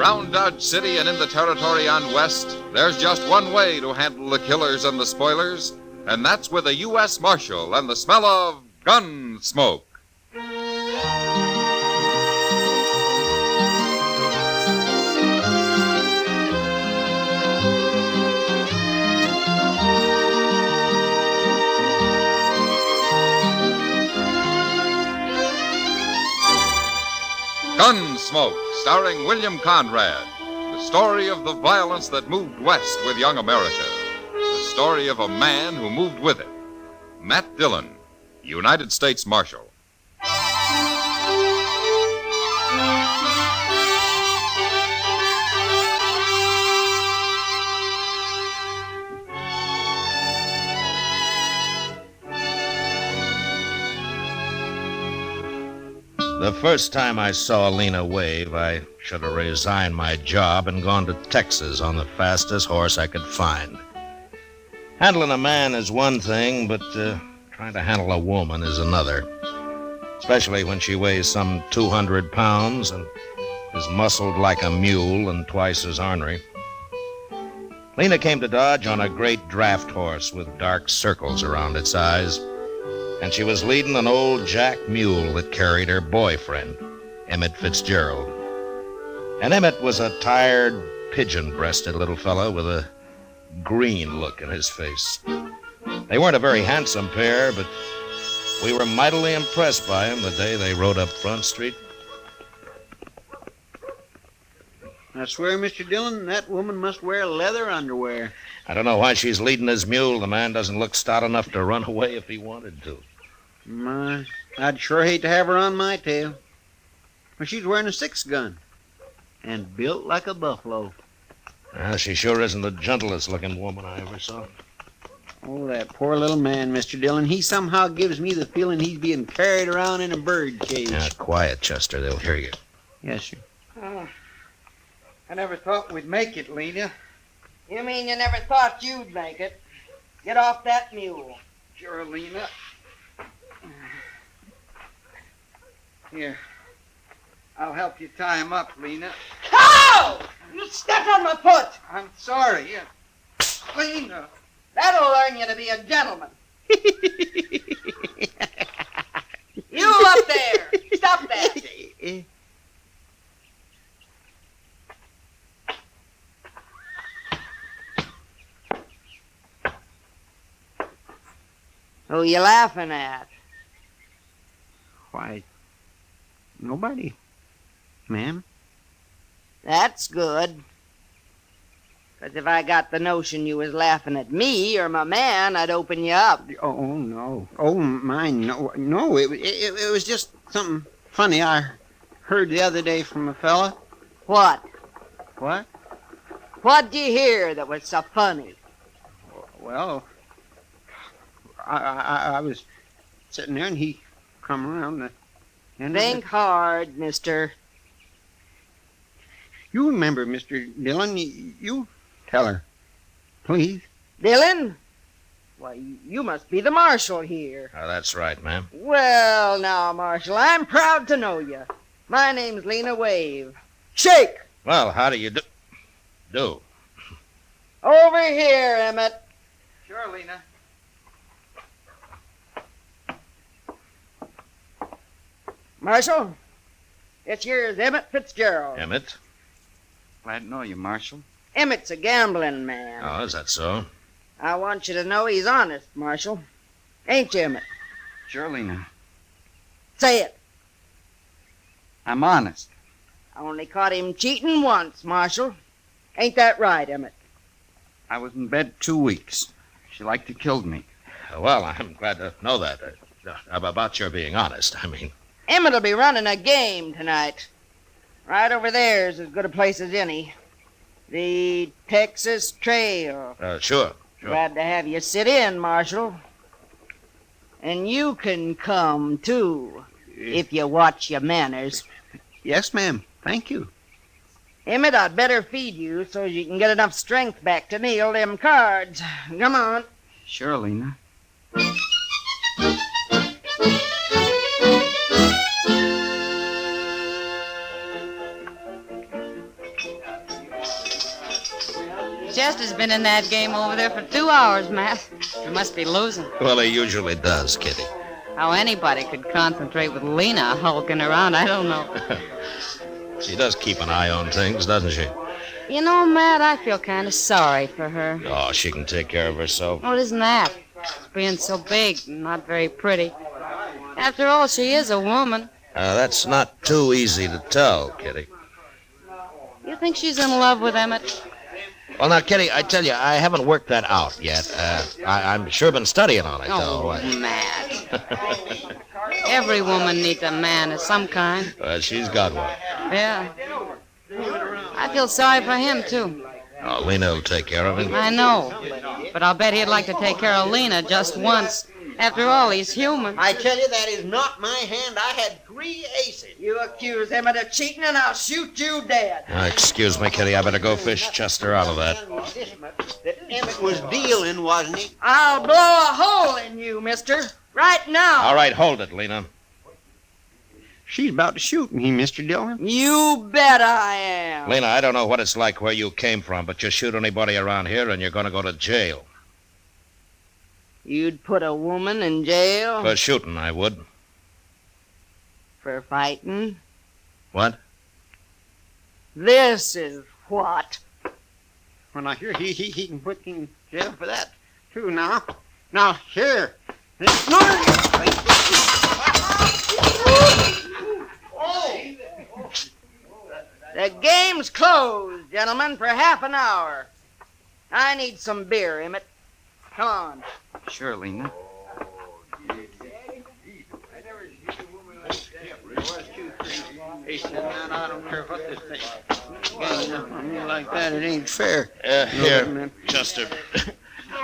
Around Dodge City and in the territory on West, there's just one way to handle the killers and the spoilers, and that's with a U.S. Marshal and the smell of Gunsmoke. Gunsmoke, starring William Conrad. The story of the violence that moved west with young America. The story of a man who moved with it. Matt Dillon, United States Marshal. The first time I saw Lena wave, I should have resigned my job and gone to Texas on the fastest horse I could find. Handling a man is one thing, but trying to handle a woman is another. Especially when she weighs some 200 pounds and is muscled like a mule and twice as ornery. Lena came to Dodge on a great draft horse with dark circles around its eyes. And she was leading an old jack mule that carried her boyfriend, Emmett Fitzgerald. And Emmett was a tired, pigeon-breasted little fellow with a green look in his face. They weren't a very handsome pair, but we were mightily impressed by them the day they rode up Front Street. I swear, Mr. Dillon, that woman must wear leather underwear. I don't know why she's leading his mule. The man doesn't look stout enough to run away if he wanted to. My, I'd sure hate to have her on my tail. Well, she's wearing a 6-gun and built like a buffalo. Well, she sure isn't the gentlest looking woman I ever saw. Oh, that poor little man, Mr. Dillon. He somehow gives me the feeling he's being carried around in a bird cage. Now, quiet, Chester. They'll hear you. Yes, sir. Oh, I never thought we'd make it, Lena. You mean you never thought you'd make it? Get off that mule. Sure, Lena. Here. I'll help you tie him up, Lena. Ow! You stepped on my foot. I'm sorry. Lena. That'll learn you to be a gentleman. You up there. Stop that. Who you laughing at? Why, nobody, ma'am. That's good. 'Cause if I got the notion you was laughing at me or my man, I'd open you up. Oh, no. Oh, mine, no. No, it was just something funny I heard the other day from a fella. What? What? What'd you hear that was so funny? Well, I was sitting there and he come around the end Think hard, mister. You remember, Mr. Dillon, you tell her, please. Dillon? Why, you must be the marshal here. Oh, that's right, ma'am. Well, now, Marshal, I'm proud to know you. My name's Lena Wave. Shake! Well, how do you do? Over here, Emmett. Sure, Lena. Marshal, this here's Emmett Fitzgerald. Emmett? Glad to know you, Marshal. Emmett's a gambling man. Oh, is that so? I want you to know he's honest, Marshal. Ain't you, Emmett? Sure, Lena. Say it. I'm honest. I only caught him cheating once, Marshal. Ain't that right, Emmett? I was in bed 2 weeks. She liked to kill me. Well, I'm glad to know that. About your being honest, I mean. Emmett'll be running a game tonight. Right over there's as good a place as any. The Texas Trail. Sure. Glad to have you sit in, Marshal. And you can come, too, if you watch your manners. Yes, ma'am. Thank you. Emmett, I'd better feed you so you can get enough strength back to nail them cards. Come on. Sure, Lena. Chester's been in that game over there for 2 hours, Matt. He must be losing. Well, he usually does, Kitty. How anybody could concentrate with Lena hulking around, I don't know. She does keep an eye on things, doesn't she? You know, Matt, I feel kind of sorry for her. Oh, she can take care of herself. Oh, it isn't that. She's being so big and not very pretty. After all, she is a woman. That's not too easy to tell, Kitty. You think she's in love with Emmett? Well, now, Kitty, I tell you, I haven't worked that out yet. I'm sure been studying on it, though. Matt. Every woman needs a man of some kind. She's got one. Yeah. I feel sorry for him, too. Oh, Lena will take care of him. I know. But I'll bet he'd like to take care of Lena just once. After all, he's human. I tell you, that is not my hand. I had 3 aces. You accuse Emmett of cheating, and I'll shoot you dead. Excuse me, Kitty. I better go fish Chester out of that. That Emmett was dealing, wasn't he? I'll blow a hole in you, mister. Right now. All right, hold it, Lena. She's about to shoot me, Mr. Dillon. You bet I am. Lena, I don't know what it's like where you came from, but you shoot anybody around here and you're going to go to jail. You'd put a woman in jail? For shooting, I would. For fighting? What? This is what? When I hear he can put in jail for that, too, now. Now, here. The game's closed, gentlemen, for half an hour. I need some beer, Emmett. Come on. Sure, Lena. He said, man, I don't care what this thing is. On me like that, it ain't fair. Here, Chester.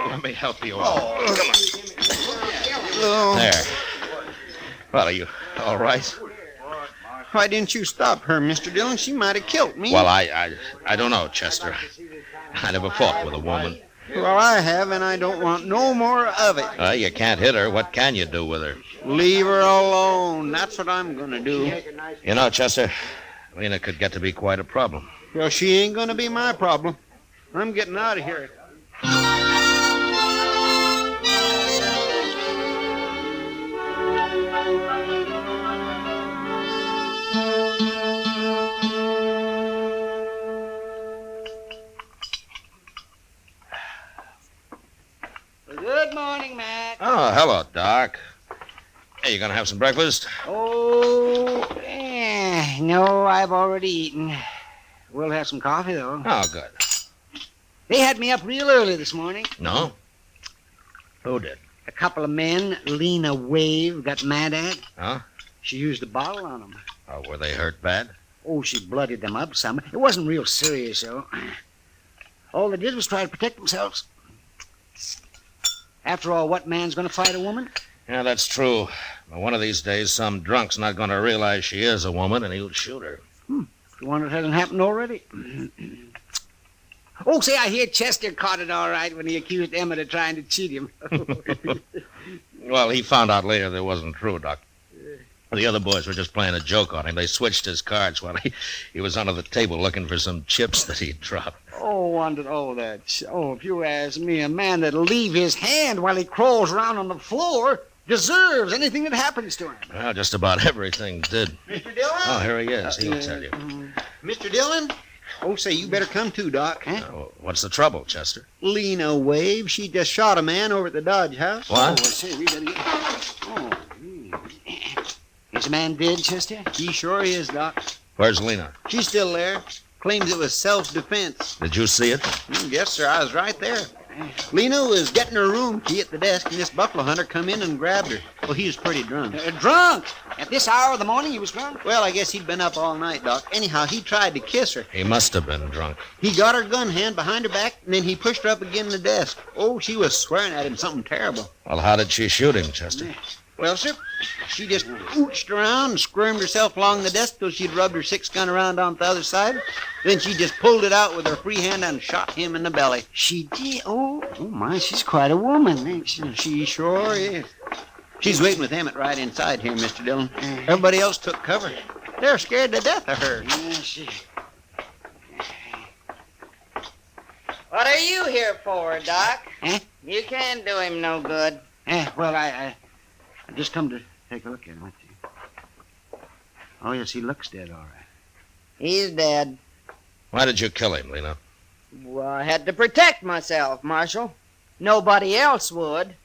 Let me help you out. Come on. There. Well, are you all right? Why didn't you stop her, Mr. Dillon? She might have killed me. Well, I don't know, Chester. I never fought with a woman. Well, I have, and I don't want no more of it. You can't hit her. What can you do with her? Leave her alone. That's what I'm going to do. You know, Chester, Lena could get to be quite a problem. Well, she ain't going to be my problem. I'm getting out of here. Good morning, Matt. Oh, hello, Doc. Hey, you gonna have some breakfast? Oh, no, I've already eaten. We'll have some coffee, though. Oh, good. They had me up real early this morning. No? Who did? A couple of men Lena Wave got mad at. Huh? She used a bottle on them. Oh, were they hurt bad? Oh, she bloodied them up some. It wasn't real serious, though. All they did was try to protect themselves. After all, what man's going to fight a woman? Yeah, that's true. But one of these days, some drunk's not going to realize she is a woman, and he'll shoot her. The one that hasn't happened already. Oh, say, I hear Chester caught it all right when he accused Emmett of trying to cheat him. Well, he found out later that it wasn't true, Doc. The other boys were just playing a joke on him. They switched his cards while he was under the table looking for some chips that he'd dropped. If you ask me, a man that'll leave his hand while he crawls around on the floor deserves anything that happens to him. Well, just about everything did. Mr. Dillon? Oh, here he is. He'll tell you. Mr. Dillon? Oh, say, you better come too, Doc. Huh? What's the trouble, Chester? Lena Wave, she just shot a man over at the Dodge House. What? We better get... Is the man dead, Chester? He sure is, Doc. Where's Lena? She's still there. Claims it was self-defense. Did you see it? Yes, sir. I was right there. Lena was getting her room key at the desk, and this buffalo hunter come in and grabbed her. Well, he was pretty drunk. Drunk? At this hour of the morning he was drunk? Well, I guess he'd been up all night, Doc. Anyhow, he tried to kiss her. He must have been drunk. He got her gun hand behind her back, and then he pushed her up against the desk. Oh, she was swearing at him something terrible. Well, how did she shoot him, Chester? Well, sir, she just ooched around and squirmed herself along the desk till she'd rubbed her 6-gun around on the other side. Then she just pulled it out with her free hand and shot him in the belly. She did? Oh, my, she's quite a woman, ain't she? She sure is. She's waiting with Emmett right inside here, Mr. Dillon. Everybody else took cover. They're scared to death of her. Yeah, she... What are you here for, Doc? Eh? You can't do him no good. Well, I just come to take a look at him. Let's see. Oh, yes, he looks dead, all right. He's dead. Why did you kill him, Lena? Well, I had to protect myself, Marshal. Nobody else would,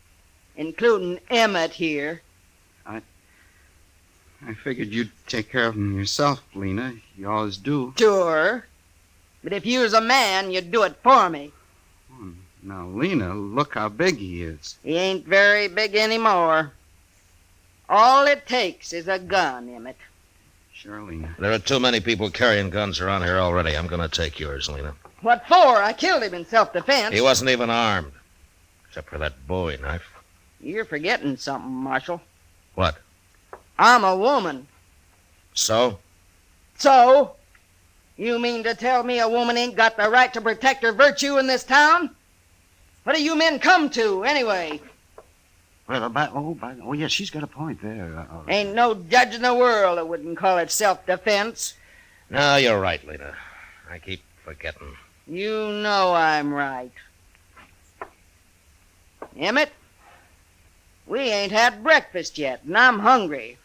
including Emmett here. I figured you'd take care of him yourself, Lena. You always do. Sure. But if you was a man, you'd do it for me. Now, Lena, look how big he is. He ain't very big anymore. All it takes is a gun, Emmett. Sure, Lena. There are too many people carrying guns around here already. I'm going to take yours, Lena. What for? I killed him in self-defense. He wasn't even armed, except for that Bowie knife. You're forgetting something, Marshal. What? I'm a woman. So? So? You mean to tell me a woman ain't got the right to protect her virtue in this town? What do you men come to, anyway? Well, yes, she's got a point there. Ain't no judge in the world that wouldn't call it self-defense. No, you're right, Lena. I keep forgetting. You know I'm right. Emmett, we ain't had breakfast yet, and I'm hungry.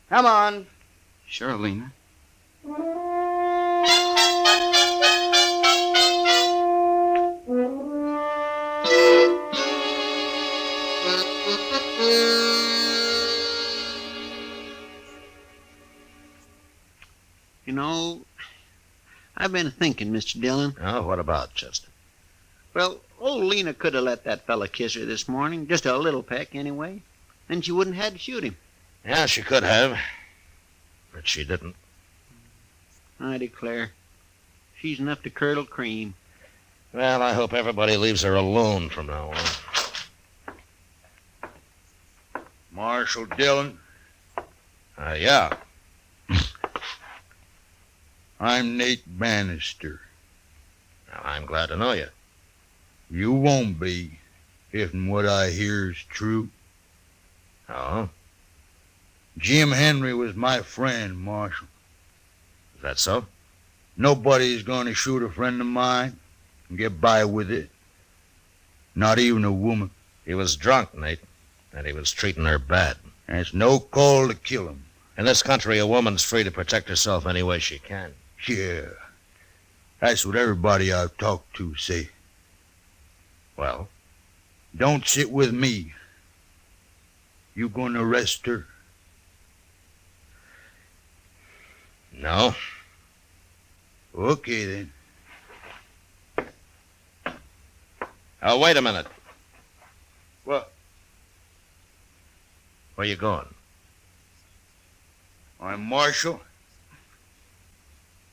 Come on. Sure, Lena. You know, I've been thinking, Mr. Dillon. Oh, what about, Chester? Well, old Lena could have let that fella kiss her this morning. Just a little peck, anyway. Then she wouldn't have had to shoot him. Yeah, she could have. But she didn't. I declare. She's enough to curdle cream. Well, I hope everybody leaves her alone from now on. Marshal Dillon, Yeah. I'm Nate Bannister. Well, I'm glad to know you. You won't be, if what I hear is true. Oh? Jim Henry was my friend, Marshal. Is that so? Nobody's going to shoot a friend of mine and get by with it. Not even a woman. He was drunk, Nate, and he was treating her bad. And it's no call to kill him. In this country, a woman's free to protect herself any way she can. Yeah. That's what everybody I've talked to say. Well? Don't sit with me. You going to arrest her? No. Okay, then. Oh, wait a minute. What? Where you going? I'm Marshal.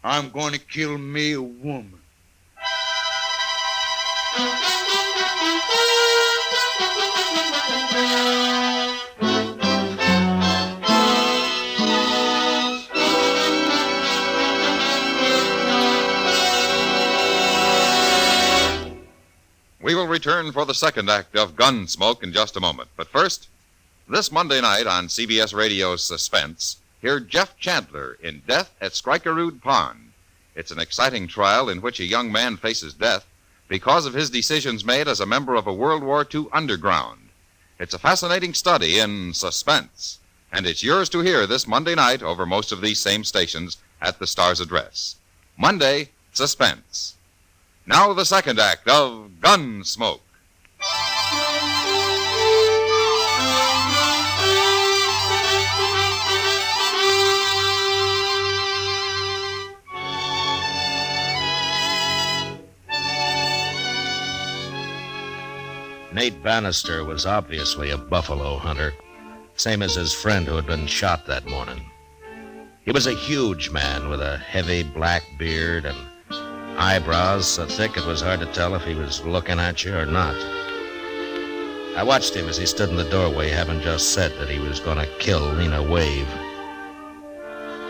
I'm going to kill me a woman. We will return for the second act of Gunsmoke in just a moment. But first, this Monday night on CBS Radio's Suspense, hear Jeff Chandler in Death at Skrikerud Pond. It's an exciting trial in which a young man faces death because of his decisions made as a member of a World War II underground. It's a fascinating study in suspense, and it's yours to hear this Monday night over most of these same stations at the Star's address. Monday, Suspense. Now the second act of Gunsmoke. Nate Bannister was obviously a buffalo hunter, same as his friend who had been shot that morning. He was a huge man with a heavy black beard and eyebrows so thick it was hard to tell if he was looking at you or not. I watched him as he stood in the doorway, having just said that he was going to kill Lena Wave.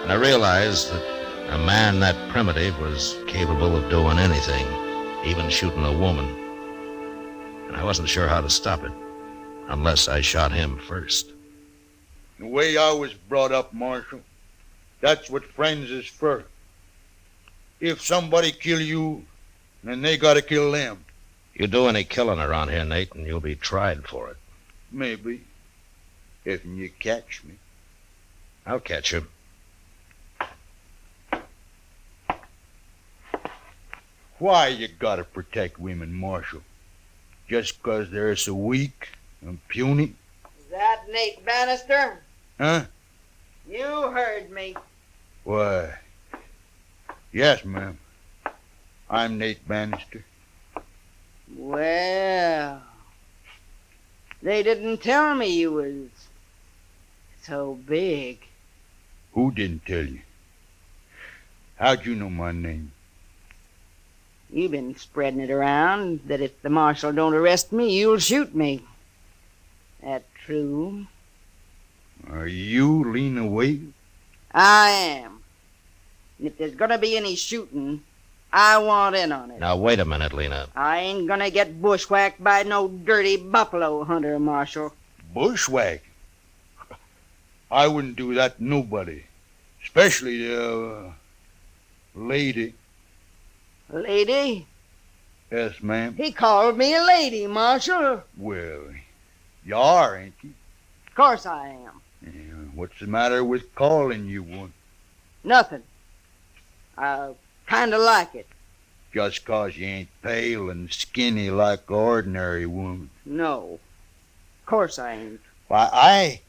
And I realized that a man that primitive was capable of doing anything, even shooting a woman. And I wasn't sure how to stop it, unless I shot him first. The way I was brought up, Marshal, that's what friends is for. If somebody kill you, and they gotta kill them. You do any killing around here, Nate, and you'll be tried for it. Maybe. If you catch me. I'll catch you. Why you gotta protect women, Marshal? Just 'cause they're so weak and puny? Is that Nate Bannister? Huh? You heard me. Why, yes, ma'am. I'm Nate Bannister. Well, they didn't tell me you was so big. Who didn't tell you? How'd you know my name? You've been spreading it around that if the marshal don't arrest me, you'll shoot me. That true? Are you Lena Wade? I am. And if there's gonna be any shooting, I want in on it. Now, wait a minute, Lena. I ain't gonna get bushwhacked by no dirty buffalo hunter, Marshal. Bushwhack? I wouldn't do that to nobody. Especially the lady. Lady? Yes, ma'am. He called me a lady, Marshal. Well, you are, ain't you? Of course I am. Yeah, what's the matter with calling you one? Nothing. I kinda like it. Just 'cause you ain't pale and skinny like an ordinary woman. No. Of course I ain't. Why,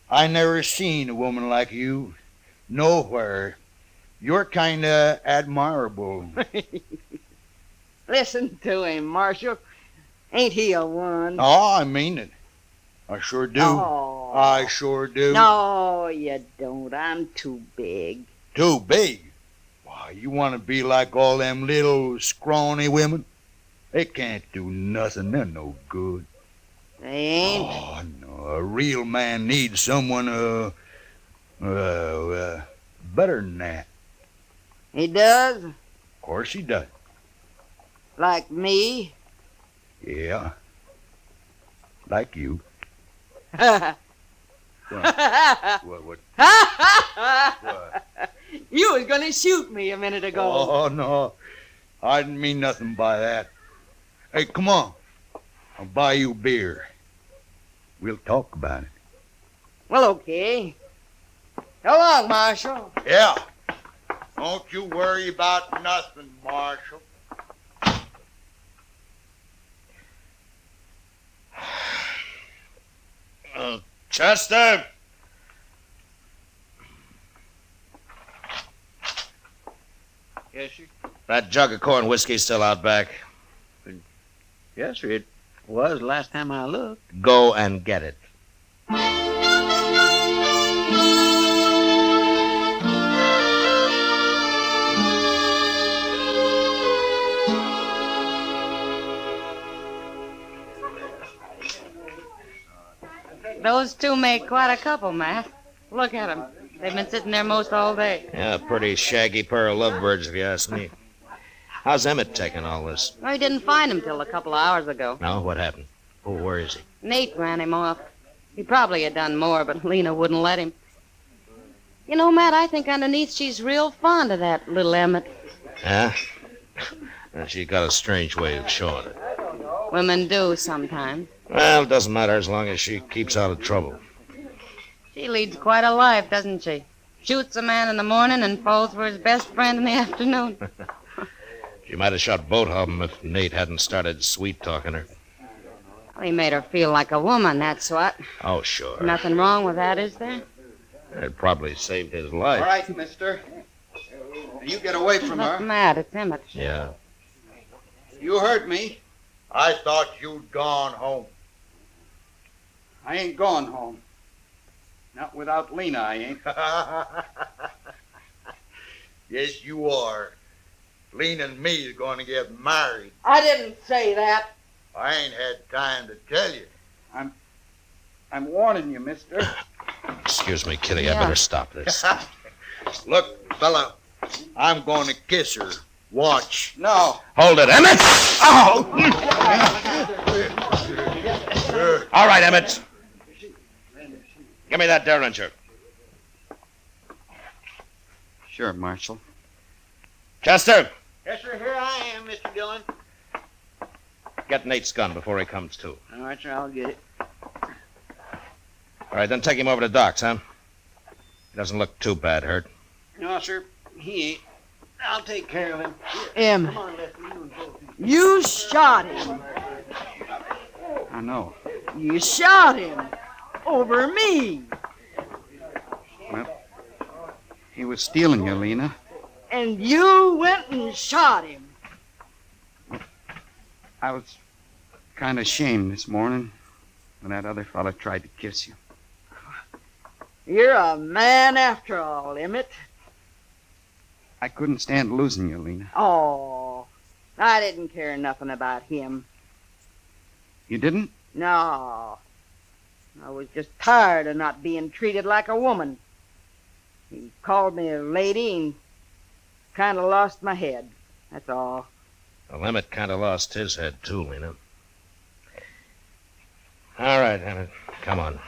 I never seen a woman like you nowhere. You're kinda admirable. Listen to him, Marshal. Ain't he a one? Oh, I mean it. I sure do. Oh. I sure do. No, you don't. I'm too big. Too big? Why, you want to be like all them little scrawny women? They can't do nothing. They're no good. They ain't. Oh, no. A real man needs someone, better than that. He does? Of course he does. Like me? Yeah. Like you. What? What? You was gonna shoot me a minute ago. Oh, no. I didn't mean nothing by that. Hey, come on. I'll buy you beer. We'll talk about it. Well, okay. So long, Marshal. Yeah. Don't you worry about nothing, Marshal. Chester! Yes, sir. That jug of corn whiskey's still out back. Yes, sir. It was last time I looked. Go and get it. Those two make quite a couple, Matt. Look at them. They've been sitting there most all day. Yeah, a pretty shaggy pair of lovebirds, if you ask me. How's Emmett taking all this? Well, he didn't find him till a couple of hours ago. No, what happened? Oh, where is he? Nate ran him off. He probably had done more, but Lena wouldn't let him. You know, Matt, I think underneath she's real fond of that little Emmett. Yeah? She got a strange way of showing it. Women do sometimes. Well, it doesn't matter as long as she keeps out of trouble. She leads quite a life, doesn't she? Shoots a man in the morning and falls for his best friend in the afternoon. She might have shot both of them if Nate hadn't started sweet-talking her. Well, he made her feel like a woman, that's what. Oh, sure. Nothing wrong with that, is there? It probably saved his life. All right, mister. You get away from Look, her. Matt, it's Emmett. Yeah. You heard me. I thought you'd gone home. I ain't going home. Not without Lena, I ain't. Yes, you are. Lena and me is going to get married. I didn't say that. I ain't had time to tell you. I'm warning you, mister. Excuse me, Kitty. Yeah. I better stop this. Look, fella, I'm going to kiss her. Watch. No. Hold it, Emmett! Oh! All right, Emmett. Give me that derringer. Sure, Marshal. Chester, Yes, sir. Here I am, Mr. Dillon. Get Nate's gun before he comes to. All right, sir. I'll get it. All right, then take him over to Doc's, huh? He doesn't look too bad hurt. No, sir. He ain't. I'll take care of him. Em, Come on, Leslie. You and both. you shot him. I know. You shot him. Over me. Well, he was stealing you, Lena. And you went and shot him. I was kind of ashamed this morning when that other fella tried to kiss you. You're a man after all, Emmett. I couldn't stand losing you, Lena. Oh, I didn't care nothing about him. You didn't? No. I was just tired of not being treated like a woman. He called me a lady and kind of lost my head. That's all. Well, Emmett kind of lost his head, too, Lena. All right, Emmett. Come on.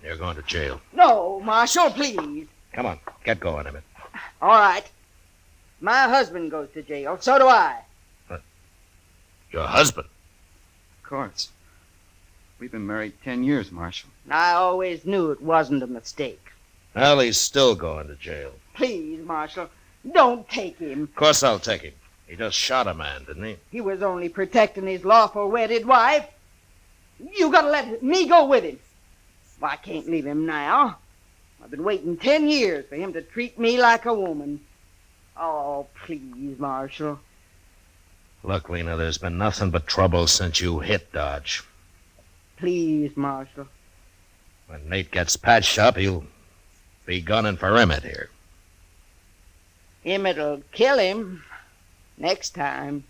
You're going to jail. No, Marshal, please. Come on. Get going, Emmett. All right. My husband goes to jail. So do I. Your husband? Of course. We've been married 10 years, Marshal. I always knew it wasn't a mistake. Well, he's still going to jail. Please, Marshal, don't take him. Of course I'll take him. He just shot a man, didn't he? He was only protecting his lawful wedded wife. You gotta let me go with him. Well, I can't leave him now. I've been waiting 10 years for him to treat me like a woman. Oh, please, Marshal. Look, Lena, there's been nothing but trouble since you hit Dodge. Please, Marshal. When Nate gets patched up, he'll be gunning for Emmett here. Emmett'll kill him next time.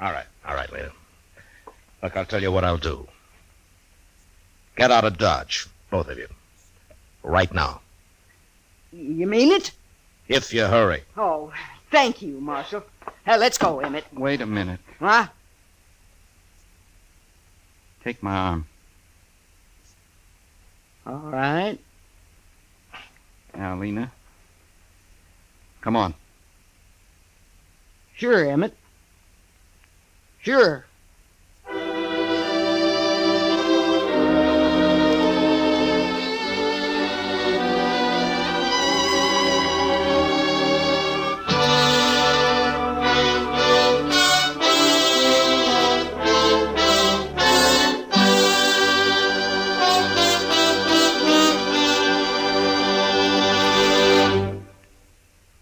All right, Lena. Look, I'll tell you what I'll do. Get out of Dodge, both of you. Right now. You mean it? If you hurry. Oh, thank you, Marshal. Let's go, Emmett. Wait a minute. Huh? Take my arm. All right. Now, Lena. Come on. Sure, Emmett. Sure.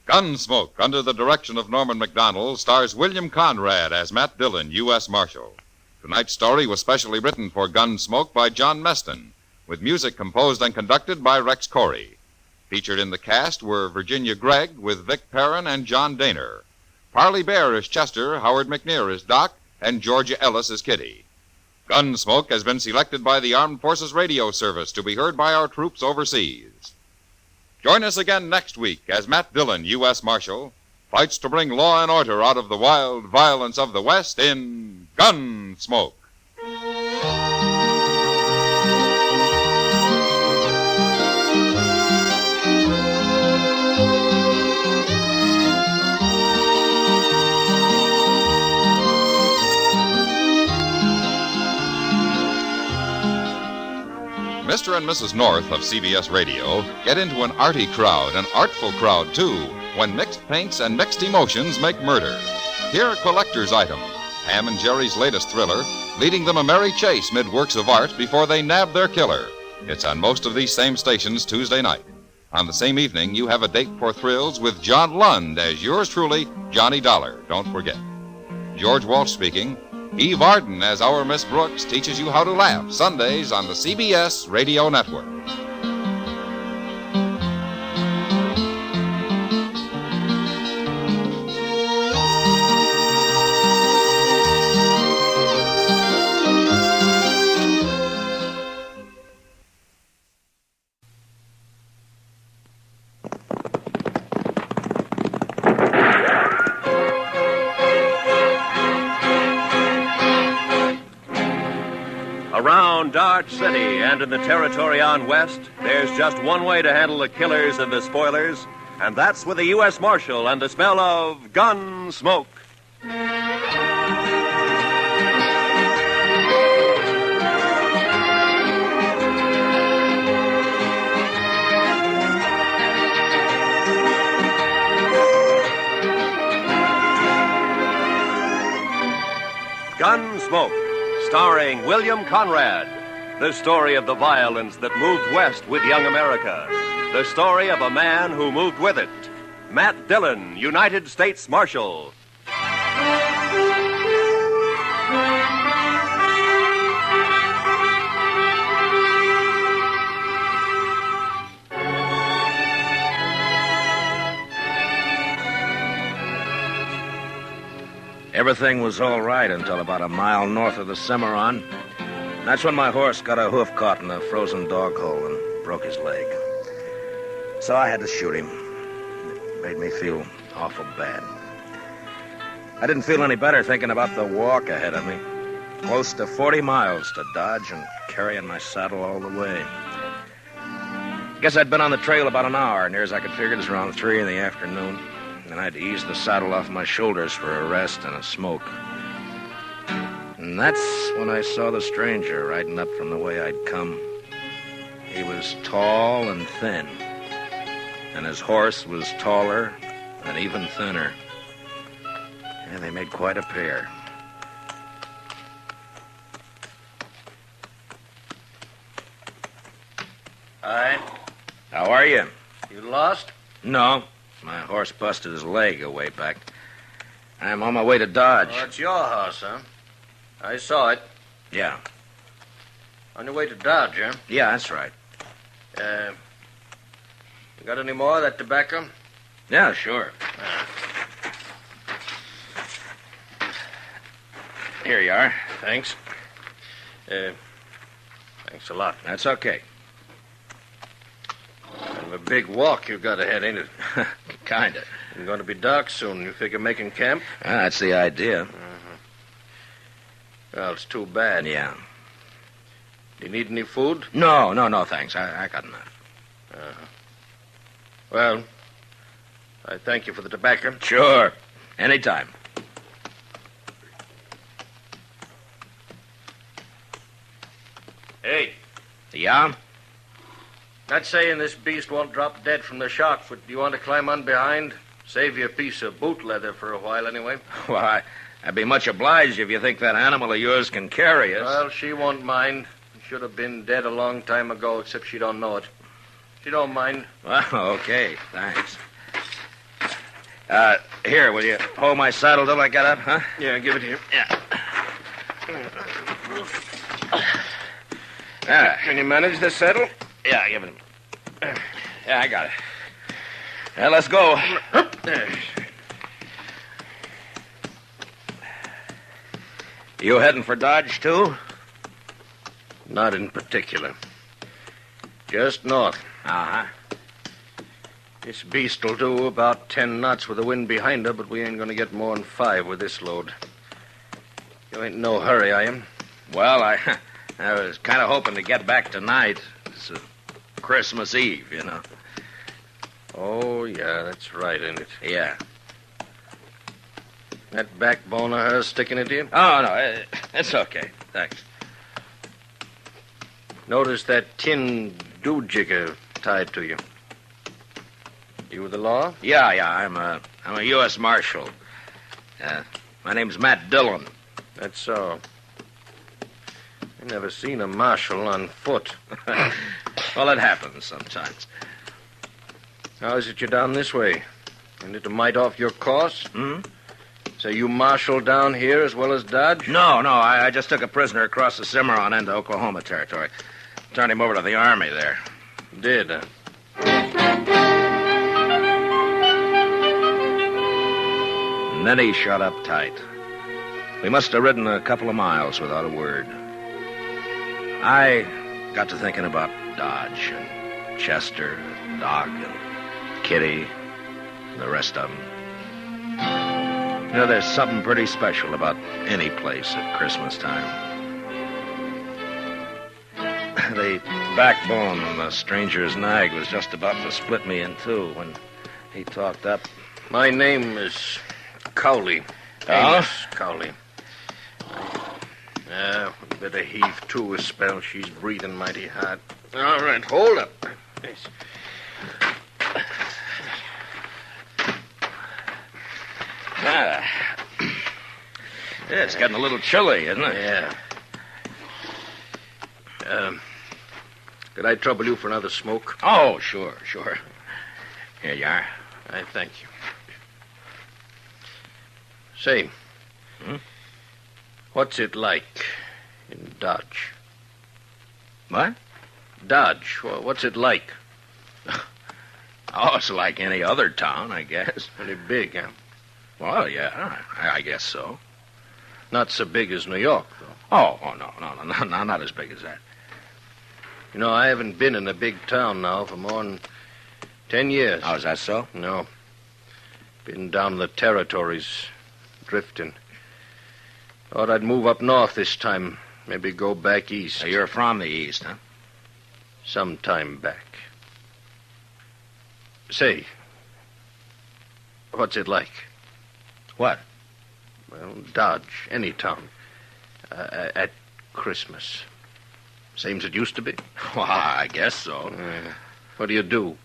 Gunsmoke, under the direction of Norman MacDonald, stars William Conrad as Matt Dillon, U.S. Marshal. Tonight's story was specially written for Gunsmoke by John Meston, with music composed and conducted by Rex Corey. Featured in the cast were Virginia Gregg with Vic Perrin and John Daner. Parley Bear as Chester, Howard McNear as Doc, and Georgia Ellis as Kitty. Gunsmoke has been selected by the Armed Forces Radio Service to be heard by our troops overseas. Join us again next week as Matt Dillon, U.S. Marshal, fights to bring law and order out of the wild violence of the West in Gunsmoke. Mr. and Mrs. North of CBS Radio get into an arty crowd, an artful crowd, too, when mixed paints and mixed emotions make murder. Here a collector's item, Ham and Jerry's latest thriller, leading them a merry chase mid works of art before they nab their killer. It's on most of these same stations Tuesday night. On the same evening, you have a date for thrills with John Lund as yours truly, Johnny Dollar. Don't forget. George Walsh speaking. Eve Arden as our Miss Brooks teaches you how to laugh Sundays on the CBS Radio Network. Around Dodge City and in the territory on west, there's just one way to handle the killers and the spoilers. And that's with the U.S. Marshal and the smell of Gunsmoke. Gunsmoke, starring William Conrad. The story of the violence that moved west with young America. The story of a man who moved with it. Matt Dillon, United States Marshal. Everything was all right until about a mile north of the Cimarron. That's when my horse got a hoof caught in a frozen dog hole and broke his leg. So I had to shoot him. It made me feel awful bad. I didn't feel any better thinking about the walk ahead of me. Close to 40 miles to Dodge and carrying my saddle all the way. Guess I'd been on the trail about an hour, near as I could figure it was around 3 in the afternoon. And I'd ease the saddle off my shoulders for a rest and a smoke. And that's when I saw the stranger riding up from the way I'd come. He was tall and thin, and his horse was taller and even thinner. And they made quite a pair. Hi. How are you? You lost? No. My horse busted his leg away back. I'm on my way to Dodge. Oh, it's your house, huh? I saw it. Yeah. On your way to Dodge, huh? Yeah, that's right. You got any more of that tobacco? Yeah, sure. Here you are. Thanks. Thanks a lot. That's okay. Kind of a big walk you've got ahead, ain't it? Kinda. It's going to be dark soon. You figure making camp? That's the idea. Well, it's too bad. Yeah. Do you need any food? No, thanks. I got enough. Well, I thank you for the tobacco. Sure. Anytime. Hey, Yeah? not saying this beast won't drop dead from the shock, but do you want to climb on behind? Save you a piece of boot leather for a while, anyway. Well, I'd be much obliged if you think that animal of yours can carry us. Well, she won't mind. Should have been dead a long time ago, except she don't know it. She don't mind. Well, okay. Thanks. Here, will you hold my saddle till I get up, huh? Yeah, give it here. Yeah. Can you manage this saddle? Yeah, give it. Yeah, I got it. Now, let's go. There. You heading for Dodge, too? Not in particular. Just north. Uh-huh. This beast'll do about 10 knots with the wind behind her, but we ain't gonna get more than 5 with this load. You ain't in no hurry, are you? Well, I was kind of hoping to get back tonight. It's Christmas Eve, you know. Oh, yeah, that's right, ain't it? Yeah. That backbone of hers sticking into you? Oh, no, it's okay. Thanks. Notice that tin do-jigger tied to you. You with the law? Yeah, I'm a U.S. Marshal. My name's Matt Dillon. That's so. I never seen a marshal on foot. Well, it happens sometimes. How is it you're down this way? Ain't it a mite off your course? Hmm? So you marshal down here as well as Dodge? No, I just took a prisoner across the Cimarron into Oklahoma territory. Turned him over to the Army there. Did, And then he shut up tight. We must have ridden a couple of miles without a word. I got to thinking about Dodge and Chester, Doc, and Kitty, and the rest of them. You know, there's something pretty special about any place at Christmas time. The backbone on the stranger's nag was just about to split me in two when He talked up. My name is Cowley. Oh? Amos Cowley. We better heave to a spell. She's breathing mighty hard. All right, hold up. Yes. Yeah, it's getting a little chilly, isn't it? Yeah. Could I trouble you for another smoke? Oh, sure. Here you are. I thank you. Say, what's it like in Dodge? What? Dodge, what's it like? Oh, it's like any other town, I guess. Pretty big, huh? Well, yeah, I guess so. Not so big as New York, though. Oh, no, not as big as that. You know, I haven't been in a big town now for more than 10 years. Oh, is that so? No. Been down the territories, drifting. Thought I'd move up north this time. Maybe go back east. So you're from the east, huh? Some time back. Say, what's it like? What? Well, Dodge, any town. At Christmas. Same as it used to be? Well, I guess so. What do you do?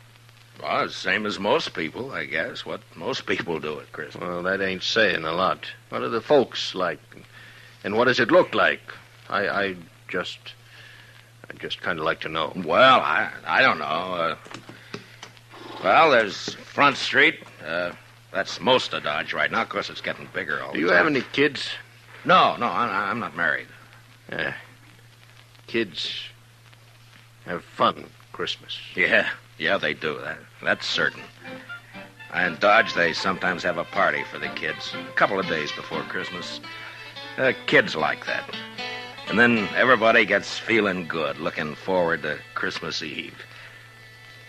Well, the same as most people, I guess. What most people do at Christmas. Well, that ain't saying a lot. What are the folks like? And what does it look like? I just kind of like to know. Well, I don't know. Well, there's Front Street. That's most of Dodge right now. Of course, it's getting bigger all the time. Do you have any kids? No, I'm not married. Yeah. Kids have fun Christmas. Yeah, they do. That's certain. In Dodge, they sometimes have a party for the kids a couple of days before Christmas. Kids like that. And then everybody gets feeling good, looking forward to Christmas Eve.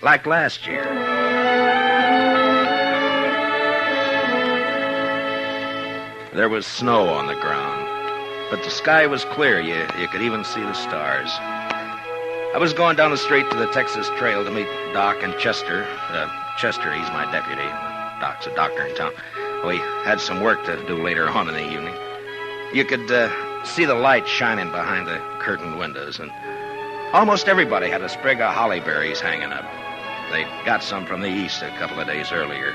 Like last year. There was snow on the ground, but the sky was clear. You could even see the stars. I was going down the street to the Texas Trail to meet Doc and Chester. Chester, he's my deputy. Doc's a doctor in town. We had some work to do later on in the evening. You could see the light shining behind the curtained windows, and almost everybody had a sprig of holly berries hanging up. They got some from the east a couple of days earlier.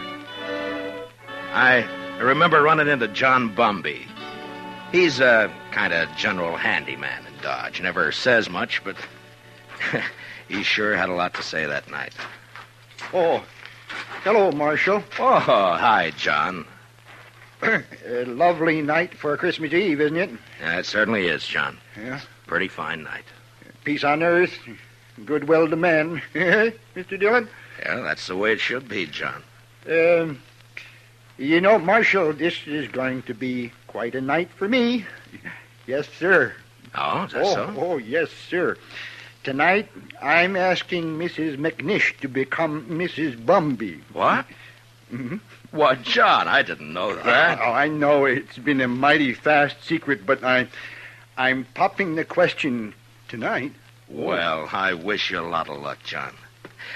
I remember running into John Bumby. He's a kind of general handyman in Dodge. Never says much, but he sure had a lot to say that night. Oh, hello, Marshal. Oh, hi, John. A lovely night for Christmas Eve, isn't it? Yeah, it certainly is, John. Yeah. Pretty fine night. Peace on earth, goodwill to men. Mr. Dillon? Yeah, that's the way it should be, John. You know, Marshal, this is going to be quite a night for me. Yes, sir. Oh, is that so? Oh, yes, sir. Tonight, I'm asking Mrs. McNish to become Mrs. Bumby. What? Mm-hmm. What, John? I didn't know that. Oh, I know it's been a mighty fast secret, but I'm popping the question tonight. Well, I wish you a lot of luck, John.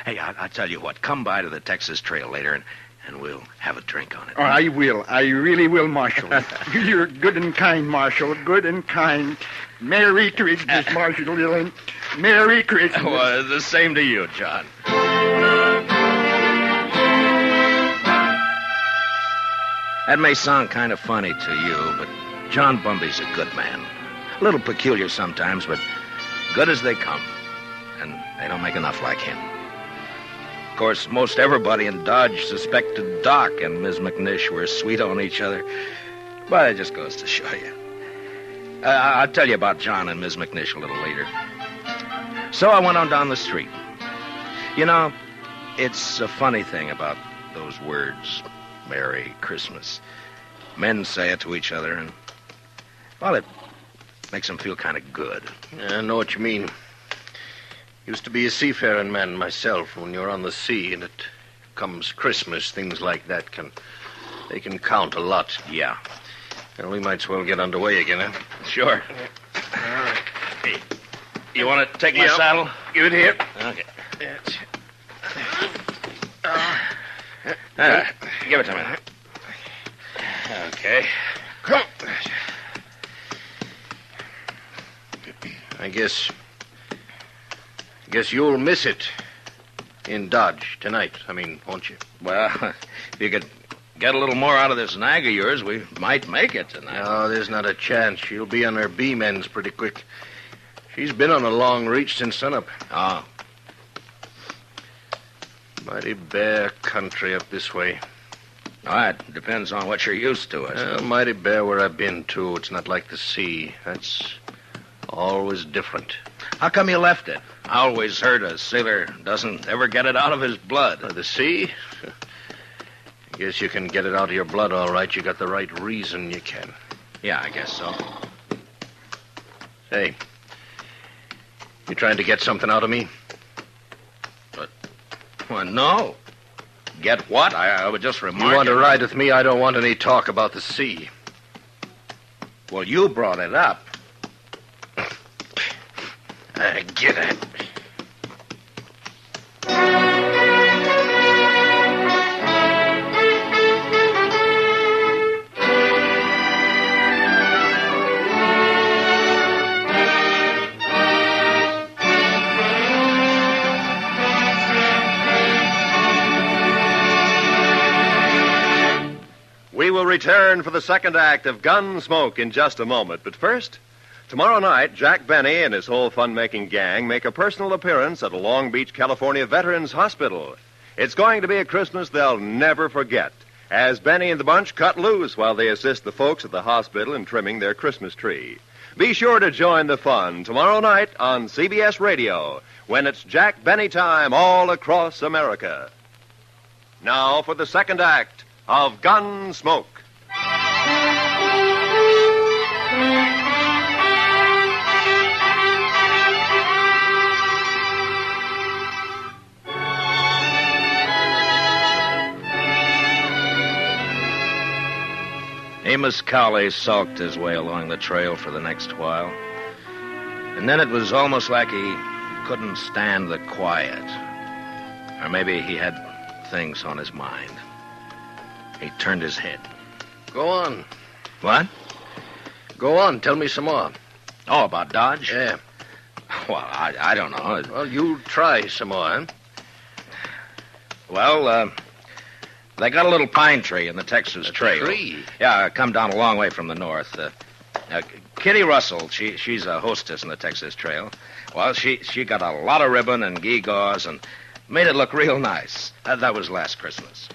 Hey, I'll tell you what. Come by to the Texas Trail later, and we'll have a drink on it. Oh, I will. I really will, Marshal. You're good and kind, Marshal. Good and kind. Merry Christmas, Marshal Dillon. Merry Christmas. Well, the same to you, John. That may sound kind of funny to you, but John Bumby's a good man. A little peculiar sometimes, but good as they come. And they don't make enough like him. Of course, most everybody in Dodge suspected Doc and Ms. McNish were sweet on each other. But it just goes to show you. I'll tell you about John and Ms. McNish a little later. So I went on down the street. You know, it's a funny thing about those words, Merry Christmas. Men say it to each other, and, well, it makes them feel kind of good. Yeah, I know what you mean. Used to be a seafaring man myself. When you're on the sea and it comes Christmas, things like that they can count a lot. Yeah. Well, we might as well get underway again, huh? Sure. All right. Hey, you want to take my saddle? Give it here. Okay. Give it to me. Okay. Come. I guess you'll miss it in Dodge tonight. Won't you? Well, if you could get a little more out of this nag of yours, we might make it tonight. No, there's not a chance. She'll be on her beam ends pretty quick. She's been on a long reach since sunup. Oh. Mighty bare country up this way. All right, depends on what you're used to, I suppose. Mighty bare where I've been, too. It's not like the sea. That's always different. How come you left it? I always heard a sailor doesn't ever get it out of his blood. The sea? I guess you can get it out of your blood, all right. You got the right reason you can. Yeah, I guess so. Hey, you trying to get something out of me? Well, no. Get what? I would just remark. You want to ride with me? I don't want any talk about the sea. Well, you brought it up. Get it. We will return for the second act of Gunsmoke in just a moment. But first, tomorrow night, Jack Benny and his whole fun-making gang make a personal appearance at a Long Beach, California Veterans Hospital. It's going to be a Christmas they'll never forget, as Benny and the bunch cut loose while they assist the folks at the hospital in trimming their Christmas tree. Be sure to join the fun tomorrow night on CBS Radio, when it's Jack Benny time all across America. Now for the second act of Gunsmoke. Amos Cowley sulked his way along the trail for the next while. And then it was almost like he couldn't stand the quiet. Or maybe he had things on his mind. He turned his head. Go on. What? Go on. Tell me some more. Oh, about Dodge? Yeah. Well, I don't know. Well, you try some more, huh? Well, they got a little pine tree in the Texas Trail. Tree? Yeah, come down a long way from the north. Kitty Russell, she's a hostess in the Texas Trail. Well, she got a lot of ribbon and gewgaws and made it look real nice. That was last Christmas.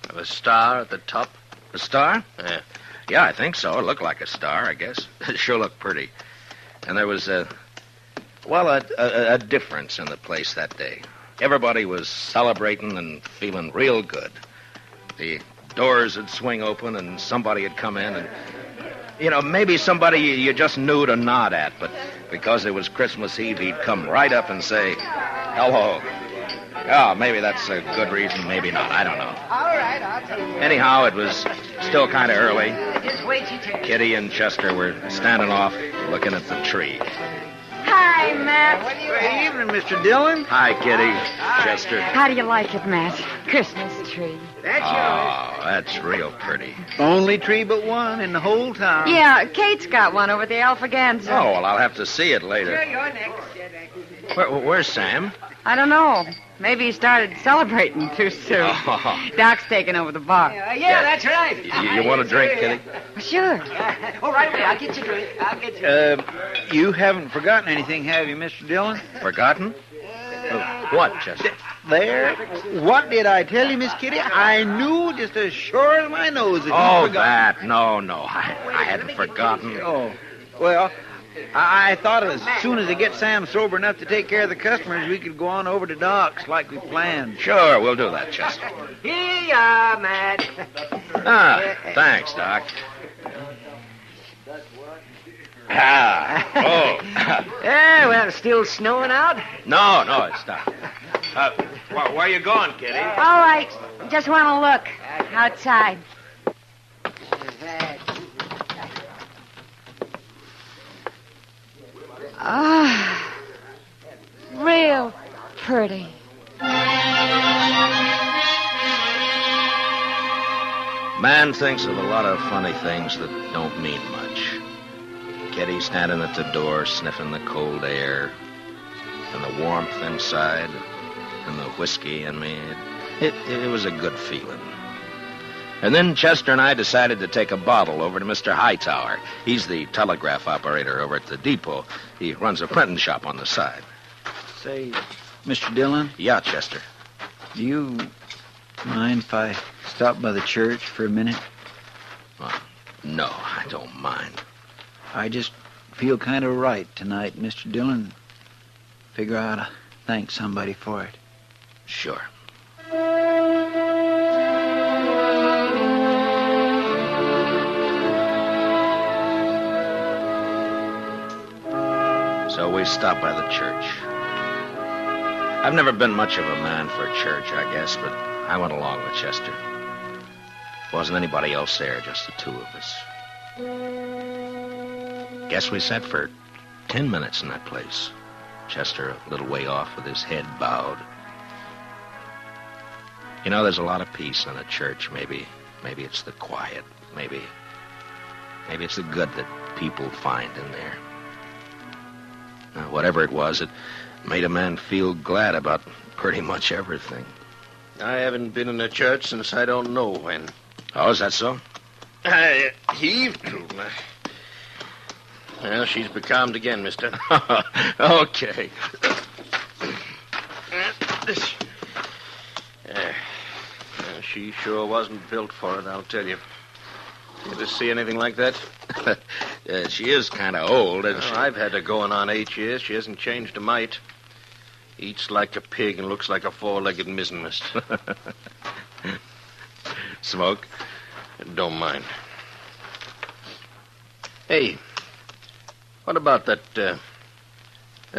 Have a star at the top? A star? Yeah. Yeah, I think so. It looked like a star, I guess. It sure looked pretty. And there was a difference in the place that day. Everybody was celebrating and feeling real good. The doors would swing open and somebody would come in and, maybe somebody you just knew to nod at, but because it was Christmas Eve, he'd come right up and say, hello. Oh, maybe that's a good reason, maybe not. I don't know. All right, I'll tell you. Anyhow, it was still kind of early. Just wait your turn. Kitty and Chester were standing off looking at the tree. Hi, Matt. Good evening, Mr. Dillon. Hi, Kitty. Chester. How do you like it, Matt? Christmas tree. That's Oh, that's real pretty. yours. Only tree but one in the whole town. Yeah, Kate's got one over the Alphaganza. Oh, well, I'll have to see it later. You're next. Where's Sam? I don't know. Maybe he started celebrating too soon. Oh. Doc's taking over the bar. Yeah, that's right. You want a drink, Kitty? Sure. Oh, right away. I'll get you a drink. I'll get you. You haven't forgotten anything, have you, Mr. Dillon? Forgotten? What, Chester? There. What did I tell you, Miss Kitty? I knew just as sure as my nose that Oh, you forgot. that. No. I hadn't forgotten. Oh, well, I thought as soon as I get Sam sober enough to take care of the customers, we could go on over to Doc's like we planned. Sure, we'll do that, Chester. Here you are, Matt. Thanks, Doc. Oh. Yeah, well, it's still snowing out. No, it's not. Where are you going, Kitty? All right. Just want to look outside. Ah, real pretty. Man thinks of a lot of funny things that don't mean much. Kitty standing at the door, sniffing the cold air, and the warmth inside, and the whiskey in me. It was a good feeling. And then Chester and I decided to take a bottle over to Mr. Hightower. He's the telegraph operator over at the depot. He runs a printing shop on the side. Say, Mr. Dillon? Yeah, Chester. Do you mind if I stop by the church for a minute? No, I don't mind. I just feel kind of right tonight, Mr. Dillon. Figure I ought to thank somebody for it. Sure. So we stopped by the church. I've never been much of a man for church, I guess, but I went along with Chester. Wasn't anybody else there, just the two of us. Guess we sat for 10 minutes in that place. Chester a little way off with his head bowed. You know, there's a lot of peace in a church. Maybe it's the quiet. Maybe it's the good that people find in there. Now, whatever it was, it made a man feel glad about pretty much everything. I haven't been in a church since I don't know when. Oh, is that so? I heaved to. Well, she's becalmed again, mister. Okay. She sure wasn't built for it, I'll tell you. You ever see anything like that? She is kind of old, isn't she? I've had her going on 8 years. She hasn't changed a mite. Eats like a pig and looks like a four-legged mizzenmast. Smoke? Don't mind. Hey, what about that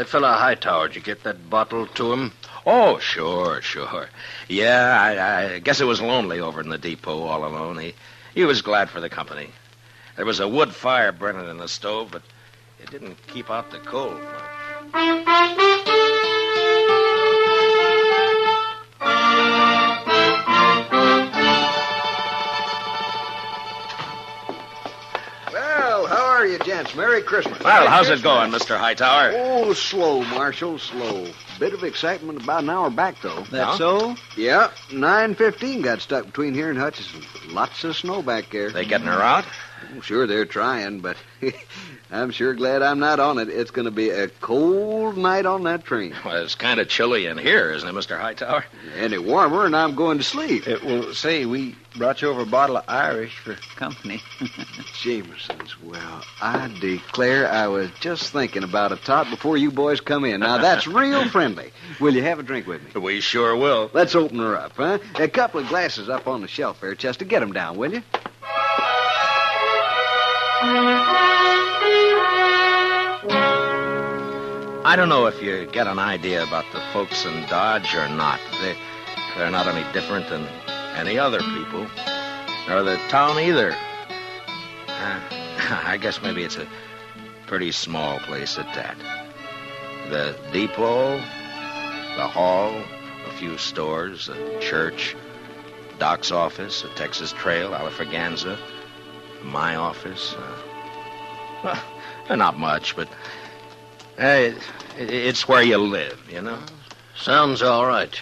fella Hightower? Did you get that bottle to him? Oh, sure. Yeah, I guess it was lonely over in the depot all alone. He was glad for the company. There was a wood fire burning in the stove, but it didn't keep out the cold much. Well, how are you, gents? Merry Christmas. Well, how's it going, Mr. Hightower? Oh, slow, Marshal, slow. Bit of excitement about an hour back, though. That so? Yeah, 9:15 got stuck between here and Hutchison. Lots of snow back there. They getting her out? Sure, they're trying, but I'm sure glad I'm not on it. It's going to be a cold night on that train. Well, it's kind of chilly in here, isn't it, Mr. Hightower? Any warmer, and I'm going to sleep. Well, say, we brought you over a bottle of Irish for company. Jameson's. Well, I declare I was just thinking about a tot before you boys come in. Now, that's real friendly. Will you have a drink with me? We sure will. Let's open her up, huh? A couple of glasses up on the shelf there, Chester. Get them down, will you? I don't know if you get an idea about the folks in Dodge or not. They're not any different than any other people, nor the town either. I guess maybe it's a pretty small place at that. The depot, the hall, a few stores, a church, Doc's office, a Texas Trail, Alafraganza, my office. Well, not much, but it's where you live, you know? Sounds all right.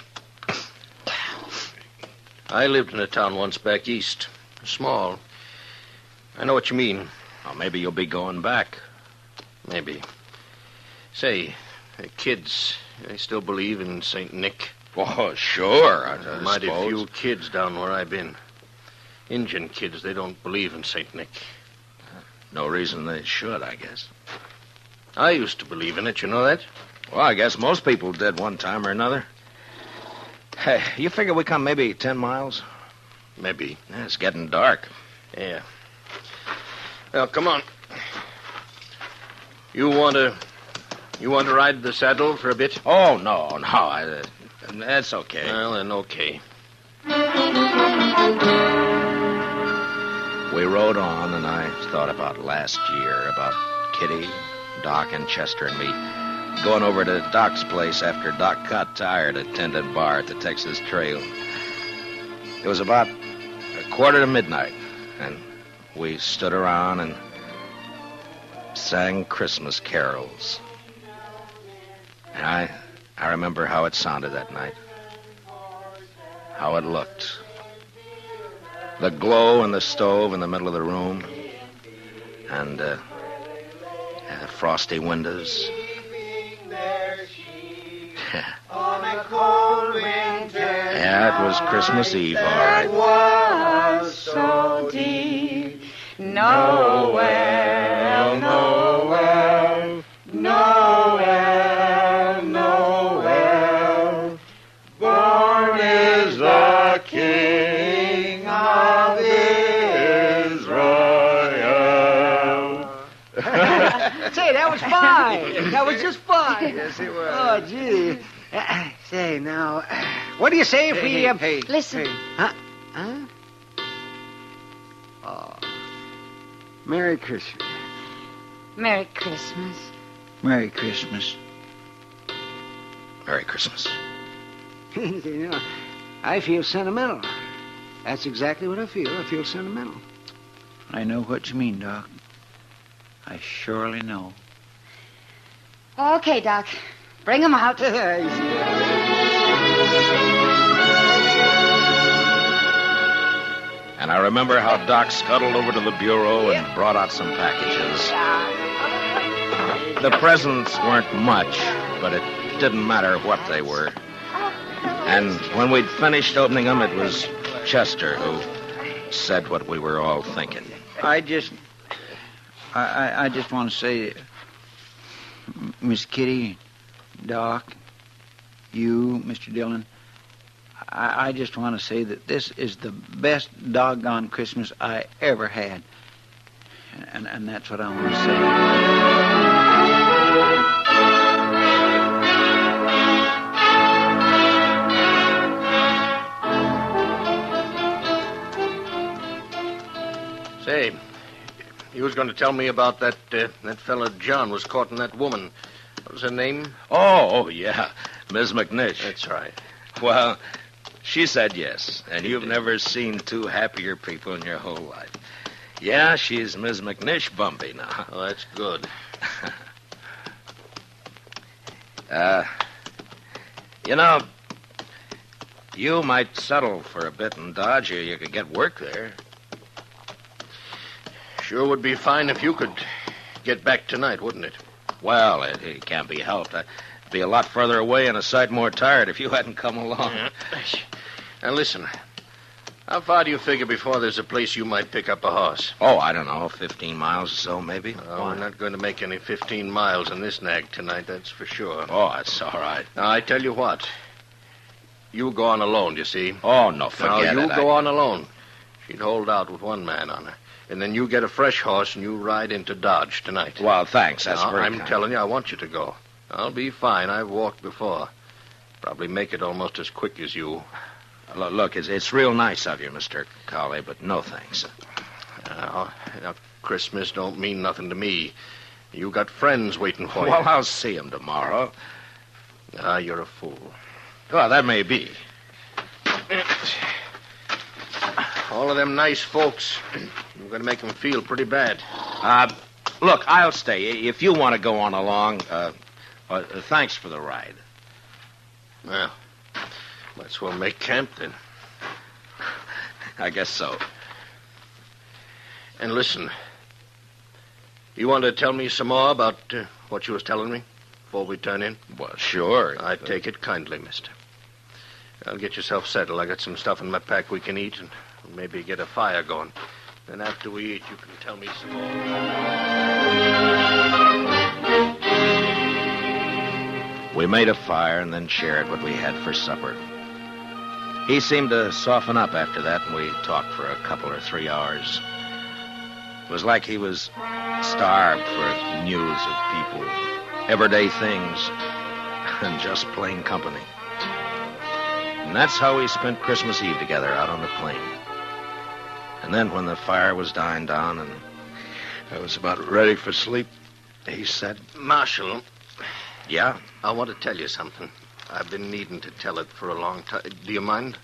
I lived in a town once back east. Small. I know what you mean. Well, maybe you'll be going back. Maybe. Say, kids, they still believe in St. Nick? Oh, sure, I Mighty suppose. few kids down where I've been. Indian kids, they don't believe in St. Nick. No reason they should, I guess. I used to believe in it, you know that? Well, I guess most people did one time or another. Hey, you figure we come maybe 10 miles? Maybe. Yeah, it's getting dark. Yeah. Well, come on. You want to ride the saddle for a bit? Oh, no. That's okay. Well, then, okay. We rode on, and I thought about last year, about Kitty, Doc, and Chester and me going over to Doc's place after Doc got tired at tending bar at the Texas Trail. It was about a quarter to midnight, and we stood around and sang Christmas carols. And I remember how it sounded that night, how it looked. The glow in the stove in the middle of the room, and frosty windows. Yeah, it was Christmas Eve, all right. It was so deep. Noel, Noel, Noel, Noel. Born is the King of Israel. Say, that was fine. That was just fine. Yes, it was. Oh, gee. Say, now, what do you say if we... Listen. Huh? Oh. Merry Christmas. Merry Christmas. Merry Christmas. Merry Christmas. You know, I feel sentimental. That's exactly what I feel. I feel sentimental. I know what you mean, Doc. I surely know. Okay, Doc. Bring 'em out. And I remember how Doc scuttled over to the bureau and brought out some packages. The presents weren't much, but it didn't matter what they were. And when we'd finished opening them, it was Chester who said what we were all thinking. I just want to say, Miss Kitty, Doc, you, Mr. Dillon, I just want to say that this is the best doggone Christmas I ever had. And that's what I want to say. Say, you was going to tell me about that fella John was courting that woman. What was her name? Oh, yeah, Ms. McNish. That's right. Well, she said yes, and you've never seen two happier people in your whole life. Yeah, she's Ms. McNish Bumpy now. Oh, that's good. You know, you might settle for a bit in Dodge, or you could get work there. Sure would be fine if you could get back tonight, wouldn't it? Well, it can't be helped. I'd be a lot further away and a sight more tired if you hadn't come along. Yeah. Now, listen. How far do you figure before there's a place you might pick up a horse? Oh, I don't know, 15 miles or so, maybe. Oh, we're not going to make any 15 miles in this nag tonight, that's for sure. Oh, that's all right. Now, I tell you what. You go on alone, you see. Oh, no, forget it. it. You go on alone. She'd hold out with one man on her. And then you get a fresh horse and you ride into Dodge tonight. Well, thanks. That's very I'm kind. telling you, I want you to go. I'll be fine. I've walked before. Probably make it almost as quick as you. Look, it's real nice of you, Mr. Cowley, but no thanks. Now, Christmas don't mean nothing to me. You got friends waiting for you. Well, I'll see them tomorrow. You're a fool. Well, that may be. All of them nice folks. You're going to make them feel pretty bad. Look, I'll stay. If you want to go on along, thanks for the ride. Well, might as well make camp then. I guess so. And listen, you want to tell me some more about what you was telling me before we turn in? Well, sure. I take it kindly, mister. I'll get yourself settled. I got some stuff in my pack we can eat and maybe get a fire going. Then after we eat, you can tell me some more. We made a fire and then shared what we had for supper. He seemed to soften up after that, and we talked for a couple or 3 hours. It was like he was starved for news of people, everyday things, and just plain company. And that's how we spent Christmas Eve together out on the plain. And then when the fire was dying down and I was about ready for sleep, he said, Marshal. Yeah? I want to tell you something. I've been needing to tell it for a long time. Do you mind?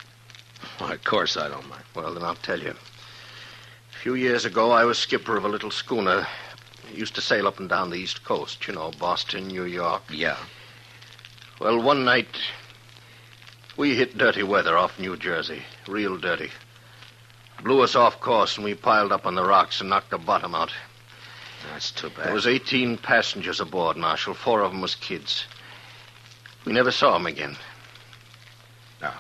Why, of course I don't mind. Well, then I'll tell you. A few years ago, I was skipper of a little schooner. It used to sail up and down the East Coast, you know, Boston, New York. Yeah. Well, one night, we hit dirty weather off New Jersey. Real dirty. Blew us off course, and we piled up on the rocks and knocked the bottom out. That's too bad. There was 18 passengers aboard, Marshal. 4 of them was kids. We never saw them again. No.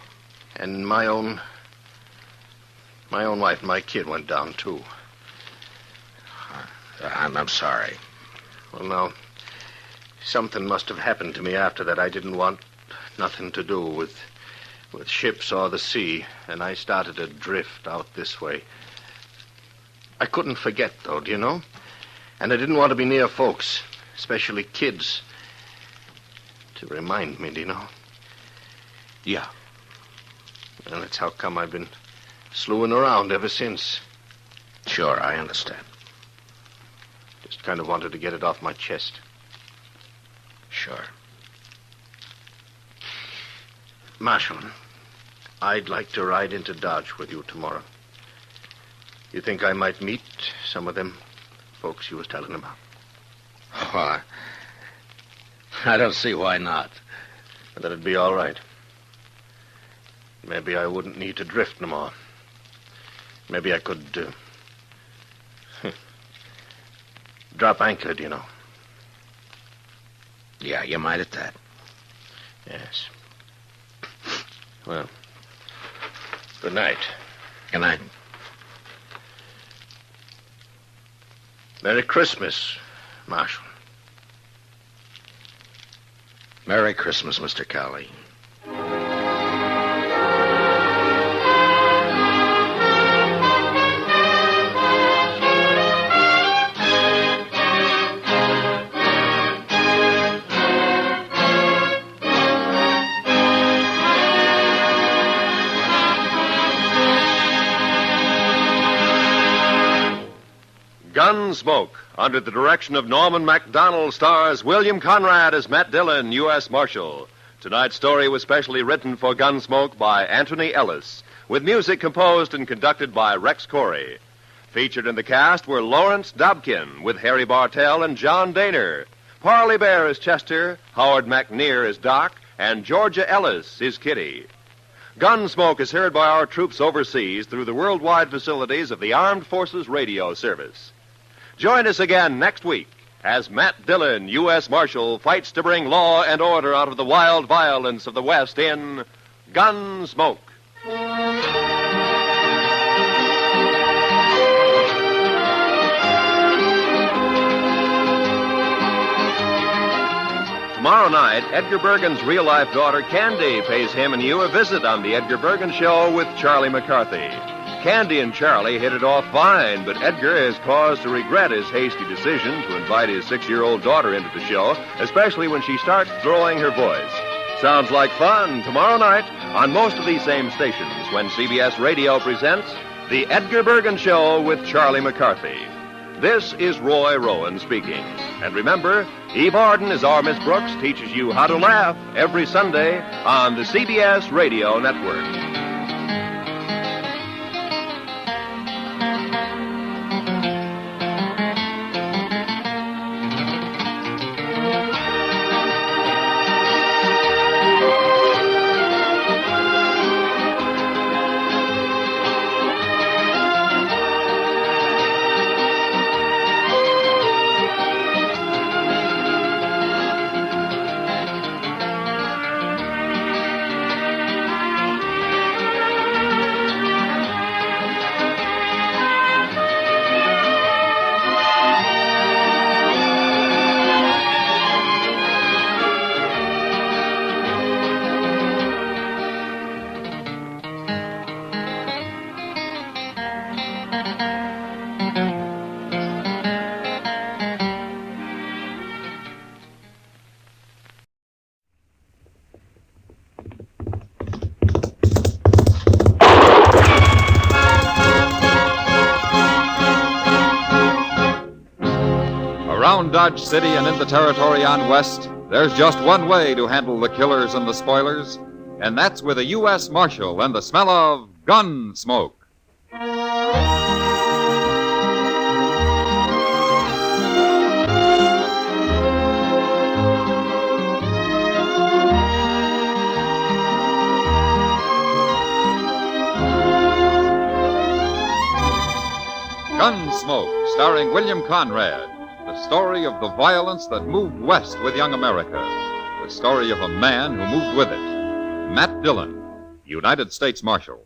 And my own wife and my kid went down, too. I'm sorry. Well, now, something must have happened to me after that. I didn't want nothing to do with ships or the sea, and I started to drift out this way. I couldn't forget, though, do you know? And I didn't want to be near folks, especially kids, to remind me, do you know? Yeah. And that's how come I've been slewing around ever since. Sure, I understand. Just kind of wanted to get it off my chest. Sure. Marshal, I'd like to ride into Dodge with you tomorrow. You think I might meet some of them folks you was telling about? Why? I don't see why not. That'd be all right. Maybe I wouldn't need to drift no more. Maybe I could, drop anchor, do you know? Yeah, you might at that. Yes. Well, good night. Good night. Merry Christmas, Marshal. Merry Christmas, Mr. Cowley. Gunsmoke, under the direction of Norman MacDonald, stars William Conrad as Matt Dillon, U.S. Marshal. Tonight's story was specially written for Gunsmoke by Anthony Ellis, with music composed and conducted by Rex Corey. Featured in the cast were Lawrence Dobkin, with Harry Bartell and John Daner, Parley Bear as Chester, Howard McNear as Doc, and Georgia Ellis as Kitty. Gunsmoke is heard by our troops overseas through the worldwide facilities of the Armed Forces Radio Service. Join us again next week as Matt Dillon, U.S. Marshal, fights to bring law and order out of the wild violence of the West in Gunsmoke. Tomorrow night, Edgar Bergen's real-life daughter, Candy, pays him and you a visit on The Edgar Bergen Show with Charlie McCarthy. Candy and Charlie hit it off fine, but Edgar has cause to regret his hasty decision to invite his 6-year-old daughter into the show, especially when she starts throwing her voice. Sounds like fun tomorrow night on most of these same stations when CBS Radio presents The Edgar Bergen Show with Charlie McCarthy. This is Roy Rowan speaking. And remember, Eve Arden, as our Miss Brooks, teaches you how to laugh every Sunday on the CBS Radio Network. Around Dodge City and in the territory on West, there's just one way to handle the killers and the spoilers. And that's with a U.S. Marshal and the smell of Gunsmoke. Gunsmoke, starring William Conrad. The story of the violence that moved west with young America. The story of a man who moved with it. Matt Dillon, United States Marshal.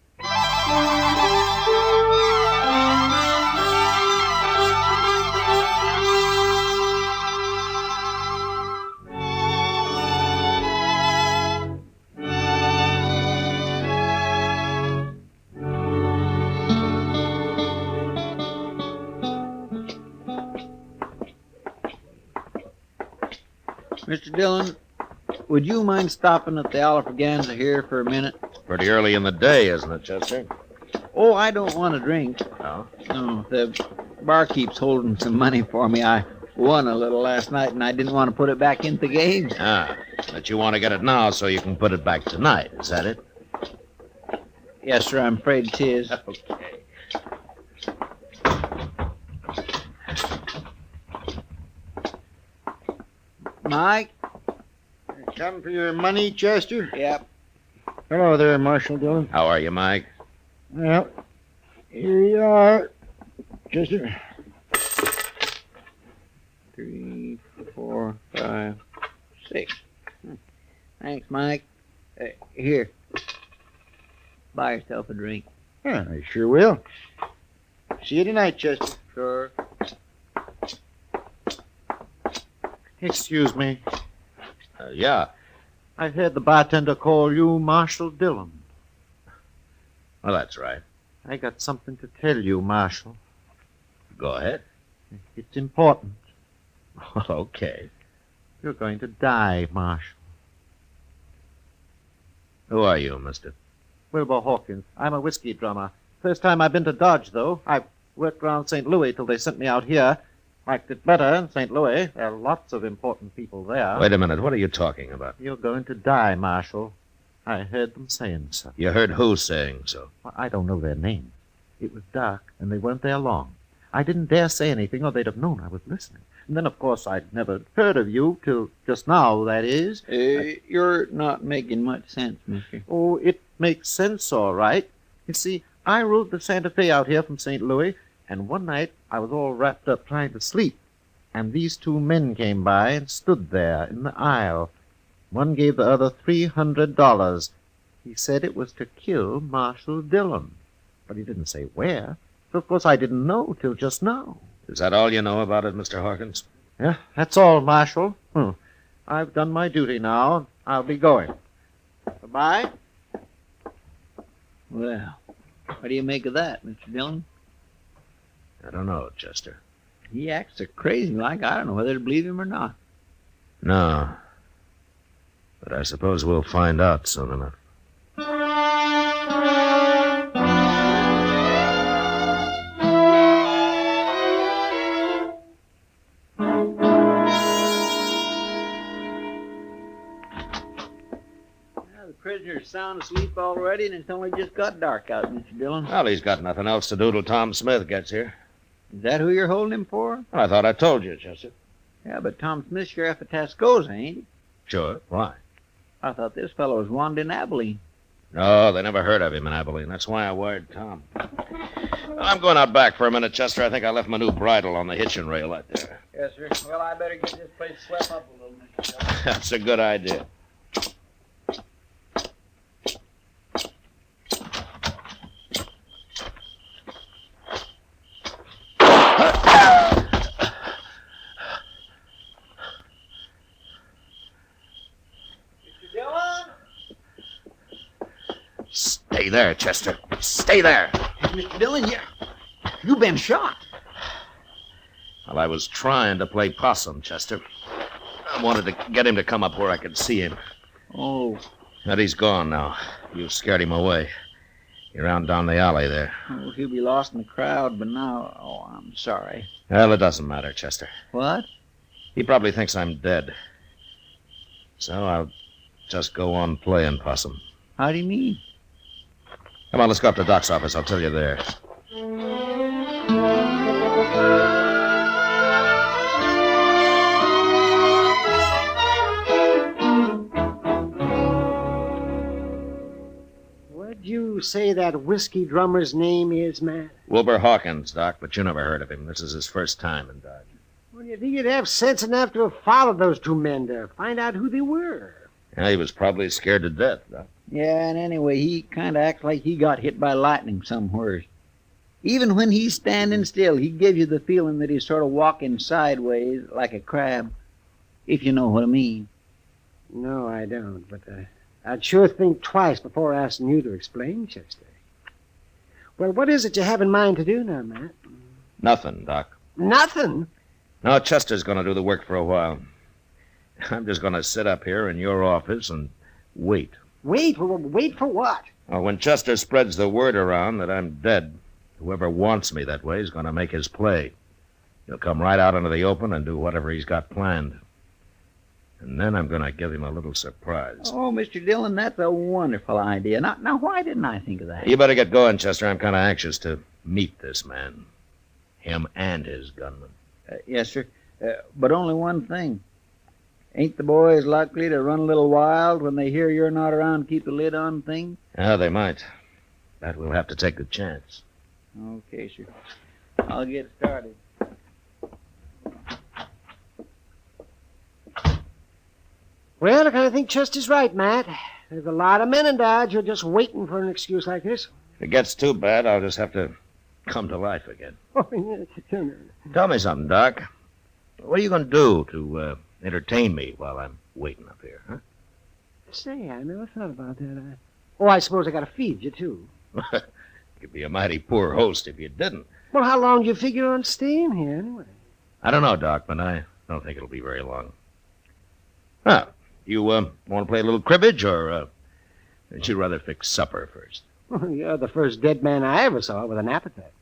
Mr. Dillon, would you mind stopping at the Alfraganza here for a minute? Pretty early in the day, isn't it, Chester? Oh, I don't want a drink. No? No, the barkeep's holding some money for me. I won a little last night, and I didn't want to put it back into the game. Ah, but you want to get it now so you can put it back tonight. Is that it? Yes, sir, I'm afraid 'tis. Okay. Mike? Come for your money, Chester? Yep. Hello there, Marshal Dillon. How are you, Mike? Well, here you are, Chester. 3, 4, 5, 6. Thanks, Mike. Here. Buy yourself a drink. Yeah, I sure will. See you tonight, Chester. Sure. Excuse me. Yeah. I heard the bartender call you Marshal Dillon. Well, that's right. I got something to tell you, Marshal. Go ahead. It's important. Okay. You're going to die, Marshal. Who are you, mister? Wilbur Hawkins. I'm a whiskey drummer. First time I've been to Dodge, though. I've worked around St. Louis till they sent me out here. Liked it better in St. Louis. There are lots of important people there. Wait a minute. What are you talking about? You're going to die, Marshal. I heard them saying so. You heard who saying so? Well, I don't know their names. It was dark, and they weren't there long. I didn't dare say anything, or they'd have known I was listening. And then, of course, I'd never heard of you till just now, that is. You're not making much sense, mister. Oh, it makes sense, all right. You see, I rode the Santa Fe out here from St. Louis, and one night I was all wrapped up trying to sleep, and these two men came by and stood there in the aisle. One gave the other $300. He said it was to kill Marshal Dillon, but he didn't say where. So, of course, I didn't know till just now. Is that all you know about it, Mr. Hawkins? Yeah, that's all, Marshal. I've done my duty now. I'll be going. Goodbye. Well, what do you make of that, Mr. Dillon? I don't know, Chester. He acts so crazy like I don't know whether to believe him or not. No. But I suppose we'll find out soon enough. The prisoner's sound asleep already, and it's only just got dark out, Mr. Dillon. Well, he's got nothing else to do till Tom Smith gets here. Is that who you're holding him for? I thought I told you, Chester. Yeah, but Tom Smith's sheriff of Tascosa, ain't he? Sure. Why? I thought this fellow was wanted in Abilene. No, they never heard of him in Abilene. That's why I wired Tom. Well, I'm going out back for a minute, Chester. I think I left my new bridle on the hitching rail out there. Yes, sir. Well, I better get this place swept up a little, Mr. Dillon. That's a good idea. Stay there, Chester. Stay there. Mr. Dillon, you've been shot. Well, I was trying to play possum, Chester. I wanted to get him to come up where I could see him. Oh. But he's gone now. You scared him away. You're out down the alley there. Oh, he'll be lost in the crowd, but now... Oh, I'm sorry. Well, it doesn't matter, Chester. What? He probably thinks I'm dead. So I'll just go on playing possum. How do you mean? Come on, let's go up to Doc's office. I'll tell you there. What'd you say that whiskey drummer's name is, Matt? Wilbur Hawkins, Doc, but you never heard of him. This is his first time in Dodge. Well, you think you'd have sense enough to have followed those two men to find out who they were. Yeah, he was probably scared to death, Doc. Yeah, and anyway, he kind of acts like he got hit by lightning somewhere. Even when he's standing still, he gives you the feeling that he's sort of walking sideways like a crab, if you know what I mean. No, I don't, but I'd sure think twice before asking you to explain, Chester. Well, what is it you have in mind to do now, Matt? Nothing, Doc. Nothing? No, Chester's going to do the work for a while. I'm just going to sit up here in your office and wait. Wait? Wait for what? Well, when Chester spreads the word around that I'm dead, whoever wants me that way is going to make his play. He'll come right out into the open and do whatever he's got planned. And then I'm going to give him a little surprise. Oh, Mr. Dillon, that's a wonderful idea. Now, why didn't I think of that? You better get going, Chester. I'm kind of anxious to meet this man. Him and his gunman. Yes, sir. But only one thing. Ain't the boys likely to run a little wild when they hear you're not around to keep the lid on things? Yeah, they might. But we'll have to take the chance. Okay, sir. I'll get started. Well, I kind of think Chester's right, Matt. There's a lot of men in Dodge who are just waiting for an excuse like this. If it gets too bad, I'll just have to come to life again. Tell me something, Doc. What are you going to do to entertain me while I'm waiting up here, huh? Say, I never thought about that. Oh, I suppose I got to feed you, too. You'd be a mighty poor host if you didn't. Well, how long do you figure on staying here, anyway? I don't know, Doc, but I don't think it'll be very long. Well, you want to play a little cribbage, or would you rather fix supper first? Well, you're the first dead man I ever saw with an appetite.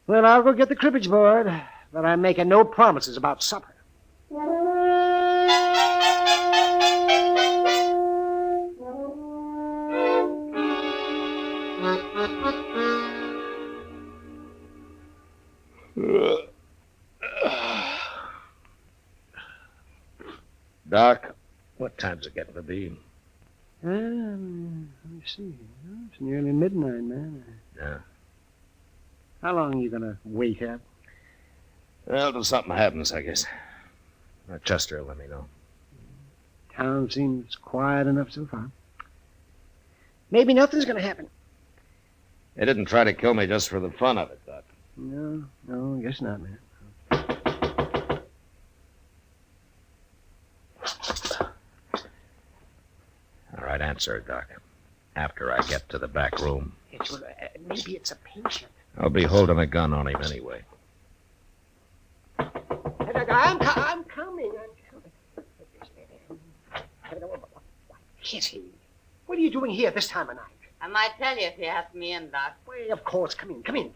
Well, I'll go get the cribbage board, but I'm making no promises about supper. Doc, what time's it getting to be? Let me see. Oh, it's nearly midnight, man. Yeah. How long are you going to wait up? Well, till something happens, I guess. Chester will let me know. Town seems quiet enough so far. Maybe nothing's going to happen. They didn't try to kill me just for the fun of it, Doc. No, I guess not, man. All right, answer it, Doc. After I get to the back room. Maybe it's a patient. I'll be holding a gun on him anyway. I'm coming. Kitty, what are you doing here this time of night? I might tell you if you ask me in, Doc. Well, of course. Come in.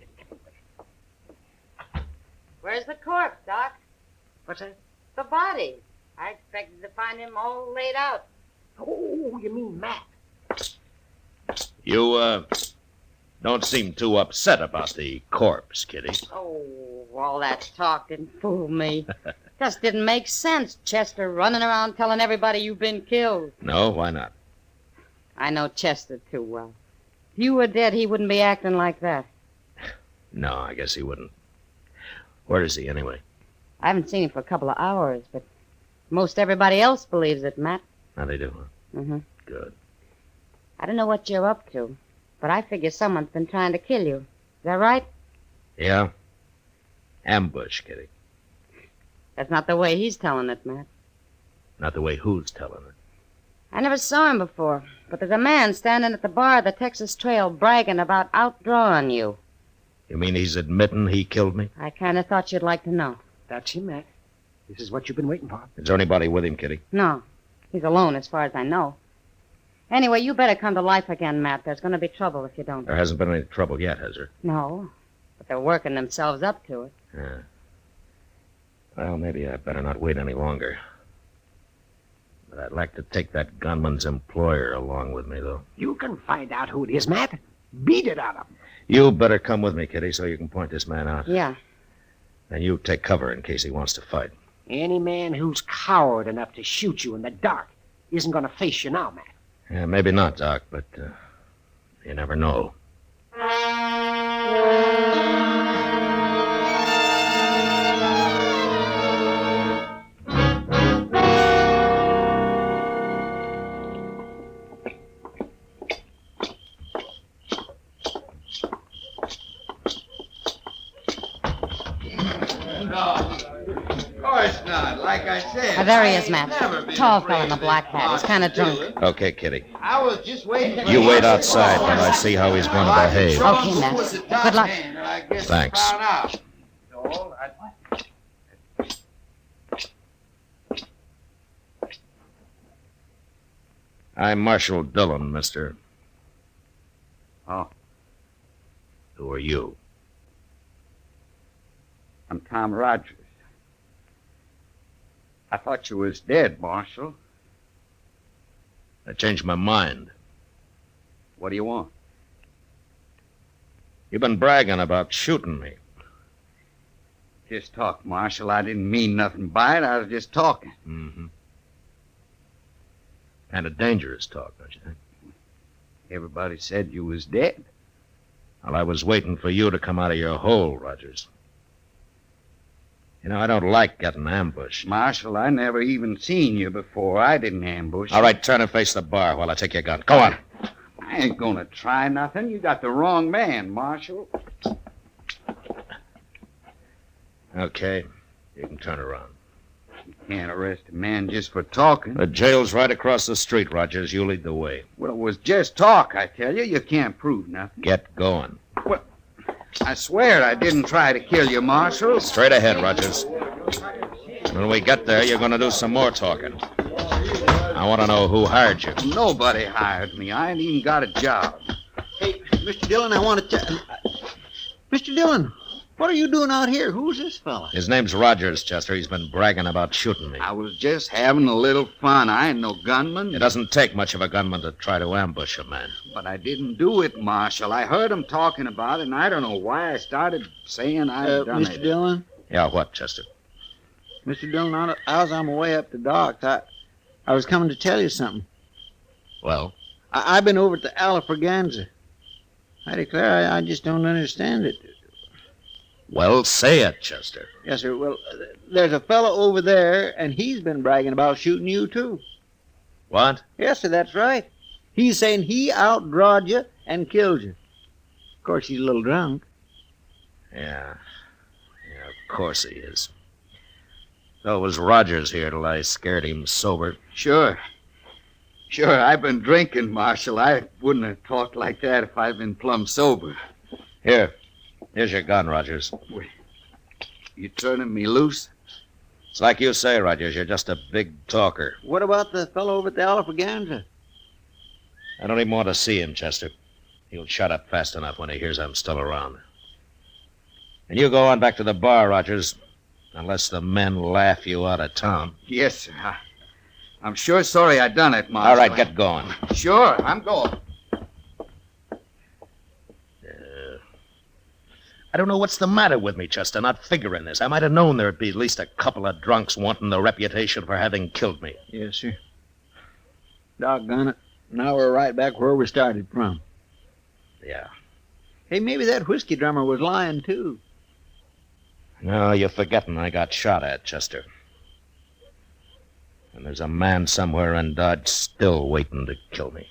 Where's the corpse, Doc? What's that? The body. I expected to find him all laid out. Oh, you mean Matt? You, don't seem too upset about the corpse, Kitty. Oh, all that talk didn't fool me. Just didn't make sense, Chester running around telling everybody you've been killed. No, why not? I know Chester too well. If you were dead, he wouldn't be acting like that. No, I guess he wouldn't. Where is he, anyway? I haven't seen him for a couple of hours, but most everybody else believes it, Matt. Now they do, huh? Mm-hmm. Good. I don't know what you're up to, but I figure someone's been trying to kill you. Is that right? Yeah? Ambush, Kitty. That's not the way he's telling it, Matt. Not the way who's telling it. I never saw him before, but there's a man standing at the bar of the Texas Trail bragging about outdrawing you. You mean he's admitting he killed me? I kind of thought you'd like to know. That's him, Matt. This is what you've been waiting for. Is there anybody with him, Kitty? No. He's alone as far as I know. Anyway, you better come to life again, Matt. There's going to be trouble if you don't. There hasn't been any trouble yet, has there? No, but they're working themselves up to it. Yeah. Well, maybe I better not wait any longer. But I'd like to take that gunman's employer along with me, though. You can find out who it is, Matt. Beat it out of him. You better come with me, Kitty, so you can point this man out. Yeah. And you take cover in case he wants to fight. Any man who's coward enough to shoot you in the dark isn't going to face you now, Matt. Yeah, maybe not, Doc, but you never know. Like I said. There he is, Matt. Tall fellow in the black hat. He's kind of drunk. Okay, Kitty. I was just waiting. You wait outside while I see how he's going to behave. Okay, Matt. Good luck. Thanks. I'm Marshal Dillon, mister. Oh. Who are you? I'm Tom Rogers. I thought you was dead, Marshal. I changed my mind. What do you want? You've been bragging about shooting me. Just talk, Marshal. I didn't mean nothing by it. I was just talking. Mm-hmm. Kind of dangerous talk, don't you think? Everybody said you was dead. Well, I was waiting for you to come out of your hole, Rogers. You know, I don't like getting ambushed. Marshal, I never even seen you before. I didn't ambush you. All right, turn and face the bar while I take your gun. Go on. I ain't gonna try nothing. You got the wrong man, Marshal. Okay, you can turn around. You can't arrest a man just for talking. The jail's right across the street, Rogers. You lead the way. Well, it was just talk, I tell you. You can't prove nothing. Get going. Well, I swear I didn't try to kill you, Marshal. Straight ahead, Rogers. When we get there, you're going to do some more talking. I want to know who hired you. Nobody hired me. I ain't even got a job. Hey, Mr. Dillon, I want to Mr. Dillon, what are you doing out here? Who's this fella? His name's Rogers, Chester. He's been bragging about shooting me. I was just having a little fun. I ain't no gunman. It doesn't take much of a gunman to try to ambush a man. But I didn't do it, Marshal. I heard him talking about it, and I don't know why I started saying I'd done Mr. it. Dillon? Yeah, what, Chester? Mr. Dillon, I was on my way up to Doc's. I was coming to tell you something. Well? I've been over at the Alafraganza. I declare I just don't understand it. Well, say it, Chester. Yes, sir. Well, there's a fellow over there, and he's been bragging about shooting you, too. What? Yes, sir, that's right. He's saying he outdrawed you and killed you. Of course, he's a little drunk. Yeah, of course he is. So it was Rogers here till I scared him sober. Sure, I've been drinking, Marshal. I wouldn't have talked like that if I'd been plumb sober. Here's your gun, Rogers. You turning me loose? It's like you say, Rogers. You're just a big talker. What about the fellow over at the Alafraganza? I don't even want to see him, Chester. He'll shut up fast enough when he hears I'm still around. And you go on back to the bar, Rogers, unless the men laugh you out of town. Yes, sir. I'm sure sorry I done it, Marshal. All right, get going. Sure, I'm going. I don't know what's the matter with me, Chester, not figuring this. I might have known there'd be at least a couple of drunks wanting the reputation for having killed me. Yes, sir. Doggone it. Now we're right back where we started from. Yeah. Hey, maybe that whiskey drummer was lying, too. No, you're forgetting I got shot at, Chester. And there's a man somewhere in Dodge still waiting to kill me.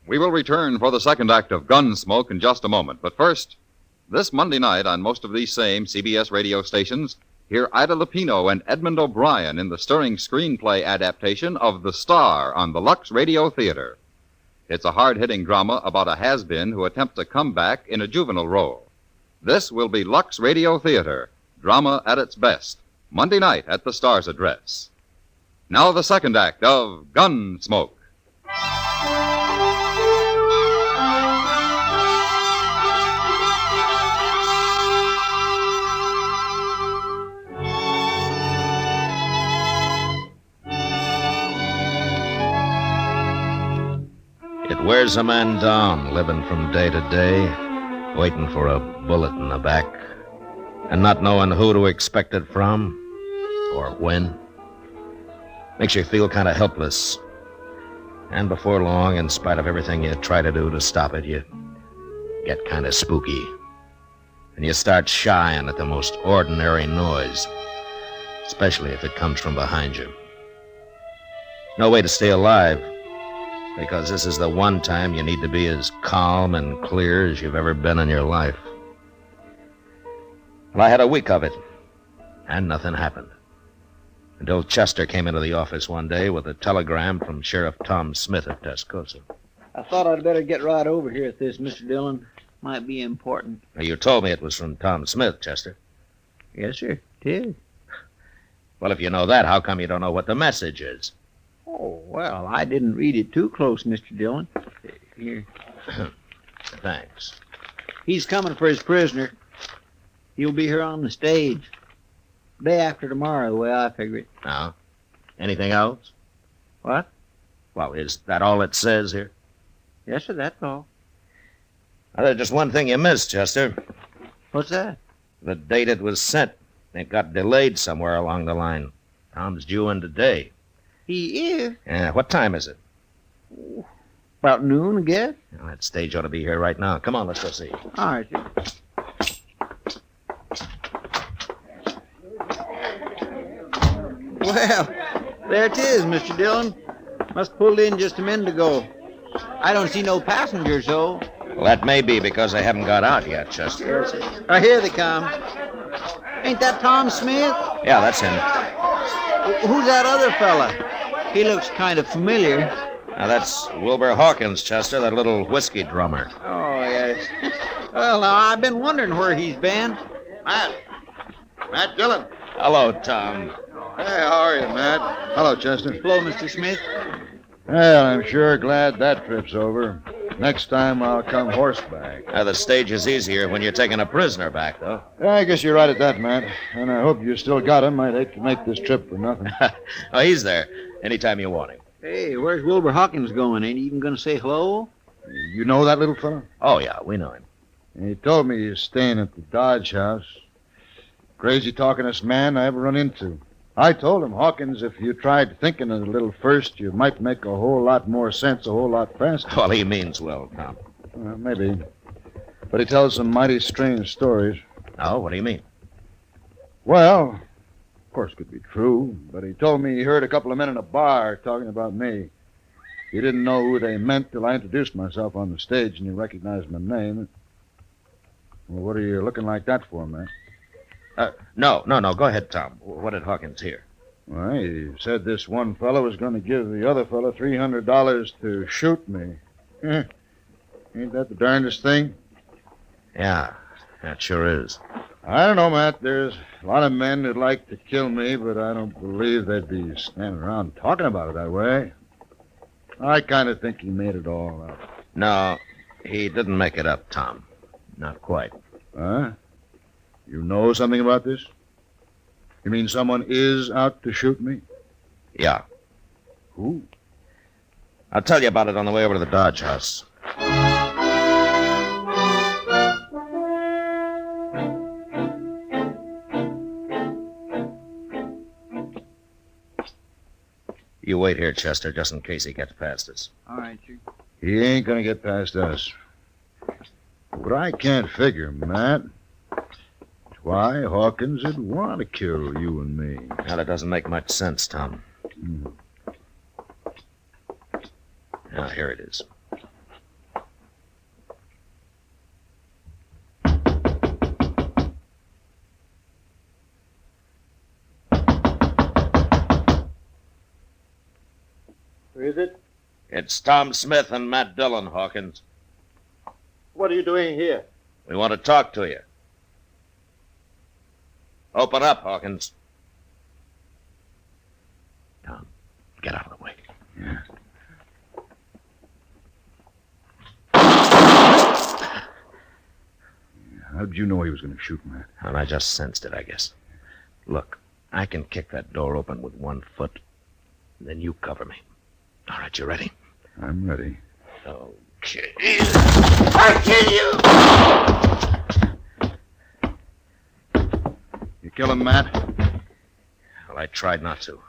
We will return for the second act of Gunsmoke in just a moment. But first, this Monday night on most of these same CBS radio stations, hear Ida Lupino and Edmund O'Brien in the stirring screenplay adaptation of The Star on the Lux Radio Theater. It's a hard-hitting drama about a has-been who attempts a comeback in a juvenile role. This will be Lux Radio Theater, drama at its best. Monday night at the Star's address. Now the second act of Gunsmoke. It wears a man down, living from day to day, waiting for a bullet in the back, and not knowing who to expect it from or when. Makes you feel kind of helpless. And before long, in spite of everything you try to do to stop it, you get kind of spooky. And you start shying at the most ordinary noise, especially if it comes from behind you. No way to stay alive, because this is the one time you need to be as calm and clear as you've ever been in your life. Well, I had a week of it, and nothing happened. Until Chester came into the office one day with a telegram from Sheriff Tom Smith at Tascosa. I thought I'd better get right over here at this, Mr. Dillon. Might be important. Now, you told me it was from Tom Smith, Chester. Yes, sir. It is. Well, if you know that, how come you don't know what the message is? Oh, well, I didn't read it too close, Mr. Dillon. Here. Thanks. He's coming for his prisoner. He'll be here on the stage. Day after tomorrow, the way I figure it. Now, anything else? What? Well, is that all it says here? Yes, sir, that's all. Now, there's just one thing you missed, Chester. What's that? The date it was sent. It got delayed somewhere along the line. Tom's due in today. He is? Yeah, what time is it? About noon, I guess. Well, that stage ought to be here right now. Come on, let's go see. All right, sir. Well, there it is, Mr. Dillon. Must pulled in just a minute ago. I don't see no passengers, though. Well, that may be because they haven't got out yet, Chester. Here they come. Ain't that Tom Smith? Yeah, that's him. Who's that other fella? He looks kind of familiar. Now, that's Wilbur Hawkins, Chester, that little whiskey drummer. Oh, yes. Well, now, I've been wondering where he's been. Matt Dillon. Hello, Tom. Hey, how are you, Matt? Hello, Chester. Hello, Mr. Smith. Well, I'm sure glad that trip's over. Next time I'll come horseback. The stage is easier when you're taking a prisoner back, though. Yeah, I guess you're right at that, Matt. And I hope you still got him. I'd hate to make this trip for nothing. Oh, he's there. Anytime you want him. Hey, where's Wilbur Hawkins going? Ain't he even going to say hello? You know that little fellow? Oh, yeah, we know him. He told me he's staying at the Dodge House. Crazy talkingest man I ever run into. I told him, Hawkins, if you tried thinking a little first, you might make a whole lot more sense a whole lot faster. Well, he means well, Tom. Maybe. But he tells some mighty strange stories. Oh, what do you mean? Well, of course, it could be true, but he told me he heard a couple of men in a bar talking about me. He didn't know who they meant till I introduced myself on the stage, and he recognized my name. Well, what are you looking like that for, man? No. Go ahead, Tom. What did Hawkins hear? Well, he said this one fellow was going to give the other fellow $300 to shoot me. Ain't that the darndest thing? Yeah, that sure is. I don't know, Matt. There's a lot of men who'd like to kill me, but I don't believe they'd be standing around talking about it that way. I kind of think he made it all up. No, he didn't make it up, Tom. Not quite. Huh? You know something about this? You mean someone is out to shoot me? Yeah. Who? I'll tell you about it on the way over to the Dodge House. You wait here, Chester, just in case he gets past us. All right, sir. He ain't gonna get past us. But I can't figure, Matt. Why Hawkins would want to kill you and me. Now, that doesn't make much sense, Tom. Now, here it is. Who is it? It's Tom Smith and Matt Dillon, Hawkins. What are you doing here? We want to talk to you. Open up, Hawkins. Get out of the way. Yeah. How'd you know he was going to shoot, Matt? And I just sensed it, I guess. Look, I can kick that door open with one foot. Then you cover me. All right, you ready? I'm ready. Okay. I'll kill you! You kill him, Matt? Well, I tried not to.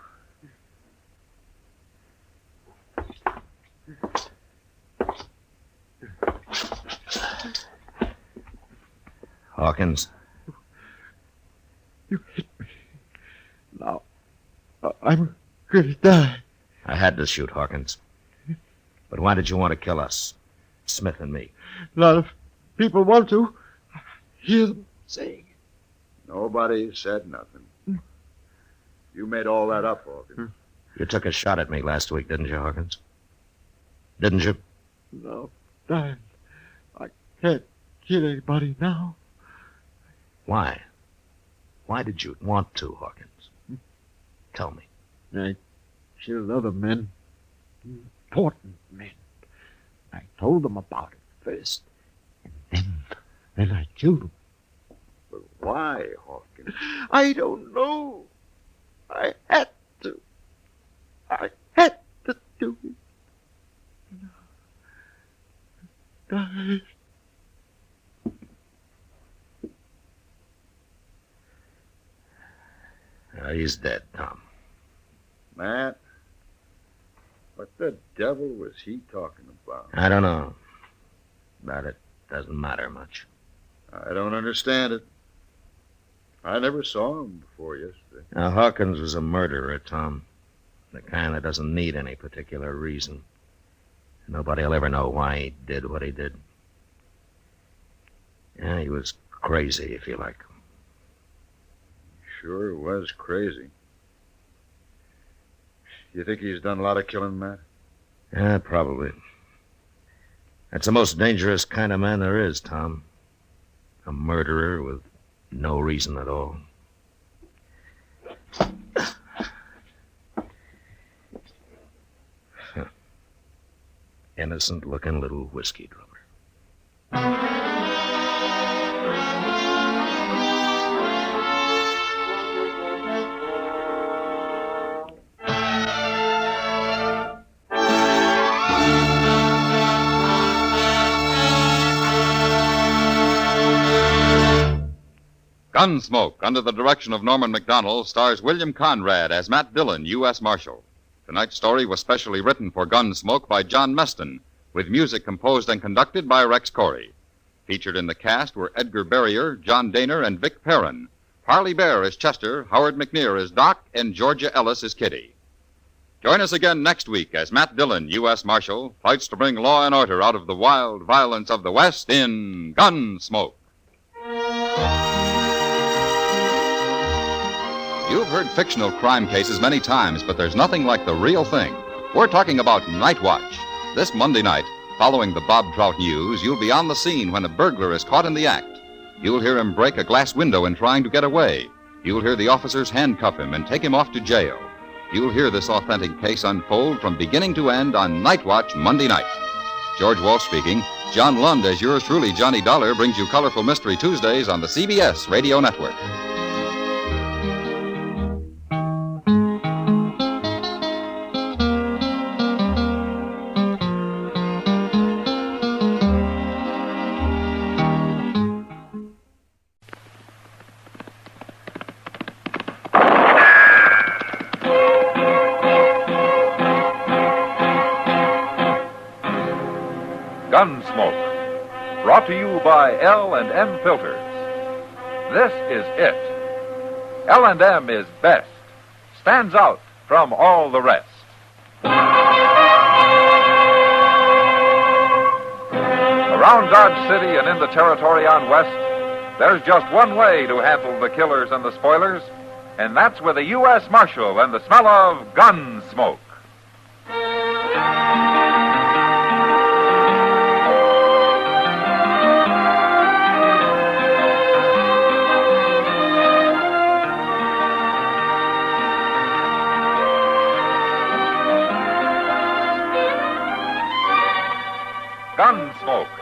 Hawkins. You hit me. Now, I'm going to die. I had to shoot Hawkins. But why did you want to kill us? Smith and me. A lot of people want to. I hear them saying. Nobody said nothing. You made all that up, Hawkins. You took a shot at me last week, didn't you, Hawkins? Didn't you? No, dying. I can't kill anybody now. Why? Why did you want to, Hawkins? Tell me. I killed other men. Important men. I told them about it first. And then I killed them. But why, Hawkins? I don't know. I had to. I had to do it. Die. He's dead, Tom. Matt, what the devil was he talking about? I don't know. But it doesn't matter much. I don't understand it. I never saw him before yesterday. Now, Hawkins was a murderer, Tom. The kind that doesn't need any particular reason. Nobody will ever know why he did what he did. Yeah, he was crazy, if you like. Sure was crazy. You think he's done a lot of killing, Matt? Yeah, probably. That's the most dangerous kind of man there is, Tom. A murderer with no reason at all. Innocent-looking little whiskey drummer. Gunsmoke, under the direction of Norman MacDonald, stars William Conrad as Matt Dillon, U.S. Marshal. Tonight's story was specially written for Gunsmoke by John Meston, with music composed and conducted by Rex Corey. Featured in the cast were Edgar Barrier, John Daner, and Vic Perrin. Parley Bear as Chester, Howard McNear as Doc, and Georgia Ellis as Kitty. Join us again next week as Matt Dillon, U.S. Marshal, fights to bring law and order out of the wild violence of the West in Gunsmoke. You've heard fictional crime cases many times, but there's nothing like the real thing. We're talking about Night Watch. This Monday night, following the Bob Trout news, you'll be on the scene when a burglar is caught in the act. You'll hear him break a glass window in trying to get away. You'll hear the officers handcuff him and take him off to jail. You'll hear this authentic case unfold from beginning to end on Night Watch Monday night. George Wolf speaking. John Lund, as yours truly, Johnny Dollar, brings you Colorful Mystery Tuesdays on the CBS Radio Network. Gunsmoke, brought to you by L&M Filters. This is it. L&M is best, stands out from all the rest. Around Dodge City and in the territory on West, there's just one way to handle the killers and the spoilers, and that's with a U.S. Marshal and the smell of Gunsmoke.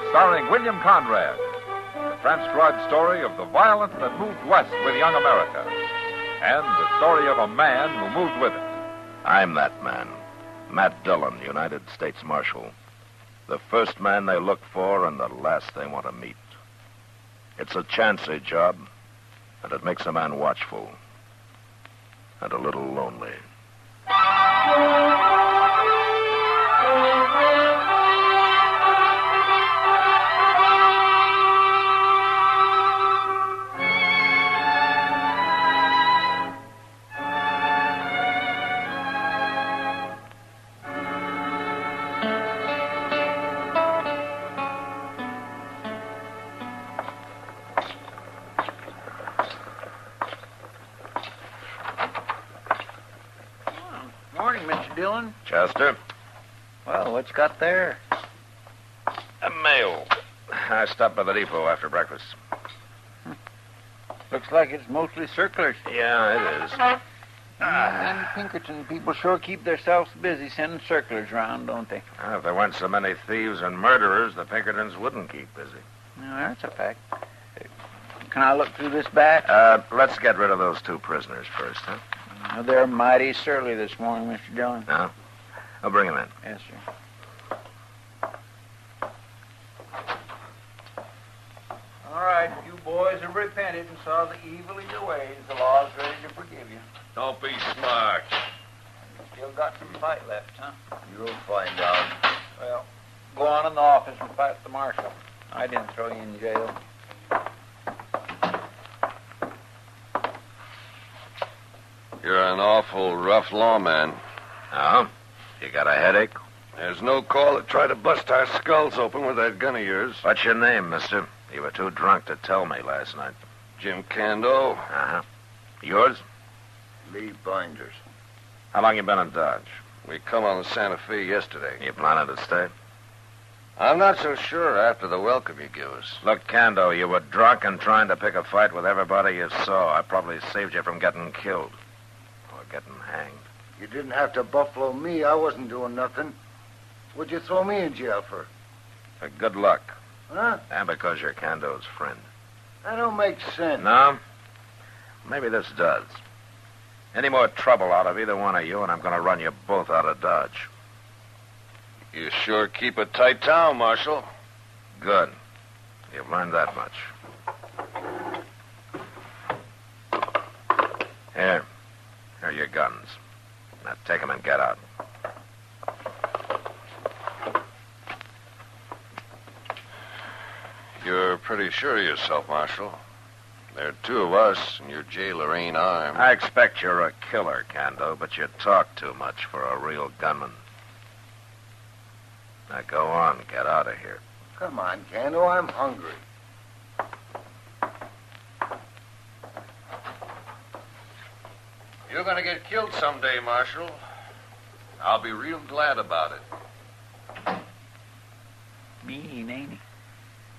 starring William Conrad. The transcribed story of the violence that moved west with young America. And the story of a man who moved with it. I'm that man, Matt Dillon, United States Marshal. The first man they look for and the last they want to meet. It's a chancy job, and it makes a man watchful and a little lonely. Morning, Mr. Dillon. Chester? Well, what you got there? A mail. I stopped by the depot after breakfast. Looks like it's mostly circulars. Yeah, it is. Them Pinkerton people sure keep themselves busy sending circulars around, don't they? If there weren't so many thieves and murderers, the Pinkertons wouldn't keep busy. No, that's a fact. Can I look through this batch? Let's get rid of those two prisoners first, huh? They're mighty surly this morning, Mr. Dillon. No? I'll bring them in. Yes, sir. All right, you boys have repented and saw the evil of your ways. The law's ready to forgive you. Don't be smart. You still got some fight left, huh? You'll find out. Well, go on in the office and fight the marshal. I didn't throw you in jail. You're an awful rough lawman. Oh? You got a headache? There's no call to try to bust our skulls open with that gun of yours. What's your name, mister? You were too drunk to tell me last night. Jim Cando. Uh-huh. Yours? Lee Binders. How long you been in Dodge? We come on the Santa Fe yesterday. You planning to stay? I'm not so sure after the welcome you give us. Look, Cando, you were drunk and trying to pick a fight with everybody you saw. I probably saved you from getting killed. Or getting hanged. You didn't have to buffalo me. I wasn't doing nothing. What'd you throw me in jail for? For good luck. Huh? And because you're Cando's friend. That don't make sense. No? Maybe this does. Any more trouble out of either one of you, and I'm going to run you both out of Dodge. You sure keep a tight town, Marshal. Good. You've learned that much. Here. Here are your guns. Now take them and get out. You're pretty sure of yourself, Marshal. There are two of us, and your jailer ain't armed. I expect you're a killer, Cando, but you talk too much for a real gunman. Now go on, get out of here. Come on, Cando, I'm hungry. You're gonna get killed someday, Marshal. I'll be real glad about it. Mean, ain't he?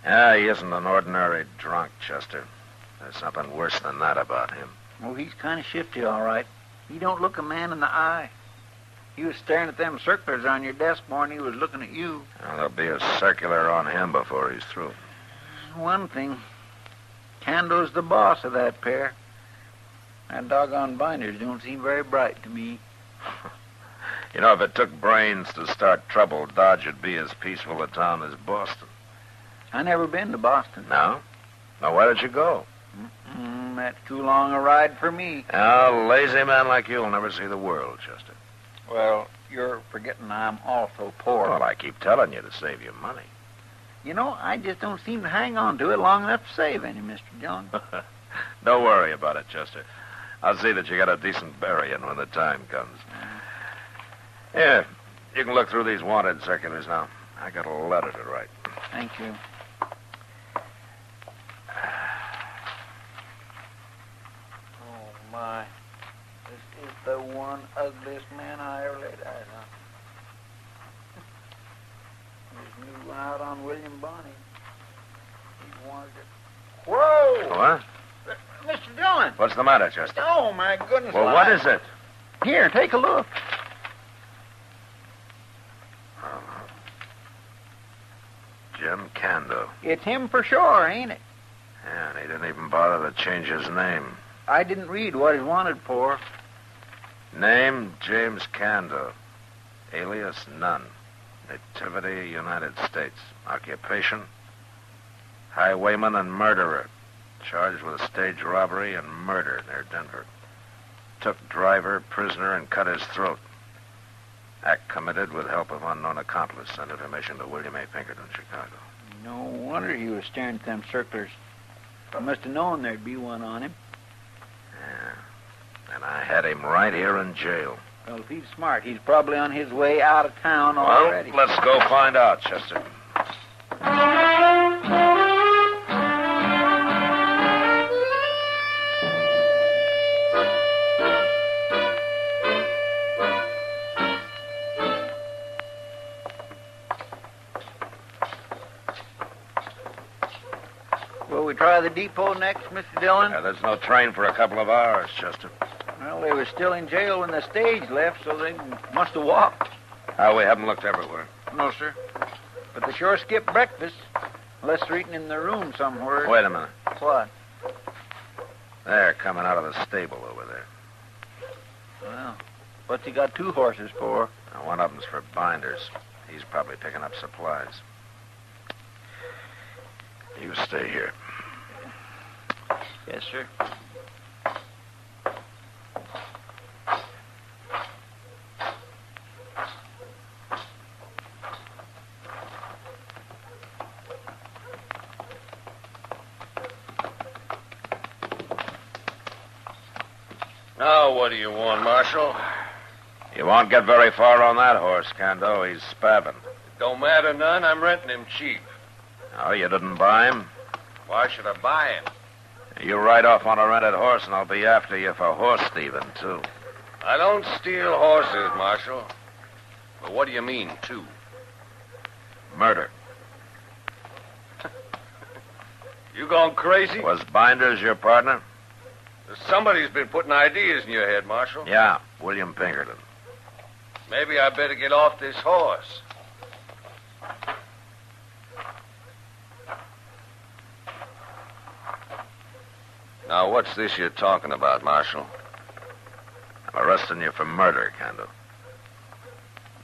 He isn't an ordinary drunk, Chester. There's something worse than that about him. Oh, he's kind of shifty, all right. He don't look a man in the eye. He was staring at them circulars on your desk more than he was looking at you. Well, there'll be a circular on him before he's through. One thing, Cando's the boss of that pair. That doggone Binders don't seem very bright to me. You know, if it took brains to start trouble, Dodge would be as peaceful a town as Boston. I never been to Boston. No? Now, where did you go? That's too long a ride for me. A lazy man like you'll never see the world, Chester. Well, you're forgetting I'm also poor. Well, I keep telling you to save your money. You know, I just don't seem to hang on to it long enough to save any, Mr. Dillon. Don't worry about it, Chester. I'll see that you get a decent burying when the time comes. Here, you can look through these wanted circulars now. I got a letter to write. Thank you. Oh, my. This is the one ugliest man I ever laid eyes on. This new one out on William Bonney. He wanted it. Whoa! What? Mr. Dillon! What's the matter, Chester? Oh, my goodness. Well, what is it? Here, take a look. Jim Cando. Kando. It's him for sure, ain't it? Yeah, and he didn't even bother to change his name. I didn't read what he's wanted for. Name, James Kando. Alias, none. Nativity, United States. Occupation, highwayman and murderer. Charged with stage robbery and murder near Denver. Took driver, prisoner, and cut his throat. Act committed with help of unknown accomplice. Send information to William A. Pinkerton, Chicago. No wonder he was staring at them circlers. I must have known there'd be one on him. Yeah. And I had him right here in jail. Well, if he's smart, he's probably on his way out of town already. Well, let's go find out, Chester. Will we try the depot next, Mr. Dillon? Yeah, there's no train for a couple of hours, Chester. Well, they were still in jail when the stage left, so they must have walked. We haven't looked everywhere. No, sir. But they sure skipped breakfast. Unless they're eating in their room somewhere. Wait a minute. What? They're coming out of the stable over there. Well, what's he got 2 horses for? Now, one of them's for Binders. He's probably picking up supplies. You stay here. Yes, sir. Now, what do you want, Marshal? You won't get very far on that horse, Kando. He's spavined. It don't matter none. I'm renting him cheap. Oh, you didn't buy him? Why should I buy him? You ride off on a rented horse, and I'll be after you for horse thieving, too. I don't steal horses, Marshal. But what do you mean, too? Murder. You gone crazy? Was Binders your partner? Somebody's been putting ideas in your head, Marshal. Yeah, William Pinkerton. Maybe I better get off this horse. Now, what's this you're talking about, Marshal? I'm arresting you for murder, Kando.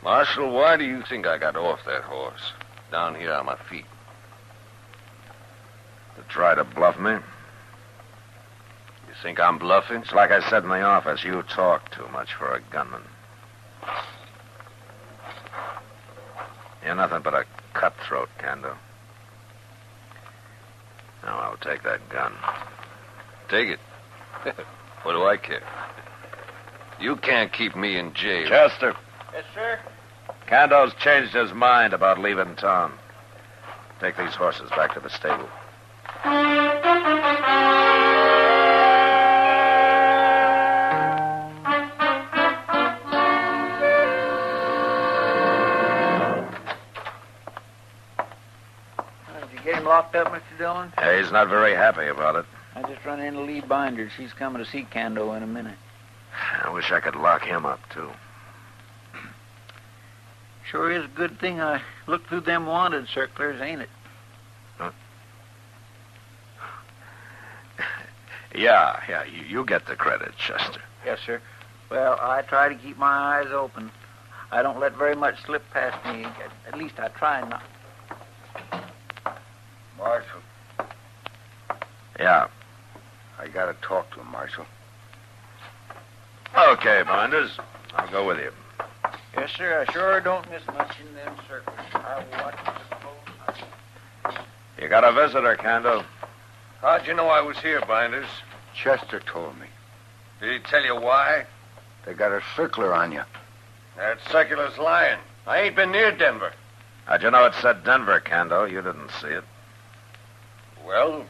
Marshal, why do you think I got off that horse? Down here on my feet. To try to bluff me? You think I'm bluffing? It's like I said in the office. You talk too much for a gunman. You're nothing but a cutthroat, Kando. Now I'll take that gun. Take it. What do I care? You can't keep me in jail. Chester. Yes, sir. Kando's changed his mind about leaving town. Take these horses back to the stable. Did you get him locked up, Mr. Dillon? Yeah, he's not very happy about it. I just run into Lee Binder. She's coming to see Kando in a minute. I wish I could lock him up, too. Sure is a good thing I looked through them wanted circulars, ain't it? Huh? Yeah, you get the credit, Chester. Yes, sir. Well, I try to keep my eyes open. I don't let very much slip past me. At least I try not. Marshal, Yeah. I gotta talk to him, Marshal. Okay, Binders. I'll go with you. Yes, sir. I sure don't miss much in them circles. I watch the close. You got a visitor, Kando. How'd you know I was here, Binders? Chester told me. Did he tell you why? They got a circler on you. That circular's lying. I ain't been near Denver. How'd you know it said Denver, Kando? You didn't see it. Well,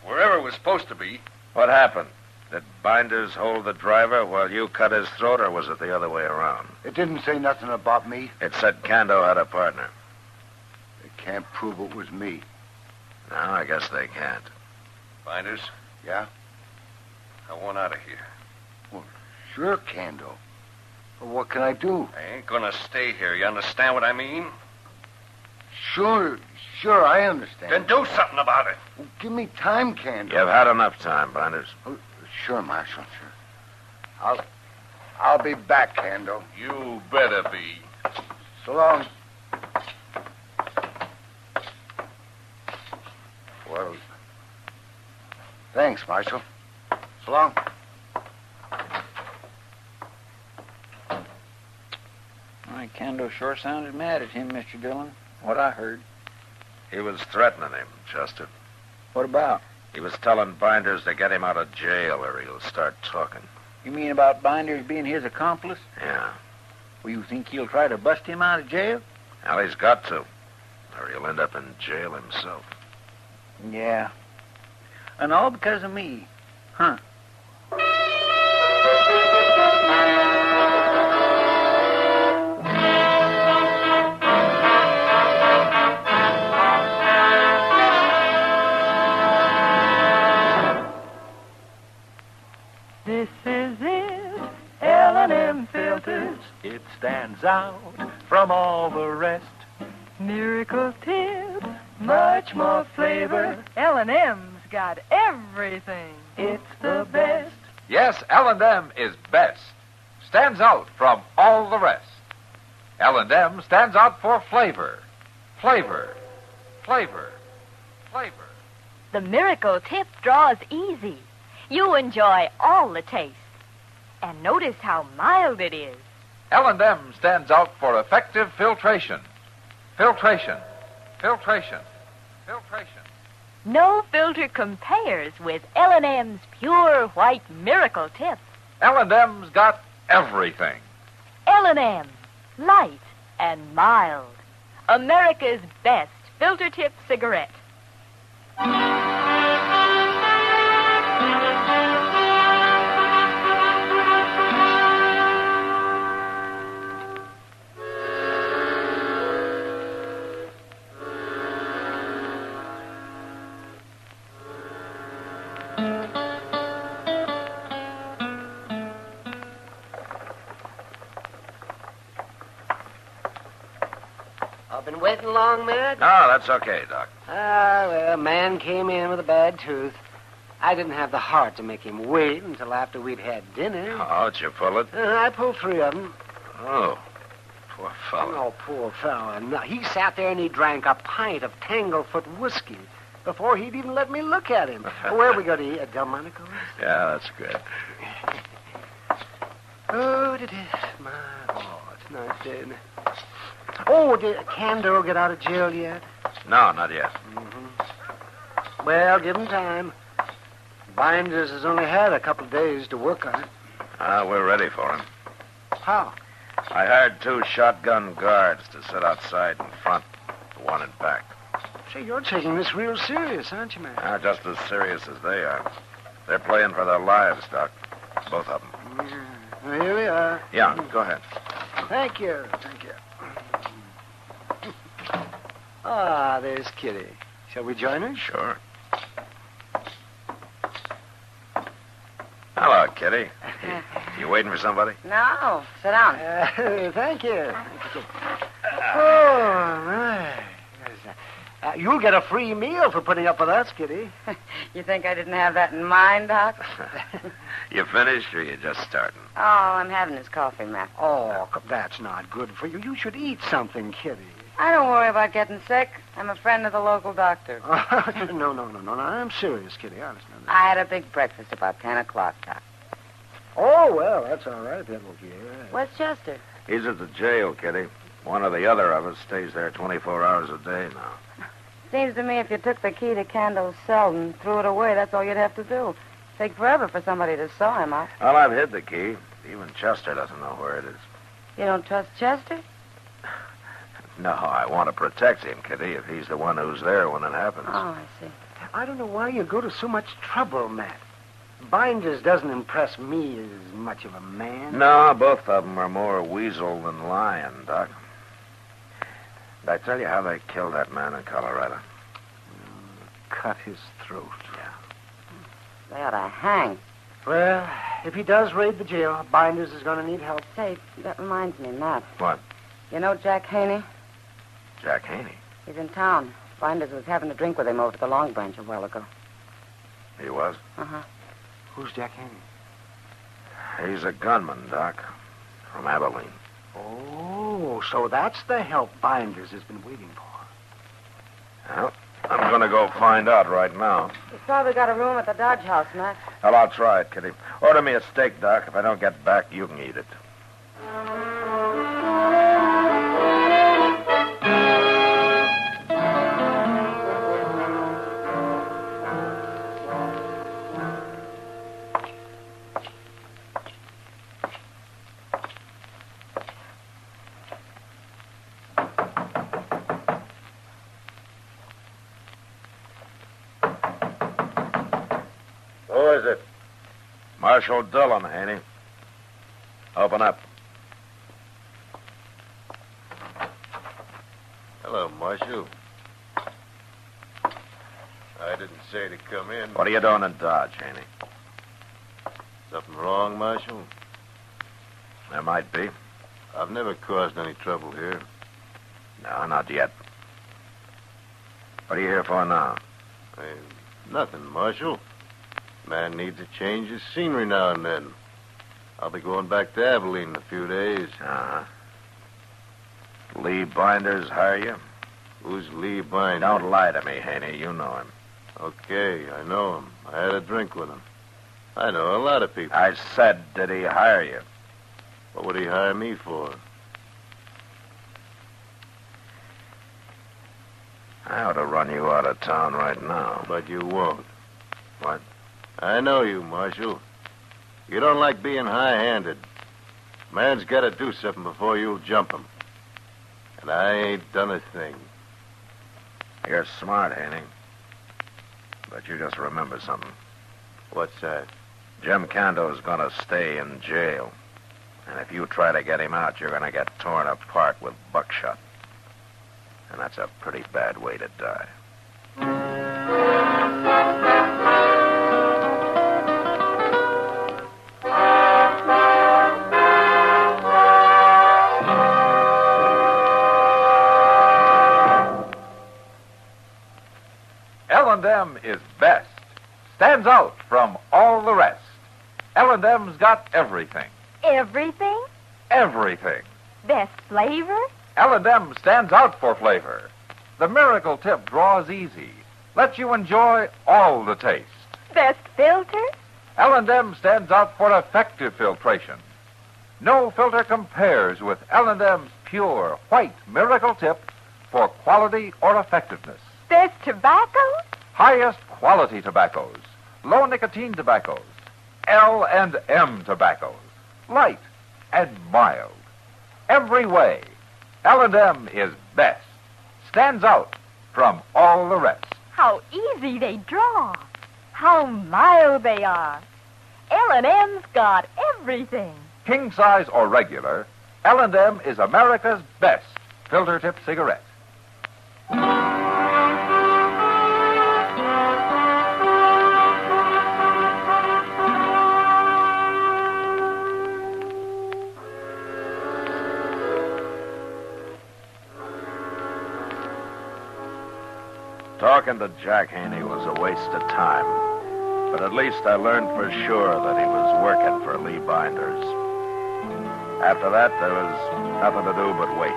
wherever it was supposed to be. What happened? Did Binders hold the driver while you cut his throat, or was it the other way around? It didn't say nothing about me. It said Kando had a partner. They can't prove it was me. No, I guess they can't. Binders, Yeah? I want out of here. Well, sure, Kando. But what can I do? I ain't gonna stay here. You understand what I mean? Sure, I understand. Then do something about it. Well, give me time, Candle. You've had enough time, Binders. Oh, sure, Marshal, sure. I'll be back, Candle. You better be. So long. Well, thanks, Marshal. So long. My Kendo sure sounded mad at him, Mr. Dillon. What I heard. He was threatening him, Chester. What about? He was telling Binders to get him out of jail or he'll start talking. You mean about Binders being his accomplice? Yeah. Well, you think he'll try to bust him out of jail? Well, he's got to. Or he'll end up in jail himself. Yeah. And all because of me. Huh. This is it, L&M filters. It stands out from all the rest. Miracle tip, much more flavor. L&M's got everything. It's the best. Yes, L&M is best. Stands out from all the rest. L&M stands out for flavor. Flavor. Flavor. Flavor. The Miracle Tip draws easy. You enjoy all the taste. And notice how mild it is. L&M stands out for effective filtration. Filtration. Filtration. Filtration. No filter compares with L&M's pure white Miracle Tip. L&M's got everything. L&M, light and mild. America's best filter tip cigarette. I've been waiting long, Matt? No, that's okay, Doc. Well, a man came in with a bad tooth. I didn't have the heart to make him wait until after we'd had dinner. How'd you pull it? I pulled 3 of them. Oh, poor fellow. Oh, poor fella. No, he sat there and he drank a pint of Tanglefoot whiskey before he'd even let me look at him. Where are we going to eat? At Delmonico's? Yeah, that's good. Oh, it is. It's nice day, isn't it? Oh, did Candle get out of jail yet? No, not yet. Mm-hmm. Well, give him time. Binders has only had a couple of days to work on it. We're ready for him. How? I hired 2 shotgun guards to sit outside in front, one in back. Say, you're taking this real serious, aren't you, man? Just as serious as they are. They're playing for their lives, Doc. Both of them. Well, here we are. Yeah, go ahead. Thank you. Thank you. Ah, there's Kitty. Shall we join her? Sure. Hello, Kitty. You waiting for somebody? No, sit down. Thank you. Oh, my. You'll get a free meal for putting up with us, Kitty. You think I didn't have that in mind, Doc? You finished or you just starting? Oh, I'm having this coffee, Matt. Oh, that's not good for you. You should eat something, Kitty. I don't worry about getting sick. I'm a friend of the local doctor. No. I'm serious, Kitty. Honest. No. I had a big breakfast about 10 o'clock, Doc. Oh, well, that's all right. That will be all right. Where's Chester? He's at the jail, Kitty. One or the other of us stays there 24 hours a day now. Seems to me if you took the key to Candle's cell and threw it away, that's all you'd have to do. Take forever for somebody to saw him out. Well, I've hid the key. Even Chester doesn't know where it is. You don't trust Chester? No, I want to protect him, Kitty, if he's the one who's there when it happens. Oh, I see. I don't know why you go to so much trouble, Matt. Binders doesn't impress me as much of a man. No, both of them are more weasel than lion, Doc. Did I tell you how they killed that man in Colorado? Cut his throat. They ought to hang. Well, if he does raid the jail, Binders is going to need help. Say, that reminds me, Matt. What? You know Jack Haney? Jack Haney? He's in town. Binders was having a drink with him over at the Long Branch a while ago. He was? Uh-huh. Who's Jack Haney? He's a gunman, Doc. From Abilene. Oh, so that's the help Binders has been waiting for. Well, I'm going to go find out right now. He's probably got a room at the Dodge House, Matt. Well, I'll try it, Kitty. Order me a steak, Doc. If I don't get back, you can eat it. Who is it? Marshal Dillon, Haney. Open up. Hello, Marshal. I didn't say to come in. What are you doing in Dodge, Haney? Something wrong, Marshal? There might be. I've never caused any trouble here. No, not yet. What are you here for now? Nothing, Marshal. Man needs a change of scenery now and then. I'll be going back to Abilene in a few days. Uh-huh. Lee Binders hire you? Who's Lee Binders? Don't lie to me, Haney. You know him. Okay, I know him. I had a drink with him. I know a lot of people. I said, did he hire you? What would he hire me for? I ought to run you out of town right now. But you won't. What? I know you, Marshal. You don't like being high-handed. Man's got to do something before you'll jump him. And I ain't done a thing. You're smart, Haney. But you just remember something. What's that? Jim Cando's going to stay in jail. And if you try to get him out, you're going to get torn apart with buckshot. And that's a pretty bad way to die. L&M is best. Stands out from all the rest. L&M's got everything. Everything? Everything. Best flavor? L&M stands out for flavor. The miracle tip draws easy. Lets you enjoy all the taste. Best filter? L&M stands out for effective filtration. No filter compares with L&M's pure white miracle tip for quality or effectiveness. Best tobacco? Highest quality tobaccos, low nicotine tobaccos, L&M tobaccos, light and mild. Every way, L&M is best. Stands out from all the rest. How easy they draw. How mild they are. L&M's got everything. King size or regular, L&M is America's best filter tip cigarette. Talking to Jack Haney was a waste of time. But at least I learned for sure that he was working for Lee Binders. After that, there was nothing to do but wait.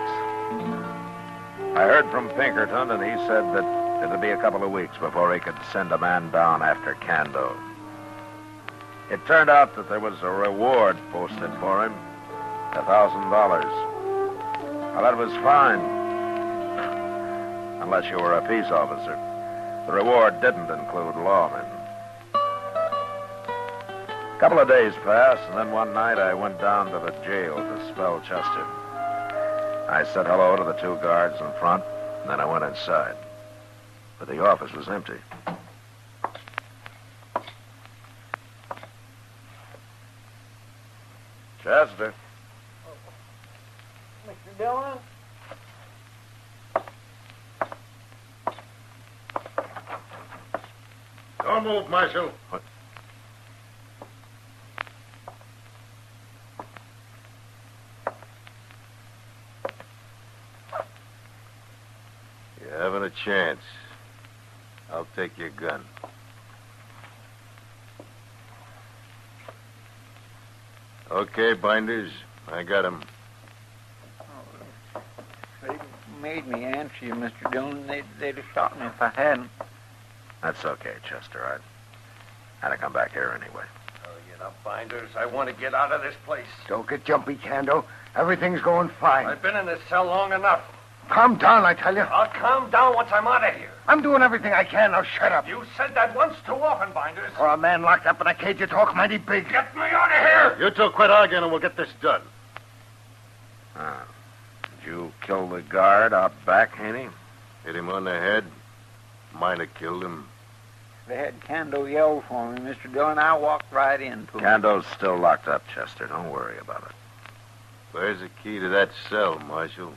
I heard from Pinkerton, and he said that it'd be a couple of weeks before he could send a man down after Cando. It turned out that there was a reward posted for him, $1,000. Well, that was fine. Unless you were a peace officer. The reward didn't include lawmen. A couple of days passed, and then one night I went down to the jail to spell Chester. I said hello to the two guards in front, and then I went inside. But the office was empty. Chester. Mr. Dillon? Don't move, Marshal. What? You have chance. I'll take your gun. Okay, Binders. I got him. They made me answer you, Mr. Dillon. They'd have shot me if I hadn't. That's okay, Chester. I had to come back here anyway. Binders, I want to get out of this place. Don't get jumpy, Kando. Everything's going fine. I've been in this cell long enough. Calm down, I tell you. I'll calm down once I'm out of here. I'm doing everything I can. Now shut up. You said that once too often, Binders. For a man locked up in a cage, you talk mighty big. Get me out of here! You two quit arguing and we'll get this done. Did you kill the guard out back, Haney? Hit him on the head. Might have killed him. They had Kando yell for me, Mr. Dillon. I walked right into him. Kando's still locked up, Chester. Don't worry about it. Where's the key to that cell, Marshal?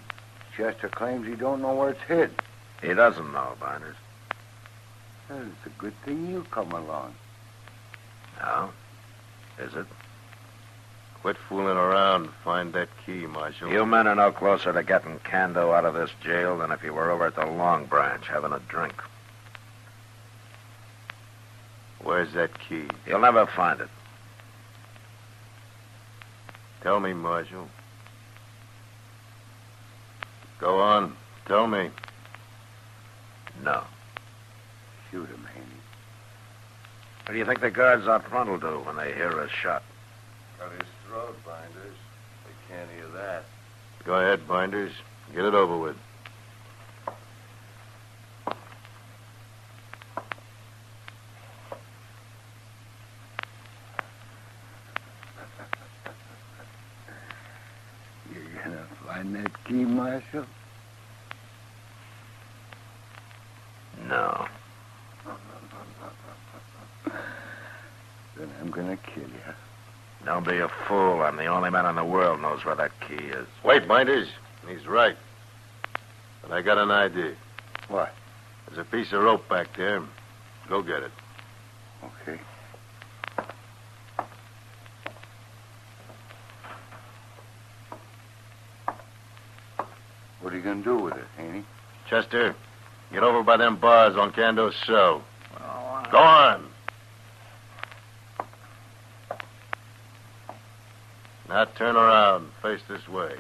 Chester claims he don't know where it's hid. He doesn't know, Binders. Well, it's a good thing you come along. No? Is it? Quit fooling around and find that key, Marshal. You men are no closer to getting Kando out of this jail than if you were over at the Long Branch having a drink. Where's that key? You'll never find it. Tell me, Marshal. Go on. Tell me. No. Shoot him, Haney. What do you think the guards out front will do when they hear a shot? Cut his throat, Binders. They can't hear that. Go ahead, Binders. Get it over with. You're gonna find that key, Marshal? No. Then I'm gonna kill you. Don't be a fool. I'm the only man in the world knows where that key is. Wait, Binders. He's right. But I got an idea. What? There's a piece of rope back there. Go get it. Okay. What are you gonna do with it, Haney? Chester, get over by them bars on Kando's cell. Go on. Now turn around. Face this way.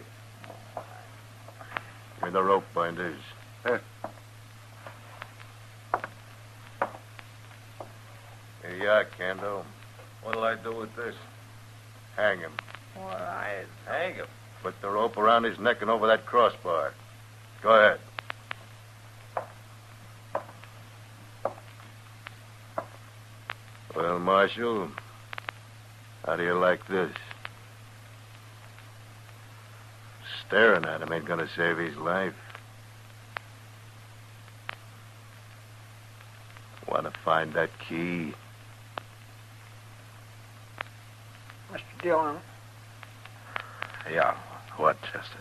Give me the rope, Binders. Here. Here you are, Kando. What'll I do with this? Hang him. Well, I... Hang him? Put the rope around his neck and over that crossbar. Go ahead. Well, Marshal, how do you like this? Staring at him ain't gonna save his life. Want to find that key? Mr. Dillon, Yeah. What, Chester?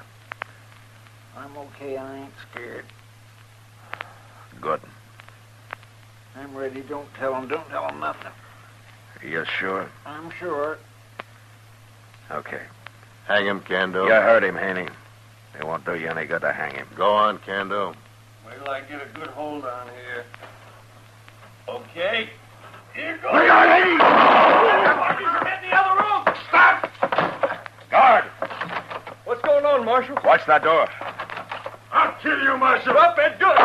I'm okay. I ain't scared. Good. I'm ready. Don't tell him nothing. You sure? I'm sure. Okay. Hang him, Kando. You heard him, Haney. It won't do you any good to hang him. Go on, Kando. Wait till I get a good hold on here. Okay. Here goes. Look out, Haney! Get in the other room! Stop! Guard! What's going on, Marshal? Watch that door. I'll kill you, Marshal. Shut up and do it!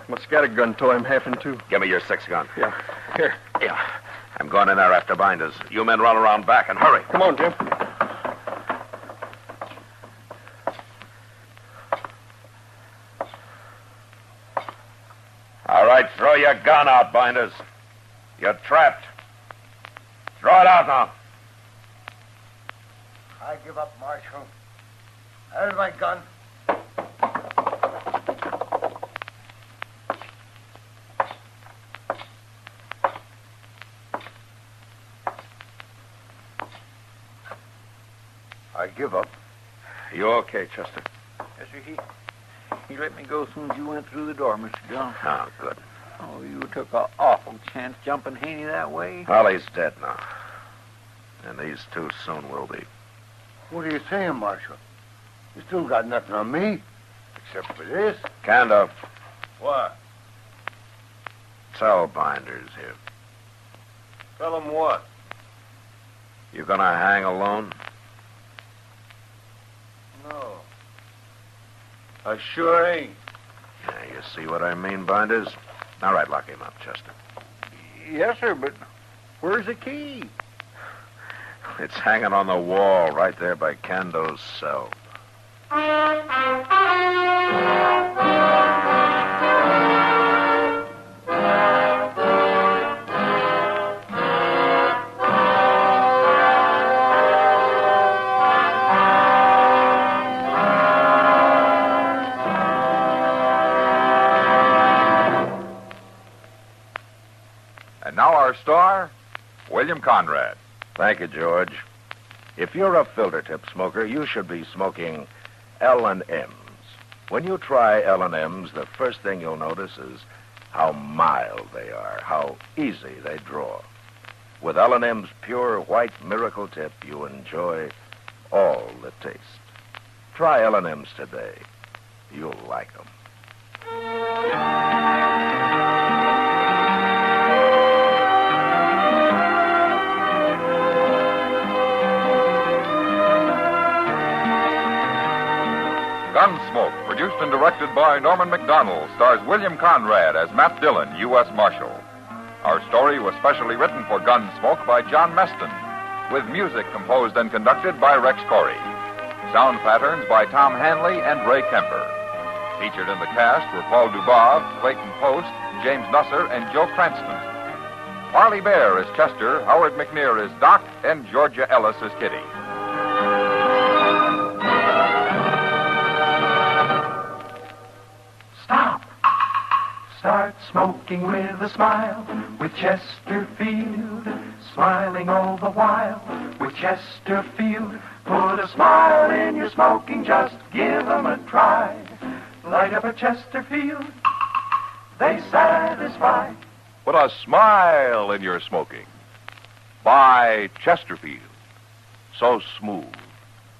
My scattergun tore him half in two. Give me your 6-gun. Yeah. Here. Yeah. I'm going in there after Binders. You men run around back and hurry. Come on, Jim. All right, throw your gun out, Binders. You're trapped. Throw it out now. I give up, Marshal. There's my gun. I give up. You okay, Chester? Yes, sir. He let me go as soon as you went through the door, Mr. Dillon. Oh, good. Oh, you took an awful chance jumping Haney that way. Well, he's dead now. And these two soon will be. What are you saying, Marshal? You still got nothing on me, except for this. Standoff. What? Tell binders here. Tell him what? You gonna hang alone? No. I sure ain't. Yeah, you see what I mean, binders? All right, lock him up, Chester. Yes, sir, but where's the key? It's hanging on the wall right there by Cando's cell. And now our star, William Conrad. Thank you, George. If you're a filter tip smoker, you should be smoking L&M's. When you try L&M's, the first thing you'll notice is how mild they are, how easy they draw. With L&M's pure white miracle tip, you enjoy all the taste. Try L&M's today. You'll like them. Gunsmoke, produced and directed by Norman McDonald, stars William Conrad as Matt Dillon, U.S. Marshal. Our story was specially written for Gunsmoke by John Meston, with music composed and conducted by Rex Corey. Sound patterns by Tom Hanley and Ray Kemper. Featured in the cast were Paul Dubov, Clayton Post, James Nusser, and Joe Cranston. Parley Bear is Chester, Howard McNear is Doc, and Georgia Ellis is Kitty. Stop. Start smoking with a smile, with Chesterfield, smiling all the while, with Chesterfield. Put a smile in your smoking, just give 'em a try. Light up a Chesterfield, they satisfy. Put a smile in your smoking. Buy Chesterfield. So smooth,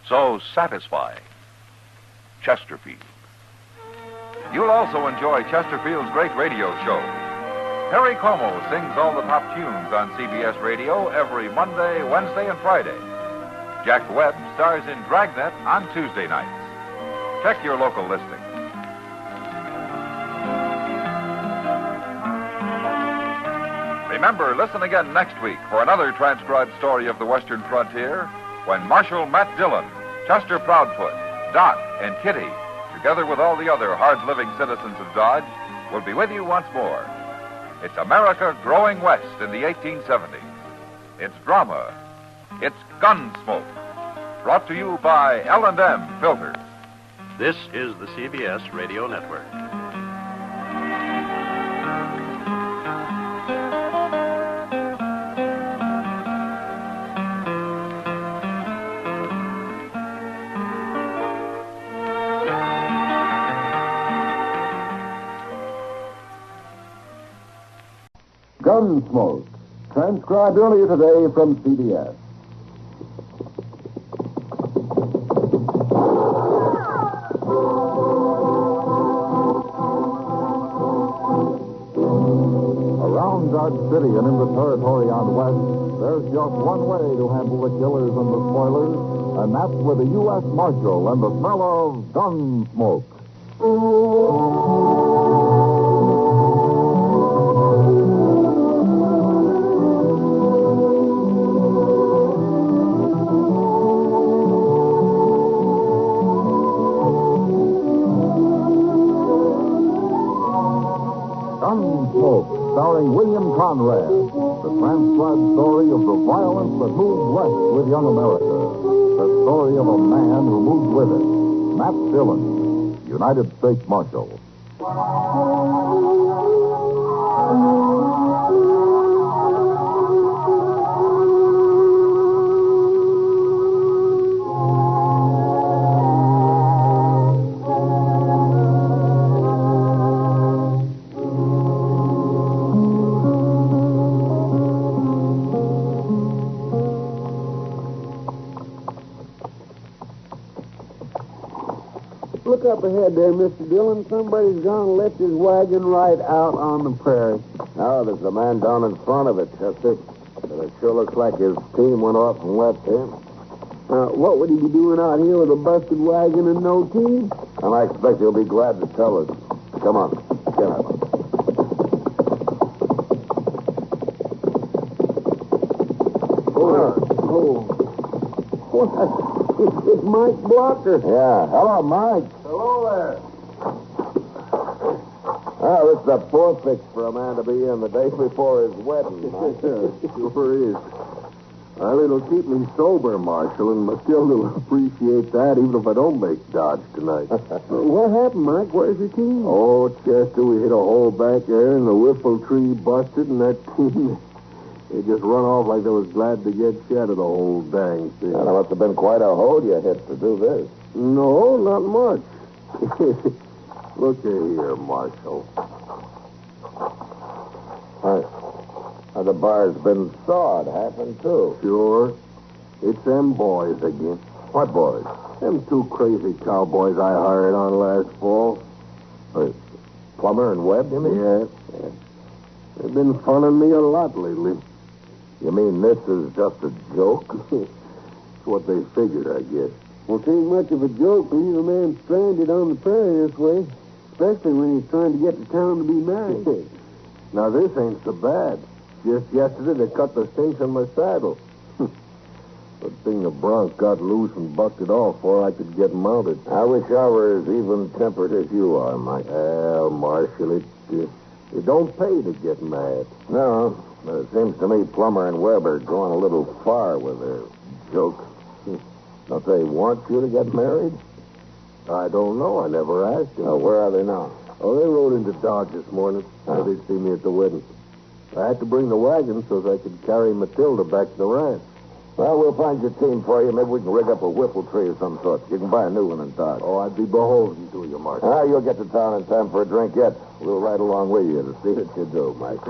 so satisfying. Chesterfield. You'll also enjoy Chesterfield's great radio show. Harry Como sings all the top tunes on CBS Radio every Monday, Wednesday, and Friday. Jack Webb stars in Dragnet on Tuesday nights. Check your local listing. Remember, listen again next week for another transcribed story of the Western frontier when Marshal Matt Dillon, Chester Proudfoot, Doc, and Kitty, together with all the other hard-living citizens of Dodge, will be with you once more. It's America growing west in the 1870s. It's drama. It's Gunsmoke. Brought to you by L&M Filters. This is the CBS Radio Network. Gunsmoke, transcribed earlier today from CBS. Around Dodge City and in the territory on West, there's just one way to handle the killers and the spoilers, and that's with the U.S. Marshal and the smell of Gunsmoke. Gunsmoke, starring William Conrad, the transcribed story of the violence that moved west with young America. The story of a man who moved with it. Matt Dillon, United States Marshal. up ahead there, Mr. Dillon. Somebody's gone and left his wagon right out on the prairie. Oh, there's a man down in front of it, Chester. But it sure looks like his team went off and left him. What would he be doing out here with a busted wagon and no team? And I expect he'll be glad to tell us. Come on, get up. It's Mike Blocker. Yeah. Hello, Mike. Hello there. Oh, it's a poor fix for a man to be in the day before his wedding. Sure is. Well, it'll keep me sober, Marshal, and Matilda will appreciate that even if I don't make Dodge tonight. What happened, Mike? Where's your team? Oh, Chester, we hit a hole back there, and the whiffle tree busted, and that team... They just run off like they was glad to get shed of the whole dang thing. Well, it must have been quite a hole you hit to do this. No, not much. Look here, Marshal. The bar's been sawed half in two. Sure. It's them boys again. What boys? Them two crazy cowboys I hired on last fall. Plummer and Webb, you mean? Yeah. They've been funning me a lot lately. You mean this is just a joke? That's what they figured, I guess. Well, it ain't much of a joke to leave a man stranded on the prairie this way, especially when he's trying to get to town to be married. Now, this ain't so bad. Just yesterday, they cut the stinks on my saddle. Good thing the bronc got loose and bucked off before I could get mounted. I wish I were as even-tempered as you are, Mike. Well, Marshal, it don't pay to get mad. No, but it seems to me Plummer and Webb are going a little far with their joke. Don't they want you to get married? I don't know. I never asked them. Oh, where are they now? Oh, they rode into Dodge this morning. Said they'd see me at the wedding. I had to bring the wagon so that I could carry Matilda back to the ranch. Well, we'll find your team for you. Maybe we can rig up a whiffle tree of some sort. You can buy a new one in Dodge. Oh, I'd be beholden to you, Marshal. You'll get to town in time for a drink yet. We'll ride along with you to see what you do, Mike.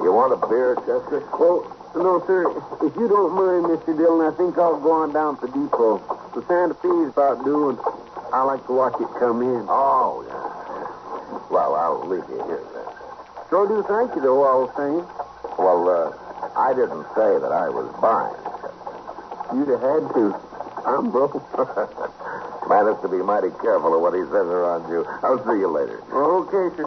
You want a beer, Chester? Oh, no, sir. If you don't mind, Mr. Dillon, I think I'll go on down to the depot. The Santa Fe's about due, and I like to watch it come in. Oh, yeah. Well, I'll leave you here then. Sure do thank you, though, all the same. Well, I didn't say that I was buying. You'd have had to. I'm broke. Man has to be mighty careful of what he says around you. I'll see you later. Okay, sir.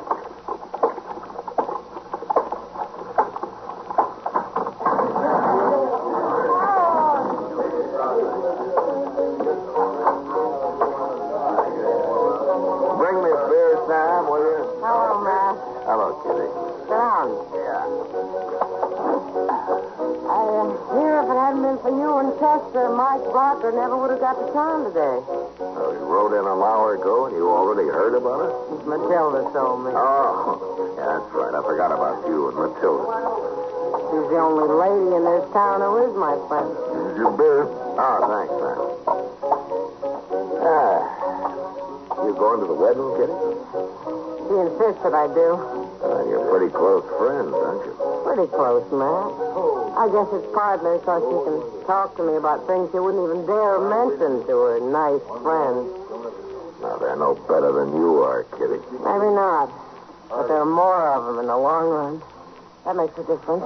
Mike Blocker never would have got to town today. Oh, he rode in an hour ago and you already heard about it? Matilda told me. Oh, yeah, that's right. I forgot about you and Matilda. She's the only lady in this town who is my friend. This is your beer. Oh, thanks, man. You going to the wedding, Kitty? She insists that I do. You're pretty close friends, aren't you? Pretty close, Matt. I guess it's partly so she can talk to me about things she wouldn't even dare mention to her nice friends. Now, they're no better than you are, Kitty. Maybe not. But there are more of them in the long run. That makes a difference.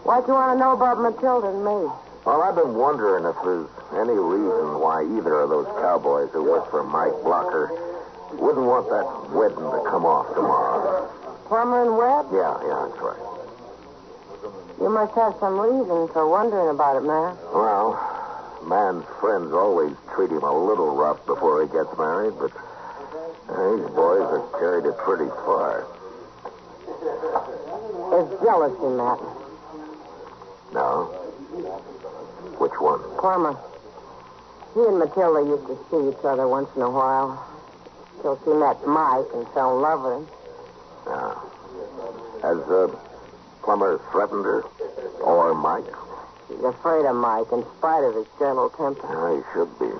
Why'd you want to know about Matilda and me? Well, I've been wondering if there's any reason why either of those cowboys who work for Mike Blocker wouldn't want that wedding to come off tomorrow. Plummer and Webb? Yeah, that's right. You must have some reason for wondering about it, man. Well, man's friends always treat him a little rough before he gets married, but these boys have carried it pretty far. It's jealousy, Matt. No? Which one? Plummer. He and Matilda used to see each other once in a while. Till she met Mike and fell in love with him. Yeah. Has Plummer threatened her? Or Mike? She's afraid of Mike in spite of his gentle temper. Yeah, he should be.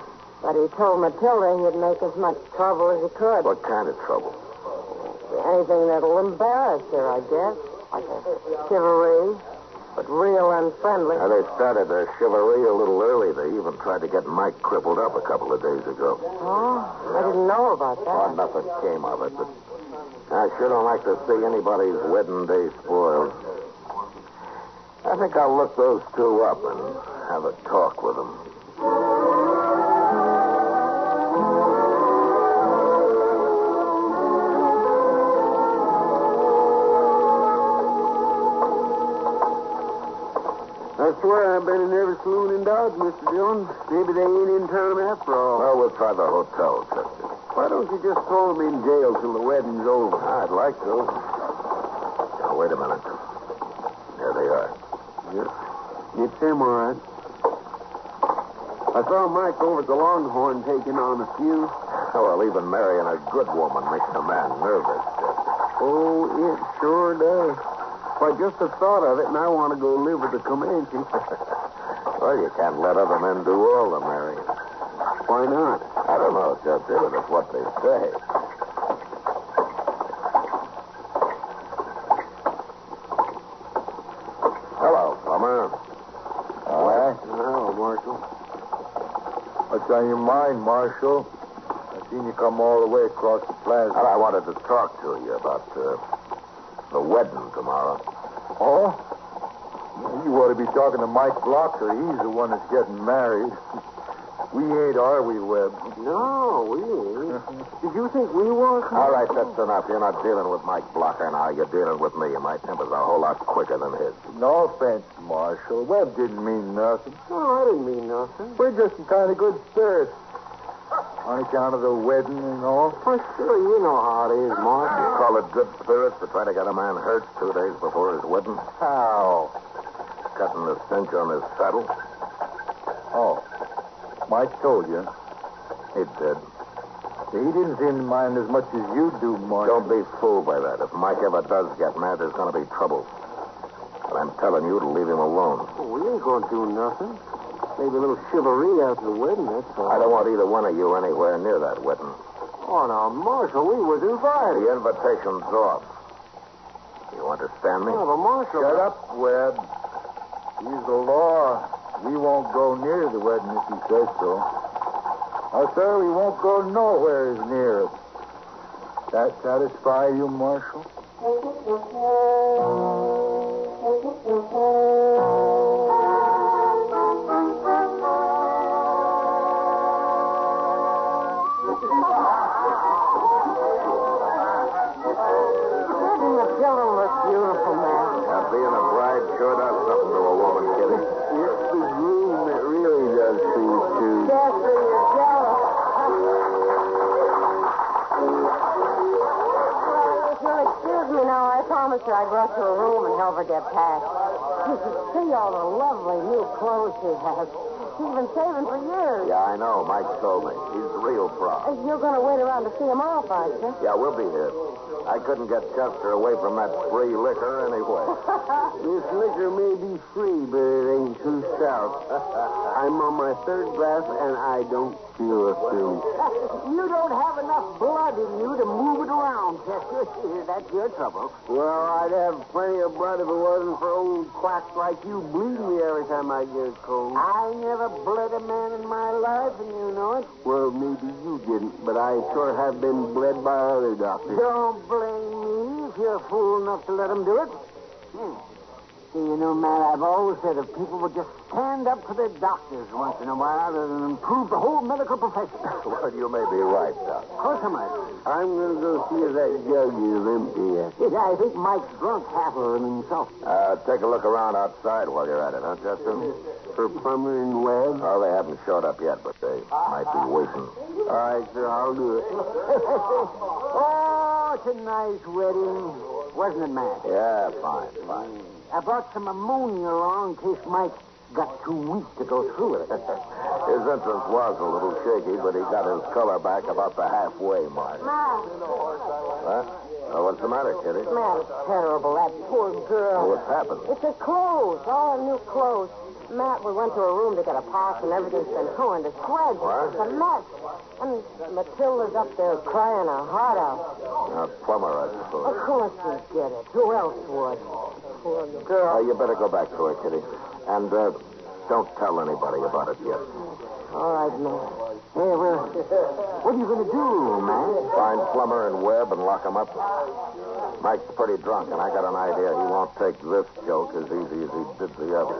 But he told Matilda he'd make as much trouble as he could. What kind of trouble? Anything that'll embarrass her, I guess. Like a chivalry, but real unfriendly. Now, they started their chivalry a little early. They even tried to get Mike crippled up a couple of days ago. Oh, I didn't know about that. Well, nothing came of it, but I sure don't like to see anybody's wedding day spoiled. I think I'll look those two up and have a talk with them. I swear I've been in every saloon in Dodge, Mr. Dillon. Maybe they ain't in town after all. Well, we'll try the hotel, Chester. Why don't you just throw them in jail till the wedding's over? I'd like to. Now, wait a minute. There they are. Yep. It's them, all right. I saw Mike over at the Longhorn taking on a few. Well, even marrying a good woman makes a man nervous, Chester. Oh, it sure does. Why, just the thought of it, and I want to go live with the Comanche. Well, you can't let other men do all the marrying. Why not? I don't know, Chester, but it's what they say. Hello, Plummer. All right. Hello, Marshal. What's on your mind, Marshal? I seen you come all the way across the plaza. Well, I wanted to talk to you about the wedding tomorrow. Oh? You ought to be talking to Mike Blocker. He's the one that's getting married. We ain't, are we, Webb? No, we ain't. Did you think we were? All right, that's enough. You're not dealing with Mike Blocker now. You're dealing with me, and my temper's a whole lot quicker than his. No offense, Marshal. Webb didn't mean nothing. No, I didn't mean nothing. We're just in kind of good spirits. On account of the wedding and all. Well, sure, you know how it is, Marshal. You call it good spirits to try to get a man hurt 2 days before his wedding? How? Cutting the cinch on his saddle? Oh. Mike told you. He did. He didn't seem to mind as much as you do, Marshal. Don't be fooled by that. If Mike ever does get mad, there's going to be trouble. And I'm telling you to leave him alone. Oh, we ain't going to do nothing. Maybe a little chivalry after the wedding, that's all. I don't want either one of you anywhere near that wedding. Oh, now, Marshal, we was invited. The invitation's off. You understand me? Oh, but Marshal... Shut up, Webb. He's the law. We won't go near the wedding if he says so. Oh, sir, we won't go nowhere near it. That satisfy you, Marshal? Beautiful, man. Now, being a bride sure does something to a woman, Kitty. It's the groom that really does things, too. Chester, you're jealous. If you'll excuse me now, I promised her I'd rush to her room and help her get packed. You should see all the lovely new clothes she has. She's been saving for years. Yeah, I know. Mike told me. He's real proud. You're going to wait around to see him off, aren't you? Yeah, we'll be here. I couldn't get Chester away from that free liquor anyway. This liquor may be free, but it ain't too stout. I'm on my third glass, and I don't feel a thing. You don't have enough blood in you to move it around, Chester. That's your trouble. Well, I'd have plenty of blood if it wasn't for old quacks like you bleeding me every time I get cold. I never bled a man in my life, and you know it. Well, maybe you didn't, but I sure have been bled by other doctors. Don't blame me if you're fool enough to let him do it. See, you know, Matt, I've always said if people would just stand up to their doctors once in a while, it'll improve the whole medical profession. Well, you may be right, Doc. Of course I might. I'm going to go see if that jug is empty. Yeah, I think Mike's drunk half of it himself. Take a look around outside while you're at it, huh, Chester? For Plummer and Webb? Well, they haven't showed up yet, but they might be waiting. All right, sir, I'll do it. Oh, it's a nice wedding. Wasn't it, Matt? Yeah, fine. I brought some ammonia along in case Mike got too weak to go through it. His entrance was a little shaky, but he got his color back about the halfway mark. Matt. Huh? Oh, what's the matter, Kitty? Matt, it's terrible. That poor girl. What's happened? It's her clothes. All her new clothes. Matt, we went to a room to get a pass, and everything's been torn to shreds. What? It's a mess. And Matilda's up there crying her heart out. A plumber, I suppose. Of course we get it. Who else would? Poor girl. You better go back to her, Kitty. And don't tell anybody about it yet. All right, Matt. Hey, well, what are you going to do, man? Find Plummer and Webb and lock them up. Mike's pretty drunk, and I got an idea he won't take this joke as easy as he did the other.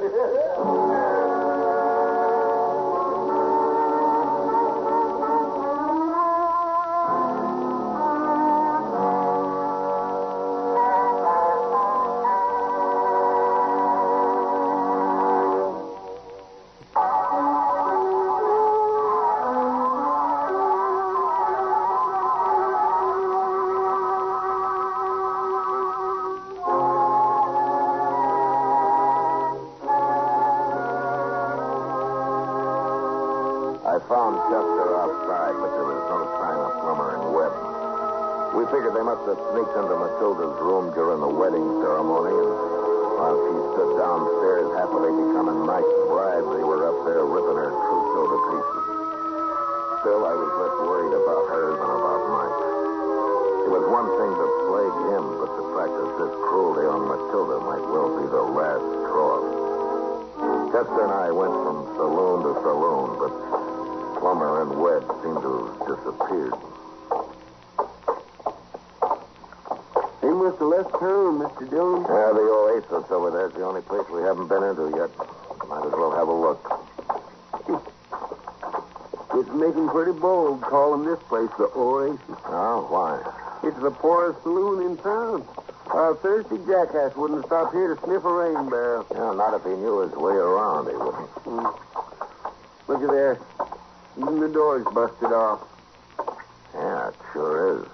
I found Chester outside, but there was no sign of Plummer and Webb. We figured they must have sneaked into Matilda's room during the wedding ceremony, and while she stood downstairs happily becoming Mike's bride, they were up there ripping her trousseau to pieces. Still, I was less worried about her than about Mike. It was one thing to plague him, but to practice this cruelty on Matilda might well be the last straw. Chester and I went from saloon to saloon, but Plummer and Webb seemed to have disappeared. They must have left town, Mr. Dillon. Yeah, the Oasis over there is the only place we haven't been into yet. Might as well have a look. It's making pretty bold calling this place the Oasis. Oh, why? It's the poorest saloon in town. A thirsty jackass wouldn't stop here to sniff a rain barrel. Yeah, not if he knew his way around, he wouldn't. Look at there. Even the door's busted off. Yeah, it sure is.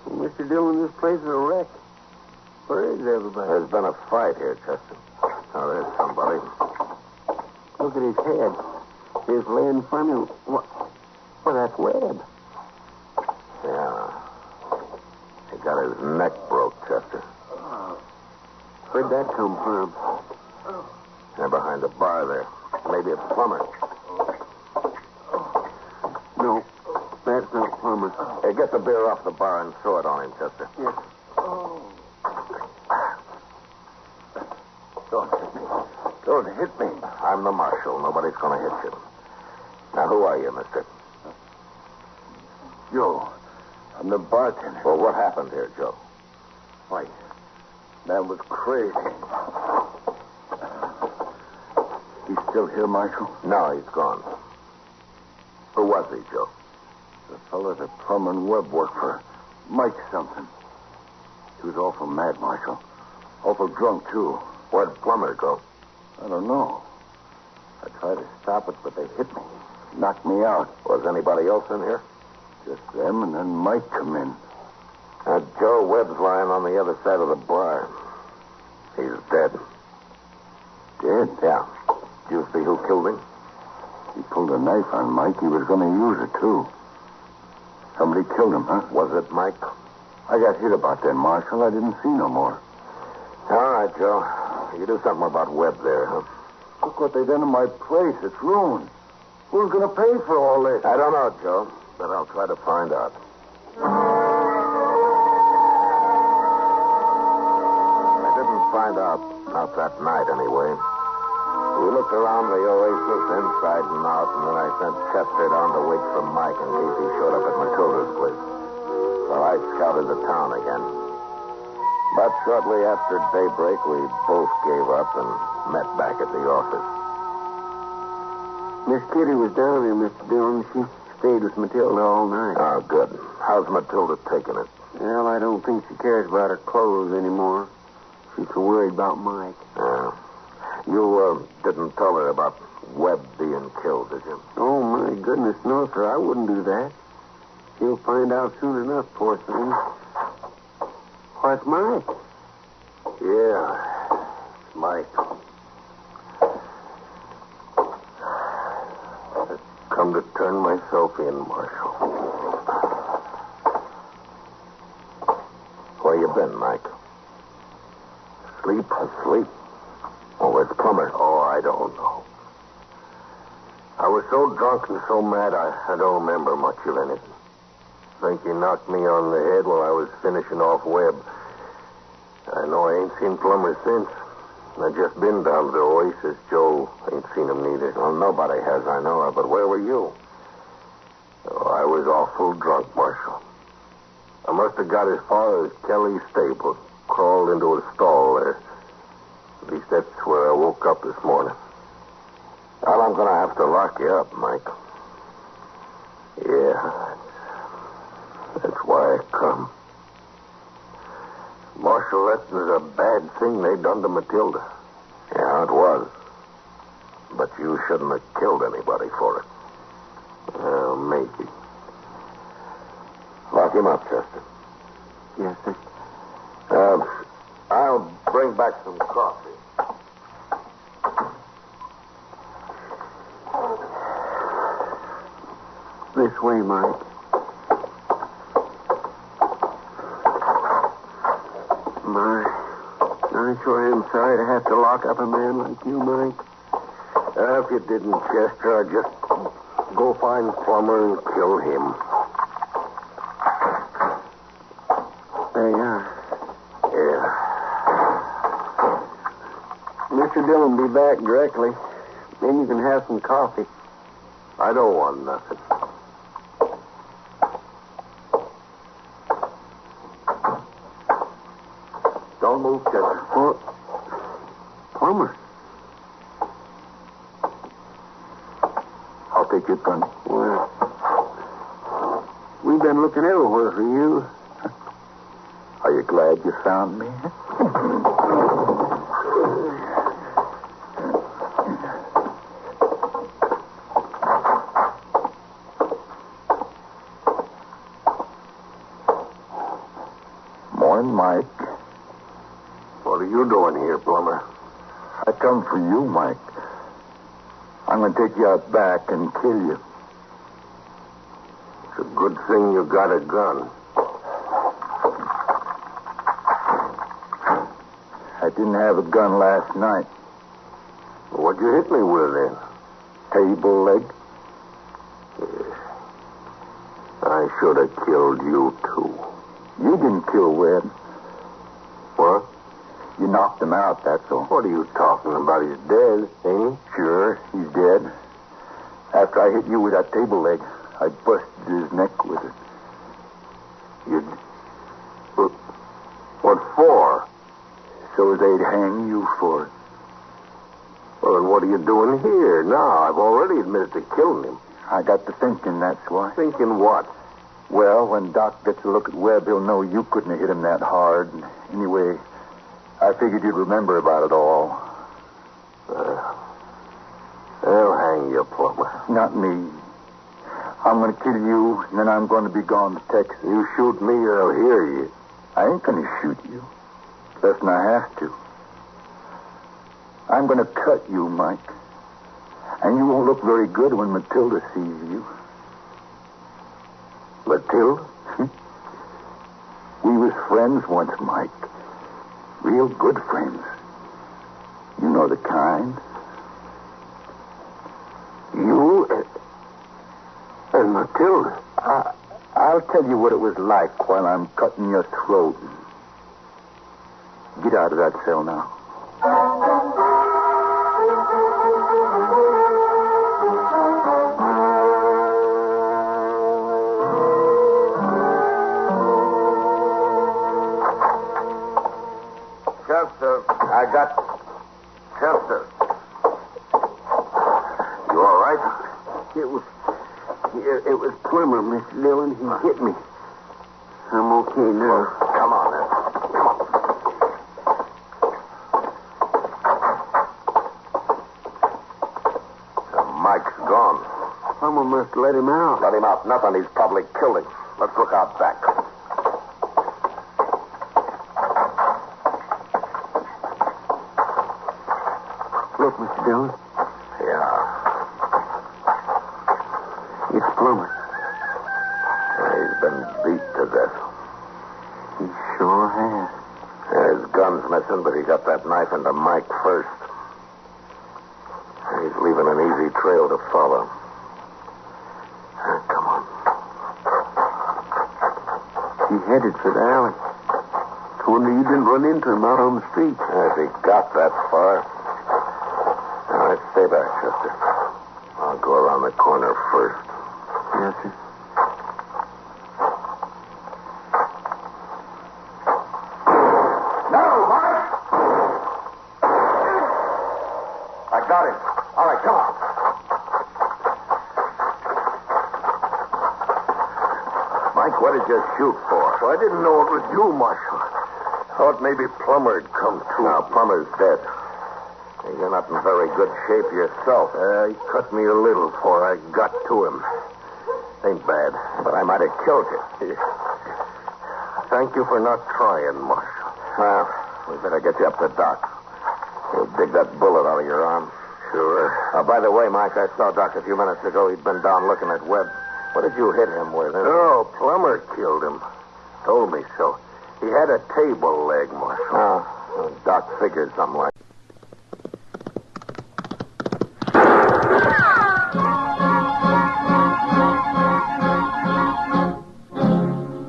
Mr. Dillon, this place is a wreck. Where is everybody? There's been a fight here, Chester. Oh, there's somebody. Look at his head. He's laying funny. What? Well, that's Webb. Yeah. He got his neck broke, Chester. Where'd that come from? They're behind the bar there. Maybe it's Plummer. No, that's not Plummer. Hey, get the beer off the bar and throw it on him, Chester. Yes. Don't hit me. Don't hit me. I'm the marshal. Nobody's going to hit you. Now, who are you, mister? Joe. I'm the bartender. Well, what happened here, Joe? Why, that was crazy. He's still here, Marshal? No, he's gone. Who was he, Joe? The fellow that Plummer and Webb worked for. Mike something. He was awful mad, Marshal. Awful drunk, too. Where'd Plummer go? I don't know. I tried to stop it, but they hit me. Knocked me out. Was anybody else in here? Just them, and then Mike come in. Joe Webb's lying on the other side of the bar. He's dead. Dead? Yeah. Do you see who killed him? He pulled a knife on Mike. He was going to use it, too. Somebody killed him, huh? Was it Mike? I got hit about that, Marshal. I didn't see no more. All right, Joe. You do something about Webb there, huh? Look what they done to my place. It's ruined. Who's going to pay for all this? I don't know, Joe, but I'll try to find out. I didn't find out, not that night anyway. We looked around the Oasis inside and out, and then I sent Chester down to wait for Mike in case he showed up at Matilda's place. So I scouted the town again. But shortly after daybreak, we both gave up and met back at the office. Miss Kitty was down here, Mr. Dillon. She stayed with Matilda all night. Oh, good. How's Matilda taking it? Well, I don't think she cares about her clothes anymore. She's so worried about Mike. Yeah. You didn't tell her about Webb being killed, did you? Oh, my goodness, no, sir. I wouldn't do that. She'll find out soon enough, poor thing. What's Mike? Yeah, it's Mike. I've come to turn myself in, Marshal. Where you been, Mike? Asleep? Oh, it's Plummer. Oh, I don't know. I was so drunk and so mad, I don't remember much of anything. Think he knocked me on the head while I was finishing off Webb. I know I ain't seen Plummer since. I just been down to the Oasis. Joe ain't seen him neither. Well, nobody has, I know of, but where were you? Oh, I was awful drunk, Marshal. I must have got as far as Kelly's stable, crawled into a stall there. At least that's where I woke up this morning. Well, I'm going to have to lock you up, Mike. Yeah, that's why I come. Marshal, that was a bad thing they done to Matilda. Yeah, it was. But you shouldn't have killed anybody for it. Well, maybe. Lock him up, Chester. Yes, sir. I'll bring back some coffee. This way, Mike. I sure am sorry to have to lock up a man like you, Mike. If you didn't, Chester, I'd just go find Plummer and kill him. There you are. Yeah. Mr. Dillon will be back directly. Then you can have some coffee. I don't want nothing. Don't move, Chester. Plummer. I'll take your gun. Well, we've been looking everywhere for you. Are you glad you found me? Morning, Mike. What are you doing here, Plummer? I come for you, Mike. I'm going to take you out back and kill you. It's a good thing you got a gun. I didn't have a gun last night. What'd you hit me with then? Table leg? Yeah. I should have killed you, too. You didn't kill Webb. What? You knocked him out, that's all. What are you talking about? He's dead, ain't he? Sure, he's dead. After I hit you with that table leg, I busted his neck with it. What for? So they'd hang you for it. Well, then what are you doing here now? I've already admitted to killing him. I got to thinking, that's why. Thinking what? Well, when Doc gets a look at Webb, he'll know you couldn't have hit him that hard. Anyway, I figured you'd remember about it all. They'll hang you, Plummer. Not me. I'm going to kill you, and then I'm going to be gone to Texas. You shoot me, or I'll hear you. I ain't going to shoot you. Less than I have to. I'm going to cut you, Mike. And you won't look very good when Matilda sees you. Matilda? We was friends once, Mike. Real good friends. You know the kind. You and Matilda. I'll tell you what it was like while I'm cutting your throat. Get out of that cell now. Chester, I got Chester. You all right? It was Plummer, Mr. Dillon. He hit me. I'm okay now. Come on, then. Come on. Mike's gone. Plummer must let him out. Let him out. Nothing. He's probably killed him. Let's look out back. Look, Mr. Dillon. Yeah. It's Plummer. He's been beat to death. He sure has. As gun's missing, but he got that knife into Mike first. He's leaving an easy trail to follow. Come on. He headed for the alley. It's a wonder you didn't run into him out on the street. If he got that far. All right, stay back, Chester. I'll go around the corner first. Yes, sir. No, Mike! I got him. All right, come on. Mike, what did you shoot for? Well, I didn't know it was you, Marshal. Thought maybe Plummer'd come to. Now, Plummer's dead. You're not in very good shape yourself. He cut me a little before I got to him. Ain't bad, but I might have killed you. Thank you for not trying, Marshal. Well, we better get you up to Doc. He'll dig that bullet out of your arm. Sure. By the way, Mike, I saw Doc a few minutes ago. He'd been down looking at Webb. What did you hit him with? Oh, Plummer killed him. Told me so. He had a table leg, Marshal. Oh, Doc figured something like that.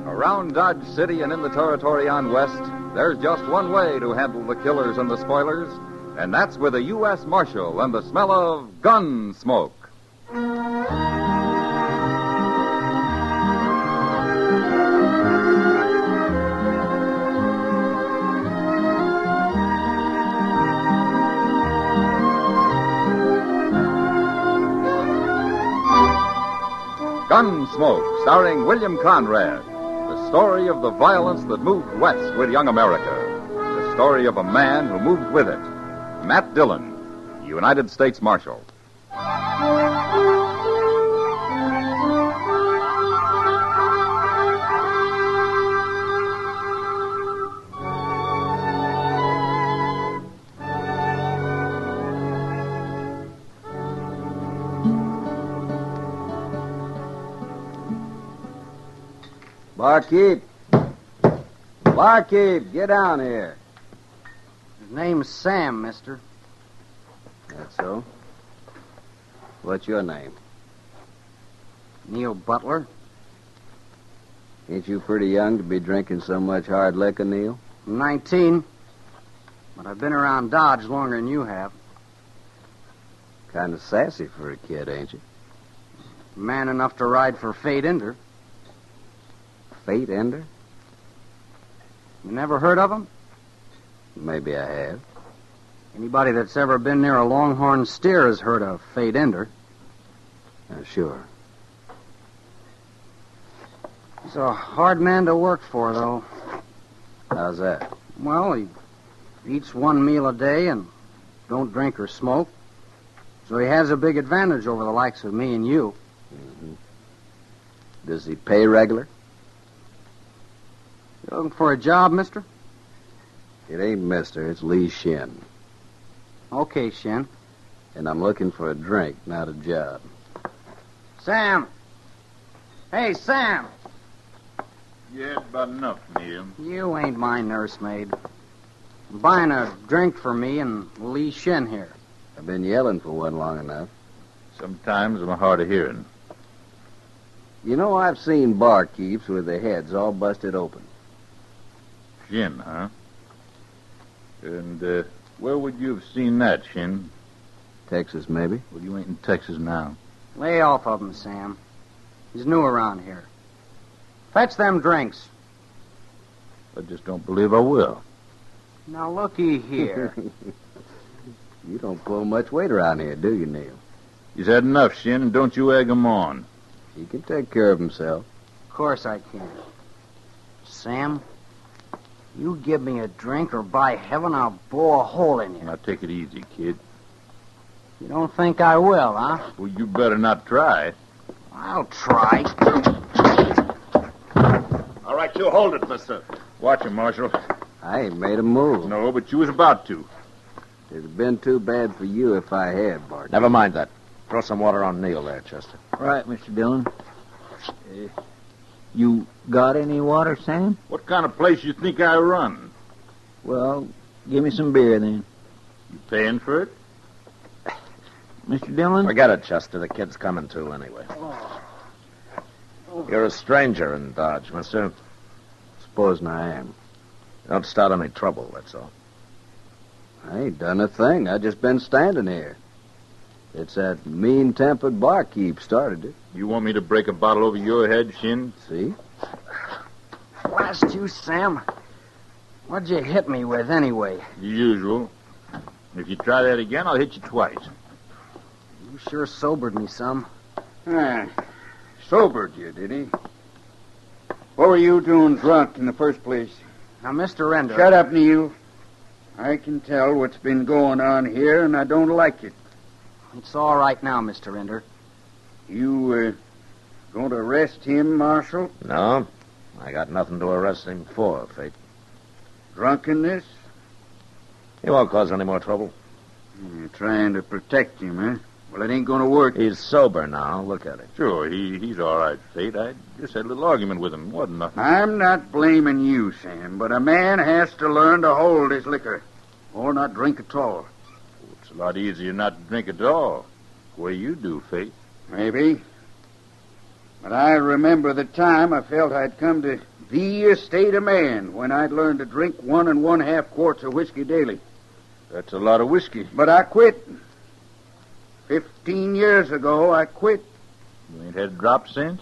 Around Dodge City and in the territory on West, there's just one way to handle the killers and the spoilers, and that's with a U.S. Marshal and the smell of Gunsmoke. Gunsmoke, starring William Conrad. The story of the violence that moved west with young America. The story of a man who moved with it. Matt Dillon, United States Marshal. Barkeep, get down here. His name's Sam, mister. That's so. What's your name? Neil Butler. Ain't you pretty young to be drinking so much hard liquor, Neil? I'm 19, but I've been around Dodge longer than you have. Kind of sassy for a kid, ain't you? Man enough to ride for Fate Ender. Fate Ender? You never heard of him? Maybe I have. Anybody that's ever been near a longhorn steer has heard of Fate Ender. Sure. He's a hard man to work for, though. How's that? Well, he eats one meal a day and don't drink or smoke. So he has a big advantage over the likes of me and you. Mm-hmm. Does he pay regular? You looking for a job, mister? It ain't mister, it's Lee Shin. Okay, Shin. And I'm looking for a drink, not a job. Sam! Hey, Sam! Yeah, about enough, Neil. You ain't my nursemaid. I'm buying a drink for me and Lee Shin here. I've been yelling for one long enough. Sometimes I'm hard of hearing. You know, I've seen barkeeps with their heads all busted open. Shin, huh? And where would you have seen that, Shin? Texas, maybe. Well, you ain't in Texas now. Lay off of him, Sam. He's new around here. Fetch them drinks. I just don't believe I will. Now, looky here. You don't pull much weight around here, do you, Neil? He's had enough, Shin, and don't you egg him on. He can take care of himself. Of course I can. Sam, you give me a drink or by heaven I'll blow a hole in you. Now, take it easy, kid. You don't think I will, huh? Well, you better not try. I'll try. All right, you hold it, mister. Watch him, Marshal. I ain't made a move. No, but you was about to. It'd have been too bad for you if I had, Bart. Never mind that. Throw some water on Neil there, Chester. Right, Mr. Dillon. You got any water, Sam? What kind of place you think I run? Well, give me some beer then. You paying for it? Mr. Dillon? Forget it, Chester. The kid's coming too anyway. You're a stranger in Dodge, mister. Supposing I am. Don't start any trouble, that's all. I ain't done a thing. I just been standing here. It's that mean-tempered barkeep started it. You want me to break a bottle over your head, Shin? See? Blast you, Sam. What'd you hit me with, anyway? The usual. If you try that again, I'll hit you twice. You sure sobered me some. Sobered you, did he? What were you doing drunk in the first place? Now, Mr. Render... Shut up, Neil. I can tell what's been going on here, and I don't like it. It's all right now, Mr. Render. You, going to arrest him, Marshal? No. I got nothing to arrest him for, Fate. Drunkenness? He won't cause any more trouble. You're trying to protect him, huh? Well, it ain't going to work. He's sober now. Look at him. Sure, he's all right, Fate. I just had a little argument with him. Wasn't nothing. I'm not blaming you, Sam, but a man has to learn to hold his liquor, or not drink at all. It's a lot easier not to drink at all. The way you do, Fate. Maybe. But I remember the time I felt I'd come to the estate of man when I'd learned to drink 1 1/2 quarts of whiskey daily. That's a lot of whiskey. But I quit. 15 years ago, I quit. You ain't had a drop since?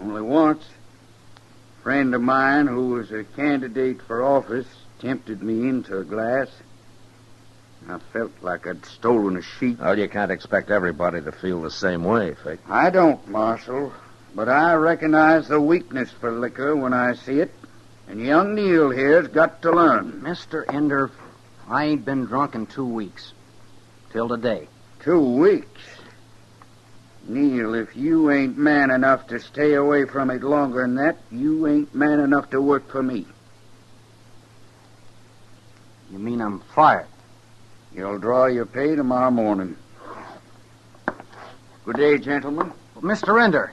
Only once. A friend of mine who was a candidate for office tempted me into a glass. I felt like I'd stolen a sheep. Well, you can't expect everybody to feel the same way, Fate. I don't, Marshal. But I recognize the weakness for liquor when I see it. And young Neil here's got to learn. Mr. Ender, I ain't been drunk in 2 weeks. Till today. 2 weeks? Neil, if you ain't man enough to stay away from it longer than that, you ain't man enough to work for me. You mean I'm fired? You'll draw your pay tomorrow morning. Good day, gentlemen. Mr. Ender.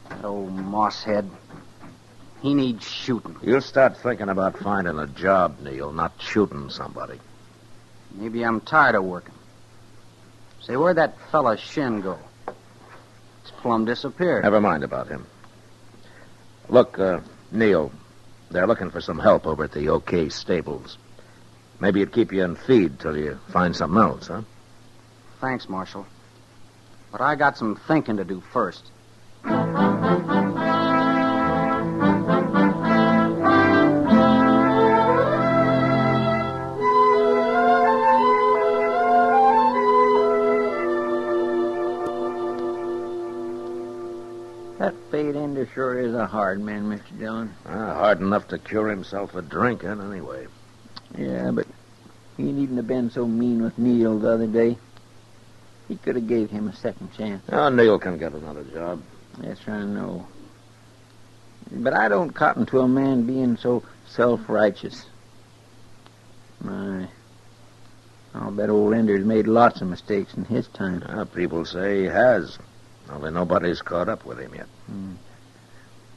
That old mosshead. He needs shooting. You'll start thinking about finding a job, Neil, not shooting somebody. Maybe I'm tired of working. Say, where'd that fella Shin go? It's plumb disappeared. Never mind about him. Look, Neil, they're looking for some help over at the OK Stables. Maybe it'd keep you in feed till you find something else, huh? Thanks, Marshal. But I got some thinking to do first. That Fate Ender sure is a hard man, Mr. Dillon. Hard enough to cure himself of drinking, anyway. Yeah, but he needn't have been so mean with Neil the other day. He could have gave him a second chance. Oh, Neil can get another job. Yes, I know. But I don't cotton to a man being so self-righteous. I'll bet old Ender's made lots of mistakes in his time. People say he has. Only nobody's caught up with him yet.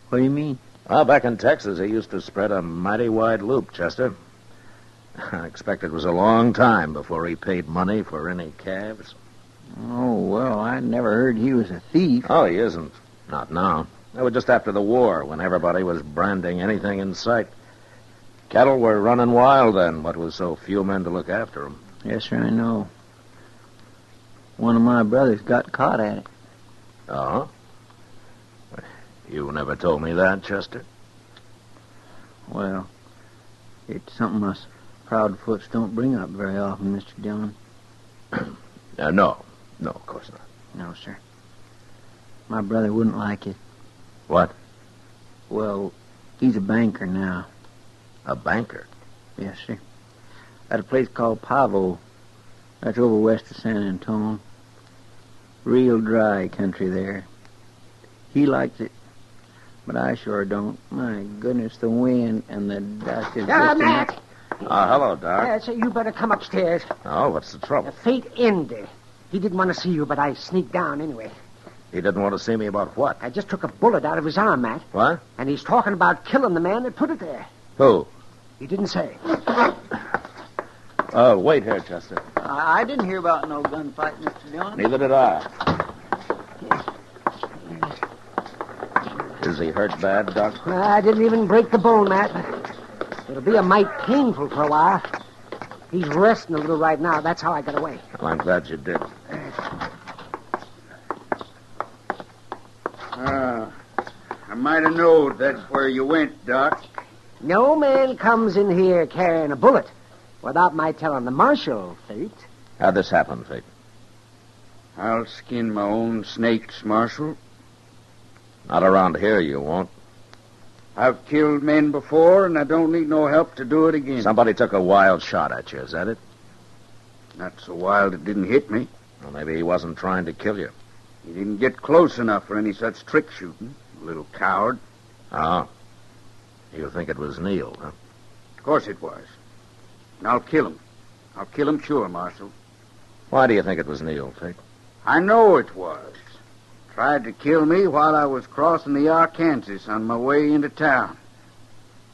What do you mean? Well, back in Texas, he used to spread a mighty wide loop, Chester. I expect it was a long time before he paid money for any calves. Oh, well, I never heard he was a thief. Oh, he isn't. Not now. That was just after the war, when everybody was branding anything in sight. Cattle were running wild then, what with so few men to look after them. Yes, sir, I know. One of my brothers got caught at it. Oh? You never told me that, Chester. Well, it's something us proudfoots don't bring up very often, Mr. Dillon. No, of course not. No, sir. My brother wouldn't like it. What? Well, he's a banker now. A banker? Yes, sir. At a place called Pavo. That's over west of San Antone. Real dry country there. He likes it, but I sure don't. My goodness, the wind and the dust is just Matt! Hello, Doc. So you better come upstairs. Oh, what's the trouble? Fate Ender. He didn't want to see you, but I sneaked down anyway. He didn't want to see me about what? I just took a bullet out of his arm, Matt. What? And he's talking about killing the man that put it there. Who? He didn't say. Wait here, Chester. I didn't hear about no gunfight, Mr. Dillon. Neither did I. Is he hurt bad, Doc? I didn't even break the bone, Matt. It'll be a mite painful for a while. He's resting a little right now. That's how I got away. Well, I'm glad you did. I might have known that's where you went, Doc. No man comes in here carrying a bullet without my telling the marshal, Fate. How'd this happen, Fate? I'll skin my own snakes, Marshal. Not around here, you won't. I've killed men before, and I don't need no help to do it again. Somebody took a wild shot at you, is that it? Not so wild it didn't hit me. Well, maybe he wasn't trying to kill you. He didn't get close enough for any such trick shooting. Little coward. Oh. You think it was Neil, huh? Of course it was. And I'll kill him. I'll kill him sure, Marshal. Why do you think it was Neil, Fate? I know it was. Tried to kill me while I was crossing the Arkansas on my way into town.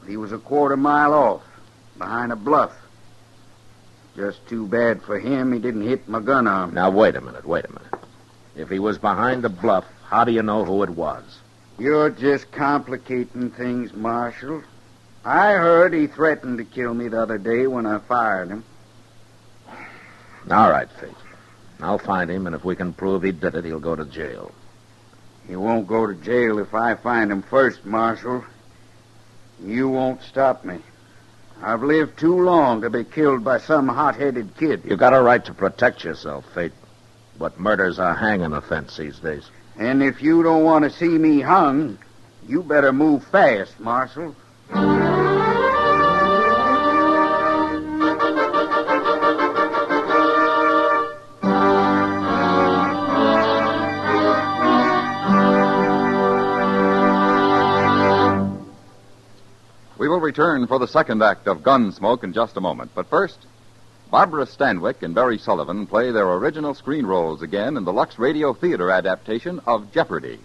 He was a quarter-mile off, behind a bluff. Just too bad for him he didn't hit my gun arm. Now, wait a minute. If he was behind the bluff, how do you know who it was? You're just complicating things, Marshal. I heard he threatened to kill me the other day when I fired him. All right, Fate. I'll find him, and if we can prove he did it, he'll go to jail. He won't go to jail if I find him first, Marshal. You won't stop me. I've lived too long to be killed by some hot-headed kid. You got a right to protect yourself, Fate. But murder's a hanging offense these days. And if you don't want to see me hung, you better move fast, Marshal. We will return for the second act of Gunsmoke in just a moment. But first, Barbara Stanwyck and Barry Sullivan play their original screen roles again in the Lux Radio Theater adaptation of Jeopardy!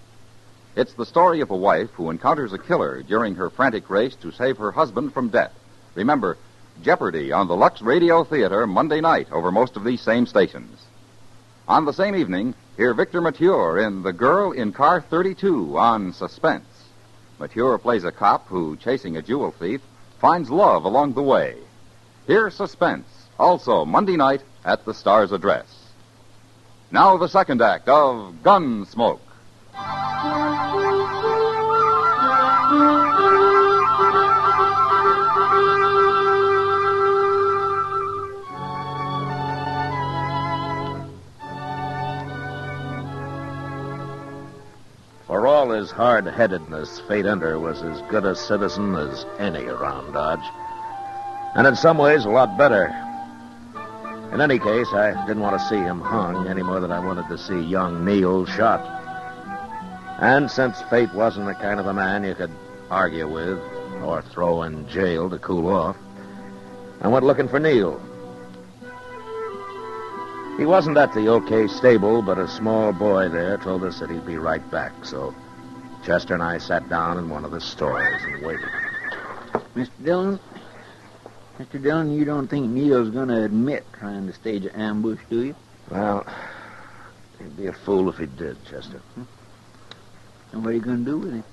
It's the story of a wife who encounters a killer during her frantic race to save her husband from death. Remember, Jeopardy! On the Lux Radio Theater Monday night over most of these same stations. On the same evening, hear Victor Mature in The Girl in Car 32 on Suspense. Mature plays a cop who, chasing a jewel thief, finds love along the way. Hear Suspense, also Monday night at the Star's Address. Now the second act of Gunsmoke. For all his hard-headedness, Fate Ender was as good a citizen as any around Dodge. And in some ways, a lot better. In any case, I didn't want to see him hung any more than I wanted to see young Neil shot. And since Fate wasn't the kind of a man you could argue with or throw in jail to cool off, I went looking for Neil. He wasn't at the OK stable, but a small boy there told us that he'd be right back. So Chester and I sat down in one of the stores and waited. Mr. Dillon, you don't think Neil's going to admit trying to stage an ambush, do you? Well, he'd be a fool if he did, Chester. And what are you going to do with him?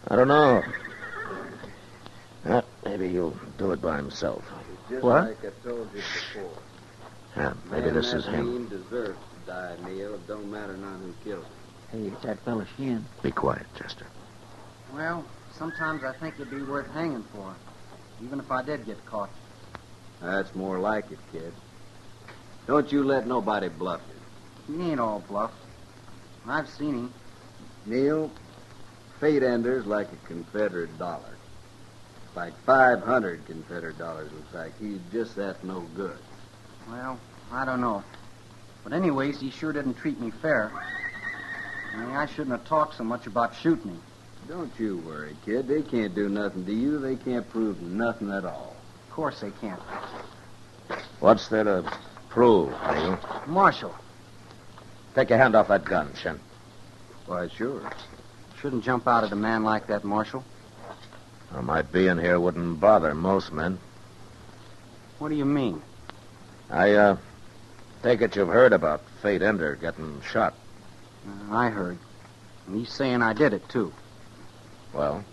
I don't know. Maybe he'll do it by himself. Just What? like I told you before. Yeah, maybe this is him. Man deserves to die, Neil. It don't matter none who kills him. Hey, it's that fella Shin. Be quiet, Chester. Well, sometimes I think it'd be worth hanging for, even if I did get caught. That's more like it, kid. Don't you let nobody bluff you. He ain't all bluff. I've seen him. Neil, Fate Ender's like a Confederate dollar. Like 500 Confederate dollars, in fact. He's just that no good. Well, I don't know. But anyways, he sure didn't treat me fair. I shouldn't have talked so much about shooting him. Don't you worry, kid. They can't do nothing to you. They can't prove nothing at all. Of course they can't. What's there to prove, Neil? Marshal. Take your hand off that gun, Shin. Why, sure. Shouldn't jump out at a man like that, Marshal. Well, my being here wouldn't bother most men. What do you mean? I take it you've heard about Fate Ender getting shot. I heard. And he's saying I did it, too. Well?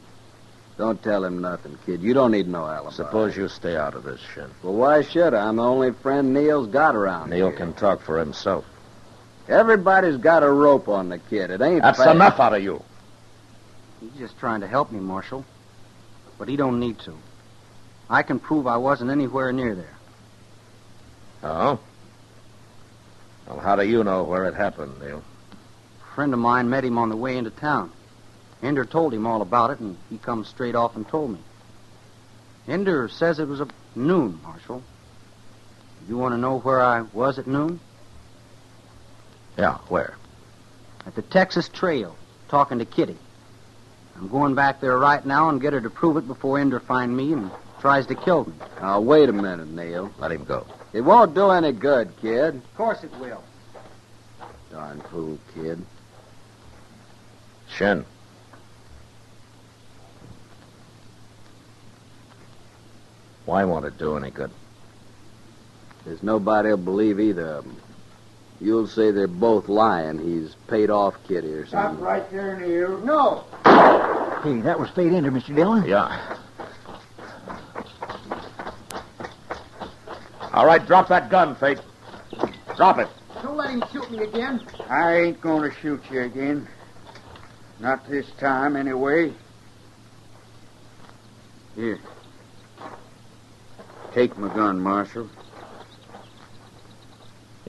Don't tell him nothing, kid. You don't need no alibi. Suppose you stay out of this, Shin. Well, why should I? I'm the only friend Neil's got around Neil here. can talk for himself. Everybody's got a rope on the kid. It ain't That's fair. enough out of you. He's just trying to help me, Marshal. But he don't need to. I can prove I wasn't anywhere near there. Oh? Well, how do you know where it happened, Neil? A friend of mine met him on the way into town. Ender told him all about it, and he come straight off and told me. Ender says it was at noon, Marshal. You want to know where I was at noon? Yeah, where? At the Texas Trail, talking to Kitty. I'm going back there right now and get her to prove it before Ender finds me and tries to kill me. Now, wait a minute, Neil. Let him go. It won't do any good, kid. Of course it will. Darn fool, kid. Shin. Why won't it do any good? There's nobody'll believe either of them. You'll say they're both lying. He's paid off Kitty or something. Stop right there, Neil. No. Hey, that was Fate Ender, Mr. Dillon. Yeah. All right, drop that gun, Fate. Drop it. Don't let him shoot me again. I ain't going to shoot you again. Not this time, anyway. Here. Take my gun, Marshal.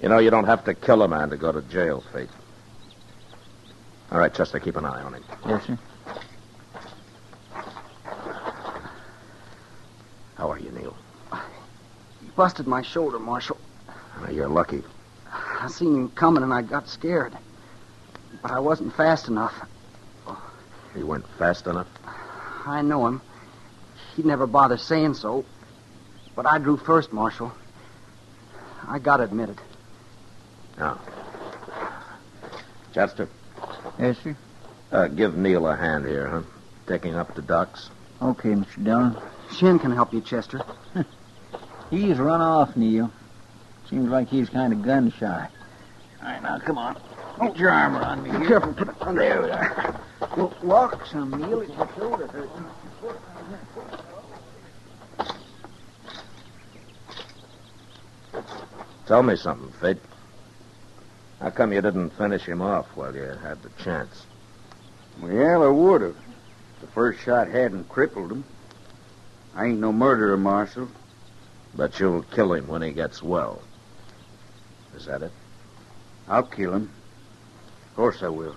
You know, you don't have to kill a man to go to jail, Fate. All right, Chester, keep an eye on him. Yes, sir. How are you, Neil? He busted my shoulder, Marshal. You're lucky. I seen him coming and I got scared. But I wasn't fast enough. You weren't fast enough? I know him. He'd never bother saying so. But I drew first, Marshal. I gotta admit it. Now, Chester. Yes, sir. Give Neil a hand here, huh? Taking up the docks. Okay, Mr. Dillon. Shin can help you, Chester. He's run off, Neil. Seems like he's kind of gun shy. All right, now, come on. Put your arm around me here. Be careful. Put it under. There we are. Walk some, Neil. It's your shoulder hurting. Tell me something, Fate. How come you didn't finish him off while you had the chance? Well, I would have. The first shot hadn't crippled him. I ain't no murderer, Marshal. But you'll kill him when he gets well. Is that it? I'll kill him. Of course I will.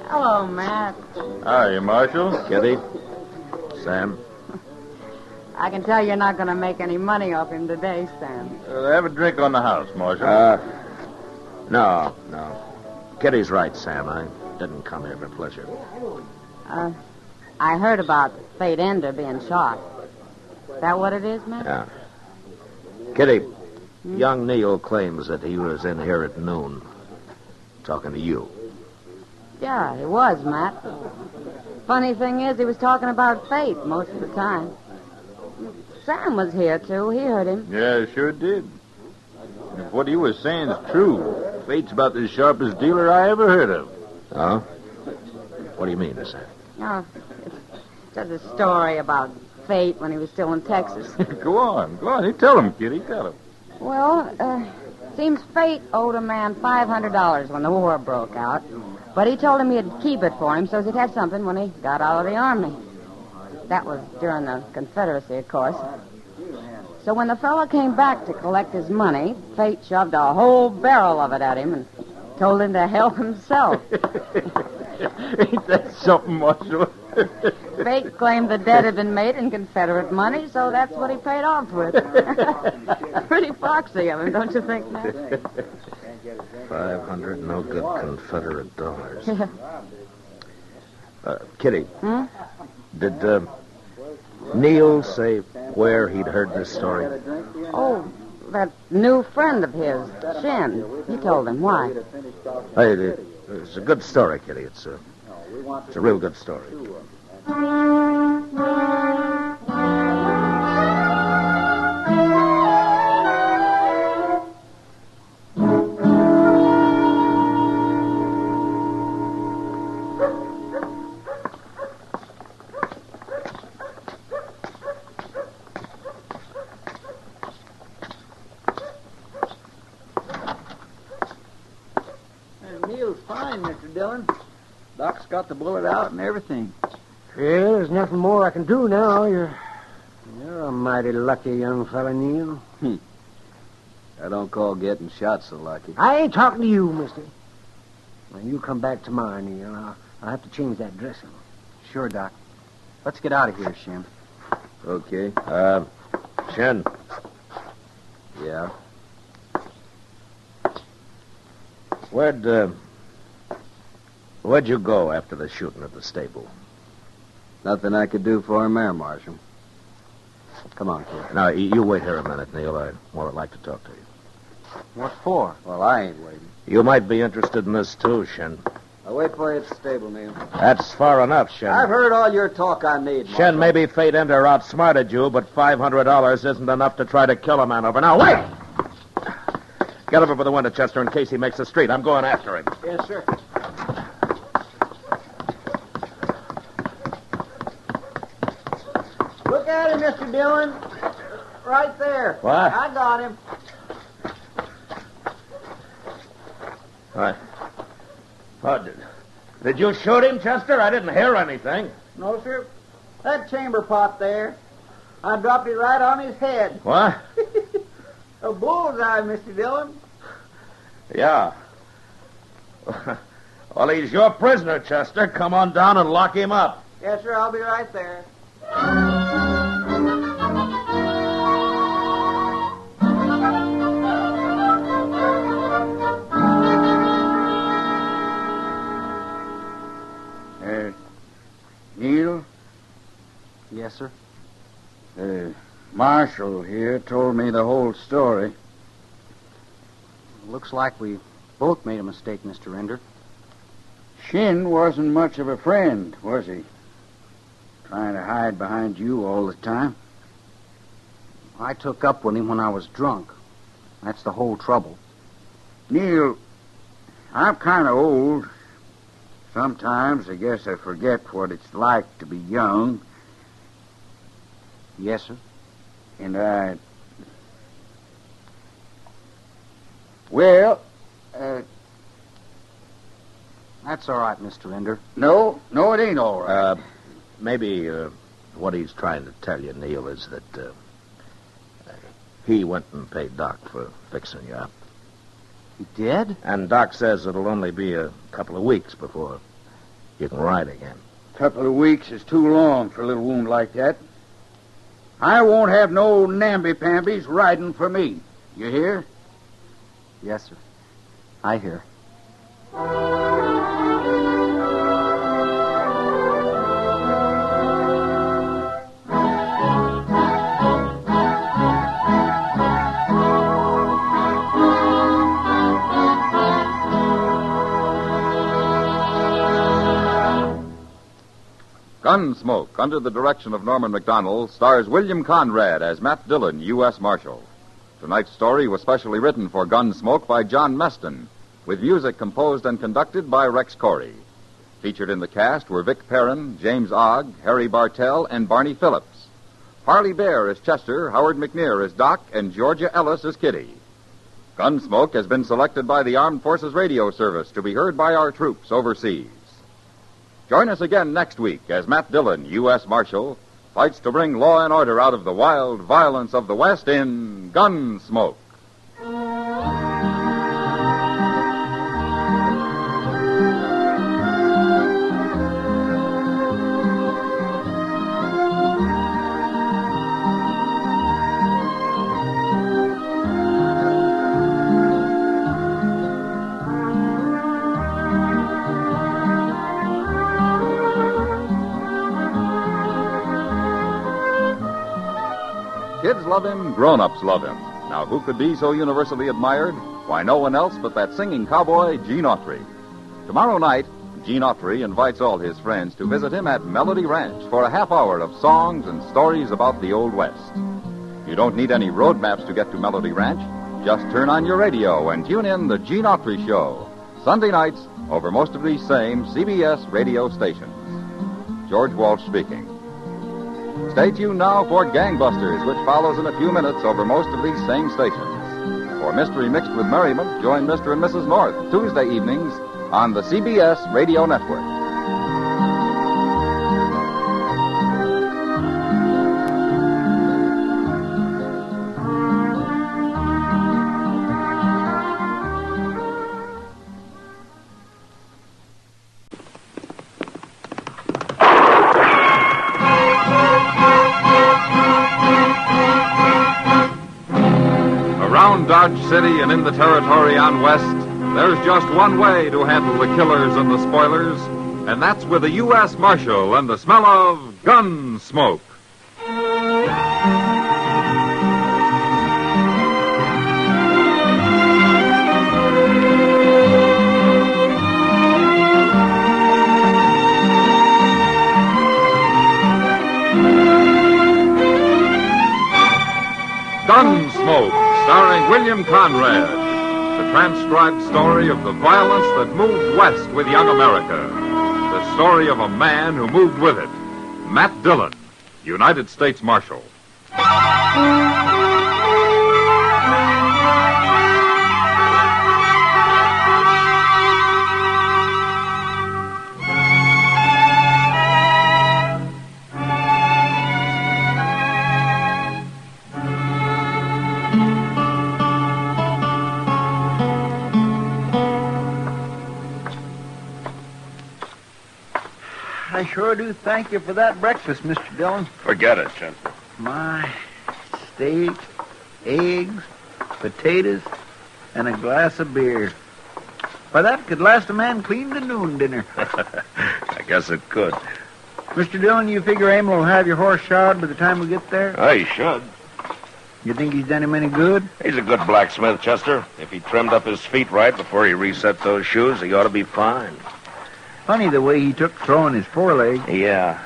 Hello, Matt. Hiya, Marshal. Kitty. Sam. I can tell you're not going to make any money off him today, Sam. Have a drink on the house, Marshal. No. Kitty's right, Sam. I didn't come here for pleasure. I heard about Fate Ender being shot. Is that what it is, Matt? Yeah. Kitty, young Neil claims that he was in here at noon talking to you. Yeah, he was, Matt. Funny thing is, he was talking about Fate most of the time. Sam was here, too. He heard him. Yeah, sure did. If what he was saying is true, Fate's about the sharpest dealer I ever heard of. Oh? What do you mean, Sam? Oh, it's just a story about Fate when he was still in Texas. Go on. You tell him, Kitty. Tell him. Well, seems Fate owed a man $500 when the war broke out. But he told him he'd keep it for him so he'd have something when he got out of the army. That was during the Confederacy, of course. So when the fellow came back to collect his money, Fate shoved a whole barrel of it at him and told him to help himself. Ain't that something, Marshal? Fate claimed the debt had been made in Confederate money, so that's what he paid off with. Pretty foxy of him, don't you think, Matt? 500 no good Confederate dollars. Kitty, did Neil say where he'd heard this story? Oh, that new friend of his, Shin. He told him. Why? Hey, it's a good story, Kitty. It's a real good story. Neil's fine, Mr. Dillon. Doc's got the bullet out and everything. Yeah, there's nothing more I can do now. You're a mighty lucky young fella, Neil. I don't call getting shot so lucky. I ain't talking to you, mister. When you come back tomorrow, Neil, I'll have to change that dressing. Sure, Doc. Let's get out of here, Shin. Okay. Shin. Yeah? Where'd you go after the shooting at the stable? Nothing I could do for him there, Marshal. Come on, kid. Now, you wait here a minute, Neil. I would like to talk to you. What for? Well, I ain't waiting. You might be interested in this, too, Shin. I'll wait for you at the stable, Neil. That's far enough, Shin. I've heard all your talk I need, Marshal. Shin, maybe Fate Ender outsmarted you, but $500 isn't enough to try to kill a man over. Now, wait! Get up over the window, Chester, in case he makes the street. I'm going after him. Yes, sir. Look at him, Mr. Dillon. Right there. What? I got him. What? Oh, did you shoot him, Chester? I didn't hear anything. No, sir. That chamber pot there. I dropped it right on his head. What? A bullseye, Mr. Dillon. Yeah. Well, he's your prisoner, Chester. Come on down and lock him up. Yes, sir. I'll be right there. Neil? Yes, sir. Marshal here told me the whole story. Looks like we both made a mistake, Mr. Ender. Shin wasn't much of a friend, was he? Trying to hide behind you all the time. I took up with him when I was drunk. That's the whole trouble. Neil, I'm kind of old. Sometimes I guess I forget what it's like to be young. Yes, sir. And I... Well, That's all right, Mr. Ender. No, it ain't all right. Maybe what he's trying to tell you, Neil, is that he went and paid Doc for fixing you up. He did? And Doc says it'll only be a couple of weeks before you can ride again. Couple of weeks is too long for a little wound like that. I won't have no namby-pambies riding for me. You hear? Yes, sir. I hear. Gunsmoke, under the direction of Norman MacDonald, stars William Conrad as Matt Dillon, U.S. Marshal. Tonight's story was specially written for Gunsmoke by John Meston, with music composed and conducted by Rex Corey. Featured in the cast were Vic Perrin, James Ogg, Harry Bartell, and Barney Phillips. Harley Bear as Chester, Howard McNear as Doc, and Georgia Ellis as Kitty. Gunsmoke has been selected by the Armed Forces Radio Service to be heard by our troops overseas. Join us again next week as Matt Dillon, U.S. Marshal, fights to bring law and order out of the wild violence of the West in Gunsmoke. Kids love him, grown-ups love him. Now, who could be so universally admired? Why, no one else but that singing cowboy, Gene Autry. Tomorrow night, Gene Autry invites all his friends to visit him at Melody Ranch for a half hour of songs and stories about the Old West. You don't need any road maps to get to Melody Ranch. Just turn on your radio and tune in the Gene Autry Show, Sunday nights over most of these same CBS radio stations. George Walsh speaking. Stay tuned now for Gangbusters, which follows in a few minutes over most of these same stations. For Mystery Mixed with Merriment, join Mr. and Mrs. North Tuesday evenings on the CBS Radio Network. Around Dodge City and in the territory on West, there's just one way to handle the killers and the spoilers, and that's with a U.S. Marshal and the smell of Gunsmoke. Gunsmoke, starring William Conrad. The transcribed story of the violence that moved west with young America. The story of a man who moved with it. Matt Dillon, United States Marshal. I sure do thank you for that breakfast, Mr. Dillon. Forget it, Chester. My steak, eggs, potatoes, and a glass of beer. Why, that could last a man clean to noon dinner. I guess it could. Mr. Dillon, you figure Emil will have your horse shod by the time we get there? Oh, he should. You think he's done him any good? He's a good blacksmith, Chester. If he trimmed up his feet right before he reset those shoes, he ought to be fine. Funny the way he took throwing his foreleg. Yeah.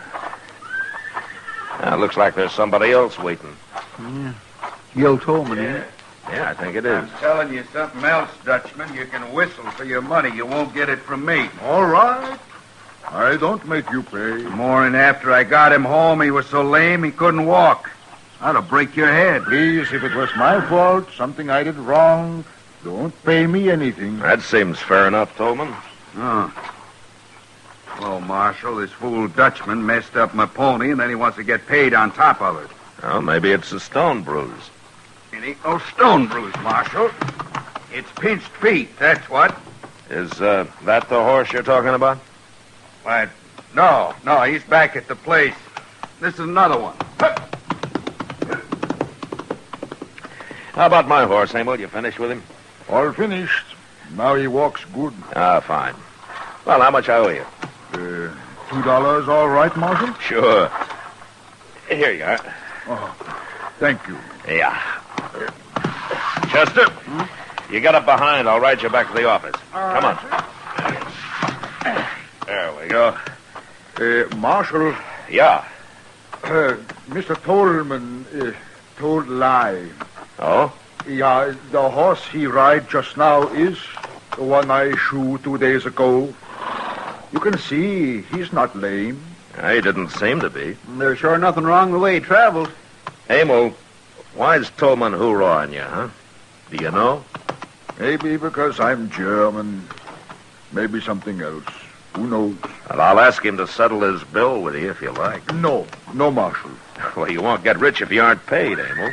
Looks like there's somebody else waiting. Yeah. Gil Tolman, ain't it? Yeah, I think it is. I'm telling you something else, Dutchman. You can whistle for your money. You won't get it from me. All right. I don't make you pay. The morning after I got him home, he was so lame he couldn't walk. I'd have break your head. Please, if it was my fault, something I did wrong, don't pay me anything. That seems fair enough, Tolman. Oh. Well, Marshal, this fool Dutchman messed up my pony, and then he wants to get paid on top of it. Well, maybe it's a stone bruise. It ain't no stone bruise, Marshal. It's pinched feet, that's what. Is that the horse you're talking about? Why, no, he's back at the place. This is another one. How about my horse, Emil? You finished with him? All finished. Now he walks good. Ah, fine. Well, how much I owe you? $2 all right, Marshal? Sure. Here you are. Oh, thank you. Yeah. Chester, you get up behind. I'll ride you back to the office. Come on. There we go. Marshal. Yeah. Mr. Tolman told lie. Oh? Yeah, the horse he ride just now is the one I shoot 2 days ago. You can see he's not lame. He didn't seem to be. There's sure nothing wrong the way he traveled. Emil, why's Tolman hoorahing you, huh? Do you know? Maybe because I'm German. Maybe something else. Who knows? Well, I'll ask him to settle his bill with you if you like. No, Marshal. Well, you won't get rich if you aren't paid, Emil.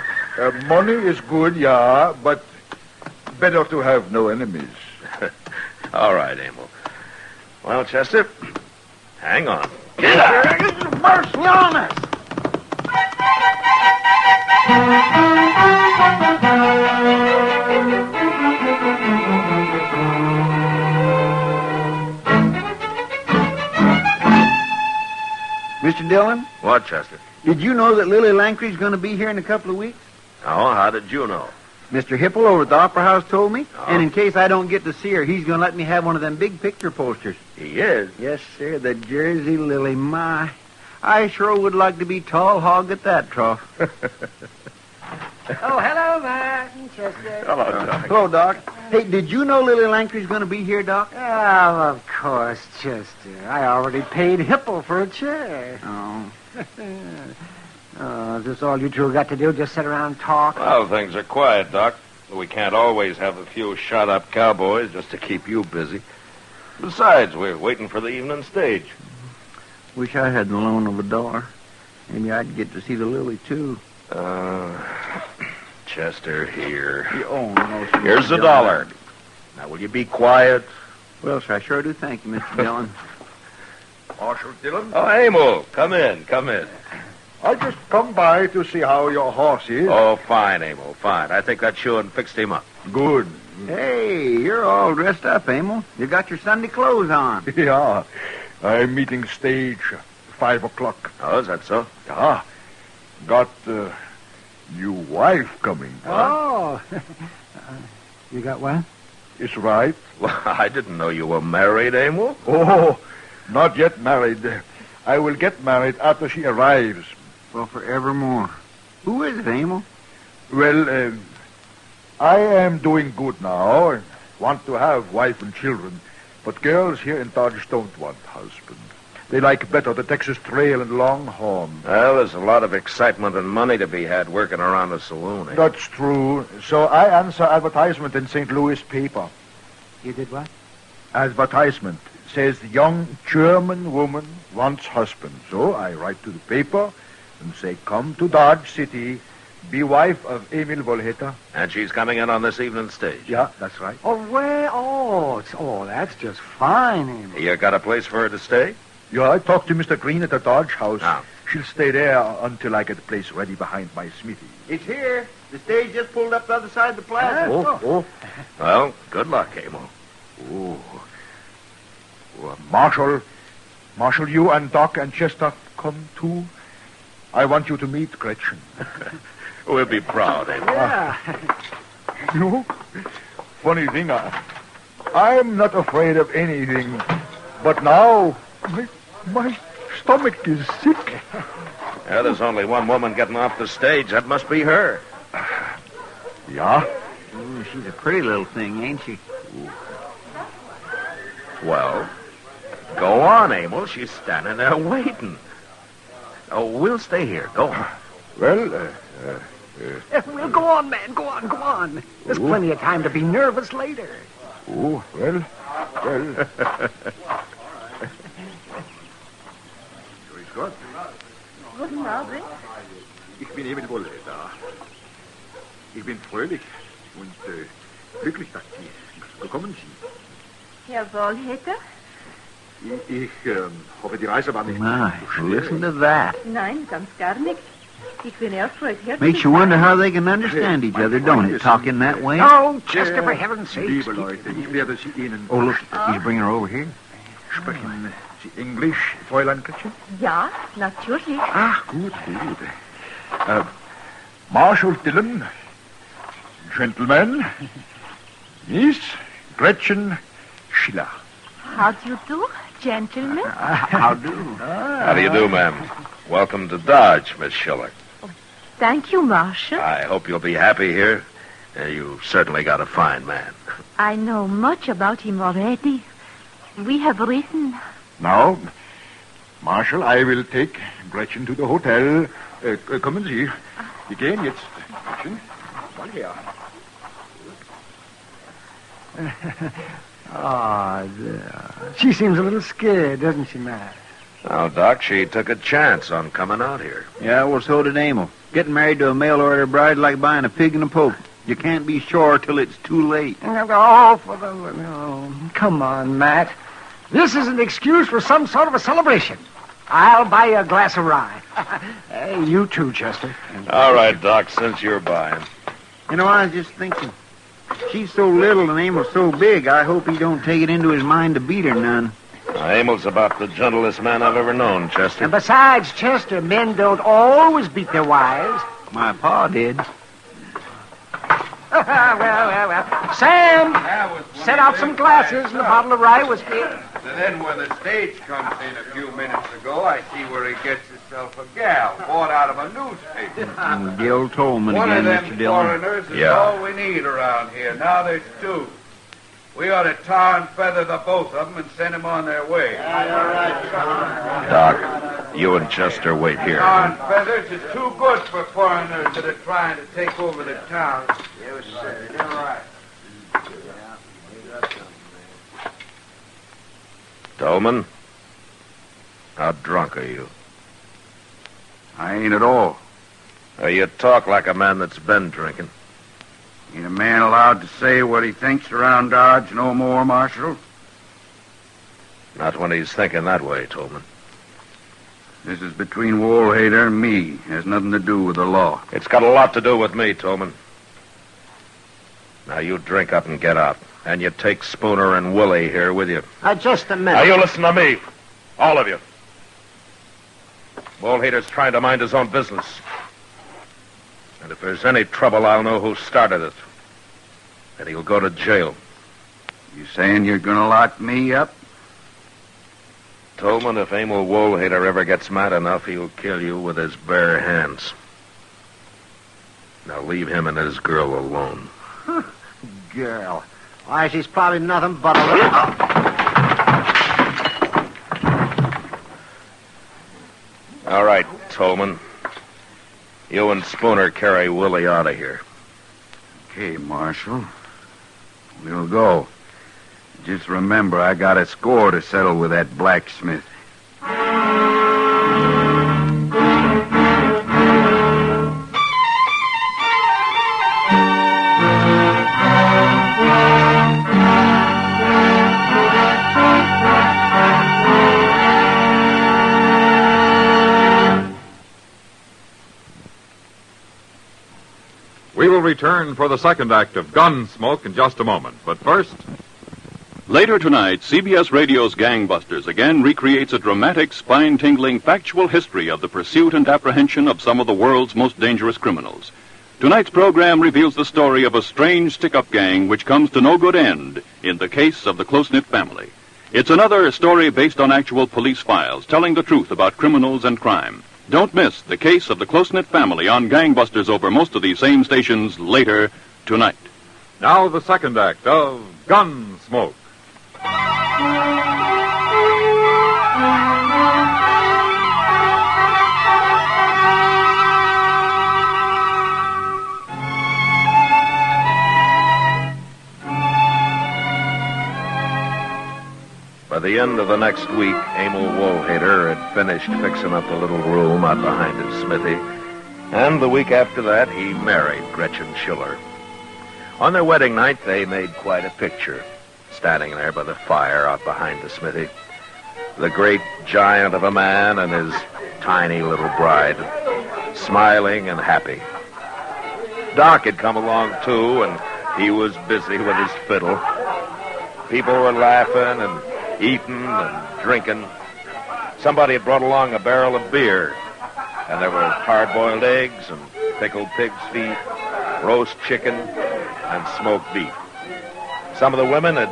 Money is good, yeah, but better to have no enemies. All right, Emil. Well, Chester, hang on. Mercy on us! Mr. Dillon? What, Chester? Did you know that Lily Langtry's going to be here in a couple of weeks? Oh, how did you know? Mr. Hipple over at the Opera House told me. Oh. And in case I don't get to see her, he's going to let me have one of them big picture posters. He is? Yes, sir. The Jersey Lily. My, I sure would like to be tall hog at that trough. Oh, hello, Matt and Chester. Hello, Doc. Hello, Doc. Hey, did you know Lily Langtry's going to be here, Doc? Oh, of course, Chester. I already paid Hipple for a chair. Oh. Oh, is this all you two got to do? Just sit around and talk? Well, things are quiet, Doc. We can't always have a few shot-up cowboys just to keep you busy. Besides, we're waiting for the evening stage. Wish I had the loan of a dollar. Maybe I'd get to see the Lily, too. Chester, here. Oh, no. Here's the dollar. Now, will you be quiet? Well, sir, I sure do thank you, Mr. Dillon. Marshal Dillon? Oh, Emil, come in. I just come by to see how your horse is. Oh, fine, Emil, fine. I think that shoe and fixed him up. Good. Hey, you're all dressed up, Emil. You got your Sunday clothes on. Yeah. I'm meeting stage 5 o'clock. Oh, is that so? Yeah. Got new wife coming. Oh. You got what? It's right. Well, I didn't know you were married, Emil. Oh, not yet married. I will get married after she arrives. Well, forevermore. Who is it, Emil? Well, I am doing good now and want to have wife and children. But girls here in Dodge don't want husband. They like better the Texas Trail and Longhorn. Well, there's a lot of excitement and money to be had working around a saloon. That's true. So I answer advertisement in St. Louis paper. You did what? Advertisement says the young German woman wants husband. So I write to the paper and say, come to Dodge City, be wife of Emil Volheta. And she's coming in on this evening stage. Yeah, that's right. Oh, well, that's just fine, Emil. You got a place for her to stay? Yeah, I talked to Mr. Green at the Dodge House. Oh. She'll stay there until I get the place ready behind my smithy. It's here. The stage just pulled up the other side of the plaza. Oh. Well, good luck, Emil. Oh. Marshal, you and Doc and Chester come too. I want you to meet Gretchen. We'll be proud, Emil. Yeah. You know, funny thing, I'm not afraid of anything, but now my stomach is sick. Yeah, there's only one woman getting off the stage. That must be her. Yeah? She's a pretty little thing, ain't she? Well, go on, Emil. She's standing there waiting. Oh, we'll stay here. Go on. Well, Well, go on, man. Go on. There's plenty of time to be nervous later. Oh, well. Gott. Guten Abend. Ich bin Emil Volheta. Ich bin fröhlich und glücklich, dass Sie gekommen sind. Herr Volheta? Ich hoffe, die Reise war nicht My, zu schwer. listen to that. Nein, ganz gar nichts. Ich bin erst heute her. Makes you wonder how they can understand each other, don't it, talking that way? Oh, Chester, for heaven's sake. Liebe Leute, ich werde Sie Ihnen... Oh, look, he's bringing her over here. Sprechen Sie Englisch, Fräulein Gretchen? Ja, natürlich. Ach, gut. Marshal Dillon, gentlemen, Miss Gretchen Schiller. How do you do, gentlemen? How do? How do you do, ma'am? Welcome to Dodge, Miss Schiller. Thank you, Marshal. I hope you'll be happy here. You've certainly got a fine man. I know much about him already. We have written. Now, Marshal, I will take Gretchen to the hotel. Kommen Sie. Wir gehen jetzt. Gretchen, mal her. She seems a little scared, doesn't she, Matt? Now, Doc, she took a chance on coming out here. Yeah, well, so did Emil. Getting married to a mail-order bride like buying a pig in a poke. You can't be sure till it's too late. Oh, come on, Matt. This is an excuse for some sort of a celebration. I'll buy you a glass of rye. Hey, you too, Chester. All right, Doc, since you're buying. You know, I was just thinking, she's so little and Emil's so big, I hope he don't take it into his mind to beat her none. Emil's about the gentlest man I've ever known, Chester. And besides, Chester, men don't always beat their wives. My pa did. well. Sam, set out some glasses and a bottle of rye whiskey. And then when the stage comes in a few minutes ago, I see where he gets himself a gal bought out of a newspaper. Gil Tolman One again, of them Mr. Dillon. foreigners is all we need around here. Now there's two. We ought to tar and feather the both of them and send them on their way. Doc, you and Chester wait here. Tar and feathers is too good for foreigners that are trying to take over the town. Yes, sir. You're right. Tolman, how drunk are you? I ain't at all. You talk like a man that's been drinking. Ain't a man allowed to say what he thinks around Dodge no more, Marshal? Not when he's thinking that way, Tolman. This is between Woolhader and me. Has nothing to do with the law. It's got a lot to do with me, Tolman. Now you drink up and get out. And you take Spooner and Willie here with you. Just a minute. Now you listen to me. All of you. Woolhader's trying to mind his own business. And if there's any trouble, I'll know who started it. And he'll go to jail. You saying you're going to lock me up? Tolman, if Emil Woolhader ever gets mad enough, he'll kill you with his bare hands. Now leave him and his girl alone. Girl. Why, she's probably nothing but a little... All right, Tolman. You and Spooner carry Willie out of here. Okay, Marshal. We'll go. Just remember, I got a score to settle with that blacksmith. We will return for the second act of Gunsmoke in just a moment. But first... Later tonight, CBS Radio's Gangbusters again recreates a dramatic, spine-tingling, factual history of the pursuit and apprehension of some of the world's most dangerous criminals. Tonight's program reveals the story of a strange stick-up gang which comes to no good end in the case of the close-knit family. It's another story based on actual police files, telling the truth about criminals and crime. Don't miss the case of the close-knit family on Gangbusters over most of these same stations later tonight. Now the second act of Gunsmoke. By the end of the next week, Emil Woolhader had finished fixing up the little room out behind his smithy. And the week after that, he married Gretchen Schiller. On their wedding night, they made quite a picture, standing there by the fire out behind the smithy. The great giant of a man and his tiny little bride, smiling and happy. Doc had come along, too, and he was busy with his fiddle. People were laughing and eating and drinking. Somebody had brought along a barrel of beer, and there were hard-boiled eggs and pickled pig's feet, roast chicken, and smoked beef. Some of the women had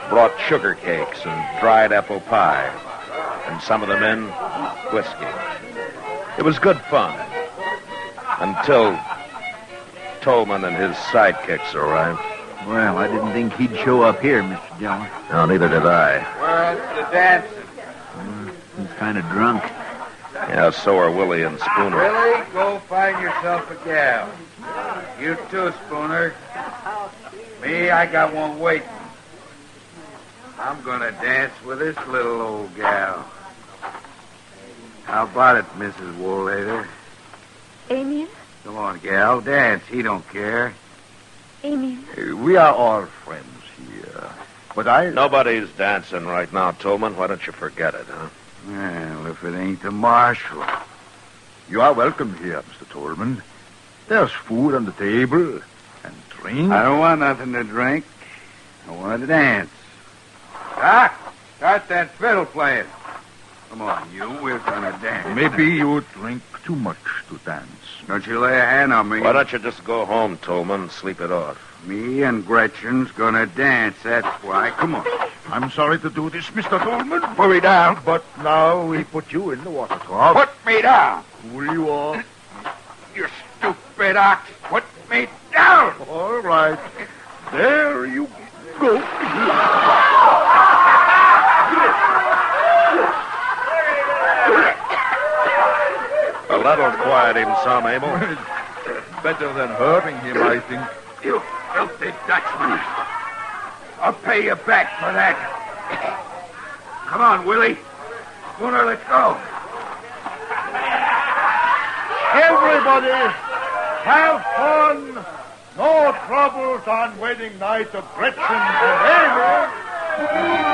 brought sugar cakes and dried apple pie, and some of the men, whiskey. It was good fun, until Tolman and his sidekicks arrived. Well, I didn't think he'd show up here, Mr. Dillon. No, neither did I. Where's the dancing? He's kind of drunk. Yeah, so are Willie and Spooner. Willie, go find yourself a gal. You too, Spooner. Me, I got one waiting. I'm gonna dance with this little old gal. How about it, Mrs. Woolhader? Emil? Come on, gal, dance. He don't care. Emil? We are all friends here. But Nobody's dancing right now, Tolman. Why don't you forget it, huh? Well, if it ain't the Marshal. You are welcome here, Mr. Tolman. There's food on the table and drink. I don't want nothing to drink. I want to dance. Doc, Start that fiddle playing. Come on, you. We're gonna dance. Maybe you drink too much to dance. Don't you lay a hand on me. Why don't you just go home, Tolman, and sleep it off? Me and Gretchen's gonna dance, that's why. Come on. I'm sorry to do this, Mr. Tolman. Put me down. But now we put you in the water trough. Put me down. Pull you off. You stupid ox. Put me down. All right. There you go. Well, that'll quiet him some, Abel. Better than hurting him, I think. You filthy Dutchman. I'll pay you back for that. Come on, Willie. Spooner, let's go. Everybody, have fun. No troubles on wedding night of Gretchen and Abel.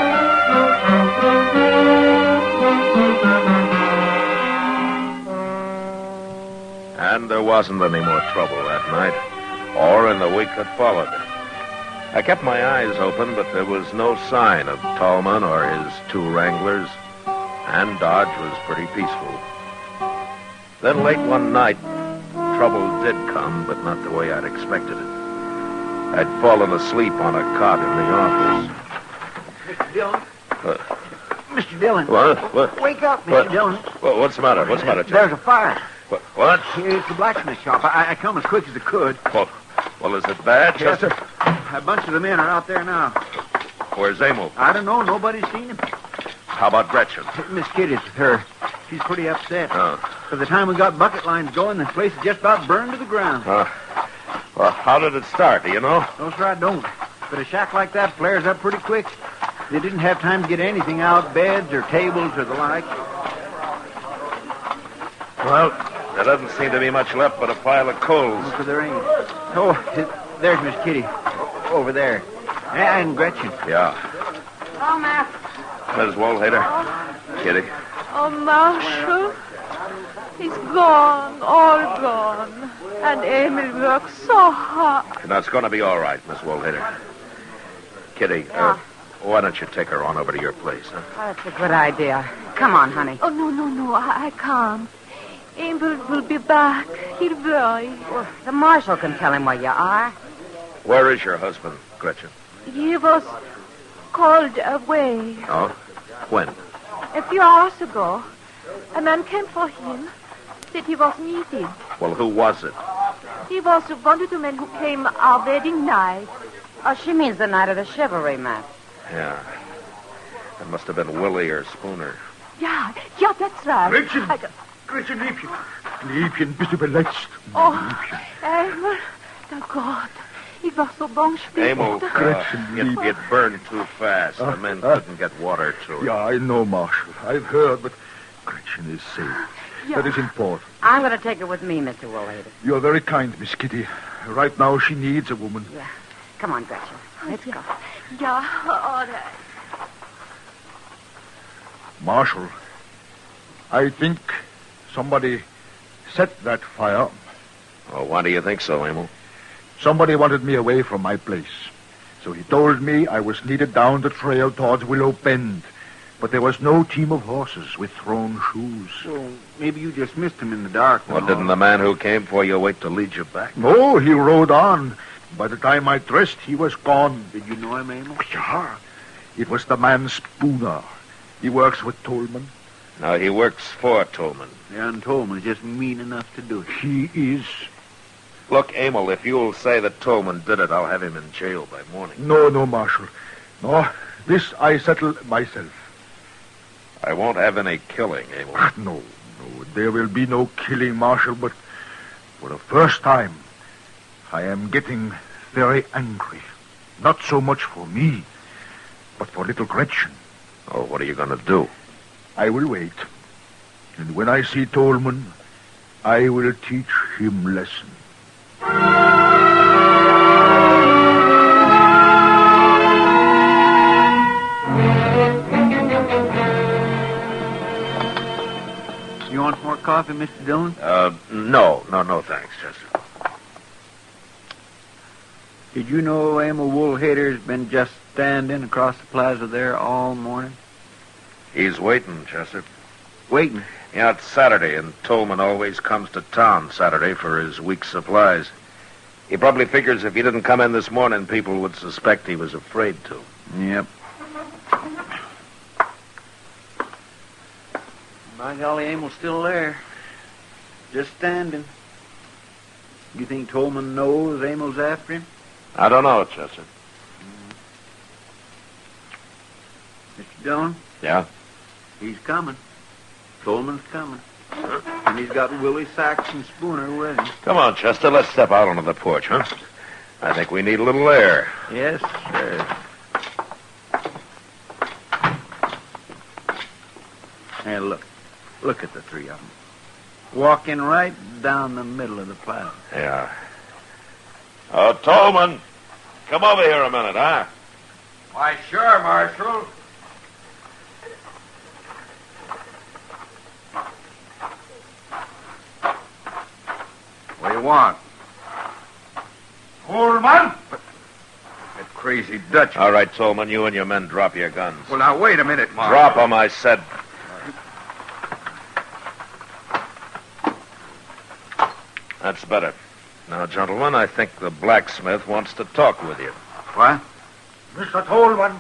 And there wasn't any more trouble that night, or in the week that followed. I kept my eyes open, but there was no sign of Tolman or his two wranglers, and Dodge was pretty peaceful. Then late one night, trouble did come, but not the way I'd expected it. I'd fallen asleep on a cot in the office. Mr. Dillon? Mr. Dillon. What? Wake up, Mr. What? Dillon. What's the matter? What's the matter, Chuck? There's a fire. What? It's the blacksmith shop. I come as quick as I could. Well, is it bad, Yes, Chester? A bunch of the men are out there now. Where's Emil? I don't know. Nobody's seen him. How about Gretchen? Miss Kitty's with her. She's pretty upset. Oh. By the time we got bucket lines going, the place is just about burned to the ground. Well, how did it start, do you know? No, sir, I don't. But a shack like that flares up pretty quick. They didn't have time to get anything out, beds or tables or the like. Well, there doesn't seem to be much left but a pile of coals. No, sir, there ain't. Oh, there's Miss Kitty. Over there. And Gretchen. Yeah. Oh, Matt. Ms. Woolhater. Kitty. Oh, Marshal. He's gone, all gone. And Emil worked so hard. Now, it's going to be all right, Miss Woolhater. Kitty, why don't you take her on over to your place, huh? Oh, that's a good idea. Come on, honey. Oh, no, I can't. Emil will be back. He'll worry. Well, the marshal can tell him where you are. Where is your husband, Gretchen? He was called away. Oh? When? A few hours ago. A man came for him. Said he was needed. Well, who was it? He was one of the men who came our wedding night. Oh, she means the night of the chivalry, Matt. Yeah. It must have been Willie or Spooner. Yeah, that's right. Gretchen! Gretchen, Liebchen, bist du beletzt? Oh, Emil, der Gott. Ich war so bang Emil, it burned too fast. The men couldn't get water to it. Yeah, I know, Marshal. I've heard, but Gretchen is safe. Yeah. That is important. I'm going to take her with me, Mr. Woolhater. You're very kind, Miss Kitty. Right now, she needs a woman. Yeah. Come on, Gretchen. Let's go. Yeah, all right. Marshal, I think somebody set that fire. Oh, why do you think so, Emil? Somebody wanted me away from my place. So he told me I was needed down the trail towards Willow Bend. But there was no team of horses with thrown shoes. Well, maybe you just missed him in the dark. Well, didn't the man who came for you wait to lead you back? No, he rode on. By the time I dressed, he was gone. Did you know him, Emil? Yeah. It was the man Spooner. He works with Tolman. No, he works for Tolman. Yeah, and Tolman's just mean enough to do it. He is. Look, Emil, if you'll say that Tolman did it, I'll have him in jail by morning. No, Marshal. No, this I settle myself. I won't have any killing, Emil. No. There will be no killing, Marshal, but for the first time, I am getting very angry. Not so much for me, but for little Gretchen. Oh, what are you going to do? I will wait. And when I see Tolman, I will teach him lesson. You want more coffee, Mr. Dillon? No, thanks, Chester. Did you know Emil Woolhater's been just standing across the plaza there all morning? He's waiting, Chester. Waiting? Yeah, it's Saturday, and Tolman always comes to town Saturday for his week's supplies. He probably figures if he didn't come in this morning, people would suspect he was afraid to. Yep. By golly, Emil's still there. Just standing. You think Tolman knows Emil's after him? I don't know, Chester. Mr. Dillon? Yeah? He's coming. Tolman's coming. And he's got Willie Sachs and Spooner with him. Come on, Chester, let's step out onto the porch, huh? I think we need a little air. Yes, sir. Hey, look. Look at the three of them. Walking right down the middle of the plaza. Yeah. Oh, Tolman, come over here a minute, huh? Why, sure, Marshal. What do you want? Tolman! That crazy Dutch. All right, Tolman, you and your men drop your guns. Well, now, wait a minute, Marshal. Drop them, I said. That's better. Now, gentlemen, I think the blacksmith wants to talk with you. What? Mr. Tolman.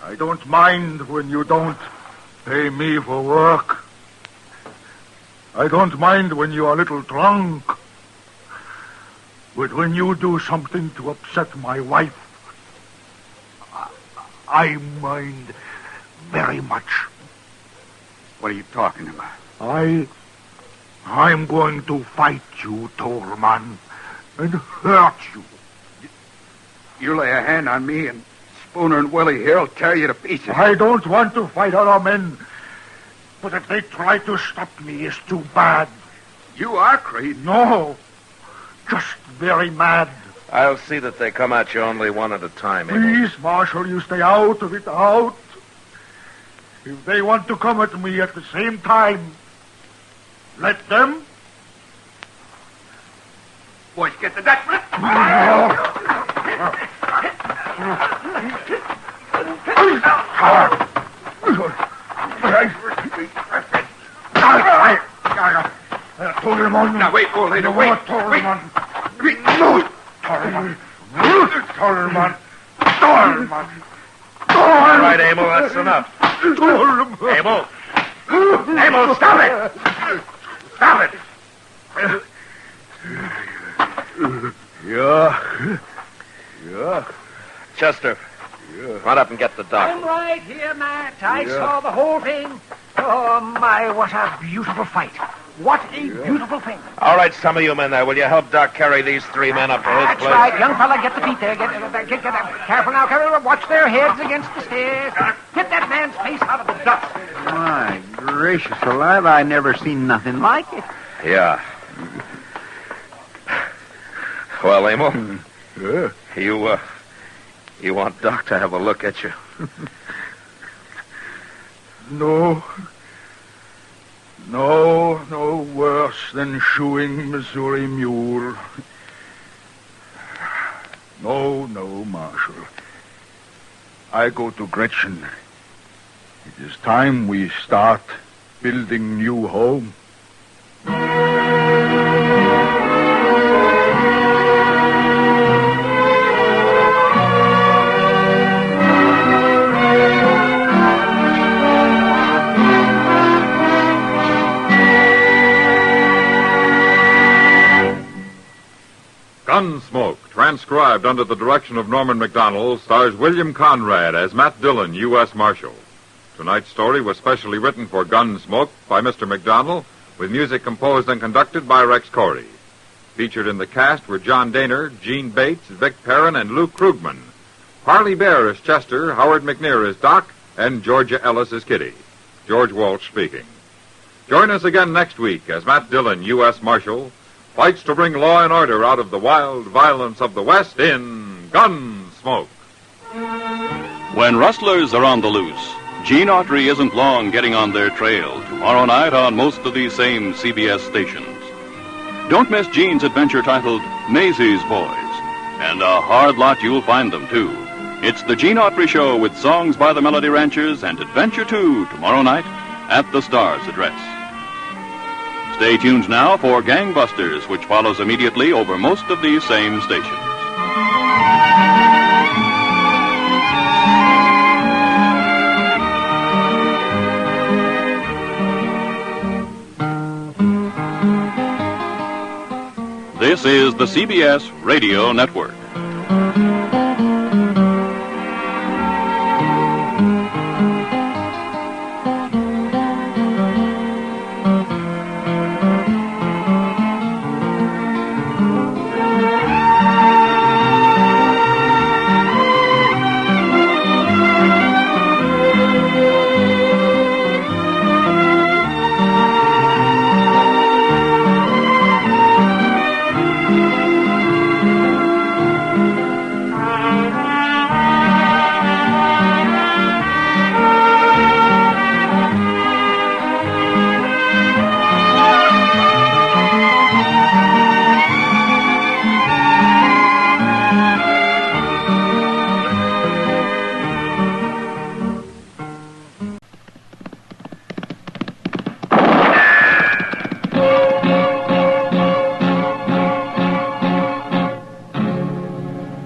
I don't mind when you don't pay me for work. I don't mind when you're a little drunk. But when you do something to upset my wife, I mind very much. What are you talking about? I'm going to fight you, Tolman, and hurt you. You lay a hand on me, and Spooner and Willie here will tear you to pieces. I don't want to fight other men, but if they try to stop me, it's too bad. You are crazy. No, just very mad. I'll see that they come at you only one at a time, Abel. Please, Marshal, you stay out of it, out. If they want to come at me at the same time, let them. Boys, get the Dutchman. Tolman. Now, wait, old lady, wait. Tolman. Tolman. All right, Abel, that's enough. Abel. Abel, stop it! Stop it! Yeah. Chester, run up and get the doctor. I'm right here, Matt. I saw the whole thing. Oh, my, what a beautiful fight. What a beautiful thing. All right, some of you men there, will you help Doc carry these three men up to his That's place? right, young fella. Get the feet there. Get careful now. Careful. Watch their heads against the stairs. Get that man's face out of the dust. My gracious alive, I never seen nothing like it. Yeah. Well, Emil, you want Doc to have a look at you? No worse than shoeing Missouri mule. No, Marshal. I go to Gretchen. It is time we start building new home. Gunsmoke, transcribed under the direction of Norman MacDonald, stars William Conrad as Matt Dillon, U.S. Marshal. Tonight's story was specially written for Gunsmoke by Mr. MacDonald, with music composed and conducted by Rex Corey. Featured in the cast were John Daner, Gene Bates, Vic Perrin, and Luke Krugman. Harley Bear as Chester, Howard McNear as Doc, and Georgia Ellis as Kitty. George Walsh speaking. Join us again next week as Matt Dillon, U.S. Marshal, fights to bring law and order out of the wild violence of the West in Gunsmoke. When rustlers are on the loose, Gene Autry isn't long getting on their trail tomorrow night on most of these same CBS stations. Don't miss Gene's adventure titled Maisie's Boys, and a hard lot you'll find them, too. It's the Gene Autry Show with songs by the Melody Ranchers and Adventure 2 tomorrow night at the Star's address. Stay tuned now for Gangbusters, which follows immediately over most of these same stations. This is the CBS Radio Network.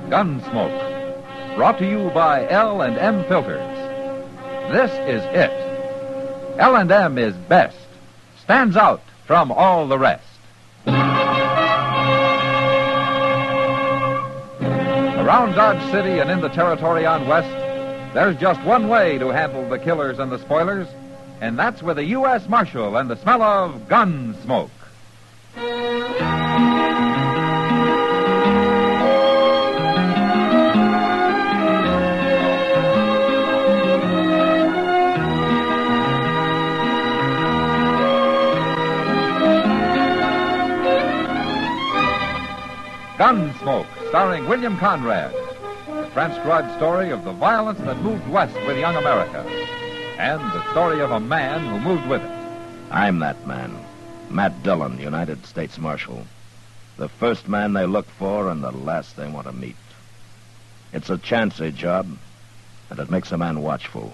Gunsmoke, brought to you by L&M Filters. This is it. L&M is best, stands out from all the rest. Around Dodge City and in the territory on West, there's just one way to handle the killers and the spoilers, and that's with a U.S. Marshal and the smell of Gunsmoke. Gunsmoke, starring William Conrad. The transcribed story of the violence that moved west with young America. And the story of a man who moved with it. I'm that man. Matt Dillon, United States Marshal. The first man they look for and the last they want to meet. It's a chancy job, and it makes a man watchful.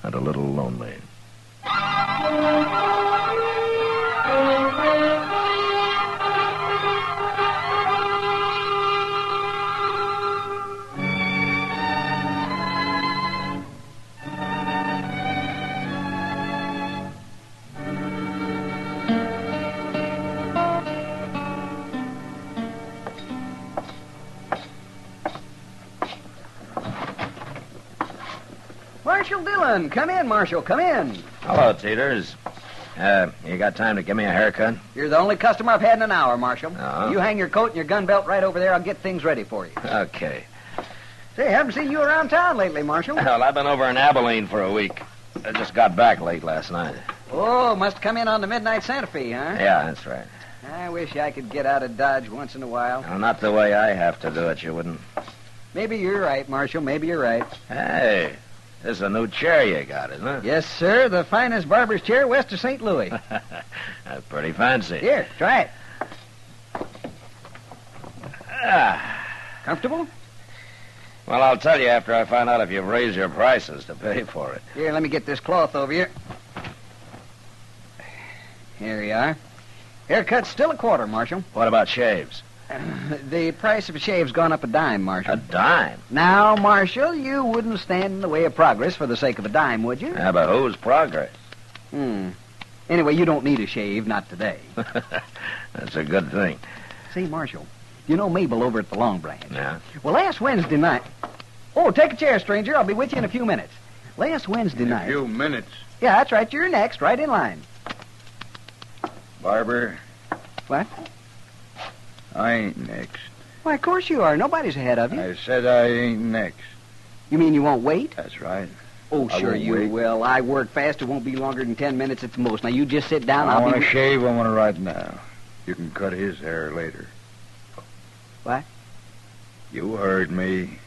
And a little lonely. Marshal Dillon, come in, Marshal, come in. Hello, Teeters. You got time to give me a haircut? You're the only customer I've had in an hour, Marshal. Oh. You hang your coat and your gun belt right over there. I'll get things ready for you. Okay. Say, I haven't seen you around town lately, Marshal. Well, I've been over in Abilene for a week. I just got back late last night. Oh, must have come in on the midnight Santa Fe, huh? Yeah, that's right. I wish I could get out of Dodge once in a while. Well, not the way I have to do it, you wouldn't. Maybe you're right, Marshal. Maybe you're right. Hey, this is a new chair you got, isn't it? Yes, sir. The finest barber's chair west of St. Louis. That's pretty fancy. Here, try it. Ah. Comfortable? Well, I'll tell you after I find out if you've raised your prices to pay for it. Here, let me get this cloth over you. Here you are. Haircut's still a quarter, Marshal. What about shaves? The price of a shave's gone up a dime, Marshal. A dime? Now, Marshal, you wouldn't stand in the way of progress for the sake of a dime, would you? Yeah, but whose progress? Anyway, you don't need a shave, not today. That's a good thing. Say, Marshal, you know Mabel over at the Long Branch? Yeah? Well, last Wednesday night... Oh, take a chair, stranger. I'll be with you in a few minutes. Last Wednesday night... A few minutes. Yeah, that's right. You're next, right in line. Barber. What? I ain't next. Why, of course you are. Nobody's ahead of you. I said I ain't next. You mean you won't wait? That's right. Oh, I sure won't you wait. will. I work fast. It won't be longer than 10 minutes at the most. Now, you just sit down. I I'll want be... to shave. I want to right now. You can cut his hair later. What? You heard me.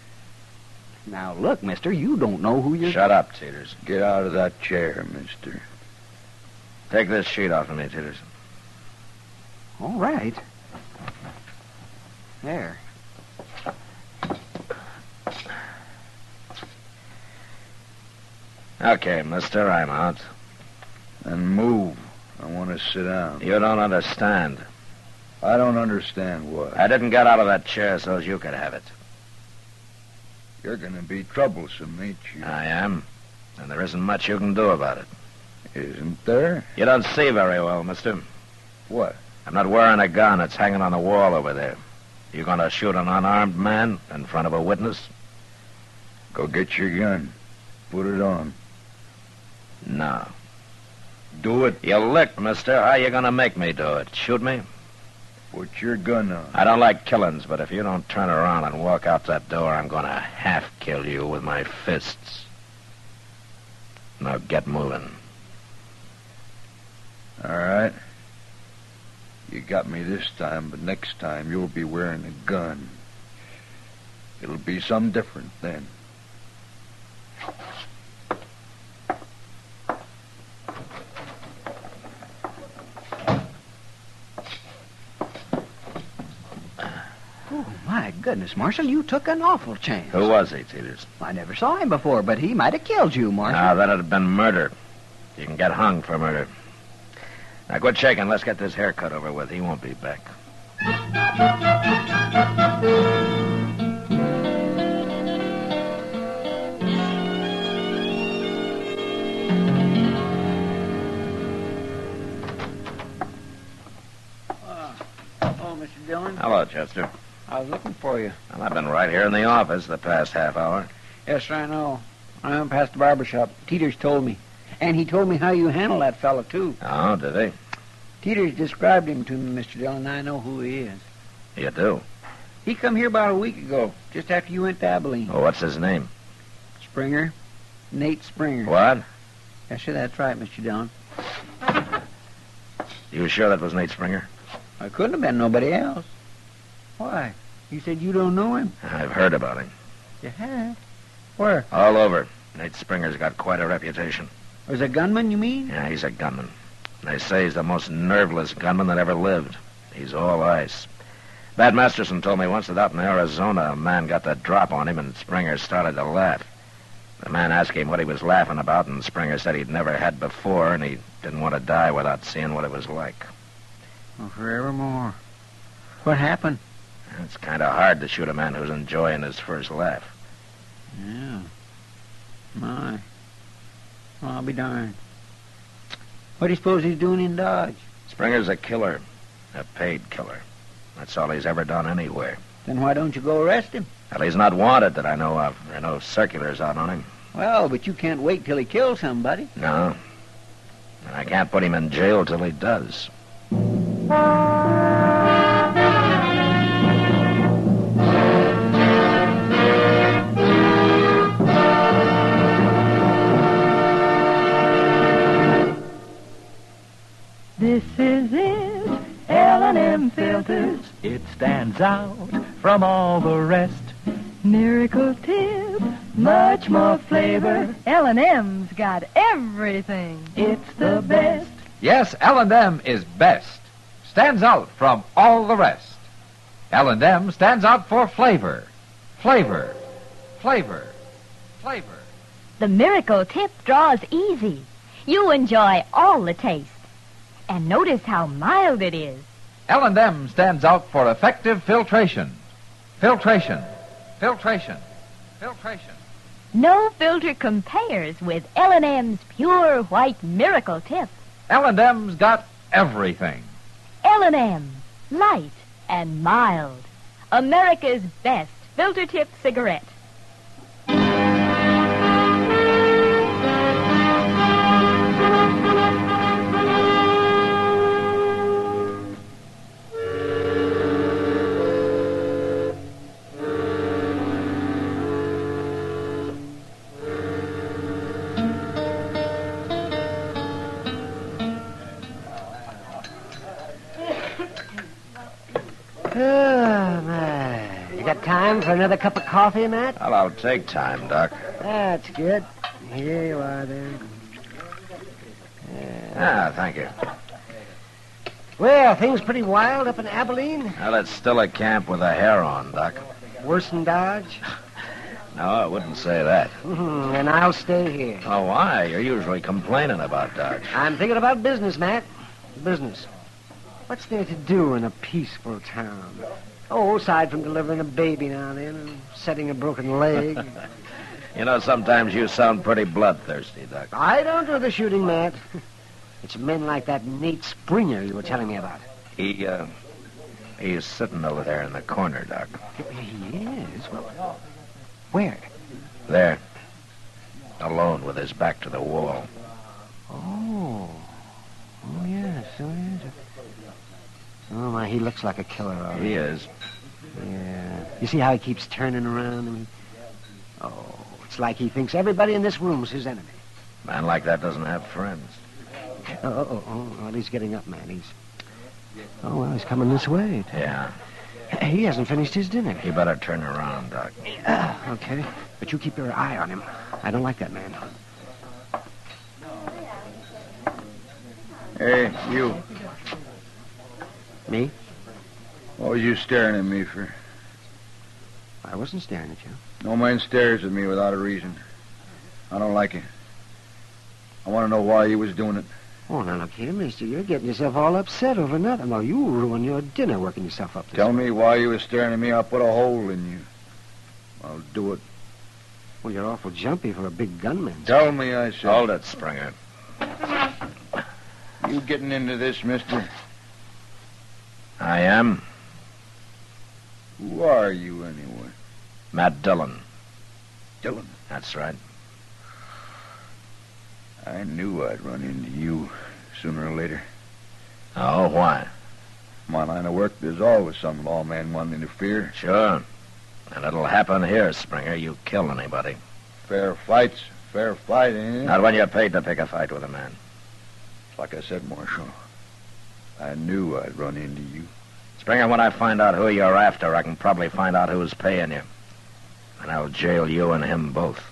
Now, look, mister, you don't know who you're... Shut up, Teeters. Get out of that chair, mister. Take this sheet off of me, Teeters. All right. There. Okay, mister, I'm out. Then move. I want to sit down. You don't understand. I don't understand what. I didn't get out of that chair so as you could have it. You're going to be troublesome, ain't you? I am. And there isn't much you can do about it. Isn't there? You don't see very well, mister. What? I'm not wearing a gun. It's hanging on the wall over there. You going to shoot an unarmed man in front of a witness? Go get your gun. Put it on. No. Do it. You licked, mister. How you going to make me do it? Shoot me? Put your gun on. I don't like killings, but if you don't turn around and walk out that door, I'm going to half-kill you with my fists. Now get moving. All right. You got me this time, but next time you'll be wearing a gun. It'll be some different then. Oh, my goodness, Marshal, you took an awful chance. Who was he, Teeters? I never saw him before, but he might have killed you, Marshal. No, that'd have been murder. You can get hung for murder. Now, quit shaking. Let's get this haircut over with. He won't be back. Mr. Dillon. Hello, Chester. I was looking for you. Well, I've been right here in the office the past half hour. Yes, I know. I went past the barber shop. Teeters told me. And he told me how you handle that fellow, too. Oh, did he? Teeters described him to me, Mr. Dillon, and I know who he is. You do? He come here about a week ago, just after you went to Abilene. Oh, what's his name? Springer. Nate Springer. What? Yes, sir, that's right, Mr. Dillon. You sure that was Nate Springer? I couldn't have been nobody else. Why? You said you don't know him? I've heard about him. You have? Where? All over. Nate Springer's got quite a reputation. Was a gunman, you mean? Yeah, he's a gunman. They say he's the most nerveless gunman that ever lived. He's all ice. Bat Masterson told me once that out in Arizona, a man got the drop on him and Springer started to laugh. The man asked him what he was laughing about, and Springer said he'd never had before, and he didn't want to die without seeing what it was like. Oh, forevermore. What happened? It's kind of hard to shoot a man who's enjoying his first laugh. Yeah. My. Well, I'll be darned. What do you suppose he's doing in Dodge? Springer's a killer. A paid killer. That's all he's ever done anywhere. Then why don't you go arrest him? Well, he's not wanted that I know of. There are no circulars out on him. Well, but you can't wait till he kills somebody. No. And I can't put him in jail till he does. This is it, L&M filters. It stands out from all the rest. Miracle tip, much more flavor. L&M's got everything. It's the best. Yes, L&M is best. Stands out from all the rest. L&M stands out for flavor. Flavor. Flavor. Flavor. The Miracle Tip draws easy. You enjoy all the taste. And notice how mild it is. L&M stands out for effective filtration. Filtration. Filtration. Filtration. No filter compares with L&M's pure white Miracle Tip. L&M's got everything. L&M, light and mild. America's best filter tip cigarette. Oh, my. You got time for another cup of coffee, Matt? Well, I'll take time, Doc. That's good. Here you are, there. Thank you. Well, things pretty wild up in Abilene? Well, it's still a camp with a hair on, Doc. Worse than Dodge? No, I wouldn't say that. And I'll stay here. Oh, why? You're usually complaining about Dodge. I'm thinking about business, Matt. Business. What's there to do in a peaceful town? Oh, aside from delivering a baby now and then and setting a broken leg. You know, sometimes you sound pretty bloodthirsty, Doc. I don't do the shooting, Matt. It's men like that Nate Springer you were telling me about. He's sitting over there in the corner, Doc. He is? Well, where? There. Alone with his back to the wall. Oh. Oh, yes. Oh, yes. Oh, my, he looks like a killer, all right. He is. Yeah. You see how he keeps turning around? I mean, oh, it's like he thinks everybody in this room's his enemy. Man like that doesn't have friends. Well, he's getting up, man. He's coming this way. Yeah. He hasn't finished his dinner. You better turn around, Doc. Okay. But you keep your eye on him. I don't like that man. Hey, you. Me? What was you staring at me for? I wasn't staring at you. No man stares at me without a reason. I don't like it. I want to know why you was doing it. Oh, now look here, mister. You're getting yourself all upset over nothing. Well, you ruin your dinner working yourself up this Tell way. me why you was staring at me. I'll put a hole in you. I'll do it. Well, you're awful jumpy for a big gunman. Tell me, I said. Hold it, Springer. You getting into this, mister? I am. Who are you, anyway? Matt Dillon. Dillon? That's right. I knew I'd run into you sooner or later. Oh, why? My line of work, there's always some lawman wanting to interfere. Sure. And it'll happen here, Springer. You kill anybody. Fair fight's fair fight, ain't it? Not when you're paid to pick a fight with a man. Like I said, Marshal, I knew I'd run into you. Springer, when I find out who you're after, I can probably find out who's paying you. And I'll jail you and him both.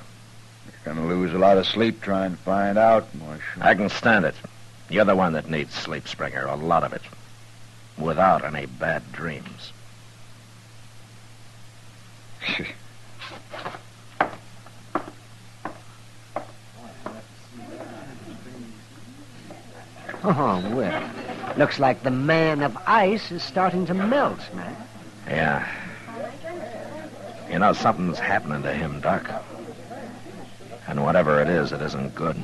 You're going to lose a lot of sleep trying to find out, Marshal. I can stand it. You're the one that needs sleep, Springer, a lot of it. Without any bad dreams. Oh, well. Looks like the man of ice is starting to melt, man. Yeah. You know, something's happening to him, Doc. And whatever it isn't good.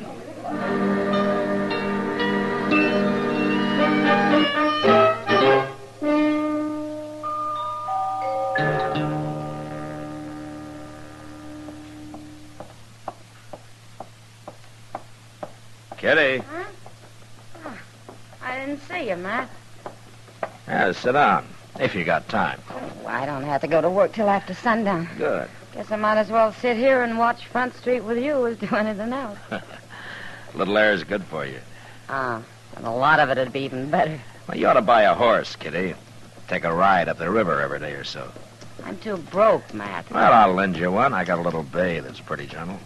Kitty. Huh? Oh, I didn't see you, Matt. Yeah, sit down, if you got time. Oh, I don't have to go to work till after sundown. Good. Guess I might as well sit here and watch Front Street with you as do anything else. Little air is good for you. And a lot of it'd be even better. Well, you ought to buy a horse, Kitty. Take a ride up the river every day or so. I'm too broke, Matt. Well, I'll lend you one. I got a little bay that's pretty gentle.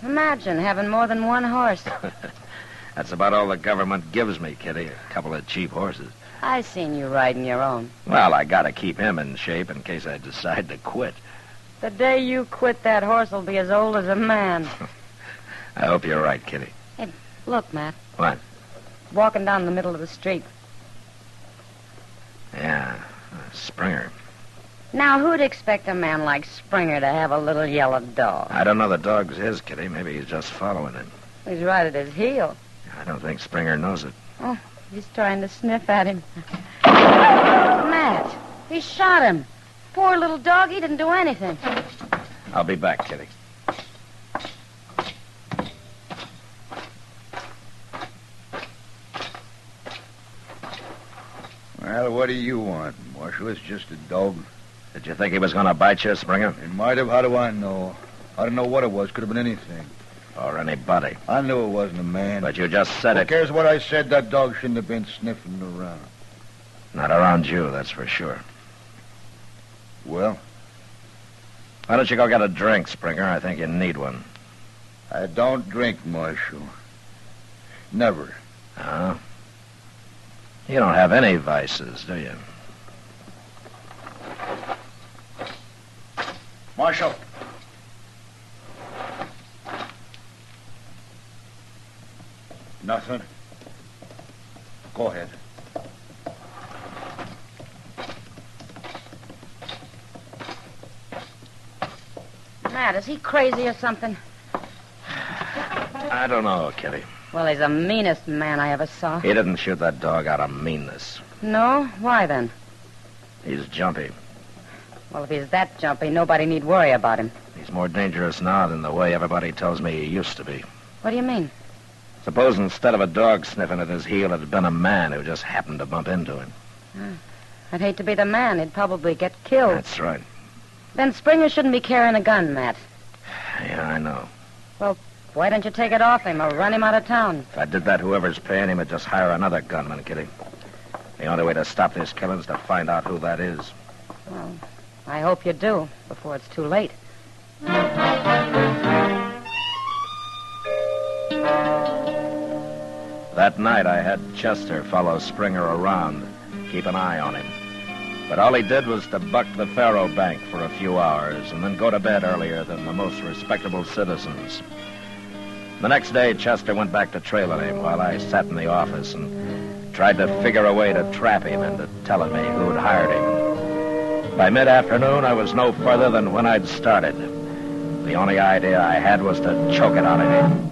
Imagine having more than one horse. That's about all the government gives me, Kitty. A couple of cheap horses. I seen you riding your own. Well, I gotta keep him in shape in case I decide to quit. The day you quit, that horse will be as old as a man. I hope you're right, Kitty. Hey, look, Matt. What? Walking down the middle of the street. Yeah, Springer. Now, who'd expect a man like Springer to have a little yellow dog? I don't know the dog's his, Kitty. Maybe he's just following it. He's right at his heel. I don't think Springer knows it. Oh, he's trying to sniff at him. Matt, he shot him. Poor little dog, he didn't do anything. I'll be back, Kitty. Well, what do you want, Marshal? It's just a dog. Did you think he was going to bite you, Springer? It might have. How do I know? I don't know what it was. Could have been anything. Or anybody. I knew it wasn't a man. But you just said Who it. cares what I said? That dog shouldn't have been sniffing around. Not around you, that's for sure. Well? Why don't you go get a drink, Springer? I think you need one. I don't drink, Marshal. Never. Huh? You don't have any vices, do you? Marshal. Nothing. Go ahead. Matt, is he crazy or something? I don't know, Kitty. Well, he's the meanest man I ever saw. He didn't shoot that dog out of meanness. No? Why then? He's jumpy. Well, if he's that jumpy, nobody need worry about him. He's more dangerous now than the way everybody tells me he used to be. What do you mean? Suppose instead of a dog sniffing at his heel, it had been a man who just happened to bump into him. I'd hate to be the man. He'd probably get killed. That's right. Then Springer shouldn't be carrying a gun, Matt. Yeah, I know. Well, why don't you take it off him or run him out of town? If I did that, whoever's paying him would just hire another gunman, Kitty. The only way to stop this killing is to find out who that is. Well, I hope you do, before it's too late. That night, I had Chester follow Springer around, keep an eye on him. But all he did was to buck the faro bank for a few hours and then go to bed earlier than the most respectable citizens. The next day, Chester went back to trailing him while I sat in the office and tried to figure a way to trap him into telling me who'd hired him. By mid-afternoon, I was no further than when I'd started. The only idea I had was to choke it out of him.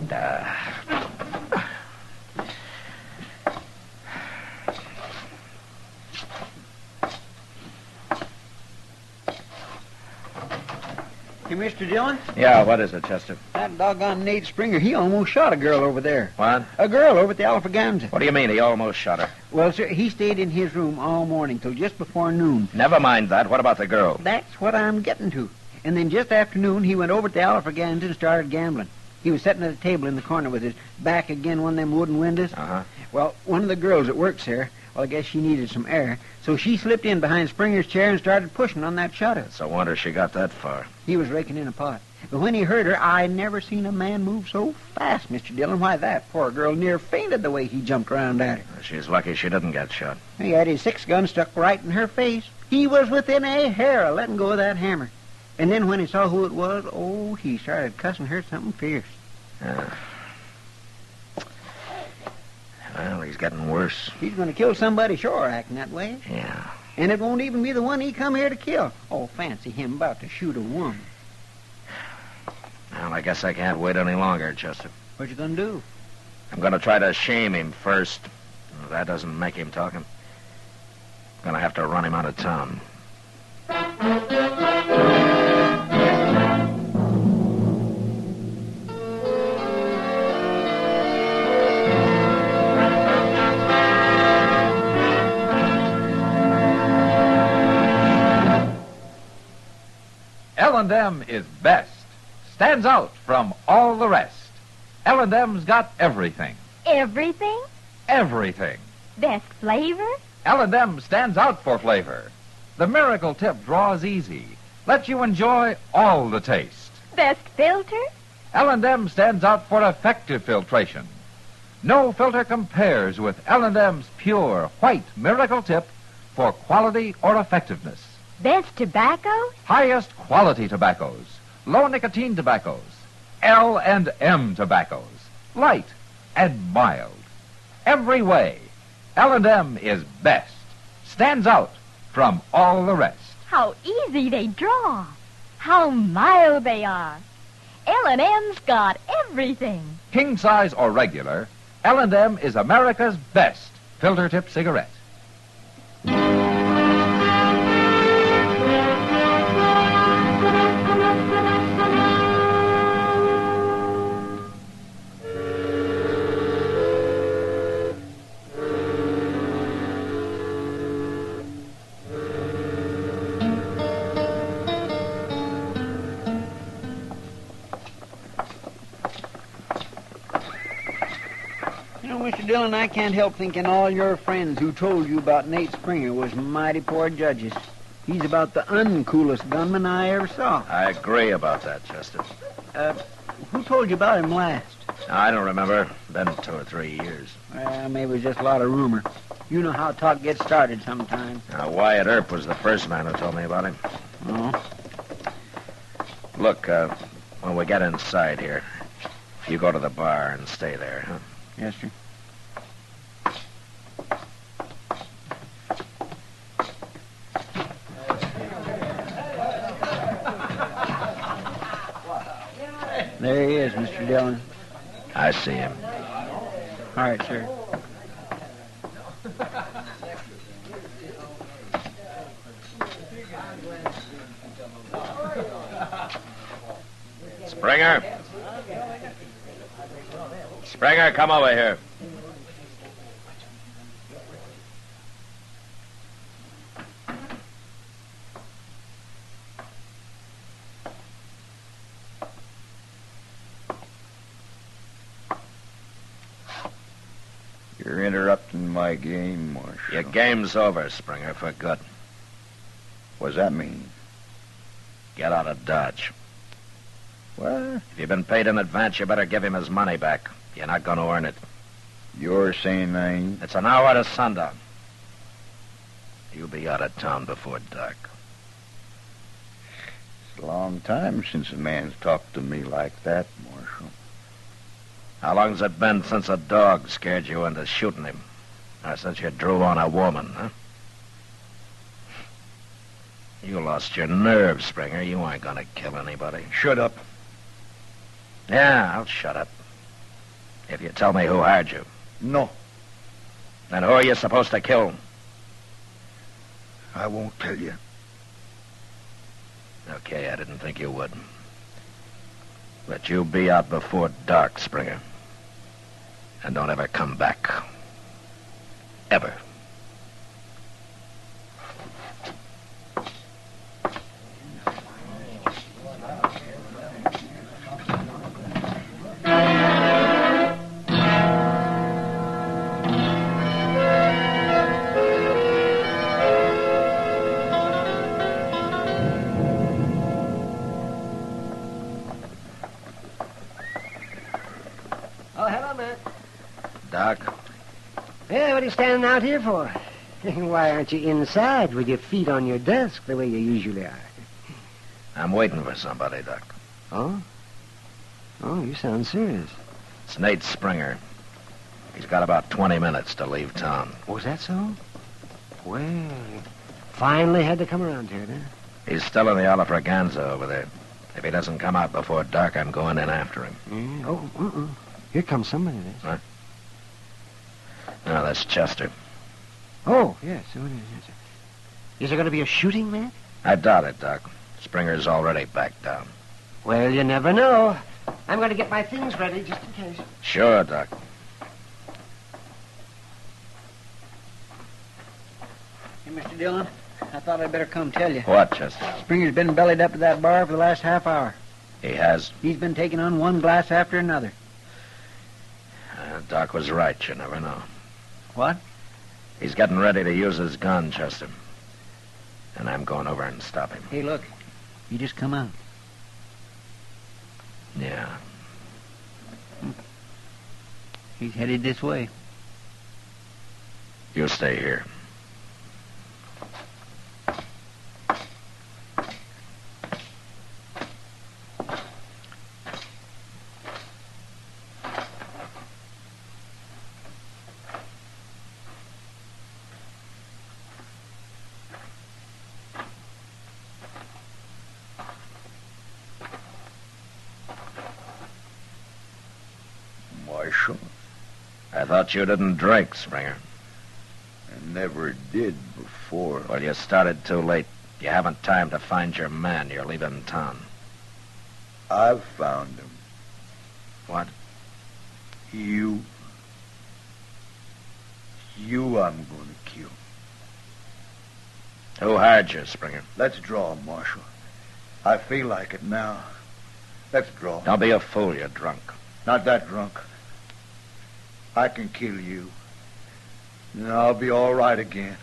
Hey, Mr. Dillon? Yeah, what is it, Chester? That doggone Nate Springer, he almost shot a girl over there. What? A girl over at the Alphaganza. What do you mean he almost shot her? Well, sir, he stayed in his room all morning till just before noon. Never mind that. What about the girl? That's what I'm getting to. And then just after noon, he went over to the Alphaganza and started gambling. He was sitting at a table in the corner with his back against one of them wooden windows. Uh-huh. Well, one of the girls that works there, well, I guess she needed some air, so she slipped in behind Springer's chair and started pushing on that shutter. It's a wonder she got that far. He was raking in a pot. But when he heard her, I never seen a man move so fast, Mr. Dillon. Why, that poor girl near fainted the way he jumped around at her. She's lucky she didn't get shot. He had his 6-gun stuck right in her face. He was within a hair of letting go of that hammer. And then when he saw who it was, oh, he started cussing her something fierce. Well, he's getting worse. He's going to kill somebody, sure, acting that way. Yeah. And it won't even be the one he come here to kill. Oh, fancy him about to shoot a woman. Well, I guess I can't wait any longer, Chester. What you going to do? I'm going to try to shame him first. If that doesn't make him talk, I'm going to have to run him out of town. L&M is best. Stands out from all the rest. L&M's got everything. Everything? Everything. Best flavor? L&M stands out for flavor. The miracle tip draws easy. Lets you enjoy all the taste. Best filter? L&M stands out for effective filtration. No filter compares with L&M's pure white miracle tip for quality or effectiveness. Best tobacco? Highest quality tobaccos. Low nicotine tobaccos. L&M tobaccos. Light and mild. Every way, L&M is best. Stands out from all the rest. How easy they draw. How mild they are. L&M's got everything. King size or regular, L&M is America's best filter tip cigarette. Mr. Dillon, I can't help thinking all your friends who told you about Nate Springer was mighty poor judges. He's about the uncoolest gunman I ever saw. I agree about that, Chester. Who told you about him last? I don't remember. Been 2 or 3 years. Well, maybe it was just a lot of rumor. You know how talk gets started sometimes. Wyatt Earp was the first man who told me about him. Oh? Look, when we get inside here, you go to the bar and stay there, huh? Yes, sir. There he is, Mr. Dillon. I see him. All right, sir. Springer. Springer, come over here. You're interrupting my game, Marshal. Your game's over, Springer, for good. What does that mean? Get out of Dodge. What? If you've been paid in advance, you better give him his money back. You're not going to earn it. You're saying I ain't? It's an hour to sundown. You'll be out of town before dark. It's a long time since a man's talked to me like that, Marshal. How long's it been since a dog scared you into shooting him? Or since you drew on a woman, huh? You lost your nerve, Springer. You ain't gonna kill anybody. Shut up. Yeah, I'll shut up. If you tell me who hired you. No. Then who are you supposed to kill? I won't tell you. Okay, I didn't think you would. But you'll be out before dark, Springer. And don't ever come back. Ever. Oh, hello, Matt. Doc? Yeah, what are you standing out here for? Why aren't you inside with your feet on your desk the way you usually are? I'm waiting for somebody, Doc. Oh? Oh, you sound serious. It's Nate Springer. He's got about 20 minutes to leave town. Oh, is that so? Well, you finally had to come around here, huh? He's still in the Alafraganza over there. If he doesn't come out before dark, I'm going in after him. Yeah. Oh, here comes somebody, this. Huh? No, that's Chester. Oh, yes. So it is. Is there going to be a shooting, Matt? I doubt it, Doc. Springer's already backed down. Well, you never know. I'm going to get my things ready just in case. Sure, Doc. Hey, Mr. Dillon, I thought I'd better come tell you. What, Chester? Springer's been bellied up to that bar for the last half hour. He has? He's been taking on one glass after another. Doc was right. You never know. What? He's getting ready to use his gun, Chester. And I'm going over and stop him. Hey, look. You just come out. Yeah. He's headed this way. You stay here. Marshal, I thought you didn't drink, Springer. I never did before. Well, you started too late. You haven't time to find your man. You're leaving town. I've found him. What? You I'm going to kill. Who hired you, Springer? Let's draw, Marshal. I feel like it now. Let's draw. Don't be a fool. You're drunk. Not that drunk. I can kill you. And I'll be all right again.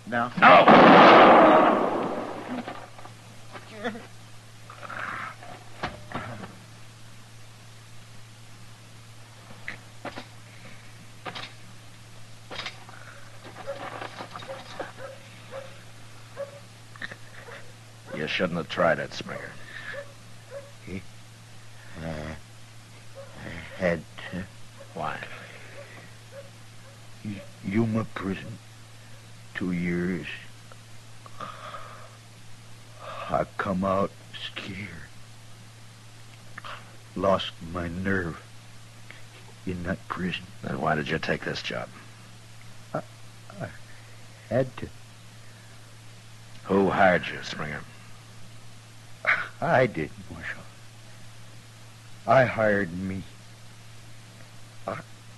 Now. No! You shouldn't have tried it, Springer. I had to. Why? Yuma prison. 2 years. I come out scared. lost my nerve in that prison. Then why did you take this job? I had to. Who hired you, Springer? I did, Marshal. I hired me.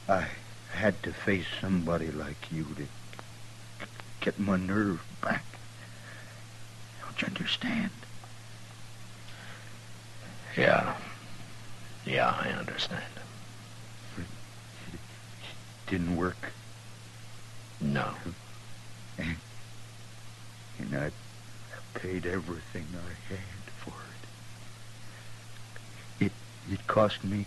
I had to face somebody like you to get my nerve back. Don't you understand? Yeah. Yeah, I understand. It didn't work. No. And I paid everything I had for it. It cost me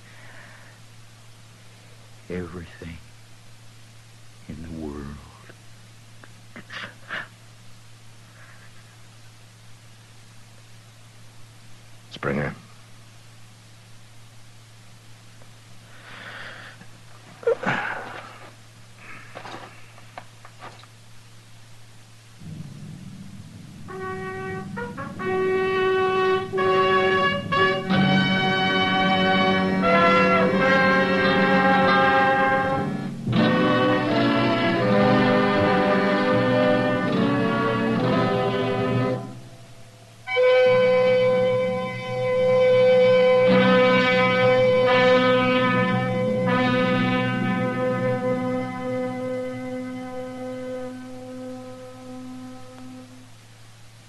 everything in the world. Springer.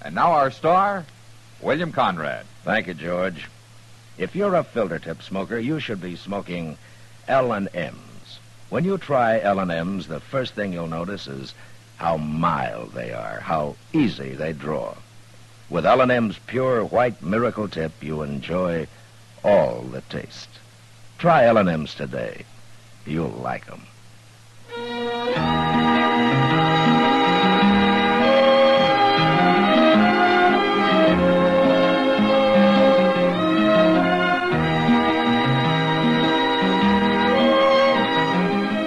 And now our star, William Conrad. Thank you, George. If you're a filter tip smoker, you should be smoking L&M's. When you try L&M's, the first thing you'll notice is how mild they are, how easy they draw. With L&M's pure white miracle tip, you enjoy all the taste. Try L&M's today. You'll like them.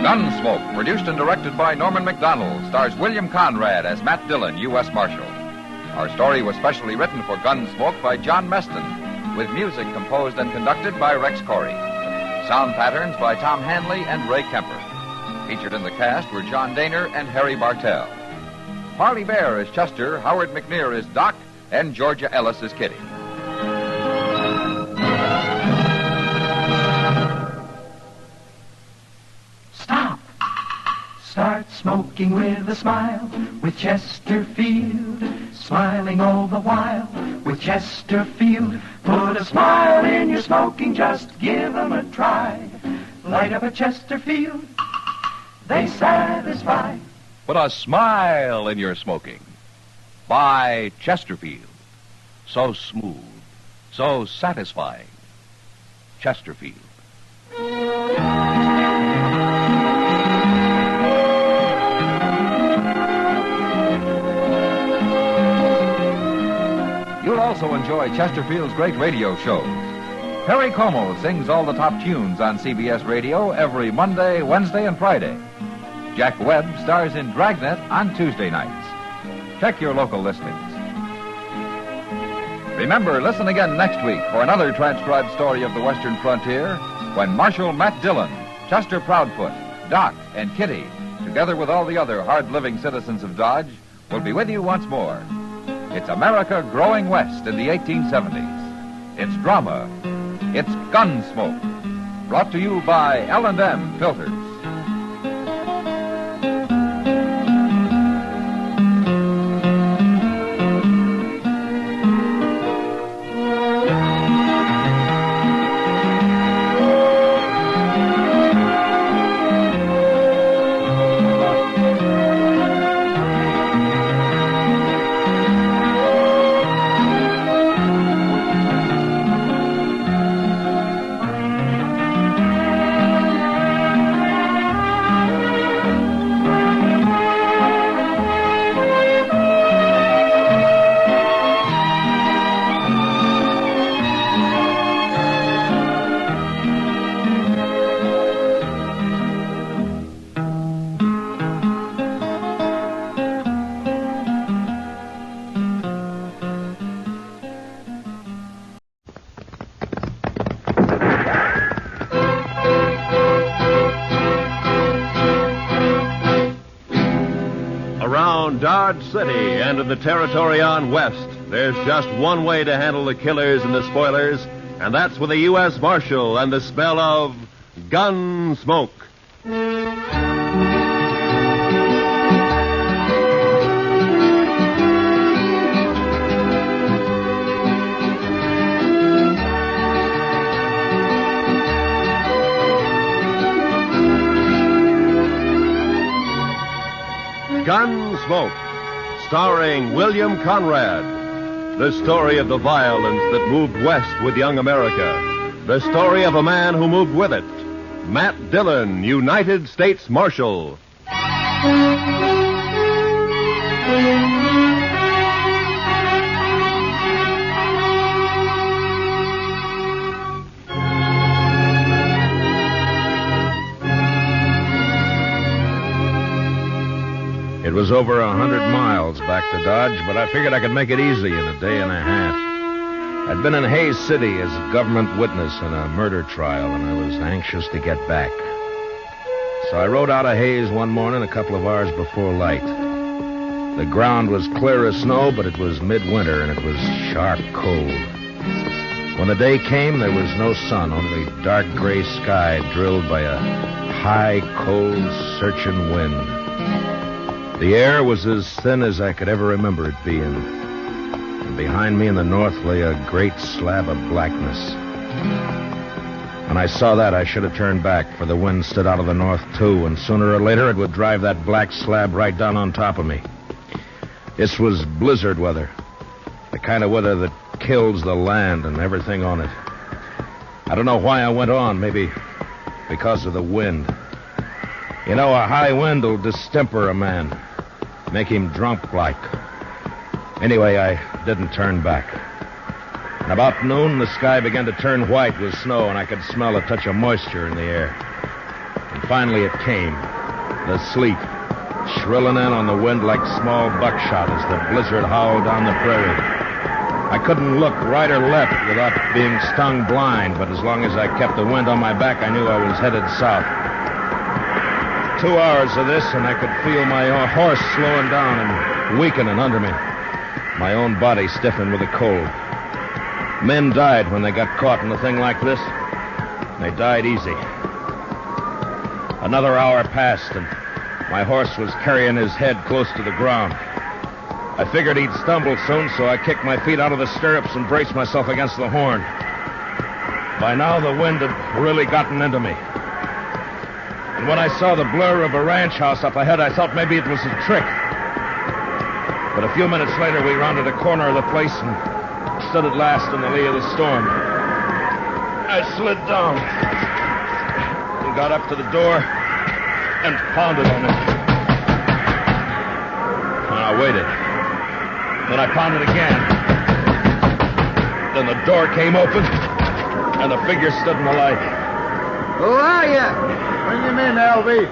Gunsmoke, produced and directed by Norman McDonald, stars William Conrad as Matt Dillon, U.S. Marshal. Our story was specially written for Gunsmoke by John Meston, with music composed and conducted by Rex Corey. Sound patterns by Tom Hanley and Ray Kemper. Featured in the cast were John Daner and Harry Bartell. Parley Bear is Chester, Howard McNear is Doc, and Georgia Ellis is Kitty. Start smoking with a smile, with Chesterfield, smiling all the while, with Chesterfield. Put a smile in your smoking, just give 'em a try. Light up a Chesterfield, they satisfy. Put a smile in your smoking. Buy Chesterfield. So smooth, so satisfying. Chesterfield. You'll also enjoy Chesterfield's great radio shows. Perry Como sings all the top tunes on CBS Radio every Monday, Wednesday, and Friday. Jack Webb stars in Dragnet on Tuesday nights. Check your local listings. Remember, listen again next week for another transcribed story of the Western frontier when Marshal Matt Dillon, Chester Proudfoot, Doc, and Kitty, together with all the other hard-living citizens of Dodge, will be with you once more. It's America growing west in the 1870s. It's drama. It's Gunsmoke. Brought to you by L&M Filters. Dodge City and in the territory on West, there's just one way to handle the killers and the spoilers, and that's with a U.S. Marshal and the smell of Gunsmoke. Gunsmoke, starring William Conrad. The story of the violence that moved west with young America. The story of a man who moved with it. Matt Dillon, United States Marshal. It was over 100 miles back to Dodge, but I figured I could make it easy in a day and a half. I'd been in Hays City as a government witness in a murder trial, and I was anxious to get back. So I rode out of Hays one morning a couple of hours before light. The ground was clear of snow, but it was midwinter, and it was sharp cold. When the day came, there was no sun, only dark gray sky drilled by a high, cold, searching wind. The air was as thin as I could ever remember it being. And behind me in the north lay a great slab of blackness. When I saw that, I should have turned back, for the wind stood out of the north, too, and sooner or later it would drive that black slab right down on top of me. This was blizzard weather, the kind of weather that kills the land and everything on it. I don't know why I went on, maybe because of the wind. You know, a high wind will distemper a man. Make him drunk like. Anyway, I didn't turn back. And about noon, the sky began to turn white with snow, and I could smell a touch of moisture in the air. And finally it came. The sleet, shrilling in on the wind like small buckshot as the blizzard howled down the prairie. I couldn't look right or left without being stung blind, but as long as I kept the wind on my back, I knew I was headed south. 2 hours of this, and I could feel my horse slowing down and weakening under me. My own body stiffened with the cold. Men died when they got caught in a thing like this. They died easy. Another hour passed, and my horse was carrying his head close to the ground. I figured he'd stumble soon, so I kicked my feet out of the stirrups and braced myself against the horn. By now, the wind had really gotten into me. And when I saw the blur of a ranch house up ahead, I thought maybe it was a trick. But a few minutes later, we rounded a corner of the place and stood at last in the lee of the storm. I slid down and got up to the door and pounded on it. And I waited. Then I pounded again. Then the door came open, and a figure stood in the light. Who are you? Bring him in, Alvy.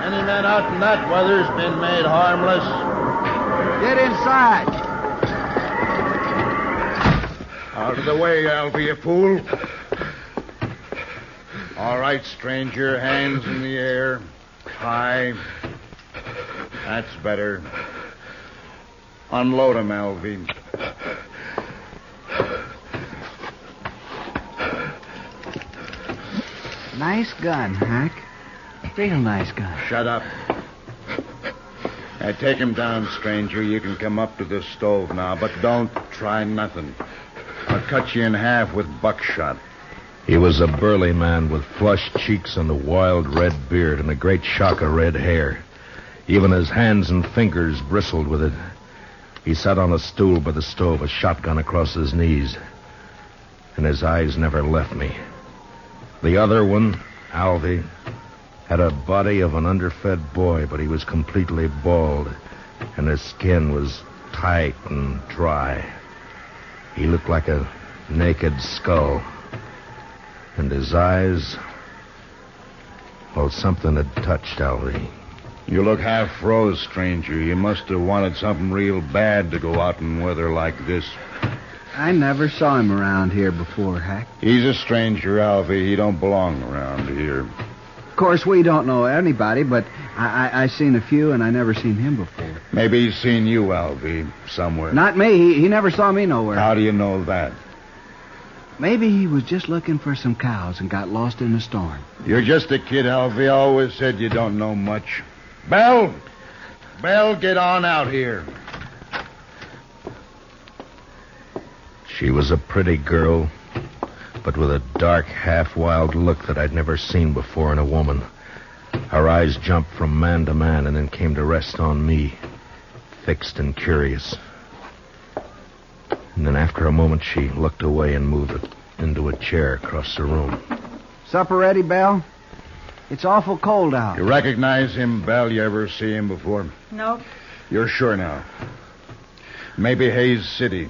Any man out in that weather's been made harmless. Get inside. Out of the way, Alvy, you fool. All right, stranger. Hands in the air. High. That's better. Unload him, Alvy. Nice gun, Hack. Real nice gun. Shut up. Now, take him down, stranger. You can come up to the stove now, but don't try nothing. I'll cut you in half with buckshot. He was a burly man with flushed cheeks and a wild red beard and a great shock of red hair. Even his hands and fingers bristled with it. He sat on a stool by the stove, a shotgun across his knees. And his eyes never left me. The other one, Alvy, had a body of an underfed boy, but he was completely bald, and his skin was tight and dry. He looked like a naked skull. And his eyes, well, something had touched Alvy. You look half froze, stranger. You must have wanted something real bad to go out in weather like this. I never saw him around here before, Hack. He's a stranger, Alvy. He don't belong around here. Of course, we don't know anybody, but I seen a few, and I never seen him before. Maybe he's seen you, Alvy, somewhere. Not me. He never saw me nowhere. How do you know that? Maybe he was just looking for some cows and got lost in the storm. You're just a kid, Alvy. I always said you don't know much. Belle! Belle, get on out here. She was a pretty girl, but with a dark, half-wild look that I'd never seen before in a woman. Her eyes jumped from man to man and then came to rest on me, fixed and curious. And then after a moment, she looked away and moved into a chair across the room. Supper ready, Belle? It's awful cold out. You recognize him, Belle? You ever see him before? Nope. You're sure now? Maybe Hayes City.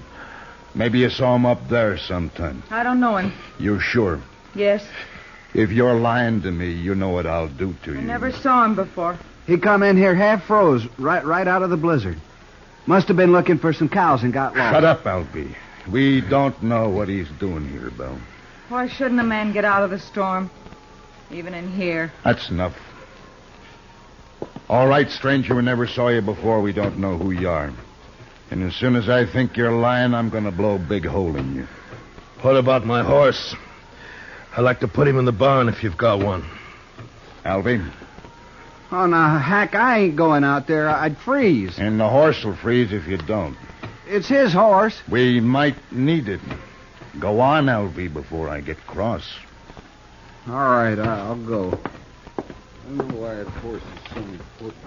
Maybe you saw him up there sometime. I don't know him. You sure? Yes. If you're lying to me, you know what I'll do to you. I never saw him before. He come in here half froze, right out of the blizzard. Must have been looking for some cows and got lost. Shut up, Albie. We don't know what he's doing here, Belle. Why shouldn't a man get out of the storm? Even in here. That's enough. All right, stranger, we never saw you before. We don't know who you are. And as soon as I think you're lying, I'm going to blow a big hole in you. What about my horse? I'd like to put him in the barn if you've got one. Alvy? Oh, now, Hack, I ain't going out there. I'd freeze. And the horse will freeze if you don't. It's his horse. We might need it. Go on, Alvy, before I get cross. All right, I'll go. I don't know why that horse is so important.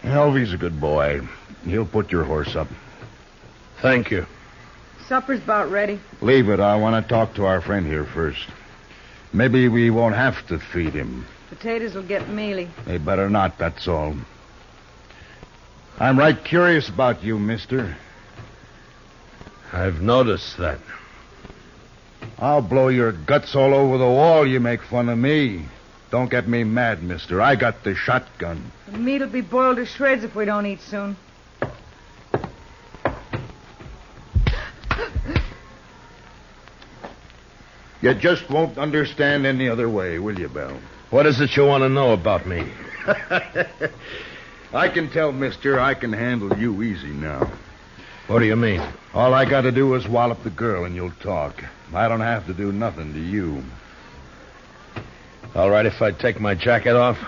Alvy's a good boy. He'll put your horse up. Thank you. Supper's about ready. Leave it. I want to talk to our friend here first. Maybe we won't have to feed him. Potatoes will get mealy. They better not, that's all. I'm right curious about you, mister. I've noticed that. I'll blow your guts all over the wall. You make fun of me. Don't get me mad, mister. I got the shotgun. The meat'll be boiled to shreds if we don't eat soon. You just won't understand any other way, will you, Belle? What is it you want to know about me? I can tell, mister, I can handle you easy now. What do you mean? All I got to do is wallop the girl and you'll talk. I don't have to do nothing to you. All right, if I take my jacket off.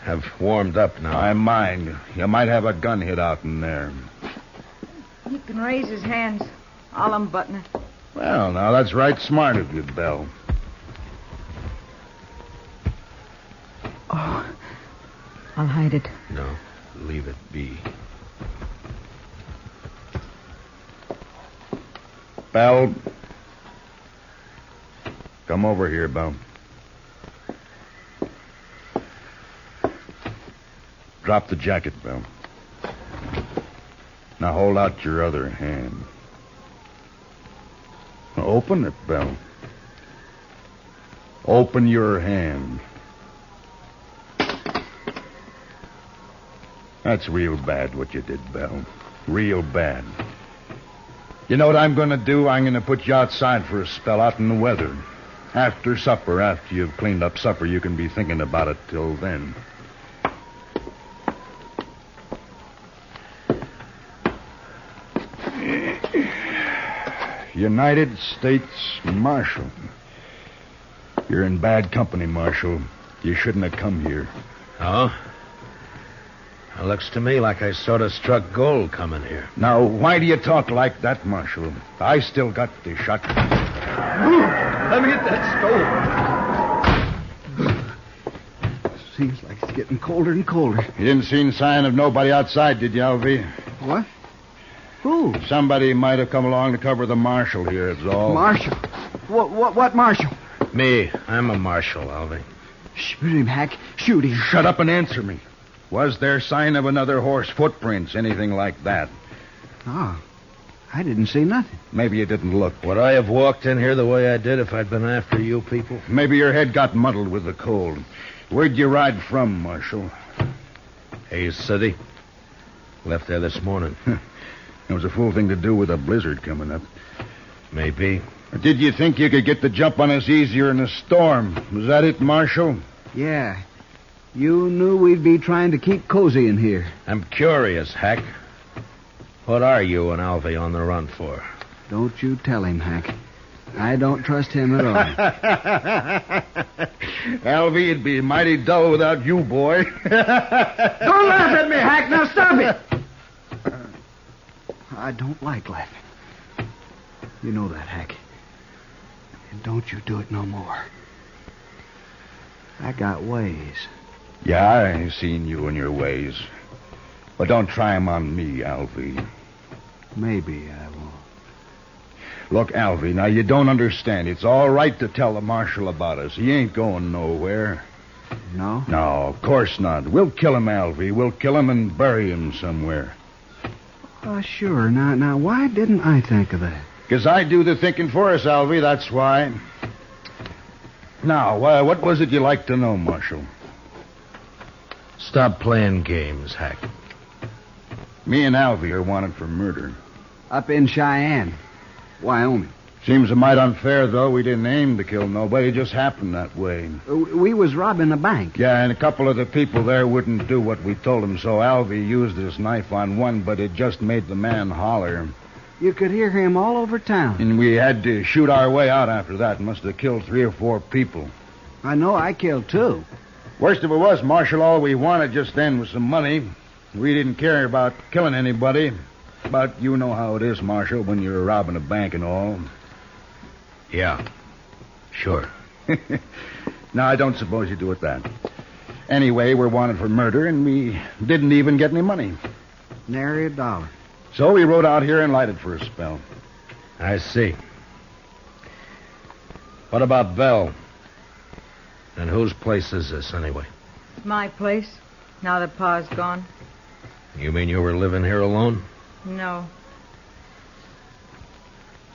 I've warmed up now. I mind. You might have a gun hid out in there. He can raise his hands. I'll unbutton it. Well, now, that's right smart of you, Belle. Oh, I'll hide it. No, leave it be. Belle. Come over here, Belle. Drop the jacket, Belle. Now hold out your other hand. Now open it, Belle. Open your hand. That's real bad what you did, Belle. Real bad. You know what I'm going to do? I'm going to put you outside for a spell out in the weather. After supper, after you've cleaned up supper, you can be thinking about it till then. United States Marshal. You're in bad company, Marshal. You shouldn't have come here. Oh? It looks to me like I sort of struck gold coming here. Now, why do you talk like that, Marshal? I still got the shotgun. Let me hit that stove. Seems like it's getting colder and colder. You didn't see any sign of nobody outside, did you, Alvy? What? Who? Somebody might have come along to cover the marshal here, it's all. Marshal? What marshal? Me. I'm a marshal, Alvy. Shoot him, Hack. Shoot him. Shut up and answer me. Was there sign of another horse, footprints, anything like that? Oh, I didn't see nothing. Maybe you didn't look. Would I have walked in here the way I did if I'd been after you people? Maybe your head got muddled with the cold. Where'd you ride from, Marshal? Hayes City. Left there this morning. It was a fool thing to do with a blizzard coming up. Maybe. Or did you think you could get the jump on us easier in a storm? Was that it, Marshal? Yeah. You knew we'd be trying to keep cozy in here. I'm curious, Hack. What are you and Alvy on the run for? Don't you tell him, Hack. I don't trust him at all. Alvy, it'd be mighty dull without you, boy. Don't laugh at me, Hack. Now stop it. I don't like laughing. You know that, Hack. And don't you do it no more. I got ways. Yeah, I seen you and your ways. But don't try 'em on me, Alvy. Maybe I won't. Look, Alvy, now you don't understand. It's all right to tell the marshal about us. He ain't going nowhere. No? No, of course not. We'll kill him, Alvy. We'll kill him and bury him somewhere. Oh, sure. Now, why didn't I think of that? 'Cause I do the thinking for us, Alvy, that's why. Now, what was it you like to know, Marshal? Stop playing games, Hack. Me and Alvy are wanted for murder. Up in Cheyenne, Wyoming. Seems a mite unfair, though. We didn't aim to kill nobody. It just happened that way. We was robbing a bank. Yeah, and a couple of the people there wouldn't do what we told them, so Alvy used his knife on one, but it just made the man holler. You could hear him all over town. And we had to shoot our way out after that. Must have killed 3 or 4 people. I know I killed 2. Worst of it was, Marshal, all we wanted just then was some money. We didn't care about killing anybody. But you know how it is, Marshal, when you're robbing a bank and all. Yeah, sure. No, I don't suppose you do it that. Anyway, we're wanted for murder, and we didn't even get any money. Nary a dollar. So we rode out here and lighted for a spell. I see. What about Belle? And whose place is this, anyway? It's my place, now that Pa's gone. You mean you were living here alone? No.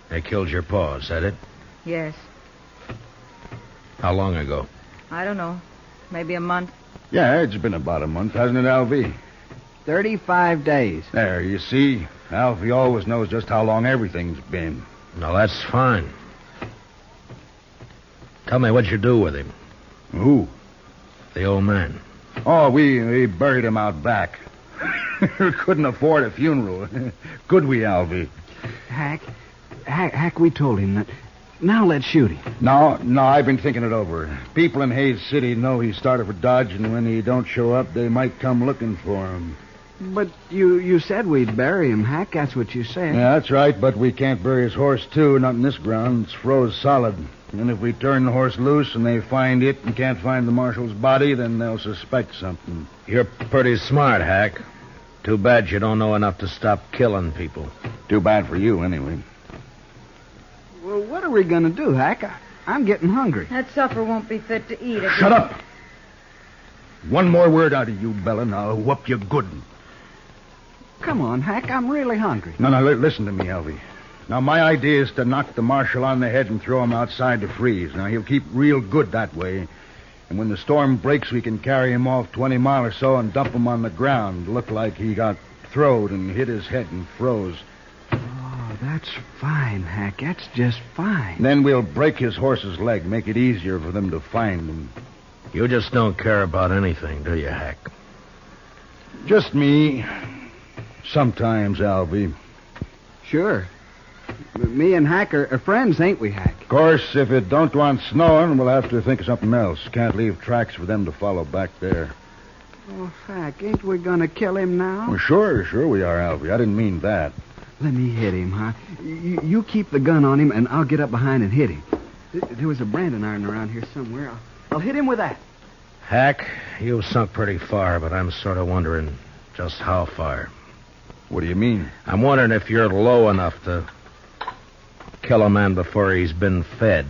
They killed your pa, is that it? Yes. How long ago? I don't know. Maybe a month. Yeah, it's been about a month, hasn't it, Alvy? 35 days. There, you see? Alfie always knows just how long everything's been. Now, that's fine. Tell me what you do with him. Who? The old man. Oh, we buried him out back. Couldn't afford a funeral. Could we, Alvy? Hack, we told him that. Now let's shoot him. No, I've been thinking it over. People in Hayes City know he started for Dodge, and when he don't show up, they might come looking for him. But you said we'd bury him, Hack. That's what you said. Yeah, that's right, but we can't bury his horse, too. Not in this ground. It's froze solid. And if we turn the horse loose and they find it and can't find the marshal's body, then they'll suspect something. You're pretty smart, Hack. Too bad you don't know enough to stop killing people. Too bad for you, anyway. Well, what are we going to do, Hack? I'm getting hungry. That supper won't be fit to eat. Shut up! One more word out of you, Bella, and I'll whoop you good. Come on, Hack. I'm really hungry. No, listen to me, Alvy. Now, my idea is to knock the marshal on the head and throw him outside to freeze. Now, he'll keep real good that way. And when the storm breaks, we can carry him off 20 miles or so and dump him on the ground. Look like he got throwed and hit his head and froze. Oh, that's fine, Hack. That's just fine. Then we'll break his horse's leg, make it easier for them to find him. You just don't care about anything, do you, Hack? Just me. Sometimes, Alvy. Sure. Me and Hack are friends, ain't we, Hack? Of course, if it don't want snowing, we'll have to think of something else. Can't leave tracks for them to follow back there. Oh, Hack, ain't we going to kill him now? Well, sure we are, Alvy. I didn't mean that. Let me hit him, huh? You keep the gun on him, and I'll get up behind and hit him. There was a branding iron around here somewhere. I'll hit him with that. Hack, you've sunk pretty far, but I'm sort of wondering just how far. What do you mean? I'm wondering if you're low enough to kill a man before he's been fed.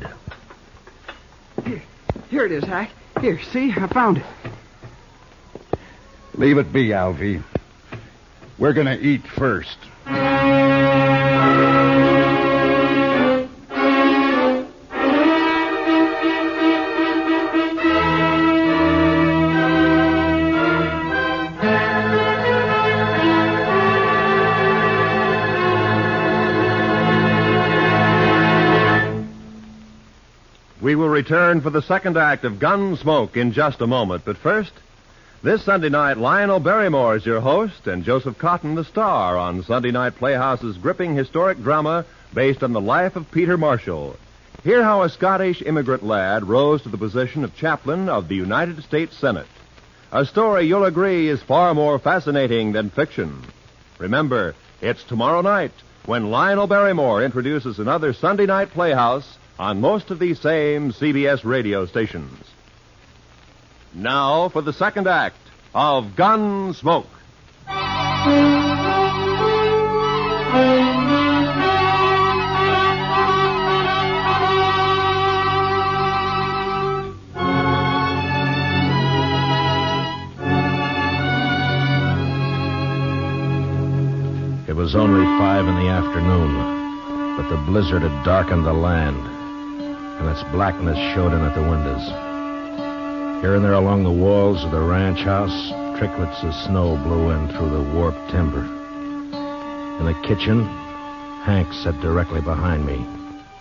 Here it is, Hack. Here, see? I found it. Leave it be, Alvy. We're going to eat first. return for the second act of Gunsmoke in just a moment. But first, this Sunday night, Lionel Barrymore is your host and Joseph Cotton the star on Sunday Night Playhouse's gripping historic drama based on the life of Peter Marshall. Hear how a Scottish immigrant lad rose to the position of chaplain of the United States Senate. A story you'll agree is far more fascinating than fiction. Remember, it's tomorrow night when Lionel Barrymore introduces another Sunday Night Playhouse on most of these same CBS radio stations. Now for the second act of Gunsmoke. It was only 5 in the afternoon, but the blizzard had darkened the land, and its blackness showed in at the windows. Here and there along the walls of the ranch house, tricklets of snow blew in through the warped timber. In the kitchen, Hank sat directly behind me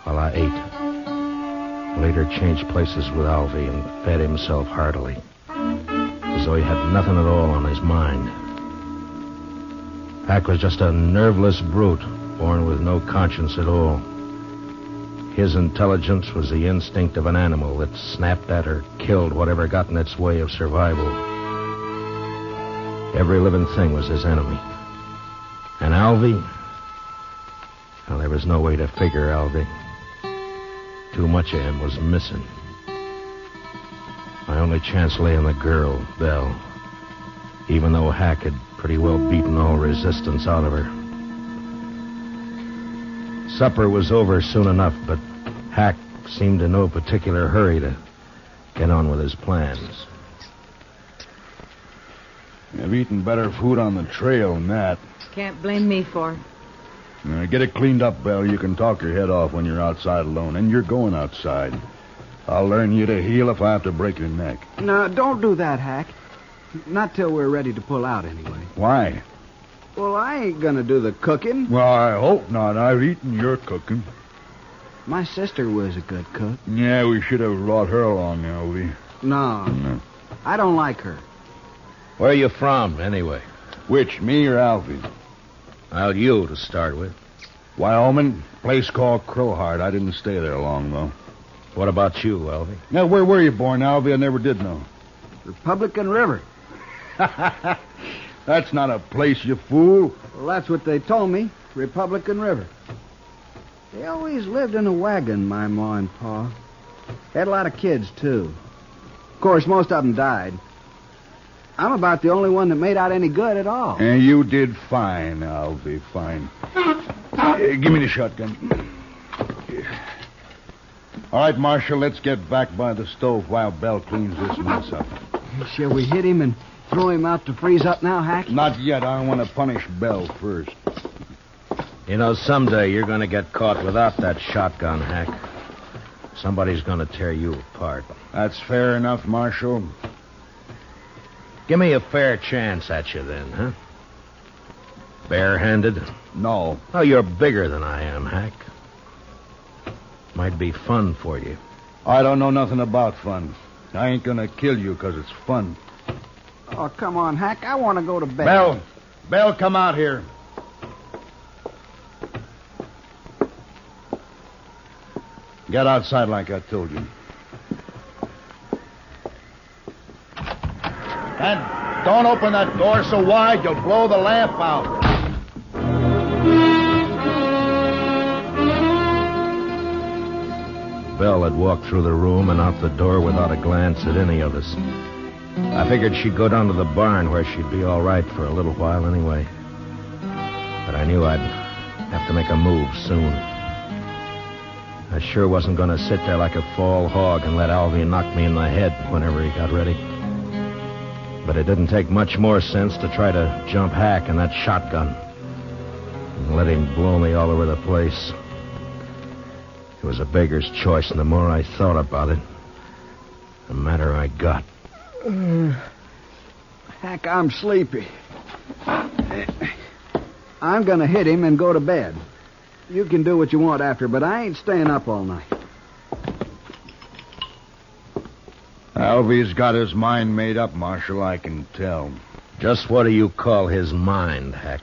while I ate. Later changed places with Alvy and fed himself heartily, as though he had nothing at all on his mind. Hank was just a nerveless brute, born with no conscience at all. His intelligence was the instinct of an animal that snapped at or killed whatever got in its way of survival. Every living thing was his enemy. And Alvy? Well, there was no way to figure Alvy. Too much of him was missing. My only chance lay in the girl, Belle, even though Hack had pretty well beaten all resistance out of her. Supper was over soon enough, but Hack seemed in no particular hurry to get on with his plans. I've eaten better food on the trail than that. Can't blame me for it. Get it cleaned up, Belle. You can talk your head off when you're outside alone, and you're going outside. I'll learn you to heal if I have to break your neck. No, don't do that, Hack. Not till we're ready to pull out, anyway. Why? Well, I ain't gonna do the cooking. Well, I hope not. I've eaten your cooking. My sister was a good cook. Yeah, we should have brought her along, Alvy. No. I don't like her. Where are you from, anyway? Which, me or Alvy? Well, you to start with. Wyoming, place called Crowheart. I didn't stay there long, though. What about you, Alvy? Now, where were you born, Alvy? I never did know. Republican River. That's not a place, you fool. Well, that's what they told me. Republican River. They always lived in a wagon, my ma and pa. Had a lot of kids, too. Of course, most of them died. I'm about the only one that made out any good at all. And you did fine, Alvy, fine. Give me the shotgun. All right, Marshal, let's get back by the stove while Belle cleans this mess up. Shall we hit him and throw him out to freeze up now, Hack? Not yet. I want to punish Belle first. You know, someday you're going to get caught without that shotgun, Hack. Somebody's going to tear you apart. That's fair enough, Marshal. Give me a fair chance at you then, huh? Barehanded? No. Oh, you're bigger than I am, Hack. Might be fun for you. I don't know nothing about fun. I ain't gonna kill you because it's fun. Oh, come on, Hack. I want to go to bed. Belle, come out here. Get outside like I told you. And don't open that door so wide you'll blow the lamp out. Belle had walked through the room and out the door without a glance at any of us. I figured she'd go down to the barn where she'd be all right for a little while anyway. But I knew I'd have to make a move soon. I sure wasn't going to sit there like a fall hog and let Alvy knock me in the head whenever he got ready. But it didn't take much more sense to try to jump Hack in that shotgun and let him blow me all over the place. It was a beggar's choice, and the more I thought about it, the madder I got. Hack, I'm sleepy. I'm going to hit him and go to bed. You can do what you want after, but I ain't staying up all night. Alvy's got his mind made up, Marshal, I can tell. Just what do you call his mind, Hack?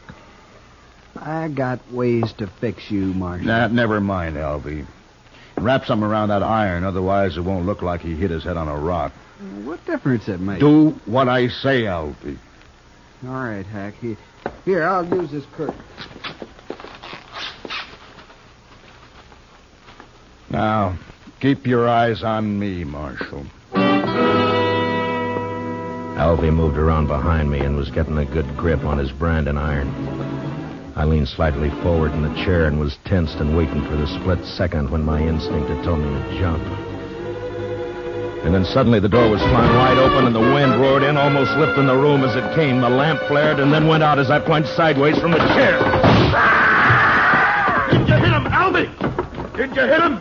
I got ways to fix you, Marshal. Nah, never mind, Alvy. Wrap something around that iron, otherwise it won't look like he hit his head on a rock. What difference it makes? Do what I say, Alvy. All right, Hack. Here, I'll use this curtain. Now, keep your eyes on me, Marshal. Alvy moved around behind me and was getting a good grip on his branding iron. I leaned slightly forward in the chair and was tensed and waiting for the split second when my instinct had told me to jump. And then suddenly the door was flung wide open and the wind roared in, almost lifting the room as it came. The lamp flared and then went out as I plunged sideways from the chair. Did you hit him, Alvy? Did you hit him?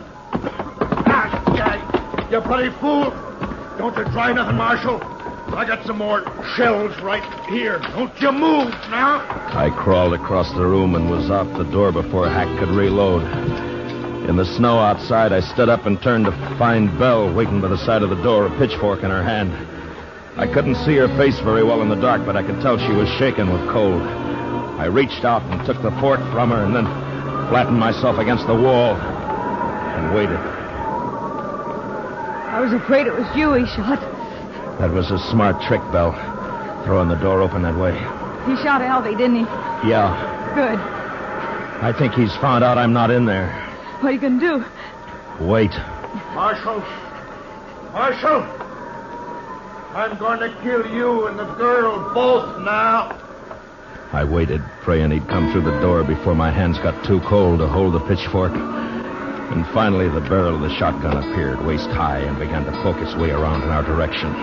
You bloody fool. Don't you try nothing, Marshal. I got some more shells right here. Don't you move now. I crawled across the room and was out the door before Hack could reload. In the snow outside, I stood up and turned to find Belle waiting by the side of the door, a pitchfork in her hand. I couldn't see her face very well in the dark, but I could tell she was shaking with cold. I reached out and took the fork from her and then flattened myself against the wall and waited. I was afraid it was you he shot. That was a smart trick, Belle, throwing the door open that way. He shot Alvy, didn't he? Yeah. Good. I think he's found out I'm not in there. What are you going to do? Wait. Marshal! Marshal! I'm going to kill you and the girl both now. I waited, praying he'd come through the door before my hands got too cold to hold the pitchfork. And finally, the barrel of the shotgun appeared, waist high, and began to poke its way around in our direction.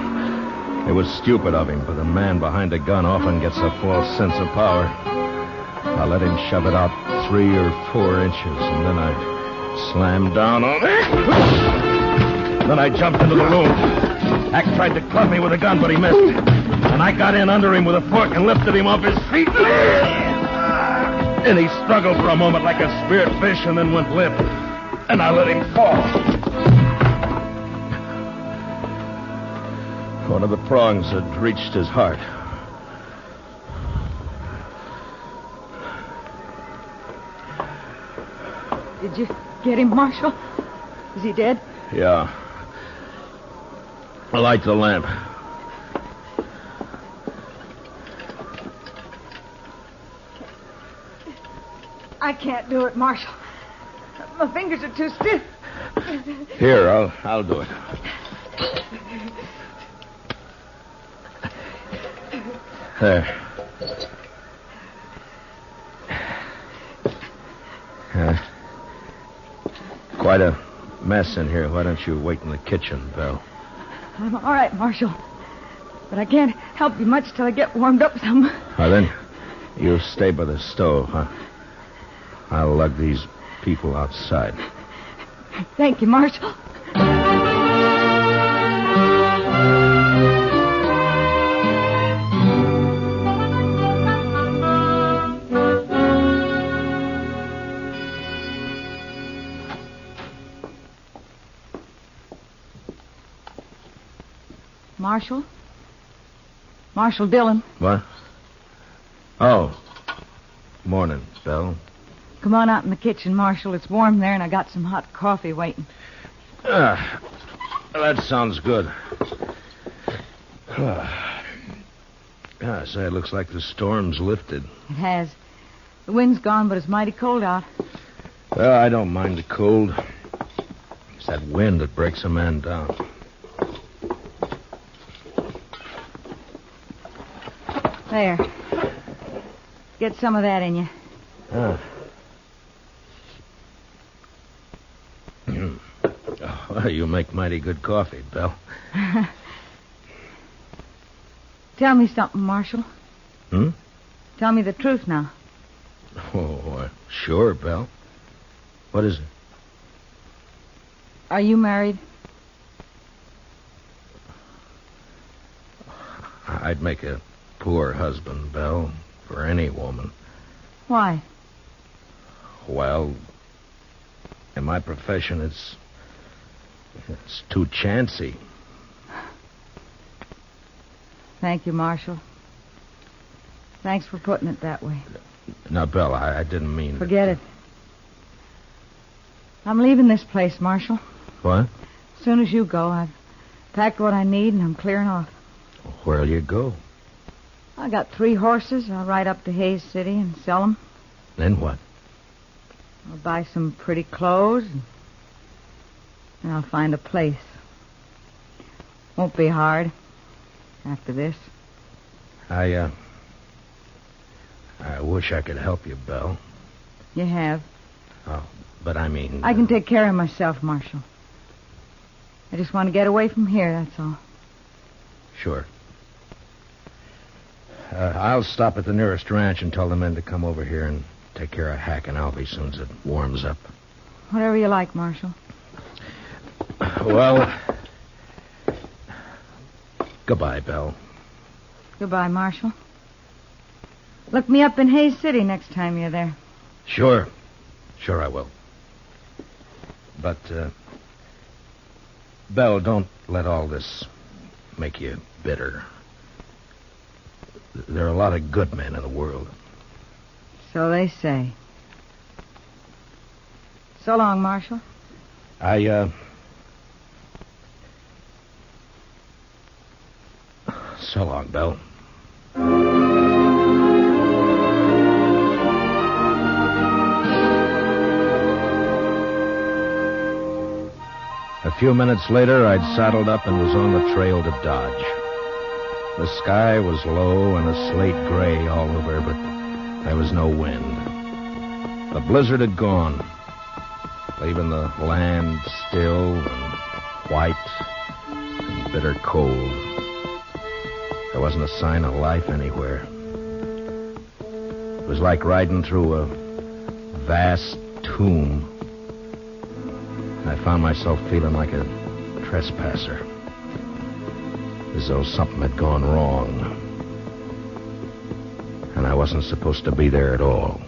It was stupid of him, but a man behind a gun often gets a false sense of power. I let him shove it out 3 or 4 inches, and then I slammed down on it. Then I jumped into the room. Hack tried to club me with a gun, but he missed. And I got in under him with a fork and lifted him off his feet. And he struggled for a moment like a speared fish and then went limp. And I let him fall. One of the prongs had reached his heart. Did you get him, Marshal? Is he dead? Yeah. Light the lamp. I can't do it, Marshal. My fingers are too stiff. Here, I'll do it. There. Quite a mess in here. Why don't you wait in the kitchen, Belle? I'm all right, Marshal. But I can't help you much till I get warmed up some. Well, then, you stay by the stove, huh? I'll lug these people outside. Thank you, Marshal. Marshal? Marshal Dillon. What? Oh. Morning, Belle. Come on out in the kitchen, Marshal. It's warm there, and I got some hot coffee waiting. That sounds good. Say, it looks like the storm's lifted. It has. The wind's gone, but it's mighty cold out. Well, I don't mind the cold. It's that wind that breaks a man down. There. Get some of that in you. Well, you make mighty good coffee, Belle. Tell me something, Marshal. Hmm? Tell me the truth now. Oh, sure, Belle. What is it? Are you married? I'd make a poor husband, Belle, for any woman. Why? Well, in my profession, it's too chancy. Thank you, Marshal. Thanks for putting it that way. Now, Belle, I didn't mean... Forget it. I'm leaving this place, Marshal. What? As soon as you go, I've packed what I need and I'm clearing off. Where'll you go? I got 3 horses. I'll ride up to Hayes City and sell them. Then what? I'll buy some pretty clothes and I'll find a place. Won't be hard after this. I wish I could help you, Belle. You have. Oh, but I mean... I can take care of myself, Marshal. I just want to get away from here, that's all. Sure. I'll stop at the nearest ranch and tell the men to come over here and take care of Hack and Alfie as soon as it warms up. Whatever you like, Marshal. Well, goodbye, Belle. Goodbye, Marshal. Look me up in Hayes City next time you're there. Sure. Sure I will. But, Belle, don't let all this make you bitter. There are a lot of good men in the world. So they say. So long, Marshal. So long, Belle. A few minutes later, I'd saddled up and was on the trail to Dodge. The sky was low and a slate gray all over, but there was no wind. The blizzard had gone, leaving the land still and white and bitter cold. There wasn't a sign of life anywhere. It was like riding through a vast tomb. I found myself feeling like a trespasser, as though something had gone wrong. And I wasn't supposed to be there at all.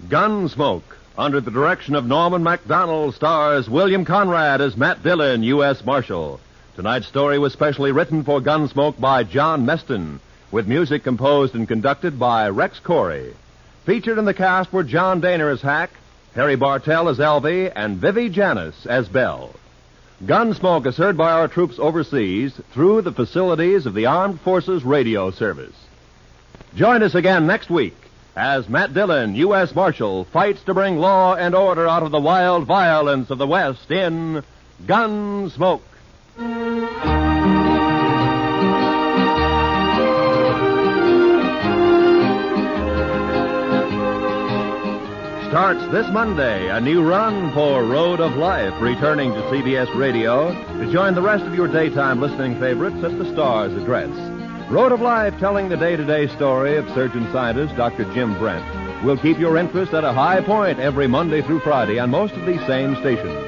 Gunsmoke, under the direction of Norman MacDonald, stars William Conrad as Matt Dillon, U.S. Marshal. Tonight's story was specially written for Gunsmoke by John Meston, with music composed and conducted by Rex Corey. Featured in the cast were John Daner as Hack, Harry Bartell as Alvy, and Vivi Janis as Belle. Gunsmoke is heard by our troops overseas through the facilities of the Armed Forces Radio Service. Join us again next week as Matt Dillon, U.S. Marshal, fights to bring law and order out of the wild violence of the West in Gunsmoke. Starts this Monday, a new run for Road of Life, returning to CBS Radio to join the rest of your daytime listening favorites at the Star's address. Road of Life, telling the day-to-day story of surgeon-scientist Dr. Jim Brent, will keep your interest at a high point every Monday through Friday on most of these same stations.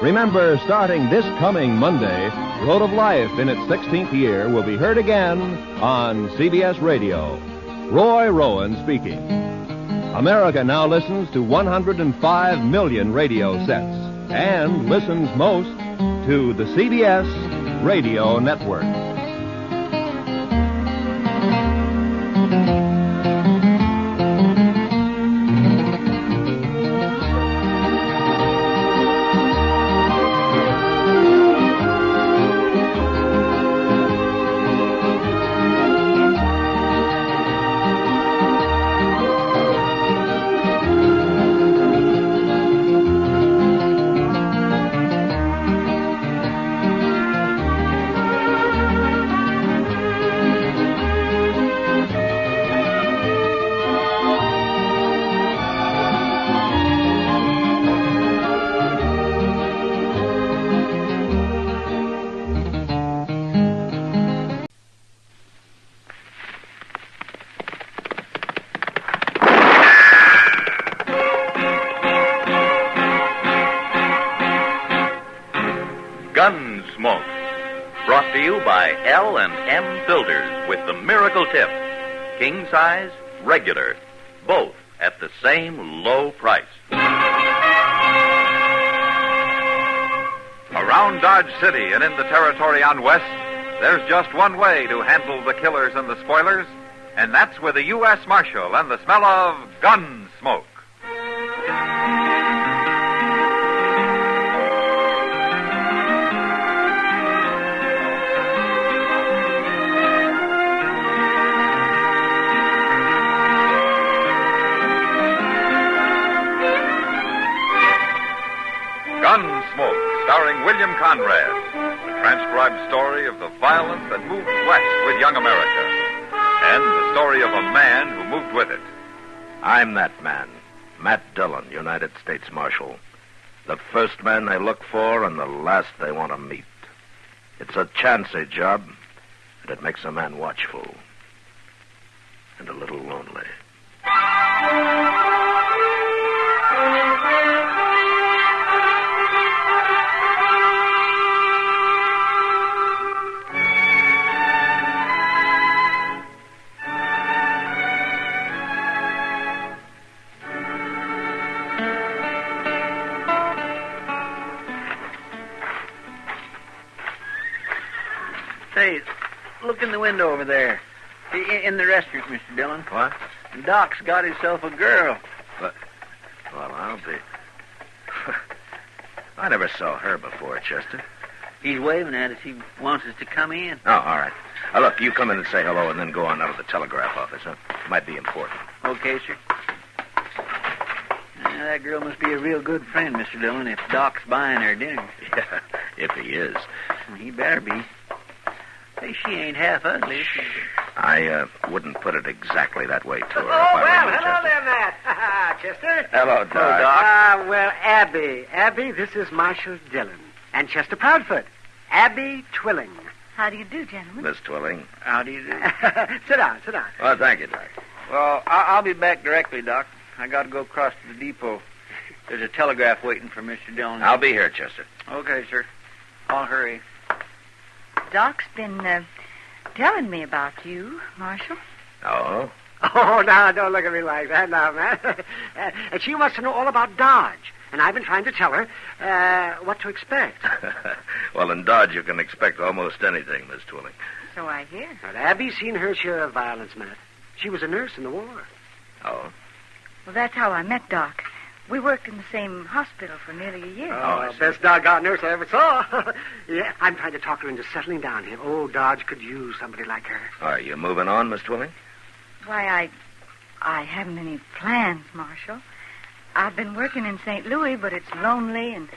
Remember, starting this coming Monday, Road of Life, in its 16th year, will be heard again on CBS Radio. Roy Rowan speaking. America now listens to 105 million radio sets and listens most to the CBS Radio Network. you by L&M Builders with the Miracle Tip. King size, regular, both at the same low price. Around Dodge City and in the territory on West, there's just one way to handle the killers and the spoilers, and that's with a U.S. Marshal and the smell of Gunsmoke. Gunsmoke, starring William Conrad, the transcribed story of the violence that moved west with young America, and the story of a man who moved with it. I'm that man, Matt Dillon, United States Marshal. The first man they look for and the last they want to meet. It's a chancy job, and it makes a man watchful and a little lonely. Say, look in the window over there. In the restroom, Mr. Dillon. What? Doc's got himself a girl. But, well, I'll be... I never saw her before, Chester. He's waving at us. He wants us to come in. Oh, all right. Look, you come in and say hello and then go on out of the telegraph office, huh? Might be important. Okay, sir. That girl must be a real good friend, Mr. Dillon, if Doc's buying her dinner. Yeah, if he is. He better be. Hey, she ain't half ugly. I wouldn't put it exactly that way to her. Hello there, Matt. Chester. Hello, Doc. Well, Abby, this is Marshal Dillon. And Chester Proudfoot. Abby Twilling. How do you do, gentlemen? Miss Twilling. How do you do? Sit down. Well, thank you, Doc. Well, I'll be back directly, Doc. I got to go across to the depot. There's a telegraph waiting for Mr. Dillon. I'll be here, Chester. Okay, sir. I'll hurry. Doc's been telling me about you, Marshal. Oh? Oh, now, don't look at me like that now, man. And she wants to know all about Dodge. And I've been trying to tell her what to expect. Well, in Dodge, you can expect almost anything, Miss Twilling. So I hear. But Abby's seen her share of violence, Matt. She was a nurse in the war. Oh? Well, that's how I met Doc. We worked in the same hospital for nearly a year. Oh, best doggone nurse I ever saw. Yeah, I'm trying to talk her into settling down here. Oh, Dodge could use somebody like her. Are you moving on, Miss Twilling? Why, I haven't any plans, Marshal. I've been working in St. Louis, but it's lonely, and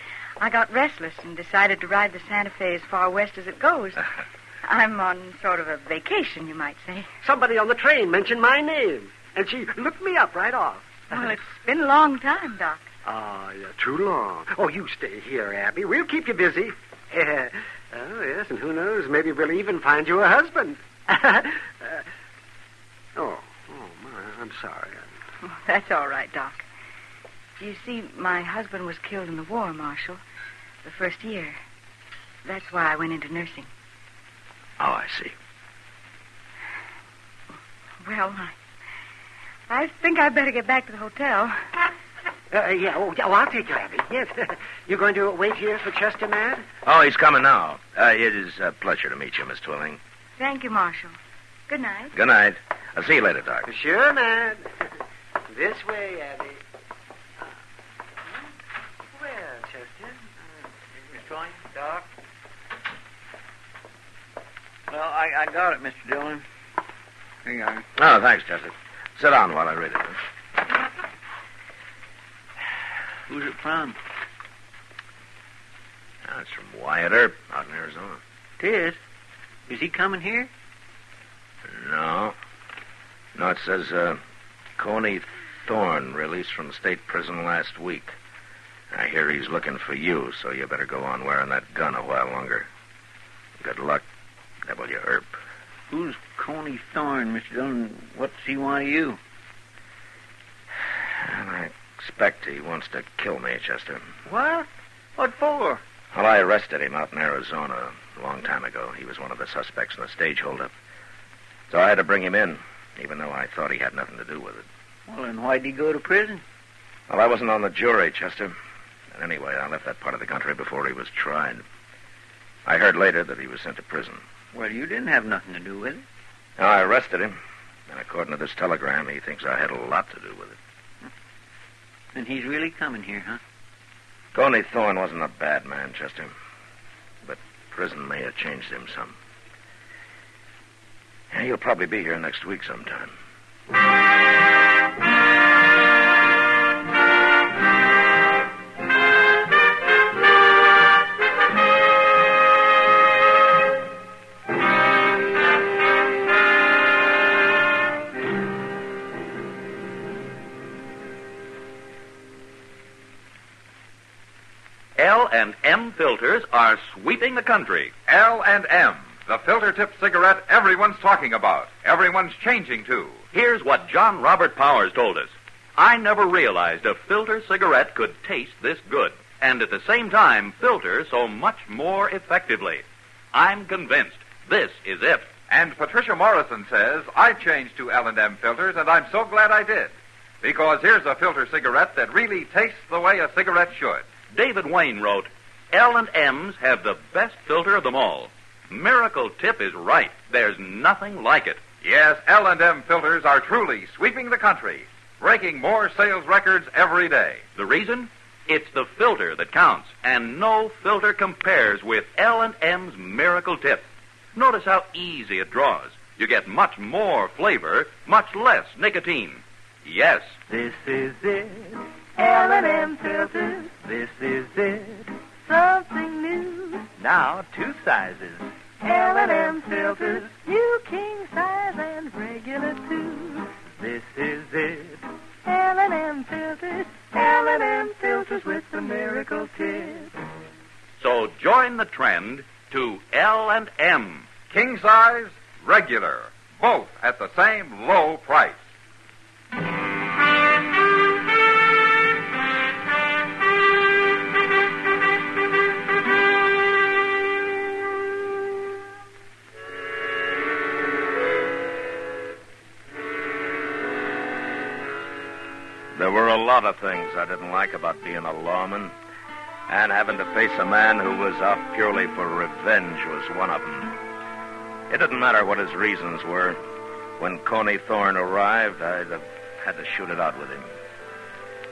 I got restless and decided to ride the Santa Fe as far west as it goes. I'm on sort of a vacation, you might say. Somebody on the train mentioned my name, and she looked me up right off. Well, it's been a long time, Doc. Oh, yeah, too long. Oh, you stay here, Abby. We'll keep you busy. Oh, yes, and who knows, maybe we'll even find you a husband. My, I'm sorry. Oh, that's all right, Doc. You see, my husband was killed in the war, Marshal, the first year. That's why I went into nursing. Oh, I see. Well, I think I'd better get back to the hotel. I'll take you, Abby. Yes. You're going to wait here for Chester, Matt? Oh, he's coming now. It is a pleasure to meet you, Miss Twilling. Thank you, Marshal. Good night. Good night. I'll see you later, Doc. Sure, Matt. This way, Abby. Well, Chester. Miss Twilling, Doc. Well, I got it, Mr. Dillon. Here you are. Oh, thanks, Chester. Sit down while I read it. Who's it from? Oh, it's from Wyatt Earp out in Arizona. It is? Is he coming here? No. No, it says, Coney Thorne released from state prison last week. I hear he's looking for you, so you better go on wearing that gun a while longer. Good luck, W. Earp. Who's Coney Thorne, Mr. Dillon? What's he want of you? Well, I expect he wants to kill me, Chester. What? What for? Well, I arrested him out in Arizona a long time ago. He was one of the suspects in the stage holdup. So I had to bring him in, even though I thought he had nothing to do with it. Well, then why'd he go to prison? Well, I wasn't on the jury, Chester. And anyway, I left that part of the country before he was tried. I heard later that he was sent to prison. Well, you didn't have nothing to do with it. Now, I arrested him. And according to this telegram, he thinks I had a lot to do with it. And he's really coming here, huh? Coney Thorne wasn't a bad man, Chester. But prison may have changed him some. Yeah, he'll probably be here next week sometime. L&M filters are sweeping the country. L&M, the filter-tipped cigarette everyone's talking about. Everyone's changing to. Here's what John Robert Powers told us. I never realized a filter cigarette could taste this good, and at the same time filter so much more effectively. I'm convinced this is it. And Patricia Morrison says, I changed to L&M filters, and I'm so glad I did. Because here's a filter cigarette that really tastes the way a cigarette should. David Wayne wrote, L&M's have the best filter of them all. Miracle Tip is right. There's nothing like it. Yes, L&M filters are truly sweeping the country, breaking more sales records every day. The reason? It's the filter that counts, and no filter compares with L&M's Miracle Tip. Notice how easy it draws. You get much more flavor, much less nicotine. Yes. This is it. L&M filters. This is it. Something new. Now 2 sizes. L&M filters. New king size and regular too. This is it. L&M filters. L&M filters with the Miracle Tip. So join the trend to L&M. King size, regular. Both at the same low price. There were a lot of things I didn't like about being a lawman, and having to face a man who was out purely for revenge was one of them. It didn't matter what his reasons were. When Coney Thorne arrived, I'd have had to shoot it out with him.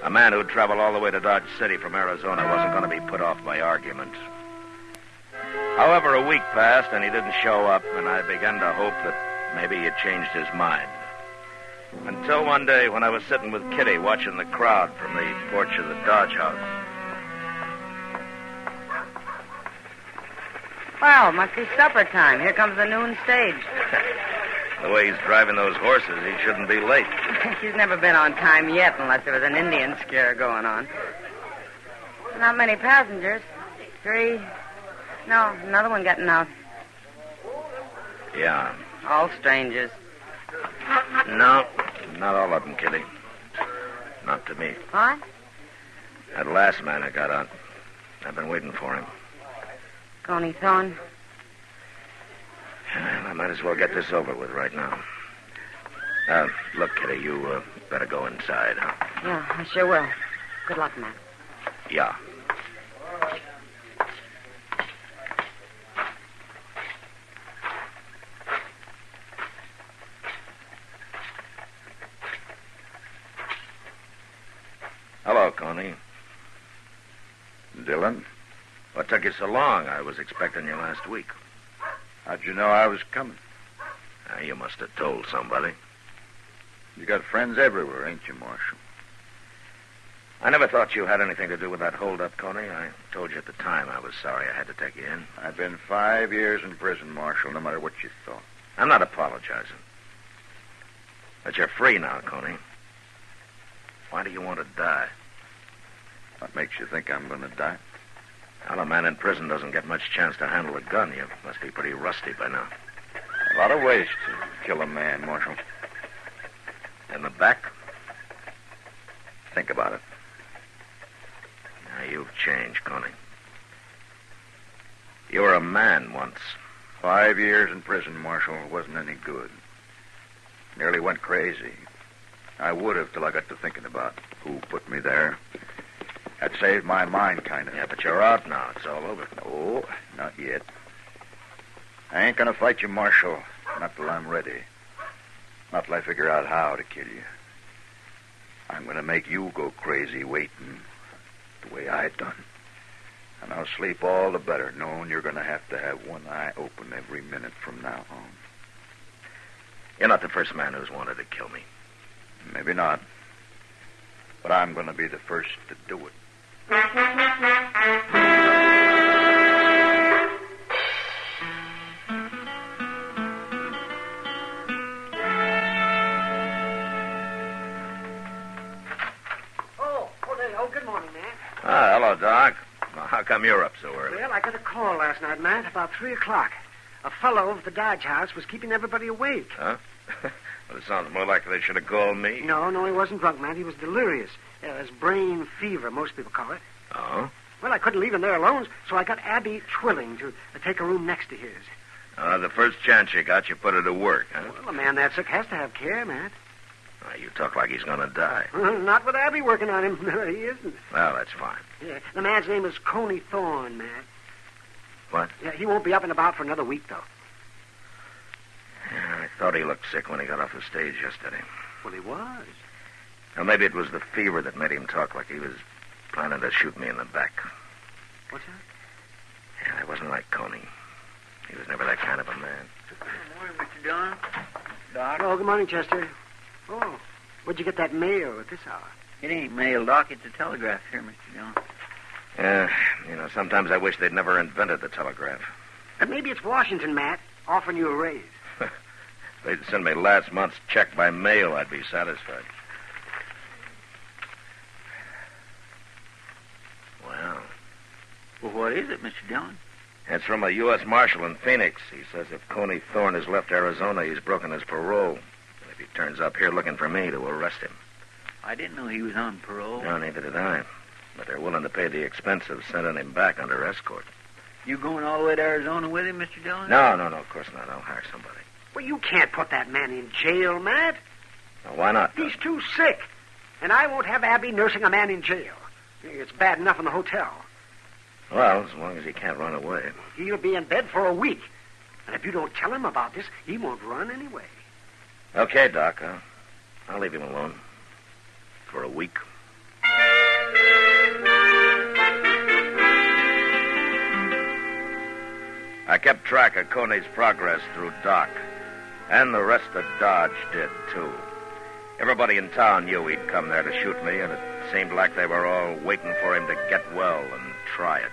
A man who'd traveled all the way to Dodge City from Arizona wasn't going to be put off by argument. However, a week passed, and he didn't show up, and I began to hope that maybe he'd changed his mind. Until one day when I was sitting with Kitty watching the crowd from the porch of the Dodge house. Well, must be supper time. Here comes the noon stage. The way he's driving those horses, he shouldn't be late. He's never been on time yet unless there was an Indian scare going on. Not many passengers. 3. No, another one getting out. Yeah. All strangers. No, not all of them, Kitty. Not to me. What? That last man I got out. I've been waiting for him. Coney Thorne? Well, I might as well get this over with right now. Look, Kitty, you better go inside, huh? Yeah, I sure will. Good luck, Matt. Yeah. Hello, Coney. Dillon? What took you so long? I was expecting you last week. How'd you know I was coming? You must have told somebody. You got friends everywhere, ain't you, Marshal? I never thought you had anything to do with that holdup, Coney. I told you at the time I was sorry I had to take you in. I've been 5 years in prison, Marshal, no matter what you thought. I'm not apologizing. But you're free now, Coney. Why do you want to die? What makes you think I'm going to die? Well, a man in prison doesn't get much chance to handle a gun. You must be pretty rusty by now. A lot of ways to kill a man, Marshal. In the back? Think about it. Now, you've changed, Coney. You were a man once. 5 years in prison, Marshal. Wasn't any good. Nearly went crazy. I would have till I got to thinking about who put me there. That saved my mind, kind of. Yeah, but you're out now. It's all over. No, not yet. I ain't gonna fight you, Marshal. Not till I'm ready. Not till I figure out how to kill you. I'm gonna make you go crazy waiting the way I done. And I'll sleep all the better knowing you're gonna have to have one eye open every minute from now on. You're not the first man who's wanted to kill me. Maybe not. But I'm gonna be the first to do it. Oh, good morning, man. Ah, hello, Doc. Well, how come you're up so early? Well, I got a call last night, Matt, about 3 o'clock. A fellow of the Dodge House was keeping everybody awake. Huh? Well, it sounds more like they should have called me. No, he wasn't drunk, Matt. He was delirious. It was brain fever, most people call it. Oh? Well, I couldn't leave him there alone, so I got Abby Twilling to take a room next to his. The first chance you got, you put her to work, huh? Well, a man that sick has to have care, Matt. You talk like he's going to die. Not with Abby working on him. No, he isn't. Well, that's fine. Yeah, the man's name is Coney Thorne, Matt. What? Yeah, he won't be up and about for another week, though. Yeah, I thought he looked sick when he got off the stage yesterday. Well, he was. Well, maybe it was the fever that made him talk like he was planning to shoot me in the back. What's that? Yeah, I wasn't like Coney. He was never that kind of a man. Good morning, Mr. Dillon. Doc. Oh, good morning, Chester. Oh, where'd you get that mail at this hour? It ain't mail, Doc. It's a telegraph here, Mr. Dillon. Yeah, sometimes I wish they'd never invented the telegraph. And maybe it's Washington, Matt, offering you a raise. If they'd send me last month's check by mail, I'd be satisfied. Well, what is it, Mr. Dillon? It's from a U.S. Marshal in Phoenix. He says if Coney Thorne has left Arizona, he's broken his parole. And if he turns up here looking for me, to arrest him. I didn't know he was on parole. No, neither did I. But they're willing to pay the expense of sending him back under escort. You going all the way to Arizona with him, Mr. Dillon? No, of course not. I'll hire somebody. Well, you can't put that man in jail, Matt. Well, why not? He's too sick. And I won't have Abby nursing a man in jail. It's bad enough in the hotel. Well, as long as he can't run away. He'll be in bed for a week. And if you don't tell him about this, he won't run anyway. Okay, Doc. I'll leave him alone. For a week. I kept track of Coney's progress through Doc. And the rest of Dodge did, too. Everybody in town knew he'd come there to shoot me, and it seemed like they were all waiting for him to get well and try it.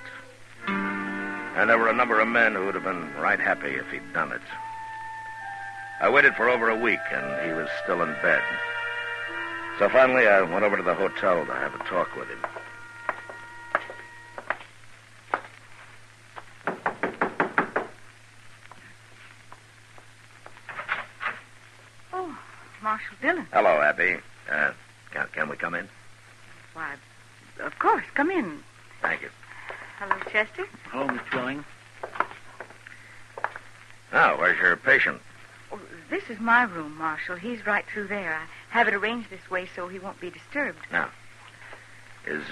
And there were a number of men who would have been right happy if he'd done it. I waited for over a week, and he was still in bed. So finally, I went over to the hotel to have a talk with him. Oh, Marshal Dillon. Hello, Abby. Can we come in? Why, of course. Come in. Thank you. Hello, Chester. Hello, Miss Twilling. Now, where's your patient? Oh, this is my room, Marshal. He's right through there. I have it arranged this way so he won't be disturbed. Now, is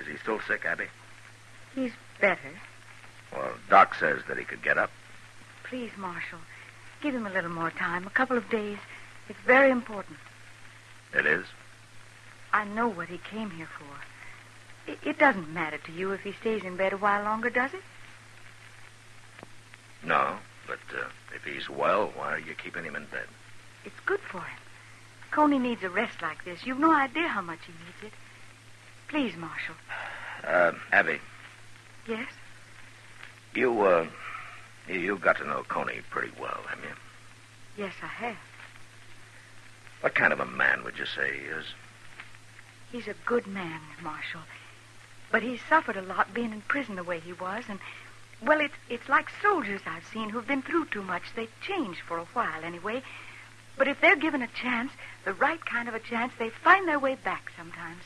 he still sick, Abby? He's better. Well, Doc says that he could get up. Please, Marshal, give him a little more time, a couple of days. It's very important. It is? I know what he came here for. It doesn't matter to you if he stays in bed a while longer, does it? No, but if he's well, why are you keeping him in bed? It's good for him. Coney needs a rest like this. You've no idea how much he needs it. Please, Marshal. Abby. Yes? You got to know Coney pretty well, haven't you? Yes, I have. What kind of a man would you say he is? He's a good man, Marshal. But he's suffered a lot being in prison the way he was, and, well, it's like soldiers I've seen who've been through too much. They change for a while, anyway. But if they're given a chance, the right kind of a chance, they find their way back sometimes.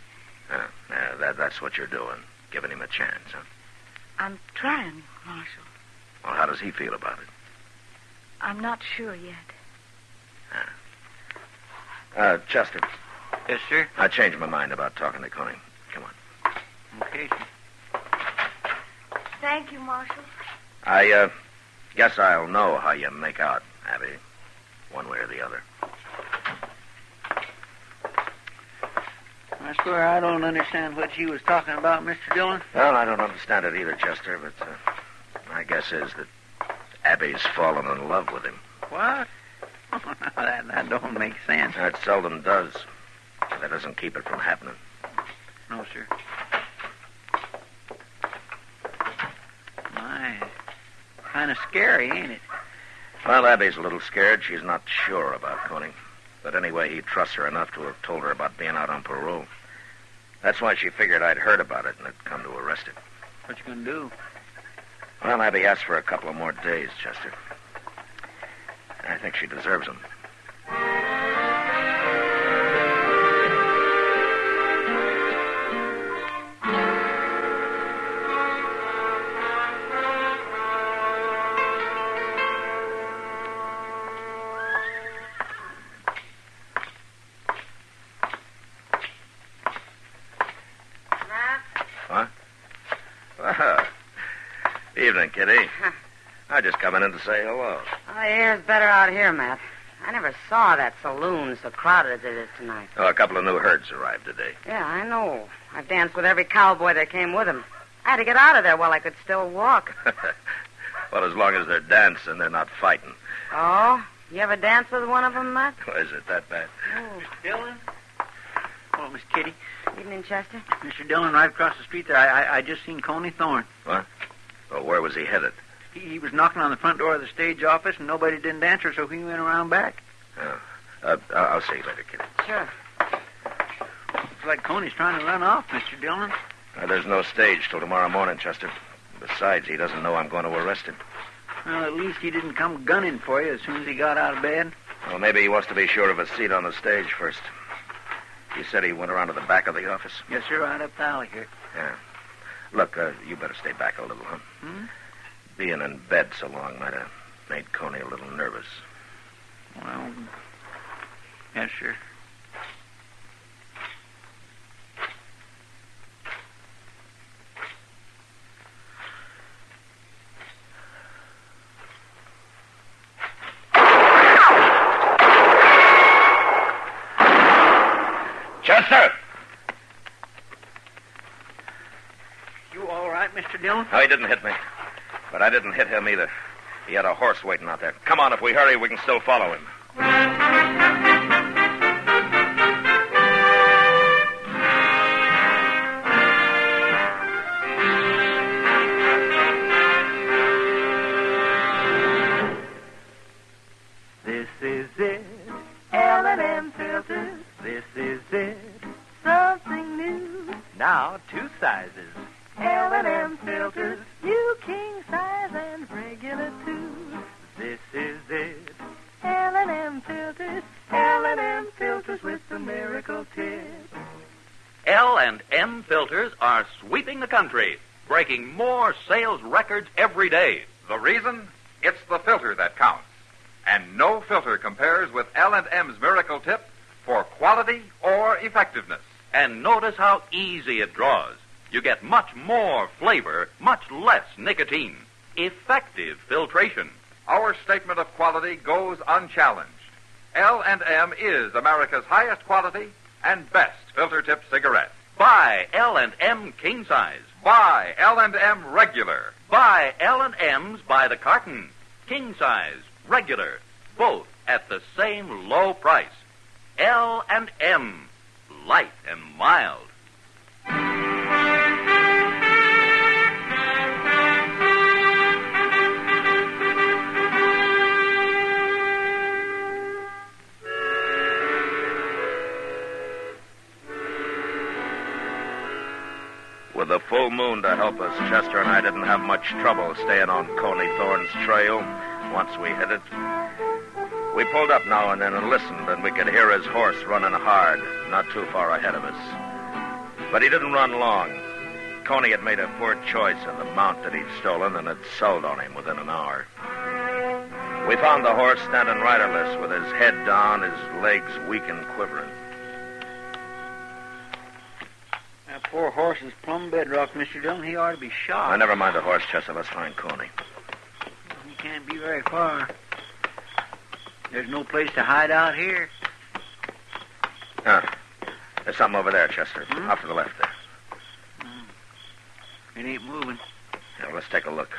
That's what you're doing, giving him a chance, huh? I'm trying, Marshal. Well, how does he feel about it? I'm not sure yet. Chester. Yes, sir? I changed my mind about talking to Coney. Come on. Okay, sir. Thank you, Marshal. I guess I'll know how you make out, Abby. One way or the other. I swear I don't understand what you was talking about, Mr. Dillon. Well, I don't understand it either, Chester, but my guess is that Abby's fallen in love with him. What? that don't make sense. That seldom does. But that doesn't keep it from happening. No, sir. My, kind of scary, ain't it? Well, Abby's a little scared. She's not sure about Coney. But anyway, he trusts her enough to have told her about being out on parole. That's why she figured I'd heard about it and had come to arrest him. What you gonna do? Well, Abby asked for a couple of more days, Chester. I think she deserves them. Evening, Kitty. I just coming in to say hello. Oh, the air's better out here, Matt. I never saw that saloon so crowded as it is tonight. Oh, a couple of new herds arrived today. Yeah, I know. I've danced with every cowboy that came with him. I had to get out of there while I could still walk. Well, as long as they're dancing, they're not fighting. Oh? You ever dance with one of them, Matt? Is it that bad? Oh. Mr. Dillon? Oh, Miss Kitty. Evening, Chester. Mr. Dillon, right across the street there. I just seen Coney Thorne. What? Well, where was he headed? He was knocking on the front door of the stage office, and nobody didn't answer, so he went around back. Oh. I'll see you later, Kitty. Sure. Looks like Coney's trying to run off, Mr. Dillon. There's no stage till tomorrow morning, Chester. Besides, he doesn't know I'm going to arrest him. Well, at least he didn't come gunning for you as soon as he got out of bed. Well, maybe he wants to be sure of a seat on the stage first. He said he went around to the back of the office. Yes, sir, right up the alley here. Yeah. Look, you better stay back a little, huh? Hmm? Being in bed so long might have made Coney a little nervous. Well, yes, sir. Chester! You all right, Mr. Dillon? No, he didn't hit me. But I didn't hit him either. He had a horse waiting out there. Come on, if we hurry, we can still follow him. This is it, L&M filters. This is it, something new. Now 2 sizes. L&M filters, new king size and regular too. This is it, L&M filters. L&M filters with the miracle tip. L&M filters are sweeping the country, breaking more sales records every day. The reason? It's the filter that counts. And no filter compares with L&M's Miracle Tip for quality or effectiveness. And notice how easy it draws. You get much more flavor, much less nicotine. Effective filtration. Our statement of quality goes unchallenged. L&M is America's highest quality and best filter tip cigarette. Buy L&M king size. Buy L&M regular. Buy L&M's by the carton. King size, regular, both at the same low price. L&M, light and mild. With the full moon to help us, Chester and I didn't have much trouble staying on Coney Thorne's trail once we hit it. We pulled up now and then and listened, and we could hear his horse running hard, not too far ahead of us. But he didn't run long. Coney had made a poor choice of the mount that he'd stolen and had sold on him within an hour. We found the horse standing riderless with his head down, his legs weak and quivering. That poor horse is plumb bedrock, Mr. Dillon. He ought to be shot. Now, never mind the horse, Chester. Let's find Coney. He can't be very far. There's no place to hide out here. There's something over there, Chester. Off to the left there. It ain't moving. Yeah, well, let's take a look.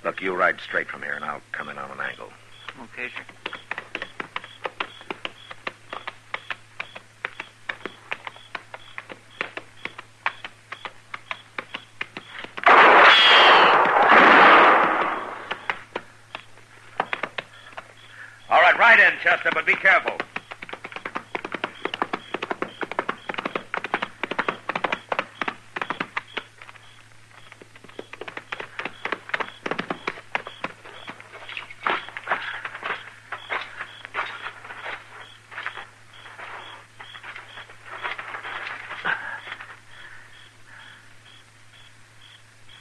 Look, you ride straight from here, and I'll come in on an angle. Okay, sir. All right, ride in, Chester, but be careful.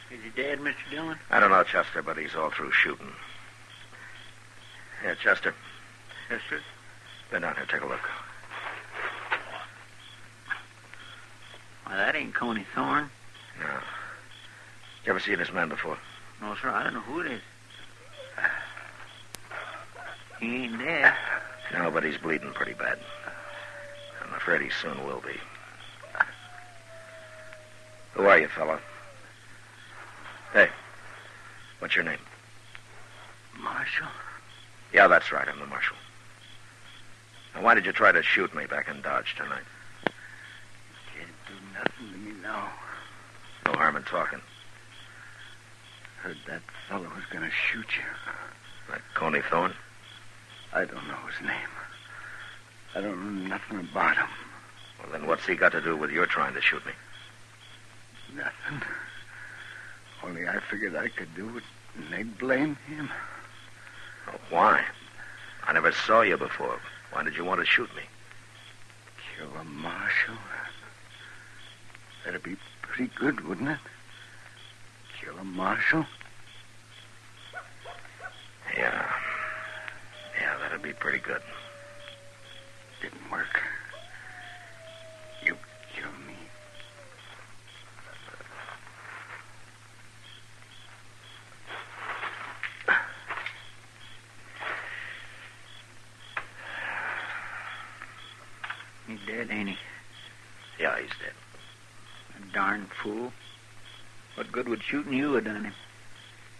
Is he dead, Mr. Dillon? I don't know, Chester, but he's all through shooting. Yeah, Chester. Yes, sir. Been down here, take a look. Why, that ain't Coney Thorne. No. You ever see this man before? No, sir, I don't know who it is. He ain't dead. No, but he's bleeding pretty bad. I'm afraid he soon will be. Who are you, fella? Hey, what's your name? Marshal. Yeah, that's right. I'm the marshal. Now, why did you try to shoot me back in Dodge tonight? Can't do nothing to me now. No harm in talking. Heard that fellow was going to shoot you. That Coney Thorne? I don't know his name. I don't know nothing about him. Well, then what's he got to do with your trying to shoot me? Nothing. Only I figured I could do it, and they'd blame him. Oh, why? I never saw you before. Why did you want to shoot me? Kill a marshal? That'd be pretty good, wouldn't it? Kill a marshal? Yeah. Yeah, that'd be pretty good. Didn't work. You kill me. He's dead, ain't he? Yeah, he's dead. A darn fool. What good would shooting you have done him?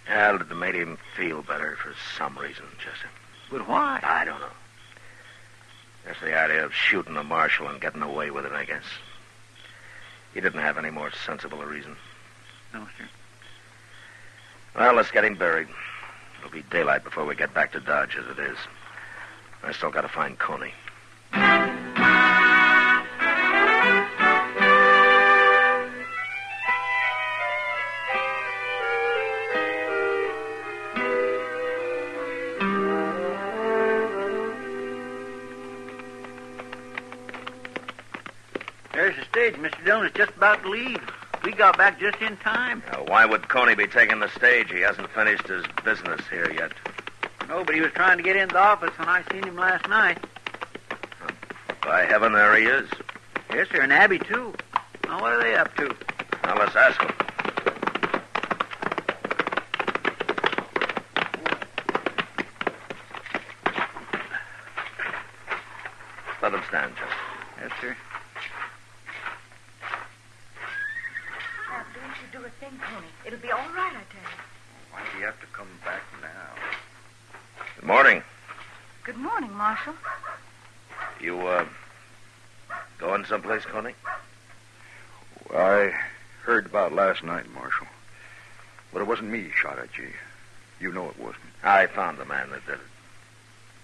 Well, it made him feel better for some reason, Chester. But why? I don't know. Just the idea of shooting a marshal and getting away with it, I guess. He didn't have any more sensible a reason. No, sir. Well, let's get him buried. It'll be daylight before we get back to Dodge, as it is. I still got to find Coney. There's the stage. Mr. Dillon is just about to leave. We got back just in time. Why would Coney be taking the stage? He hasn't finished his business here yet. No, but he was trying to get in the office when I seen him last night. By heaven, there he is. Yes, sir, and Abby, too. Now, what are they up to? Now, let's ask him. Let him stand, Chester. Yes, sir. Now, don't you do a thing, Coney. It'll be all right, I tell you. Why do you have to come back now? Good morning. Good morning, Marshal. You, going someplace, Coney? Well, I heard about last night, Marshal. But it wasn't me shot at you. You know it wasn't. I found the man that did it.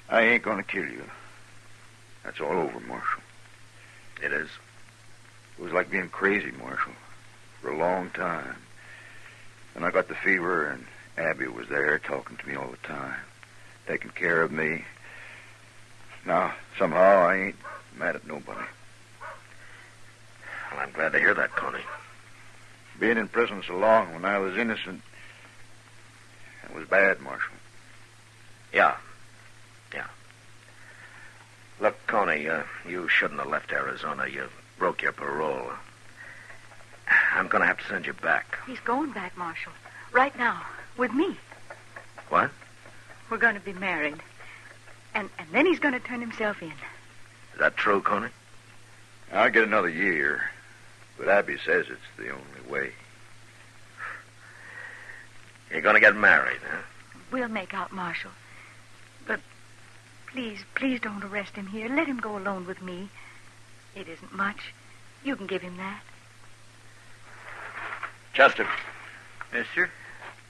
I ain't gonna kill you. That's all over, Marshal. It is? It was like being crazy, Marshal, for a long time. And I got the fever, and Abby was there talking to me all the time, taking care of me. Now, somehow, I ain't mad at nobody. Well, I'm glad to hear that, Coney. Being in prison so long when I was innocent, it was bad, Marshal. Yeah. Look, Coney, you shouldn't have left Arizona. You broke your parole. I'm going to have to send you back. He's going back, Marshal. Right now. With me. What? We're going to be married. And then he's going to turn himself in. Is that true, Coney? I'll get another year. But Abby says it's the only way. You're going to get married, huh? We'll make out, Marshal. But please don't arrest him here. Let him go alone with me. It isn't much. You can give him that. Chester. Yes, sir?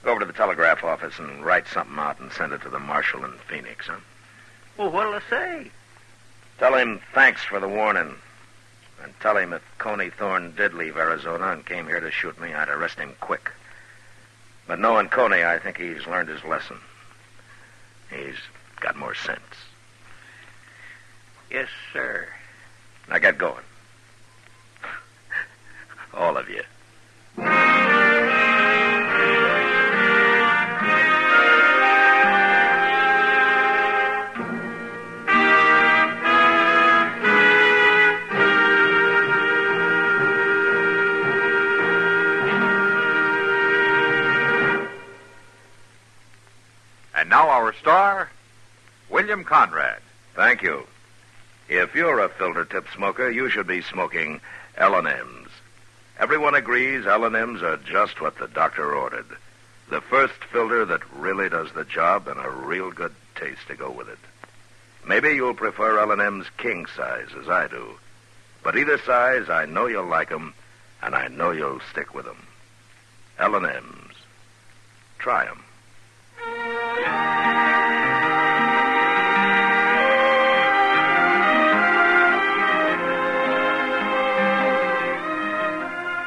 Go over to the telegraph office and write something out and send it to the marshal in Phoenix, huh? Well, what'll I say? Tell him thanks for the warning. And tell him if Coney Thorne did leave Arizona and came here to shoot me, I'd arrest him quick. But knowing Coney, I think he's learned his lesson. He's got more sense. Yes, sir. Now get going. All of you. And now our star, William Conrad. Thank you. If you're a filter tip smoker, you should be smoking L&M's. Everyone agrees L&M's are just what the doctor ordered. The first filter that really does the job and a real good taste to go with it. Maybe you'll prefer L&M's king size, as I do. But either size, I know you'll like 'em, and I know you'll stick with 'em. L&M's. Try 'em.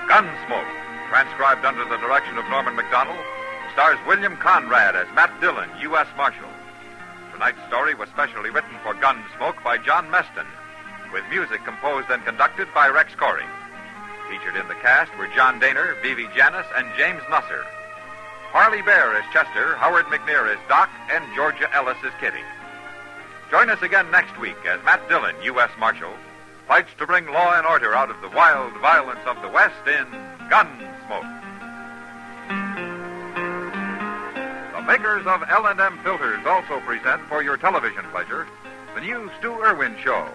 Gunsmoke, transcribed under the direction of Norman MacDonald, stars William Conrad as Matt Dillon, U.S. Marshal. Tonight's story was specially written for Gunsmoke by John Meston, with music composed and conducted by Rex Corey. Featured in the cast were John Daner, Vivi Janis, and James Nusser. Harley Bear as Chester, Howard McNear as Doc, and Georgia Ellis as Kitty. Join us again next week as Matt Dillon, U.S. Marshal, fights to bring law and order out of the wild violence of the West in Gunsmoke. The makers of L&M filters also present for your television pleasure the new Stu Irwin Show.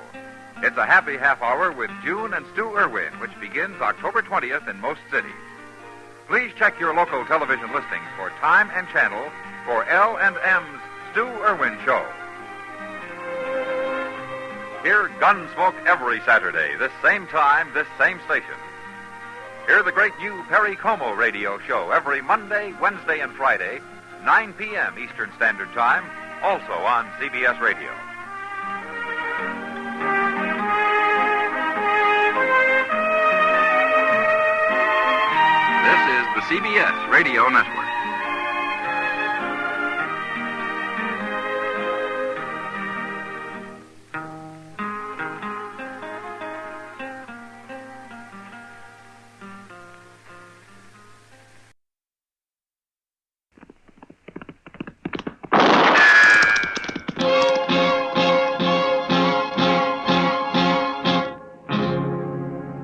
It's a happy half hour with June and Stu Irwin, which begins October 20th in most cities. Please check your local television listings for time and channel for L&M's Stu Irwin Show. Hear Gunsmoke every Saturday, this same time, this same station. Hear the great new Perry Como radio show every Monday, Wednesday, and Friday, 9 p.m. Eastern Standard Time, also on CBS Radio. This is the CBS Radio Network.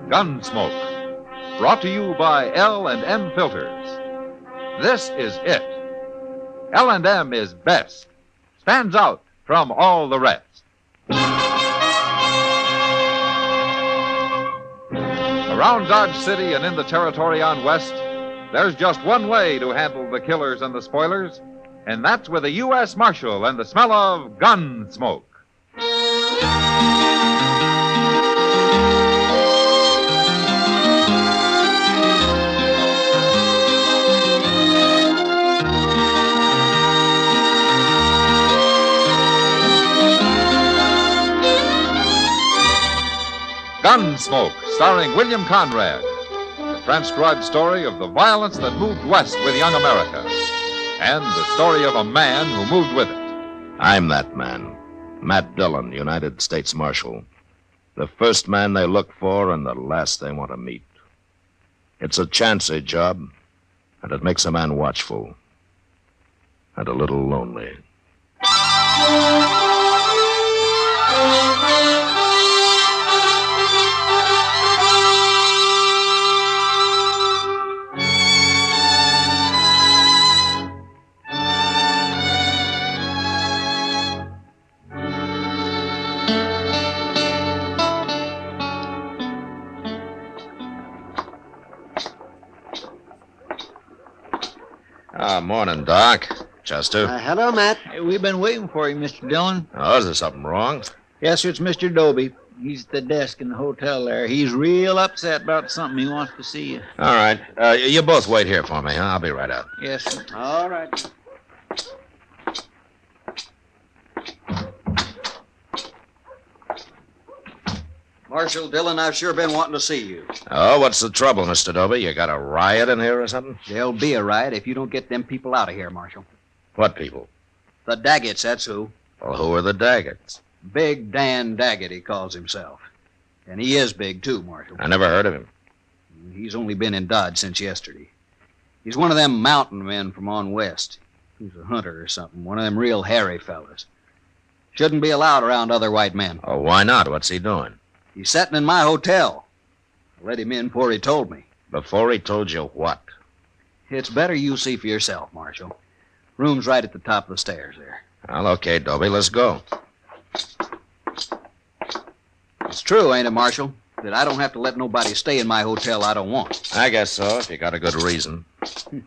Gunsmoke, brought to you by L&M Filters. This is it. L&M is best, stands out from all the rest. Around Dodge City and in the territory on West, there's just one way to handle the killers and the spoilers, and that's with a U.S. Marshal and the smell of Gunsmoke. Gunsmoke, starring William Conrad. The transcribed story of the violence that moved west with young America. And the story of a man who moved with it. I'm that man. Matt Dillon, United States Marshal. The first man they look for and the last they want to meet. It's a chancy job, and it makes a man watchful and a little lonely. Morning, Doc. Chester. Hello, Matt. Hey, we've been waiting for you, Mr. Dillon. Oh, is there something wrong? Yes, sir, it's Mr. Dobie. He's at the desk in the hotel there. He's real upset about something. He wants to see you. All right. You both wait here for me, huh? I'll be right out. Yes, sir. All right. Marshal Dillon, I've sure been wanting to see you. Oh, what's the trouble, Mr. Dobie? You got a riot in here or something? There'll be a riot if you don't get them people out of here, Marshal. What people? The Daggetts, that's who. Well, who are the Daggetts? Big Dan Daggett, he calls himself. And he is big, too, Marshal. I never heard of him. He's only been in Dodge since yesterday. He's one of them mountain men from on west. He's a hunter or something, one of them real hairy fellas. Shouldn't be allowed around other white men. Oh, why not? What's he doing? He's setting in my hotel. I let him in before he told me. Before he told you what? It's better you see for yourself, Marshal. Room's right at the top of the stairs there. Well, okay, Dobie, let's go. It's true, ain't it, Marshal, that I don't have to let nobody stay in my hotel I don't want. I guess so, if you got a good reason. I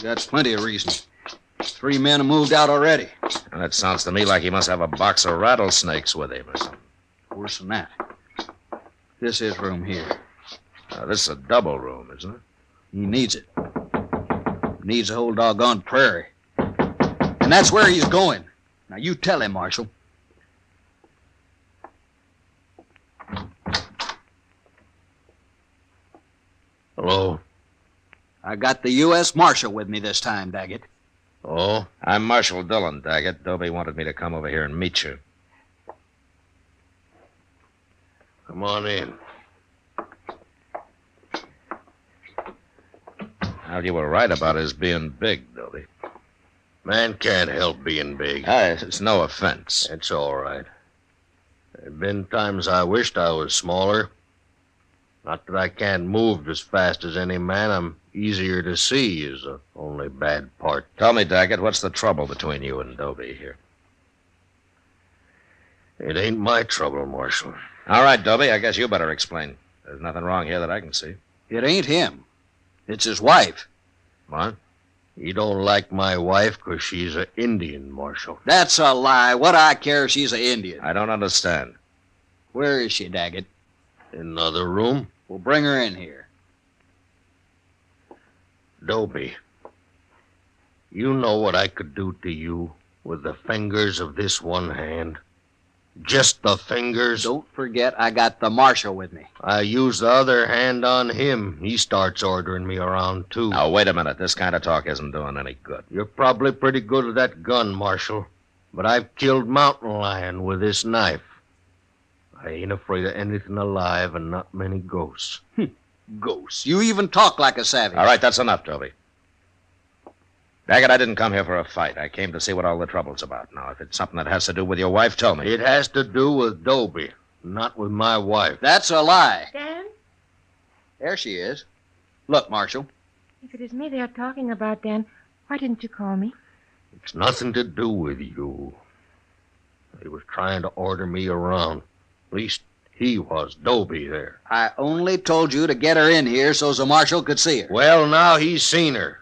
got plenty of reason. 3 men have moved out already. Well, that sounds to me like he must have a box of rattlesnakes with him or something. Worse than that. This is room here. Now, this is a double room, isn't it? He needs it. Needs a whole doggone prairie. And that's where he's going. Now, you tell him, Marshal. Hello? I got the U.S. Marshal with me this time, Daggett. Oh? I'm Marshal Dillon, Daggett. Dobie wanted me to come over here and meet you. Come on in. Well, you were right about his being big, Dobie. Man can't help being big. It's no offense. It's all right. There've been times I wished I was smaller. Not that I can't move as fast as any man. I'm easier to see is the only bad part. Tell me, Daggett, what's the trouble between you and Dobie here? It ain't my trouble, Marshal. All right, Dobie, I guess you better explain. There's nothing wrong here that I can see. It ain't him. It's his wife. What? He don't like my wife 'cause she's an Indian, Marshal. That's a lie. What I care if she's an Indian. I don't understand. Where is she, Daggett? In the other room? Well, bring her in here. Dobie, you know what I could do to you with the fingers of this one hand? Just the fingers. Don't forget I got the Marshal with me. I use the other hand on him. He starts ordering me around, too. Now, wait a minute. This kind of talk isn't doing any good. You're probably pretty good with that gun, Marshal. But I've killed mountain lion with this knife. I ain't afraid of anything alive and not many ghosts. Ghosts? You even talk like a savage. All right, that's enough, Dobie. Daggett, I didn't come here for a fight. I came to see what all the trouble's about. Now, if it's something that has to do with your wife, tell me. It has to do with Dobie, not with my wife. That's a lie. Dan? There she is. Look, Marshal. If it is me they are talking about, Dan, why didn't you call me? It's nothing to do with you. They was trying to order me around. At least he was, Dobie there. I only told you to get her in here so the Marshal could see her. Well, now he's seen her.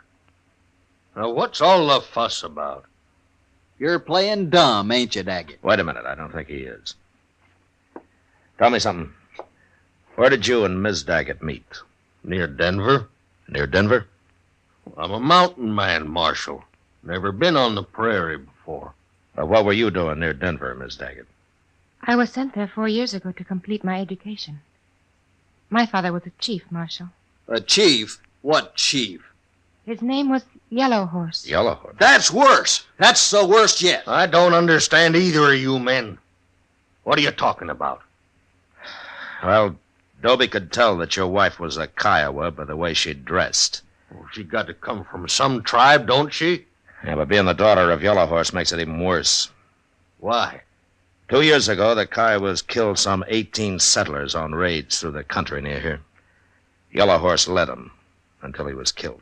Now, what's all the fuss about? You're playing dumb, ain't you, Daggett? Wait a minute. I don't think he is. Tell me something. Where did you and Miss Daggett meet? Near Denver. Near Denver? I'm a mountain man, Marshal. Never been on the prairie before. What were you doing near Denver, Miss Daggett? I was sent there 4 years ago to complete my education. My father was a chief, Marshal. A chief? What chief? His name was Yellow Horse. Yellow Horse? That's worse. That's the worst yet. I don't understand either of you men. What are you talking about? Well, Dobie could tell that your wife was a Kiowa by the way she dressed. Well, she got to come from some tribe, don't she? Yeah, but being the daughter of Yellow Horse makes it even worse. Why? 2 years ago, the Kiowas killed some 18 settlers on raids through the country near here. Yellow Horse led them until he was killed.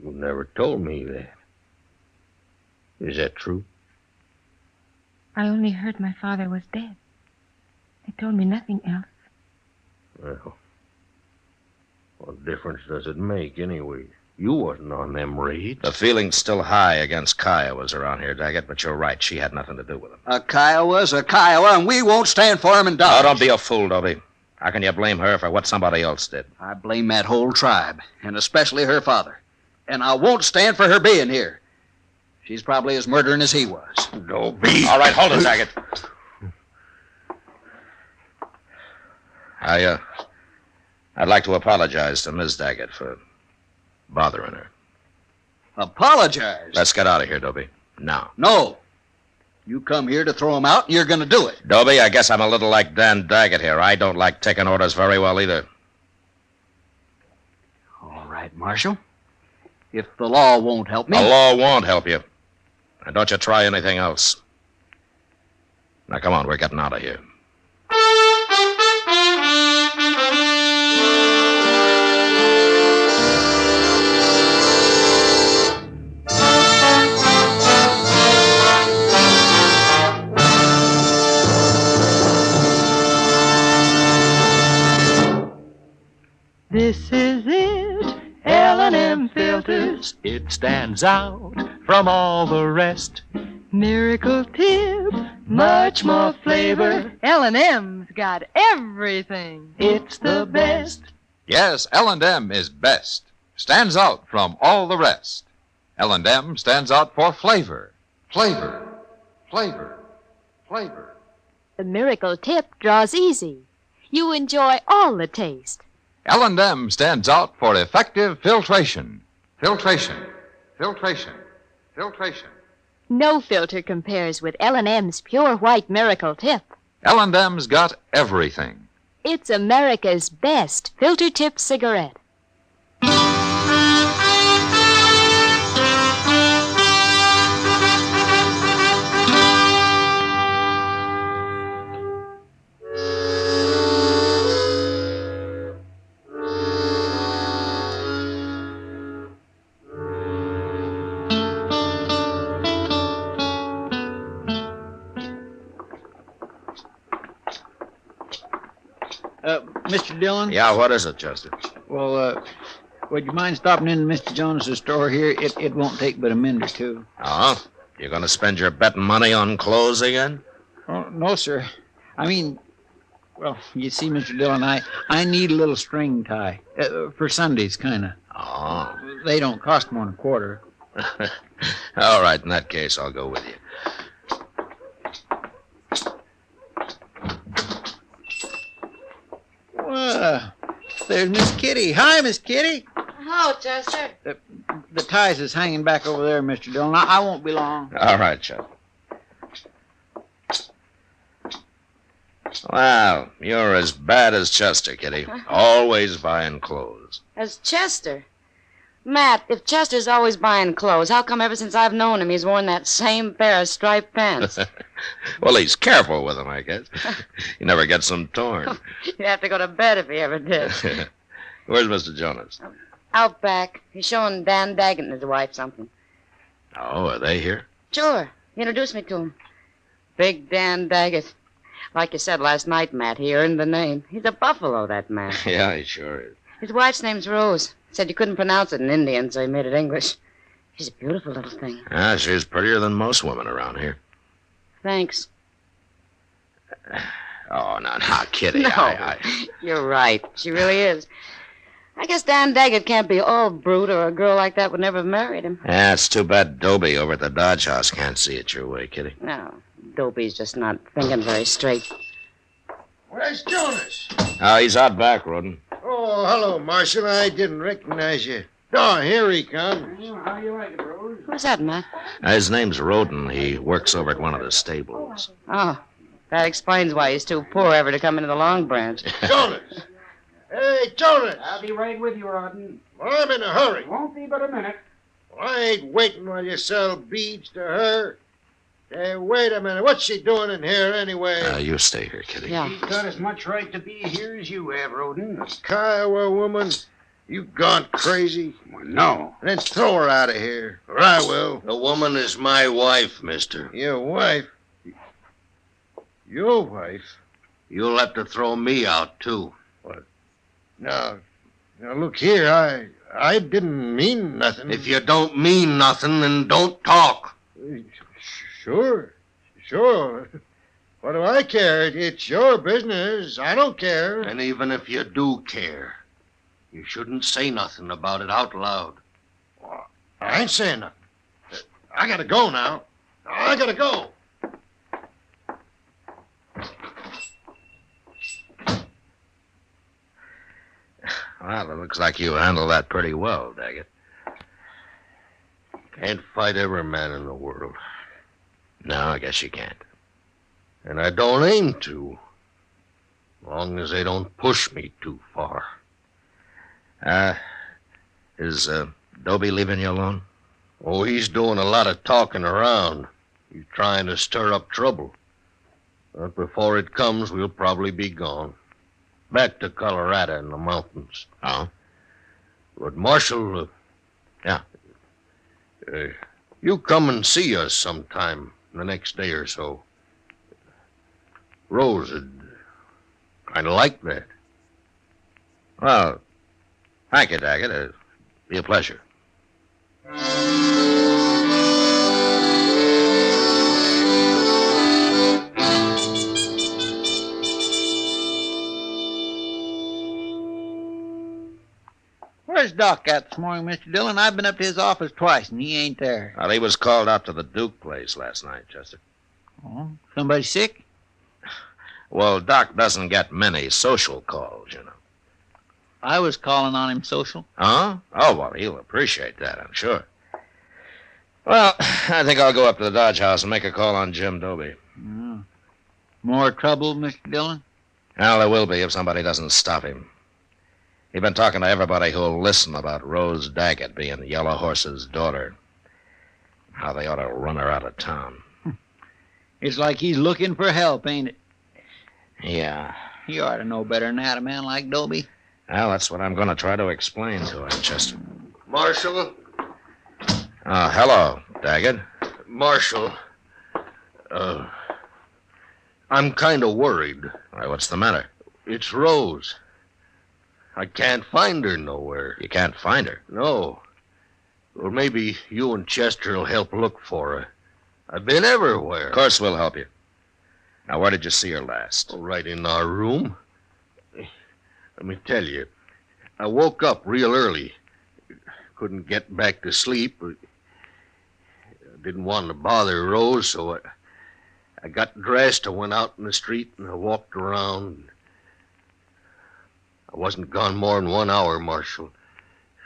You never told me that. Is that true? I only heard my father was dead. They told me nothing else. Well, what difference does it make anyway? You wasn't on them raids. The feeling's still high against Kiowas around here, Daggett, but you're right. She had nothing to do with them. A Kiowa's a Kiowa, and we won't stand for him in Dodge. Oh, don't be a fool, Dobie. How can you blame her for what somebody else did? I blame that whole tribe, and especially her father. And I won't stand for her being here. She's probably as murdering as he was. Dobie. All right, hold it, Daggett. I'd like to apologize to Miss Daggett for bothering her. Apologize? Let's get out of here, Dobie. Now. No. You come here to throw him out, and you're going to do it. Dobie, I guess I'm a little like Dan Daggett here. I don't like taking orders very well either. All right, Marshal. If the law won't help me... The law won't help you. And don't you try anything else. Now, come on, we're getting out of here. This is it, L&M Filters. It stands out from all the rest. Miracle tip, much more flavor. L&M's got everything. It's the best. Yes, L&M is best. Stands out from all the rest. L&M stands out for flavor. Flavor. Flavor. Flavor. The miracle tip draws easy. You enjoy all the taste. L&M stands out for effective filtration. Filtration. Filtration. Filtration. No filter compares with L&M's pure white miracle tip. L&M's got everything. It's America's best filter tip cigarette. Mr. Dillon? Yeah, what is it, Chester? Well, would you mind stopping in Mr. Jones's store here? It won't take but a minute or two. Oh? You going to spend your betting money on clothes again? Oh, no, sir. I mean, well, you see, Mr. Dillon, I need a little string tie. For Sundays, kind of. Oh. They don't cost more than a quarter. All right, in that case, I'll go with you. There's Miss Kitty. Hi, Miss Kitty. Hello, Chester. The ties is hanging back over there, Mr. Dillon. I won't be long. All right, Chester. Well, you're as bad as Chester, Kitty. Always buying clothes. As Chester? Matt, if Chester's always buying clothes, how come ever since I've known him he's worn that same pair of striped pants? Well, he's careful with them, I guess. He never gets them torn. You'd have to go to bed if he ever did. Where's Mr. Jonas? Out back. He's showing Dan Daggett and his wife something. Oh, are they here? Sure. He introduced me to him. Big Dan Daggett. Like you said last night, Matt, he earned the name. He's a buffalo, that man. Yeah, he sure is. His wife's name's Rose. Said you couldn't pronounce it in Indian, so he made it English. She's a beautiful little thing. Ah, she's prettier than most women around here. Thanks. Oh, no, Kitty. No, you're right. She really is. I guess Dan Daggett can't be all brute, or a girl like that would never have married him. Yeah, it's too bad Dobie over at the Dodge House can't see it your way, Kitty. No, Dobie's just not thinking very straight. Where's Jonas? Oh, he's out back, Roden. Oh, hello, Marshal. I didn't recognize you. Oh, here he comes. How you like it, Rose? Who's that, Matt? His name's Roden. He works over at one of the stables. Oh, That explains why he's too poor ever to come into the Long Branch. Jonas! Hey, Jonas! I'll be right with you, Rawdon. Well, I'm in a hurry. Won't be but a minute. Well, I ain't waiting while you sell beads to her. Hey, wait a minute. What's she doing in here anyway? You stay here, Kitty. She's got as much right to be here as you have, Rawdon. Kiowa woman, you gone crazy? Well, no. Then throw her out of here, or I will. The woman is my wife, mister. Your wife? Your wife? You'll have to throw me out, too. What? Now, look here, I didn't mean nothing. If you don't mean nothing, then don't talk. Sure. What do I care? It's your business. I don't care. And even if you do care, you shouldn't say nothing about it out loud. Well, I ain't saying nothing. I gotta go now. I gotta go. Well, it looks like you handled that pretty well, Daggett. Can't fight every man in the world. No, I guess you can't. And I don't aim to. Long as they don't push me too far. Is Dobie leaving you alone? Oh, he's doing a lot of talking around. He's trying to stir up trouble. But before it comes, we'll probably be gone. Back to Colorado in the mountains. Oh? But Marshal... Yeah? You come and see us sometime the next day or so. Rose would kind of like that. Well, thank you, Daggett. It'll be a pleasure. Where's Doc at this morning, Mr. Dillon? I've been up to his office twice, and he ain't there. Well, he was called out to the Duke place last night, Chester. Oh, somebody sick? Well, Doc doesn't get many social calls, you know. I was calling on him social. Huh? Oh, well, he'll appreciate that, I'm sure. Well, I think I'll go up to the Dodge House and make a call on Jim Dobie. Oh. More trouble, Mr. Dillon? Well, there will be if somebody doesn't stop him. He's been talking to everybody who'll listen about Rose Daggett being Yellow Horse's daughter. How they ought to run her out of town. It's like he's looking for help, ain't it? Yeah. You ought to know better than that, a man like Dobie. Well, that's what I'm going to try to explain to him, Chester. Marshal? Hello, Daggett. Marshal, I'm kind of worried. Why, what's the matter? It's Rose. I can't find her nowhere. You can't find her? No. Well, maybe you and Chester will help look for her. I've been everywhere. Of course we'll help you. Now, where did you see her last? Oh, right in our room. Let me tell you, I woke up real early. Couldn't get back to sleep. I didn't want to bother Rose, so I got dressed. I went out in the street and I walked around. I wasn't gone more than 1 hour, Marshal.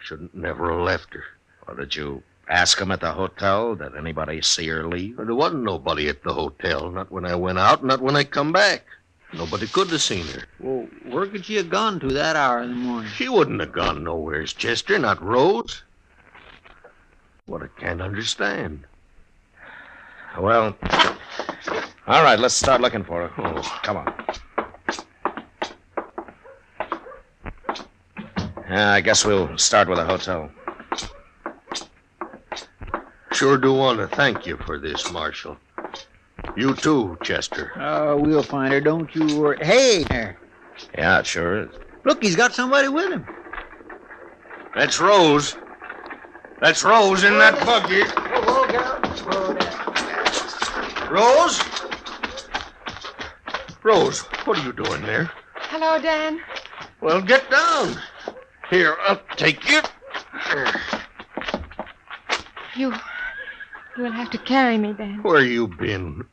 Shouldn't never have left her. Well, did you ask him at the hotel? Did anybody see her leave? There wasn't nobody at the hotel. Not when I went out, not when I come back. Nobody could have seen her. Well, where could she have gone to that hour in the morning? She wouldn't have gone nowheres, Chester, not Rose. What I can't understand. Well, all right, let's start looking for her. Oh, come on. I guess we'll start with a hotel. Sure do want to thank you for this, Marshal. You too, Chester. Oh, we'll find her, don't you worry. Hey, there. Yeah, it sure is. Look, he's got somebody with him. That's Rose. That's Rose in that buggy. Rose? Rose, what are you doing there? Hello, Dan. Well, get down. Here, I'll take you. You'll have to carry me, Dan. Where you been?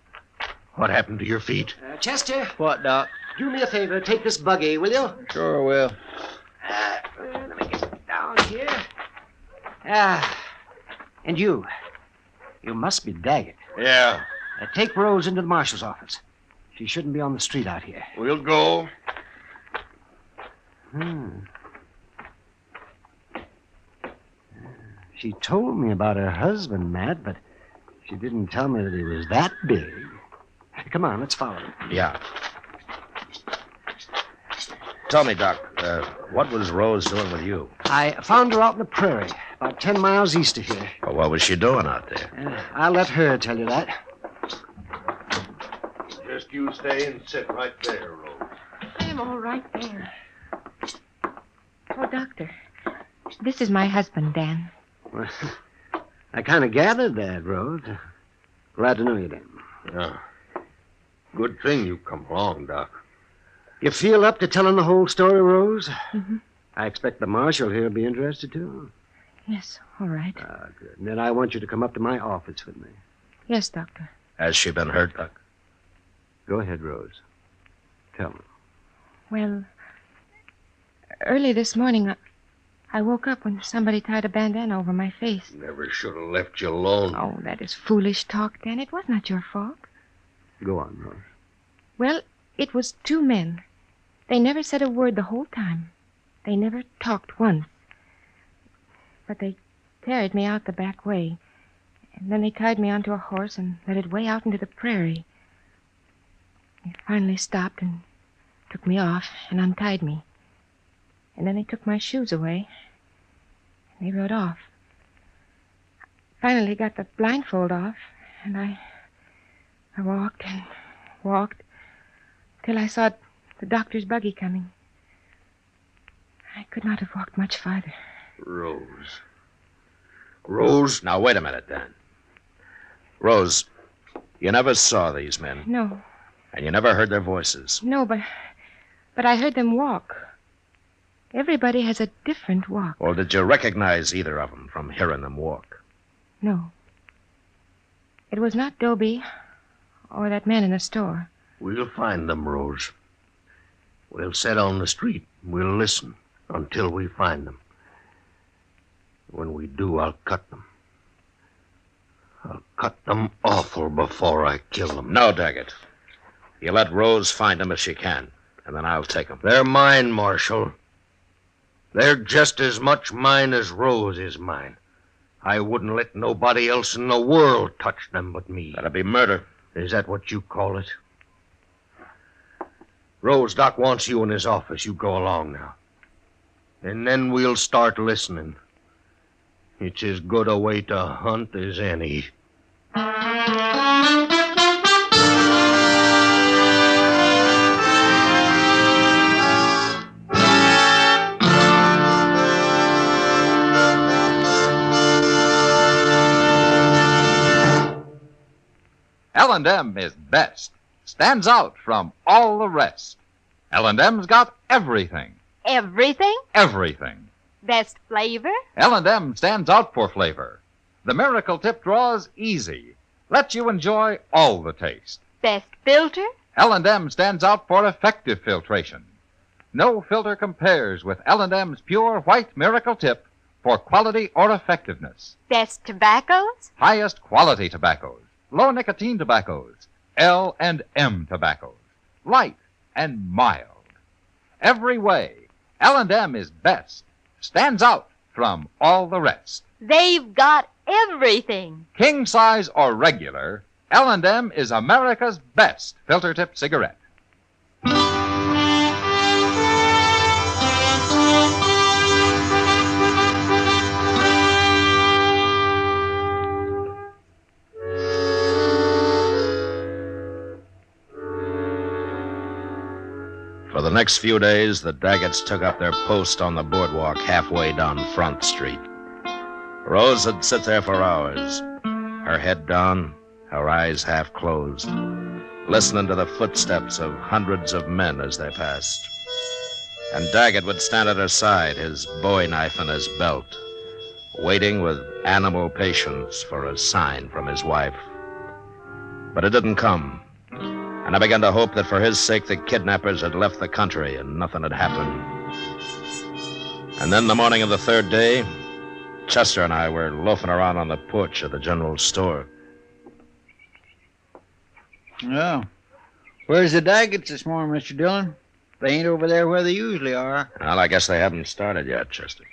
What happened to your feet? Chester. What, Doc? Do me a favor. Take this buggy, will you? Sure will. Let me get down here. And you. You must be Daggett. Yeah. Take Rose into the marshal's office. She shouldn't be on the street out here. We'll go. She told me about her husband, Matt, but she didn't tell me that he was that big. Come on, let's follow him. Yeah. Tell me, Doc, what was Rose doing with you? I found her out in the prairie, about 10 miles east of here. Well, what was she doing out there? I'll let her tell you that. Just you stay and sit right there, Rose. I'm all right there. Oh, Doctor, this is my husband, Dan. Well, I kind of gathered that, Rose. Glad to know you, Dan. Yeah. Good thing you come along, Doc. You feel up to telling the whole story, Rose? Mm-hmm. I expect the marshal here will be interested, too. Yes, all right. Good. And then I want you to come up to my office with me. Yes, Doctor. Has she been hurt, Doc? Go ahead, Rose. Tell me. Well, early this morning, I woke up when somebody tied a bandana over my face. Never should have left you alone. Oh, that is foolish talk, Dan. It was not your fault. Go on, Rose. Well, it was two men. They never said a word the whole time. They never talked once. But they carried me out the back way. And then they tied me onto a horse and led it way out into the prairie. They finally stopped and took me off and untied me. And then they took my shoes away. And they rode off. Finally got the blindfold off, and I walked and walked till I saw the doctor's buggy coming. I could not have walked much farther. Rose. Rose? Now, wait a minute, Dan. Rose, you never saw these men. No. And you never heard their voices. No, but I heard them walk. Everybody has a different walk. Well, did you recognize either of them from hearing them walk? No. It was not Dobie or that man in the store. We'll find them, Rose. We'll sit on the street. We'll listen until we find them. When we do, I'll cut them. I'll cut them awful before I kill them. No, Daggett. You let Rose find them if she can, and then I'll take them. They're mine, Marshal. They're just as much mine as Rose is mine. I wouldn't let nobody else in the world touch them but me. That'd be murder. Is that what you call it? Rose, Doc wants you in his office. You go along now. And then we'll start listening. It's as good a way to hunt as any. L&M is best. Stands out from all the rest. L&M's got everything. Everything? Everything. Best flavor? L&M stands out for flavor. The Miracle Tip draws easy. Lets you enjoy all the taste. Best filter? L&M stands out for effective filtration. No filter compares with L&M's pure white Miracle Tip for quality or effectiveness. Best tobaccos? Highest quality tobaccos. Low nicotine tobaccos. L&M tobaccos. Light and mild. Every way, L&M is best. Stands out from all the rest. They've got everything. King size or regular, L&M is America's best filter tip cigarette. For the next few days, the Daggetts took up their post on the boardwalk halfway down Front Street. Rose would sit there for hours, her head down, her eyes half closed, listening to the footsteps of hundreds of men as they passed. And Daggett would stand at her side, his bowie knife in his belt, waiting with animal patience for a sign from his wife. But it didn't come. And I began to hope that for his sake the kidnappers had left the country and nothing had happened. And then the morning of the third day, Chester and I were loafing around on the porch of the general store. Yeah. Where's the Daggetts this morning, Mr. Dillon? They ain't over there where they usually are. Well, I guess they haven't started yet, Chester.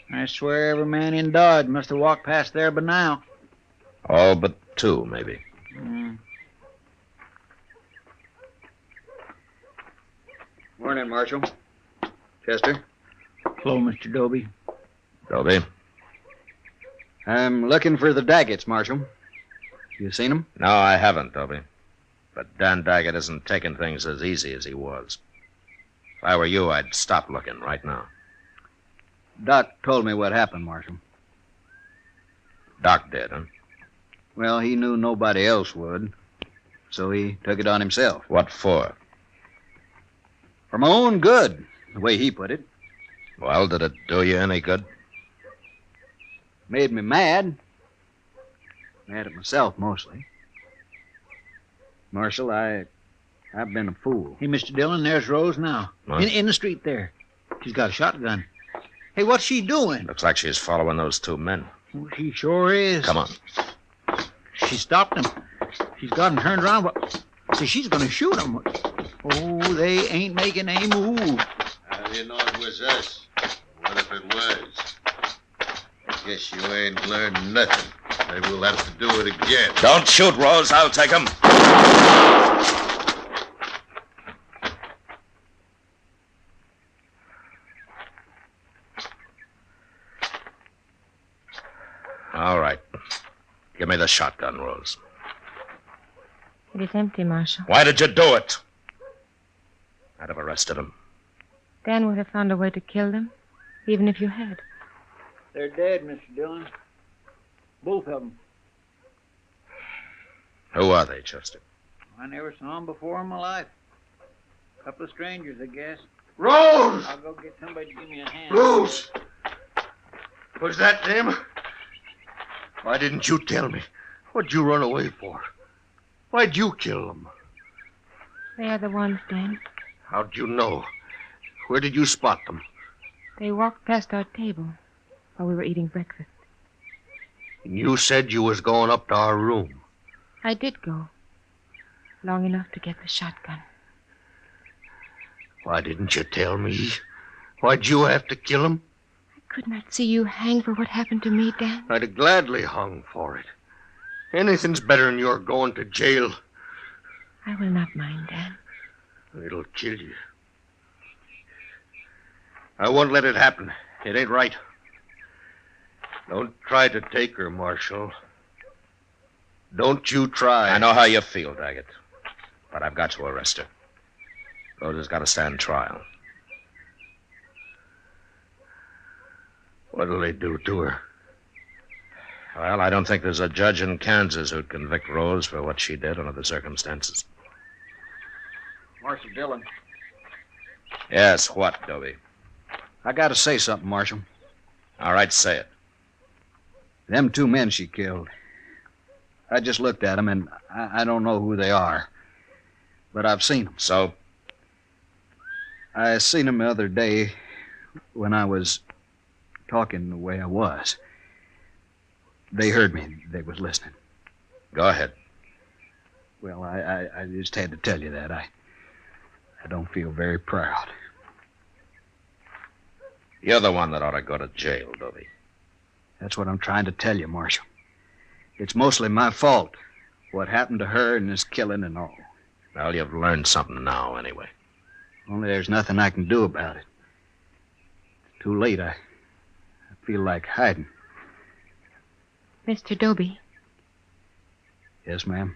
I swear every man in Dodge must have walked past there by now. All but two, maybe. Morning, Marshal. Chester. Hello, Mr. Doby. Doby? I'm looking for the Daggetts, Marshal. You seen them? No, I haven't, Doby. But Dan Daggett isn't taking things as easy as he was. If I were you, I'd stop looking right now. Doc told me what happened, Marshal. Doc did, huh? Well, he knew nobody else would, so he took it on himself. What for? For my own good, the way he put it. Well, did it do you any good? Made me mad. Mad at myself, mostly. Marshal, I've been a fool. Hey, Mr. Dillon, there's Rose now. What? In the street there. She's got a shotgun. Hey, what's she doing? Looks like she's following those two men. Well, she sure is. Come on. She stopped them. She's got them turned around. So she's going to shoot them. Oh, they ain't making any move. How do you know it was us? What if it was? Guess you ain't learned nothing. Maybe we'll have to do it again. Don't shoot, Rose. I'll take him. All right. Give me the shotgun, Rose. It is empty, Marshal. Why did you do it? I'd have arrested him. Dan would have found a way to kill them, even if you had. They're dead, Mr. Dillon. Both of them. Who are they, Chester? I never saw them before in my life. A couple of strangers, I guess. Rose! I'll go get somebody to give me a hand. Rose! Was that them? Why didn't you tell me? What'd you run away for? Why'd you kill them? They are the ones, Dan. How'd you know? Where did you spot them? They walked past our table while we were eating breakfast. And you said you was going up to our room. I did go. Long enough to get the shotgun. Why didn't you tell me? Why'd you have to kill him? I could not see you hang for what happened to me, Dan. I'd have gladly hung for it. Anything's better than your going to jail. I will not mind, Dan. It'll kill you. I won't let it happen. It ain't right. Don't try to take her, Marshal. Don't you try. I know how you feel, Daggett. But I've got to arrest her. Rose has got to stand trial. What'll they do to her? Well, I don't think there's a judge in Kansas who'd convict Rose for what she did under the circumstances. Marshal Dillon. Yes, what, Dobie? I gotta say something, Marshal. All right, say it. Them two men she killed. I just looked at them, and I don't know who they are. But I've seen them. So? I seen them the other day when I was talking the way I was. They heard me. They was listening. Go ahead. Well, I just had to tell you that. I don't feel very proud. You're the one that ought to go to jail, Dobie. That's what I'm trying to tell you, Marshal. It's mostly my fault. What happened to her and this killing and all. Well, you've learned something now, anyway. Only there's nothing I can do about it. It's too late. I feel like hiding. Mr. Dobie. Yes, ma'am?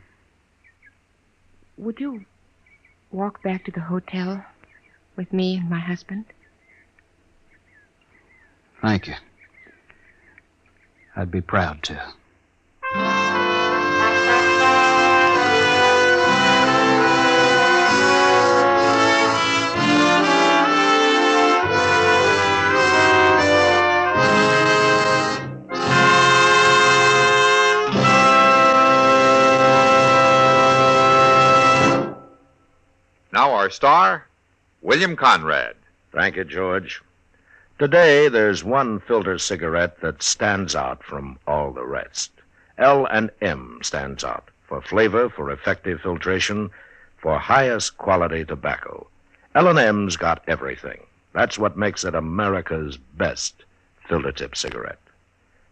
Would you walk back to the hotel with me and my husband? Thank you. I'd be proud to. Now our star, William Conrad. Thank you, George. Today, there's one filter cigarette that stands out from all the rest. L&M stands out for flavor, for effective filtration, for highest quality tobacco. L&M's got everything. That's what makes it America's best filter tip cigarette.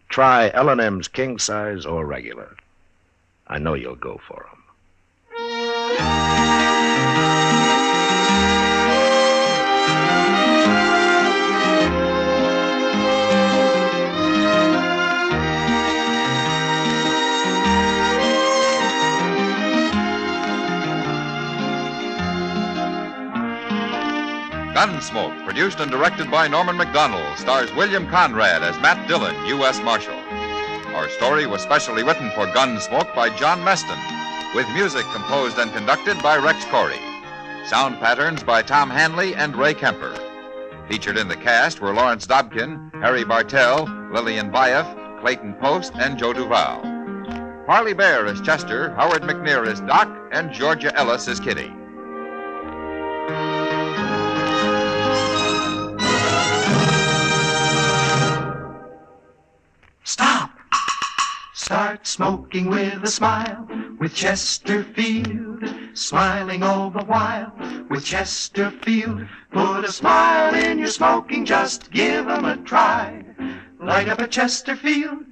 Try L&M's king size or regular. I know you'll go for 'em. Gunsmoke, produced and directed by Norman McDonald, stars William Conrad as Matt Dillon, U.S. Marshal. Our story was specially written for Gunsmoke by John Meston, with music composed and conducted by Rex Corey. Sound patterns by Tom Hanley and Ray Kemper. Featured in the cast were Lawrence Dobkin, Harry Bartell, Lillian Baeff, Clayton Post, and Joe Duval. Parley Bear as Chester, Howard McNear as Doc, and Georgia Ellis as Kitty. Stop! Start smoking with a smile, with Chesterfield, smiling all the while, with Chesterfield. Put a smile in your smoking, just give 'em a try. Light up a Chesterfield,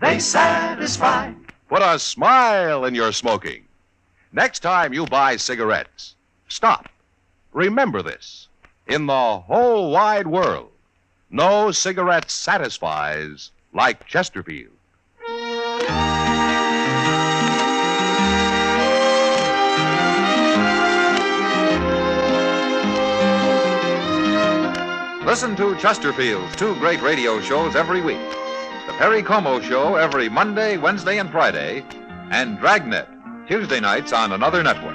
they satisfy. Put a smile in your smoking. Next time you buy cigarettes, stop. Remember this. In the whole wide world, no cigarette satisfies like Chesterfield. Listen to Chesterfield's two great radio shows every week. The Perry Como Show every Monday, Wednesday, and Friday, and Dragnet Tuesday nights on another network.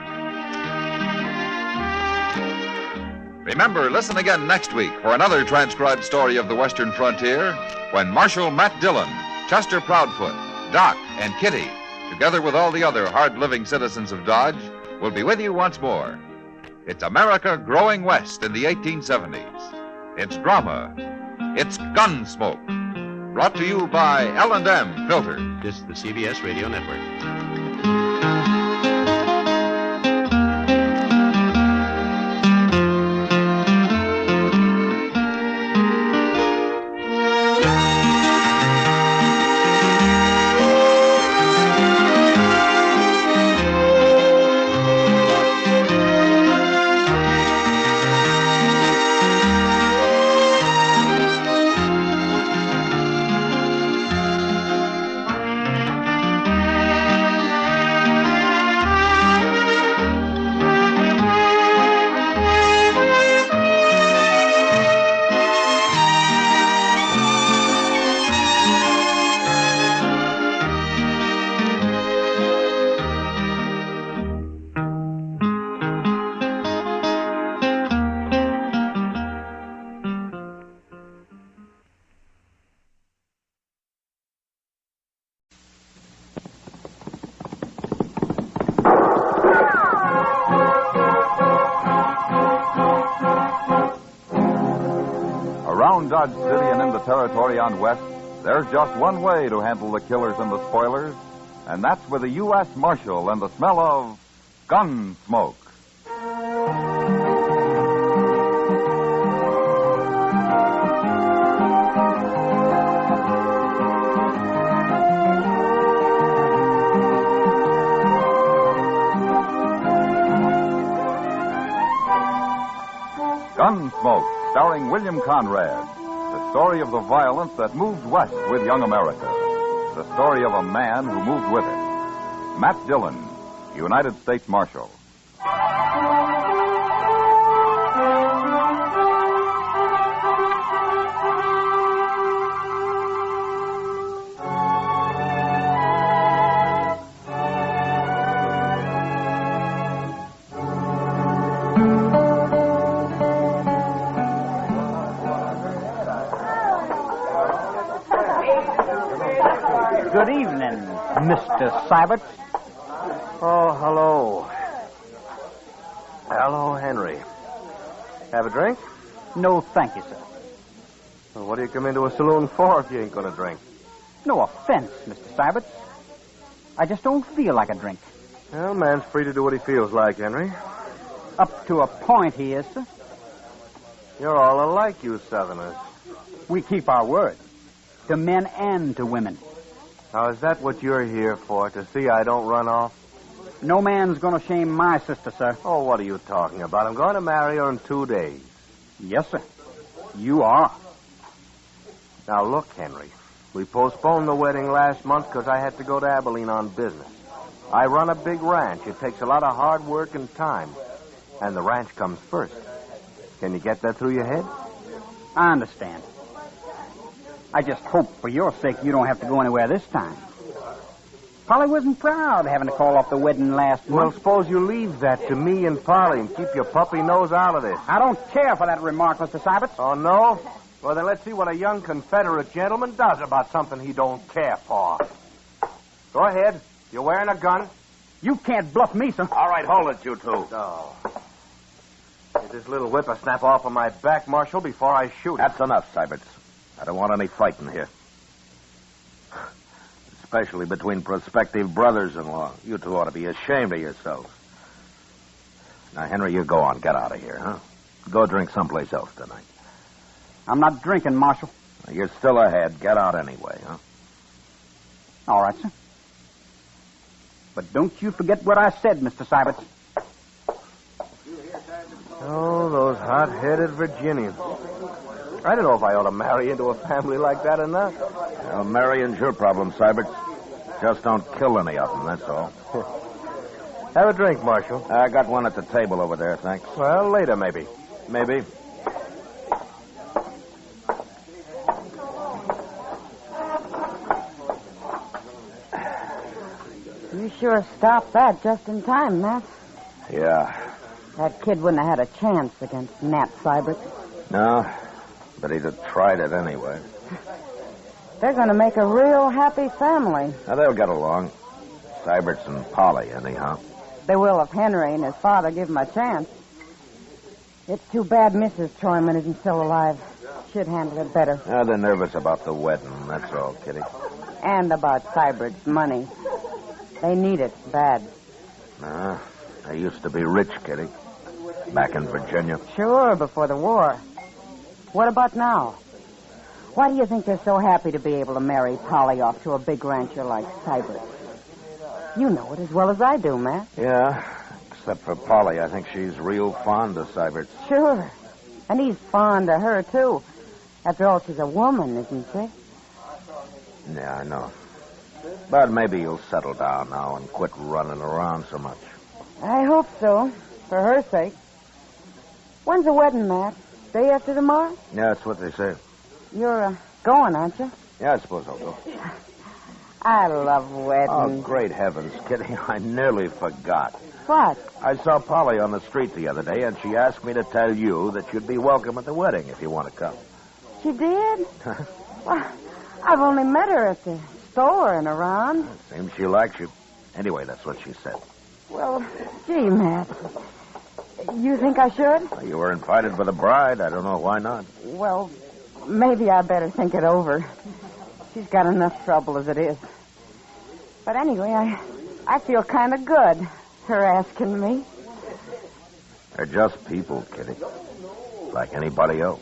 Remember, listen again next week for another transcribed story of the Western frontier when Marshal Matt Dillon, Chester Proudfoot, Doc, and Kitty, together with all the other hard-living citizens of Dodge, will be with you once more. It's America growing west in the 1870s. It's drama. It's Gunsmoke. Brought to you by L&M Filters. This is the CBS Radio Network. Around Dodge City and in the territory on West, there's just one way to handle the killers and the spoilers, and that's with a U.S. Marshal and the smell of Gunsmoke. Gunsmoke, starring William Conrad. The story of the violence that moved west with young America. The story of a man who moved with it. Matt Dillon, United States Marshal. Good evening, Mr. Syberts. Oh, hello. Hello, Henry. Have a drink? No, thank you, sir. Well, what do you come into a saloon for if you ain't going to drink? No offense, Mr. Syberts. I just don't feel like a drink. Well, man's free to do what he feels like, Henry. Up to a point, he is, sir. You're all alike, you Southerners. We keep our word. To men and to women. Now, is that what you're here for? To see I don't run off? No man's going to shame my sister, sir. Oh, what are you talking about? I'm going to marry her in 2 days. Yes, sir. You are. Now, look, Henry. We postponed the wedding last month because I had to go to Abilene on business. I run a big ranch. It takes a lot of hard work and time. And the ranch comes first. Can you get that through your head? I understand. I just hope for your sake you don't have to go anywhere this time. Polly wasn't proud having to call off the wedding last month. Well, suppose you leave that to me and Polly and keep your puppy nose out of this. I don't care for that remark, Mr. Sybert. Oh, no? Well, then let's see what a young Confederate gentleman does about something he don't care for. Go ahead. You're wearing a gun? You can't bluff me, sir. All right, hold it, you two. Oh. Get this little whippersnap off of my back, Marshal, before I shoot him. That's enough, Syberts. I don't want any fighting here. Especially between prospective brothers-in-law. You two ought to be ashamed of yourselves. Now, Henry, you go on. Get out of here, huh? Go drink someplace else tonight. I'm not drinking, Marshal. You're still ahead. Get out anyway, huh? All right, sir. But don't you forget what I said, Mr. Sybert. Oh, those hot-headed Virginians. I don't know if I ought to marry into a family like that or not. Well, marrying's your problem, Sybert. Just don't kill any of them, that's all. Have a drink, Marshal. I got one at the table over there, thanks. Well, later, maybe. Maybe. You sure stopped that just in time, Matt. Yeah. That kid wouldn't have had a chance against Nat Sybert. No, but he'd have tried it anyway. They're going to make a real happy family. Now, they'll get along. Syberts and Polly, anyhow. They will if Henry and his father give him a chance. It's too bad Mrs. Troyman isn't still alive. She'd handle it better. They're nervous about the wedding, that's all, Kitty. And about Sybert's money. They need it bad. They used to be rich, Kitty. Back in Virginia. Sure, before the war. What about now? Why do you think they're so happy to be able to marry Polly off to a big rancher like Sybert? You know it as well as I do, Matt. Yeah, except for Polly. I think she's real fond of Sybert. Sure. And he's fond of her, too. After all, she's a woman, isn't she? Yeah, I know. But maybe you'll settle down now and quit running around so much. I hope so, for her sake. When's the wedding, Matt? Day after tomorrow? Yeah, that's what they say. You're going, aren't you? Yeah, I suppose I'll go. I love weddings. Oh, great heavens, Kitty. I nearly forgot. What? I saw Polly on the street the other day, and she asked me to tell you that you'd be welcome at the wedding if you want to come. She did? Well, I've only met her at the store and around. Seems she likes you. Anyway, that's what she said. Well, gee, Matt. You think I should? Well, you were invited by the bride. I don't know why not. Well, maybe I better think it over. She's got enough trouble as it is. But anyway, I feel kind of good, her asking me. They're just people, Kitty. Like anybody else.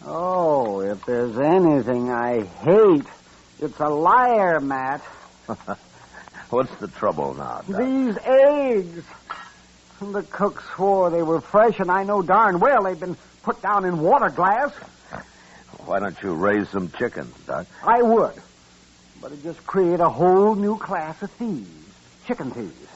Oh, if there's anything I hate, it's a liar, Matt. What's the trouble now, Doc? These eggs. The cook swore they were fresh, and I know darn well they've been put down in water glass. Why don't you raise some chickens, Doc? I would. But it'd just create a whole new class of thieves. Chicken thieves.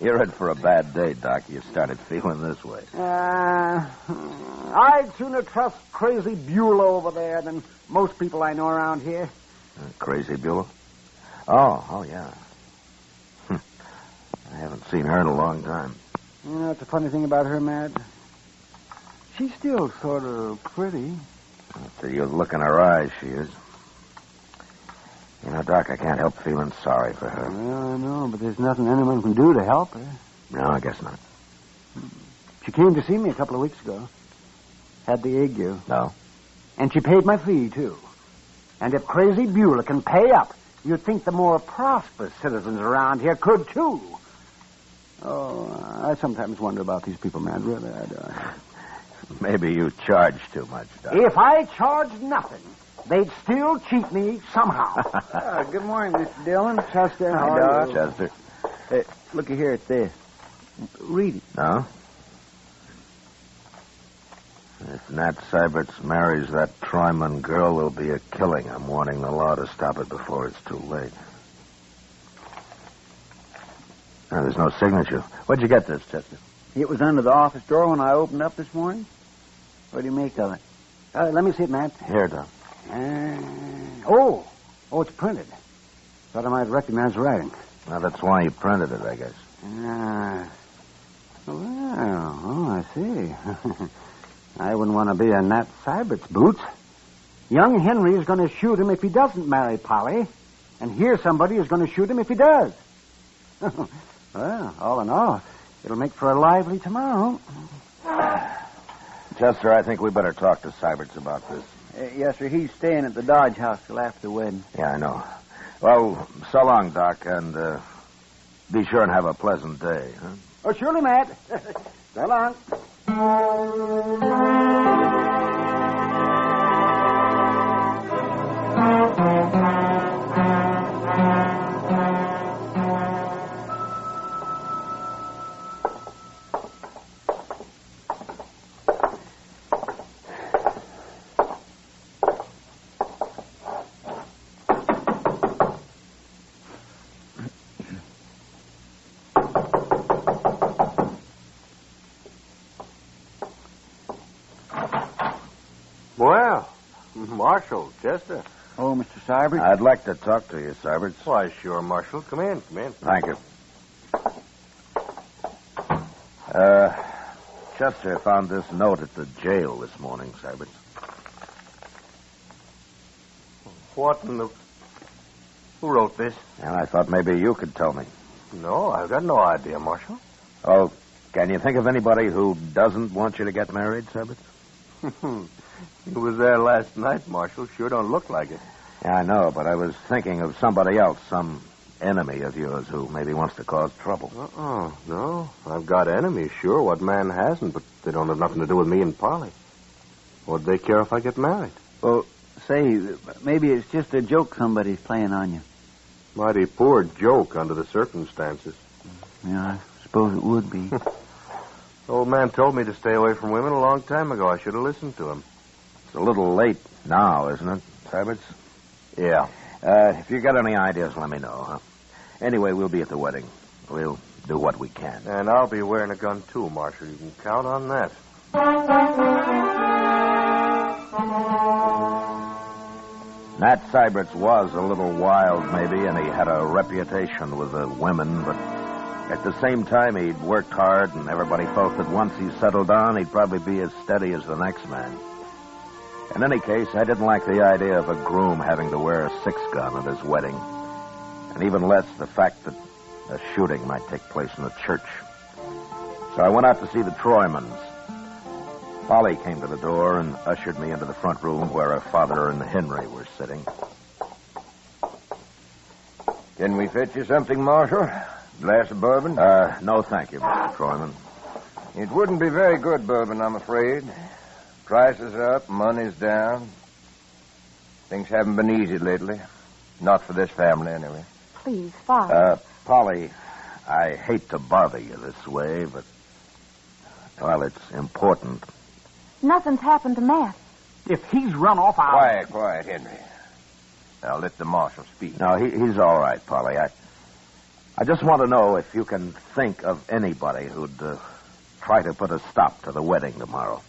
You're in for a bad day, Doc. You started feeling this way. I'd sooner trust Crazy Beulah over there than most people I know around here. Crazy Beulah? Oh, yeah. I haven't seen her in a long time. You know, that's the funny thing about her, Matt. She's still sort of pretty. After you look in her eyes, she is. You know, Now, Doc, I can't help feeling sorry for her. Well, I know, but there's nothing anyone can do to help her. No, I guess not. She came to see me a couple of weeks ago. Had the ague. No? And she paid my fee, too. And if Crazy Beulah can pay up, you'd think the more prosperous citizens around here could, too. Oh, I sometimes wonder about these people, man. Really, I do. Maybe you charge too much, Doc. If I charged nothing, they'd still cheat me somehow. Good morning, Mr. Dillon. Chester, how Hi, are Doc. you? Chester. Hey, looky here at this. Read it. No? If Nat Syberts marries that Troyman girl, there'll be a killing. I'm warning the law to stop it before it's too late. No, there's no signature. Where'd you get this, Chester? It was under the office door when I opened up this morning. What do you make of it? Let me see it, Matt. Here, Doc. Oh, it's printed. Thought I might recognize the writing. Well, that's why you printed it, I guess. I see. I wouldn't want to be in Nat Sybert's boots. Young Henry is going to shoot him if he doesn't marry Polly. And here somebody is going to shoot him if he does. Well, all in all, it'll make for a lively tomorrow. Chester, I think we better talk to Syberts about this. Yes, sir. He's staying at the Dodge House till after the wedding. Yeah, I know. Well, so long, Doc, and be sure and have a pleasant day, huh? Oh, surely, Matt. So long. Well, Marshal, Chester. Oh, Mr. Syberts? I'd like to talk to you, Syberts. Why, sure, Marshal. Come in. Thank you. Chester found this note at the jail this morning, Syberts. What in the... Who wrote this? And I thought maybe you could tell me. No, I've got no idea, Marshal. Oh, can you think of anybody who doesn't want you to get married, Syberts? He was there last night, Marshal. Sure don't look like it. Yeah, I know, but I was thinking of somebody else, some enemy of yours who maybe wants to cause trouble. No. I've got enemies, sure. What man hasn't? But they don't have nothing to do with me and Polly. What'd they care if I get married? Well, say, maybe it's just a joke somebody's playing on you. Mighty poor joke under the circumstances. Yeah, I suppose it would be. Old man told me to stay away from women a long time ago. I should have listened to him. It's a little late now, isn't it, Syberts? Yeah. If you got any ideas, let me know, huh? Anyway, we'll be at the wedding. We'll do what we can. And I'll be wearing a gun, too, Marshal. You can count on that. Nat Syberts was a little wild, maybe, and he had a reputation with the women, but at the same time, he'd worked hard, and everybody felt that once he settled down, he'd probably be as steady as the next man. In any case, I didn't like the idea of a groom having to wear a 6-gun at his wedding, and even less the fact that a shooting might take place in a church. So I went out to see the Troymans. Polly came to the door and ushered me into the front room where her father and Henry were sitting. Can we fetch you something, Marshal? Glass of bourbon? No, thank you, Mr. Troyman. It wouldn't be very good bourbon, I'm afraid. Prices up, money's down. Things haven't been easy lately. Not for this family, anyway. Please, Father. Polly, I hate to bother you this way, but, well, it's important. Nothing's happened to Matt. If he's run off, I'll... Quiet, Henry. Now let the marshal speak. No, he's all right, Polly. I just want to know if you can think of anybody who'd try to put a stop to the wedding tomorrow.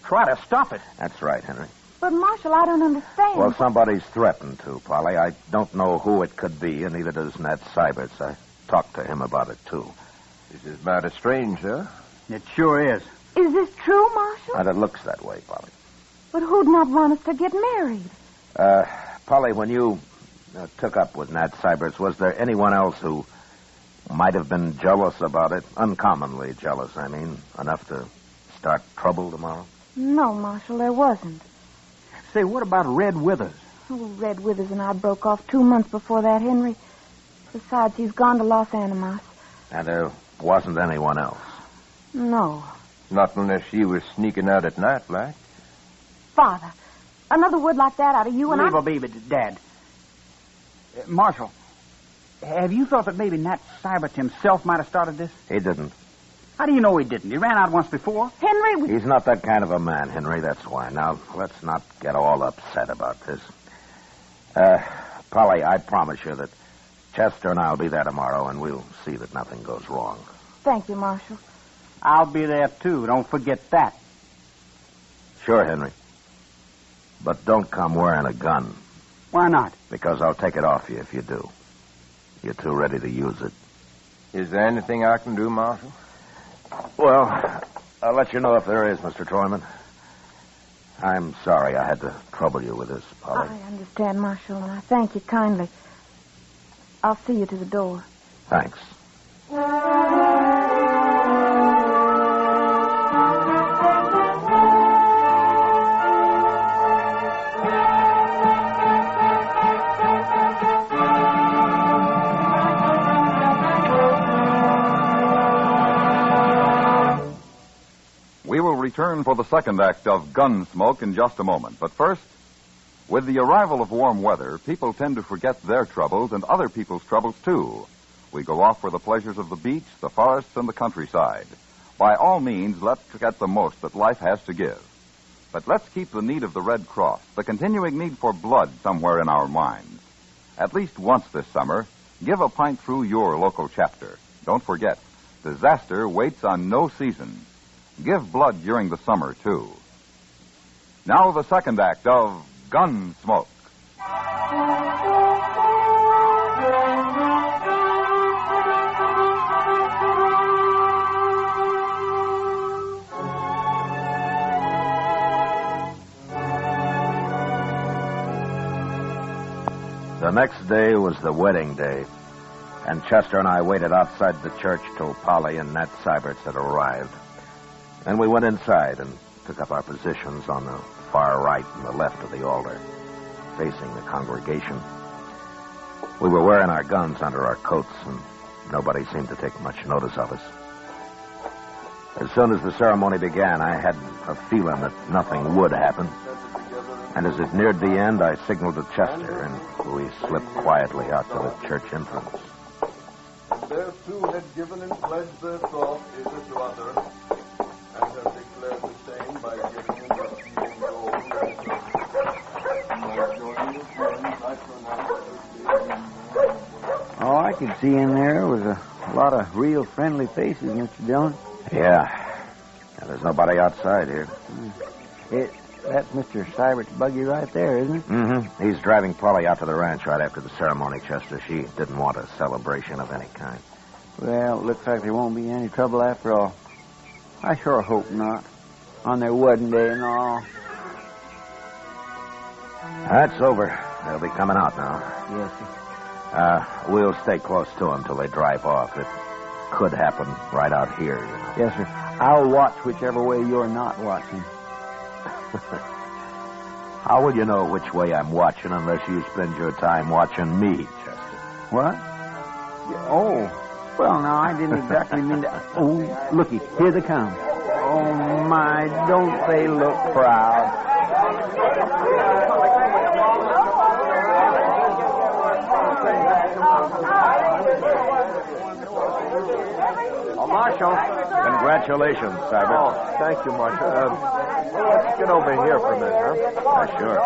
Try to stop it? That's right, Henry. But, Marshal, I don't understand. Well, somebody's threatened to, Polly. I don't know who it could be, and neither does Nat Syberts. I talked to him about it, too. This is mighty strange, sir. It sure is. Is this true, Marshal? And it looks that way, Polly. But who'd not want us to get married? Polly, when you took up with Nat Syberts, was there anyone else who might have been jealous about it? Uncommonly jealous, I mean. Enough to start trouble tomorrow? No, Marshal, there wasn't. Say, what about Red Withers? Oh, Red Withers and I broke off 2 months before that, Henry. Besides, he's gone to Los Animas. And there wasn't anyone else? No. Not unless she was sneaking out at night, like. Father, another word like that out of you and Leave a baby, Dad. Marshal, have you thought that maybe Nat Sybert himself might have started this? He didn't. How do you know he didn't? He ran out once before. Henry, He's not that kind of a man, Henry, that's why. Now, let's not get all upset about this. Polly, I promise you that Chester and I'll be there tomorrow, and we'll see that nothing goes wrong. Thank you, Marshal. I'll be there, too. Don't forget that. Sure, Henry. But don't come wearing a gun. Why not? Because I'll take it off you if you do. You're too ready to use it. Is there anything I can do, Marshal? Well, I'll let you know if there is, Mr. Troyman. I'm sorry I had to trouble you with this, Polly. I understand, Marshal, and I thank you kindly. I'll see you to the door. Thanks. We will return for the second act of Gunsmoke in just a moment. But first, with the arrival of warm weather, people tend to forget their troubles and other people's troubles, too. We go off for the pleasures of the beach, the forests, and the countryside. By all means, let's get the most that life has to give. But let's keep the need of the Red Cross, the continuing need for blood, somewhere in our minds. At least once this summer, give a pint through your local chapter. Don't forget, disaster waits on no season. Give blood during the summer, too. Now the second act of Gunsmoke. The next day was the wedding day, and Chester and I waited outside the church till Polly and Nat Syberts had arrived. Then we went inside and took up our positions on the far right and the left of the altar, facing the congregation. We were wearing our guns under our coats, and nobody seemed to take much notice of us. As soon as the ceremony began, I had a feeling that nothing would happen. And as it neared the end, I signaled to Chester, and we slipped quietly out to the church entrance. Their two had given and pledged their troth either to other, and have declared the same by giving him the seal of gold and by joining his hands, I pronounce All I could see in there was a lot of real friendly faces, Mr. Dillon. Yeah. There's nobody outside here. That's Mr. Sybert's buggy right there, isn't it? Mm-hmm. He's driving Polly out to the ranch right after the ceremony, Chester. She didn't want a celebration of any kind. Well, it looks like there won't be any trouble after all. I sure hope not. On their wedding day and all. That's over. They'll be coming out now. Yes, sir. We'll stay close to them till they drive off. It could happen right out here, you know. Yes, sir. I'll watch whichever way you're not watching. How will you know which way I'm watching unless you spend your time watching me, Chester? What? Oh, well, no, I didn't exactly mean to. Oh, looky, here they come. Oh, my, don't they look proud? Oh, Marshal. Congratulations, Sybert. Oh, thank you, Marshal. Let's get over here for a minute, huh? Sure.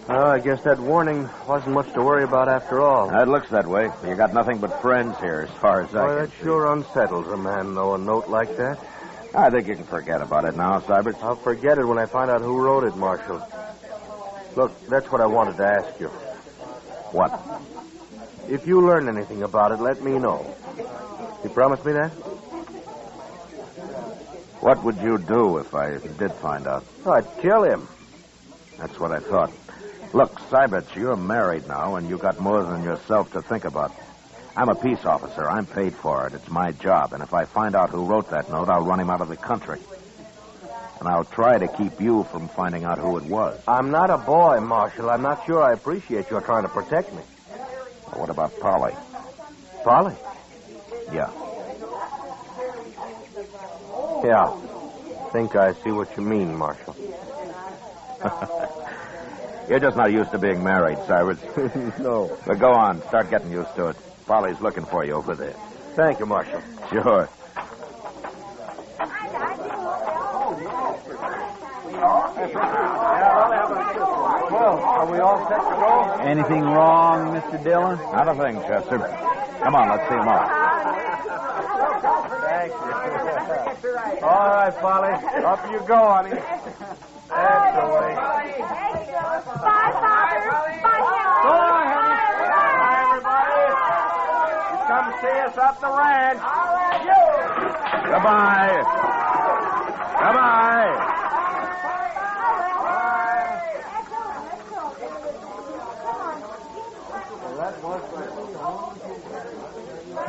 Well, I guess that warning wasn't much to worry about after all. It looks that way. You got nothing but friends here, as far as I can That see. sure unsettles a man, though, a note like that. I think you can forget about it now, Sybert. I'll forget it when I find out who wrote it, Marshal. Look, that's what I wanted to ask you. What? If you learn anything about it, let me know. You promise me that? What would you do if I did find out? Oh, I'd kill him. That's what I thought. Look, Seibert, you're married now, and you got more than yourself to think about. I'm a peace officer. I'm paid for it. It's my job. And if I find out who wrote that note, I'll run him out of the country. And I'll try to keep you from finding out who it was. I'm not a boy, Marshal. I'm not sure I appreciate your trying to protect me. Well, what about Polly? Polly? Yeah. Yeah. Think I see what you mean, Marshal. You're just not used to being married, Cyrus. No. But go on. Start getting used to it. Polly's looking for you over there. Thank you, Marshal. Sure. Well, are we all set to go? Anything wrong, Mr. Dillon? Not a thing, Chester. Come on, let's see him off. Thank you. All right, Polly. Up you go, honey. That's the way. Bye, Father. Bye, So long, honey. Bye, everybody. You come see us up the ranch. Goodbye. Goodbye.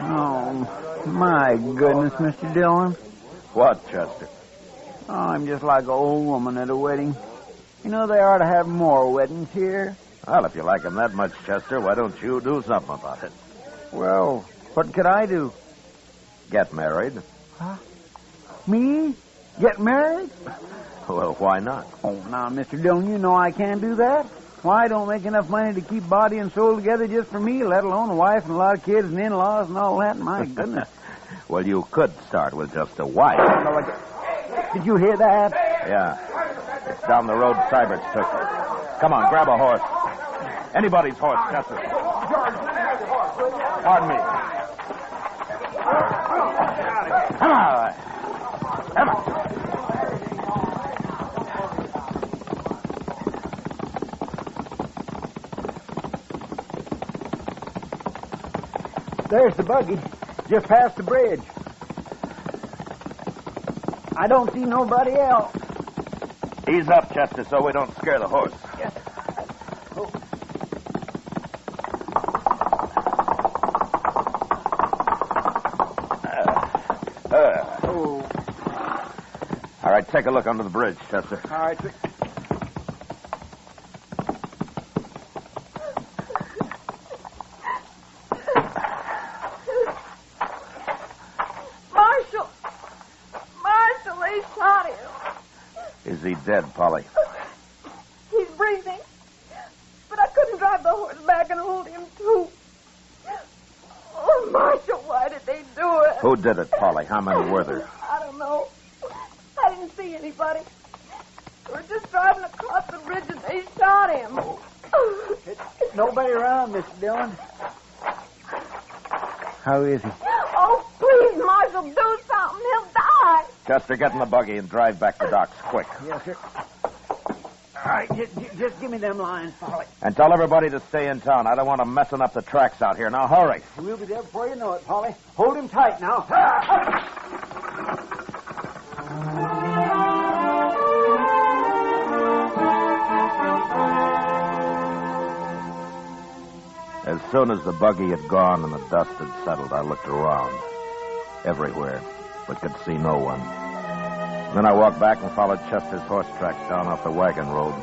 Oh, my goodness, Mr. Dillon. What, Chester? Oh, I'm just like an old woman at a wedding. You know, they ought to have more weddings here. Well, if you like him that much, Chester, why don't you do something about it? Well, what could I do? Get married. Huh? Me? Get married? Well, why not? Oh, now, Mr. Dillon, you know I can't do that. Why, I don't make enough money to keep body and soul together just for me, let alone a wife and a lot of kids and in-laws and all that. My goodness. Well, you could start with just a wife. Did you hear that? Yeah. It's down the road Seibert's took. Come on, grab a horse. Anybody's horse, Chester. Pardon me. Come on. Come on. There's the buggy. Just past the bridge. I don't see nobody else. Ease up, Chester, so we don't scare the horse. Yes. All right, take a look under the bridge, Chester. All right. Marshal, they shot him. Is he dead, Polly? He's breathing. But I couldn't drive the horse back and hold him, too. Oh, Marshal, why did they do it? Who did it, Polly? How many were there? I don't know. I didn't see anybody. We were just driving across the bridge and they shot him. Nobody around, Mr. Dillon. How is he? Oh, please, Marshal, do something. He'll die. Chester, get in the buggy and drive back to docks, quick. Yes, sir. All right, just give me them lines, Polly. And tell everybody to stay in town. I don't want them messing up the tracks out here. Now, hurry. We'll be there before you know it, Polly. Hold him tight now. As soon as the buggy had gone and the dust had settled, I looked around. Everywhere, but could see no one. Then I walked back and followed Chester's horse tracks down off the wagon road.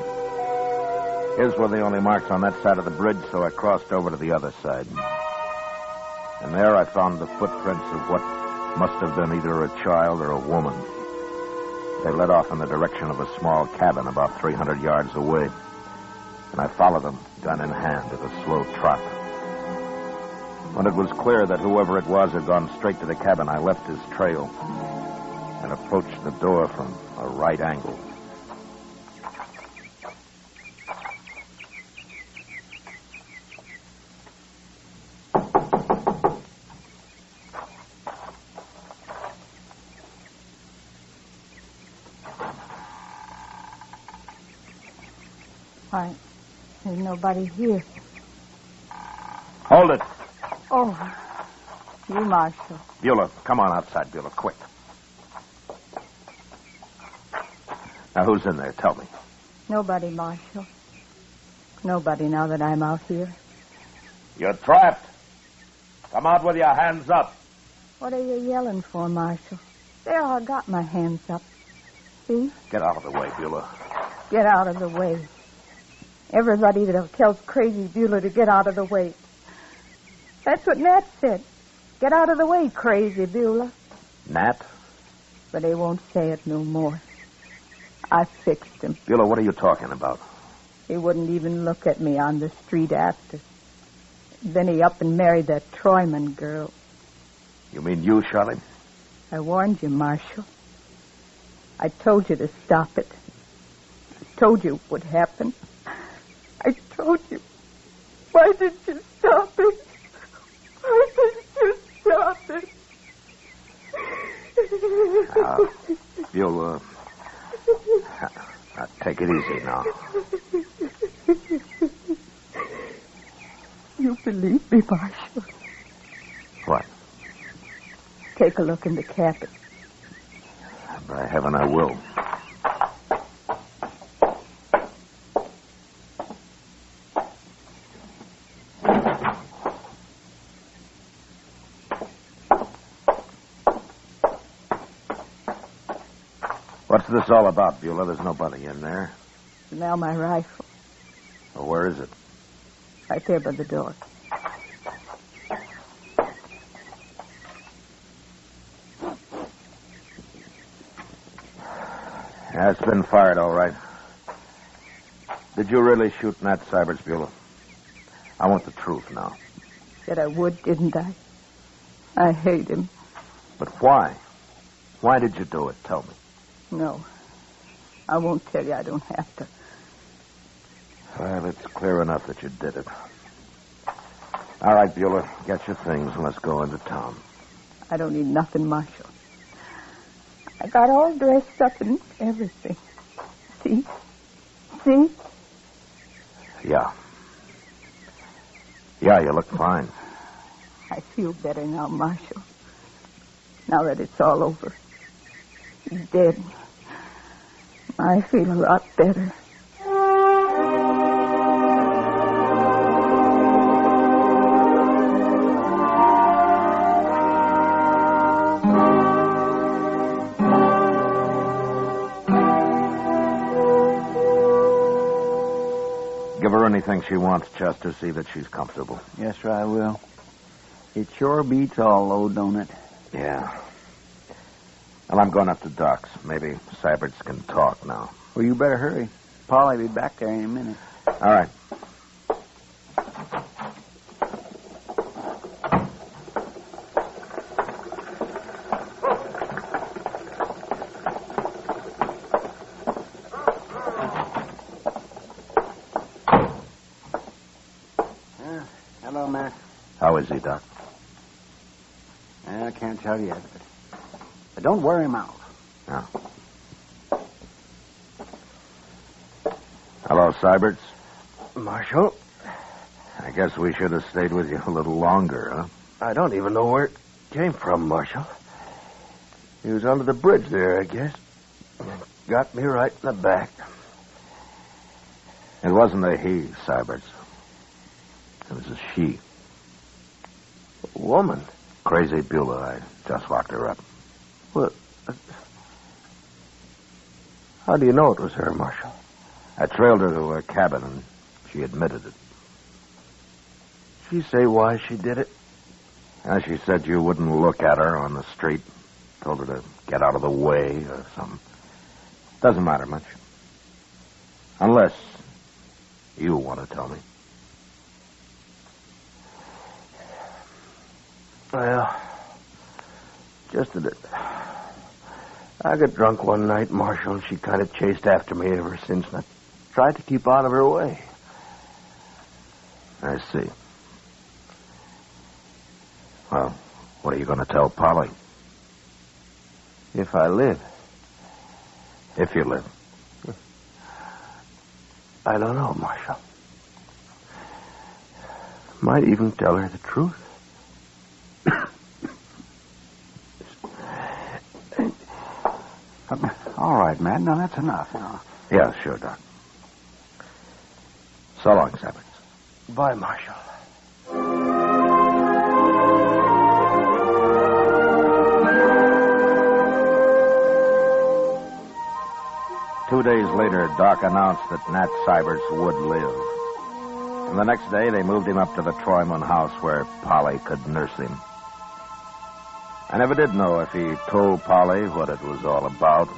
His were the only marks on that side of the bridge, so I crossed over to the other side. And there I found the footprints of what must have been either a child or a woman. They led off in the direction of a small cabin about 300 yards away. And I followed them, gun in hand, at a slow trot. When it was clear that whoever it was had gone straight to the cabin, I left his trail and approached the door from a right angle. Why, there's nobody here. Hold it. Oh, you, Marshal. Beulah, come on outside, Beulah, quick. Now, who's in there? Tell me. Nobody, Marshal. Nobody now that I'm out here. You're trapped. Come out with your hands up. What are you yelling for, Marshal? There, I got my hands up. See? Get out of the way, Beulah. Get out of the way. Everybody that tells Crazy Beulah to get out of the way. That's what Nat said. Get out of the way, Crazy Beulah. Nat? But he won't say it no more. I fixed him. Beulah, what are you talking about? He wouldn't even look at me on the street after. Then he up and married that Troyman girl. You mean you shot him? I warned you, Marshal. I told you to stop it. I told you what would happen. I told you. Why did you stop it? Why did you stop it? You'll, take it easy now. You believe me, Marshal? What? Take a look in the cabin. By heaven, I will. What's this all about, Beulah? There's nobody in there. Now my rifle. Well, where is it? Right there by the door. Yeah, it's been fired, all right. Did you really shoot Nat Syberts, Beulah? I want the truth now. Said I would, didn't I? I hate him. But why? Why did you do it? Tell me. No. I won't tell you. I don't have to. Well, it's clear enough that you did it. All right, Beulah, get your things and let's go into town. I don't need nothing, Marshal. I got all dressed up and everything. See? See? Yeah. Yeah, you look fine. I feel better now, Marshal. Now that it's all over. He's dead. I feel a lot better. Give her anything she wants, Chester. See that she's comfortable. Yes, sir, I will. It sure beats all, though, don't it? Yeah. Well, I'm going up to Doc's. Maybe Syberts can talk now. Well, you better hurry. Polly'll be back there in a minute. All right. Hello, Matt. How is he, Doc? I can't tell yet, but don't wear him out. No. Hello, Syberts. Marshal? I guess we should have stayed with you a little longer, huh? I don't even know where it came from, Marshal. He was under the bridge there, I guess. Got me right in the back. It wasn't a he, Syberts. It was a she. A woman? Crazy Beulah. I just locked her up. What? How do you know it was her, Marshal? I trailed her to her cabin, and she admitted it. Did she say why she did it? She said you wouldn't look at her on the street. Told her to get out of the way or something. Doesn't matter much. Unless you want to tell me. Well, just that I got drunk one night, Marshal, and she kind of chased after me ever since, and I tried to keep out of her way. I see. Well, what are you going to tell Polly? If I live. If you live. I don't know, Marshal. Might even tell her the truth. All right, right, Matt. Now, that's enough. Yeah, sure, Doc. So long, Sabbats. Bye, Marshal. 2 days later, Doc announced that Nat Syberts would live. And the next day, they moved him up to the Troyman house where Polly could nurse him. I never did know if he told Polly what it was all about.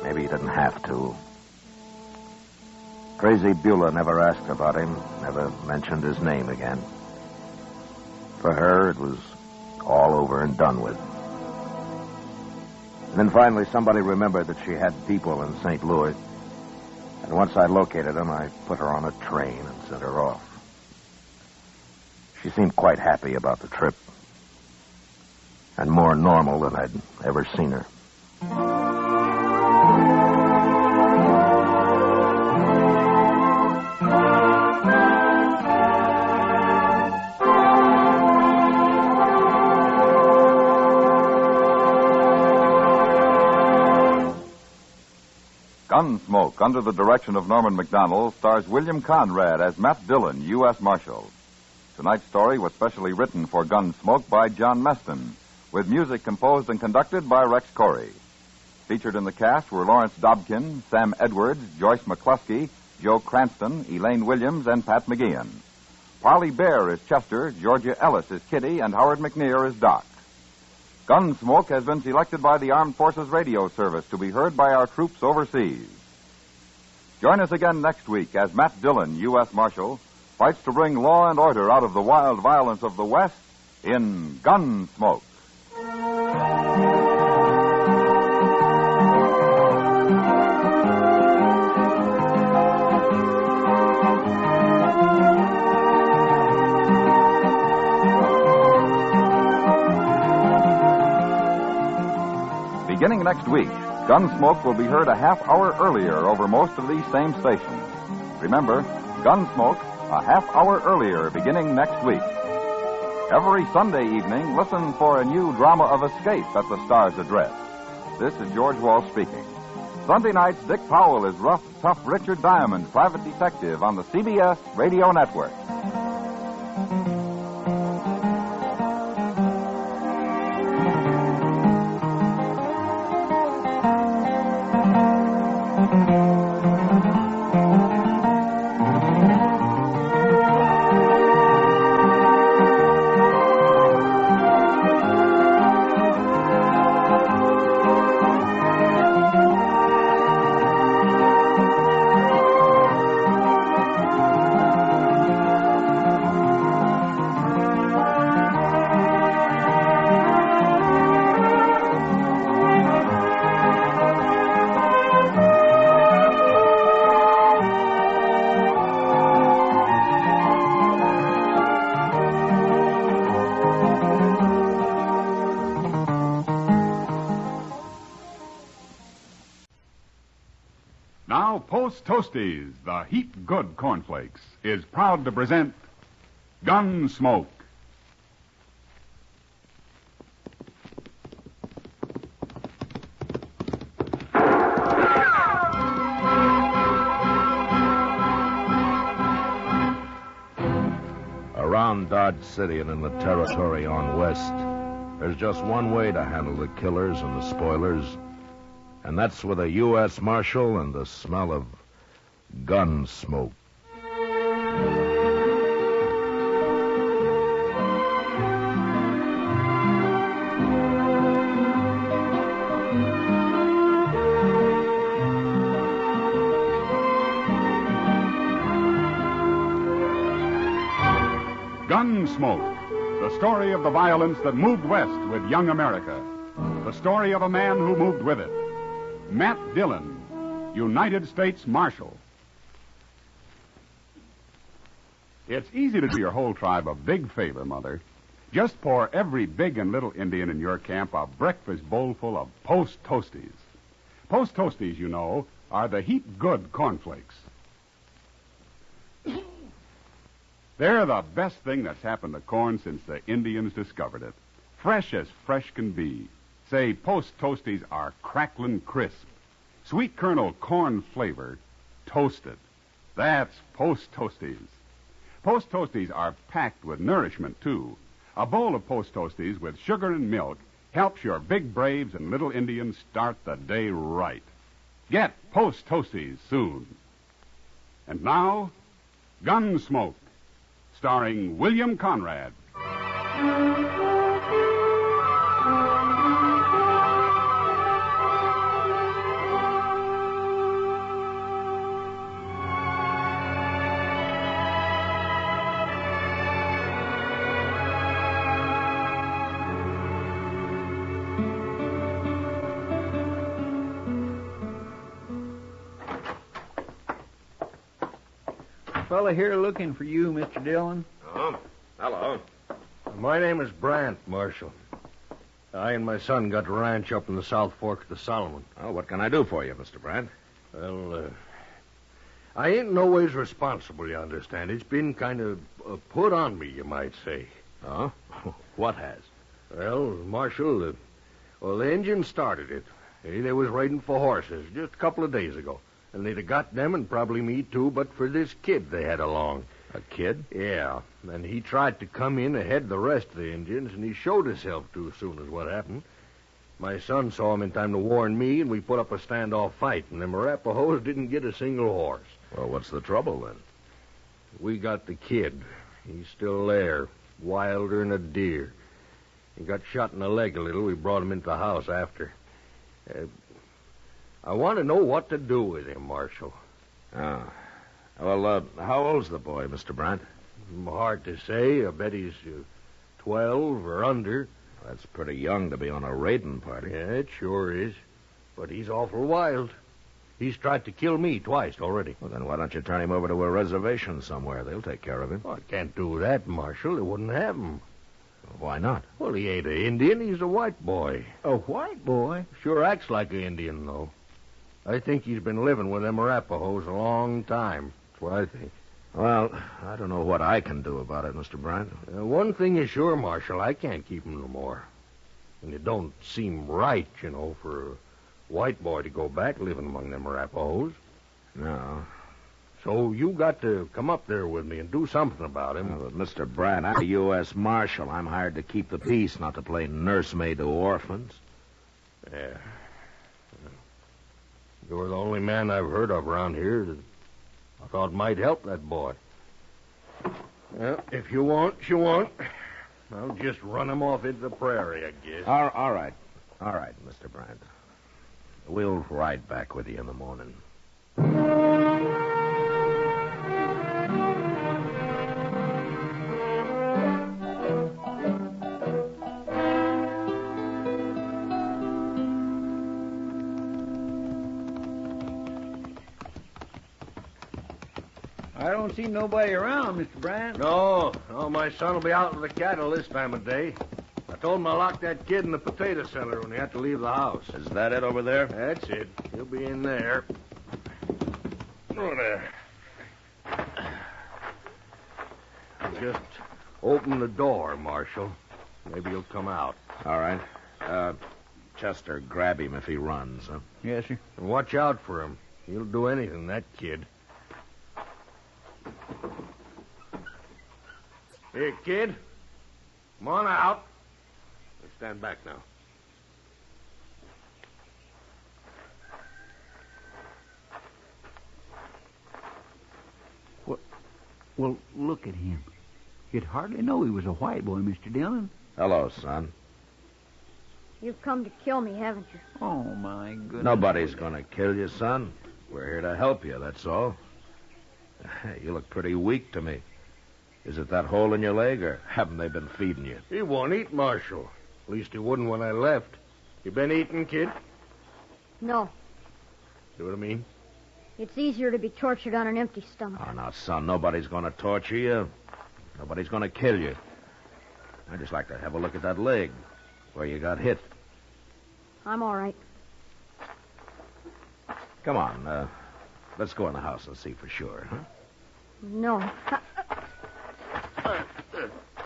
Maybe he didn't have to. Crazy Beulah never asked about him, never mentioned his name again. For her, it was all over and done with. And then finally, somebody remembered that she had people in St. Louis. And once I located them, I put her on a train and sent her off. She seemed quite happy about the trip. And more normal than I'd ever seen her. Gunsmoke, under the direction of Norman MacDonald, stars William Conrad as Matt Dillon, U.S. Marshal. Tonight's story was specially written for Gunsmoke by John Meston, with music composed and conducted by Rex Corey. Featured in the cast were Lawrence Dobkin, Sam Edwards, Joyce McCluskey, Joe Cranston, Elaine Williams, and Pat McGeehan. Parley Bear is Chester, Georgia Ellis is Kitty, and Howard McNear is Doc. Gunsmoke has been selected by the Armed Forces Radio Service to be heard by our troops overseas. Join us again next week as Matt Dillon, U.S. Marshal, fights to bring law and order out of the wild violence of the West in Gunsmoke. Beginning next week, Gunsmoke will be heard a half hour earlier over most of these same stations. Remember, Gunsmoke, a half hour earlier beginning next week. Every Sunday evening, listen for a new drama of escape at the Star's Address. This is George Wall speaking. Sunday nights, Dick Powell is rough, tough Richard Diamond, private detective on the CBS Radio Network. Now, Post Toasties, the heap good cornflakes, is proud to present Gunsmoke. Around Dodge City and in the territory on West, there's just one way to handle the killers and the spoilers, and that's with a U.S. Marshal and the smell of gun smoke. Gunsmoke, the story of the violence that moved west with young America. The story of a man who moved with it. Matt Dillon, United States Marshal. It's easy to do your whole tribe a big favor, Mother. Just pour every big and little Indian in your camp a breakfast bowl full of Post Toasties. Post Toasties, you know, are the heap good cornflakes. They're the best thing that's happened to corn since the Indians discovered it. Fresh as fresh can be. Say, Post Toasties are cracklin' crisp. Sweet kernel corn flavor, toasted. That's Post Toasties. Post Toasties are packed with nourishment, too. A bowl of Post Toasties with sugar and milk helps your big braves and little Indians start the day right. Get Post Toasties soon. And now, Gunsmoke, starring William Conrad. Fella here looking for you, Mr. Dillon. Oh, hello. My name is Brandt, Marshal. I and my son got a ranch up in the South Fork of the Solomon. Well, what can I do for you, Mr. Brandt? Well, I ain't no ways responsible, you understand. It's been kind of put on me, you might say. Oh? What has? Well, Marshal, the Indians started it. They was riding for horses just a couple of days ago. And they'd have got them, and probably me, too, but for this kid they had along. A kid? Yeah, and he tried to come in ahead of the rest of the Indians, and he showed himself too soon as what happened. My son saw him in time to warn me, and we put up a standoff fight, and them Arapahoes didn't get a single horse. Well, what's the trouble, then? We got the kid. He's still there, wilder than a deer. He got shot in the leg a little. We brought him into the house after. I want to know what to do with him, Marshal. Ah. Well, how old's the boy, Mr. Brandt? Hard to say. I bet he's 12 or under. That's pretty young to be on a raiding party. Yeah, it sure is. But he's awful wild. He's tried to kill me twice already. Well, then why don't you turn him over to a reservation somewhere? They'll take care of him. Well, I can't do that, Marshal. They wouldn't have him. Why not? Well, he ain't an Indian. He's a white boy. A white boy? Sure acts like an Indian, though. I think he's been living with them Arapahoes a long time. That's what I think. Well, I don't know what I can do about it, Mr. Brandt. One thing is sure, Marshal. I can't keep him no more. And it don't seem right, for a white boy to go back living among them Arapahoes. No. So you got to come up there with me and do something about him. But Mr. Brandt, I'm a U.S. Marshal. I'm hired to keep the peace, not to play nursemaid to orphans. Yeah. You're the only man I've heard of around here that I thought might help that boy. Well, if you want, you want. I'll just run him off into the prairie, I guess. All right. All right, Mr. Brandt. We'll ride back with you in the morning. I don't see nobody around, Mr. Brandt. No, my son will be out with the cattle this time of day. I told him I locked that kid in the potato cellar when he had to leave the house. Is that it over there? That's it. He'll be in there. Oh, there. Just open the door, Marshal. Maybe he'll come out. All right. Chester, grab him if he runs, huh? Yes, sir. And watch out for him. He'll do anything, that kid. Here, kid. Come on out. Let's stand back now. Well, look at him. You'd hardly know he was a white boy, Mr. Dillon. Hello, son. You've come to kill me, haven't you? Oh, my goodness. Nobody's going to kill you, son. We're here to help you, that's all. You look pretty weak to me. Is it that hole in your leg, or haven't they been feeding you? He won't eat, Marshal. At least he wouldn't when I left. You been eating, kid? No. See what I mean? It's easier to be tortured on an empty stomach. Oh, now, son, nobody's going to torture you. Nobody's going to kill you. I'd just like to have a look at that leg, where you got hit. I'm all right. Come on, let's go in the house and see for sure, huh? No.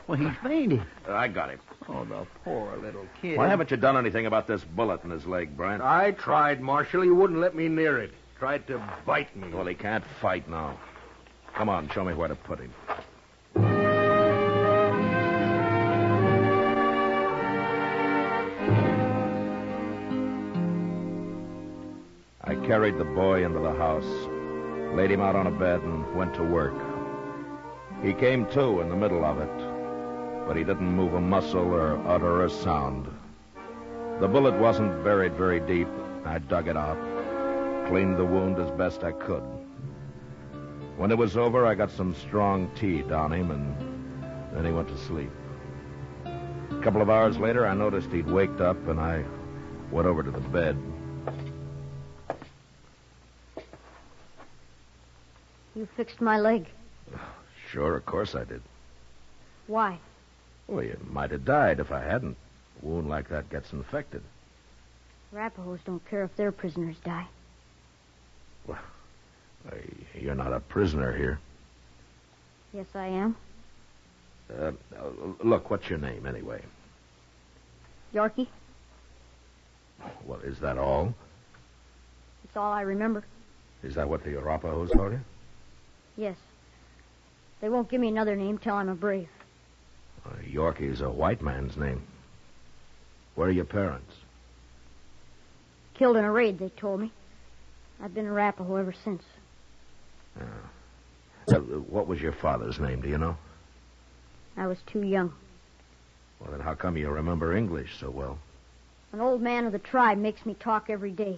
Well, he's fainted. I got him. Oh, the poor little kid. Why haven't you done anything about this bullet in his leg, Brent? I tried, Marshal. He wouldn't let me near it. Tried to bite me. Well, he can't fight now. Come on, show me where to put him. I carried the boy into the house, laid him out on a bed, and went to work. He came to in the middle of it, but he didn't move a muscle or utter a sound. The bullet wasn't buried very deep. I dug it out, cleaned the wound as best I could. When it was over, I got some strong tea down him, and then he went to sleep. A couple of hours later, I noticed he'd waked up, and I went over to the bed. You fixed my leg. Sure, of course I did. Why? Well, you might have died if I hadn't. A wound like that gets infected. Arapahoes don't care if their prisoners die. Well, you're not a prisoner here. Yes, I am. Look, what's your name, anyway? Yorkie? Well, is that all? It's all I remember. Is that what the Arapahoes told you? Yes. They won't give me another name till I'm a brave. Yorkie's a white man's name. Where are your parents? Killed in a raid, they told me. I've been Arapaho ever since. What was your father's name, do you know? I was too young. Well, then how come you remember English so well? An old man of the tribe makes me talk every day.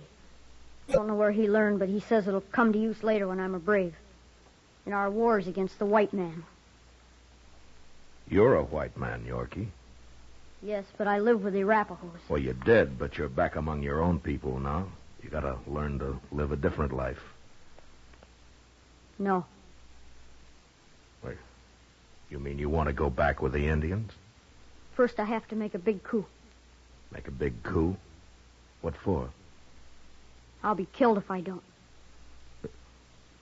Don't know where he learned, but he says it'll come to use later when I'm a brave. In our wars against the white man. You're a white man, Yorkie. Yes, but I live with the Arapahoes. Well, you did, but you're back among your own people now. You gotta learn to live a different life. No. Wait, you mean you want to go back with the Indians? First, I have to make a big coup. Make a big coup? What for? I'll be killed if I don't.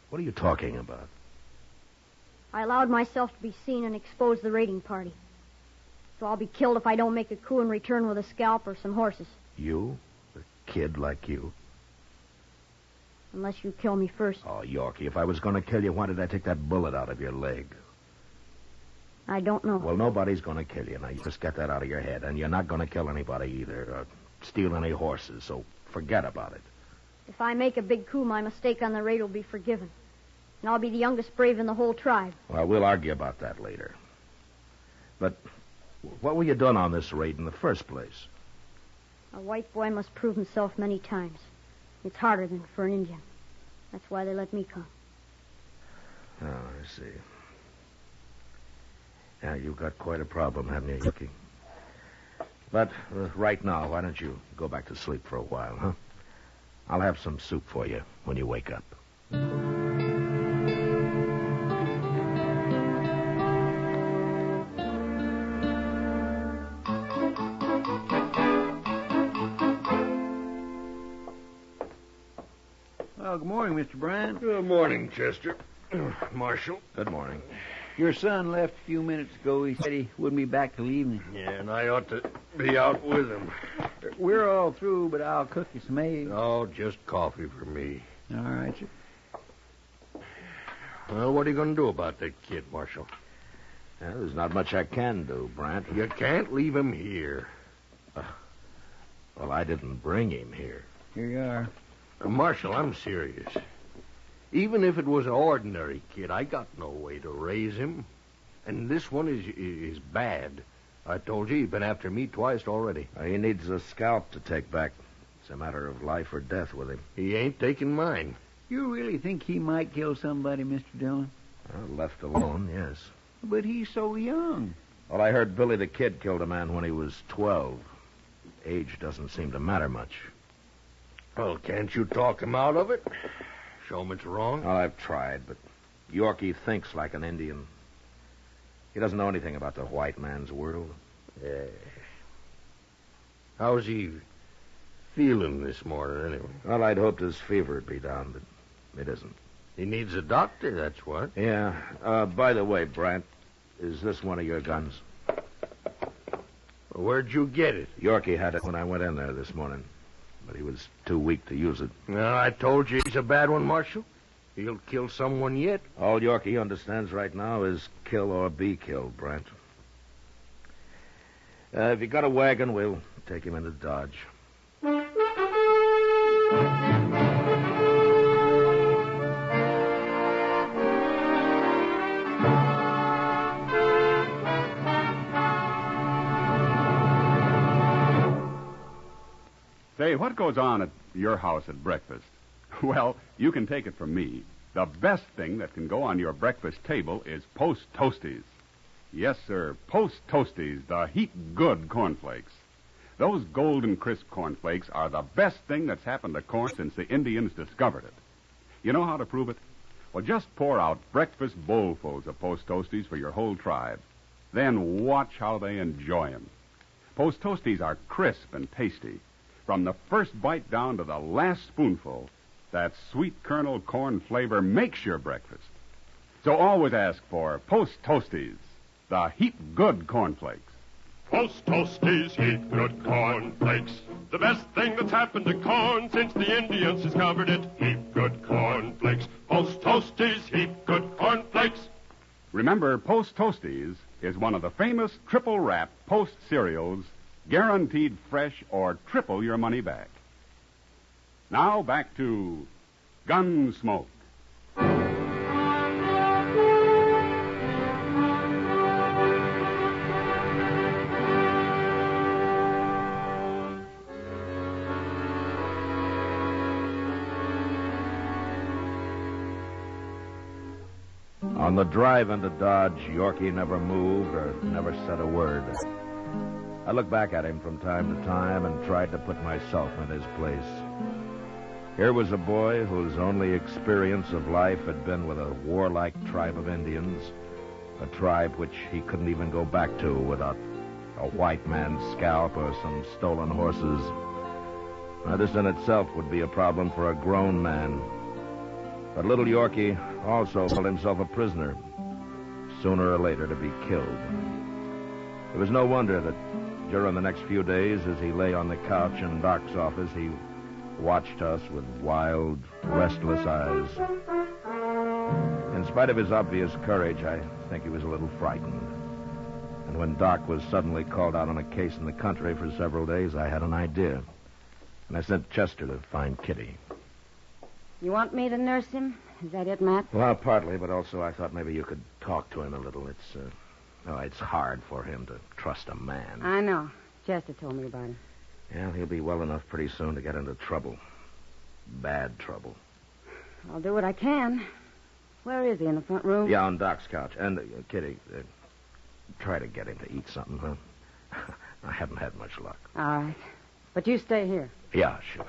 What are you talking about? I allowed myself to be seen and expose the raiding party. So I'll be killed if I don't make a coup and return with a scalp or some horses. You? A kid like you? Unless you kill me first. Oh, Yorkie, if I was going to kill you, why did I take that bullet out of your leg? I don't know. Well, nobody's going to kill you. Now, you just get that out of your head. And you're not going to kill anybody either, or steal any horses, so forget about it. If I make a big coup, my mistake on the raid will be forgiven. And I'll be the youngest brave in the whole tribe. Well, we'll argue about that later. But what were you doing on this raid in the first place? A white boy must prove himself many times. It's harder than for an Indian. That's why they let me come. Oh, I see. Yeah, you've got quite a problem, haven't you, Yorkie? But right now, why don't you go back to sleep for a while, huh? I'll have some soup for you when you wake up. Well, good morning, Mr. Bryan. Good morning, Chester. Marshal. Good morning. Your son left a few minutes ago. He said he wouldn't be back till evening. Yeah, and I ought to be out with him. We're all through, but I'll cook you some eggs. Oh, just coffee for me. All right, sir. Well, what are you going to do about that kid, Marshal? Yeah, there's not much I can do, Brant. You can't leave him here. Well, I didn't bring him here. Here you are. Marshal, I'm serious. Even if it was an ordinary kid, I got no way to raise him. And this one is bad. I told you, he'd been after me twice already. He needs a scalp to take back. It's a matter of life or death with him. He ain't taking mine. You really think he might kill somebody, Mr. Dillon? Well, left alone, yes. But he's so young. Well, I heard Billy the Kid killed a man when he was 12. Age doesn't seem to matter much. Well, can't you talk him out of it? Show him it's wrong? Well, I've tried, but Yorkie thinks like an Indian. He doesn't know anything about the white man's world. Yeah. How's he feeling this morning, anyway? Well, I'd hoped his fever would be down, but it isn't. He needs a doctor, that's what. Yeah. By the way, Brant, is this one of your guns? Where'd you get it? Yorkie had it when I went in there this morning, but he was too weak to use it. Well, I told you he's a bad one, Marshal. He'll kill someone yet. All Yorkie understands right now is kill or be killed, Brent. If you got a wagon, we'll take him into Dodge. Say, what goes on at your house at breakfast? Well, you can take it from me. The best thing that can go on your breakfast table is Post Toasties. Yes, sir, Post Toasties, the heat good cornflakes. Those golden crisp cornflakes are the best thing that's happened to corn since the Indians discovered it. You know how to prove it? Well, just pour out breakfast bowlfuls of Post Toasties for your whole tribe. Then watch how they enjoy 'em. Post Toasties are crisp and tasty. From the first bite down to the last spoonful, that sweet kernel corn flavor makes your breakfast. So always ask for Post Toasties, the heat good cornflakes. Post Toasties, heat good cornflakes. The best thing that's happened to corn since the Indians discovered it. Heat good cornflakes. Post Toasties, heat good cornflakes. Remember, Post Toasties is one of the famous triple wrap Post cereals, guaranteed fresh or triple your money back. Now back to Gunsmoke. On the drive into Dodge, Yorkie never moved or never said a word. I looked back at him from time to time and tried to put myself in his place. Here was a boy whose only experience of life had been with a warlike tribe of Indians, a tribe which he couldn't even go back to without a white man's scalp or some stolen horses. Now, this in itself would be a problem for a grown man. But little Yorkie also felt himself a prisoner, sooner or later to be killed. It was no wonder that during the next few days, as he lay on the couch in Doc's office, he watched us with wild, restless eyes. In spite of his obvious courage, I think he was a little frightened. And when Doc was suddenly called out on a case in the country for several days, I had an idea. And I sent Chester to find Kitty. You want me to nurse him? Is that it, Matt? Well, partly, but also I thought maybe you could talk to him a little. It's hard for him to trust a man. I know. Chester told me about it. Yeah, he'll be well enough pretty soon to get into trouble. Bad trouble. I'll do what I can. Where is he, in the front room? Yeah, on Doc's couch. And, Kitty, try to get him to eat something, huh? I haven't had much luck. All right. But you stay here. Yeah, sure.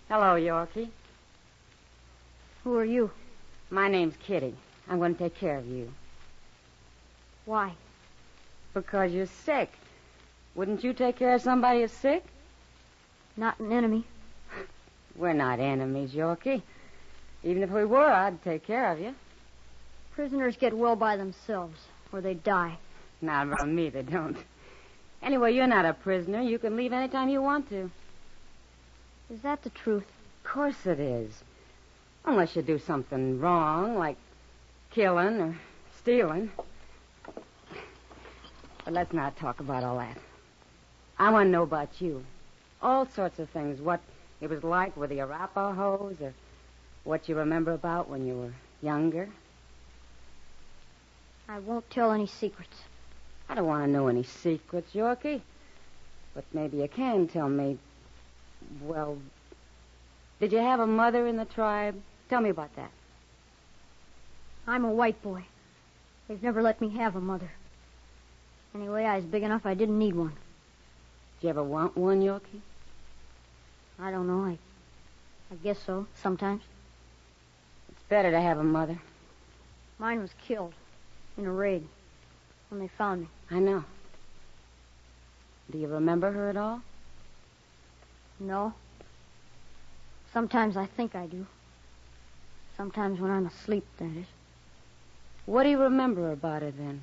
Hello, Yorkie. Who are you? My name's Kitty. I'm going to take care of you. Why? Because you're sick. Wouldn't you take care of somebody who's sick? Not an enemy. We're not enemies, Yorkie. Even if we were, I'd take care of you. Prisoners get well by themselves, or they die. Not around me, they don't. Anyway, you're not a prisoner. You can leave any time you want to. Is that the truth? Of course it is. Unless you do something wrong, like killing or stealing. But let's not talk about all that. I want to know about you. All sorts of things. What it was like with the Arapahoes, or what you remember about when you were younger. I won't tell any secrets. I don't want to know any secrets, Yorkie. But maybe you can tell me. Well, did you have a mother in the tribe? Tell me about that. I'm a white boy. They've never let me have a mother. Anyway, I was big enough I didn't need one. Did you ever want one, Yorkie? I don't know. I guess so, sometimes. It's better to have a mother. Mine was killed in a raid when they found me. I know. Do you remember her at all? No. Sometimes I think I do. Sometimes when I'm asleep, that is. What do you remember about it, then?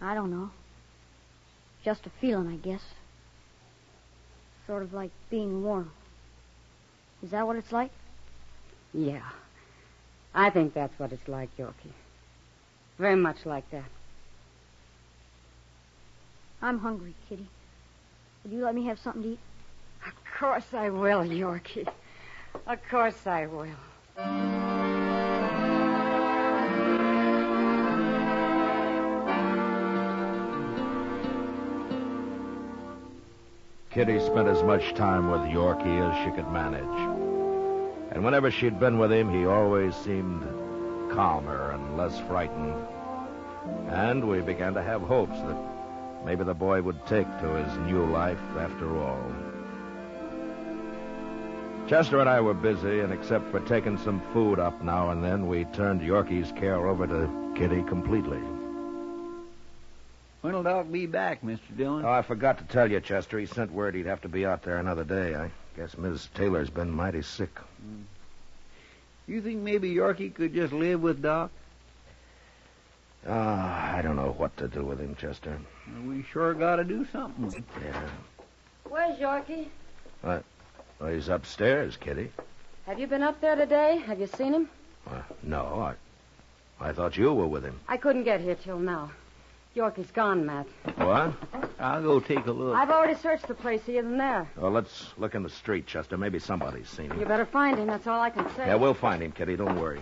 I don't know. Just a feeling, I guess. Sort of like being warm. Is that what it's like? Yeah. I think that's what it's like, Yorkie. Very much like that. I'm hungry, Kitty. Would you let me have something to eat? Of course I will, Yorkie. Of course I will. Kitty spent as much time with Yorkie as she could manage. And whenever she'd been with him, he always seemed calmer and less frightened. And we began to have hopes that maybe the boy would take to his new life after all. Chester and I were busy, and except for taking some food up now and then, we turned Yorkie's care over to Kitty completely. When'll Doc be back, Mr. Dillon? Oh, I forgot to tell you, Chester. He sent word he'd have to be out there another day. I guess Miss Taylor's been mighty sick. You think maybe Yorkie could just live with Doc? I don't know what to do with him, Chester. We sure got to do something. Yeah. Where's Yorkie? Well, he's upstairs, Kitty. Have you been up there today? Have you seen him? No, I thought you were with him. I couldn't get here till now. Yorkie's gone, Matt. What? I'll go take a look. I've already searched the place. He isn't there. Well, let's look in the street, Chester. Maybe somebody's seen him. You better find him. That's all I can say. Yeah, we'll find him, Kitty. Don't worry.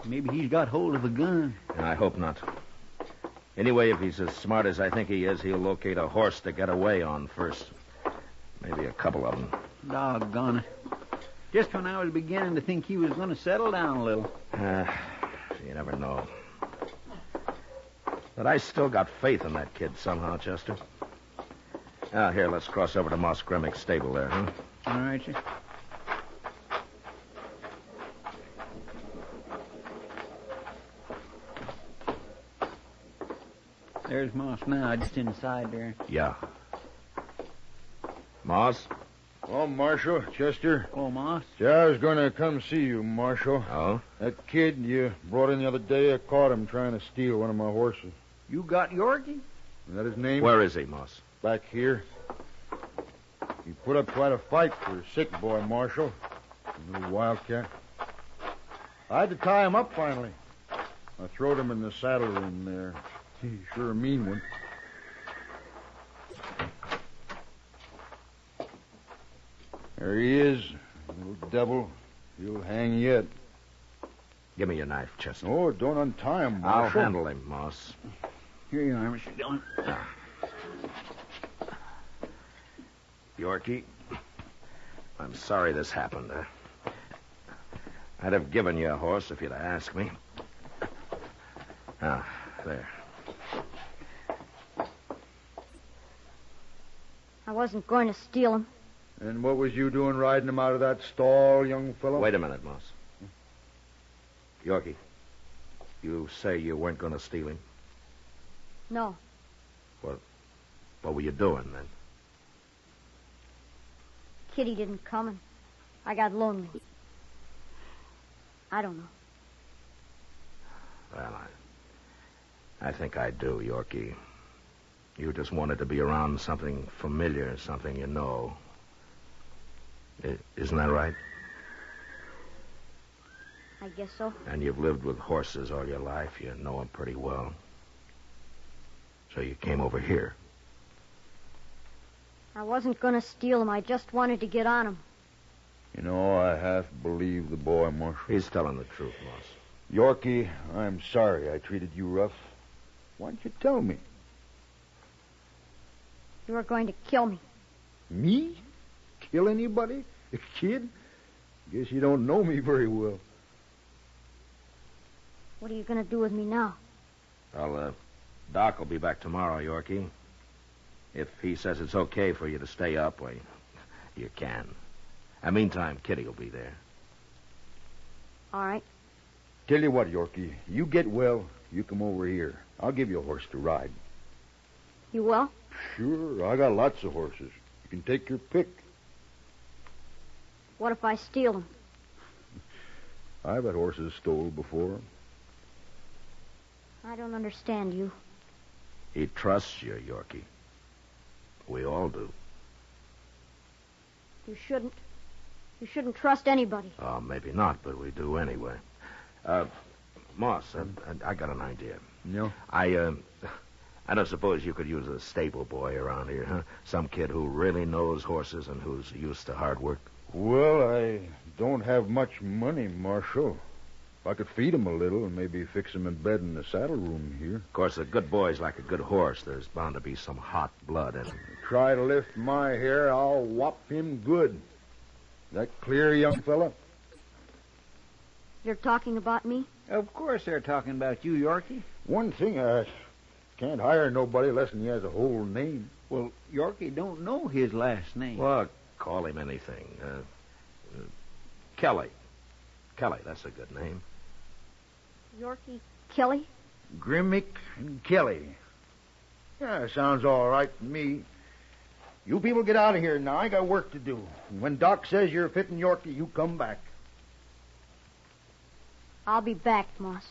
Maybe he's got hold of a gun. I hope not. Anyway, if he's as smart as I think he is, he'll locate a horse to get away on first. Maybe a couple of them. Doggone it. Just when I was beginning to think he was going to settle down a little. You never know. But I still got faith in that kid somehow, Chester. Here, let's cross over to Moss Grimmick's stable there, huh? All right, sir. There's Moss now, just inside there. Yeah. Moss? Oh, Marshal, Chester. Oh, Moss. Yeah, I was going to come see you, Marshal. Oh? That kid you brought in the other day, I caught him trying to steal one of my horses. You got Yorkie? Is that his name? Where is he, Moss? Back here. He put up quite a fight for a sick boy, Marshal. A little wildcat. I had to tie him up finally. I throwed him in the saddle room there. He's sure a mean one. There he is, little devil. He'll hang yet. Give me your knife, Chester. Oh, don't untie him, Marshal. I'll handle him, Moss. Here you are, Mr. Dillon. Yorkie, I'm sorry this happened. I'd have given you a horse if you'd asked me. There. I wasn't going to steal him. And what was you doing riding him out of that stall, young fellow? Wait a minute, Moss. Yorkie, you say you weren't going to steal him? No. What were you doing, then? Kitty didn't come, and I got lonely. I don't know. Well, I think I do, Yorkie. You just wanted to be around something familiar, something you know. Isn't that right? I guess so. And you've lived with horses all your life. You know them pretty well. So you came over here. I wasn't going to steal him. I just wanted to get on him. You know, I half believe the boy, Marshal. He's telling the truth, Moss. Yorkie, I'm sorry I treated you rough. Why didn't you tell me? You were going to kill me. Me? Kill anybody? A kid? Guess you don't know me very well. What are you going to do with me now? Well, Doc will be back tomorrow, Yorkie. If he says it's okay for you to stay up, well, you can. And meantime, Kitty will be there. All right. Tell you what, Yorkie, you get well, you come over here. I'll give you a horse to ride. You will? Sure, I got lots of horses. You can take your pick. What if I steal them? I've had horses stole before. I don't understand you. He trusts you, Yorkie. We all do. You shouldn't. You shouldn't trust anybody. Oh, maybe not, but we do anyway. Moss, I got an idea. No? I don't suppose you could use a stable boy around here, huh? Some kid who really knows horses and who's used to hard work. Well, I don't have much money, Marshal. If I could feed him a little and maybe fix him in bed in the saddle room here. Of course, a good boy's like a good horse. There's bound to be some hot blood in him. Try to lift my hair, I'll whop him good. That clear, young fella? You're talking about me? Of course they're talking about you, Yorkie. One thing, I can't hire nobody less than he has a whole name. Well, Yorkie don't know his last name. Well, call him anything. Kelly. Kelly, that's a good name. Yorkie Kelly? Grimmick and Kelly. Yeah, sounds all right to me. You people get out of here now. I got work to do. When Doc says you're fitting Yorkie, you come back. I'll be back, Moss.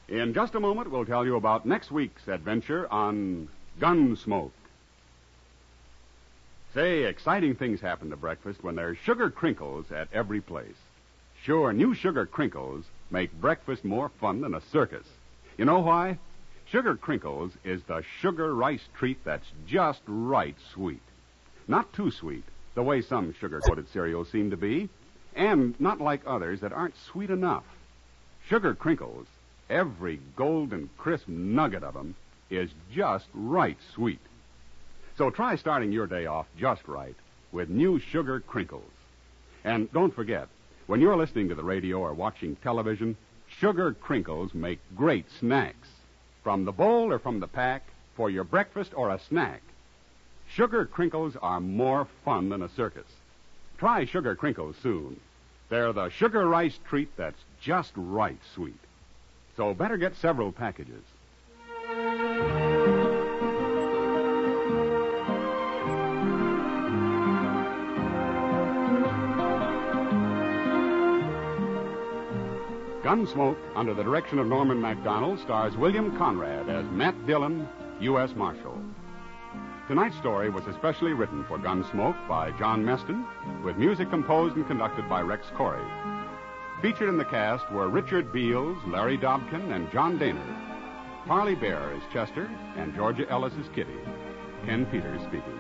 In just a moment, we'll tell you about next week's adventure on Gunsmoke. Say, exciting things happen to breakfast when there's sugar crinkles at every place. Sure, new sugar crinkles make breakfast more fun than a circus. You know why? Sugar crinkles is the sugar rice treat that's just right sweet. Not too sweet, the way some sugar-coated cereals seem to be, and not like others that aren't sweet enough. Sugar crinkles, every golden crisp nugget of them, is just right sweet. So try starting your day off just right with new sugar crinkles. And don't forget, when you're listening to the radio or watching television, sugar crinkles make great snacks. From the bowl or from the pack, for your breakfast or a snack. Sugar crinkles are more fun than a circus. Try sugar crinkles soon. They're the sugar rice treat that's just right sweet. So better get several packages. Gunsmoke, under the direction of Norman MacDonald, stars William Conrad as Matt Dillon, U.S. Marshal. Tonight's story was especially written for Gunsmoke by John Meston, with music composed and conducted by Rex Corey. Featured in the cast were Richard Beals, Larry Dobkin, and John Daner. Parley Bear is Chester, and Georgia Ellis is Kitty. Ken Peters speaking.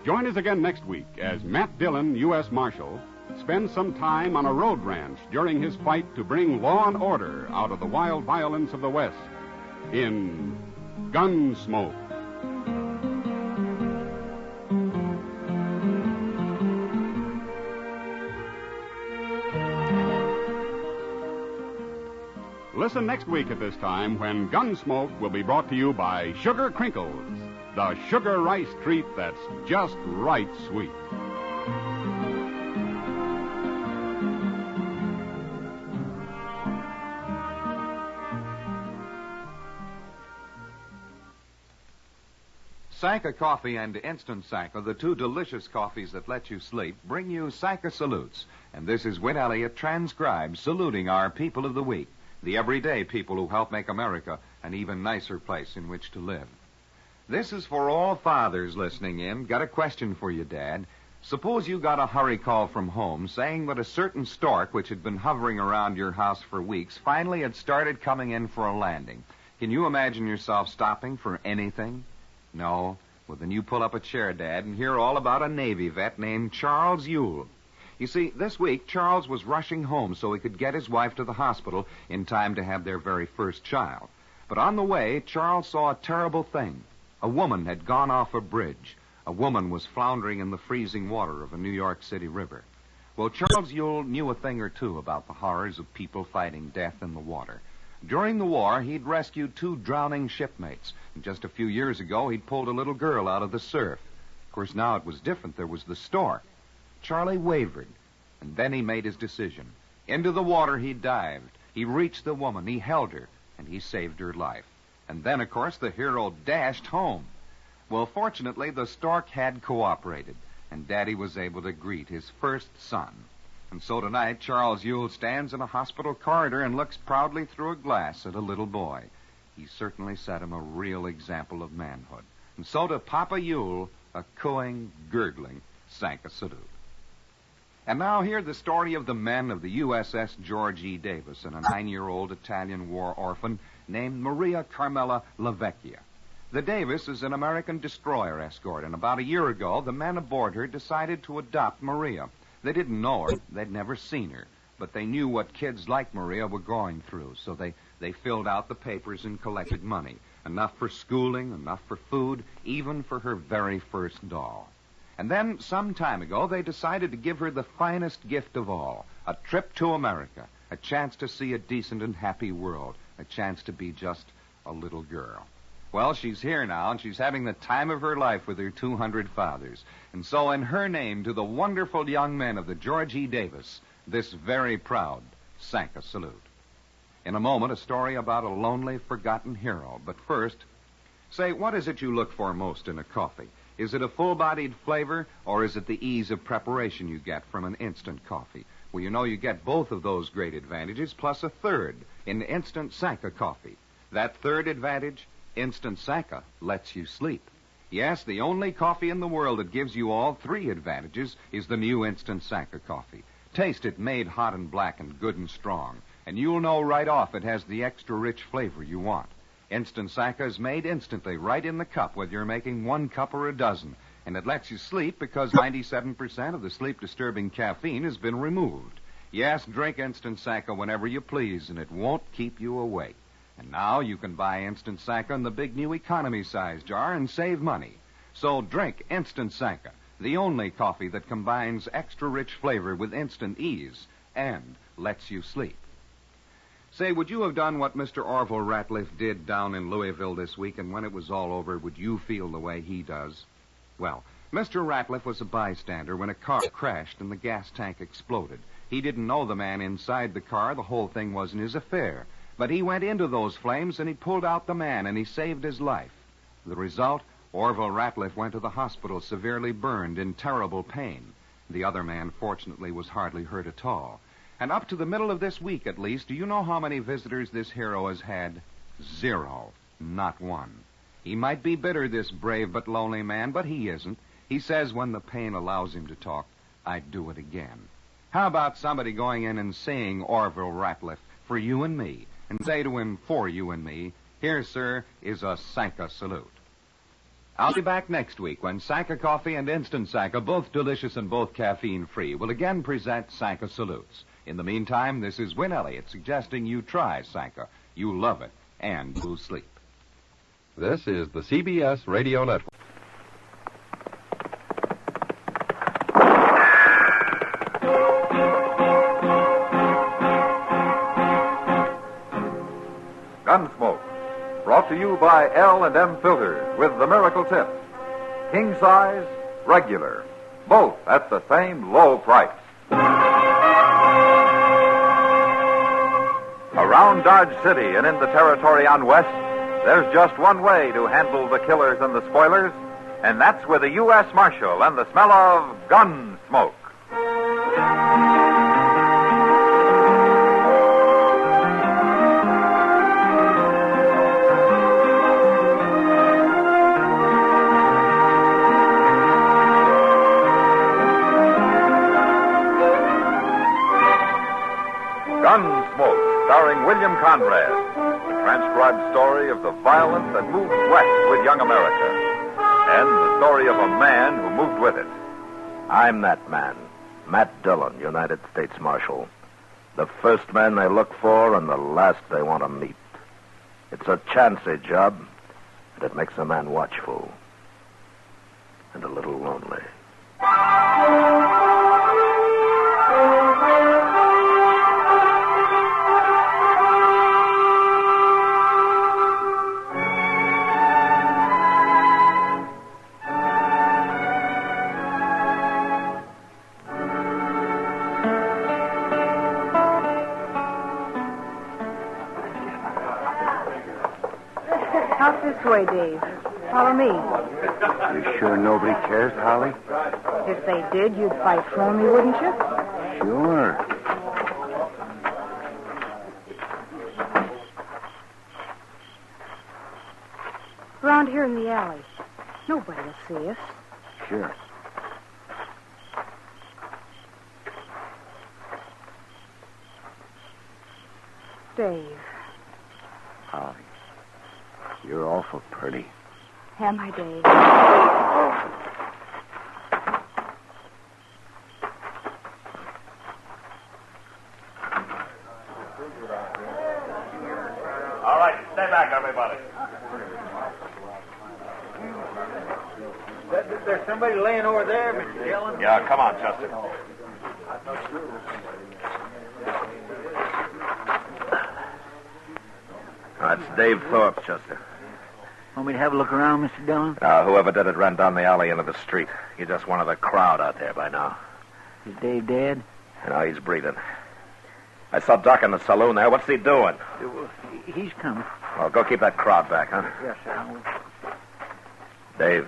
Join us again next week as Matt Dillon, U.S. Marshal, spends some time on a road ranch during his fight to bring law and order out of the wild violence of the West in Gunsmoke. Listen next week at this time when Gunsmoke will be brought to you by Sugar Crinkles, the sugar rice treat that's just right sweet. Sanka Coffee and Instant Sanka, the two delicious coffees that let you sleep, bring you Sanka Salutes. And this is Win Elliott, transcribed, saluting our people of the week, the everyday people who help make America an even nicer place in which to live. This is for all fathers listening in. Got a question for you, Dad. Suppose you got a hurry call from home saying that a certain stork, which had been hovering around your house for weeks, finally had started coming in for a landing. Can you imagine yourself stopping for anything? No? Well, then you pull up a chair, Dad, and hear all about a Navy vet named Charles Ewell. You see, this week, Charles was rushing home so he could get his wife to the hospital in time to have their very first child. But on the way, Charles saw a terrible thing. A woman had gone off a bridge. A woman was floundering in the freezing water of a New York City river. Well, Charles Ewell knew a thing or two about the horrors of people fighting death in the water. During the war, he'd rescued 2 drowning shipmates. And just a few years ago, he'd pulled a little girl out of the surf. Of course, now it was different. There was the stork. Charlie wavered, and then he made his decision. Into the water he dived. He reached the woman. He held her, and he saved her life. And then, of course, the hero dashed home. Well, fortunately, the stork had cooperated, and Daddy was able to greet his first son. And so tonight, Charles Yule stands in a hospital corridor and looks proudly through a glass at a little boy. He certainly set him a real example of manhood. And so to Papa Yule, a cooing, gurgling Sanka salute. And now hear the story of the men of the USS George E. Davis and a 9-year-old Italian war orphan named Maria Carmela Lavecchia. The Davis is an American destroyer escort, and about a year ago, the men aboard her decided to adopt Maria. They didn't know her. They'd never seen her. But they knew what kids like Maria were going through, so they filled out the papers and collected money. Enough for schooling, enough for food, even for her very first doll. And then, some time ago, they decided to give her the finest gift of all, a trip to America, a chance to see a decent and happy world, a chance to be just a little girl. Well, she's here now, and she's having the time of her life with her 200 fathers. And so, in her name, to the wonderful young men of the George E. Davis, this very proud Sanka salute. In a moment, a story about a lonely, forgotten hero. But first, say, what is it you look for most in a coffee? Is it a full-bodied flavor, or is it the ease of preparation you get from an instant coffee? Well, you know you get both of those great advantages, plus a third in instant Sanka coffee. That third advantage, Instant Sanka, lets you sleep. Yes, the only coffee in the world that gives you all 3 advantages is the new Instant Sanka coffee. Taste it made hot and black and good and strong, and you'll know right off it has the extra rich flavor you want. Instant Sanka is made instantly right in the cup, whether you're making 1 cup or a dozen, and it lets you sleep because 97% of the sleep-disturbing caffeine has been removed. Yes, drink Instant Sanka whenever you please, and it won't keep you awake. And now you can buy Instant Sanka in the big new economy size jar and save money. So drink Instant Sanka, the only coffee that combines extra rich flavor with instant ease and lets you sleep. Say, would you have done what Mr. Orville Ratliff did down in Louisville this week, and when it was all over, would you feel the way he does? Well, Mr. Ratliff was a bystander when a car crashed and the gas tank exploded. He didn't know the man inside the car. The whole thing wasn't his affair. But he went into those flames, and he pulled out the man, and he saved his life. The result, Orville Ratliff went to the hospital severely burned, in terrible pain. The other man, fortunately, was hardly hurt at all. And up to the middle of this week, at least, do you know how many visitors this hero has had? 0. Not 1. He might be bitter, this brave but lonely man, but he isn't. He says when the pain allows him to talk, I'd do it again. How about somebody going in and saying Orville Ratliff for you and me, and say to him, for you and me, here, sir, is a Sanka salute. I'll be back next week when Sanka Coffee and Instant Sanka, both delicious and both caffeine-free, will again present Sanka salutes. In the meantime, this is Win Elliott suggesting you try Sanka. You'll love it, and you'll sleep. This is the CBS Radio Network. Gunsmoke, brought to you by L&M Filters with the miracle tip. King size, regular, both at the same low price. Around Dodge City and in the territory on West, there's just one way to handle the killers and the spoilers, and that's with a U.S. Marshal and the smell of Gunsmoke. Gunsmoke, starring William Conrad, the transcribed story of the violence that moved west with young America, and the story of a man who moved with it. I'm that man, Matt Dillon, United States Marshal. The first man they look for and the last they want to meet. It's a chancy job, and it makes a man watchful and a little lonely. Out this way, Dave. Follow me. You sure nobody cares, Holly? If they did, you'd fight for me, wouldn't you? Sure. Around here in the alley. Nobody will see us. Sure. Dave. Holly, you're awful pretty. Am I, Dave? All right, stay back, everybody. There's somebody laying over there, Mr. Dillon. Yeah, come on, Chester. That's Dave Thorpe, Chester. Want me to have a look around, Mr. Dillon? Whoever did it ran down the alley into the street. You're just one of the crowd out there by now. Is Dave dead? No, he's breathing. I saw Doc in the saloon there. What's he doing? He's coming. Well, go keep that crowd back, huh? Yes, sir. I will. Dave.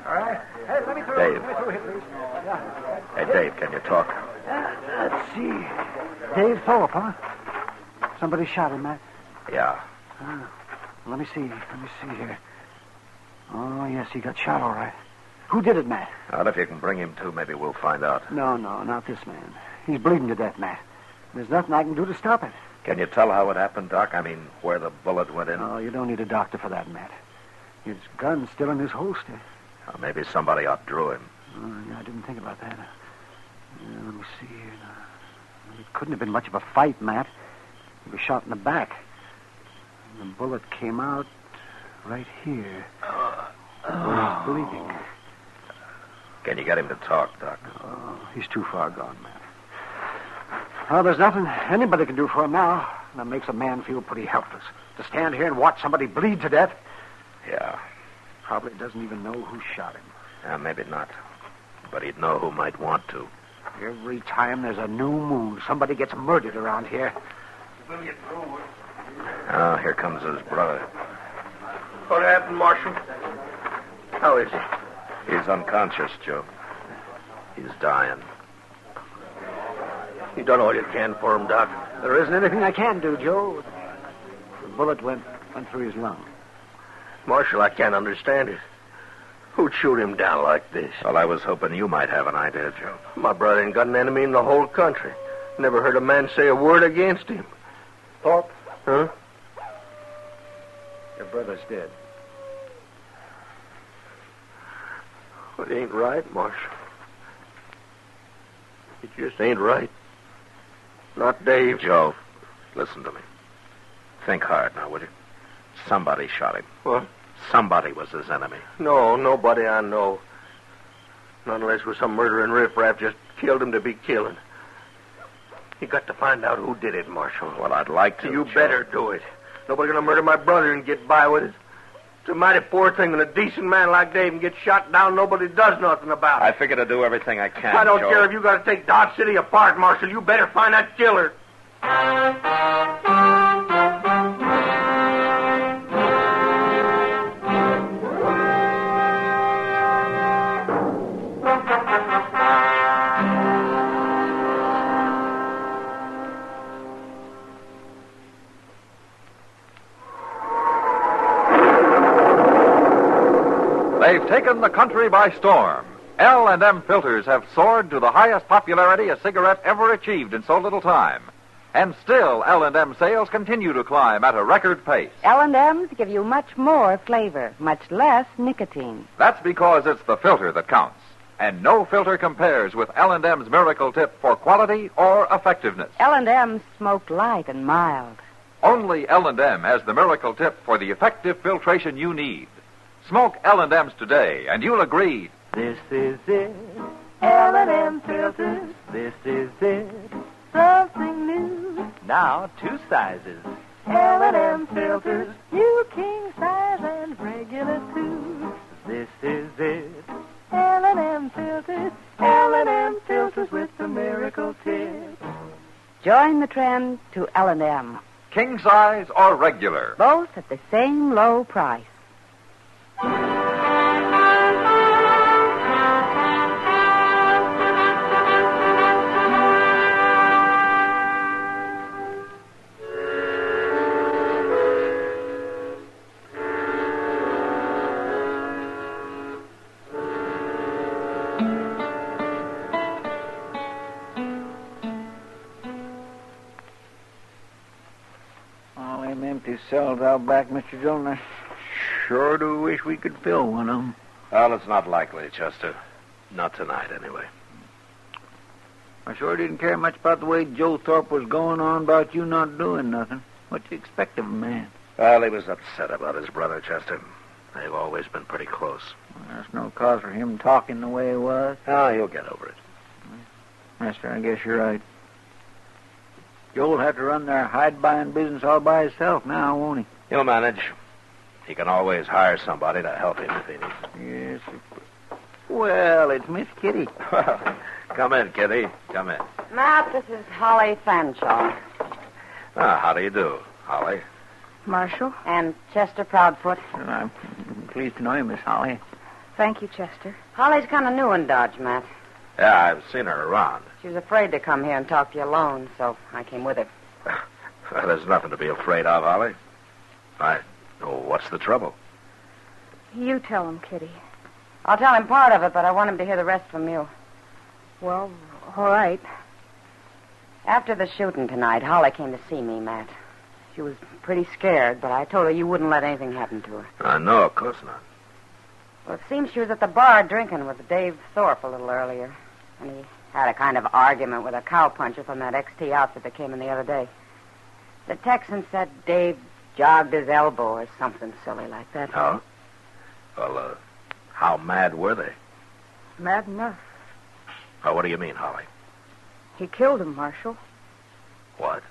All right. Hey, let me through. Dave. Let me through here, please. Yeah. Hey, Dave, can you talk? Let's see. Dave Thorpe, huh? Somebody shot him, Matt. Yeah. Let me see here. Oh, yes, he got shot all right. Who did it, Matt? Well, if you can bring him to, maybe we'll find out. No, not this man. He's bleeding to death, Matt. There's nothing I can do to stop it. Can you tell how it happened, Doc? I mean, where the bullet went in? Oh, you don't need a doctor for that, Matt. His gun's still in his holster. Well, maybe somebody outdrew him. Oh, yeah, I didn't think about that. Let me see here. It couldn't have been much of a fight, Matt. He was shot in the back. And the bullet came out right here. Where he's bleeding. Can you get him to talk, Doc? Oh, he's too far gone, Matt. Well, there's nothing anybody can do for him now. That makes a man feel pretty helpless. To stand here and watch somebody bleed to death. Yeah. Probably doesn't even know who shot him. Yeah, maybe not. But he'd know who might want to. Every time there's a new moon, somebody gets murdered around here. We'll get through. Oh, here comes his brother. What happened, Marshal? How is he? He's unconscious, Joe. He's dying. You done all you can for him, Doc. There isn't anything I can do, Joe. The bullet went through his lung. Marshal, I can't understand it. Who'd shoot him down like this? Well, I was hoping you might have an idea, Joe. My brother ain't got an enemy in the whole country. Never heard a man say a word against him. Thorpe? Huh? Your brother's dead. Well, it ain't right, Marshal. It just ain't right. Not Dave. Joe, listen to me. Think hard now, will you? Somebody shot him. What? Somebody was his enemy. No, nobody I know. Not unless it was some murdering riffraff just killed him to be killing. You got to find out who did it, Marshal. Well, I'd like to. You Joe. better do it. Nobody's gonna murder my brother and get by with it. It's a mighty poor thing when a decent man like Dave can get shot down, nobody does nothing about it. I figure to do everything I can, I don't Joe. care if you got to take Dodge City apart, Marshal. You better find that killer. They've taken the country by storm. L&M filters have soared to the highest popularity a cigarette ever achieved in so little time. And still, L&M sales continue to climb at a record pace. L&M's give you much more flavor, much less nicotine. That's because it's the filter that counts. And no filter compares with L&M's Miracle Tip for quality or effectiveness. L&M's smoke light and mild. Only L&M has the Miracle Tip for the effective filtration you need. Smoke L&M's today, and you'll agree. This is it, L&M filters. This is it, something new. Now 2 sizes. L&M filters, new king size and regular too. This is it, L&M filters. L&M filters with the Miracle Tip. Join the trend to L&M. king size or regular. Both at the same low price. Empty cells out back, Mr. Dillon. I sure do wish we could fill one of them. Well, it's not likely, Chester. Not tonight, anyway. I sure didn't care much about the way Joe Thorpe was going on about you not doing nothing. What do you expect of a man? Well, he was upset about his brother, Chester. They've always been pretty close. Well, there's no cause for him talking the way he was. Oh, he'll get over it. Master, I guess you're right. Joe'll have to run their hide-buying business all by himself now, won't he? He'll manage. He can always hire somebody to help him if he needs it. Yes. Well, it's Miss Kitty. Well, come in, Kitty. Come in. Matt, this is Holly Fanshawe. How do you do, Holly? Marshal. And Chester Proudfoot. I'm pleased to know you, Miss Holly. Thank you, Chester. Holly's kind of new in Dodge, Matt. Yeah, I've seen her around. She was afraid to come here and talk to you alone, so I came with her. Well, there's nothing to be afraid of, Holly. What's the trouble? You tell him, Kitty. I'll tell him part of it, but I want him to hear the rest from you. Well, all right. After the shooting tonight, Holly came to see me, Matt. She was pretty scared, but I told her you wouldn't let anything happen to her. No, of course not. Well, it seems she was at the bar drinking with Dave Thorpe a little earlier. And he had a kind of argument with a cowpuncher from that XT outfit that came in the other day. The Texan said Dave jogged his elbow or something silly like that. Oh? Well, how mad were they? Mad enough. Oh, what do you mean, Holly? He killed him, Marshal. What?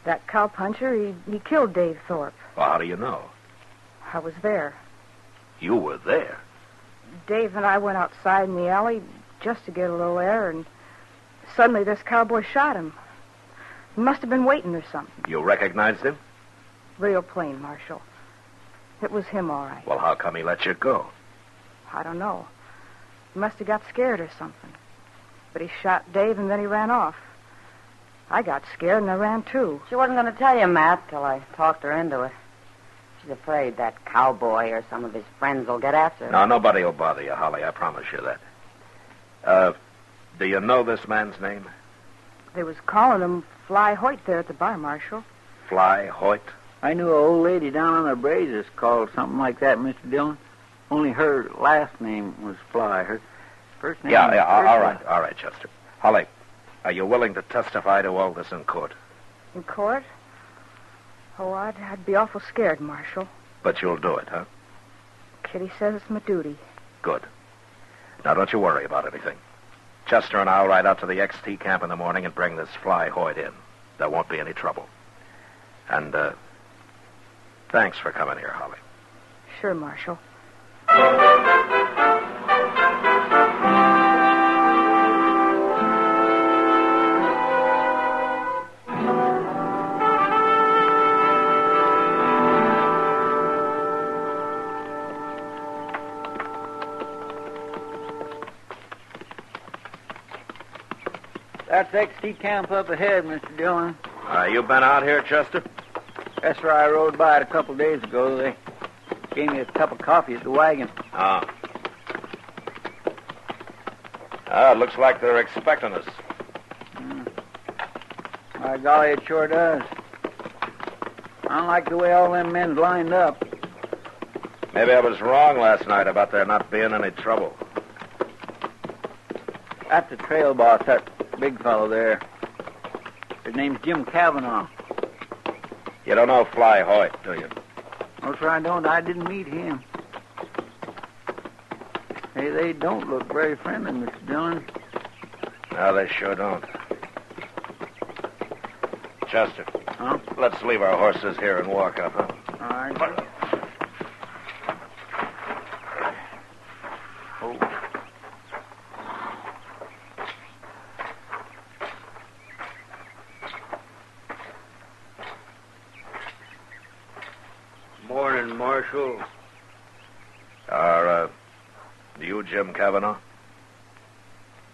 That cowpuncher, he killed Dave Thorpe. Well, how do you know? I was there. You were there? Dave and I went outside in the alley just to get a little air, and suddenly this cowboy shot him. He must have been waiting or something. You recognized him? Real plain, Marshal. It was him, all right. Well, how come he let you go? I don't know. He must have got scared or something. But he shot Dave, and then he ran off. I got scared, and I ran, too. She wasn't going to tell you, Matt, till I talked her into it. She's afraid that cowboy or some of his friends will get after her. No, nobody will bother you, Holly. I promise you that. Do you know this man's name? They was calling him Fly Hoyt there at the bar, Marshal. Fly Hoyt? I knew an old lady down on the Brazos called something like that, Mr. Dillon. Only her last name was Fly. Her first name was all right, Chester. Holly, are you willing to testify to all this in court? In court? Oh, I'd be awful scared, Marshal. But you'll do it, huh? Kitty says it's my duty. Good. Now, don't you worry about anything. Chester and I'll ride out to the XT camp in the morning and bring this Fly Hoyt in. There won't be any trouble. And, thanks for coming here, Holly. Sure, Marshal. That's XT camp up ahead, Mr. Dillon. You been out here, Chester? That's where I rode by it a couple of days ago. They gave me a cup of coffee at the wagon. It looks like they're expecting us. By golly, it sure does. I don't like the way all them men's lined up. Maybe I was wrong last night about there not being any trouble. That's the trail boss, that big fellow there. His name's Jim Cavanaugh. You don't know Fly Hoyt, do you? No, sir, I don't. I didn't meet him. Hey, they don't look very friendly, Mr. Dillon. No, they sure don't. Chester. Huh? Let's leave our horses here and walk up, huh? All right. Marshal. You Jim Cavanaugh?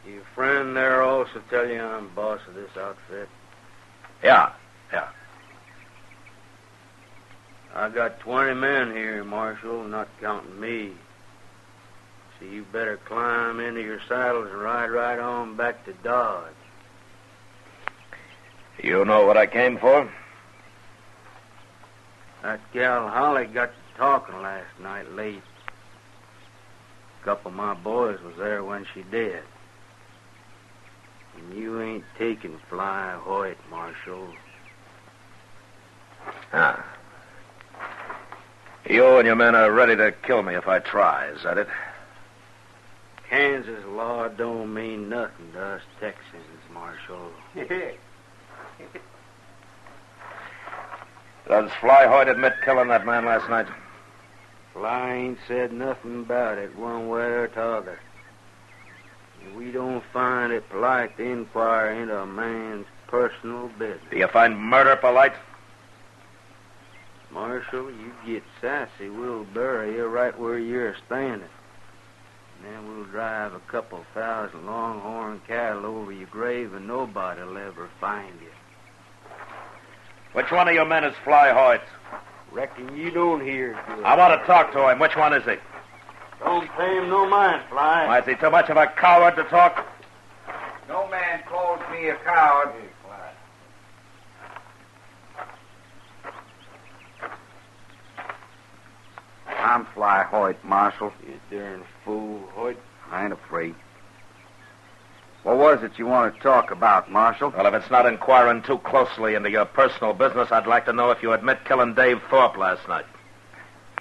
Your friend there also tell you I'm boss of this outfit? Yeah. I got 20 men here, Marshal, not counting me. So you better climb into your saddles and ride right on back to Dodge. You know what I came for? That gal Holly got to talking last night late. A couple of my boys was there when she did. And you ain't taking Fly Hoyt, Marshal. You and your men are ready to kill me if I try, is that it? Kansas law don't mean nothing to us Texans, Marshal. Does Fly Hoyt admit killing that man last night? Fly ain't said nothing about it one way or t'other. We don't find it polite to inquire into a man's personal business. Do you find murder polite? Marshal, you get sassy, we'll bury you right where you're standing. And then we'll drive a couple thousand longhorn cattle over your grave and nobody'll ever find you. Which one of your men is Fly Hoyt? Reckon you don't hear good. I want to talk to him. Which one is he? Don't pay him no mind, Fly. Why, is he too much of a coward to talk? No man calls me a coward. I'm Fly Hoyt, Marshal. You darn fool, Hoyt. I ain't afraid. What was it you want to talk about, Marshal? Well, if it's not inquiring too closely into your personal business, I'd like to know if you admit killing Dave Thorpe last night.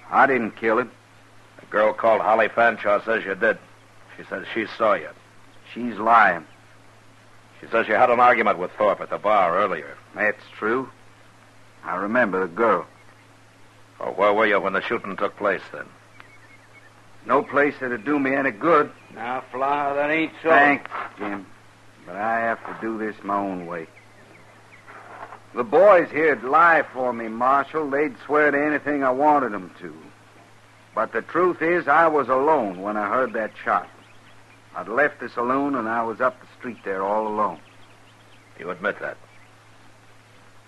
I didn't kill him. A girl called Holly Fanshaw says you did. She says she saw you. She's lying. She says you had an argument with Thorpe at the bar earlier. That's true. I remember the girl. Oh, where were you when the shooting took place, then? No place that'd do me any good. Now, Fly, that ain't so. Thanks, Jim. But I have to do this my own way. The boys here'd lie for me, Marshal. They'd swear to anything I wanted them to. But the truth is, I was alone when I heard that shot. I'd left the saloon and I was up the street there all alone. You admit that?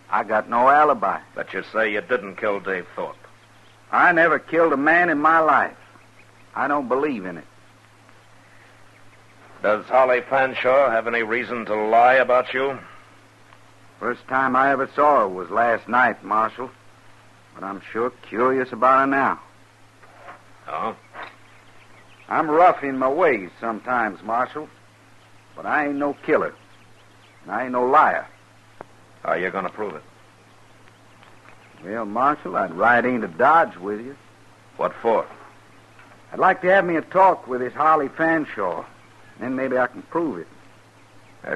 I got no alibi. But you say you didn't kill Dave Thorpe. I never killed a man in my life. I don't believe in it. Does Holly Fanshaw have any reason to lie about you? First time I ever saw her was last night, Marshal. But I'm sure curious about her now. Oh? I'm rough in my ways sometimes, Marshal. But I ain't no killer. And I ain't no liar. How are you going to prove it? Well, Marshal, I'd ride into Dodge with you. What for? I'd like to have me a talk with this Holly Fanshaw. Then maybe I can prove it.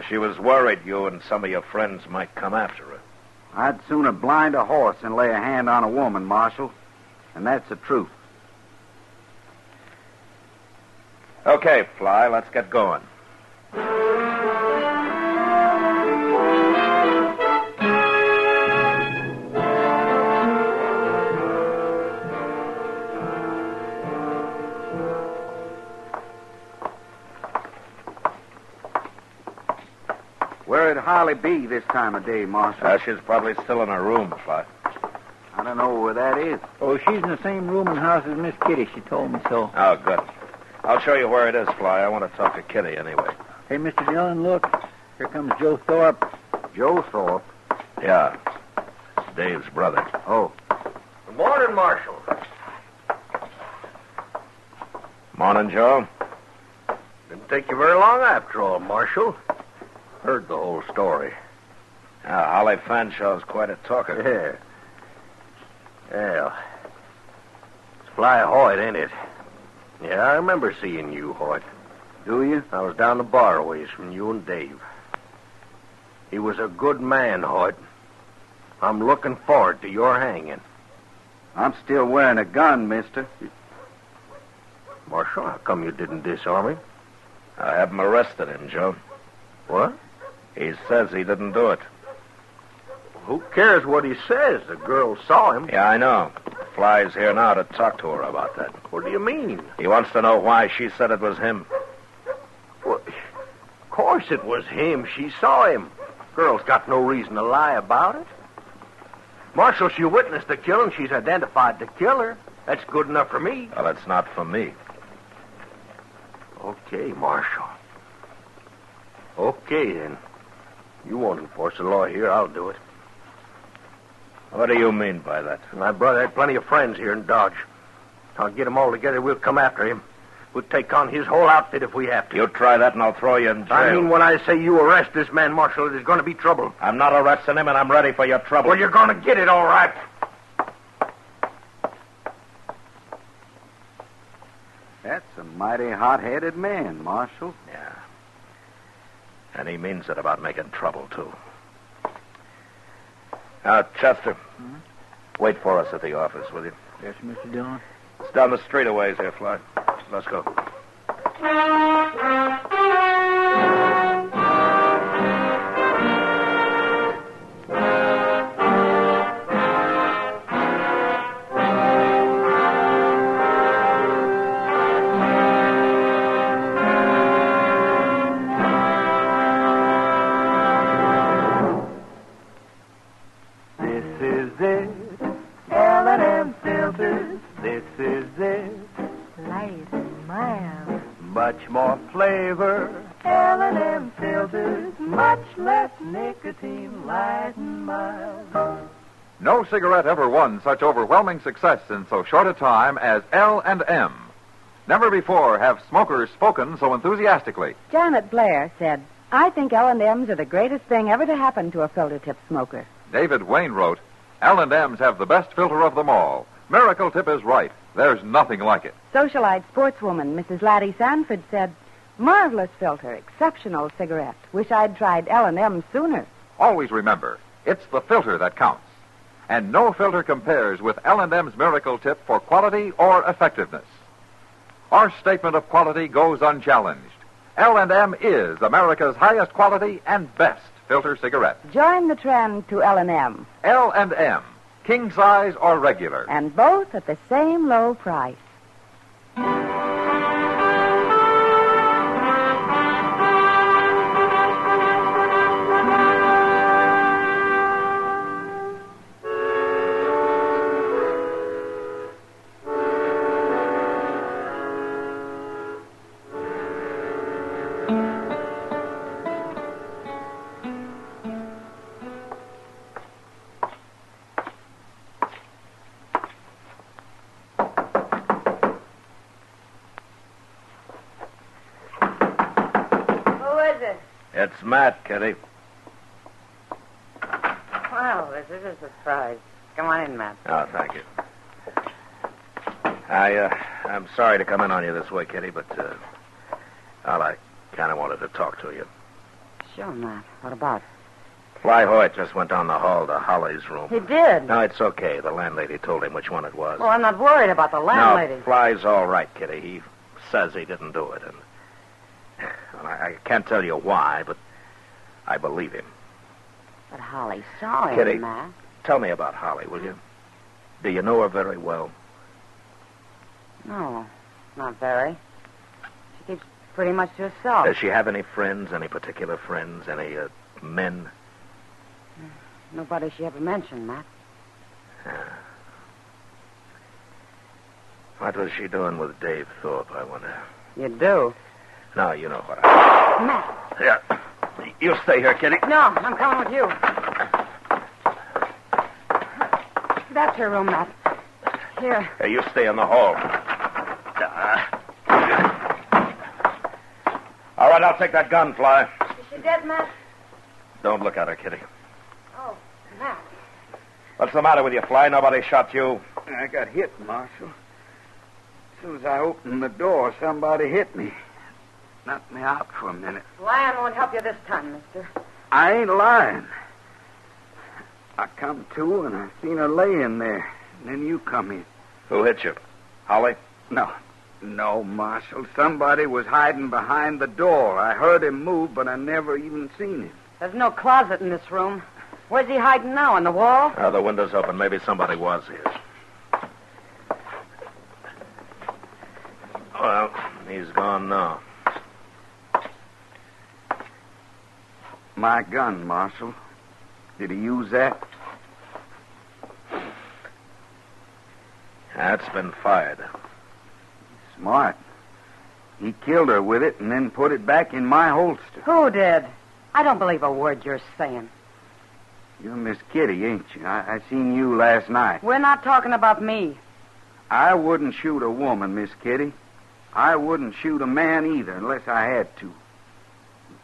She was worried you and some of your friends might come after her. I'd sooner blind a horse than lay a hand on a woman, Marshal. And that's the truth. Okay, Fly, let's get going. Where'd Holly be this time of day, Marshal? She's probably still in her room, Fly. I don't know where that is. Oh, she's in the same room and house as Miss Kitty. She told me so. Oh, good. I'll show you where it is, Fly. I want to talk to Kitty anyway. Hey, Mr. Dillon, look. Here comes Joe Thorpe. Joe Thorpe? Yeah. It's Dave's brother. Oh. Good morning, Marshal. Morning, Joe. Didn't take you very long after all, Marshal. Heard the whole story. Yeah, Holly Fanshaw's quite a talker. Yeah. Well, it's Fly Hoyt, ain't it? Yeah, I remember seeing you, Hoyt. Do you? I was down the bar ways from you and Dave. He was a good man, Hoyt. I'm looking forward to your hanging. I'm still wearing a gun, mister. Marshal, how come you didn't disarm him? I haven't arrested him, Joe. What? He says he didn't do it. Who cares what he says? The girl saw him. Yeah, I know. Fly's here now to talk to her about that. What do you mean? He wants to know why she said it was him. Well, of course it was him. She saw him. Girl's got no reason to lie about it. Marshal, she witnessed the killing. She's identified the killer. That's good enough for me. Well, it's not for me. Okay, Marshal. Okay, then. You won't enforce the law here. I'll do it. What do you mean by that? My brother had plenty of friends here in Dodge. I'll get them all together. We'll come after him. We'll take on his whole outfit if we have to. You try that and I'll throw you in jail. I mean, when I say you arrest this man, Marshal, there's going to be trouble. I'm not arresting him, and I'm ready for your trouble. Well, you're going to get it, all right. That's a mighty hot-headed man, Marshal. Yeah. And he means it about making trouble, too. Now, Chester, wait for us at the office, will you? Yes, Mr. Dillon. It's down the street a ways here, Fly. Let's go. Much more flavor, L&M filters, much less nicotine, light and mild. No cigarette ever won such overwhelming success in so short a time as L&M. Never before have smokers spoken so enthusiastically. Janet Blair said, "I think L&Ms are the greatest thing ever to happen to a filter-tip smoker." David Wayne wrote, L&Ms have the best filter of them all. Miracle Tip is right. There's nothing like it. Socialite sportswoman Mrs. Laddie Sanford said, "Marvelous filter, exceptional cigarette. Wish I'd tried L&M sooner." Always remember, it's the filter that counts. And no filter compares with L&M's Miracle Tip for quality or effectiveness. Our statement of quality goes unchallenged. L&M is America's highest quality and best filter cigarette. Join the trend to L&M. L&M, king size or regular. And both at the same low price. It's Matt, Kitty. Well, this is a surprise. Come on in, Matt. Oh, thank you. I'm sorry to come in on you this way, Kitty, but, I kind of wanted to talk to you. Sure, Matt. What about? Fly Hoyt just went down the hall to Holly's room. He did? No, it's okay. The landlady told him which one it was. Well, I'm not worried about the landlady. No, Fly's all right, Kitty. He says he didn't do it, and well, I can't tell you why, but I believe him. But Holly saw him, Kitty, Matt. Tell me about Holly, will you? Do you know her very well? No, not very. She keeps pretty much to herself. Does she have any friends, any particular friends, any men? Nobody she ever mentioned, Matt. What was she doing with Dave Thorpe, I wonder? You do? No, you know what I... Matt. Yeah. You stay here, Kitty. No, I'm coming with you. That's her room, Matt. Here. Hey, you stay in the hall. All right, I'll take that gun, Fly. Is she dead, Matt? Don't look at her, Kitty. Oh, Matt. What's the matter with you, Fly? Nobody shot you. I got hit, Marshal. As soon as I opened the door, somebody hit me. Knocked me out for a minute. Lying won't help you this time, mister. I ain't lying. I come to and I seen her laying there. And then you come in. Who hit you? Holly? No, Marshal. Somebody was hiding behind the door. I heard him move, but I never even seen him. There's no closet in this room. Where's he hiding now, on the wall? The window's open. Maybe somebody was here. Well, he's gone now. My gun, Marshal. Did he use that? That's been fired. Smart. He killed her with it and then put it back in my holster. Who did? I don't believe a word you're saying. You're Miss Kitty, ain't you? I seen you last night. We're not talking about me. I wouldn't shoot a woman, Miss Kitty. I wouldn't shoot a man either unless I had to.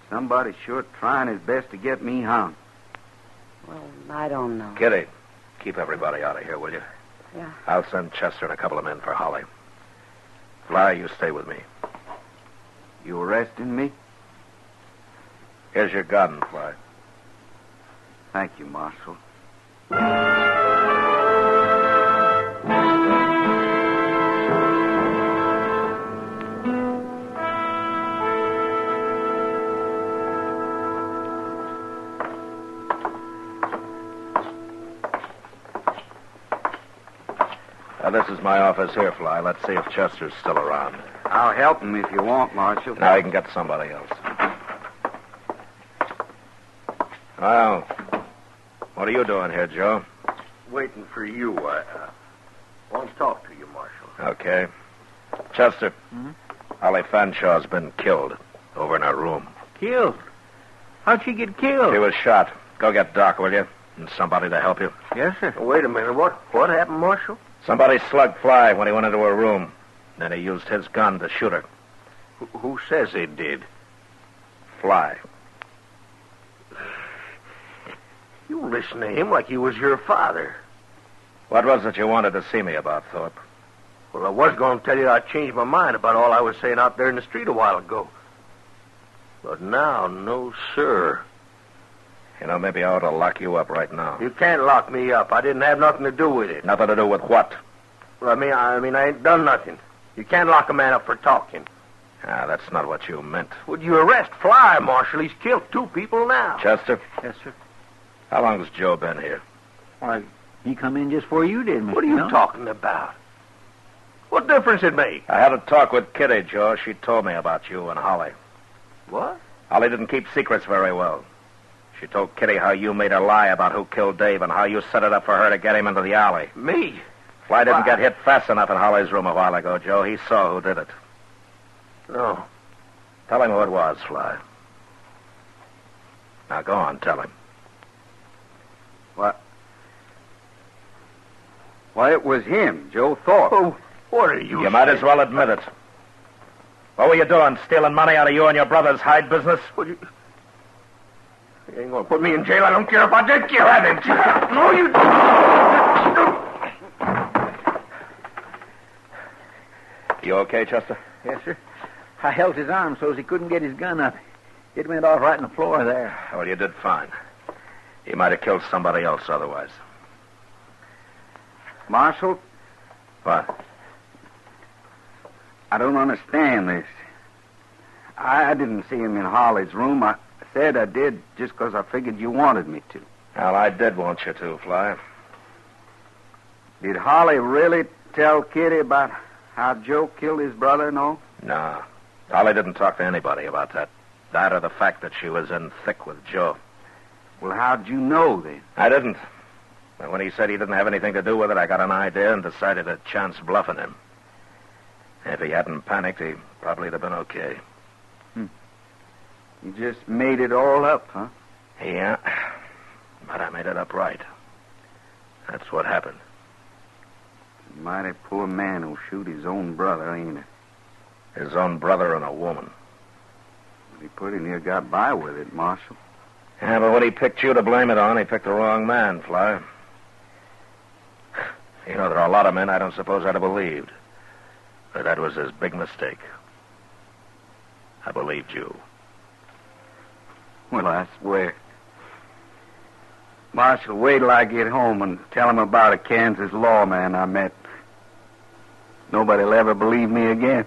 Somebody's sure trying his best to get me hung. Well, I don't know. Kitty, keep everybody out of here, will you? Yeah. I'll send Chester and a couple of men for Holly. Fly, you stay with me. You arresting me? Here's your gun, Fly. Thank you, Marshal. This is my office here, Fly. Let's see if Chester's still around. I'll help him if you want, Marshal. Now you can get somebody else. Well, what are you doing here, Joe? Waiting for you. I want to talk to you, Marshal. Okay. Chester, Holly Fanshaw's been killed over in her room. Killed? How'd she get killed? She was shot. Go get Doc, will you? And somebody to help you. Yes, sir. Wait a minute. What happened, Marshal? Somebody slugged Fly when he went into her room. Then he used his gun to shoot her. Who says he did? Fly. You listen to him like he was your father. What was it you wanted to see me about, Thorpe? Well, I was going to tell you I changed my mind about all I was saying out there in the street a while ago. But now, no, sir. You know, maybe I ought to lock you up right now. You can't lock me up. I didn't have nothing to do with it. Nothing to do with what? Well, I mean, I ain't done nothing. You can't lock a man up for talking. Ah, that's not what you meant. Would you arrest Fly, Marshal? He's killed 2 people now. Chester? Yes, sir. How long's Joe been here? Why, he come in just before you did, Mr. What are you Dillon. talking about? What difference it make? I had a talk with Kitty, Joe. She told me about you and Holly. What? Holly didn't keep secrets very well. She told Kitty how you made her lie about who killed Dave and how you set it up for her to get him into the alley. Me? Fly didn't get hit fast enough in Holly's room a while ago, Joe. He saw who did it. No. Tell him who it was, Fly. Now go on, tell him. What? Why, it was him, Joe Thorpe. Oh, what are you You might as well admit it. What were you doing, stealing money out of you and your brother's hide business? You ain't going to put me in jail. I don't care if I did kill him. No, you don't. You okay, Chester? Yes, sir. I held his arm so as he couldn't get his gun up. It went off right on the floor there. Well, you did fine. He might have killed somebody else otherwise. Marshal? What? I don't understand this. I didn't see him in Holly's room. I said I did just because I figured you wanted me to. Well, I did want you to, Fly. Did Holly really tell Kitty about how Joe killed his brother and all? No. Holly didn't talk to anybody about that. That or the fact that she was in thick with Joe. Well, how'd you know then? I didn't. But when he said he didn't have anything to do with it, I got an idea and decided to chance bluffing him. If he hadn't panicked, he probably'd have been okay. You just made it all up, huh? Yeah. But I made it up right. That's what happened. Mighty poor man who'll shoot his own brother, ain't it? His own brother and a woman. He pretty near got by with it, Marshal. Yeah, but when he picked you to blame it on, he picked the wrong man, Fly. You know, there are a lot of men I don't suppose I'd have believed. But that was his big mistake. I believed you. Well, I swear. Marshal, wait till I get home and tell him about a Kansas lawman I met. Nobody'll ever believe me again.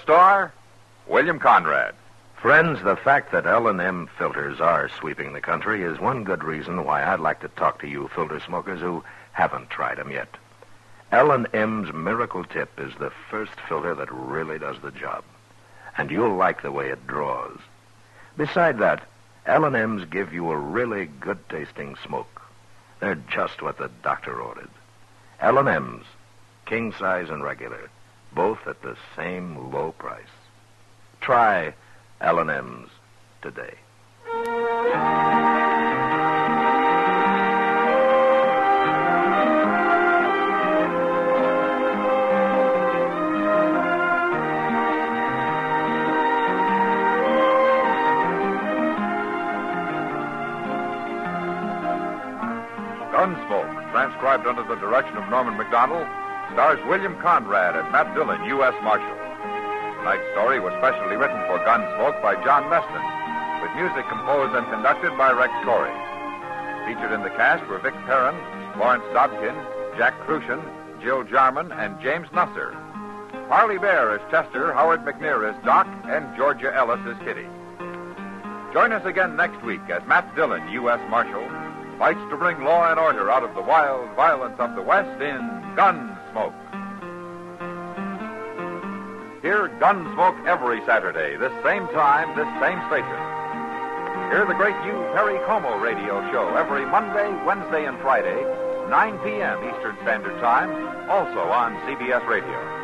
star, William Conrad. Friends, the fact that L&M filters are sweeping the country is one good reason why I'd like to talk to you filter smokers who haven't tried them yet. L&M's Miracle Tip is the first filter that really does the job, and you'll like the way it draws. Beside that, L&M's give you a really good-tasting smoke. They're just what the doctor ordered. L&M's, king size and regular, both at the same low price. Try L&M's today. Gunsmoke, transcribed under the direction of Norman MacDonald, stars William Conrad as Matt Dillon, U.S. Marshal. Tonight's story was specially written for Gunsmoke by John Meston, with music composed and conducted by Rex Corey. Featured in the cast were Vic Perrin, Lawrence Dobkin, Jack Crucian, Jill Jarman, and James Nusser. Harley Bear as Chester, Howard McNear as Doc, and Georgia Ellis as Kitty. Join us again next week as Matt Dillon, U.S. Marshal, fights to bring law and order out of the wild violence of the West in Gunsmoke. Hear Gunsmoke every Saturday, this same time, this same station. Hear the great Hugh Perry Como radio show every Monday, Wednesday, and Friday, 9 p.m. Eastern Standard Time, also on CBS Radio.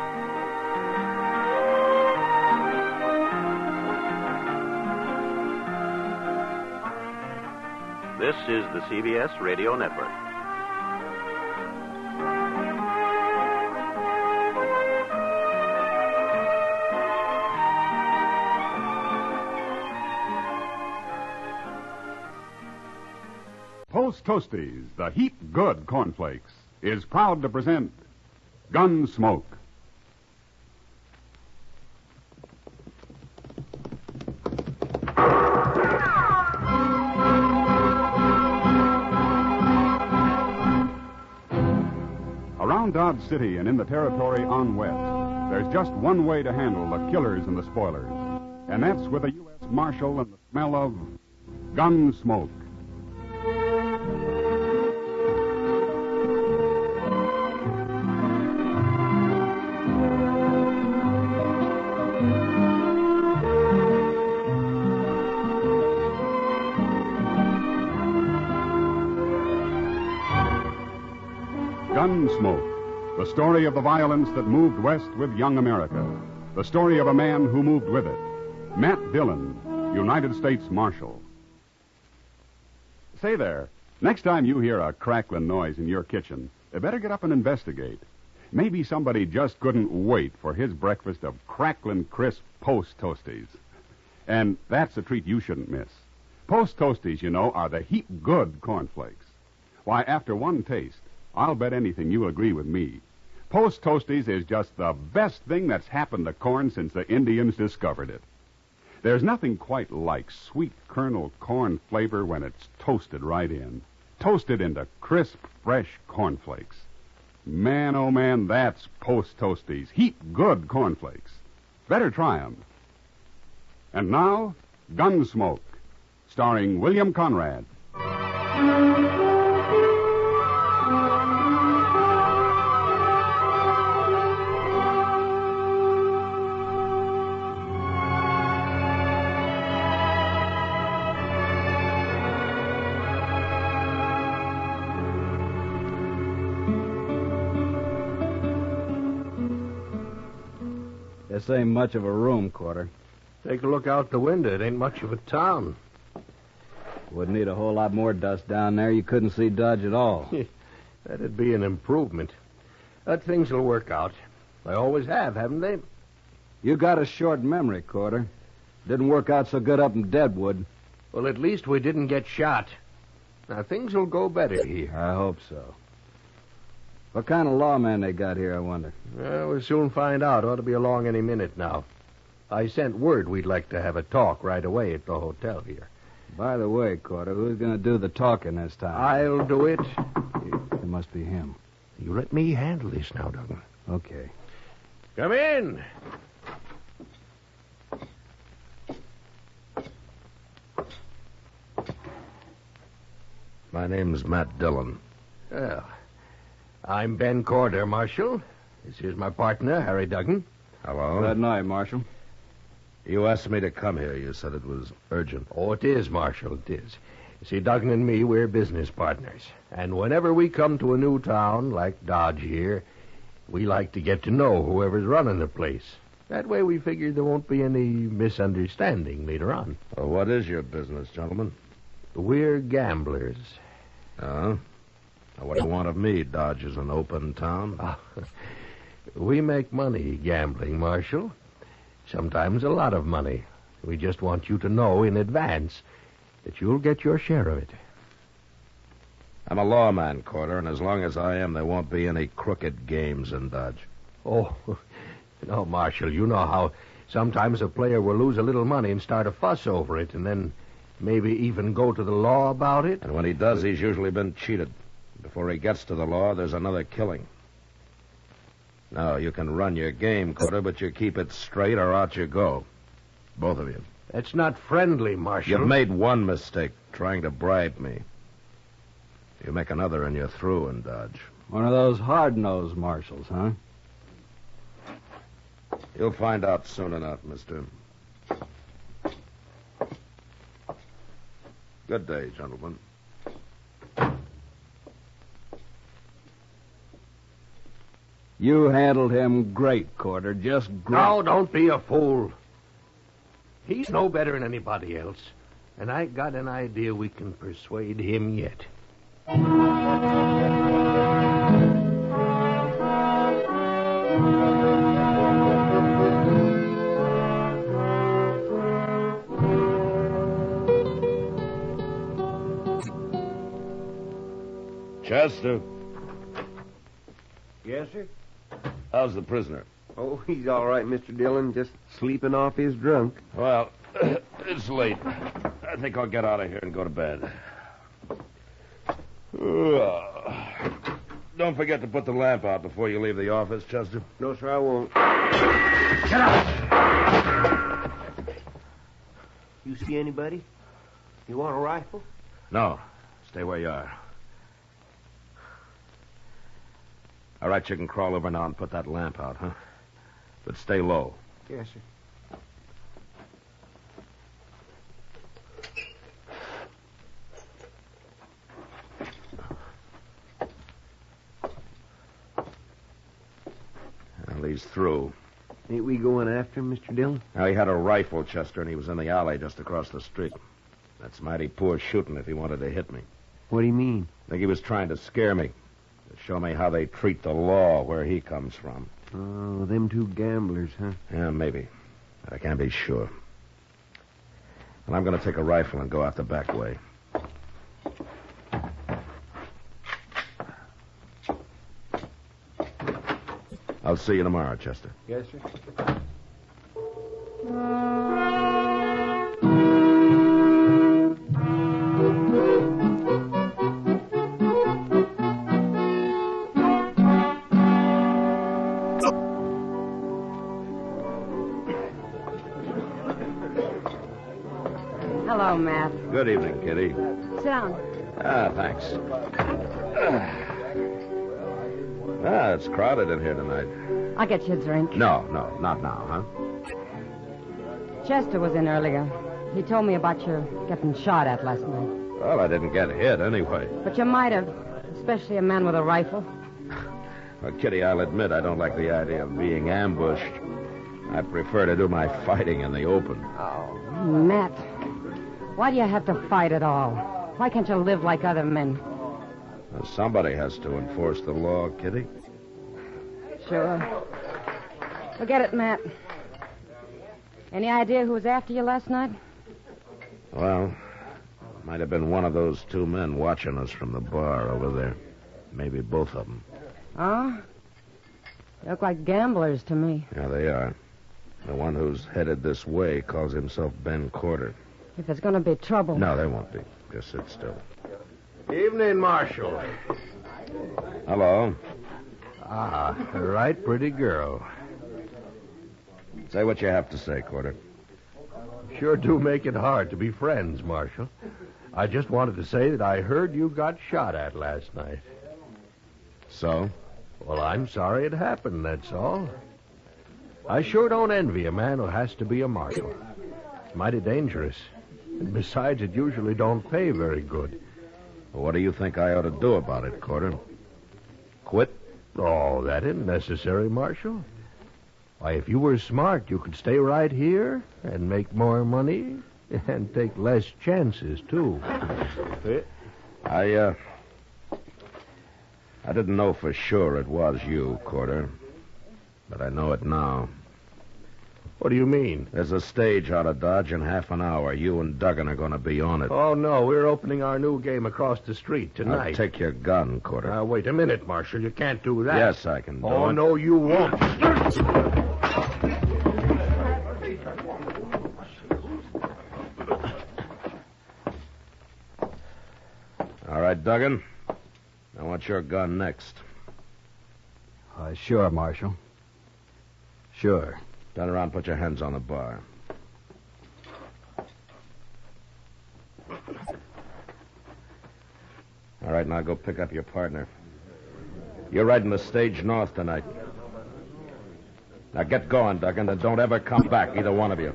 This is the CBS Radio Network. Post Toasties, the heap good cornflakes, is proud to present Gunsmoke. Around Dodge City and in the territory on west, there's just one way to handle the killers and the spoilers, and that's with a U.S. Marshal and the smell of Gunsmoke. Gunsmoke, the story of the violence that moved west with young America. The story of a man who moved with it. Matt Dillon, United States Marshal. Say there, next time you hear a crackling noise in your kitchen, you better get up and investigate. Maybe somebody just couldn't wait for his breakfast of crackling crisp Post Toasties. And that's a treat you shouldn't miss. Post Toasties, you know, are the heap good cornflakes. Why, after one taste, I'll bet anything you'll agree with me. Post Toasties is just the best thing that's happened to corn since the Indians discovered it. There's nothing quite like sweet kernel corn flavor when it's toasted right in. Toasted into crisp, fresh cornflakes. Man, oh man, that's Post Toasties. Heap good cornflakes. Better try 'em. And now, Gunsmoke, starring William Conrad. This ain't much of a room, Quarter. Take a look out the window. It ain't much of a town. Wouldn't need a whole lot more dust down there. You couldn't see Dodge at all. That'd be an improvement. But things will work out. They always have, haven't they? You got a short memory, Quarter. Didn't work out so good up in Deadwood. Well, at least we didn't get shot. Now, things will go better here. I hope so. What kind of lawman they got here, I wonder? Well, we'll soon find out. Ought to be along any minute now. I sent word we'd like to have a talk right away at the hotel here. By the way, Quarter, who's going to do the talking this time? I'll do it. It must be him. You let me handle this now, Duggan. Okay. Come in. My name's Matt Dillon. Well, I'm Ben Corder, Marshal. This is my partner, Harry Duggan. Hello. Good night, Marshal. You asked me to come here. You said it was urgent. Oh, it is, Marshal, it is. You see, Duggan and me, we're business partners. And whenever we come to a new town, like Dodge here, we like to get to know whoever's running the place. That way we figure there won't be any misunderstanding later on. Well, what is your business, gentlemen? We're gamblers. Oh? What do you want of me? Dodge is an open town. We make money gambling, Marshal. Sometimes a lot of money. We just want you to know in advance that you'll get your share of it. I'm a lawman, Corder, and as long as I am, there won't be any crooked games in Dodge. Oh, no, Marshal, you know how sometimes a player will lose a little money and start a fuss over it, and then maybe even go to the law about it. And when he does, he's usually been cheated. Before he gets to the law, there's another killing. Now, you can run your game, Corder, but you keep it straight or out you go. Both of you. That's not friendly, Marshal. You've made one mistake, trying to bribe me. You make another and you're through in Dodge. One of those hard-nosed marshals, huh? You'll find out soon enough, mister. Good day, gentlemen. You handled him great, Corder. Just great. No, don't be a fool. He's no better than anybody else. And I got an idea we can persuade him yet. Chester, Yes, sir? how's the prisoner? Oh, he's all right, Mr. Dillon. Just sleeping off his drunk. Well, it's late. I think I'll get out of here and go to bed. Don't forget to put the lamp out before you leave the office, Chester. No, sir, I won't. Get up! You see anybody? You want a rifle? No. Stay where you are. All right, you can crawl over now and put that lamp out, huh? But stay low. Yes, sir. Well, he's through. Ain't we going after him, Mr. Dillon? Now, he had a rifle, Chester, and he was in the alley just across the street. That's mighty poor shooting if he wanted to hit me. What do you mean? I think he was trying to scare me. To show me how they treat the law where he comes from. Oh, them two gamblers, huh? Yeah, maybe. But I can't be sure. Well, I'm going to take a rifle and go out the back way. I'll see you tomorrow, Chester. Yes, sir. Hello, Matt. Good evening, Kitty. Sit down. Thanks. It's crowded in here tonight. I'll get you a drink. No, not now, huh? Chester was in earlier. He told me about your getting shot at last night. Well, I didn't get hit anyway. But you might have, especially a man with a rifle. Well, Kitty, I'll admit I don't like the idea of being ambushed. I prefer to do my fighting in the open. Oh, Matt. Why do you have to fight at all? Why can't you live like other men? Well, somebody has to enforce the law, Kitty. Sure. Forget it, Matt. Any idea who was after you last night? Well, it might have been one of those two men watching us from the bar over there. Maybe both of them. Oh? They look like gamblers to me. Yeah, they are. The one who's headed this way calls himself Ben Corder. If there's going to be trouble... No, there won't be. Just sit still. Evening, Marshal. Hello. Ah, a right pretty girl. Say what you have to say, Corder. Sure do make it hard to be friends, Marshal. I just wanted to say that I heard you got shot at last night. So? Well, I'm sorry it happened, that's all. I sure don't envy a man who has to be a marshal. It's mighty dangerous. And besides, it usually don't pay very good. Well, what do you think I ought to do about it, Corder? Quit? Oh, that isn't necessary, Marshal. Why, if you were smart, you could stay right here and make more money and take less chances, too. I didn't know for sure it was you, Corder. But I know it now. What do you mean? There's a stage out of Dodge in half an hour. You and Duggan are going to be on it. Oh, no, we're opening our new game across the street tonight. I'll take your gun, Corder. Now, wait a minute, Marshal. You can't do that. Yes, I can do it. Oh, no, you won't. All right, Duggan. I want your gun next. Sure, Marshal. Sure. Turn around and put your hands on the bar. All right, now go pick up your partner. You're riding the stage north tonight. Now get going, Duggan, and don't ever come back, either one of you.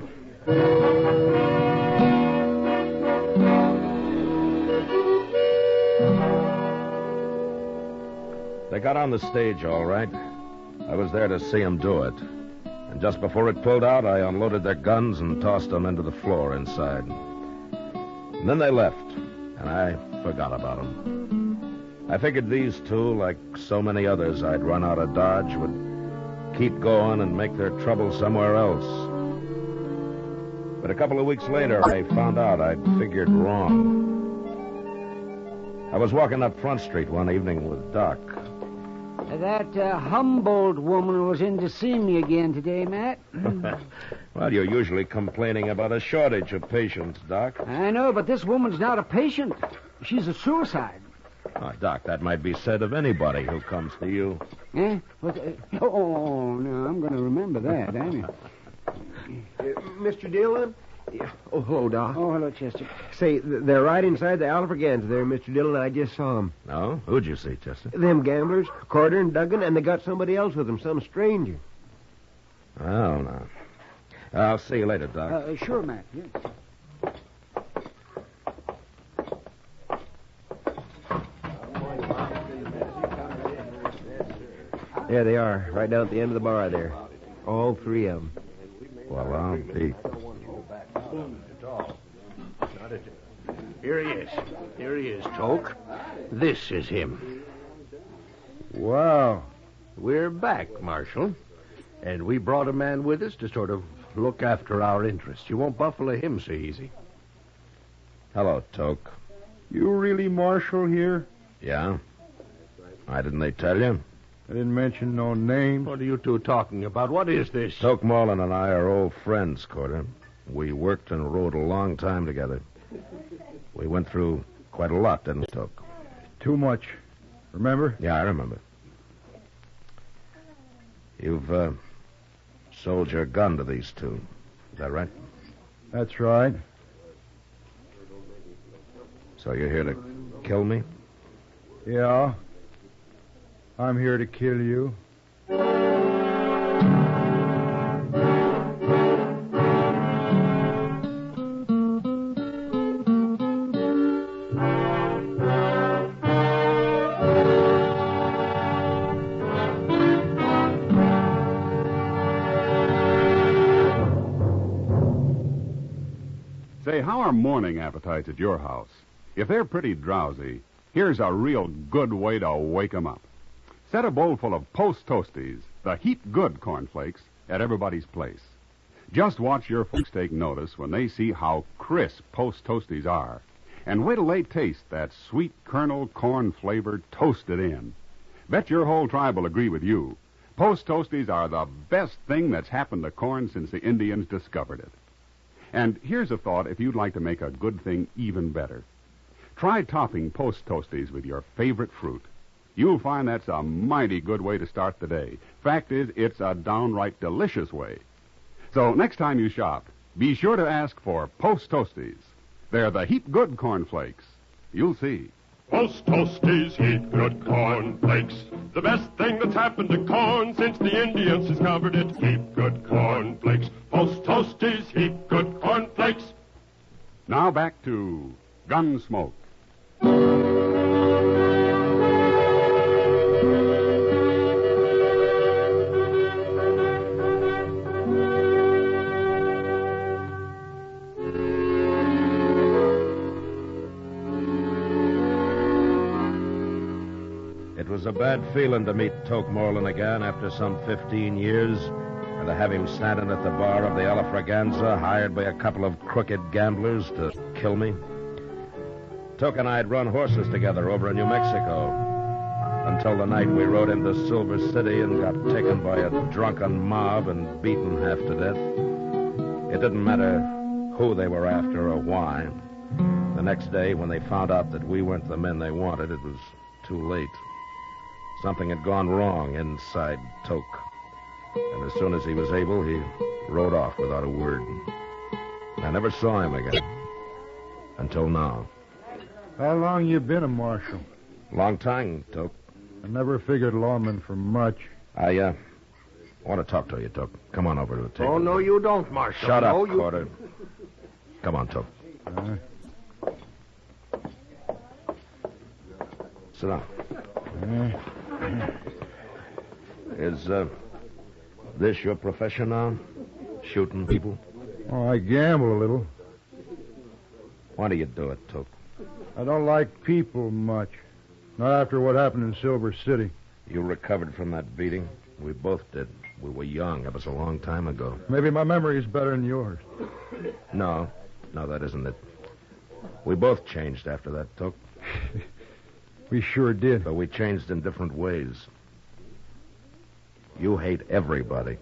They got on the stage, all right. I was there to see them do it. And just before it pulled out, I unloaded their guns and tossed them into the floor inside. And then they left, and I forgot about them. I figured these two, like so many others I'd run out of Dodge, would keep going and make their trouble somewhere else. But a couple of weeks later, I found out I'd figured wrong. I was walking up Front Street one evening with Doc. That Humboldt woman was in to see me again today, Matt. Well, you're usually complaining about a shortage of patients, Doc. I know, but this woman's not a patient. She's a suicide. Oh, Doc, that might be said of anybody who comes to you. Eh? What? Oh, no, I'm going to remember that, ain't I? Mr. Dillon? Oh, hello, Doc. Oh, hello, Chester. Say, they're right inside the Alfregans there, Mr. Dillon. I just saw them. No? Who'd you see, Chester? Them gamblers, Carter and Duggan, and they got somebody else with them, some stranger. Oh, no. I'll see you later, Doc. Sure, Matt. Yeah. There they are, right down at the end of the bar there. All three of them. Well, I'll be... Here he is. Here he is, Toke. This is him. Wow. We're back, Marshal. And we brought a man with us to sort of look after our interests. You won't buffalo him so easy. Hello, Toke. You really Marshal here? Yeah? Why didn't they tell you? I didn't mention no name. What are you two talking about? What is this? Toke Marlin and I are old friends, Corder. We worked and rode a long time together. We went through quite a lot, didn't we, Toke? Too much. Remember? Yeah, I remember. You've sold your gun to these two. Is that right? That's right. So you're here to kill me? Yeah. I'm here to kill you. Say, how are morning appetites at your house? If they're pretty drowsy, here's a real good way to wake 'em up. Set a bowl full of Post Toasties, the heap-good cornflakes, at everybody's place. Just watch your folks take notice when they see how crisp Post Toasties are. And wait till they taste that sweet kernel corn flavor toasted in. Bet your whole tribe will agree with you. Post Toasties are the best thing that's happened to corn since the Indians discovered it. And here's a thought if you'd like to make a good thing even better. Try topping Post Toasties with your favorite fruit. You'll find that's a mighty good way to start the day. Fact is, it's a downright delicious way. So next time you shop, be sure to ask for Post Toasties. They're the heap good cornflakes. You'll see. Post Toasties heap good cornflakes. The best thing that's happened to corn since the Indians discovered it. Heap good cornflakes. Post Toasties heap good cornflakes. Now back to Gunsmoke. It was a bad feeling to meet Toke Moreland again after some 15 years, and to have him standing at the bar of the Alafraganza, hired by a couple of crooked gamblers to kill me. Toke and I had run horses together over in New Mexico, until the night we rode into Silver City and got taken by a drunken mob and beaten half to death. It didn't matter who they were after or why. The next day, when they found out that we weren't the men they wanted, it was too late. Something had gone wrong inside Toke. And as soon as he was able, he rode off without a word. I never saw him again. Until now. How long you been a marshal? Long time, Toke. I never figured lawman for much. I want to talk to you, Toke. Come on over to the table. Oh, no, you don't, Marshal. Shut up, no, you... Quarter. Come on, Toke. Sit down. Is this your profession now? Shooting people? Oh, I gamble a little. Why do you do it, Toke? I don't like people much. Not after what happened in Silver City. You recovered from that beating? We both did. We were young. It was a long time ago. Maybe my memory is better than yours. No, that isn't it. We both changed after that, Toke. We sure did. But we changed in different ways. You hate everybody.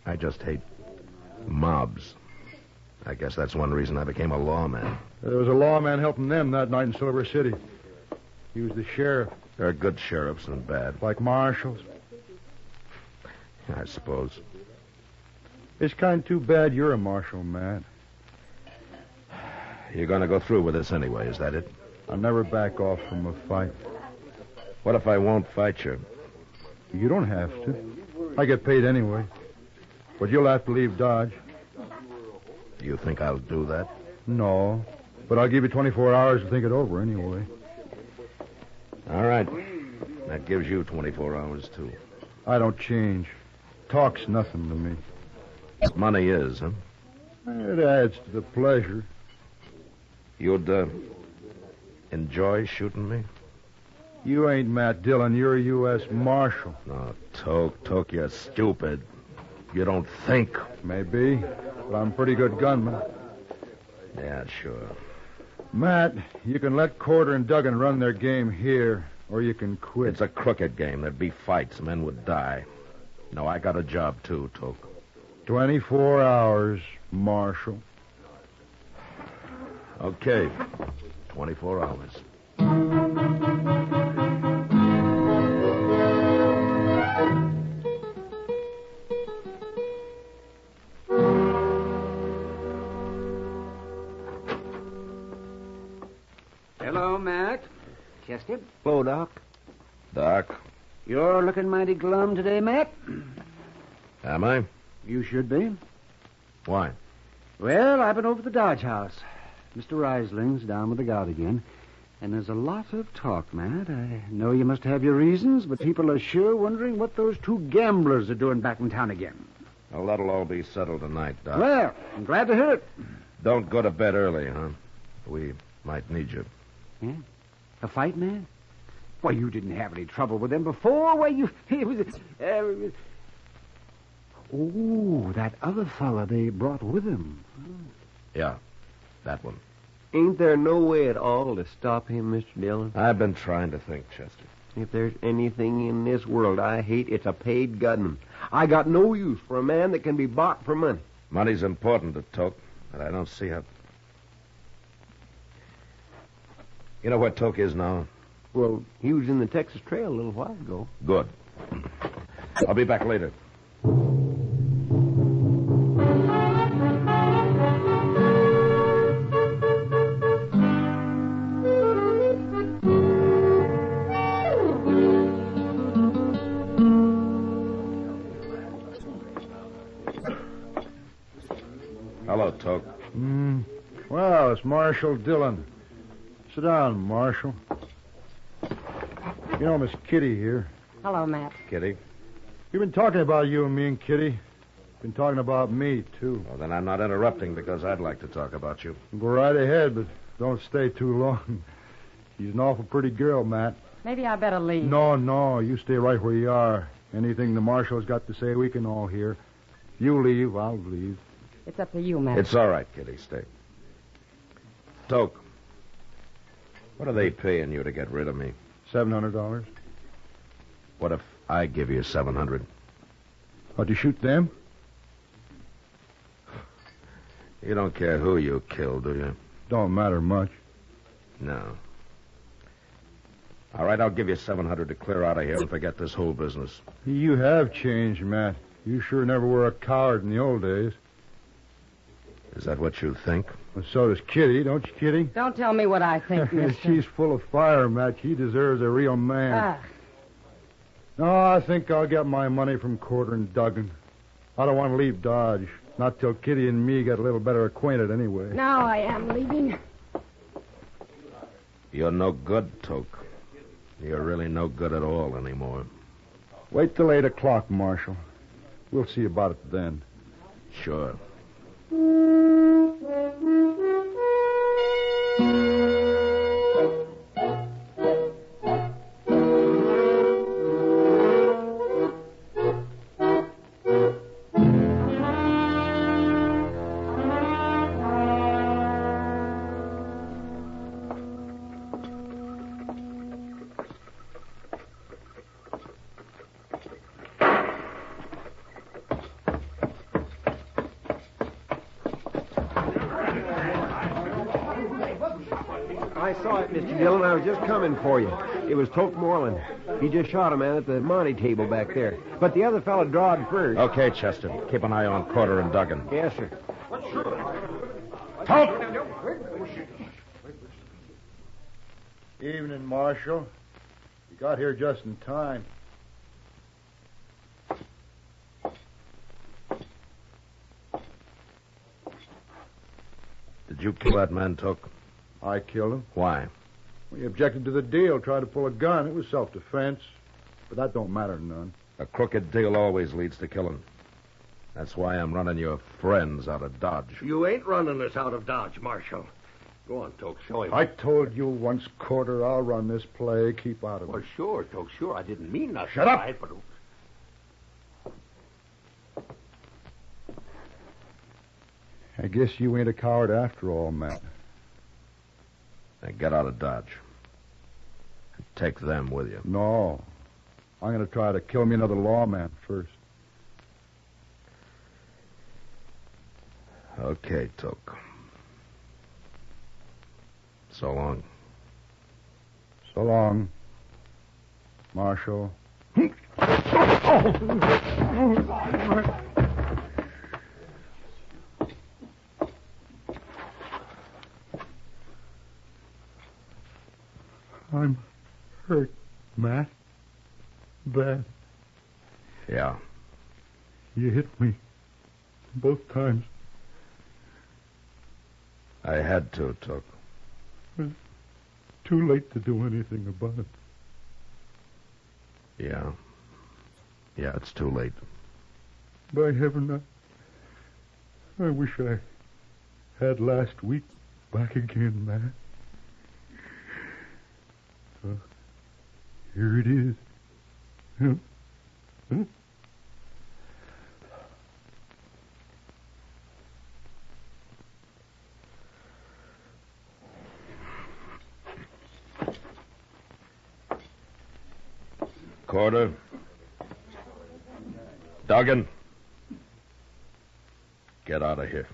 I just hate mobs. I guess that's one reason I became a lawman. There was a lawman helping them that night in Silver City. He was the sheriff. There are good sheriffs and bad. Like marshals. I suppose. It's kind of too bad you're a marshal, Matt. You're going to go through with this anyway, is that it? I'll never back off from a fight. What if I won't fight you? You don't have to. I get paid anyway. But you'll have to leave Dodge. You think I'll do that? No. But I'll give you 24 hours to think it over anyway. All right. That gives you 24 hours, too. I don't change. Talk's nothing to me. Money is, huh? It adds to the pleasure. You'd, enjoy shooting me? You ain't Matt Dillon. You're a U.S. Marshal. No, Toke, you're stupid. You don't think. Maybe, but I'm a pretty good gunman. Yeah, sure. Matt, you can let Corder and Duggan run their game here, or you can quit. It's a crooked game. There'd be fights. Men would die. No, I got a job, too, Toke. 24 hours, Marshal. Okay. 24 hours. Hello, Matt. Chester? Hello, Doc. Doc? You're looking mighty glum today, Matt. Am I? You should be. Why? Well, I've been over to the Dodge House. Mr. Reisling's down with the gout again. And there's a lot of talk, Matt. I know you must have your reasons, but people are sure wondering what those two gamblers are doing back in town again. Well, that'll all be settled tonight, Doc. Well, I'm glad to hear it. Don't go to bed early, huh? We might need you. Yeah? A fight, man? Why, you didn't have any trouble with them before. Why, you... Oh, that other fella they brought with them. Yeah, that one. Ain't there no way at all to stop him, Mr. Dillon? I've been trying to think, Chester. If there's anything in this world I hate, it's a paid gunman. I got no use for a man that can be bought for money. Money's important to Toke, but I don't see how... You know where Toke is now? Well, he was in the Texas Trail a little while ago. Good. I'll be back later. Marshal Dillon. Sit down, Marshal. You know Miss Kitty here. Hello, Matt. Kitty? We've been talking about you and me and Kitty. Been talking about me, too. Well, then I'm not interrupting because I'd like to talk about you. Go right ahead, but don't stay too long. She's an awful pretty girl, Matt. Maybe I better leave. No, you stay right where you are. Anything the Marshal's got to say, we can all hear. You leave, I'll leave. It's up to you, Matt. It's all right, Kitty. Stay. Toke, what are they paying you to get rid of me? $700. What if I give you $700? How'd you shoot them? You don't care who you killed, do you? Don't matter much. No. All right, I'll give you $700 to clear out of here and forget this whole business. You have changed, Matt. You sure never were a coward in the old days. Is that what you think? Well, so does Kitty, don't you, Kitty? Don't tell me what I think, mister. She's full of fire, Matt. She deserves a real man. Ah. No, I think I'll get my money from Corder and Duggan. I don't want to leave Dodge. Not till Kitty and me get a little better acquainted, anyway. Now I am leaving. You're no good, Toke. You're really no good at all anymore. Wait till 8 o'clock, Marshal. We'll see about it then. Sure. I saw it, Mr. Dillon. I was just coming for you. It was Toke Moreland. He just shot a man at the Monte table back there. But the other fellow drawed first. Okay, Chester. Keep an eye on Corder and Duggan. Yes, sir. Toke! Evening, Marshal. You got here just in time. Did you kill that man, Toke? I killed him. Why? Well, he objected to the deal, tried to pull a gun. It was self-defense. But that don't matter none. A crooked deal always leads to killing. That's why I'm running your friends out of Dodge. You ain't running us out of Dodge, Marshal. Go on, Toke, show him. I told you once, Corder, I'll run this play. Keep out of it. Well, sure, Toke, sure. I didn't mean nothing. Shut up! Right, but... I guess you ain't a coward after all, Matt. Now get out of Dodge. And take them with you. No. I'm going to try to kill me another lawman first. Okay, Toke. So long. So long, Marshal. I'm hurt, Matt. Bad. Yeah. You hit me both times. I had to, Toke. It's too late to do anything about it. Yeah. Yeah, it's too late. By heaven, I wish I had last week back again, Matt. Here it is. Huh? Corder. Duggan. Get out of here.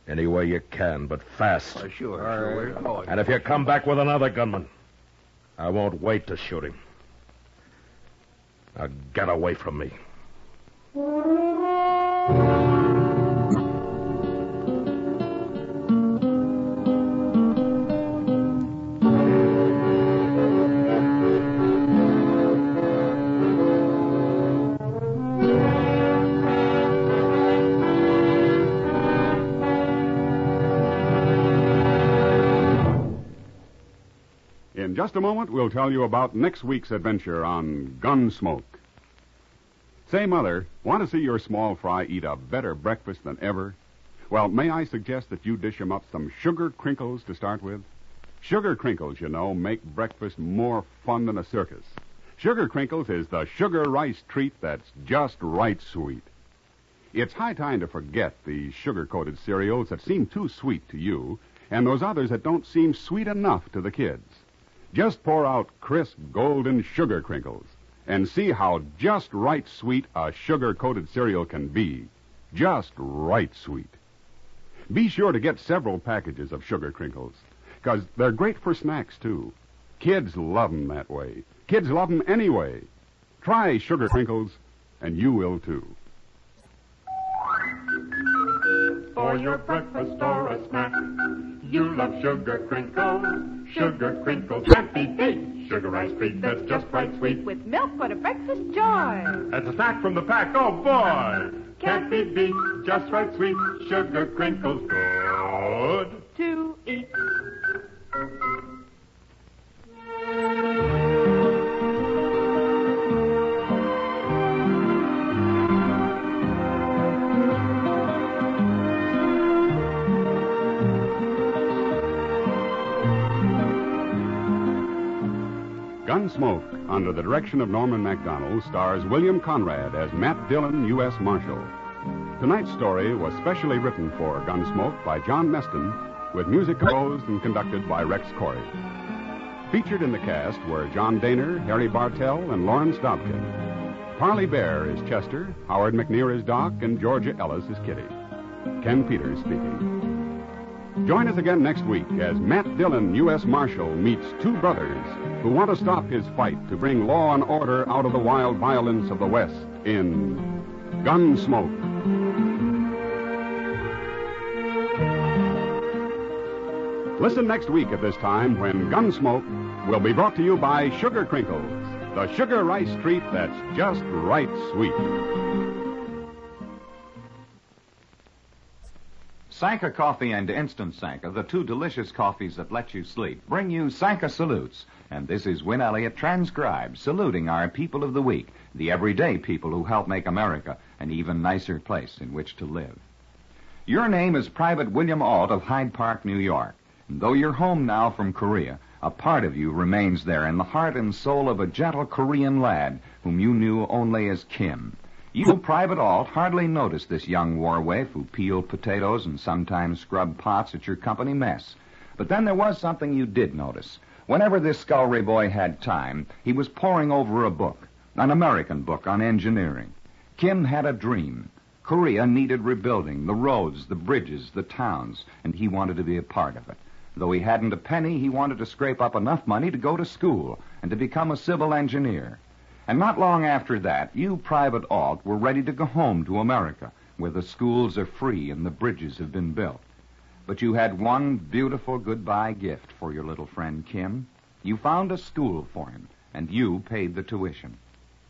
Any way you can, but fast. Sure. And if you come back with another gunman, I won't wait to shoot him. Now get away from me. In just a moment, we'll tell you about next week's adventure on Gunsmoke. Say, Mother, want to see your small fry eat a better breakfast than ever? Well, may I suggest that you dish him up some sugar crinkles to start with? Sugar crinkles, you know, make breakfast more fun than a circus. Sugar crinkles is the sugar rice treat that's just right sweet. It's high time to forget the sugar-coated cereals that seem too sweet to you and those others that don't seem sweet enough to the kids. Just pour out crisp, golden sugar crinkles and see how just right sweet a sugar-coated cereal can be. Just right sweet. Be sure to get several packages of sugar crinkles, because they're great for snacks, too. Kids love them that way. Kids love them anyway. Try sugar crinkles, and you will, too. For your breakfast or a snack, you love sugar crinkles. Sugar crinkles can't be beat. Sugar rice treat that's just right sweet. With milk for the breakfast joy. As a snack from the pack, oh boy! Can't be beat, just right sweet. Sugar crinkles good to eat. Gunsmoke, under the direction of Norman MacDonald, stars William Conrad as Matt Dillon, U.S. Marshal. Tonight's story was specially written for Gunsmoke by John Meston, with music composed and conducted by Rex Corey. Featured in the cast were John Daner, Harry Bartell, and Lawrence Dobkin. Parley Bear is Chester, Howard McNear is Doc, and Georgia Ellis is Kitty. Ken Peters speaking. Join us again next week as Matt Dillon, U.S. Marshal, meets two brothers who want to stop his fight to bring law and order out of the wild violence of the West in Gunsmoke. Listen next week at this time when Gunsmoke will be brought to you by Sugar Crinkles, the sugar rice treat that's just right sweet. Sanka Coffee and Instant Sanka, the two delicious coffees that let you sleep, bring you Sanka Salutes. And this is Win Elliott transcribed, saluting our people of the week, the everyday people who help make America an even nicer place in which to live. Your name is Private William Alt of Hyde Park, New York. And though you're home now from Korea, a part of you remains there in the heart and soul of a gentle Korean lad whom you knew only as Kim. You, Private Alt, hardly noticed this young war waif who peeled potatoes and sometimes scrubbed pots at your company mess. But then there was something you did notice. Whenever this scullery boy had time, he was poring over a book, an American book on engineering. Kim had a dream. Korea needed rebuilding, the roads, the bridges, the towns, and he wanted to be a part of it. Though he hadn't a penny, he wanted to scrape up enough money to go to school and to become a civil engineer. And not long after that, you, Private Alt, were ready to go home to America, where the schools are free and the bridges have been built. But you had one beautiful goodbye gift for your little friend Kim. You found a school for him, and you paid the tuition.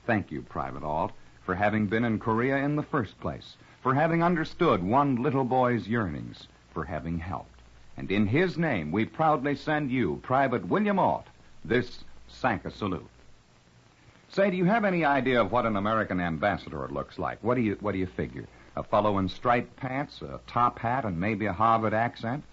Thank you, Private Alt, for having been in Korea in the first place, for having understood one little boy's yearnings, for having helped. And in his name, we proudly send you, Private William Alt, this Sanka salute. Say, do you have any idea of what an American ambassador looks like? What do you figure? A fellow in striped pants, a top hat, and maybe a Harvard accent?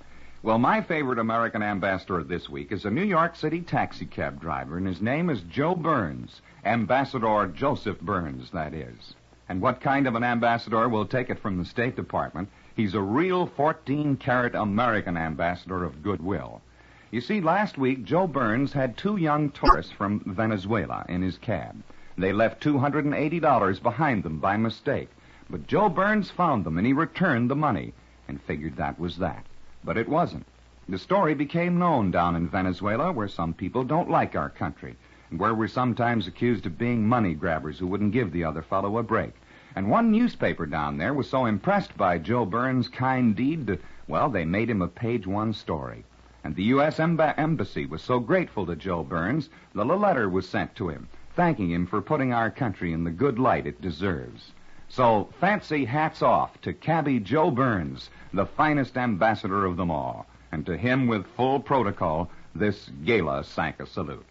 Well, my favorite American ambassador this week is a New York City taxicab driver, and his name is Joe Burns. Ambassador Joseph Burns, that is. And what kind of an ambassador? We'll take it from the State Department. He's a real 14-carat American ambassador of goodwill. You see, last week, Joe Burns had two young tourists from Venezuela in his cab. They left $280 behind them by mistake. But Joe Burns found them, and he returned the money, and figured that was that. But it wasn't. The story became known down in Venezuela, where some people don't like our country, and where we're sometimes accused of being money grabbers who wouldn't give the other fellow a break. And one newspaper down there was so impressed by Joe Burns' kind deed that, well, they made him a page-one story. And the U.S. Embassy was so grateful to Joe Burns that a letter was sent to him, thanking him for putting our country in the good light it deserves. So, fancy hats off to Cabby Joe Burns, the finest ambassador of them all. And to him, with full protocol, this gala Sanka salute.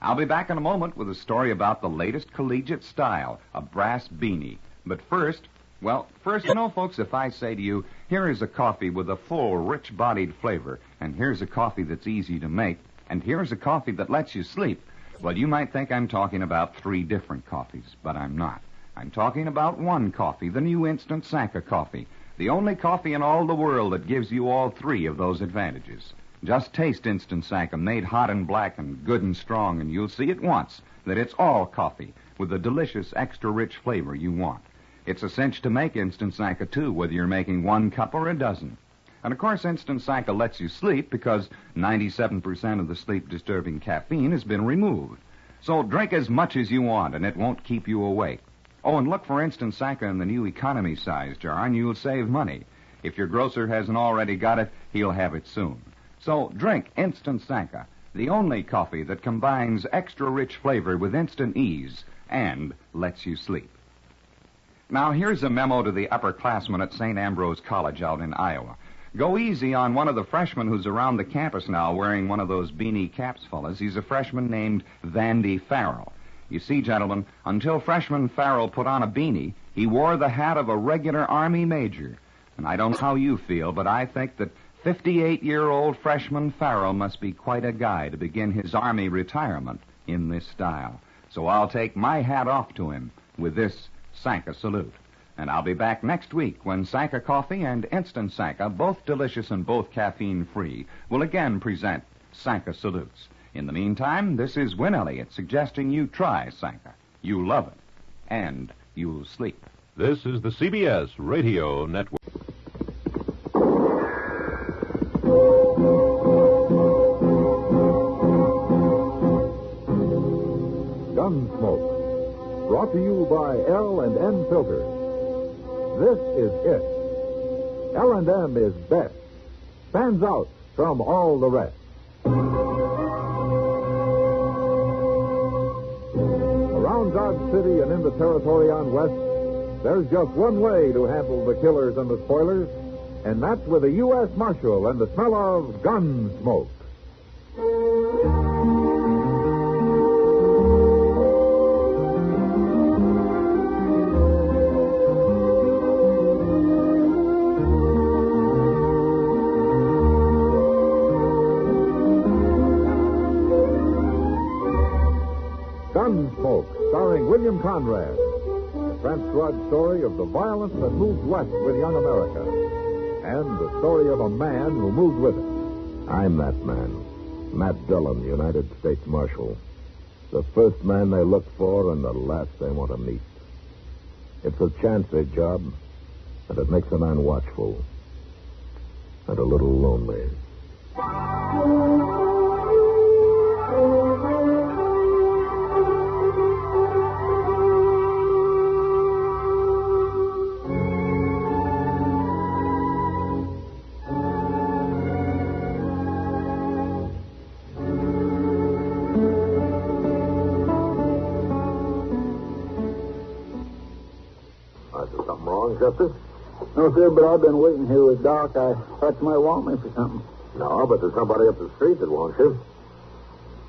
I'll be back in a moment with a story about the latest collegiate style, a brass beanie. But first, folks, if I say to you, here is a coffee with a full, rich-bodied flavor, and here's a coffee that's easy to make, and here's a coffee that lets you sleep, well, you might think I'm talking about 3 different coffees, but I'm not. I'm talking about one coffee, the new Instant Sanka coffee, the only coffee in all the world that gives you all 3 of those advantages. Just taste Instant Sanka, made hot and black and good and strong, and you'll see at once that it's all coffee with the delicious, extra-rich flavor you want. It's a cinch to make Instant Sanka, too, whether you're making 1 cup or a dozen. And, of course, Instant Sanka lets you sleep because 97% of the sleep-disturbing caffeine has been removed. So drink as much as you want, and it won't keep you awake. Oh, and look for Instant Sanka in the new economy size jar, and you'll save money. If your grocer hasn't already got it, he'll have it soon. So drink Instant Sanka, the only coffee that combines extra-rich flavor with instant ease and lets you sleep. Now, here's a memo to the upperclassmen at St. Ambrose College out in Iowa. Go easy on one of the freshmen who's around the campus now wearing one of those beanie caps, fellas. He's a freshman named Vandy Farrell. You see, gentlemen, until freshman Farrell put on a beanie, he wore the hat of a regular Army major. And I don't know how you feel, but I think that 58-year-old freshman Farrell must be quite a guy to begin his Army retirement in this style. So I'll take my hat off to him with this Sanka salute. And I'll be back next week when Sanka Coffee and Instant Sanka, both delicious and both caffeine-free, will again present Sanka salutes. In the meantime, this is Win Elliott suggesting you try Sanka. You'll love it, and you'll sleep. This is the CBS Radio Network. Gunsmoke, brought to you by L&N Filters. This is it. L&M is best. Stands out from all the rest. Around Dodge City and in the territory on West, there's just one way to handle the killers and the spoilers, and that's with a U.S. Marshal and the smell of Gunsmoke. Gunsmoke, starring William Conrad. The transcribed story of the violence that moved west with young America. And the story of a man who moved with it. I'm that man. Matt Dillon, United States Marshal. The first man they look for and the last they want to meet. It's a chancy job, and it makes a man watchful. And a little lonely. Justice? No, sir, but I've been waiting here with Doc. I thought you might want me for something. No, but there's somebody up the street that wants you.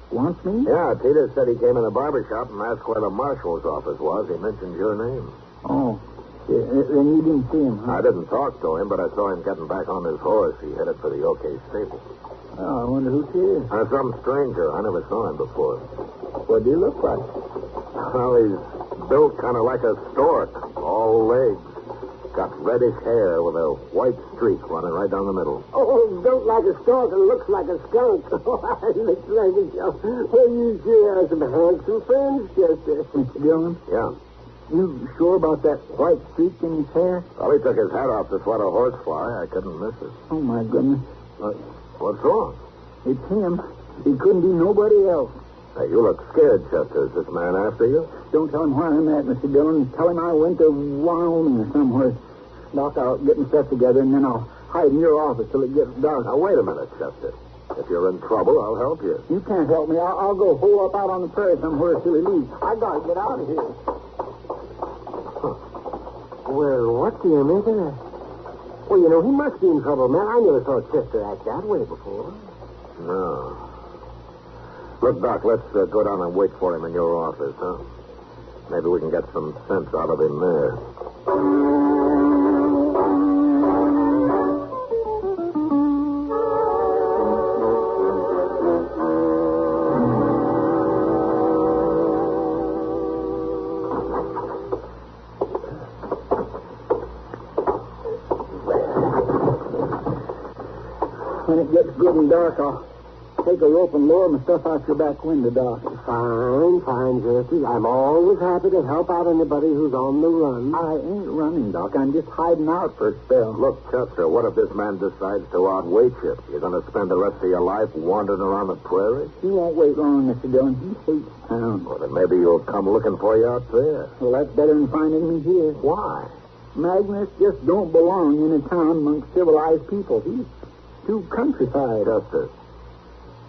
Wants me? Yeah, Peter said he came in a barber shop and asked where the marshal's office was. He mentioned your name. Oh. Then you didn't see him, huh? I didn't talk to him, but I saw him getting back on his horse. He headed for the OK stable. Oh, I wonder who he is. Some stranger. I never saw him before. What do you look like? Well, he's built kind of like a stork. All legs. Got reddish hair with a white streak running right down the middle. Oh, built like a stork and looks like a skunk. Looks like a skunk. Well, you sure have some handsome friends, Chester. Mr. Dillon? Yeah. You sure about that white streak in his hair? Well, he took his hat off to swat a horsefly. I couldn't miss it. Oh, my goodness. What's wrong? It's him. He couldn't be nobody else. Hey, you look scared, Chester. Is this man after you? Don't tell him where I'm at, Mr. Dillon. Tell him I went to Wyoming or somewhere. Doc, I'll get my stuff together, and then I'll hide in your office till it gets dark. Now, wait a minute, Chester. If you're in trouble, I'll help you. You can't help me. I'll go hole up out on the prairie somewhere till he leaves. I gotta get out of here. Huh. Well, what do you make of that? Well, you know, he must be in trouble, man. I never saw Chester act that way before. No. Look, Doc, let's go down and wait for him in your office, huh? Maybe we can get some sense out of him there. When it gets good and dark, I'll take a rope and lower my stuff out your back window, Doc. Fine, Chester. I'm always happy to help out anybody who's on the run. I ain't running, Doc. I'm just hiding out for a spell. Look, Chester, what if this man decides to outweight you? You're going to spend the rest of your life wandering around the prairie? He won't wait long, Mr. Dillon. He hates town. Well, then maybe you'll come looking for you out there. Well, that's better than finding me here. Why? Magnus just don't belong in a town amongst civilized people. He's too countrified. Chester,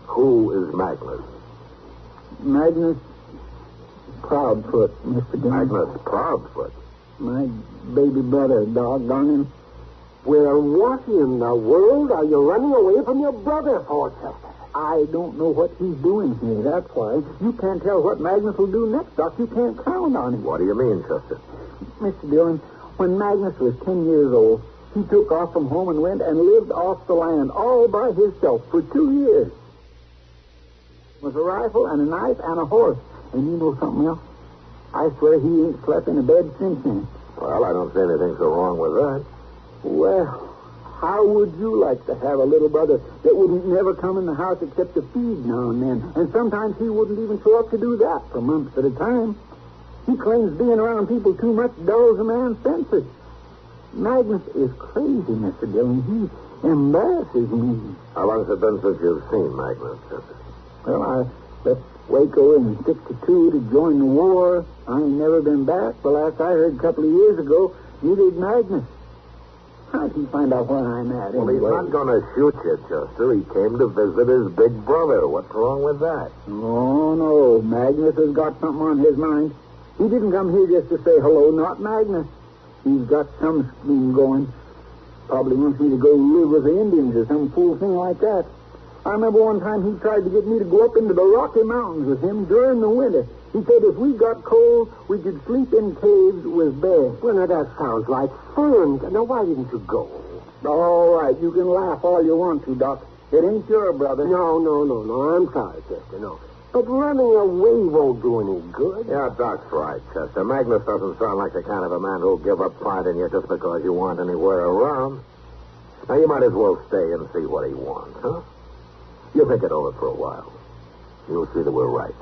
who is Magnus? Magnus Proudfoot, Mr. Dillon. Magnus Proudfoot? My baby brother, doggone him. Well, what in the world are you running away from your brother for, Chester? I don't know what he's doing here, that's why. You can't tell what Magnus will do next, Doc. You can't count on him. What do you mean, Chester? Mr. Dillon, when Magnus was 10 years old, he took off from home and went and lived off the land all by himself for 2 years. With a rifle and a knife and a horse. And you know something else? I swear he ain't slept in a bed since then. Well, I don't see anything so wrong with that. Well, how would you like to have a little brother that wouldn't never come in the house except to feed now and then? And sometimes he wouldn't even show up to do that for months at a time. He claims being around people too much dulls a man's senses. Magnus is crazy, Mr. Dillon. He embarrasses me. How long has it been since you've seen Magnus, Chester? Well, I left Waco in 62 to join the war. I ain't never been back. The last I heard a couple of years ago, neither did Magnus. How'd he find out where I'm at, Well, anyway? he's not going to shoot you, Chester. He came to visit his big brother. What's wrong with that? Oh, no. Magnus has got something on his mind. He didn't come here just to say hello, not Magnus. He's got some scheme going. Probably wants me to go live with the Indians or some fool thing like that. I remember one time he tried to get me to go up into the Rocky Mountains with him during the winter. He said if we got cold, we could sleep in caves with bears. Well, now, that sounds like fun. Now, why didn't you go? All right, you can laugh all you want to, Doc. It ain't your brother. No. I'm sorry, Chester, no. But running away won't do any good. Yeah, Doc's right, Chester. Magnus doesn't sound like the kind of a man who'll give up finding you just because you aren't anywhere around. Now, you might as well stay and see what he wants, huh? You think it over for a while. You'll see that we're right.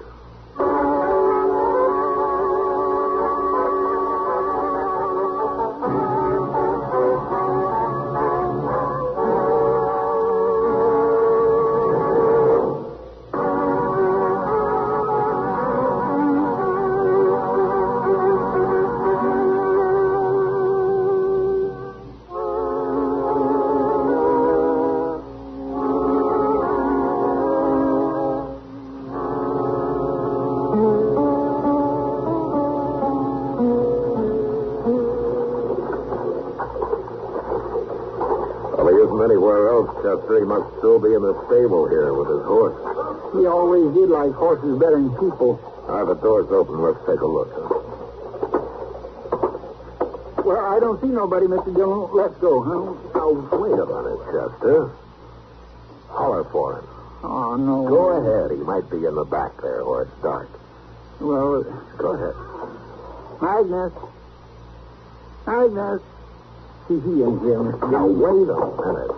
Anywhere else, Chester, he must still be in the stable here with his horse. He always did like horses better than people. All right, the door's open. Let's take a look, huh? Well, I don't see nobody, Mr. Dillon. Let's go, huh? Now, wait a minute, Chester. Holler for him. Oh, no. Go ahead. He might be in the back there where it's dark. Well, go ahead. Magnus. See, he ain't here, Mr. Dillon. Now, wait a minute.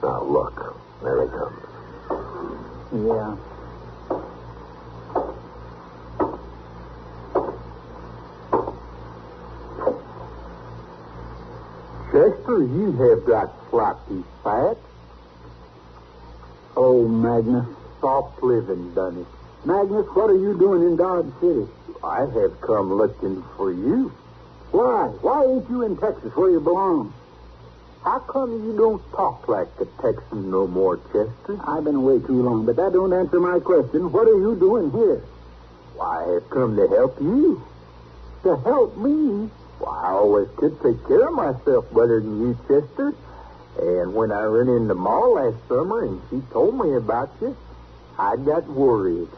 Now, look. There he comes. Yeah. Chester, you have got floppy fat. Oh, Magnus. Soft living done it. Magnus, what are you doing in Dodge City? I have come looking for you. Why? Why ain't you in Texas where you belong? How come you don't talk like a Texan no more, Chester? I've been away too long, but that don't answer my question. What are you doing here? Why, I have come to help you. To help me? Why, I always could take care of myself better than you, Chester. And when I ran in the mall last summer and she told me about you, I got worried.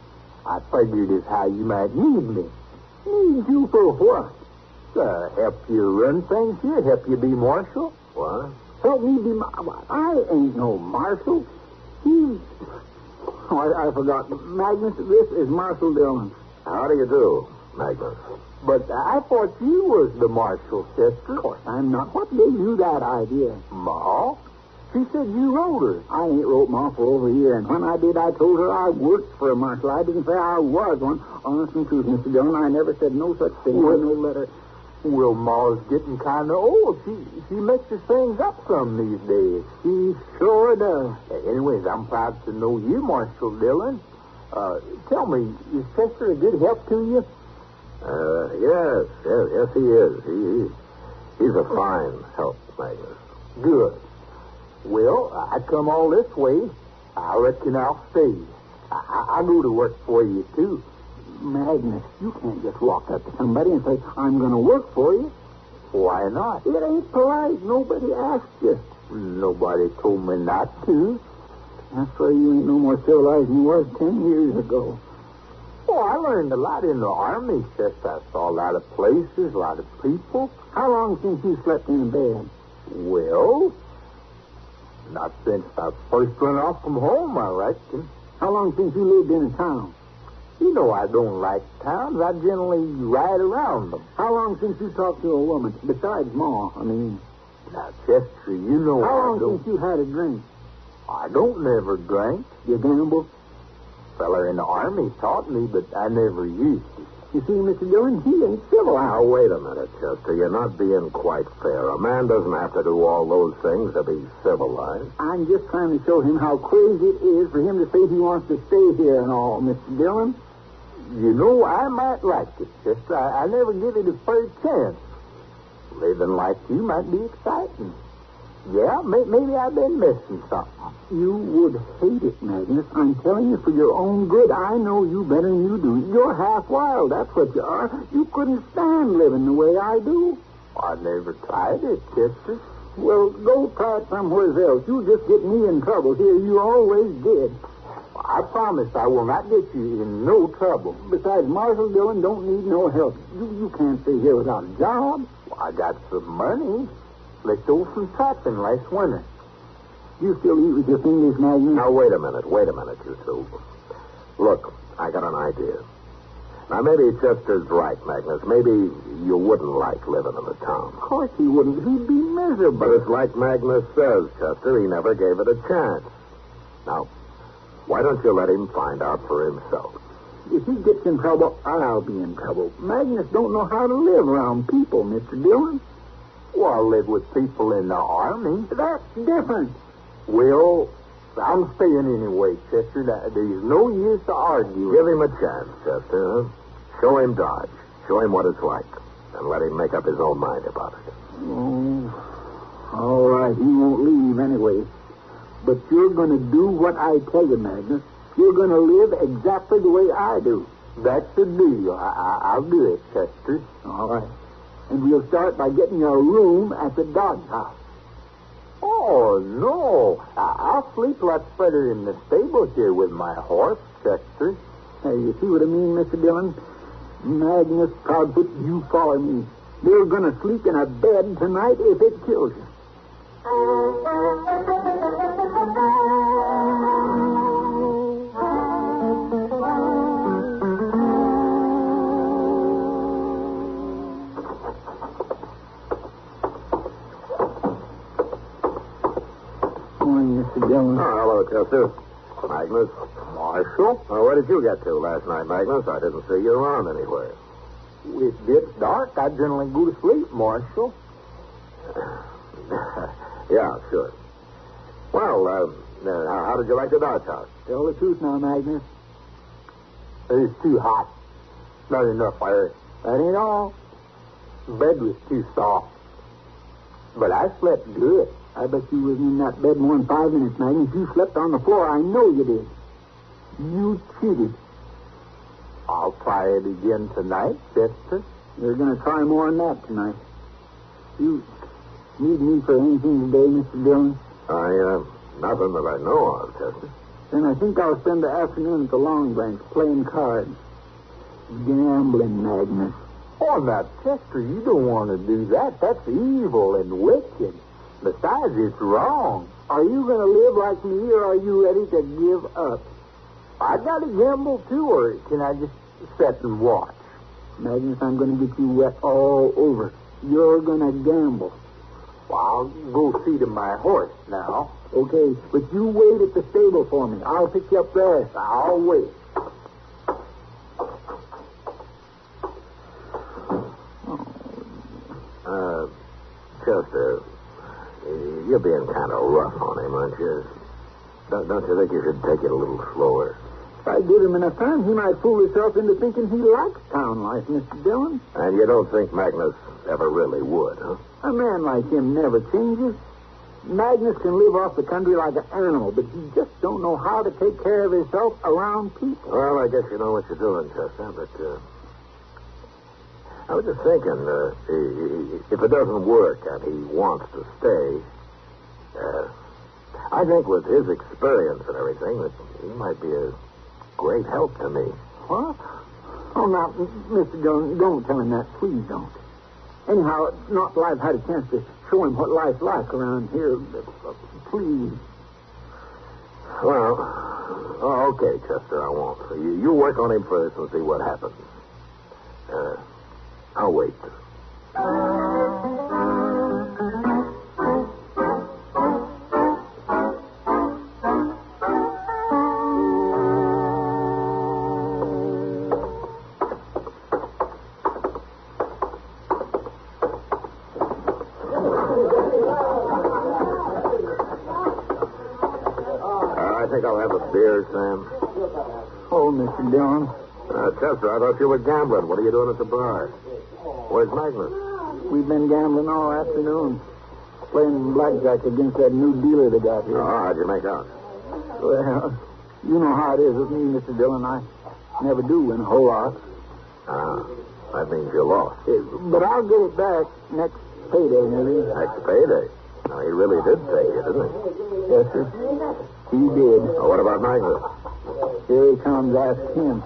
I figured as how you might need me. Need you for what? Help you run things here, help you be marshal. What? Help me be I ain't no marshal. He's... Oh, I forgot. Magnus, this is Marshal Dillon. How do you do, Magnus? But I thought you was the marshal, sister. Of course I'm not. What gave you that idea? Ma? She said you wrote her. I ain't wrote Ma for over a year, and when I did, I told her I worked for a marshal. I didn't say I was one. Honest and truth, Mr. Dillon, I never said no such thing. Well, no letter. Well, Ma's getting kind of old. She mixes things up some these days. She sure does. Anyways, I'm proud to know you, Marshal Dillon. Tell me, is Chester a good help to you? Yes, he is. He's a fine help, Magnus. Good. Well, I come all this way. I reckon I'll stay. I go to work for you, too. Magnus, you can't just walk up to somebody and say, I'm going to work for you. Why not? It ain't polite. Nobody asked you. Nobody told me not to. That's why you ain't no more civilized than you was 10 years ago. Oh, I learned a lot in the Army, sis. I saw a lot of places, a lot of people. How long since you slept in bed? Well, not since I first went off from home, I reckon. How long since you lived in a town? You know I don't like towns. I generally ride around them. How long since you talked to a woman? Besides Ma, I mean. Now, Chester, you know How long since you had a drink? I don't never drink. You gamble? Feller in the Army taught me, but I never used it. You see, Mr. Dillon, he ain't civilized. Now, wait a minute, Chester. You're not being quite fair. A man doesn't have to do all those things to be civilized. I'm just trying to show him how crazy it is for him to say he wants to stay here and all, Mr. Dillon. You know, I might like it, Chester. I never give it a fair chance. Living like you might be exciting. Yeah, maybe I've been missing something. You would hate it, Magnus. I'm telling you for your own good. I know you better than you do. You're half wild, that's what you are. You couldn't stand living the way I do. I never tried it, Chester. Well, go try it somewhere else. You just get me in trouble here. You always did. I promise I will not get you in no trouble. Besides, Marshal Dillon don't need no help. You can't stay here without a job. Well, I got some money. Let's go some trapping last winter. You still eat with your fingers, Magnus? Now, wait a minute, you two. Look, I got an idea. Now, maybe Chester's right, Magnus. Maybe you wouldn't like living in the town. Of course he wouldn't. He'd be miserable. But it's like Magnus says, Chester. He never gave it a chance. Now, why don't you let him find out for himself? If he gets in trouble, I'll be in trouble. Magnus don't know how to live around people, Mr. Dillon. Well, I live with people in the Army. That's different. Well, I'm staying anyway, Chester. There's no use to argue. Give him a chance, Chester. Show him Dodge. Show him what it's like. And let him make up his own mind about it. Oh, all right. He won't leave anyway. But you're going to do what I tell you, Magnus. You're going to live exactly the way I do. That's the deal. I'll do it, Chester. All right. And we'll start by getting a room at the Dodge House. Oh, no. I'll sleep lots better in the stable here with my horse, Chester. Hey, you see what I mean, Mr. Dillon? Magnus Proudfoot, you follow me. You're going to sleep in a bed tonight if it kills you. Morning, Mr. Dillon. Oh, hello, Chester. Magnus. Marshal? Oh, where did you get to last night, Magnus? I didn't see you around anywhere. It gets dark. I generally go to sleep, Marshal. Yeah, sure. Well, how did you like the Dodge House? Tell the truth now, Magnus. It's too hot. Not enough air. That ain't all. The bed was too soft. But I slept good. I bet you wasn't in that bed more than 5 minutes, Magnus. You slept on the floor. I know you did. You cheated. I'll try it again tonight, Chester. You're going to try more than that tonight. You need me for anything today, Mr. Dillon? Nothing that I know of, Chester. Then I think I'll spend the afternoon at the Long Branch playing cards. Gambling, Magnus. Oh, now, Chester, you don't want to do that. That's evil and wicked. Besides, it's wrong. Are you going to live like me, or are you ready to give up? I got to gamble, too, or can I just sit and watch? Magnus, I'm going to get you wet all over. You're going to gamble. Well, I'll go see to my horse now. Okay, but you wait at the stable for me. I'll pick you up there. I'll wait. Chester, you're being kind of rough on him, aren't you? Don't you think you should take it a little slower? If I give him enough time, he might fool himself into thinking he likes town life, Mr. Dillon. And you don't think Magnus ever really would, huh? A man like him never changes. Magnus can live off the country like an animal, but he just don't know how to take care of himself around people. Well, I guess you know what you're doing, Chester, but I was just thinking, if it doesn't work and he wants to stay, I think with his experience and everything that he might be a great help to me. What? Oh, now, Mr. Dillon, don't tell him that. Please don't. Anyhow, not till I've had a chance to show him what life's like around here. Please. Well, okay, Chester, I won't. You work on him first and see what happens. I'll wait. I think I'll have a beer, Sam. Oh, Mr. Dillon. Chester, I thought you were gambling. What are you doing at the bar? Where's Magnus? We've been gambling all afternoon. Playing blackjack against that new dealer they got here. Oh, how'd you make out? Well, you know how it is with me, Mr. Dillon. I never do win a whole lot. That means you lost. But I'll get it back next payday, maybe. Next payday? Now, he really did pay you, didn't he? Yes, sir. He did. Oh, what about Magnus? Here he comes. Ask him.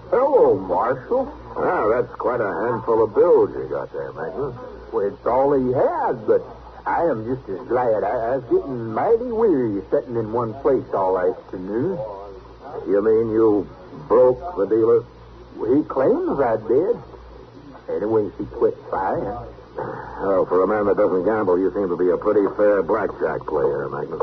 Hello, Marshal. Well, that's quite a handful of bills you got there, Magnus. Well, it's all he had, but I am just as glad. I was getting mighty weary sitting in one place all afternoon. You mean you broke the dealer? Well, he claims I did. Anyways, he quit buying. Oh, for a man that doesn't gamble, you seem to be a pretty fair blackjack player, Magnus.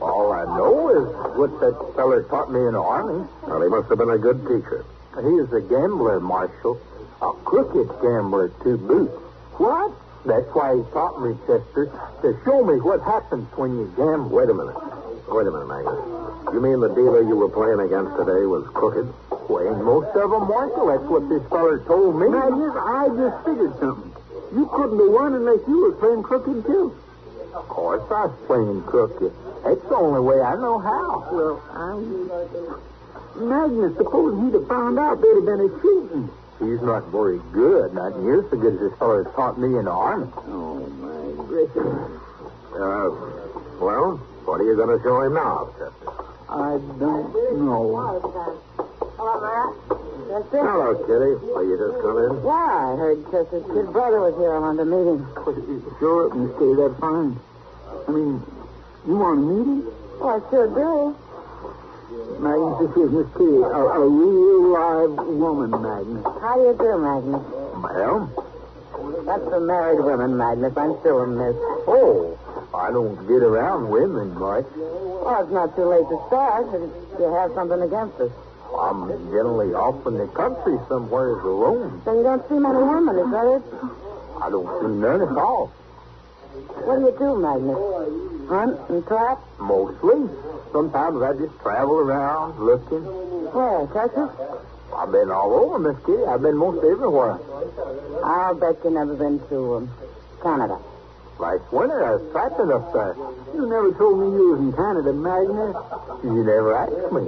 All I know is what that feller taught me in the Army. Well, he must have been a good teacher. He was a gambler, Marshal. A crooked gambler, to boot. What? That's why he taught me, Chester, to show me what happens when you gamble. Wait a minute, Magnus. You mean the dealer you were playing against today was crooked? Well, ain't most of them, Marshal. That's what this feller told me. Magnus, I just figured something. You couldn't have won unless you were playing crooked, too. Of course I was playing crooked. That's the only way I know how. Well, Magnus, suppose he'd have found out there'd have been a shooting. He's not very good. Not near so good as this feller taught me in the Army. Oh, my gracious. Well, what are you going to show him now, Chester? I don't know. Hello, Matt. Chester? Hello, Kitty. Well, you just come in? Yeah, I heard Chester's kid brother was here. I wanted to meet him. Sure, Miss Kitty, that's fine. I mean, you want to meet him? Oh, I sure do. Magnus, this is Miss Kitty, a real live woman, Magnus. How do you do, Magnus? Well? That's for married women, Magnus. I'm still a miss. Oh, I don't get around women much. Well, it's not too late to start, but you have something against us. I'm generally off in the country somewhere alone. So you don't see many women, is that it? I don't see none at all. What do you do, Magnus? Hunt and trap? Mostly. Sometimes I just travel around looking. Where, Texas? I've been all over, Miss Kitty. I've been most everywhere. I'll bet you've never been to Canada. Last winter, I was trapping up there. You never told me you was in Canada, Magnus. You never asked me.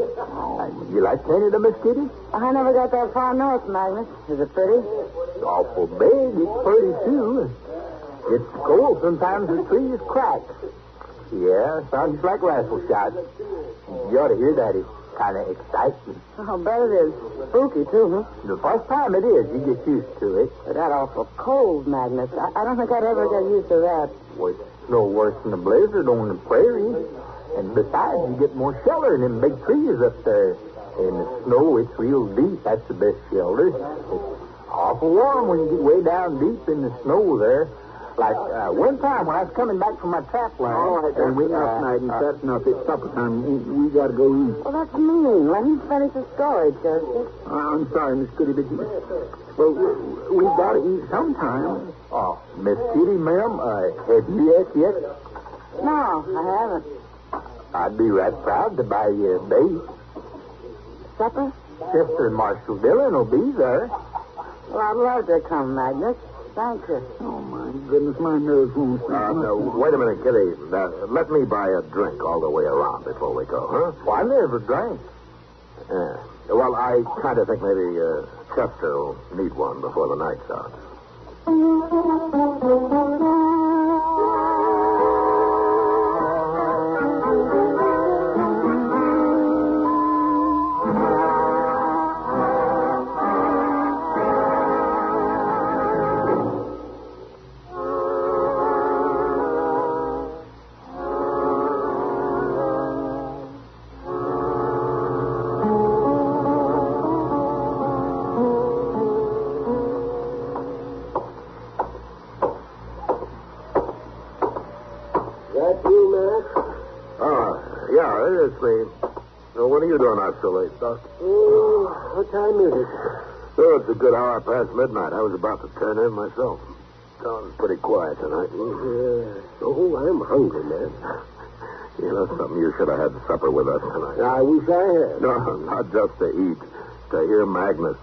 You like Canada, Miss Kitty? I never got that far north, Magnus. Is it pretty? It's awful big. It's pretty, too. It's cold. Sometimes the trees crack. Yeah, sounds like rifle shots. You ought to hear that. It's kind of exciting. I'll bet it is. Spooky, too, huh? The first time it is, you get used to it. But that awful cold, Magnus. I don't think I'd ever get used to that. Well, it's no worse than a blizzard on the prairie. And besides, you get more shelter in them big trees up there. In the snow, it's real deep. That's the best shelter. It's awful warm when you get way down deep in the snow there. Like one time when I was coming back from my trap line. All right, that's enough, Magnus. That's enough. It's supper time. We got to go eat. Well, that's mean. Let him finish the story, Chester. I'm sorry, Miss Kitty, but well, we've got to eat sometime. Oh, Miss Kitty, ma'am, have you ate yet? No, I haven't. I'd be right proud to buy you a bait. Supper? Chester and Marshal Dillon will be there. Well, I'd love to come, Magnus. Thank you. Oh, my goodness, my nerves won't stand. No, wait a minute, Kitty. Let me buy a drink all the way around before we go, huh? Well, I never drank. Yeah. Well, I kind of think maybe Chester will need one before the night's out. It's me. So what are you doing out so late, Doc? Oh, what time is it? So it's a good hour past midnight. I was about to turn in myself. Sounds pretty quiet tonight. Yeah. Oh, I'm hungry, man. You know something? You should have had supper with us tonight. I wish I had. No, not just to eat. To hear Magnus.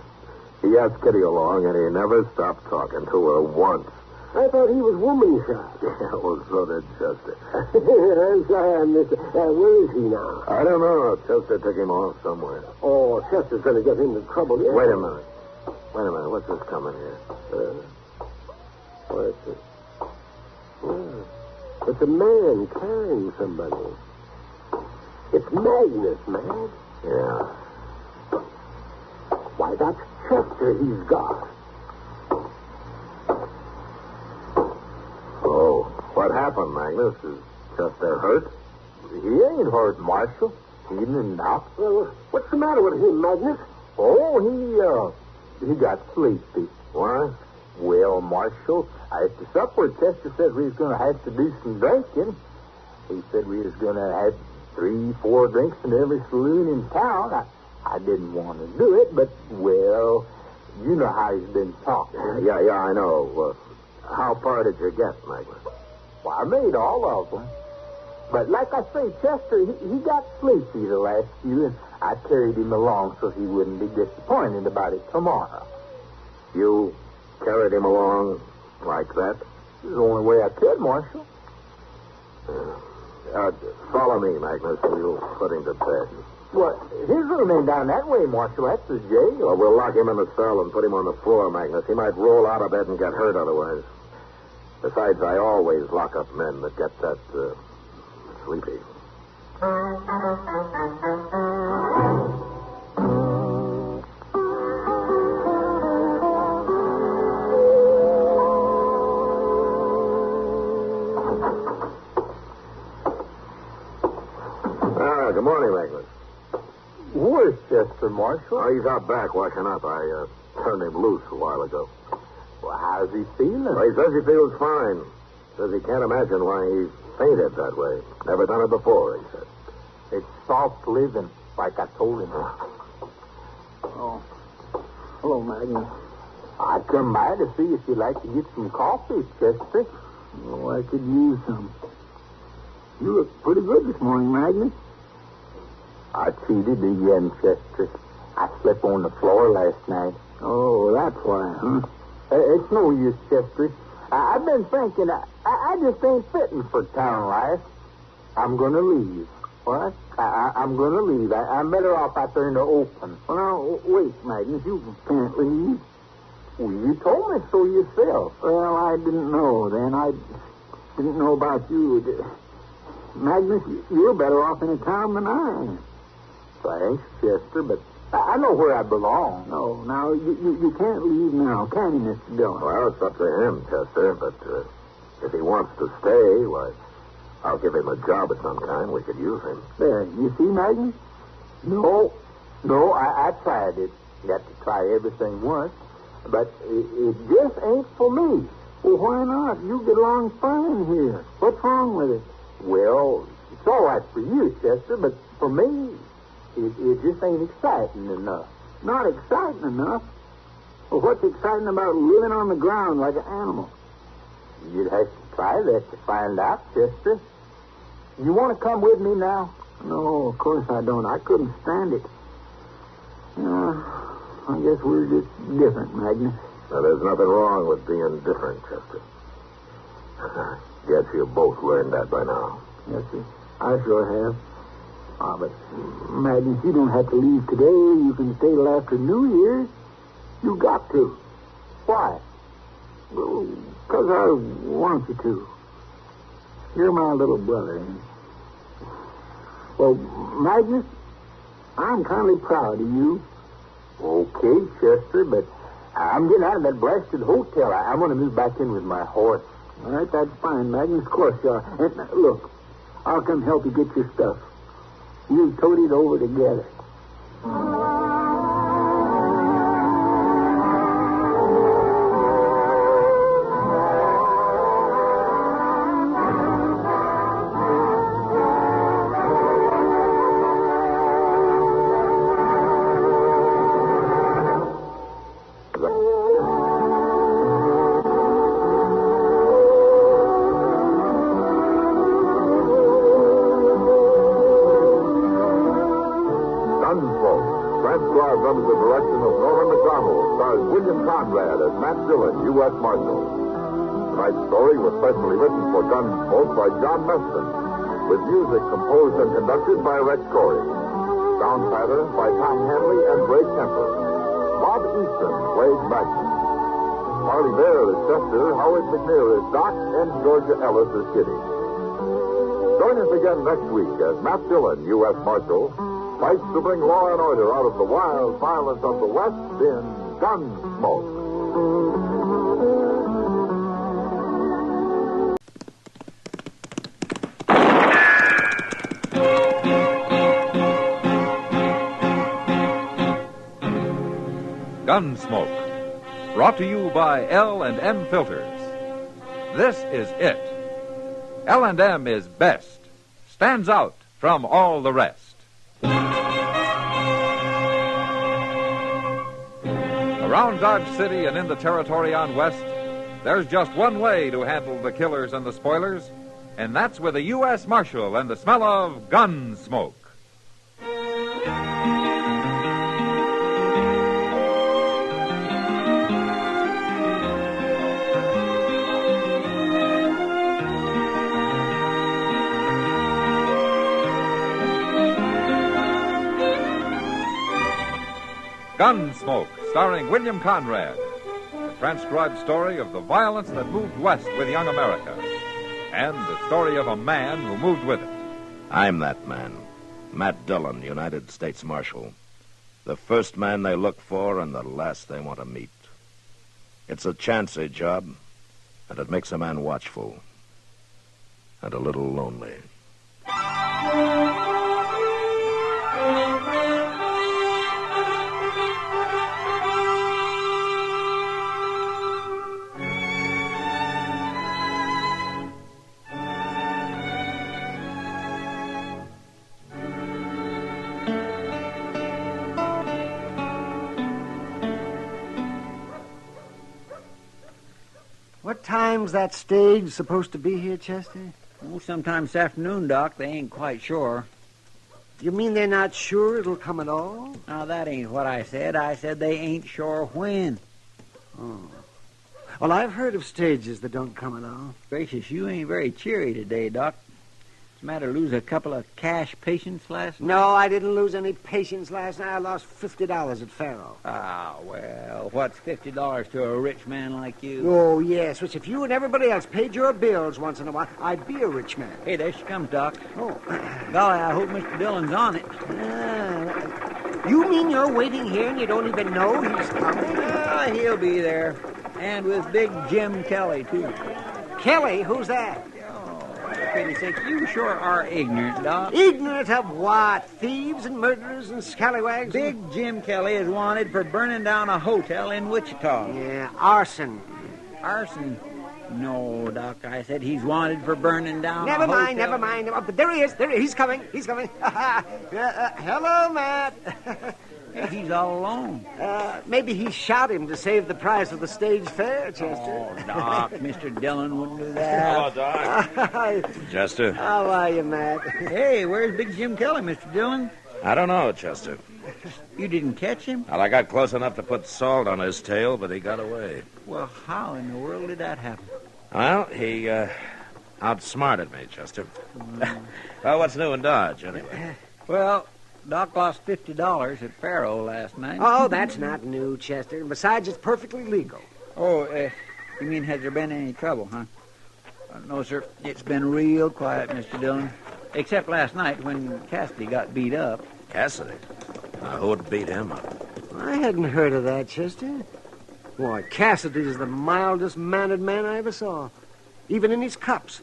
He asked Kitty along, and he never stopped talking to her once. I thought he was woman shot. Yeah, well, so did Chester. I'm sorry I missed it. Where is he now? I don't know. Chester took him off somewhere. Oh, Chester's going to get into trouble. Yeah. Wait a minute. What's this coming here? What's it? Oh, it's a man carrying somebody. It's Magnus, man. Yeah. Why, that's Chester he's got. Oh, what happened, Magnus? Is Chester hurt? He ain't hurt, Marshal. He didn't knock. Well, what's the matter with him, Magnus? Oh, he got sleepy. What? Well, Marshal, after supper, Chester said we was going to have to do some drinking. He said we was going to have 3-4 drinks in every saloon in town. I didn't want to do it, but, well, you know how he's been talking. Yeah, I know. How far did you get, Magnus? Well, I made all of them. But like I say, Chester, he got sleepy the last few, and I carried him along so he wouldn't be disappointed about it tomorrow. You carried him along like that? It's the only way I could, Marshal. Follow me, Magnus. We'll put him to bed. Well, his room ain't down that way, Marshal. That's the jail. Well, we'll lock him in the cell and put him on the floor, Magnus. He might roll out of bed and get hurt otherwise. Besides, I always lock up men that get that, sleepy. Good morning, Magnus. Where's Chester, Marshal? Oh, he's out back washing up. I turned him loose a while ago. Well, how's he feeling? Well, he says he feels fine. Says he can't imagine why he fainted that way. Never done it before, he said. It's soft living, like I told him. Oh. Hello, Magnus. I come by to see if you'd like to get some coffee, Chester. Oh, I could use some. You look pretty good this morning, Magnus. I cheated again, Chester. I slept on the floor last night. Oh, that's why, huh? It's no use, Chester. I've been thinking, I just ain't fitting for town life. I'm going to leave. What? I'm going to leave. I'm better off out there in the open. Well, now, wait, Magnus. You can't leave. Well, you told me so yourself. Well, I didn't know then. I didn't know about you. Magnus, you're better off in a town than I am. Thanks, Chester, but I know where I belong. No, now, you can't leave now, can you, Mr. Dillon? Well, it's up to him, Chester, but if he wants to stay, why, I'll give him a job of some kind. We could use him. There, you see, Magnus? No, I tried it. You have to try everything once, but it just ain't for me. Well, why not? You get along fine here. What's wrong with it? Well, it's all right for you, Chester, but for me, it just ain't exciting enough. Not exciting enough? Well, what's exciting about living on the ground like an animal? You'd have to try that to find out, Chester. You want to come with me now? No, of course I don't. I couldn't stand it. I guess we're just different, Magnus. Now, there's nothing wrong with being different, Chester. Guess you've both learned that by now. Yes, sir. I sure have. But, Magnus, you don't have to leave today. You can stay till after New Year's. You got to. Why? Well, because I want you to. You're my little brother, ain't you? Well, Magnus, I'm kindly proud of you. Okay, Chester, but I'm getting out of that blasted hotel. I'm going to move back in with my horse. All right, that's fine, Magnus. Of course you are. And, look, I'll come help you get your stuff. We'll tote it over together. Matt Dillon, U.S. Marshal. Tonight's story was specially written for Gunsmoke by John Meston, with music composed and conducted by Rex Corey. Sound pattern by Tom Hanley and Ray Kemper. Bob Easton played Magnus. Harley Bear is Chester, Howard McNear is Doc, and Georgia Ellis is Kitty. Join us again next week as Matt Dillon, U.S. Marshal, fights to bring law and order out of the wild violence of the West in Gunsmoke. Gunsmoke, brought to you by L&M Filters. This is it. L&M is best, stands out from all the rest. Around Dodge City and in the territory on West, there's just one way to handle the killers and the spoilers, and that's with a U.S. Marshal and the smell of gun smoke. Gunsmoke, starring William Conrad. The transcribed story of the violence that moved west with young America. And the story of a man who moved with it. I'm that man. Matt Dillon, United States Marshal. The first man they look for and the last they want to meet. It's a chancy job, and it makes a man watchful. And a little lonely. What time's that stage supposed to be here, Chester? Oh, sometime this afternoon, Doc. They ain't quite sure. You mean they're not sure it'll come at all? Now, that ain't what I said. I said they ain't sure when. Oh. Well, I've heard of stages that don't come at all. Gracious, you ain't very cheery today, Doc. What's the matter, lose a couple of cash patients last night? No, I didn't lose any patience last night. I lost $50 at Faro. Ah, well, what's $50 to a rich man like you? Oh, yes, which if you and everybody else paid your bills once in a while, I'd be a rich man. Hey, there she comes, Doc. Oh. Golly, I hope Mr. Dillon's on it. You mean you're waiting here and you don't even know he's coming? He'll be there. And with Big Jim Kelly, too. Kelly? Who's that? For pity's sake, you sure are ignorant, Doc. Ignorant of what? Thieves and murderers and scallywags? Big Jim Kelly is wanted for burning down a hotel in Wichita. Yeah, arson. Arson? No, Doc, I said he's wanted for burning down a Never hotel. mind. Oh, but there he is. He's coming. Hello, Matt. He's all alone. Maybe he shot him to save the price of the stage fare, Chester. Oh, Doc, Mr. Dillon wouldn't do that. Hello, Doc. Chester. How are you, Matt? Hey, where's Big Jim Kelly, Mr. Dillon? I don't know, Chester. You didn't catch him? Well, I got close enough to put salt on his tail, but he got away. Well, how in the world did that happen? Well, he outsmarted me, Chester. Well, what's new in Dodge, anyway? Well, Doc lost $50 at Faro last night. Oh, that's not new, Chester. Besides, it's perfectly legal. Oh, you mean has there been any trouble, huh? No, sir. It's been real quiet, Mr. Dillon. Except last night when Cassidy got beat up. Cassidy? Who would beat him up? I hadn't heard of that, Chester. Why, Cassidy's the mildest mannered man I ever saw. Even in his cups.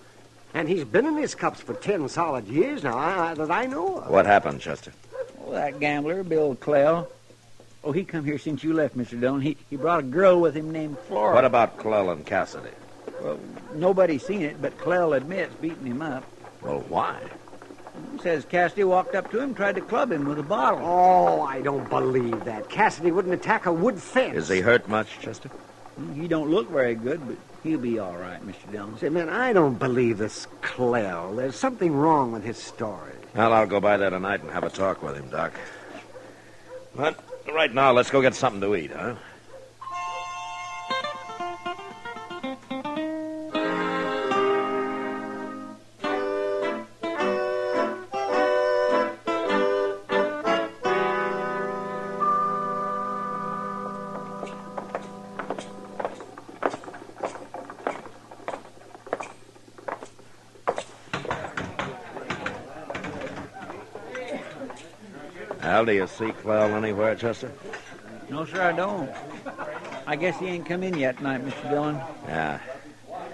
And he's been in his cups for 10 solid years now, that I know of. What happened, Chester? Oh, that gambler, Bill Clell. Oh, he come here since you left, Mr. Dillon. He brought a girl with him named Flora. What about Clell and Cassidy? Well, nobody's seen it, but Clell admits beating him up. Well, why? He says Cassidy walked up to him, tried to club him with a bottle. Oh, I don't believe that. Cassidy wouldn't attack a wood fence. Is he hurt much, Chester? He don't look very good, but he'll be all right, Mr. Dillon. Say, man, I don't believe this Clell. There's something wrong with his story. Well, I'll go by there tonight and have a talk with him, Doc. But right now, let's go get something to eat, huh? Well, do you see Clell anywhere, Chester? No, sir, I don't. I guess he ain't come in yet tonight, Mr. Dillon. Yeah.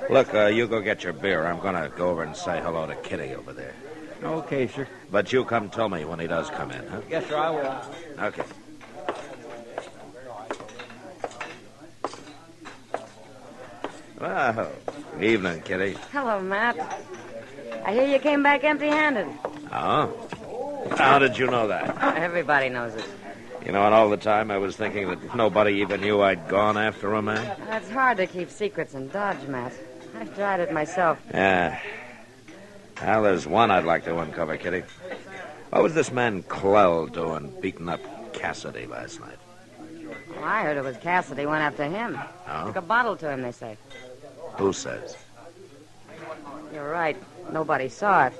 Look, you go get your beer. I'm going to go over and say hello to Kitty over there. Okay, sir. But you come tell me when he does come in, huh? Yes, sir, I will. Okay. Well, evening, Kitty. Hello, Matt. I hear you came back empty-handed. Oh? How did you know that? Everybody knows it. You know, and all the time I was thinking that nobody even knew I'd gone after a man. It's hard to keep secrets in Dodge, Matt. I've tried it myself. Yeah. Well, there's one I'd like to uncover, Kitty. What was this man Clell doing beating up Cassidy last night? Well, I heard it was Cassidy went after him. Oh? Took a bottle to him, they say. Who says? You're right. Nobody saw it.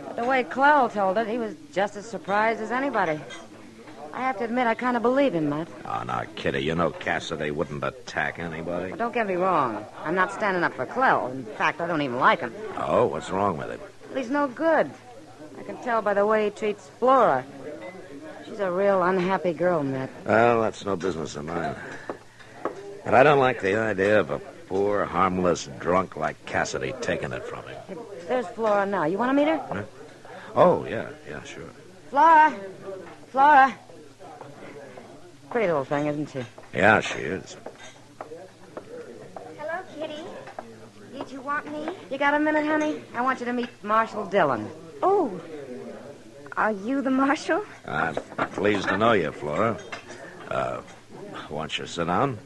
But the way Clell told it, he was just as surprised as anybody. I have to admit, I kind of believe him, Matt. Oh, now, Kitty, you know Cassidy wouldn't attack anybody. But don't get me wrong. I'm not standing up for Clell. In fact, I don't even like him. Oh, what's wrong with him? Well, he's no good. I can tell by the way he treats Flora. She's a real unhappy girl, Matt. Well, that's no business of mine. But I don't like the idea of a poor, harmless drunk like Cassidy taking it from him. Hey, there's Flora now. You want to meet her? Huh? Oh, yeah, sure. Flora. Pretty little thing, isn't she? Yeah, she is. Hello, Kitty. Did you want me? You got a minute, honey? I want you to meet Marshal Dillon. Oh. Are you the marshal? I'm pleased to know you, Flora. Won't you sit down?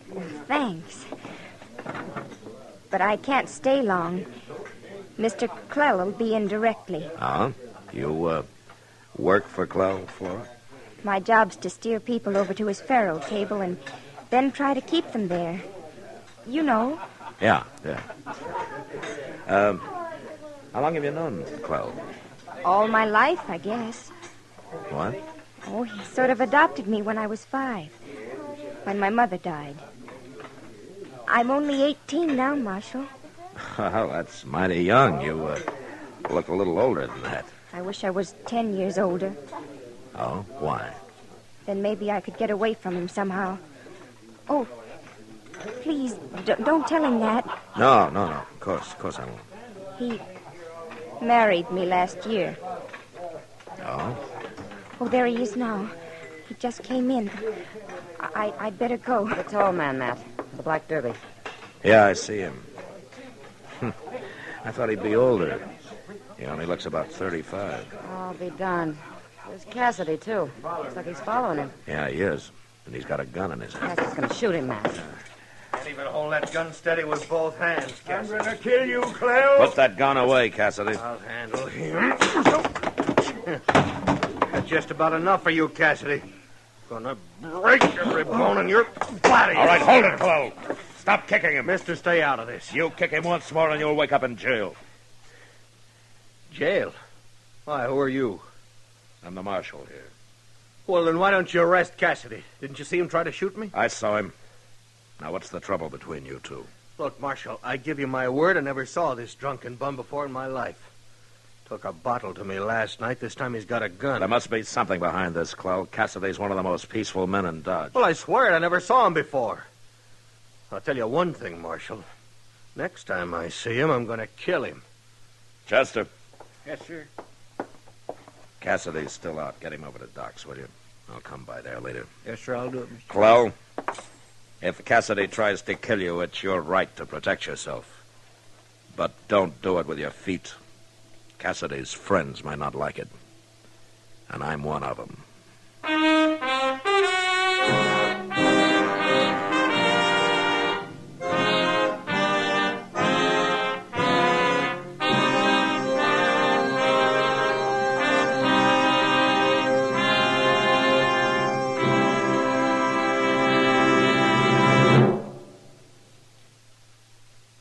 Thanks. But I can't stay long. Mr. Clell will be in directly. Uh-huh. You, work for Clell, Flora? My job's to steer people over to his faro table and then try to keep them there. You know. Yeah. How long have you known Clell? All my life, I guess. What? Oh, he sort of adopted me when I was 5, when my mother died. I'm only 18 now, Marshal. Well, that's mighty young. You look a little older than that. I wish I was 10 years older. Oh, why? Then maybe I could get away from him somehow. Oh, please, don't tell him that. No. Of course I won't. He married me last year. Oh? Oh, there he is now. He just came in. I'd better go. The tall man, Matt. The black derby. Yeah, I see him. I thought he'd be older. He only looks about 35. I'll be darned. There's Cassidy, too. Looks like he's following him. Yeah, he is. And he's got a gun in his hand. Cassidy's gonna shoot him, Matt. Can't even hold that gun steady with both hands, Cassidy. I'm gonna kill you, Clell. Put that gun away, Cassidy. I'll handle him. That's just about enough for you, Cassidy. Gonna break every bone in your body. All right, hold it, Clell. Stop kicking him. Mister, stay out of this. You kick him once more and you'll wake up in jail. Jail? Why, who are you? I'm the marshal here. Well, then why don't you arrest Cassidy? Didn't you see him try to shoot me? I saw him. Now, what's the trouble between you two? Look, Marshal, I give you my word I never saw this drunken bum before in my life. Took a bottle to me last night. This time he's got a gun. There must be something behind this, Clell. Cassidy's one of the most peaceful men in Dodge. Well, I swear it. I never saw him before. I'll tell you one thing, Marshal. Next time I see him, I'm going to kill him. Chester. Yes, sir. Cassidy's still out. Get him over to Doc's, will you? I'll come by there later. Yes, sir, I'll do it, Mr. Clell, if Cassidy tries to kill you, it's your right to protect yourself. But don't do it with your feet. Cassidy's friends might not like it. And I'm one of them.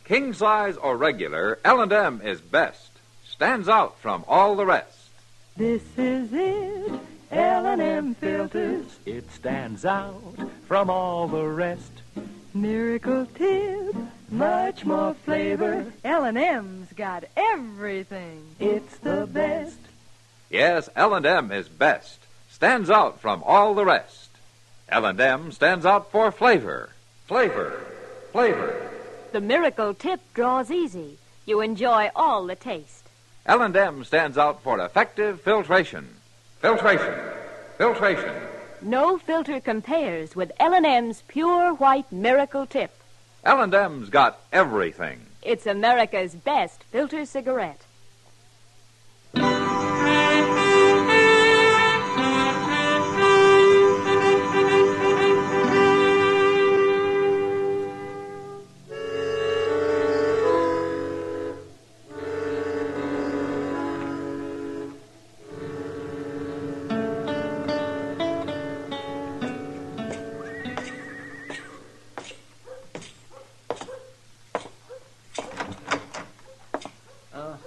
King size or regular, L&M is best. Stands out from all the rest. This is it, L&M filters. It stands out from all the rest. Miracle tip, much more flavor. L&M's got everything. It's the best. Yes, L&M is best. Stands out from all the rest. L&M stands out for flavor. Flavor. Flavor. The miracle tip draws easy. You enjoy all the taste. L&M stands out for effective filtration. Filtration. Filtration. No filter compares with L&M's pure white miracle tip. L&M's got everything. It's America's best filter cigarette.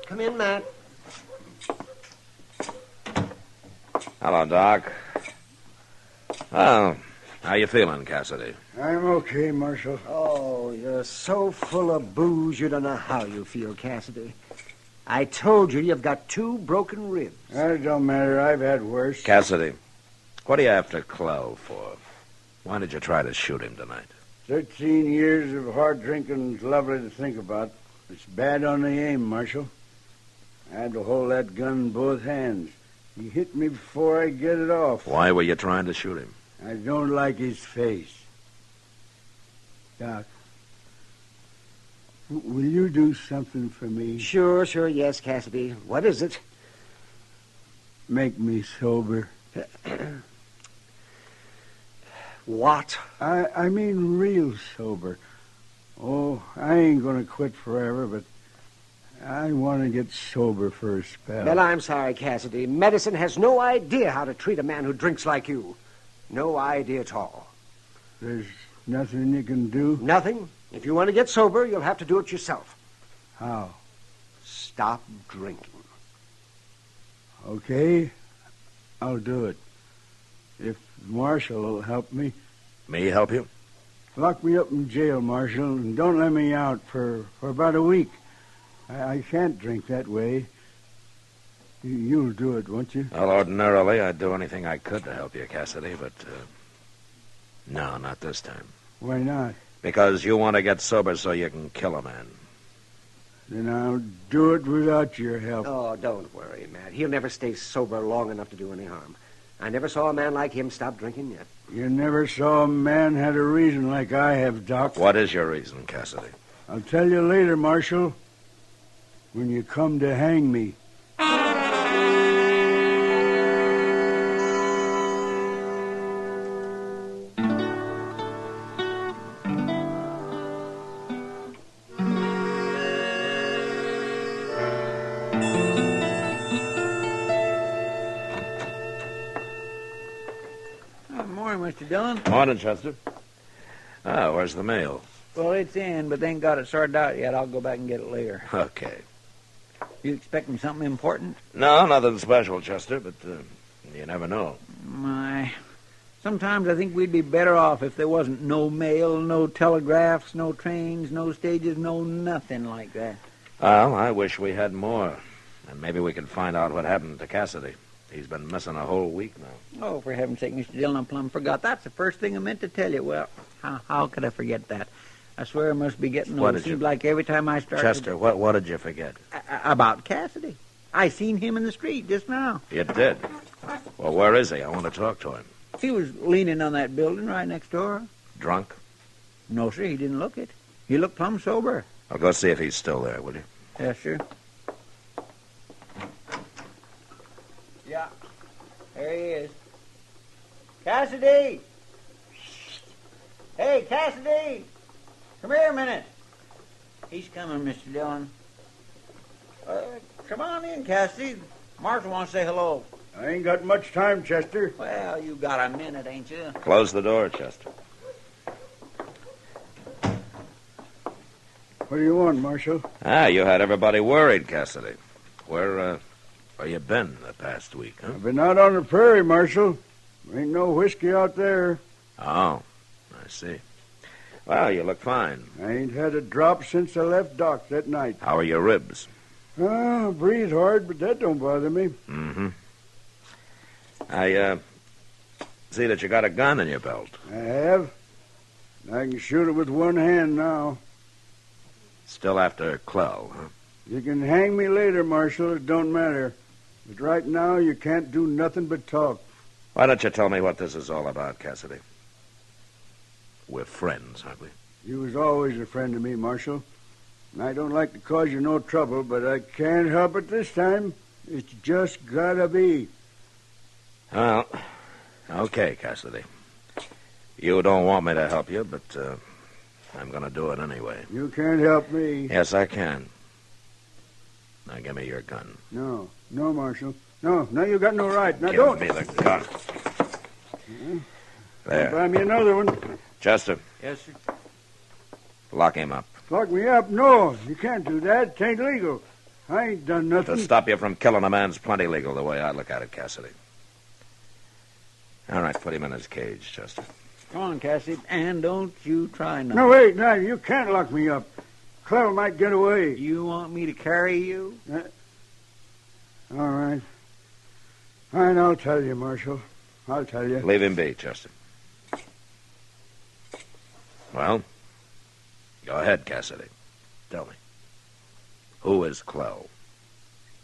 Come in, Matt. Hello, Doc. Oh, how you feeling, Cassidy? I'm okay, Marshal. Oh, you're so full of booze you don't know how you feel, Cassidy. I told you you've got 2 broken ribs. That don't matter. I've had worse. Cassidy, what are you after Clell for? Why did you try to shoot him tonight? 13 years of hard drinking's lovely to think about. It's bad on the aim, Marshal. I had to hold that gun in both hands. He hit me before I get it off. Why were you trying to shoot him? I don't like his face. Doc, will you do something for me? Sure, yes, Cassidy. What is it? Make me sober. What? I mean real sober. Oh, I ain't going to quit forever, but I want to get sober for a spell. Well, I'm sorry, Cassidy. Medicine has no idea how to treat a man who drinks like you. No idea at all. There's nothing you can do? Nothing. If you want to get sober, you'll have to do it yourself. How? Stop stop drinking. Okay, I'll do it. If Marshal will help me. Me help you? Lock me up in jail, Marshal, and don't let me out for about a week. I can't drink that way. You'll do it, won't you? Well, ordinarily, I'd do anything I could to help you, Cassidy, but, no, not this time. Why not? Because you want to get sober so you can kill a man. Then I'll do it without your help. Oh, don't worry, Matt. He'll never stay sober long enough to do any harm. I never saw a man like him stop drinking yet. You never saw a man had a reason like I have, Doc. What is your reason, Cassidy? I'll tell you later, Marshal. When you come to hang me. Morning, Mr. Dillon. Morning, Chester. Ah, where's the mail? Well, it's in, but they ain't got it sorted out yet. I'll go back and get it later. Okay. You expecting something important? No, nothing special, Chester, but you never know. Sometimes I think we'd be better off if there wasn't no mail, no telegraphs, no trains, no stages, no nothing like that. Well, I wish we had more. And maybe we could find out what happened to Cassidy. He's been missing a whole week now. Oh, for heaven's sake, Mr. Dillon, I plumb forgot. That's the first thing I meant to tell you. Well, how could I forget that? I swear I must be getting old. It seems like every time I start... Chester, what did you forget? About Cassidy. I seen him in the street just now. You did? Well, where is he? I want to talk to him. He was leaning on that building right next door. Drunk? No, sir, he didn't look it. He looked plumb sober. I'll go see if he's still there, will you? Yes, sir. Yeah. There he is. Cassidy! Hey, Cassidy! Come here a minute. He's coming, Mr. Dillon. Come on in, Cassidy. Marshal wants to say hello. I ain't got much time, Chester. Well, you got a minute, ain't you? Close the door, Chester. What do you want, Marshal? You had everybody worried, Cassidy. Where you been the past week, huh? I've been out on the prairie, Marshal. Ain't no whiskey out there. Oh, I see. Well, you look fine. I ain't had a drop since I left Doc that night. How are your ribs? I breathe hard, but that don't bother me. Mm-hmm. I see that you got a gun in your belt. I have. I can shoot it with one hand now. Still after Clell, huh? You can hang me later, Marshal. It don't matter. But right now, you can't do nothing but talk. Why don't you tell me what this is all about, Cassidy? We're friends, aren't we? You was always a friend to me, Marshal. And I don't like to cause you no trouble, but I can't help it this time. It's just gotta be. Well, okay, Cassidy. You don't want me to help you, but I'm going to do it anyway. You can't help me. Yes, I can. Now, give me your gun. No, Marshal. No, you got no right. Now, Give me the gun. There. Buy me another one. Chester. Yes, sir. Lock him up. Lock me up? No, you can't do that. It ain't legal. I ain't done nothing. To stop you from killing a man's plenty legal the way I look at it, Cassidy. All right, put him in his cage, Chester. Come on, Cassidy, and don't you try nothing. No, wait, no, you can't lock me up. Clell might get away. You want me to carry you? All right. All right, I'll tell you, Marshal. I'll tell you. Leave him be, Chester. Well, go ahead, Cassidy. Tell me. Who is Clell?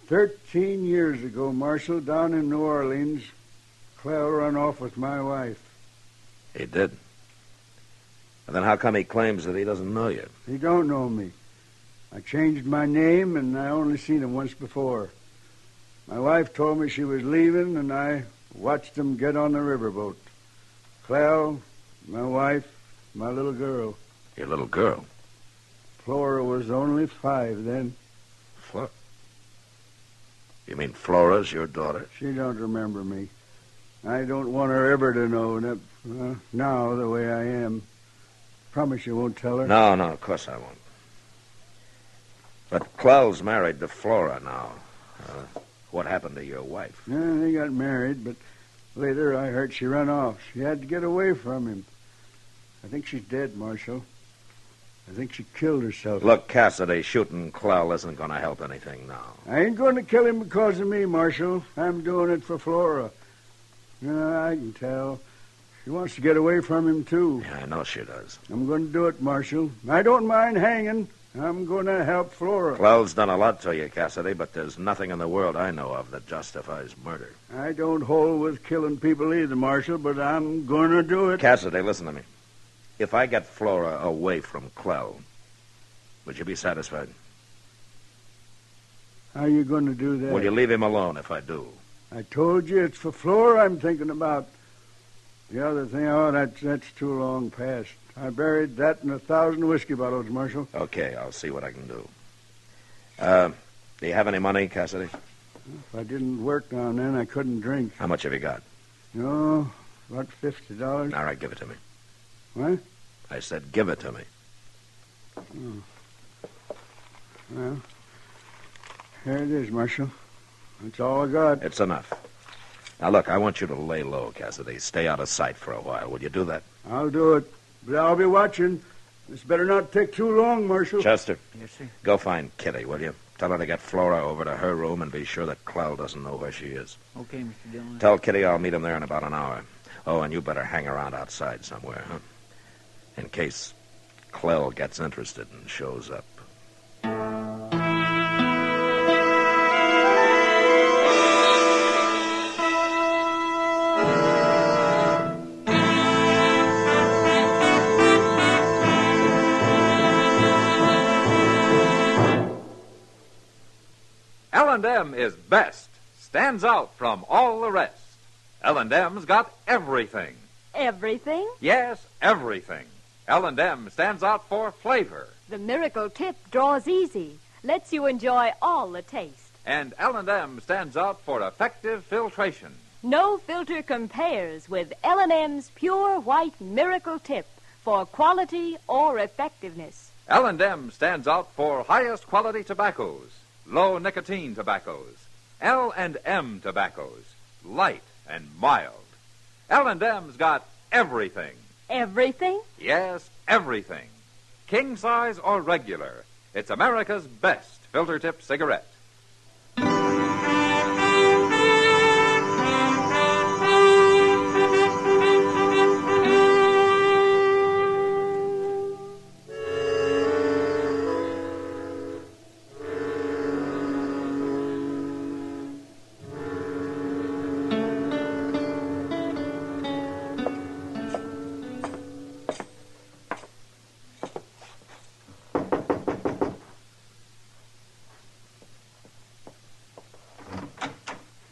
13 years ago, Marshal, down in New Orleans, Clell run off with my wife. He did? And then how come he claims that he doesn't know you? He don't know me. I changed my name, and I only seen him once before. My wife told me she was leaving, and I watched them get on the riverboat. Clell, my wife, my little girl. Your little girl? Flora was only 5 then. Flora? You mean Flora's your daughter? She don't remember me. I don't want her ever to know that, now the way I am. Promise you won't tell her? No, of course I won't. But Clell's married to Flora now. What happened to your wife? Yeah, they got married, but later I heard she ran off. She had to get away from him. I think she's dead, Marshal. I think she killed herself. Look, Cassidy, shooting Clell isn't going to help anything now. I ain't going to kill him because of me, Marshal. I'm doing it for Flora. Yeah, I can tell. She wants to get away from him, too. Yeah, I know she does. I'm going to do it, Marshal. I don't mind hanging. I'm going to help Flora. Clell's done a lot to you, Cassidy, but there's nothing in the world I know of that justifies murder. I don't hold with killing people either, Marshal, but I'm going to do it. Cassidy, listen to me. If I get Flora away from Clell, would you be satisfied? How are you going to do that? Will you leave him alone if I do? I told you it's for Flora I'm thinking about. The other thing, that's too long past. I buried that in 1,000 whiskey bottles, Marshal. Okay, I'll see what I can do. Do you have any money, Cassidy? If I didn't work down then, I couldn't drink. How much have you got? No, about $50. All right, give it to me. What? I said give it to me. Oh. Well, here it is, Marshal. That's all I got. It's enough. Now, look, I want you to lay low, Cassidy. Stay out of sight for a while. Will you do that? I'll do it. But I'll be watching. This better not take too long, Marshal. Chester. Yes, sir. Go find Kitty, will you? Tell her to get Flora over to her room and be sure that Clell doesn't know where she is. Okay, Mr. Dillon. Tell Kitty I'll meet him there in about an hour. Oh, and you better hang around outside somewhere, huh? In case Clell gets interested and shows up. L&M is best, stands out from all the rest. L&M's got everything. Everything? Yes, everything. L&M stands out for flavor. The miracle tip draws easy, lets you enjoy all the taste. And L&M stands out for effective filtration. No filter compares with L&M's pure white miracle tip for quality or effectiveness. L&M stands out for highest quality tobaccos, low nicotine tobaccos, L&M tobaccos, light and mild. L&M's got everything. Everything? Yes, everything. King size or regular, it's America's best filter tip cigarette.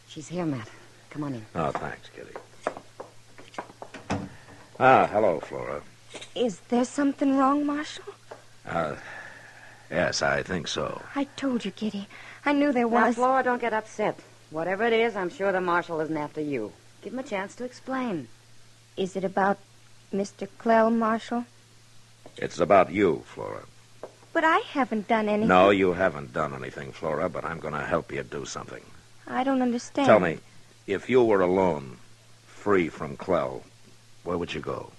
She's here, Matt. Come on in. Oh, thanks, Kitty. Ah, hello, Flora. Is there something wrong, Marshal? Yes, I think so. I told you, Kitty. I knew there Now, was. Flora, don't get upset. Whatever it is, I'm sure the marshal isn't after you. Give him a chance to explain. Is it about Mr. Clell, Marshal? It's about you, Flora. But I haven't done anything. No, you haven't done anything, Flora, but I'm going to help you do something. I don't understand. Tell me, if you were alone, free from Clell, where would you go?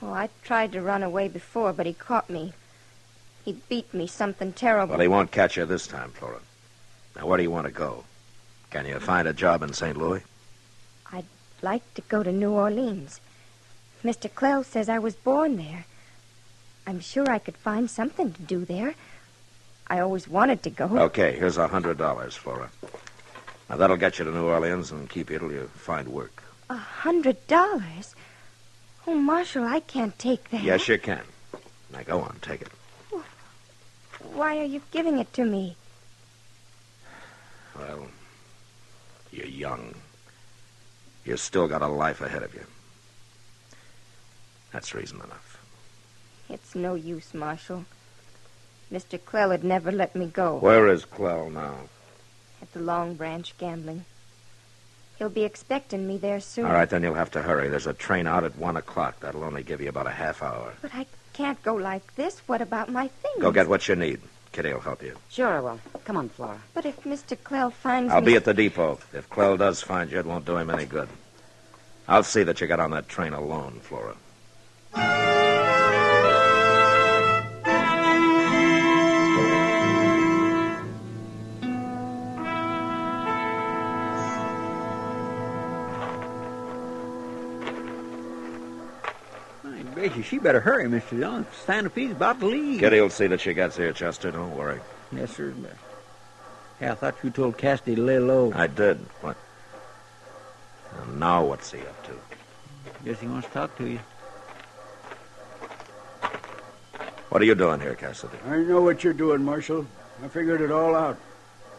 Oh, I tried to run away before, but he caught me. He beat me something terrible. Well, he won't catch you this time, Flora. Now, where do you want to go? Can you find a job in St. Louis? I'd like to go to New Orleans. Mr. Clell says I was born there. I'm sure I could find something to do there. I always wanted to go. Okay, here's $100, Flora. Now, that'll get you to New Orleans and keep you till you find work. $100? Oh, Marshal, I can't take that. Yes, you can. Now, go on, take it. Why are you giving it to me? Well, you're young. You still got a life ahead of you. That's reason enough. It's no use, Marshal. Mr. Clell would never let me go. Where is Clell now? At the Long Branch gambling. He'll be expecting me there soon. All right, then you'll have to hurry. There's a train out at 1 o'clock. That'll only give you about a half hour. But I can't go like this. What about my things? Go get what you need. Kitty will help you. Sure I will. Come on, Flora. But if Mr. Clell finds I'll me... be at the depot. If Clell does find you, it won't do him any good. I'll see that you get on that train alone, Flora. Gracious, she better hurry, Mr. Dillon. Standoff's about to leave. Kitty will see that she gets here, Chester. Don't worry. Yes, sir. Yeah, I thought you told Cassidy to lay low. I did. What? And now what's he up to? Guess he wants to talk to you. What are you doing here, Cassidy? I know what you're doing, Marshal. I figured it all out.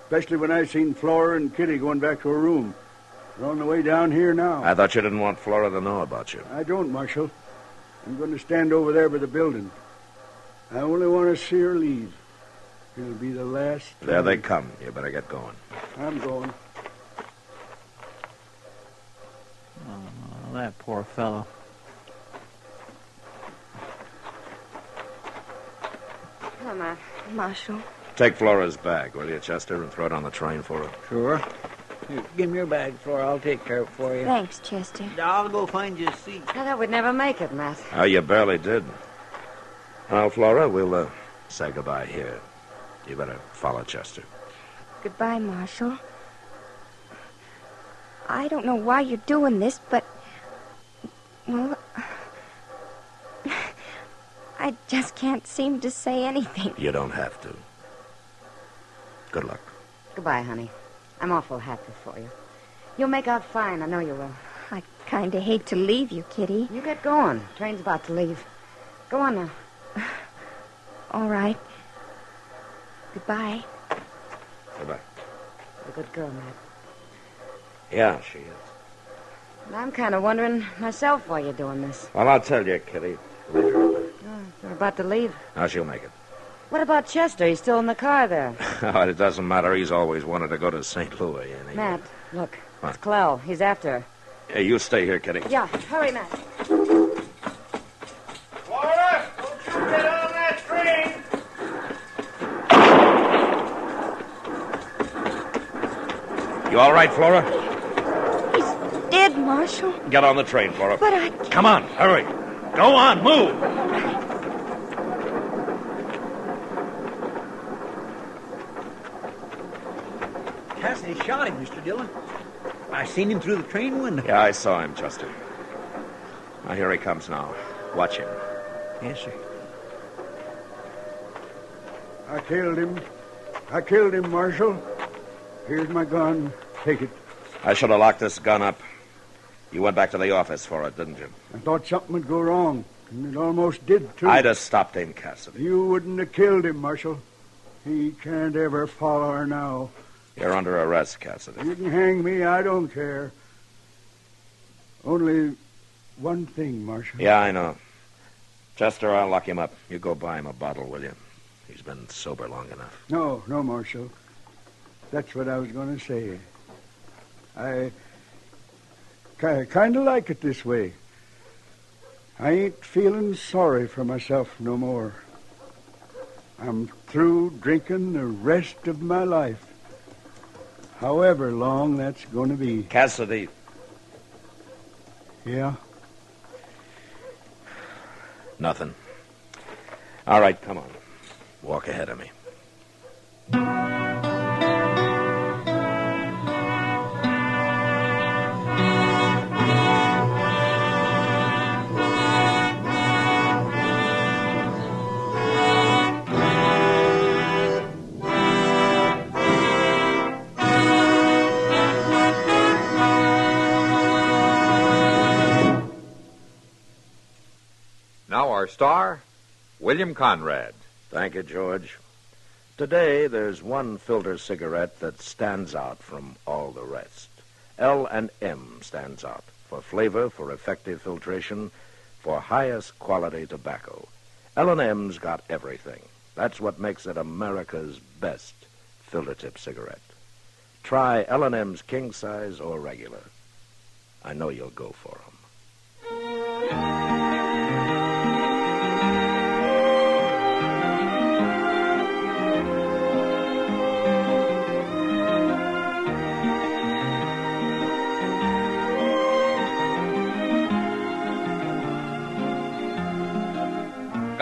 Especially when I seen Flora and Kitty going back to her room. They're on the way down here now. I thought you didn't want Flora to know about you. I don't, Marshal. I'm going to stand over there by the building. I only want to see her leave. It'll be the last time. There they come. You better get going. I'm going. Oh, that poor fellow. Come on. Marshal. Take Flora's bag, will you, Chester, and throw it on the train for her? Sure. Here, give me your bag, Flora. I'll take care of it for you. Thanks, Chester. I'll go find you a seat. I thought we'd never make it, Matt. Oh, you barely did. Now, Flora, we'll say goodbye here. You better follow Chester. Goodbye, Marshal. I don't know why you're doing this, but... Well... I just can't seem to say anything. You don't have to. Good luck. Goodbye, honey. I'm awful happy for you. You'll make out fine. I know you will. I kind of hate to leave you, Kitty. You get going. Train's about to leave. Go on now. All right. Goodbye. Goodbye. You're a good girl, Matt. Yeah, she is. And I'm kind of wondering myself why you're doing this. Well, I'll tell you, Kitty. Oh, they're about to leave. Now, she'll make it. What about Chester? He's still in the car there. Oh, it doesn't matter. He's always wanted to go to St. Louis. And he... Matt, look. What? It's Clell. He's after her. Hey, you stay here, Kitty. Yeah, hurry, Matt. Flora, don't you get on that train. You all right, Flora? He's dead, Marshal. Get on the train, Flora. But I... Come on, hurry. Go on, move. Cassidy shot him, Mr. Dillon. I seen him through the train window. Yeah, I saw him, Chester. Now, here he comes now. Watch him. Yes, sir. I killed him. I killed him, Marshal. Here's my gun. Take it. I should have locked this gun up. You went back to the office for it, didn't you? I thought something would go wrong, and it almost did, too. I'd have stopped him, Cassidy. You wouldn't have killed him, Marshal. He can't ever follow her now. You're under arrest, Cassidy. You can hang me, I don't care. Only one thing, Marshal. Yeah, I know. Chester, I'll lock him up. You go buy him a bottle, will you? He's been sober long enough. No, Marshal. That's what I was going to say. I kind of like it this way. I ain't feeling sorry for myself no more. I'm through drinking the rest of my life. However long that's going to be. Cassidy. Yeah? Nothing. All right, come on. Walk ahead of me. Now our star, William Conrad. Thank you, George. Today, there's one filter cigarette that stands out from all the rest. L&M stands out for flavor, for effective filtration, for highest quality tobacco. L&M's got everything. That's what makes it America's best filter tip cigarette. Try L&M's king size or regular. I know you'll go for 'em.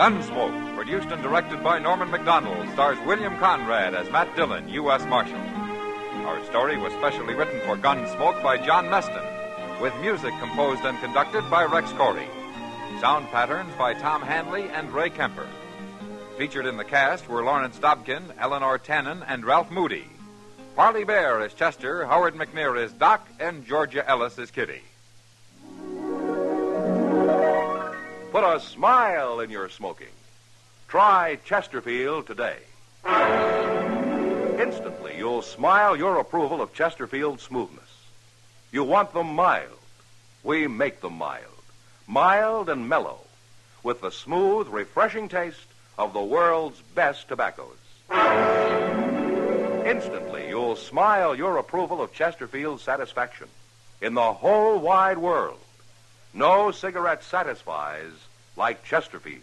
Gunsmoke, produced and directed by Norman McDonald, stars William Conrad as Matt Dillon, U.S. Marshal. Our story was specially written for Gunsmoke by John Meston, with music composed and conducted by Rex Corey. Sound patterns by Tom Hanley and Ray Kemper. Featured in the cast were Lawrence Dobkin, Eleanor Tannen, and Ralph Moody. Parley Bear is Chester, Howard McNear is Doc, and Georgia Ellis is Kitty. Put a smile in your smoking. Try Chesterfield today. Instantly, you'll smile your approval of Chesterfield's smoothness. You want them mild. We make them mild. Mild and mellow, with the smooth, refreshing taste of the world's best tobaccos. Instantly, you'll smile your approval of Chesterfield's satisfaction. In the whole wide world, no cigarette satisfies like Chesterfield.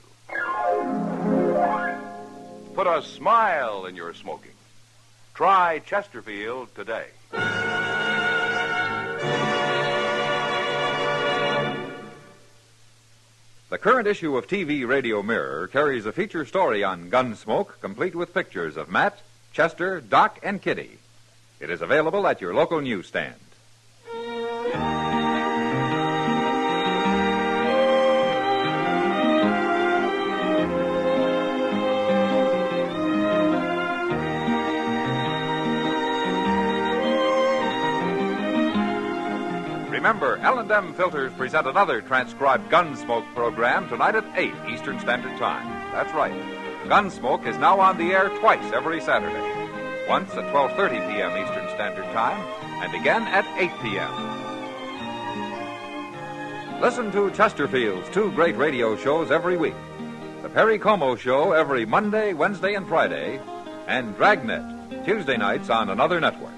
Put a smile in your smoking. Try Chesterfield today. The current issue of TV Radio Mirror carries a feature story on Gunsmoke, complete with pictures of Matt, Chester, Doc, and Kitty. It is available at your local newsstand. Remember, L&M Filters present another transcribed Gunsmoke program tonight at 8 Eastern Standard Time. That's right. Gunsmoke is now on the air twice every Saturday. Once at 12:30 p.m. Eastern Standard Time, and again at 8 p.m. Listen to Chesterfield's two great radio shows every week. The Perry Como Show every Monday, Wednesday, and Friday, and Dragnet, Tuesday nights on another network.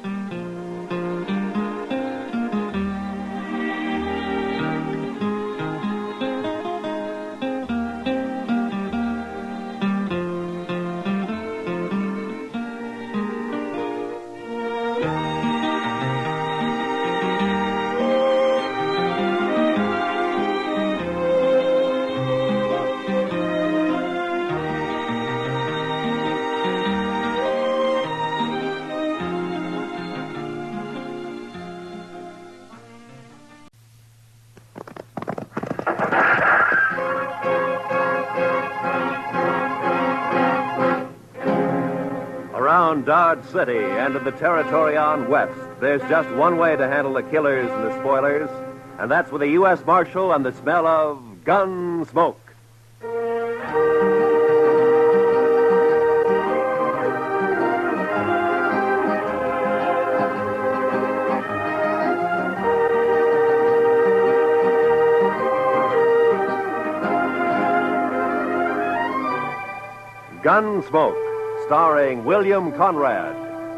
Around Dodge City and in the territory on West, there's just one way to handle the killers and the spoilers, and that's with a U.S. Marshal and the smell of Gunsmoke. Gunsmoke, starring William Conrad.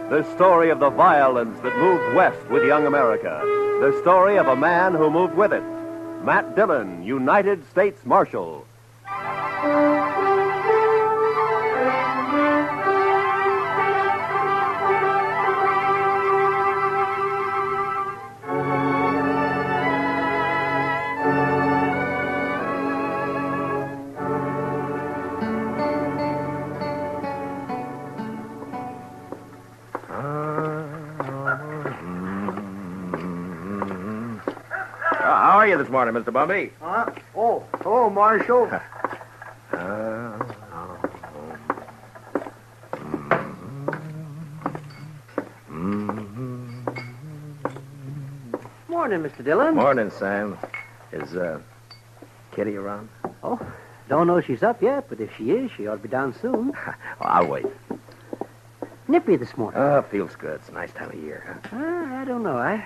The story of the violence that moved west with young America. The story of a man who moved with it. Matt Dillon, United States Marshal. How are you this morning, Mr. Bumby? Oh, hello, Marshal. Morning, Mr. Dillon. Morning, Sam. Is Kitty around? Oh, don't know she's up yet, but if she is, she ought to be down soon. I'll wait. Nippy this morning. Oh, feels good. It's a nice time of year, huh? I don't know. I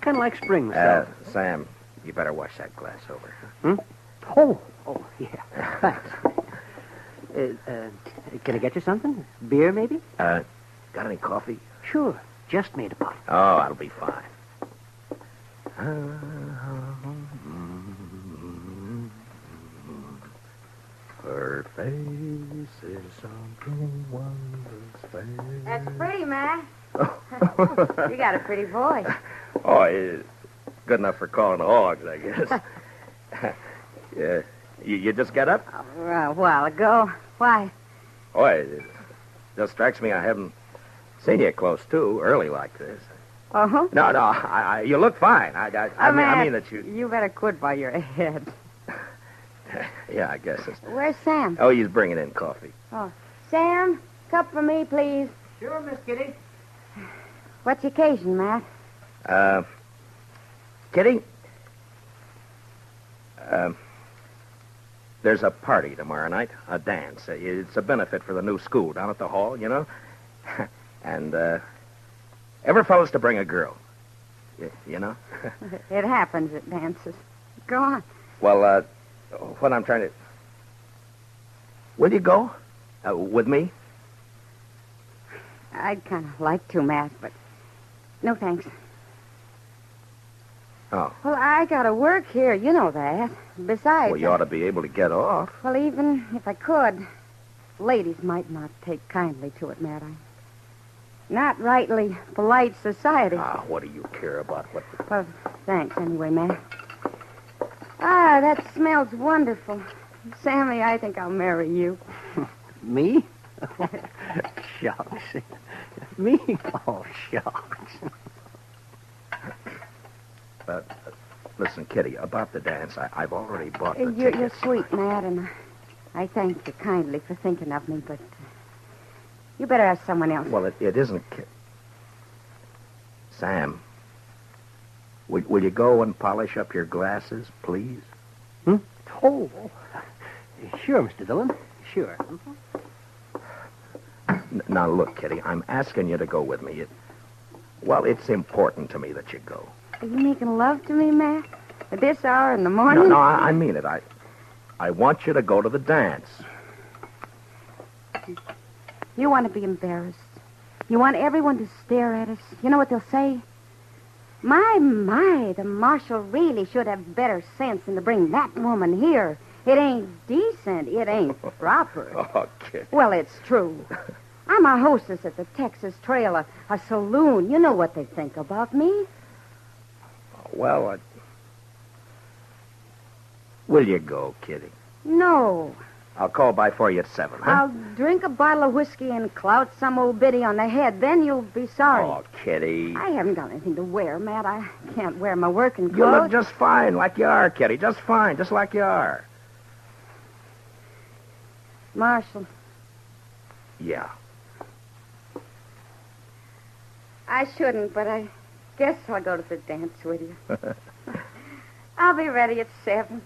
kind of like spring myself. Sam, you better wash that glass over. Huh? Oh, yeah. Thanks. Can I get you something? Beer, maybe? Got any coffee? Sure. Just made a pot. Oh, that'll be fine. Her face is something wondrous fair. That's pretty, man. You got a pretty voice. Oh, it's good enough for calling hogs, I guess. Yeah. You just get up? A while ago. Why? Boy, it just strikes me I haven't seen you close too early like this. Uh-huh. No, you look fine. I mean that you... You better quit while you're ahead. Yeah, I guess it's... Where's Sam? Oh, he's bringing in coffee. Oh, Sam, cup for me, please. Sure, Miss Kitty. What's the occasion, Matt? Kitty? There's a party tomorrow night, a dance. It's a benefit for the new school down at the hall, you know? And, every fellow's to bring a girl. You know? It happens at dances. Go on. Well, what I'm trying to... Will you go? With me? I'd kind of like to, Matt, but no thanks. Oh. Well, I gotta work here. You know that. Besides... Well, you ought to be able to get off. Well, even if I could, ladies might not take kindly to it, Matt. I'm not rightly polite society. What do you care about what... Well, thanks anyway, Matt. That smells wonderful. Sammy, I think I'll marry you. Me? Shucks. Me? Oh, shucks. Listen, Kitty, about the dance, I've already bought the You're tickets. sweet, Matt, and I thank you kindly for thinking of me, but you better ask someone else. Well, it isn't... Sam, will you go and polish up your glasses, please? Oh, sure, Mr. Dillon. Sure. Now, look, Kitty, I'm asking you to go with me. It's important to me that you go. Are you making love to me, Matt? At this hour in the morning? No, I mean it. I want you to go to the dance. You want to be embarrassed. You want everyone to stare at us. You know what they'll say? My, the marshal really should have better sense than to bring that woman here. It ain't decent. It ain't proper. Oh, Kitty. Well, it's true. I'm a hostess at the Texas Trail, a saloon. You know what they think about me. Well, will you go, Kitty? No. I'll call by for you at 7, huh? I'll drink a bottle of whiskey and clout some old biddy on the head. Then you'll be sorry. Oh, Kitty. I haven't got anything to wear, Matt. I can't wear my working clothes. You look just fine like you are, Kitty. Just fine, just like you are. Marshal. Yeah. I shouldn't, but I guess I'll go to the dance with you. I'll be ready at 7.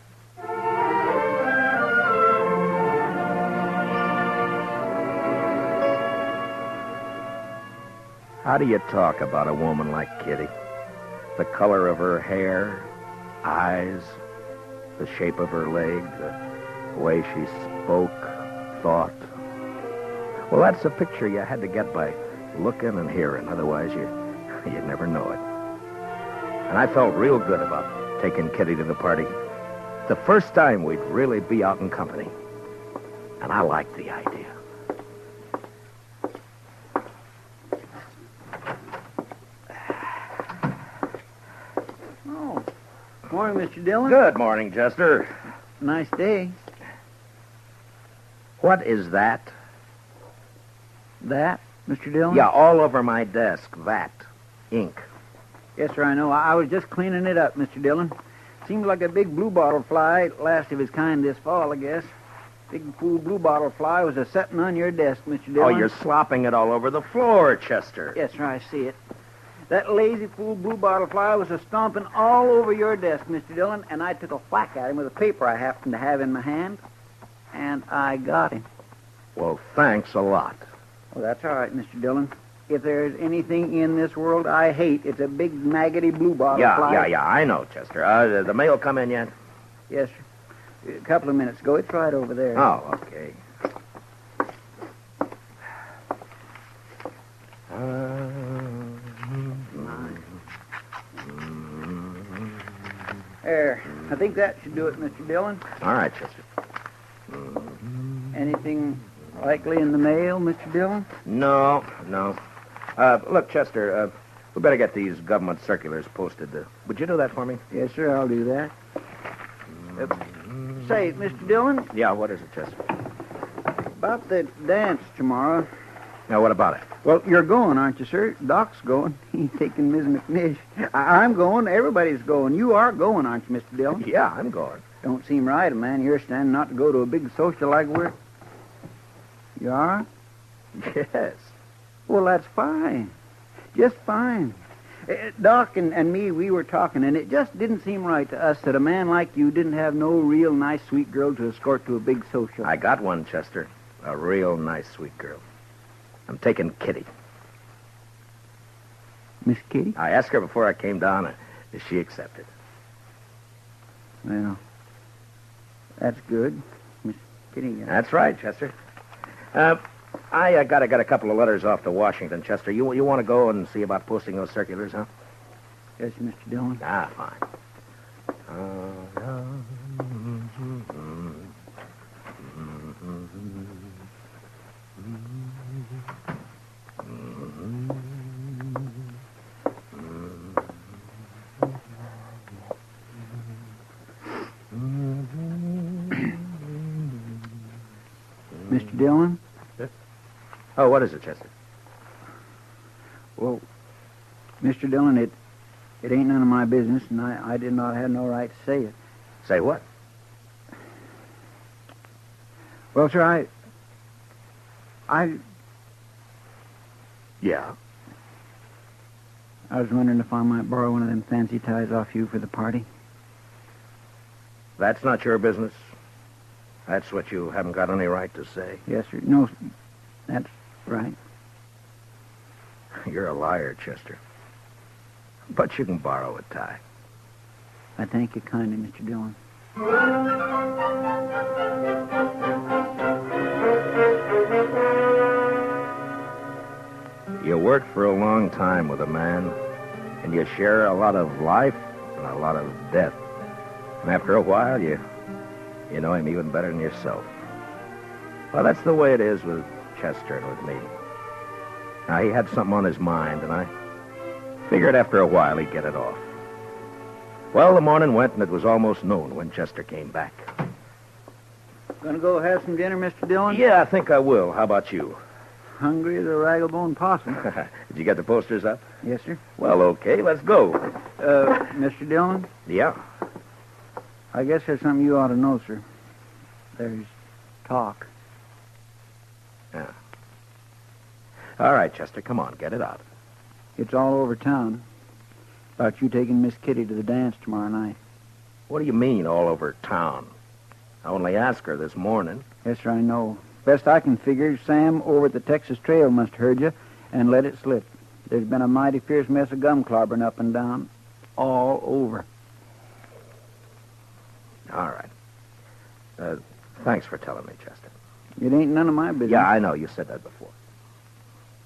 How do you talk about a woman like Kitty? The color of her hair, eyes, the shape of her leg, the way she spoke, thought. Well, that's a picture you had to get by looking and hearing. Otherwise, you'd never know it. And I felt real good about taking Kitty to the party. The first time we'd really be out in company. And I liked the idea. Morning, Mr. Dillon. Good morning, Chester. Nice day. What is that? That, Mr. Dillon? Yeah, all over my desk. That. Ink. Yes, sir, I know. I was just cleaning it up, Mr. Dillon. Seems like a big bluebottle fly, last of his kind this fall, I guess. Big fool bluebottle fly was a-setting on your desk, Mr. Dillon. Oh, you're slopping it all over the floor, Chester. Yes, sir, I see it. That lazy fool bluebottle fly was a-stomping all over your desk, Mr. Dillon, and I took a whack at him with a paper I happened to have in my hand, and I got him. Well, thanks a lot. Well, that's all right, Mr. Dillon. If there's anything in this world I hate, it's a big, maggoty bluebottle fly. Yeah, I know, Chester. The mail come in yet? Yes, sir. A couple of minutes ago. It's right over there. Oh, okay. There. I think that should do it, Mr. Dillon. All right, Chester. Anything likely in the mail, Mr. Dillon? No. Look, Chester, we better get these government circulars posted. Would you do that for me? Yes, sir, I'll do that. Say, Mr. Dillon, Yeah, what is it, Chester? about the dance tomorrow. Now, what about it? Well, you're going, aren't you, sir? Doc's going. He's taking Ms. McNish. I'm going. Everybody's going. You are going, aren't you, Mr. Dillon? Yeah, I'm going. Don't seem right, a man your standing not to go to a big social like we're... You are? Yes. Well, that's fine. Just fine. Doc and me, we were talking, and it just didn't seem right to us that a man like you didn't have no real nice, sweet girl to escort to a big social. I got one, Chester. A real nice, sweet girl. I'm taking Kitty. Miss Kitty? I asked her before I came down, and she accepted. Well, that's good. Miss Kitty. That's right, Chester. I got a couple of letters off to Washington, Chester. You want to go and see about posting those circulars, huh? Yes, Mr. Dillon. Ah, fine. Mr. Dillon? Oh, what is it, Chester? Well, Mr. Dillon, it ain't none of my business, and I did not have no right to say it. Say what? Well, sir, Yeah. I was wondering if I might borrow one of them fancy ties off you for the party. That's not your business. That's what you haven't got any right to say. Yes, sir. No, that's right. You're a liar, Chester. But you can borrow a tie. I thank you kindly, Mr. Dillon. You work for a long time with a man, and you share a lot of life and a lot of death. And after a while, you know him even better than yourself. Well, that's the way it is with Chester and with me. Now, he had something on his mind, and I figured after a while he'd get it off. Well, the morning went, and it was almost noon when Chester came back. Gonna go have some dinner, Mr. Dillon? Yeah, I think I will. How about you? Hungry as a raggle-bone possum. Did you get the posters up? Yes, sir. Well, okay, let's go. Mr. Dillon? Yeah? I guess there's something you ought to know, sir. There's talk. Yeah. All right, Chester, come on, get it out. It's all over town about you taking Miss Kitty to the dance tomorrow night. What do you mean, all over town? I only asked her this morning. Yes, sir, I know. Best I can figure, Sam over at the Texas Trail must have heard you and let it slip. There's been a mighty fierce mess of gum clobbering up and down. All over. All right. Thanks for telling me, Chester. It ain't none of my business. Yeah, I know. You said that before.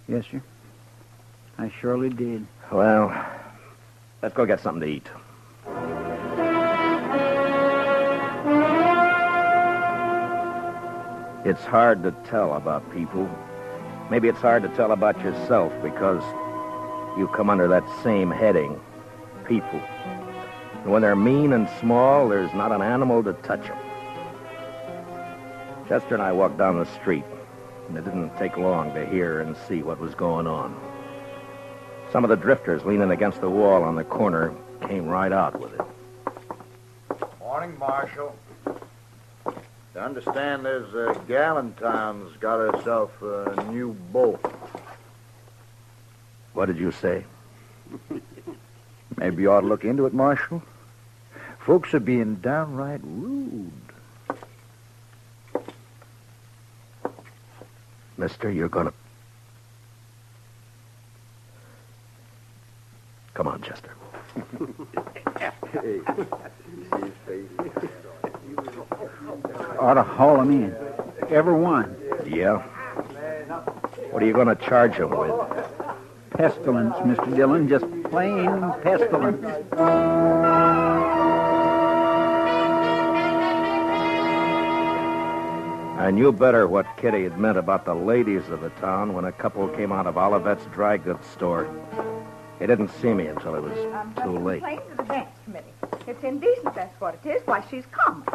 Yes, sir. I surely did. Well, let's go get something to eat. It's hard to tell about people. Maybe it's hard to tell about yourself because you come under that same heading, people. And when they're mean and small, there's not an animal to touch them. Chester and I walked down the street, and it didn't take long to hear and see what was going on. Some of the drifters leaning against the wall on the corner came right out with it. Morning, Marshal. I understand there's a gal in town's got herself a new beau. What did you say? Maybe you ought to look into it, Marshal. Folks are being downright rude. Mister, you're gonna... Come on, Chester. Ought to haul him in. Every one. Yeah? What are you going to charge him with? Pestilence, Mr. Dillon. Just plain pestilence. I knew better what Kitty had meant about the ladies of the town when a couple came out of Olivet's dry goods store. They didn't see me until it was too late. Complain to the dance committee. It's indecent, that's what it is. Why, she's common.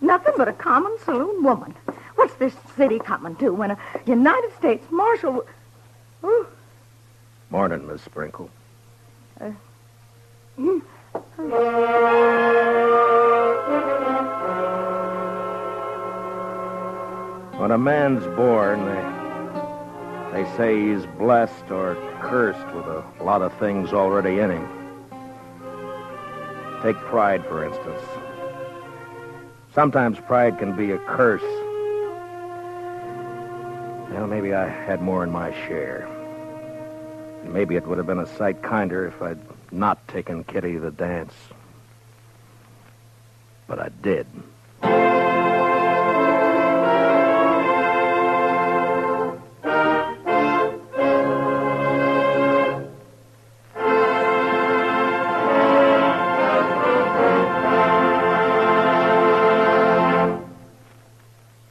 Nothing but a common saloon woman. What's this city coming to when a United States Marshal... Ooh. Morning, Miss Sprinkle. When a man's born, they say he's blessed or cursed with a lot of things already in him. Take pride, for instance. Sometimes pride can be a curse. Well, maybe I had more in my share. Maybe it would have been a sight kinder if I'd not taken Kitty to the dance. But I did.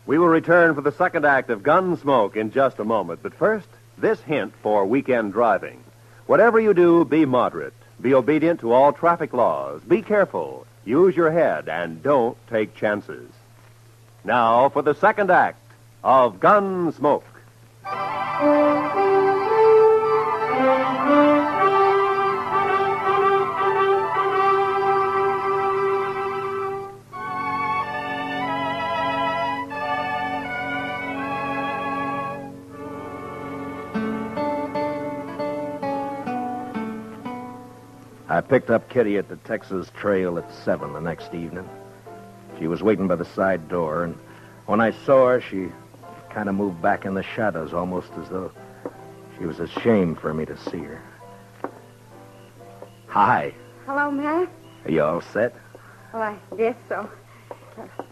We will return for the second act of Gunsmoke in just a moment. But first, this hint for weekend driving. Whatever you do, be moderate. Be obedient to all traffic laws. Be careful. Use your head and don't take chances. Now for the second act of Gunsmoke. I picked up Kitty at the Texas Trail at 7 the next evening. She was waiting by the side door, and when I saw her, she kind of moved back in the shadows, almost as though she was ashamed for me to see her. Hi. Hello, Matt. Are you all set? Well, I guess so.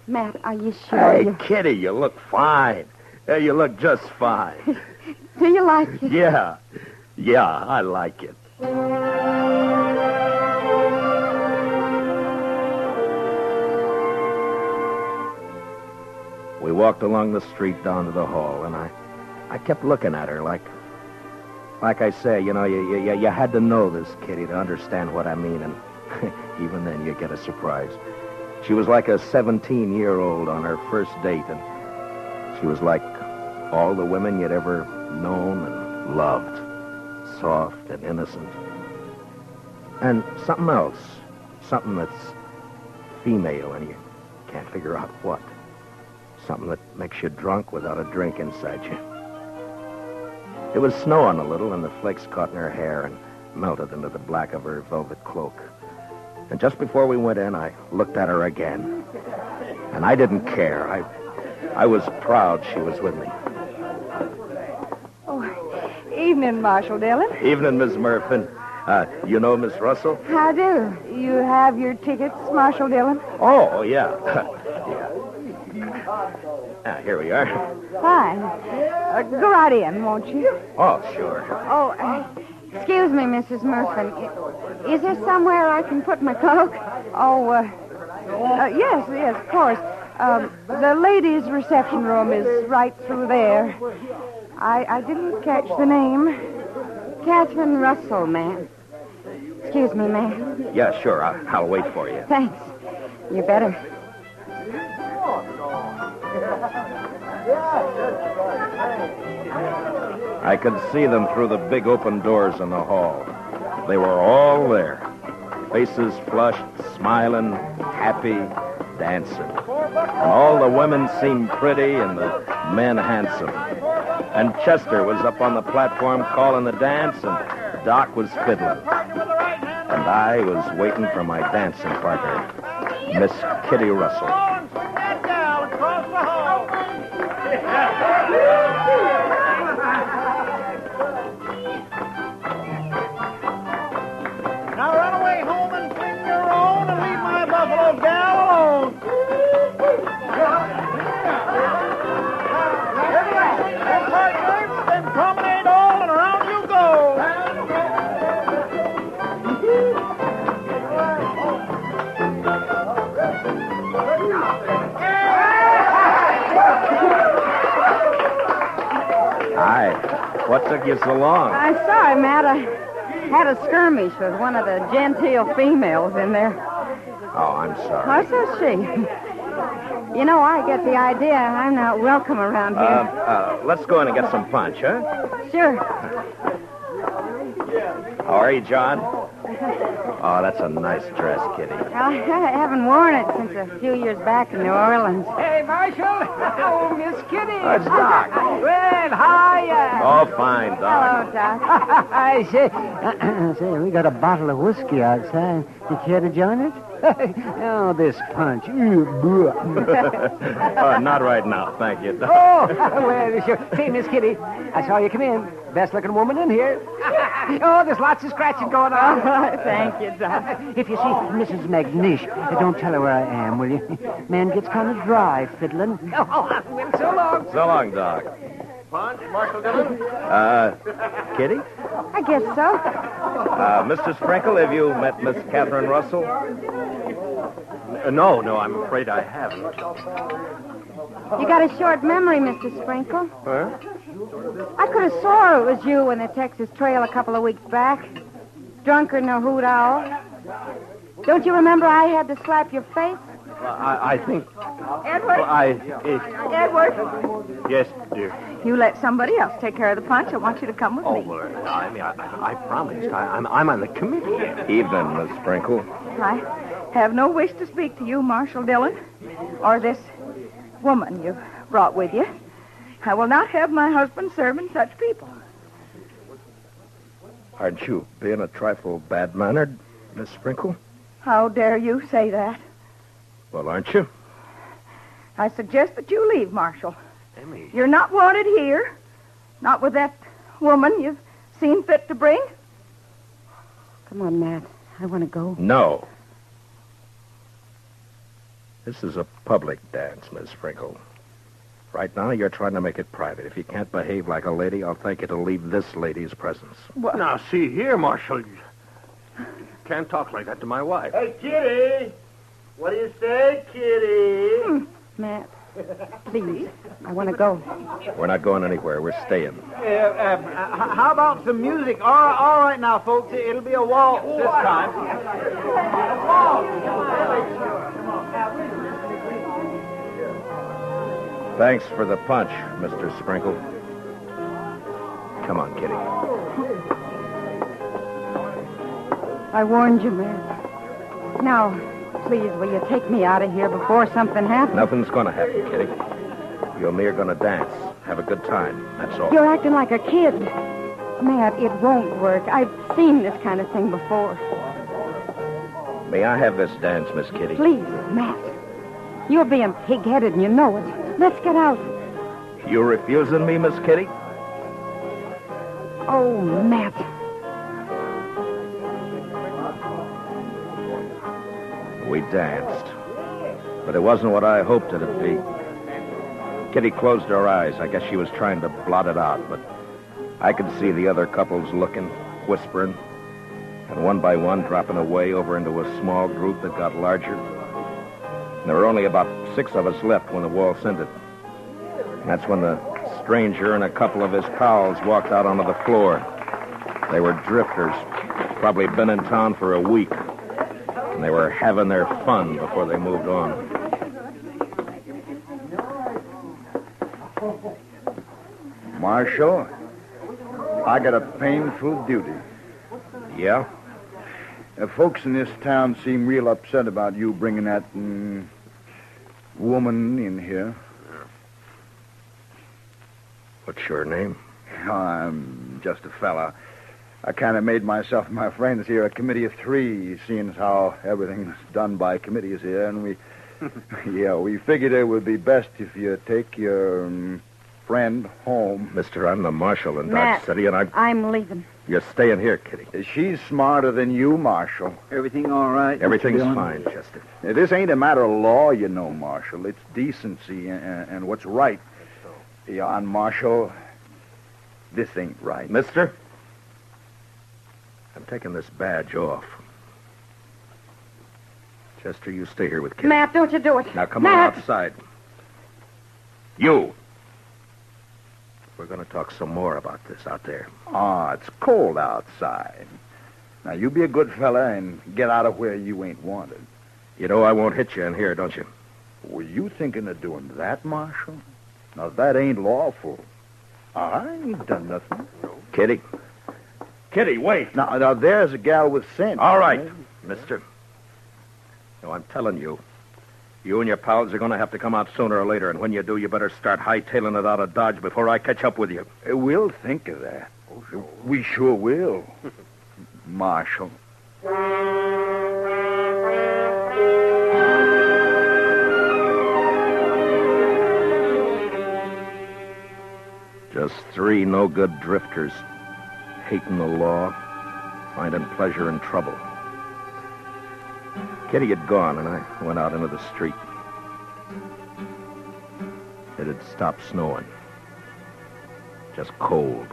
Matt, are you sure? Hey, Kitty, you look fine. You look just fine. Do you like it? Yeah. Yeah, I like it. We walked along the street down to the hall, and I kept looking at her like I say, you know, you had to know this, Kitty, to understand what I mean, and even then you get a surprise. She was like a 17-year-old on her first date, and she was like all the women you'd ever known and loved, soft and innocent. And something else, something that's female, and you can't figure out what. Something that makes you drunk without a drink inside you. It was snowing a little, and the flakes caught in her hair and melted into the black of her velvet cloak. And just before we went in, I looked at her again. And I didn't care. I was proud she was with me. Oh, evening, Marshal Dillon. Evening, Miss Murphy. You know Miss Russell? How do? You have your tickets, Marshal Dillon? Oh, yeah. Here we are. Fine. Go right in, won't you? Oh, sure. Oh, excuse me, Mrs. Murphy. Is there somewhere I can put my cloak? Oh, yes, of course. The ladies' reception room is right through there. I didn't catch the name. Catherine Russell, ma'am. Excuse me, ma'am. Yeah, sure. I'll wait for you. Thanks. You better. I could see them through the big open doors in the hall. They were all there. Faces flushed, smiling, happy, dancing. And all the women seemed pretty and the men handsome. And Chester was up on the platform calling the dance, and Doc was fiddling. And I was waiting for my dancing partner, Miss Kitty Russell. Now run away home and sing your own and leave my buffalo gal alone. Then promenade all and around you go. Hi. What took you so long? I'm sorry, Matt. I had a skirmish with one of the genteel females in there. Oh, I'm sorry. What's that she? You know, I get the idea. I'm not welcome around here. Let's go in and get some punch, huh? Sure. How are you, John? Oh, that's a nice dress, Kitty. I haven't worn it since a few years back in New Orleans. Hey, Marshal. Oh, Miss Kitty. Oh, it's Doc. Well, hiya. Oh, fine, Doc. Hello, Doc. I say, say, we got a bottle of whiskey outside. You care to join us? Oh, this punch. Not right now, thank you, Doc. Oh, well, sure. Hey, Miss Kitty, I saw you come in. Best-looking woman in here. Oh, there's lots of scratching going on. Thank you, Doc. If you see Mrs. McNish, don't tell her where I am, will you? Man gets kind of dry fiddling. Oh, well, so long. So long, Doc. Punch, Marshal Dillon? Kitty? I guess so. Mr. Sprinkle, have you met Miss Catherine Russell? No, I'm afraid I haven't. You got a short memory, Mr. Sprinkle. Huh? I could have swore it was you in the Texas Trail a couple of weeks back. Drunker than a hoot owl. Don't you remember I had to slap your face? I think... Edward? Edward, Yes, dear. you let somebody else take care of the punch. I want you to come with me. Well, I promised. I'm on the committee. Evening, Miss Sprinkle. I have no wish to speak to you, Marshal Dillon, or this woman you brought with you. I will not have my husband serving such people. Aren't you being a trifle bad-mannered, Miss Sprinkle? How dare you say that? Well, aren't you? I suggest that you leave, Marshal. Emmy. You're not wanted here. Not with that woman you've seen fit to bring. Come on, Matt. I want to go. No. This is a public dance, Miss Sprinkle. Right now, you're trying to make it private. If you can't behave like a lady, I'll thank you to leave this lady's presence. What? Now, see here, Marshal. You can't talk like that to my wife. Hey, Kitty. What do you say, Kitty? Matt, please. I want to go. We're not going anywhere. We're staying. How about some music? All right now, folks. It'll be a waltz this time. Thanks for the punch, Mr. Sprinkle. Come on, Kitty. I warned you, Matt. Now, please, will you take me out of here before something happens? Nothing's going to happen, Kitty. You and me are going to dance. Have a good time. That's all. You're acting like a kid. Matt, it won't work. I've seen this kind of thing before. May I have this dance, Miss Kitty? Please, Matt. You're being pig-headed and you know it. Let's get out. You refusing me, Miss Kitty? Oh, Matt. We danced. But it wasn't what I hoped it'd be. Kitty closed her eyes. I guess she was trying to blot it out, but I could see the other couples looking, whispering, and one by one dropping away over into a small group that got larger. And there were only about 6 of us left when the waltz ended. And that's when the stranger and a couple of his pals walked out onto the floor. They were drifters, probably been in town for a week. And they were having their fun before they moved on. Marshal, I got a painful duty. Yeah? Folks in this town seem real upset about you bringing that woman in here. What's your name? I'm just a fella. I kind of made myself and my friends here a committee of 3, seeing as how everything's done by committees here, and we figured it would be best if you take your friend home. Mister, I'm the marshal in Matt, Dodge City, and I'm leaving. You're staying here, Kitty. She's smarter than you, Marshal. Everything all right? Everything's Mr. Dillon? fine, Chester. This ain't a matter of law, you know, Marshal. It's decency and what's right. Yeah, and Marshal, this ain't right. Mister, I'm taking this badge off. Chester, you stay here with Kitty. Matt, don't you do it. Now come Matt. on outside. You. We're going to talk some more about this out there. It's cold outside. Now, you be a good fella and get out of where you ain't wanted. You know I won't hit you in here, don't you? Were you thinking of doing that, Marshal? Now, that ain't lawful. I ain't done nothing. Kitty. Kitty, wait. Now, there's a gal with sense. All right, mister. No, I'm telling you. You and your pals are going to have to come out sooner or later, and when you do, you better start hightailing it out of Dodge before I catch up with you. We'll think of that. We sure will. Marshal. Just three no-good drifters, hating the law, finding pleasure in trouble. Kitty had gone, and I went out into the street. It had stopped snowing. Just cold.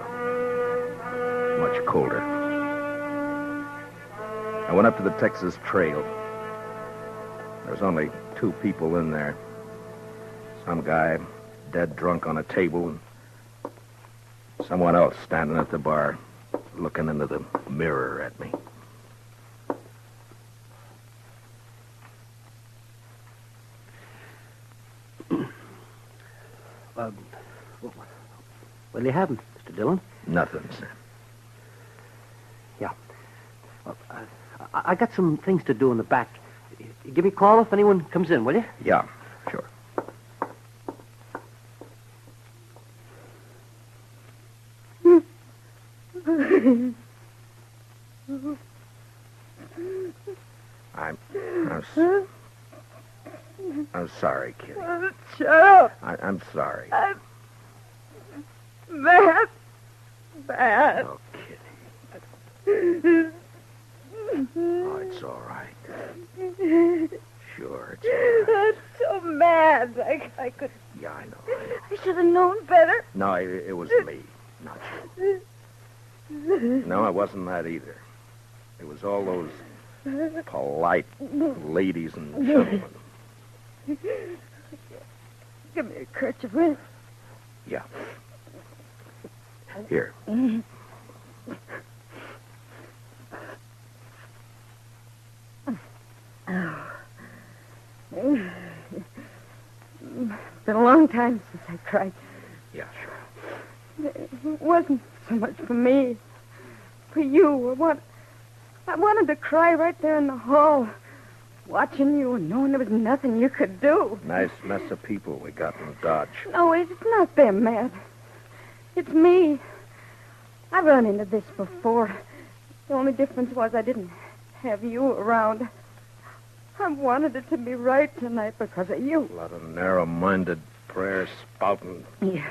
Much colder. I went up to the Texas Trail. There's only 2 people in there. Some guy dead drunk on a table, and someone else standing at the bar, looking into the mirror at me. What do you have, Mr. Dillon? Nothing, Sam. Yeah. Well, I got some things to do in the back. Give me a call if anyone comes in, will you? Yeah, sure. I'm sorry, Kitty. Shut up. I'm sorry. I'm bad. Bad. Oh, Kitty. Oh, it's all right. Sure, it's all right. I'm so mad. I could... Yeah, I know. I should have known better. No, it was me, not you. No, it wasn't that either. It was all those polite ladies and gentlemen. Give me a kerchief, will you? Yeah. Here. It's been a long time since I cried. Yeah, sure. It wasn't so much for me. For you. I wanted to cry right there in the hall, watching you and knowing there was nothing you could do. Nice mess of people we got in Dodge. No, it's not them, Matt. It's me. I've run into this before. The only difference was I didn't have you around. I wanted it to be right tonight because of you. A lot of narrow-minded prayer spouting. Yeah.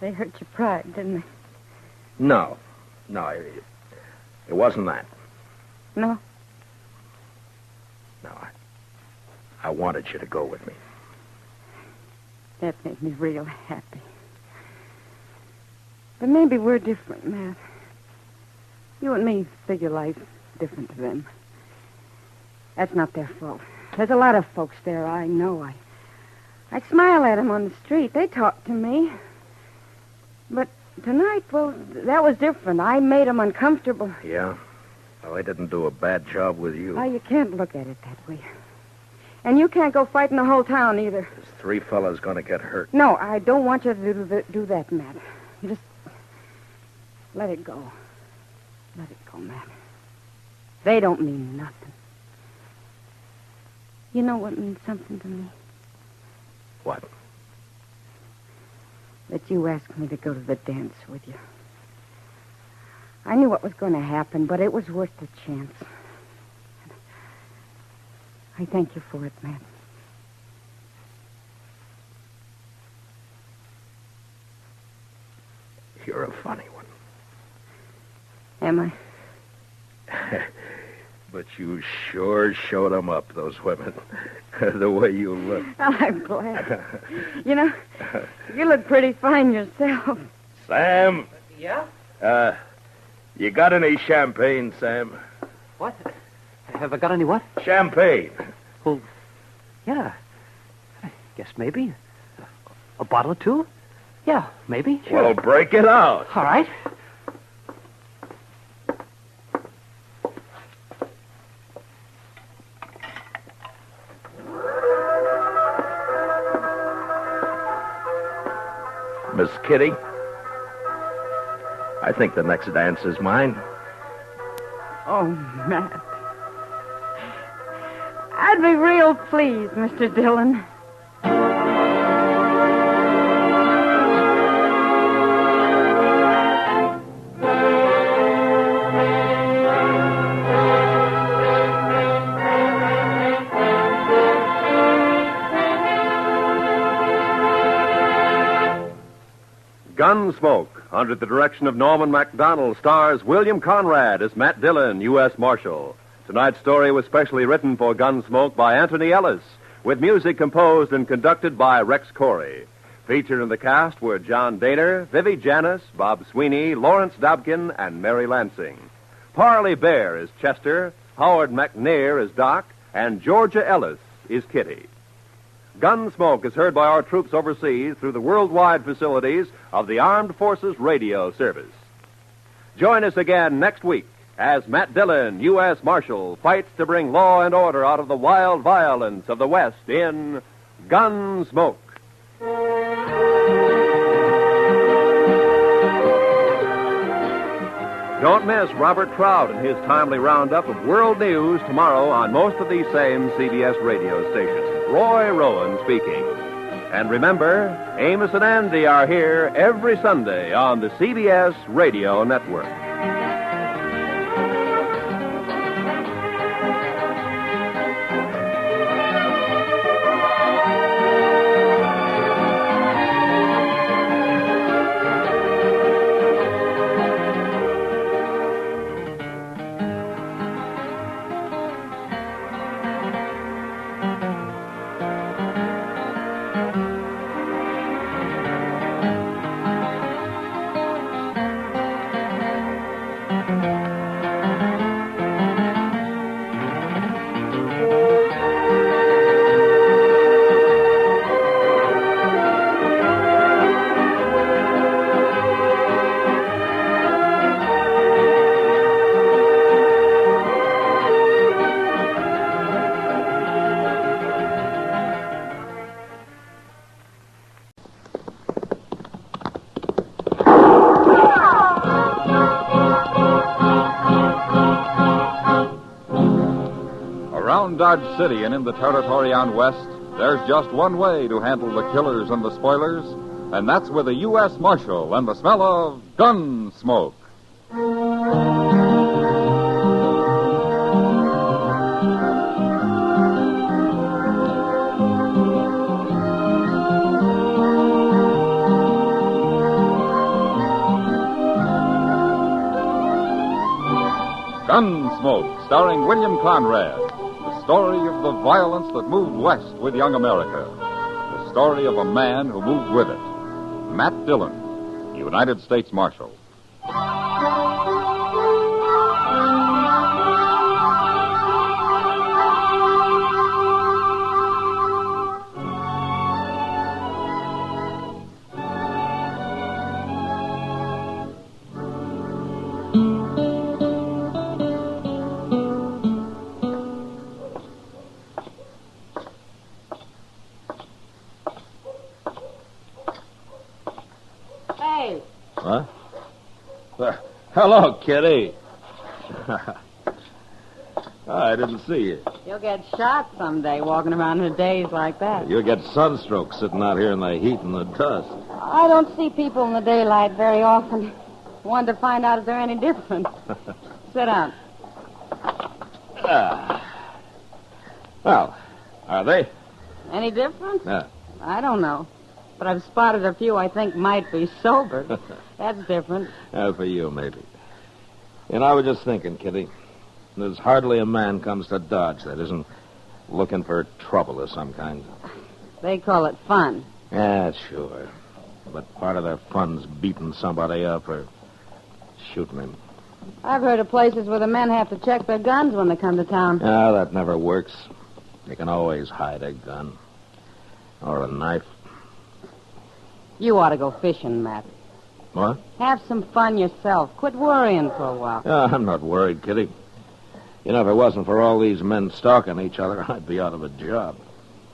They hurt your pride, didn't they? No, it wasn't that. No? No, I wanted you to go with me. That made me real happy. But maybe we're different, Matt. You and me figure life different to them. That's not their fault. There's a lot of folks there I know. I smile at them on the street. They talk to me. But tonight, well, that was different. I made them uncomfortable. Yeah? Well, I didn't do a bad job with you. You can't look at it that way. And you can't go fighting the whole town either. There's 3 fellas going to get hurt. No, I don't want you to do that, Matt. You just let it go. Let it go, Matt. They don't mean nothing. You know what means something to me? What? That you asked me to go to the dance with you. I knew what was going to happen, but it was worth the chance. I thank you for it, Matt. You're a funny one. Am I? But you sure showed them up, those women. The way you look. Well, I'm glad. You know, you look pretty fine yourself. Sam? Yeah? You got any champagne, Sam? What? Have I got any what? Champagne. Well, yeah. I guess maybe. A bottle or 2? Yeah, maybe. Sure. Well, break it out. All right. Miss Kitty. I think the next dance is mine. Oh, Matt. I'd be real pleased, Mr. Dillon. Gunsmoke, under the direction of Norman MacDonald, stars William Conrad as Matt Dillon, U.S. Marshal. Tonight's story was specially written for Gunsmoke by Anthony Ellis, with music composed and conducted by Rex Corey. Featured in the cast were John Daner, Vivi Janis, Bob Sweeney, Lawrence Dobkin, and Mary Lansing. Parley Bear is Chester, Howard McNair is Doc, and Georgia Ellis is Kitty. Gunsmoke is heard by our troops overseas through the worldwide facilities of the Armed Forces Radio Service. Join us again next week as Matt Dillon, U.S. Marshal, fights to bring law and order out of the wild violence of the West in Gunsmoke. Don't miss Robert Trout and his timely roundup of world news tomorrow on most of these same CBS radio stations. Roy Rowan speaking. And remember, Amos and Andy are here every Sunday on the CBS Radio Network. Around Dodge City and in the territory on West, there's just one way to handle the killers and the spoilers, and that's with a U.S. Marshal and the smell of Gunsmoke. Gunsmoke, starring William Conrad. The story of the violence that moved west with young America. The story of a man who moved with it. Matt Dillon, United States Marshal. Hey. What? Hello, Kitty. I didn't see you. You'll get shot someday walking around in days like that. You'll get sunstroke sitting out here in the heat and the dust. I don't see people in the daylight very often. Wanted to find out if they're any different. Sit down. Well, are they? Any different? Yeah. I don't know. But I've spotted a few I think might be sober. That's different. For you, maybe. You know, I was just thinking, Kitty. There's hardly a man comes to Dodge that isn't looking for trouble of some kind. They call it fun. Yeah, sure. But part of their fun's beating somebody up or shooting him. I've heard of places where the men have to check their guns when they come to town. No, that never works. You can always hide a gun. Or a knife. You ought to go fishing, Matt. What? Have some fun yourself. Quit worrying for a while. I'm not worried, Kitty. You know, if it wasn't for all these men stalking each other, I'd be out of a job.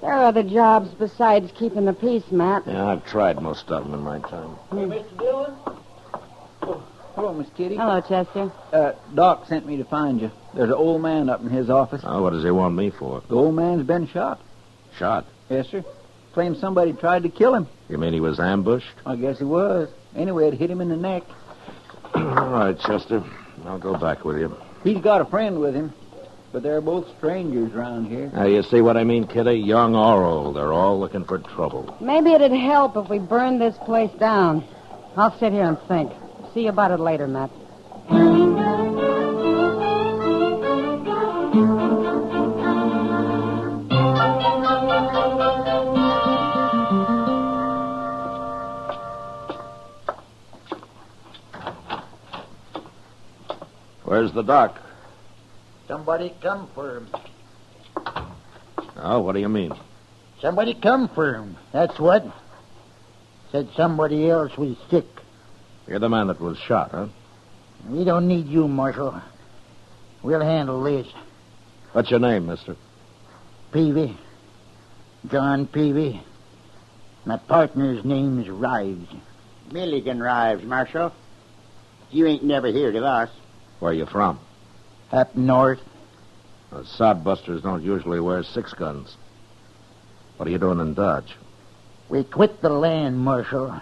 There are other jobs besides keeping the peace, Matt. Yeah, I've tried most of them in my time. Hey, Mr. Dillon? Oh, hello, Miss Kitty. Hello, Chester. Doc sent me to find you. There's an old man up in his office. Oh, what does he want me for? The old man's been shot. Shot? Yes, sir. Claims somebody tried to kill him. You mean he was ambushed? I guess he was. Anyway, it hit him in the neck. All right, Chester. I'll go back with you. He's got a friend with him, but they're both strangers around here. Now, you see what I mean, Kitty? Young or old, they're all looking for trouble. Maybe it'd help if we burned this place down. I'll sit here and think. See you about it later, Matt. Where's the doc? Somebody come for him. Oh, what do you mean? Somebody come for him. That's what. Said somebody else was sick. You're the man that was shot, huh? We don't need you, Marshal. We'll handle this. What's your name, mister? Peavy. John Peavy. My partner's name's Rives. Milligan Rives, Marshal. You ain't never heard of us. Where are you from? Up north. Sodbusters don't usually wear 6 guns. What are you doing in Dodge? We quit the land, Marshal.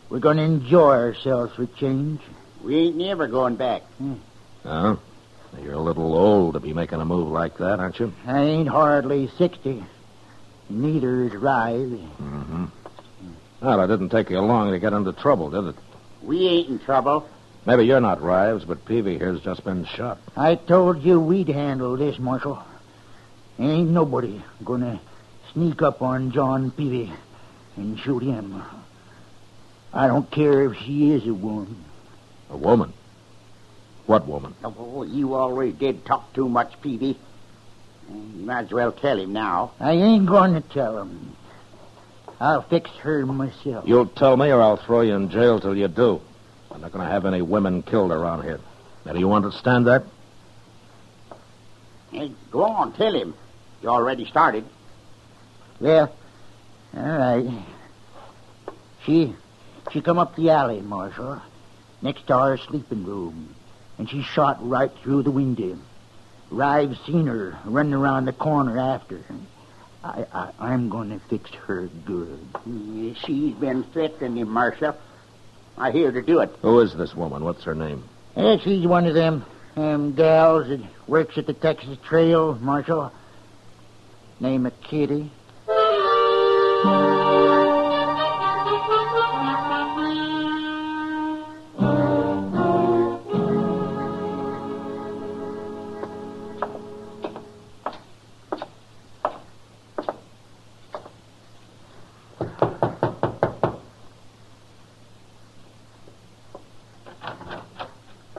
We're going to enjoy ourselves for change. We ain't never going back. Oh? You're a little old to be making a move like that, aren't you? I ain't hardly 60. Neither is Rives. Mm-hmm. Well, it didn't take you long to get into trouble, did it? We ain't in trouble. Maybe you're not Rives, but Peavy here's just been shot. I told you we'd handle this, Marshal. Ain't nobody gonna sneak up on John Peavy and shoot him. I don't care if she is a woman. A woman? What woman? Oh, you already did talk too much, Peavy. You might as well tell him now. I ain't going to tell him. I'll fix her myself. You'll tell me or I'll throw you in jail till you do. I'm not going to have any women killed around here. Now, do you understand that? Hey, go on, tell him. You already started. Well, all right. She come up the alley, Marshal, next to our sleeping room, and she shot right through the window. Rives seen her running around the corner after her. I'm going to fix her good. She's been threatening him, Marshal. I hear to do it. Who is this woman? What's her name? Yeah, she's one of them gals that works at the Texas Trail, Marshal. Name of Kitty.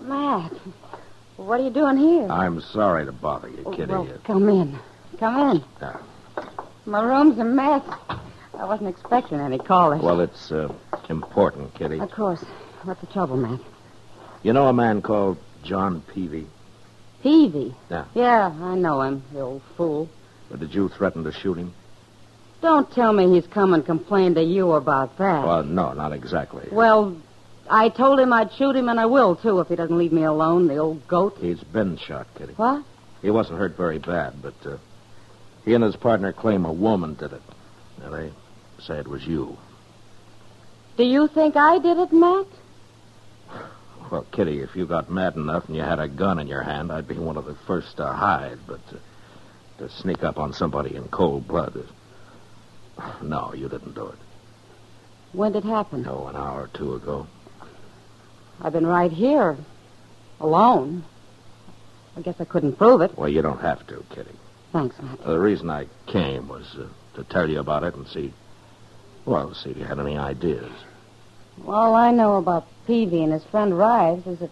Matt, what are you doing here? I'm sorry to bother you, Kitty. Well, come in. Come in. Yeah. My room's a mess. I wasn't expecting any callers. Well, it's important, Kitty. Of course. What's the trouble, Matt? You know a man called John Peavy? Peavy? Yeah. Yeah, I know him, the old fool. Or did you threaten to shoot him? Don't tell me he's come and complained to you about that. Well, no, not exactly. Well, I told him I'd shoot him, and I will, too, if he doesn't leave me alone, the old goat. He's been shot, Kitty. What? He wasn't hurt very bad, but he and his partner claim a woman did it. Now, they say it was you. Do you think I did it, Matt? Well, Kitty, if you got mad enough and you had a gun in your hand, I'd be one of the first to hide, but to sneak up on somebody in cold blood no, you didn't do it. When did it happen? Oh, an hour or two ago. I've been right here, alone. I guess I couldn't prove it. Well, you don't have to, Kitty. Thanks, Matt. The reason I came was to tell you about it and see if you had any ideas. All I know about Peavy and his friend Rives is that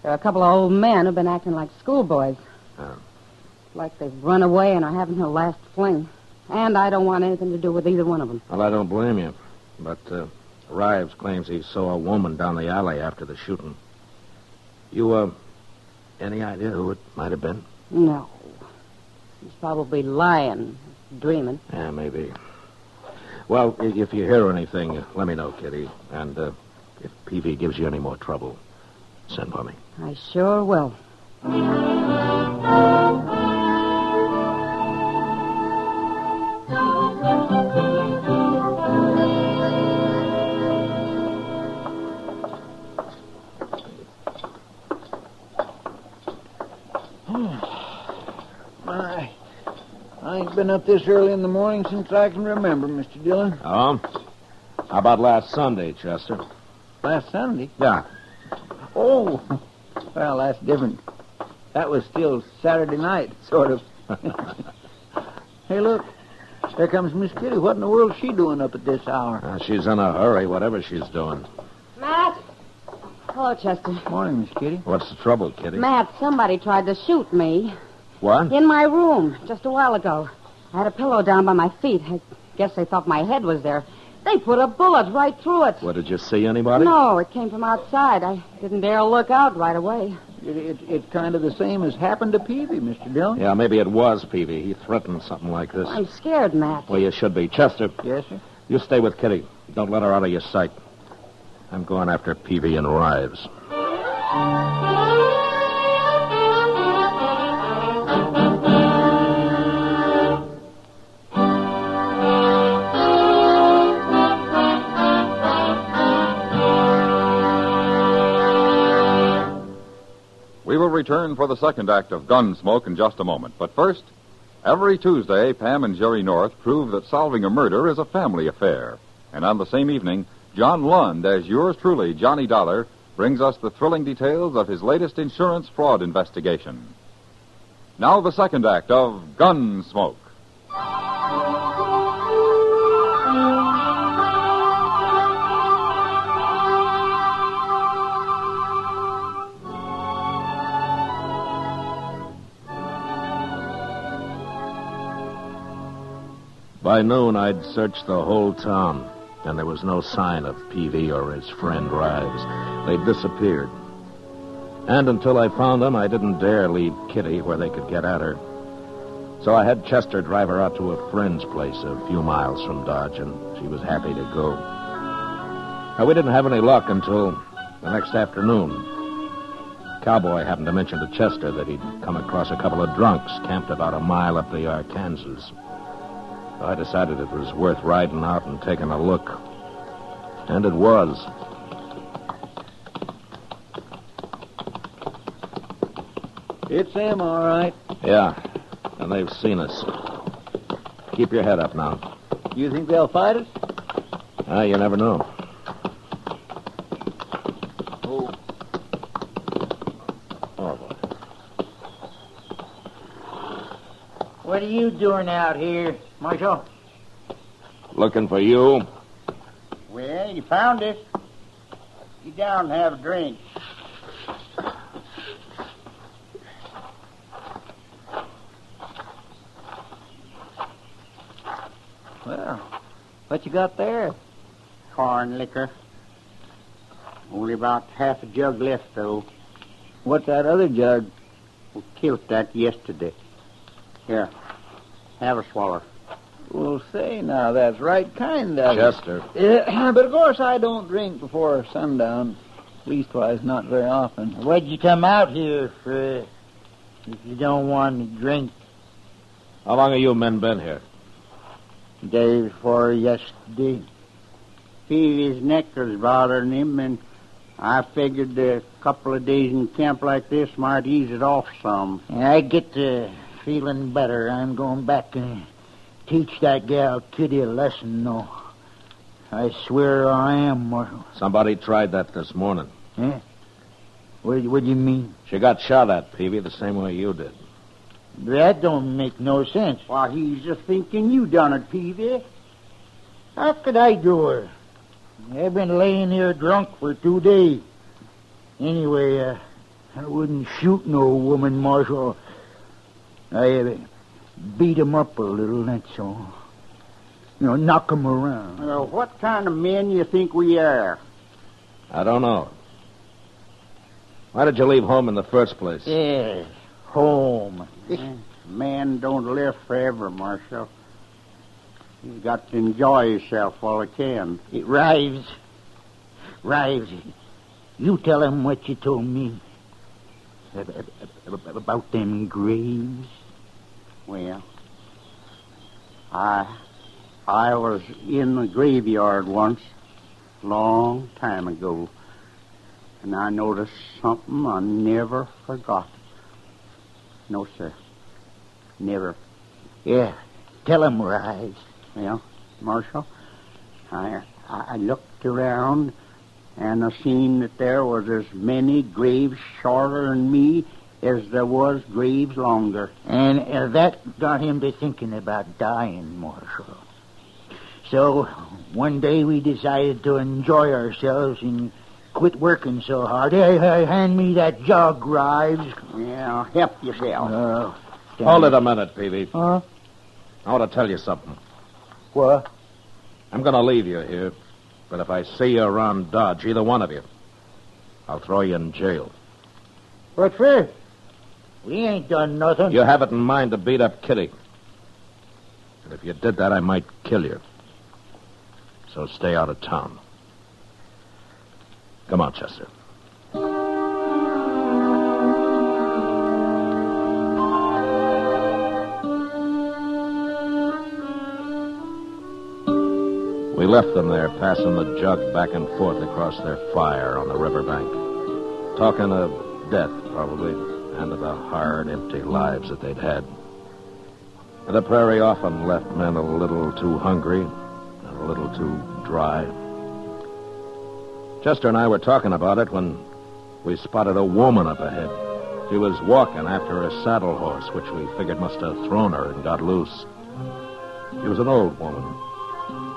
there are a couple of old men who've been acting like schoolboys. Oh. Like they've run away and are having their last fling. And I don't want anything to do with either one of them. Well, I don't blame you. But Rives claims he saw a woman down the alley after the shooting. You, any idea who it might have been? No. He's probably lying. dreaming. Yeah, maybe. Well, if you hear anything, let me know, Kitty. And if Peavy gives you any more trouble, send for me. I sure will. I ain't been up this early in the morning since I can remember, Mr. Dillon. Oh? How about last Sunday, Chester? Last Sunday? Yeah. Oh, well, that's different. That was still Saturday night, sort of. Hey, look. There comes Miss Kitty. What in the world's she doing up at this hour? She's in a hurry, whatever she's doing. Matt? Hello, Chester. Morning, Miss Kitty. What's the trouble, Kitty? Matt, somebody tried to shoot me. What? In my room, just a while ago. I had a pillow down by my feet. I guess they thought my head was there. They put a bullet right through it. What, did you see anybody? No, it came from outside. I didn't dare look out right away. It's kind of the same as happened to Peavy, Mr. Dillon. Yeah, maybe it was Peavy. He threatened something like this. I'm scared, Matt. Well, you should be. Chester. Yes, sir? You stay with Kitty. Don't let her out of your sight. I'm going after Peavy and Rives. We will return for the second act of Gunsmoke in just a moment. But first, every Tuesday, Pam and Jerry North prove that solving a murder is a family affair. And on the same evening, John Lund, as yours truly, Johnny Dollar, brings us the thrilling details of his latest insurance fraud investigation. Now the second act of Gunsmoke. By noon, I'd searched the whole town, and there was no sign of Peavy or his friend Rives. They'd disappeared. And until I found them, I didn't dare leave Kitty where they could get at her. So I had Chester drive her out to a friend's place a few miles from Dodge, and she was happy to go. Now, we didn't have any luck until the next afternoon. Cowboy happened to mention to Chester that he'd come across a couple of drunks camped about a mile up the Arkansas. So I decided it was worth riding out and taking a look. And it was. It's them, all right. Yeah, and they've seen us. Keep your head up now. You think they'll fight us? You never know. Oh. Oh, boy. What are you doing out here, Marshal? Looking for you. Well, you found us. Get down and have a drink. Well, what you got there? Corn liquor. Only about half a jug left, though. What's that other jug? We killed that yesterday. Here, have a swallow. Well, say now, that's right kind of Chester. But of course I don't drink before sundown. Leastwise, not very often. What'd you come out here for if you don't want to drink? How long have you men been here? Day before yesterday. Peavy's neck was bothering him, and I figured a couple of days in camp like this might ease it off some. I get to feeling better. I'm going back and teach that gal Kitty a lesson, though. I swear I am, Marshal. Somebody tried that this morning. Eh? What do you mean? She got shot at, Peavy, the same way you did. That don't make no sense. Why, he's just thinking you done it, Peavy. How could I do her? I've been laying here drunk for 2 days. Anyway, I wouldn't shoot no woman, Marshal. I beat him up a little, that's all. You know, knock him around. Well, what kind of men you think we are? I don't know. Why did you leave home in the first place? Yeah, home. Man don't live forever, Marshal. You got to enjoy yourself while you can. Rives. You tell him what you told me. About them graves. Well, I was in the graveyard once, long time ago, and I noticed something I never forgot. No, sir. Never. Yeah, tell him, Rives. Well, Marshal, I looked around, and I seen that there was as many graves shorter than me as there was graves longer. And that got him to thinking about dying, Marshal. So, one day we decided to enjoy ourselves and quit working so hard. Hey, hand me that jug, Rives. Yeah, help yourself. Hold it a minute, Peavy. Huh? I want to tell you something. What? I'm going to leave you here, but if I see you around Dodge, either one of you, I'll throw you in jail. What for? We ain't done nothing. You have it in mind to beat up Kitty. And if you did that, I might kill you. So stay out of town. Come on, Chester. We left them there, passing the jug back and forth across their fire on the riverbank. Talking of death, probably, and of the hard, empty lives that they'd had. And the prairie often left men a little too hungry and a little too dry. Chester and I were talking about it when we spotted a woman up ahead. She was walking after a saddle horse, which we figured must have thrown her and got loose. She was an old woman,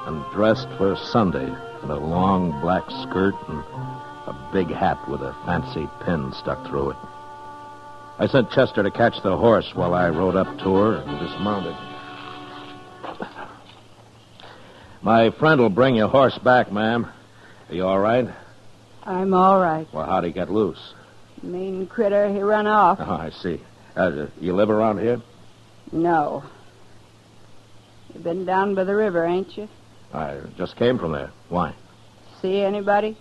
and dressed for Sunday in a long black skirt and a big hat with a fancy pin stuck through it. I sent Chester to catch the horse while I rode up to her and dismounted. My friend will bring your horse back, ma'am. Are you all right? I'm all right. Well, how'd he get loose? Mean critter, he run off. Oh, I see. You live around here? No. You've been down by the river, ain't you? I just came from there. Why? See anybody?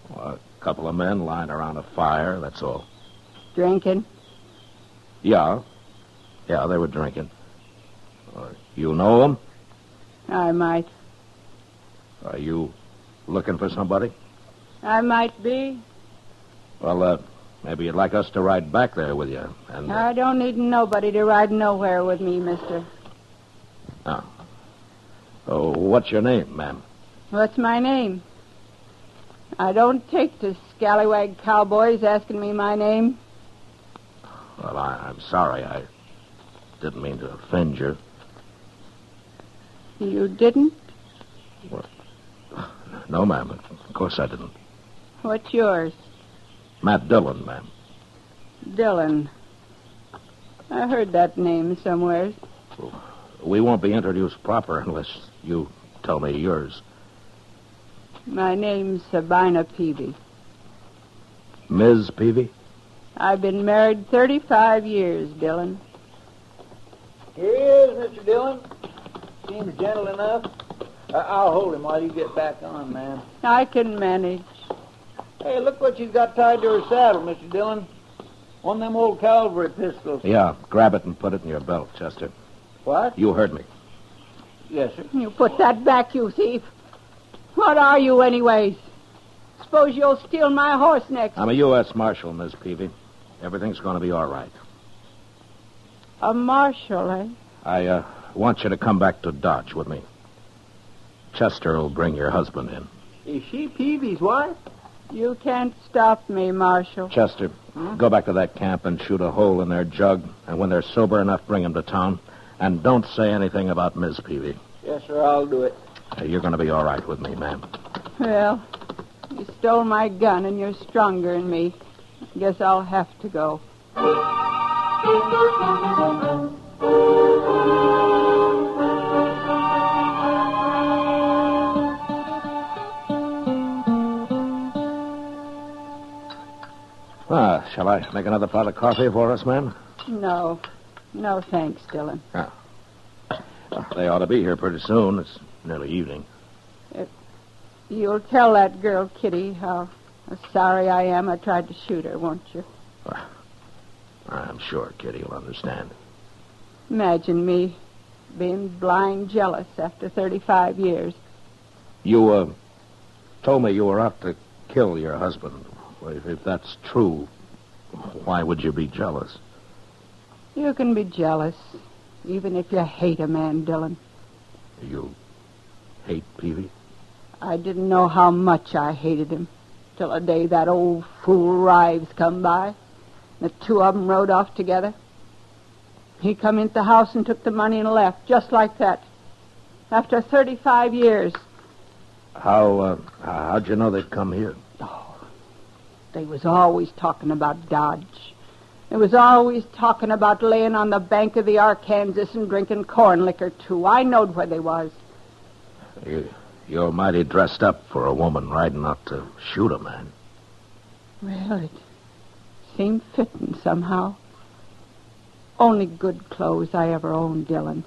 Well, a couple of men lying around a fire, that's all. Drinking? Yeah, they were drinking. You know them? I might. Are you looking for somebody? I might be. Well, maybe you'd like us to ride back there with you. And I don't need nobody to ride nowhere with me, mister. Oh, what's your name, ma'am? What's my name? I don't take to scallywag cowboys asking me my name. Well, I'm sorry. I didn't mean to offend you. You didn't? Well, no, ma'am. Of course I didn't. What's yours? Matt Dillon, ma'am. Dillon. I heard that name somewhere. We won't be introduced proper unless you tell me yours. My name's Sabina Peavy. Ms. Peavy? I've been married 35 years, Dillon. Here he is, Mr. Dillon. Seems gentle enough. I'll hold him while you get back on, ma'am. I can manage. Hey, look what she's got tied to her saddle, Mr. Dillon. One of them old cavalry pistols. Yeah, grab it and put it in your belt, Chester. What? You heard me. Yes, sir. You put that back, you thief. What are you, anyways? Suppose you'll steal my horse next. I'm a U.S. Marshal, Miss Peavy. Everything's going to be all right. A marshal, eh? I want you to come back to Dodge with me. Chester will bring your husband in. Is she Peavy's wife? You can't stop me, Marshal. Chester, go back to that camp and shoot a hole in their jug, and when they're sober enough, bring them to town. And don't say anything about Miss Peavy. Yes, sir, I'll do it. You're going to be all right with me, ma'am. Well, you stole my gun and you're stronger than me. Guess I'll have to go. Shall I make another pot of coffee for us, ma'am? No. No, thanks, Dillon. They ought to be here pretty soon. It's nearly evening. You'll tell that girl, Kitty, how sorry I am I tried to shoot her, won't you? I'm sure Kitty will understand. Imagine me being blind jealous after 35 years. You, told me you were out to kill your husband. If that's true, why would you be jealous? You can be jealous, even if you hate a man, Dillon. You hate Peavy? I didn't know how much I hated him till the day that old fool Rives come by. The two of them rode off together. He come into the house and took the money and left, just like that. After 35 years. How'd you know they'd come here? They was always talking about Dodge. They was always talking about laying on the bank of the Arkansas and drinking corn liquor, too. I knowed where they was. You're mighty dressed up for a woman riding out to shoot a man. Well, it seemed fitting somehow. Only good clothes I ever owned, Dillon.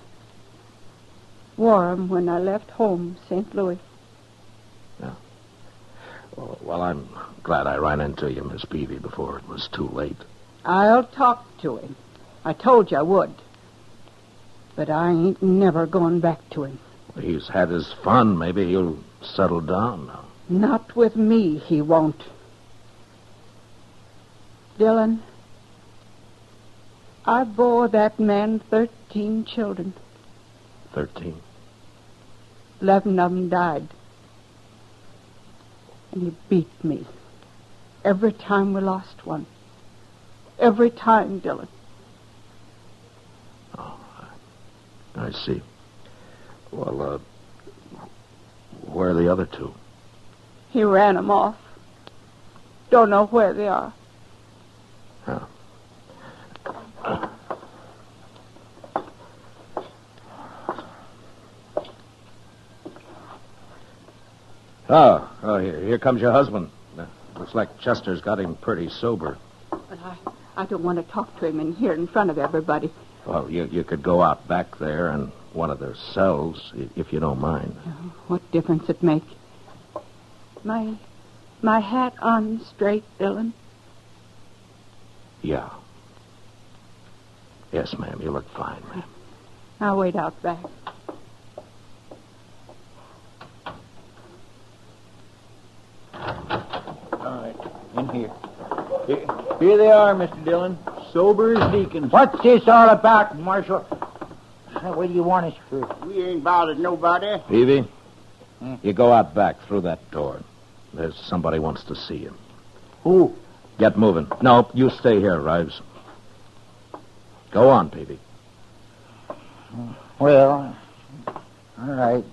Wore 'em when I left home, St. Louis. Yeah. Well, I'm glad I ran into you, Miss Peavy, before it was too late. I'll talk to him. I told you I would. But I ain't never going back to him. He's had his fun. Maybe he'll settle down now. Not with me, he won't. Dillon, I bore that man 13 children. 13? 11 of them died. And he beat me every time we lost one. Every time, Dillon. Oh, I see. Well, where are the other two? He ran them off. Don't know where they are. Oh. Oh, here comes your husband. Looks like Chester's got him pretty sober. But I don't want to talk to him in here in front of everybody. Well, you could go out back there in one of their cells, if you don't mind. Oh, what difference it make? My hat on straight, Dillon? Yeah. Yes, ma'am. You look fine, ma'am. I'll wait out back. All right, in here. Here they are, Mr. Dillon. Sober as deacons. What's this all about, Marshal? What do you want us for? We ain't bothered nobody. Peavy, you go out back through that door. There's somebody wants to see you. Who? Get moving. No, you stay here, Rives. Go on, Peavy. Well, all right.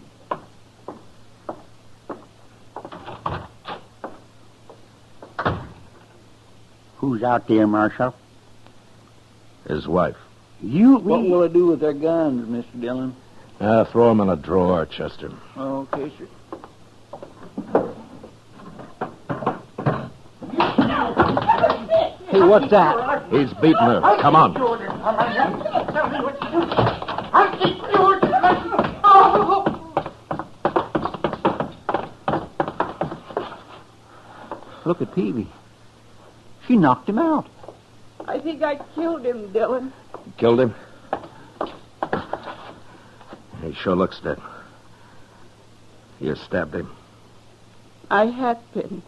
Who's out there, Marshal? His wife. What will I do with their guns, Mr. Dillon? Throw them in a drawer, Chester. Okay, sir. Hey, what's that? He's beating her. Come on. Look at Peavy. She knocked him out. I think I killed him, Dillon. Killed him? He sure looks dead. You stabbed him. I had been.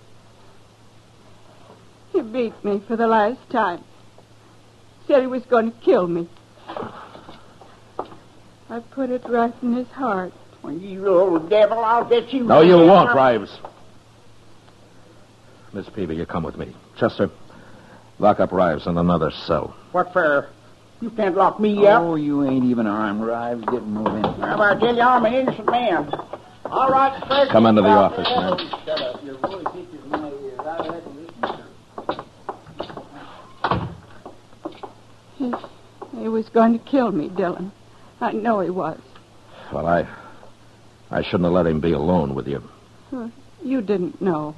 He beat me for the last time. Said he was going to kill me. I put it right in his heart. When you old devil, I'll get you. No, you won't, Rives. Miss Peavy, you come with me. Chester, lock up Rives in another cell. What for? You can't lock me up. Oh, you ain't even armed, Rives. Get moving. How about I tell you I'm an innocent man? All right, Fred. Come into the office, man. Shut up. Your voice itches my ears. I've had to listen to. He was going to kill me, Dillon. I know he was. Well, I shouldn't have let him be alone with you. You didn't know.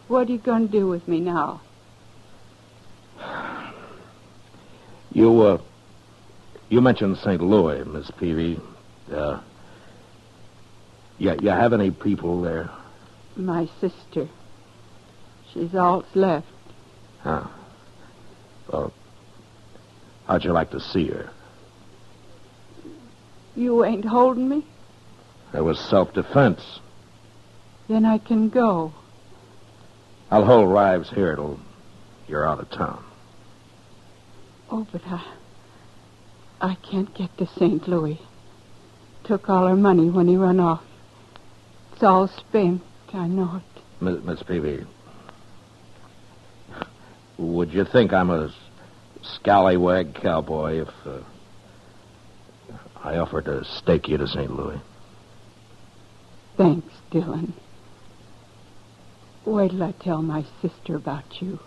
What are you going to do with me You mentioned St. Louis, Miss Peavy. You have any people there? My sister. She's all that's left. Huh. Well, how'd you like to see her? You ain't holding me? It was self-defense. Then I can go. I'll hold Rives here till you're out of town. Oh, but I can't get to St. Louis. Took all her money when he run off. It's all spent. I know it. Miss Peavy, would you think I'm a scallywag cowboy if I offered to stake you to St. Louis? Thanks, Dillon. Wait till I tell my sister about you.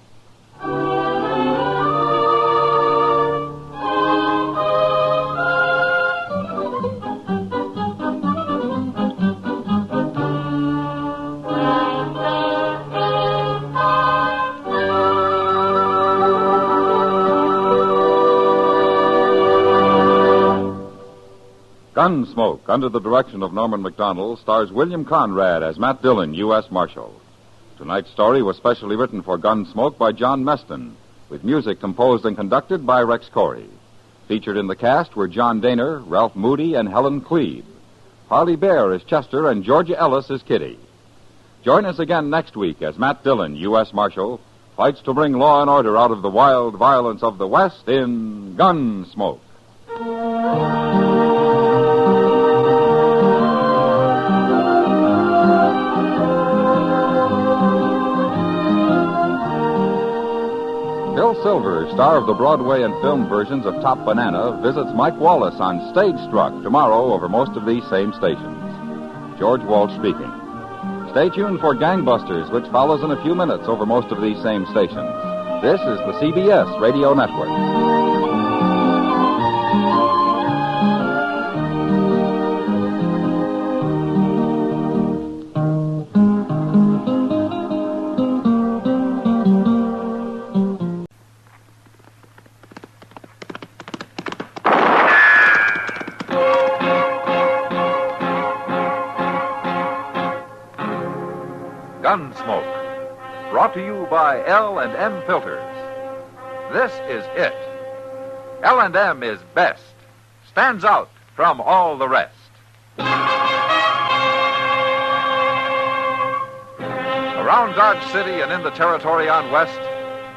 Gunsmoke, under the direction of Norman Macdonald, stars William Conrad as Matt Dillon, U.S. Marshal. Tonight's story was specially written for Gunsmoke by John Meston, with music composed and conducted by Rex Corey. Featured in the cast were John Daner, Ralph Moody, and Helen Cleve. Harley Bear is Chester, and Georgia Ellis is Kitty. Join us again next week as Matt Dillon, U.S. Marshal, fights to bring law and order out of the wild violence of the West in Gunsmoke. Bill Silver, star of the Broadway and film versions of Top Banana, visits Mike Wallace on Stage Struck tomorrow over most of these same stations. George Walsh speaking. Stay tuned for Gangbusters, which follows in a few minutes over most of these same stations. This is the CBS Radio Network. Gunsmoke, brought to you by L&M Filters. This is it. L&M is best, stands out from all the rest. Around Dodge City and in the territory on West,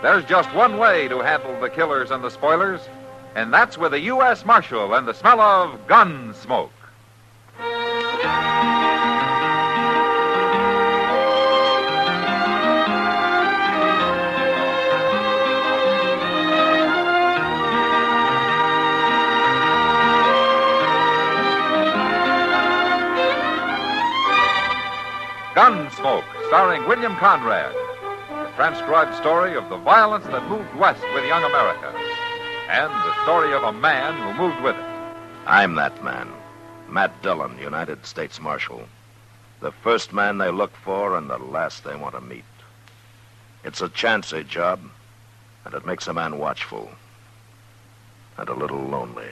there's just one way to handle the killers and the spoilers, and that's with a U.S. Marshal and the smell of Gunsmoke. Gunsmoke, starring William Conrad. The transcribed story of the violence that moved west with young America. And the story of a man who moved with it. I'm that man. Matt Dillon, United States Marshal. The first man they look for and the last they want to meet. It's a chancy job, and it makes a man watchful. And a little lonely.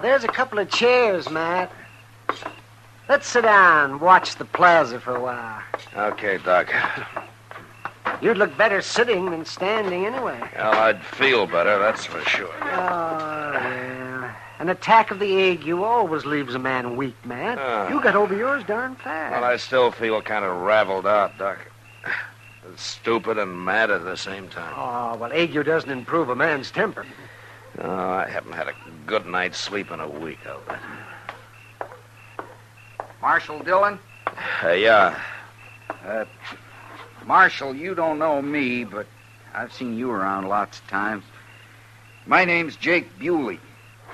There's a couple of chairs, Matt. Let's sit down and watch the plaza for a while. Okay, Doc. You'd look better sitting than standing anyway. Well, I'd feel better, that's for sure. Oh, yeah. An attack of the ague always leaves a man weak, Matt. You got over yours darn fast. Well, I still feel kind of raveled out, Doc. Stupid and mad at the same time. Oh, well, ague doesn't improve a man's temper. Oh, I haven't had a good night's sleep in a week, I'll bet. Marshal Dillon? Yeah. Marshal, you don't know me, but I've seen you around lots of times. My name's Jake Bewley.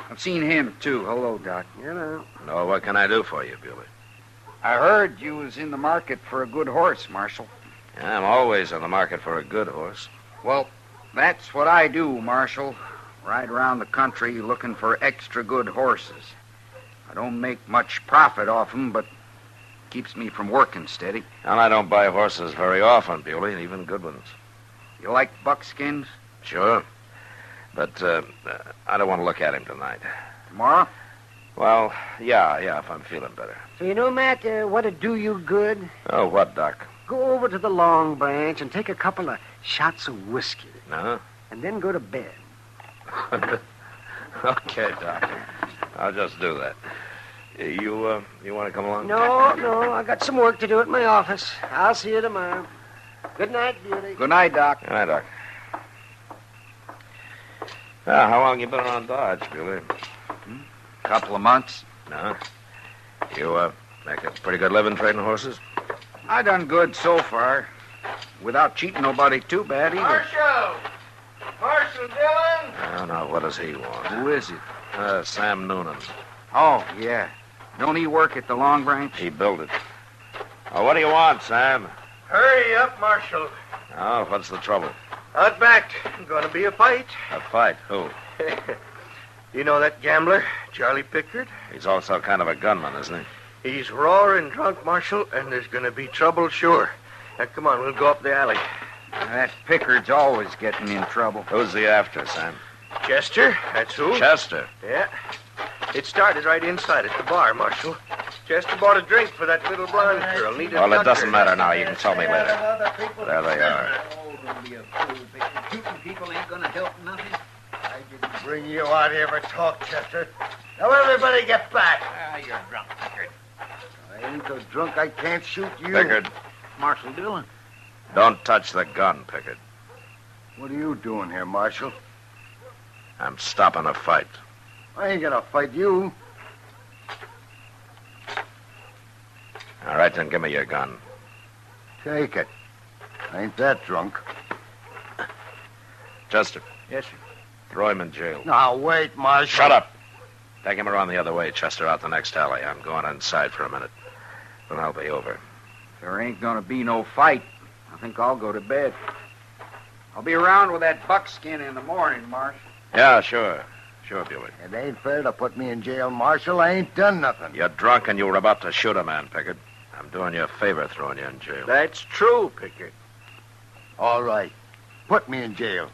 I've seen him, too. Hello, Doc. You know. No, what can I do for you, Bewley? I heard you was in the market for a good horse, Marshal. I'm always in the market for a good horse. Well, that's what I do, Marshal. Ride around the country looking for extra good horses. I don't make much profit off 'em, but keeps me from working steady. And I don't buy horses very often, Bewley, even good ones. You like buckskins? Sure. But I don't want to look at him tonight. Tomorrow? Well, yeah, if I'm feeling better. So, you know, Matt, what'd do you good? Oh, what, Doc? Go over to the Long Branch and take a couple of shots of whiskey. No? And then go to bed. Okay, Doc. I'll just do that. You want to come along? No, I got some work to do at my office. I'll see you tomorrow. Good night, Beauty. Good night, Doc. Good night, Doc. How long you been around Dodge, Bewley? Couple of months. No? You make a pretty good living trading horses? I done good so far. Without cheating nobody too bad either. Marshal Dillon! I don't know. What does he want? Who is it? Sam Noonan. Oh, yeah. Don't he work at the Long Branch? He built it. Oh, what do you want, Sam? Hurry up, Marshal. Oh, what's the trouble? Outbacked. Gonna be a fight. A fight? Who? You know that gambler, Charlie Pickard? He's also kind of a gunman, isn't he? He's roaring drunk, Marshal, and there's gonna be trouble, sure. Now, come on, we'll go up the alley. That Pickard's always getting in trouble. Who's he after, Sam? Chester, that's who. Chester? Yeah. It started right inside at the bar, Marshal. Chester bought a drink for that little blonde girl. Well, it doesn't matter now. You can tell me later. There they are. Shooting people ain't gonna help nothing. I didn't bring you out here for talk, Chester. Now everybody get back. You're drunk, Pickard. I ain't so drunk I can't shoot you. Pickard, Marshal Dillon. don't touch the gun, Pickard. What are you doing here, Marshal? I'm stopping a fight. I ain't gonna fight you. All right, then give me your gun. Take it. I ain't that drunk. Chester, Yes, sir. throw him in jail. Now, wait, Marshal. Shut up. Take him around the other way, Chester, out the next alley. I'm going inside for a minute. Then I'll be over. There ain't gonna be no fight. I think I'll go to bed. I'll be around with that buckskin in the morning, Marshal. Yeah, sure. Sure, Buick. It ain't fair to put me in jail, Marshal. I ain't done nothing. You're drunk and you were about to shoot a man, Pickard. I'm doing you a favor throwing you in jail. That's true, Pickard. All right. Put me in jail.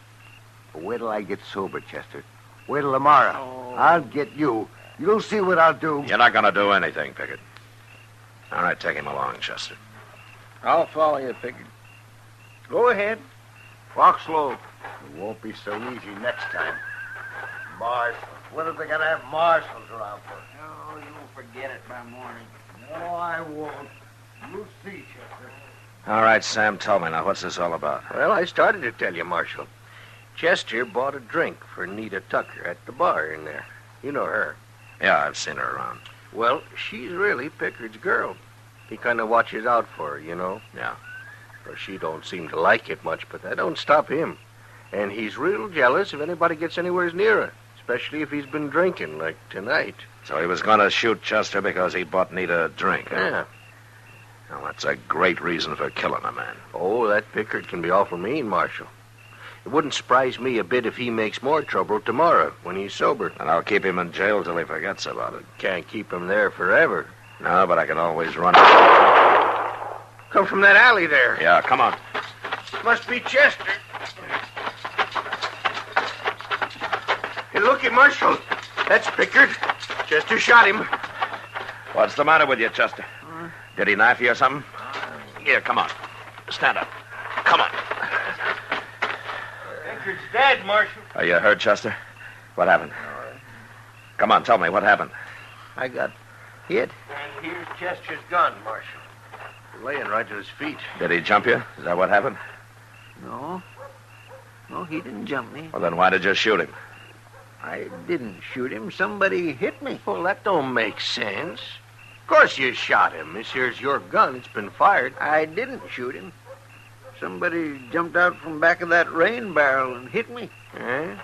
But wait till I get sober, Chester. Wait till tomorrow. I'll get you. You'll see what I'll do. You're not going to do anything, Pickard. All right, take him along, Chester. I'll follow you, Pickard. Go ahead. Walk slow. It won't be so easy next time. Marshals. What are they going to have marshals around for? Oh, you'll forget it by morning. No, I won't. You'll see, Chester. All right, Sam, tell me now, what's this all about? Well, I started to tell you, Marshal. Chester bought a drink for Nita Tucker at the bar in there. You know her. Yeah, I've seen her around. Well, she's really Pickard's girl. He kind of watches out for her, you know. Yeah. Or she don't seem to like it much, but that don't stop him. And he's real jealous if anybody gets anywhere near her, especially if he's been drinking, like tonight. So he was going to shoot Chester because he bought Nita a drink, huh? Yeah. Well, that's a great reason for killing a man. Oh, that Pickard can be awful mean, Marshal. It wouldn't surprise me a bit if he makes more trouble tomorrow when he's sober. And I'll keep him in jail till he forgets about it. Can't keep him there forever. No, but I can always run. Come from that alley there. Yeah, come on. Must be Chester. Hey, looky, Marshal. That's Pickard. Chester shot him. What's the matter with you, Chester? Did he knife you or something? Here, come on. Stand up. Come on. Pickard's dead, Marshal. Are you hurt, Chester? What happened? Come on, tell me, what happened? I got hit. And here's Chester's gun, Marshal. Laying right at his feet. Did he jump you? Is that what happened? No. No, he didn't jump me. Well, then why did you shoot him? I didn't shoot him. Somebody hit me. Well, that don't make sense. Of course you shot him. This here's your gun. It's been fired. I didn't shoot him. Somebody jumped out from back of that rain barrel and hit me. Eh?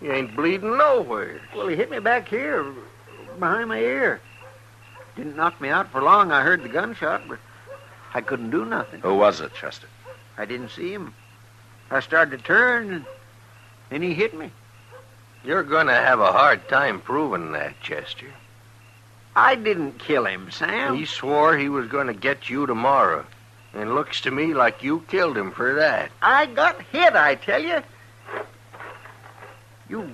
You ain't bleeding nowhere. Well, he hit me back here, behind my ear. Didn't knock me out for long. I heard the gunshot, but I couldn't do nothing. Who was it, Chester? I didn't see him. I started to turn, and then he hit me. You're going to have a hard time proving that, Chester. I didn't kill him, Sam. He swore he was going to get you tomorrow. And looks to me like you killed him for that. I got hit, I tell you. You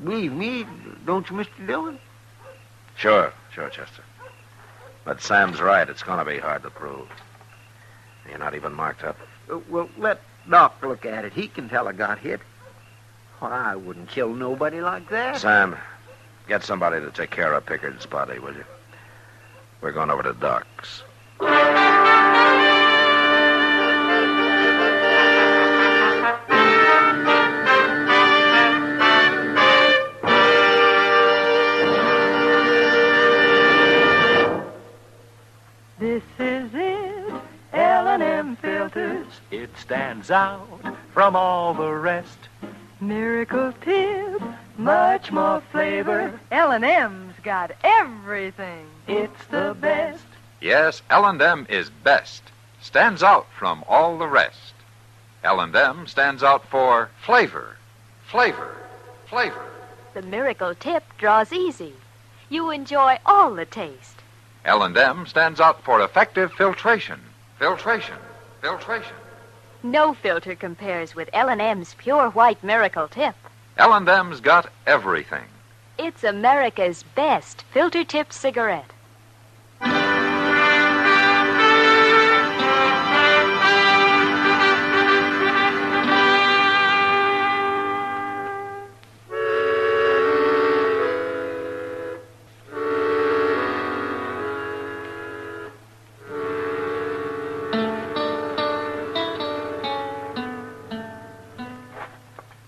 believe me, don't you, Mr. Dillon? Sure, Chester. But Sam's right. It's going to be hard to prove. You're not even marked up. Well, let Doc look at it. He can tell I got hit. Well, I wouldn't kill nobody like that. Sam, get somebody to take care of Pickard's body, will you? We're going over to Doc's. This is it, L&M filters. It stands out from all the rest. Miracle tip, much more flavor. L&M's got everything. It's the best. Yes, L&M is best. Stands out from all the rest. L&M stands out for flavor, flavor, flavor. The miracle tip draws easy. You enjoy all the taste. L&M stands out for effective filtration, filtration, filtration. No filter compares with L&M's pure white miracle tip. L&M's got everything. It's America's best filter tip cigarette.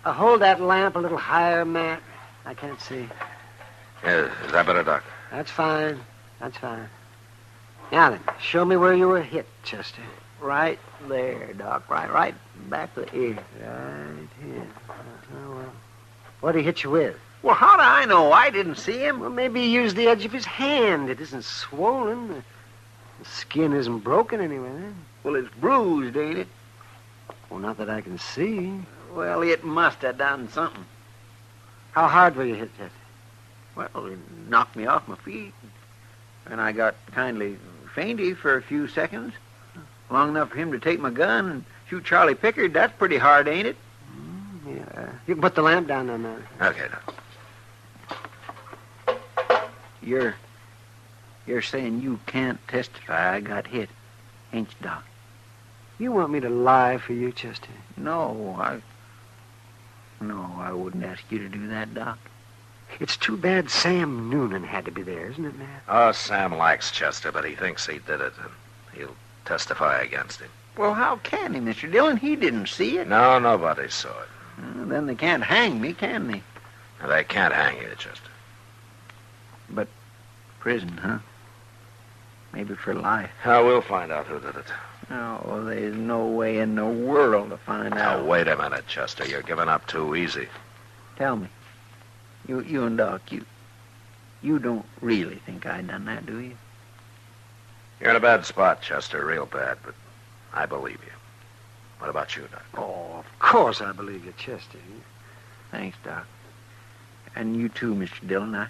Hold that lamp a little higher, Matt. I can't see. Is that better, Doc? That's fine. That's fine. Now then, show me where you were hit, Chester. Right there, Doc. Right back of the ear. Right here. Well, what did he hit you with? Well, how do I know? I didn't see him. Well, maybe he used the edge of his hand. It isn't swollen. The skin isn't broken anyway. Well, it's bruised, ain't it? Well, not that I can see. Well, it must have done something. How hard were you hit, Chester? Well, it knocked me off my feet. And I got kindly fainty for a few seconds. Long enough for him to take my gun and shoot Charlie Pickard. That's pretty hard, ain't it? Yeah. You can put the lamp down there, man. Okay, Doc. You're saying you can't testify I got hit, ain't you, Doc? You want me to lie for you, Chester? No, I wouldn't ask you to do that, Doc. It's too bad Sam Noonan had to be there, isn't it, Matt? Oh, Sam likes Chester, but he thinks he did it, and he'll testify against him. Well, how can he, Mr. Dillon? He didn't see it. No, nobody saw it. Then they can't hang me, can they? They can't hang you, Chester. But prison, huh? Maybe for life. We'll find out who did it. Oh, there's no way in the world to find out. Now, wait a minute, Chester. You're giving up too easy. Tell me. You and Doc, you don't really think I done that, do you? You're in a bad spot, Chester, real bad, but I believe you. What about you, Doc? Oh, of course I believe you, Chester. Thanks, Doc. And you too, Mr. Dillon.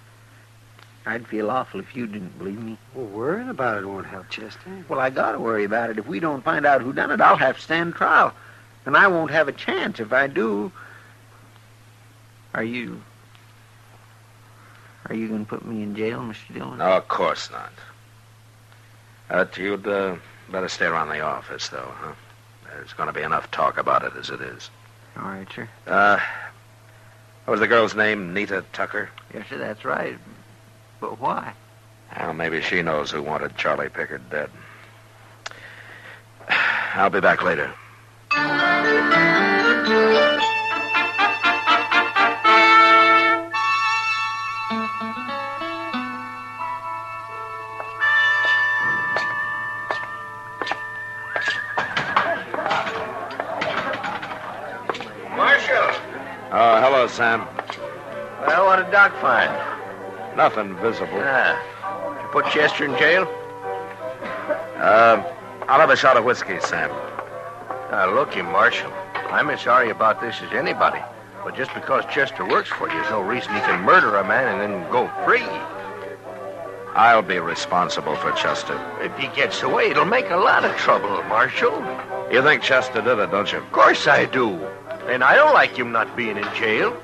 I'd feel awful if you didn't believe me. Well, worrying about it won't help, Chester. Well, I gotta worry about it. If we don't find out who done it, I'll have to stand trial. And I won't have a chance if I do. Are you going to put me in jail, Mr. Dillon? No, of course not. You'd better stay around the office, though, huh? There's going to be enough talk about it as it is. All right, sir. What was the girl's name? Nita Tucker? Yes, sir, that's right. But why? Well, maybe she knows who wanted Charlie Pickard dead. I'll be back later. Marshal! Oh, hello, Sam. Well, what did Doc find? Nothing visible. put Chester in jail? I'll have a shot of whiskey, Sam. Looky, Marshal, I'm as sorry about this as anybody. But just because Chester works for you, there's no reason he can murder a man and then go free. I'll be responsible for Chester. If he gets away, it'll make a lot of trouble, Marshal. You think Chester did it, don't you? Of course I do. And I don't like him not being in jail.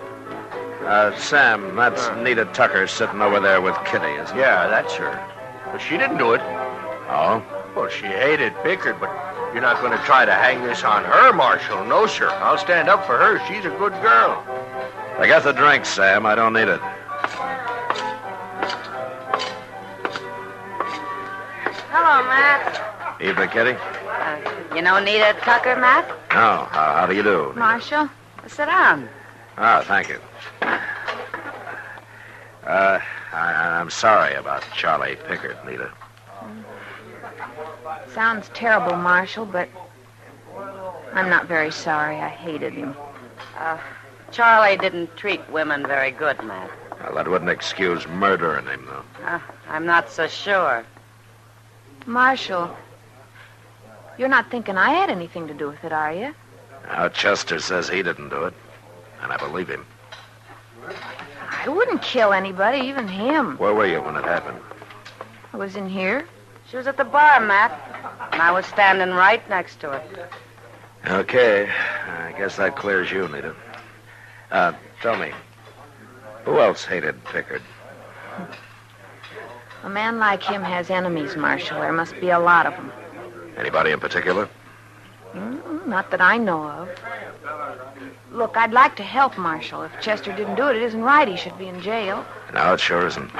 Sam, that's Nita Tucker sitting over there with Kitty, isn't it? Yeah, that's her. But she didn't do it. Oh? Well, she hated Pickard, but you're not going to try to hang this on her, Marshal. No, sir. I'll stand up for her. She's a good girl. I got the drink, Sam. I don't need it. Hello, Matt. Evening, Kitty. You know Nita Tucker, Matt? No. How do you do? Marshal, sit down. Oh, thank you. I'm sorry about Charlie Pickard, Nita. Sounds terrible, Marshal, but I'm not very sorry. I hated him. Charlie didn't treat women very good, Matt. Well, that wouldn't excuse murdering him, though. I'm not so sure. Marshal, you're not thinking I had anything to do with it, are you? Now, Chester says he didn't do it, and I believe him. I wouldn't kill anybody, even him. Where were you when it happened? I was in here. She was at the bar, Matt, and I was standing right next to her. Okay. I guess that clears you, Nita. Tell me, who else hated Pickard? A man like him has enemies, Marshal. There must be a lot of them. Anybody in particular? Not that I know of. Look, I'd like to help Marshal. If Chester didn't do it, it isn't right he should be in jail. No, it sure isn't.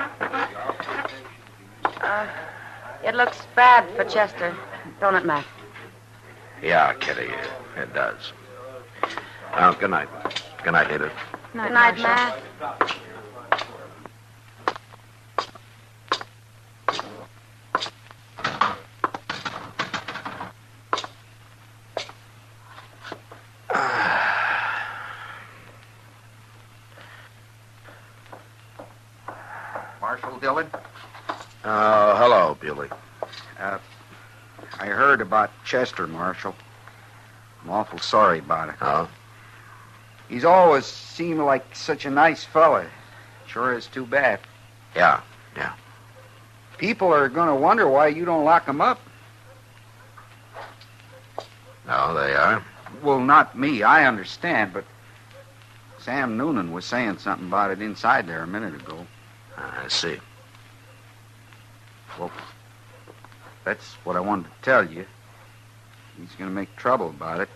It looks bad for Chester, don't it, Matt? Yeah, Kitty, it does. Well, good night. Good night, Nita. Good night, Matt. Marshal Dillon? Oh, hello, Bewley. I heard about Chester, Marshal. I'm awful sorry about it. Oh? He's always seemed like such a nice fella. Sure is too bad. Yeah. People are going to wonder why you don't lock him up. No, they are. Well, not me. I understand, but Sam Noonan was saying something about it inside there a minute ago. I see. Well, that's what I wanted to tell you. He's going to make trouble about it.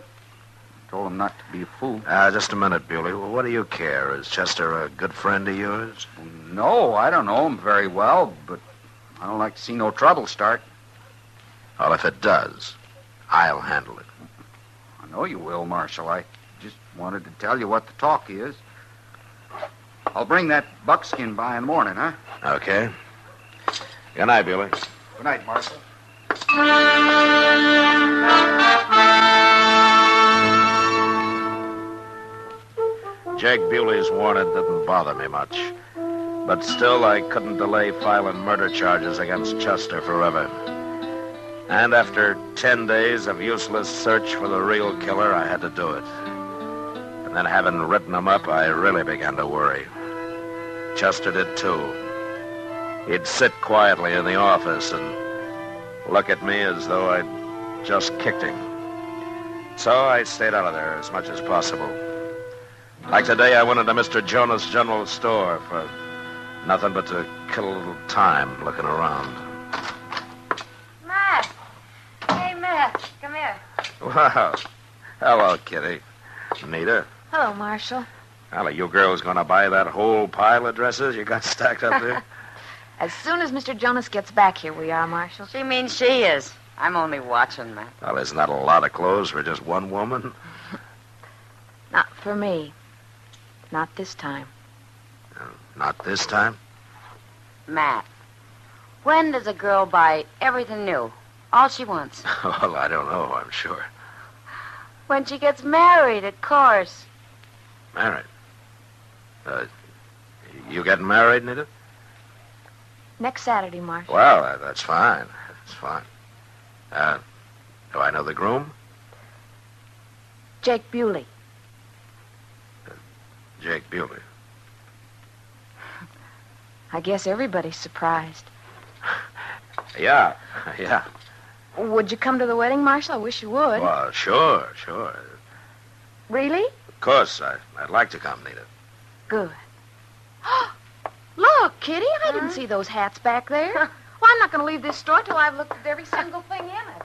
I told him not to be a fool. Just a minute, Bewley. Well, what do you care? Is Chester a good friend of yours? Well, no, I don't know him very well, but I don't like to see no trouble start. Well, if it does, I'll handle it. I know you will, Marshal. I just wanted to tell you what the talk is. I'll bring that buckskin by in the morning, huh? Okay. Good night, Bewley. Good night, Marshal. Jake Bewley's warning didn't bother me much. But still, I couldn't delay filing murder charges against Chester forever. And after 10 days of useless search for the real killer, I had to do it. And then having written him up, I really began to worry. Chester did too. He'd sit quietly in the office and look at me as though I'd just kicked him. So I stayed out of there as much as possible. Like today, I went into Mr. Jonas' general store for nothing but to kill a little time looking around. Matt! Hey, Matt, come here. Wow. Hello, Kitty. Nita. Hello, Marshal. Well, are you girls going to buy that whole pile of dresses you got stacked up there? As soon as Mr. Jonas gets back here, we are, Marshal. She means she is. I'm only watching, Matt. Well, isn't that a lot of clothes for just one woman? Not for me. Not this time. Not this time? Matt, when does a girl buy everything new? All she wants? Well, I don't know, I'm sure. When she gets married, of course. Married? You getting married, Nita? Next Saturday, Marshal. Well, that's fine. That's fine. Do I know the groom? Jake Bewley. Jake Bewley. I guess everybody's surprised. Yeah. Would you come to the wedding, Marshal? I wish you would. Well, sure. Really? Of course, I'd like to come, Nita. Good. Look, Kitty, I didn't see those hats back there. Well, I'm not going to leave this store till I've looked at every single thing in it.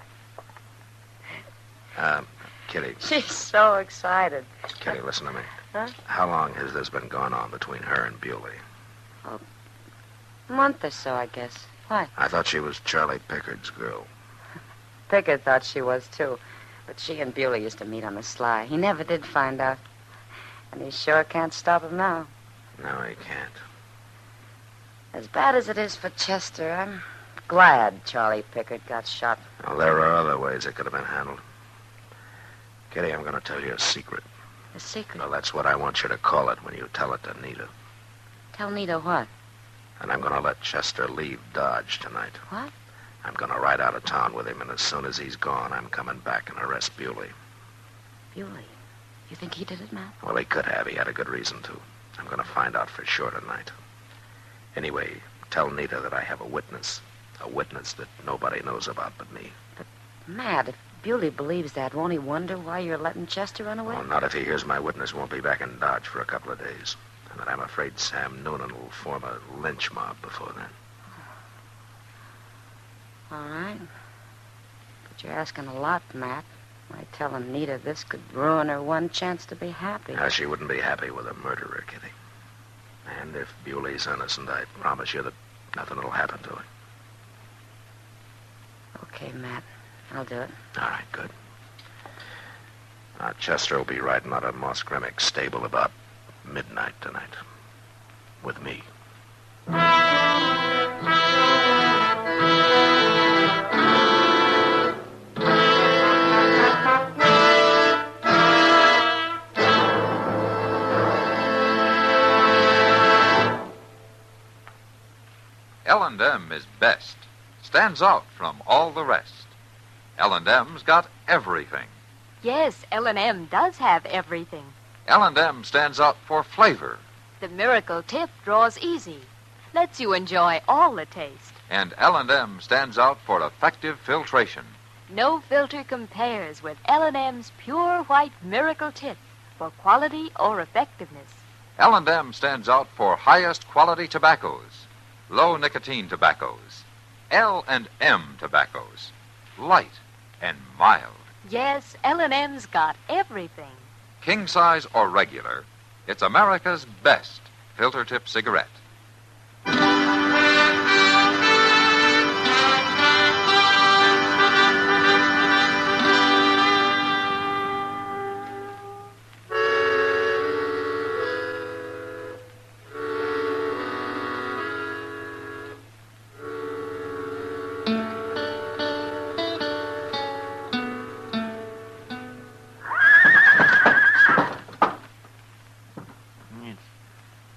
Kitty. She's so excited. Kitty, listen to me. Huh? How long has this been going on between her and Bewley? A month or so, I guess. Why? I thought she was Charlie Pickard's girl. Pickard thought she was, too. But she and Bewley used to meet on the sly. He never did find out. And he sure can't stop him now. No, he can't. As bad as it is for Chester, I'm glad Charlie Pickard got shot. Well, there are other ways it could have been handled. Kitty, I'm going to tell you a secret. A secret? Well, that's what I want you to call it when you tell it to Nita. Tell Nita what? And I'm going to let Chester leave Dodge tonight. What? I'm going to ride out of town with him, and as soon as he's gone, I'm coming back and arrest Bewley. Bewley? You think he did it, Matt? Well, he could have. He had a good reason to. I'm going to find out for sure tonight. Anyway, tell Nita that I have a witness that nobody knows about but me. But, Matt, if Bewley believes that, won't he wonder why you're letting Chester run away? Well, not if he hears my witness won't be back in Dodge for a couple of days. And that I'm afraid Sam Noonan will form a lynch mob before then. All right. But you're asking a lot, Matt. By telling Nita this could ruin her one chance to be happy. Now, she wouldn't be happy with a murderer, Kitty. And if Bewley's innocent, I promise you that nothing will happen to her. Okay, Matt. I'll do it. All right, good. Now, Chester will be riding out of Moss Grimmick's stable about midnight tonight. With me. L&M is best. Stands out from all the rest. L&M's got everything. Yes, L&M does have everything. L&M stands out for flavor. The miracle tip draws easy. Lets you enjoy all the taste. And L&M stands out for effective filtration. No filter compares with L&M's pure white miracle tip for quality or effectiveness. L&M stands out for highest quality tobaccos. Low nicotine tobaccos. L&M tobaccos. Light and mild. Yes, L&M's got everything. King size or regular, it's America's best filter tip cigarette.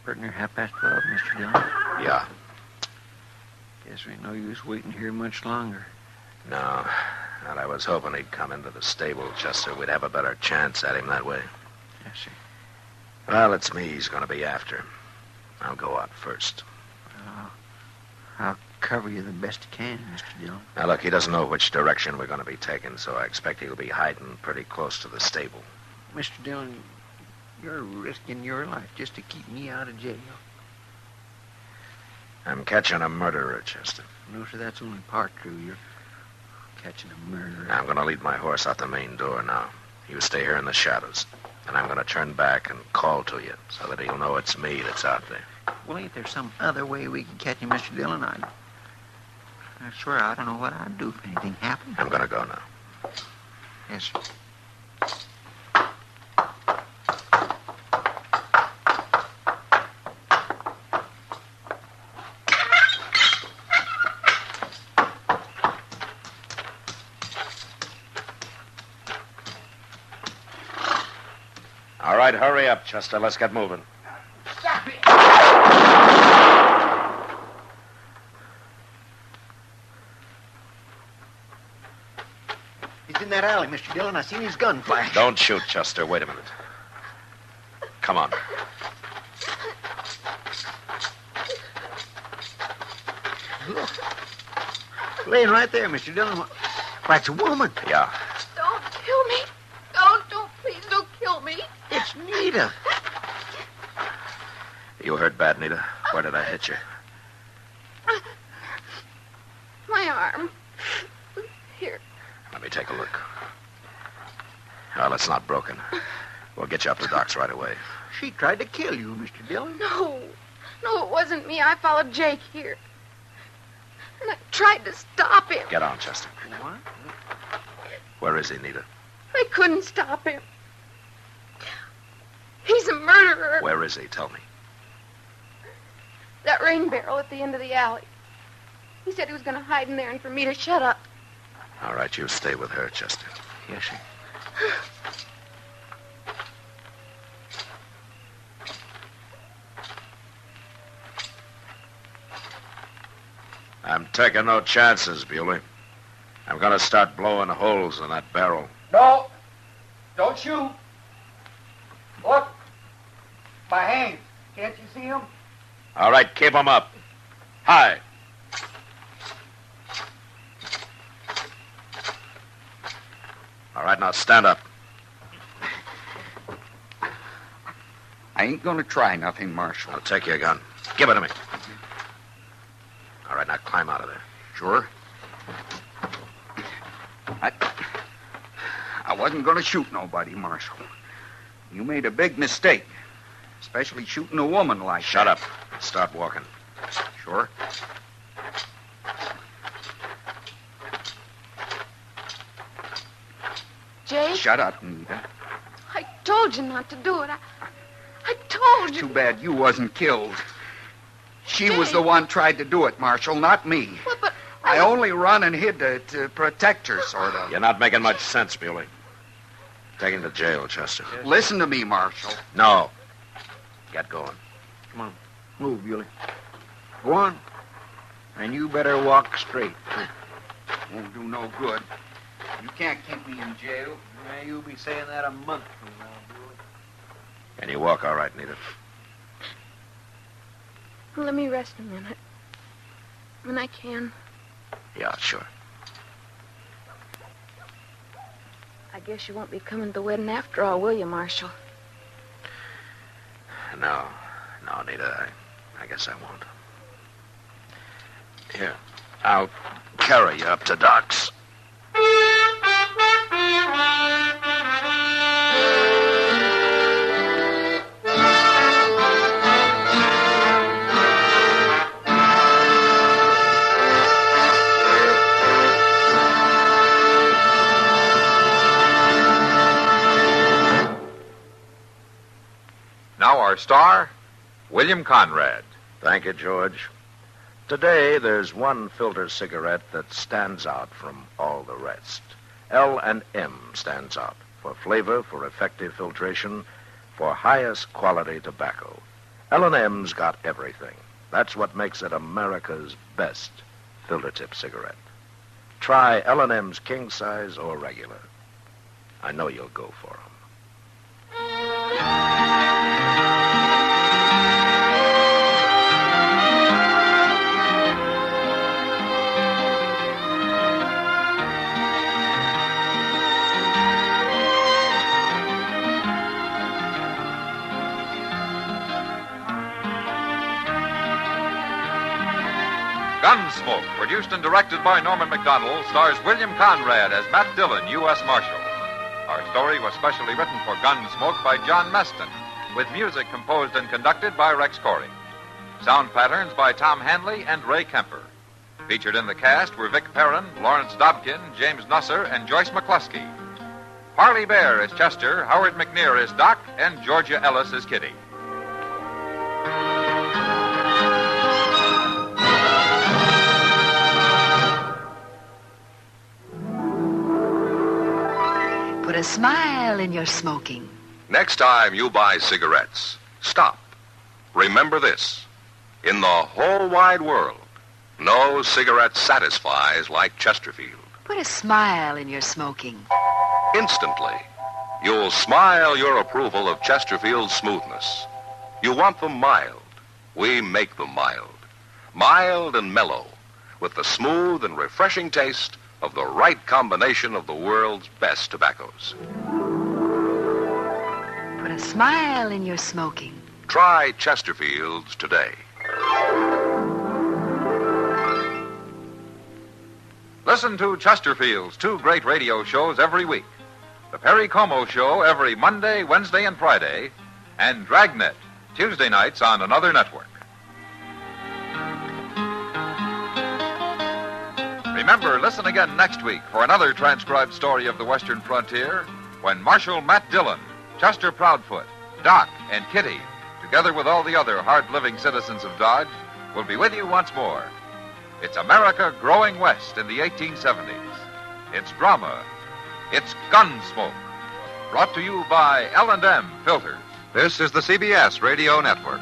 Pretty near 12:30, Mr. Dillon. Yeah. Guess we ain't no use waiting here much longer. No. And I was hoping he'd come into the stable, Chester. We'd have a better chance at him that way. Yes, sir. Well, it's me he's going to be after. I'll go out first. I'll cover you the best I can, Mr. Dillon. Now, look, he doesn't know which direction we're going to be taking, so I expect he'll be hiding pretty close to the stable. Mr. Dillon, you're risking your life just to keep me out of jail. I'm catching a murderer, Chester. No, sir, that's only part true. You're catching a murderer. I'm going to lead my horse out the main door now. You stay here in the shadows. And I'm going to turn back and call to you so that he'll know it's me that's out there. Well, ain't there some other way we can catch him, Mr. Dillon? I swear I don't know what I'd do if anything happened. I'm going to go now. Yes, sir. All right, hurry up, Chester. Let's get moving. Stop it! in that alley, Mr. Dillon. I seen his gun flash. Don't shoot, Chester. Wait a minute. Come on. Look. Laying right there, Mr. Dillon. Why, it's a woman. Yeah. Don't kill me. Don't, please don't kill me. It's Nita. You hurt bad, Nita. Where did I hit you? My arm. Here. Let me take a look. Well, it's not broken. We'll get you up to Doc's right away. She tried to kill you, Mr. Dillon. No, it wasn't me. I followed Jake here. And I tried to stop him. Get on, Chester. What? Where is he, Nita? I couldn't stop him. He's a murderer. Where is he? Tell me. That rain barrel at the end of the alley. He said he was going to hide in there and for me to shut up. All right, you stay with her, Chester. Yes, sir. I'm taking no chances, Bewley. I'm going to start blowing holes in that barrel. No. Don't shoot. Look. My hands. Can't you see them? All right, keep them up. High. All right, now stand up. I ain't gonna try nothing, Marshal. I'll take your gun. Give it to me. All right, now climb out of there. Sure. I wasn't gonna shoot nobody, Marshal. You made a big mistake, especially shooting a woman like Shut that. up. Start walking. Sure. Jake? Shut up, Nita. I told you not to do it. I told you. Too bad you wasn't killed. She was Jake. the one tried to do it, Marshal, not me. Well, but I only run and hid to protect her, sort of. You're not making much sense, Bewley. Take him to jail, Chester. Listen to me, Marshal. No. Get going. Come on. Move, Bewley. Go on. And you better walk straight. Won't do no good. You can't keep me in jail. Yeah, you'll be saying that a month from now, Bewley. Can you walk all right, Nita? Let me rest a minute. When I can. Yeah, sure. I guess you won't be coming to the wedding after all, will you, Marshal? No, Nita, I guess I won't. Here, I'll carry you up to Doc's. Now our star, William Conrad. Thank you, George. Today, there's one filter cigarette that stands out from all the rest. L&M stands out for flavor, for effective filtration, for highest quality tobacco. L&M's got everything. That's what makes it America's best filter tip cigarette. Try L&M's king size or regular. I know you'll go for 'em. Gunsmoke, produced and directed by Norman McDonald, stars William Conrad as Matt Dillon, U.S. Marshal. Our story was specially written for Gunsmoke by John Meston, with music composed and conducted by Rex Corey. Sound patterns by Tom Hanley and Ray Kemper. Featured in the cast were Vic Perrin, Lawrence Dobkin, James Nusser, and Joyce McCluskey. Harley Bear is Chester, Howard McNear is Doc, and Georgia Ellis is Kitty. Put a smile in your smoking. Next time you buy cigarettes, stop. Remember this. In the whole wide world, no cigarette satisfies like Chesterfield. Put a smile in your smoking. Instantly, you'll smile your approval of Chesterfield's smoothness. You want them mild. We make them mild. Mild and mellow, with the smooth and refreshing taste of the right combination of the world's best tobaccos. Put a smile in your smoking. Try Chesterfield's today. Listen to Chesterfield's two great radio shows every week. The Perry Como Show every Monday, Wednesday, and Friday, and Dragnet, Tuesday nights on another network. Remember, listen again next week for another transcribed story of the Western frontier when Marshal Matt Dillon, Chester Proudfoot, Doc, and Kitty, together with all the other hard-living citizens of Dodge, will be with you once more. It's America growing west in the 1870s. It's drama. It's Gunsmoke. Brought to you by L&M Filters. This is the CBS Radio Network.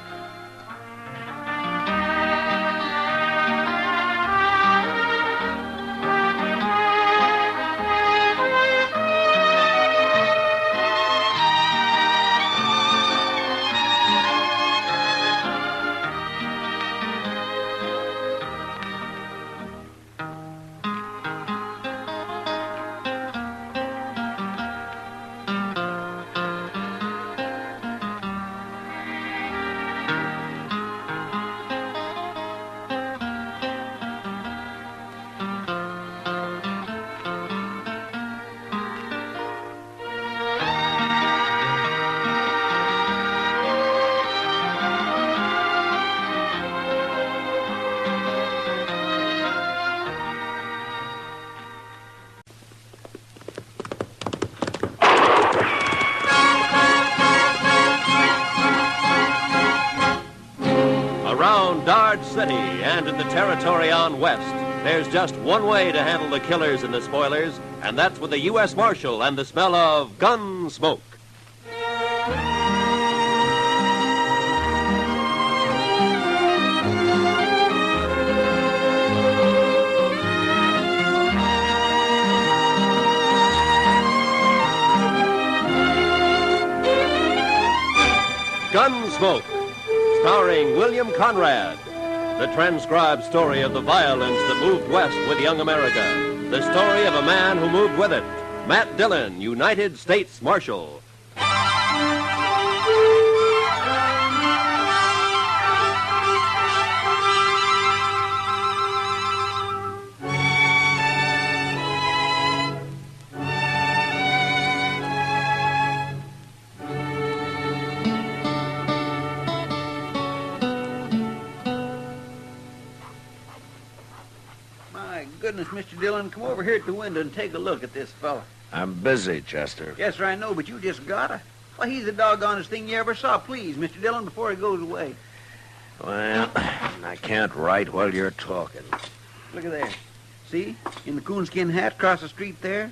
Dodge City and in the territory on west, there's just one way to handle the killers and the spoilers, and that's with the U.S. Marshal and the smell of Gunsmoke. Gunsmoke, starring William Conrad. The transcribed story of the violence that moved west with young America. The story of a man who moved with it. Matt Dillon, United States Marshal. Goodness, Mr. Dillon, come over here at the window and take a look at this fella. I'm busy, Chester. Yes, sir, I know, but you just gotta. Why, he's the doggonest thing you ever saw. Please, Mr. Dillon, before he goes away. Well, I can't write while you're talking. Look at there. See? In the coonskin hat across the street there?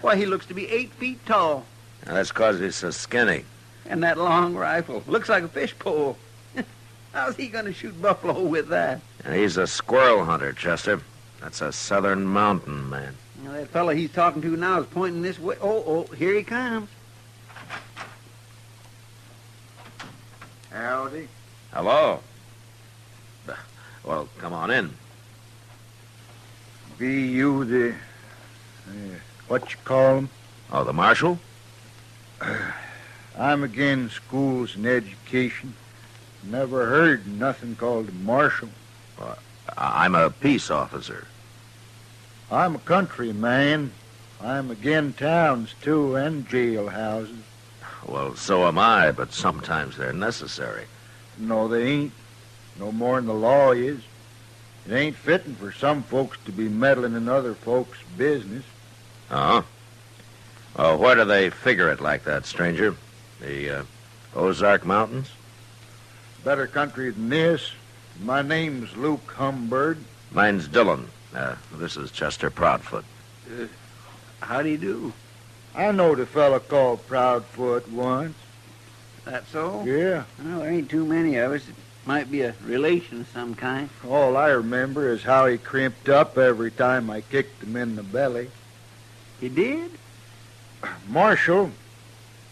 Why, he looks to be 8 feet tall. That's 'cause he's so skinny. And that long rifle. Looks like a fish pole. How's he going to shoot buffalo with that? He's a squirrel hunter, Chester. That's a southern mountain man. Now, that fellow he's talking to now is pointing this way. Oh, here he comes. Howdy. Hello. Well, come on in. Be you the... what you call him? Oh, the marshal? I'm against schools and education. Never heard nothing called a marshal. I'm a peace officer. I'm a country man. I'm again towns, too, and jailhouses. Well, so am I, but sometimes they're necessary. No, they ain't. No more'n the law is. It ain't fitting for some folks to be meddling in other folks' business. Uh-huh. Well, where do they figure it like that, stranger? The Ozark Mountains? Better country than this. My name's Luke Humbird. Mine's Dillon. This is Chester Proudfoot. How do you do? I knowed a fella called Proudfoot once. That so? Yeah. Well, there ain't too many of us. Might be a relation of some kind. All I remember is how he crimped up every time I kicked him in the belly. He did? Marshal,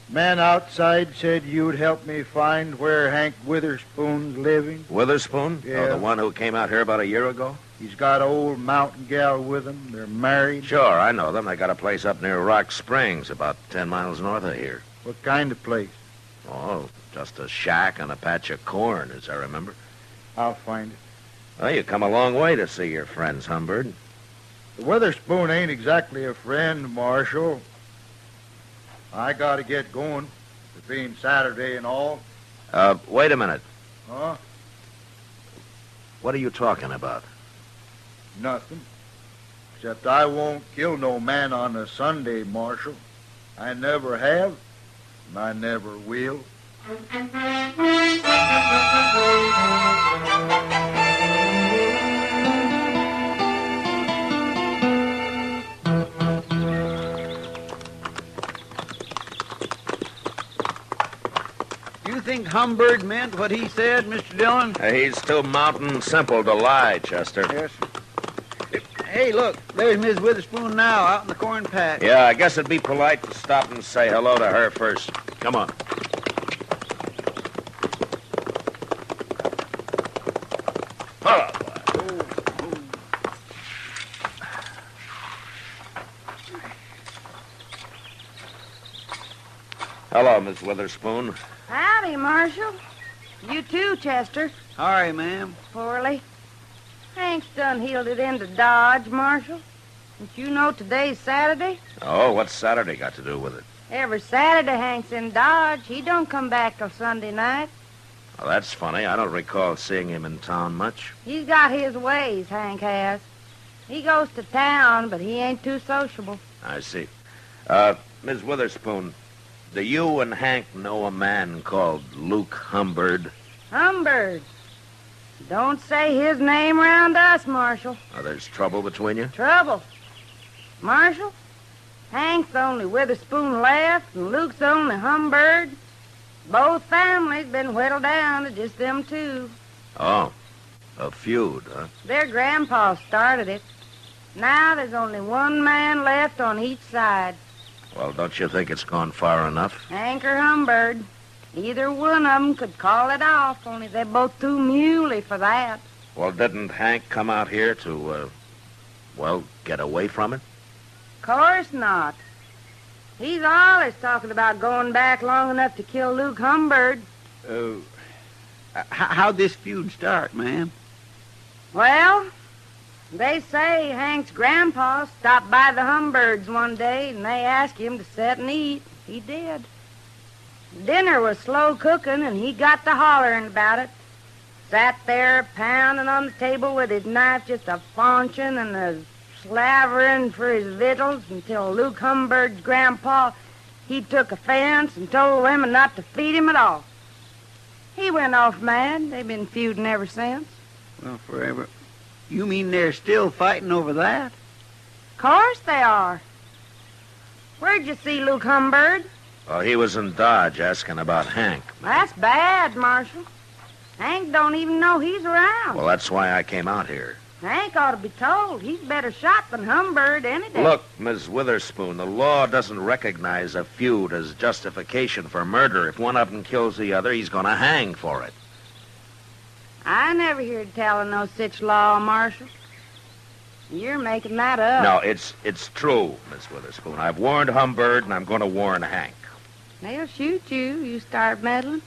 man outside said you'd help me find where Hank Witherspoon's living. Witherspoon? Yeah. Oh, the one who came out here about a year ago? He's got an old mountain gal with him. They're married. Sure, I know them. They got a place up near Rock Springs, about 10 miles north of here. What kind of place? Oh, just a shack and a patch of corn, as I remember. I'll find it. Well, you come a long way to see your friends, Humbird. The Witherspoon ain't exactly a friend, Marshal. I gotta get going. It being Saturday and all. Wait a minute. Huh? What are you talking about? Nothing. Except I won't kill no man on a Sunday, Marshal. I never have, and I never will. You think Humbird meant what he said, Mr. Dillon? He's too mountain simple to lie, Chester. Yes, sir. Hey, look, there's Miss Witherspoon now, out in the corn patch. Yeah, I guess it'd be polite to stop and say hello to her first. Come on. Hello, Miss Witherspoon. Howdy, Marshal. You too, Chester. Sorry, ma'am. Poorly. Hank's done heeled it into Dodge, Marshal. Don't you know today's Saturday? Oh, what's Saturday got to do with it? Every Saturday Hank's in Dodge. He don't come back till Sunday night. Well, that's funny. I don't recall seeing him in town much. He's got his ways, Hank has. He goes to town, but he ain't too sociable. I see. Miss Witherspoon, do you and Hank know a man called Luke Humbird? Humbird. Don't say his name around us, Marshal. Oh, there's trouble between you? Trouble. Marshal, Hank's the only Witherspoon left, and Luke's the only Humbird. Both families been whittled down to just them two. Oh, a feud, huh? Their grandpa started it. Now there's only one man left on each side. Well, don't you think it's gone far enough? Hank or Humbird. Either one of them could call it off, only they're both too muley for that. Well, didn't Hank come out here to, get away from it? Course not. He's always talking about going back long enough to kill Luke Humbird. How'd this feud start, ma'am? Well, they say Hank's grandpa stopped by the Humbirds one day, and they asked him to sit and eat. He did. Dinner was slow cooking, and he got to hollering about it. Sat there pounding on the table with his knife, just a faunching and a slavering for his victuals until Luke Humbird's grandpa, he took offense and told women not to feed him at all. He went off mad. They've been feuding ever since. Well, forever. You mean they're still fighting over that? Course they are. Where'd you see Luke Humbird? Well, he was in Dodge asking about Hank. That's bad, Marshal. Hank don't even know he's around. Well, that's why I came out here. Hank ought to be told. He's better shot than Humbird any day. Look, Miss Witherspoon, the law doesn't recognize a feud as justification for murder. If one of them kills the other, he's going to hang for it. I never heard tell of no such law, Marshal. You're making that up. No, it's true, Miss Witherspoon. I've warned Humbird, and I'm going to warn Hank. They'll shoot you start meddling.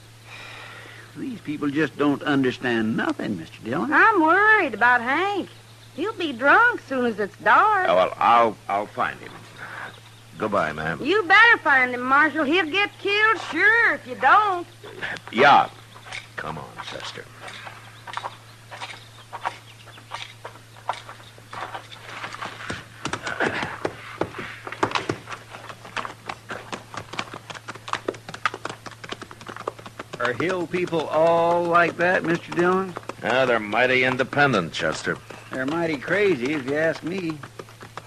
These people just don't understand nothing, Mr. Dillon. I'm worried about Hank. He'll be drunk soon as it's dark. Oh, well, I'll find him. Goodbye, ma'am. You better find him, Marshal. He'll get killed, sure, if you don't. Yeah. Come on, Chester. Are hill people all like that, Mr. Dillon? Yeah, they're mighty independent, Chester. They're mighty crazy, if you ask me.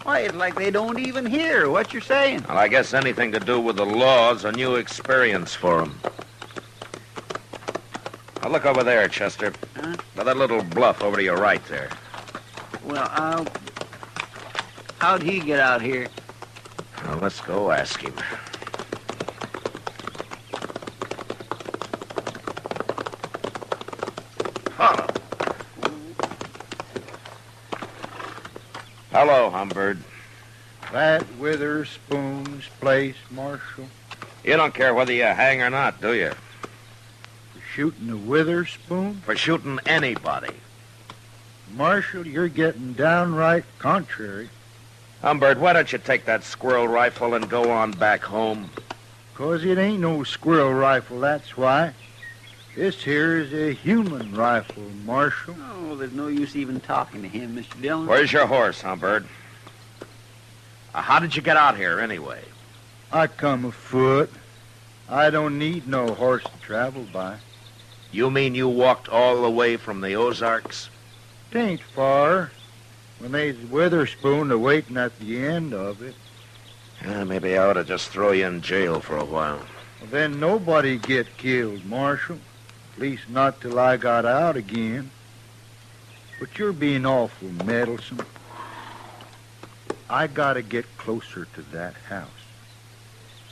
Why, it's like they don't even hear what you're saying. Well, I guess anything to do with the law's a new experience for them. Now look over there, Chester. Huh? By that little bluff over to your right there. Well, how'd he get out here? Now, let's go ask him. Follow. Hello, Humbird. That Witherspoon's place, Marshal? You don't care whether you hang or not, do you? For shooting a Witherspoon? For shooting anybody. Marshal, you're getting downright contrary. Humbird, why don't you take that squirrel rifle and go on back home? 'Cause it ain't no squirrel rifle, that's why. This here is a human rifle, Marshal. Oh, there's no use even talking to him, Mr. Dillon. Where's your horse, Humbird? How did you get out here, anyway? I come afoot. I don't need no horse to travel by. You mean you walked all the way from the Ozarks? 'Tain't far. When they's Witherspoon a-waiting at the end of it. Maybe I ought to just throw you in jail for a while. Well, then nobody get killed, Marshal. At least not till I got out again. But you're being awful meddlesome. I gotta get closer to that house.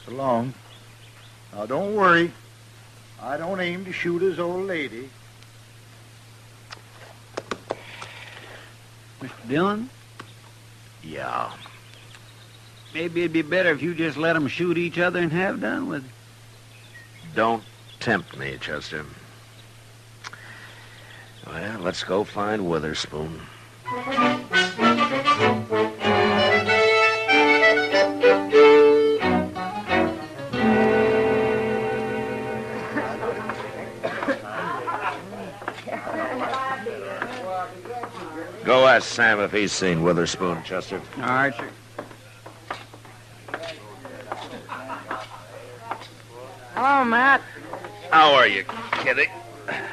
So long. Now, don't worry. I don't aim to shoot his old lady. Mr. Dillon? Yeah. Maybe it'd be better if you just let them shoot each other and have done with it. Don't tempt me, Chester. Well, let's go find Witherspoon. Go ask Sam if he's seen Witherspoon, Chester. All right, sir. Hello, Matt. How are you, Kitty?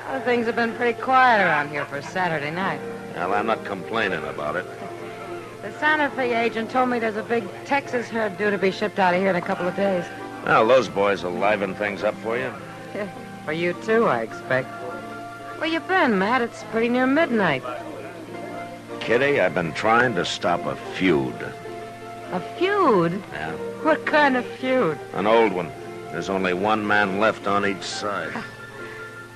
Well, things have been pretty quiet around here for Saturday night. Well, I'm not complaining about it. The Santa Fe agent told me there's a big Texas herd due to be shipped out of here in a couple of days. Well, those boys will liven things up for you. For you, too, I expect. Where you been, Matt? It's pretty near midnight. Kitty, I've been trying to stop a feud. A feud? Yeah, What kind of feud? an old one. There's only one man left on each side.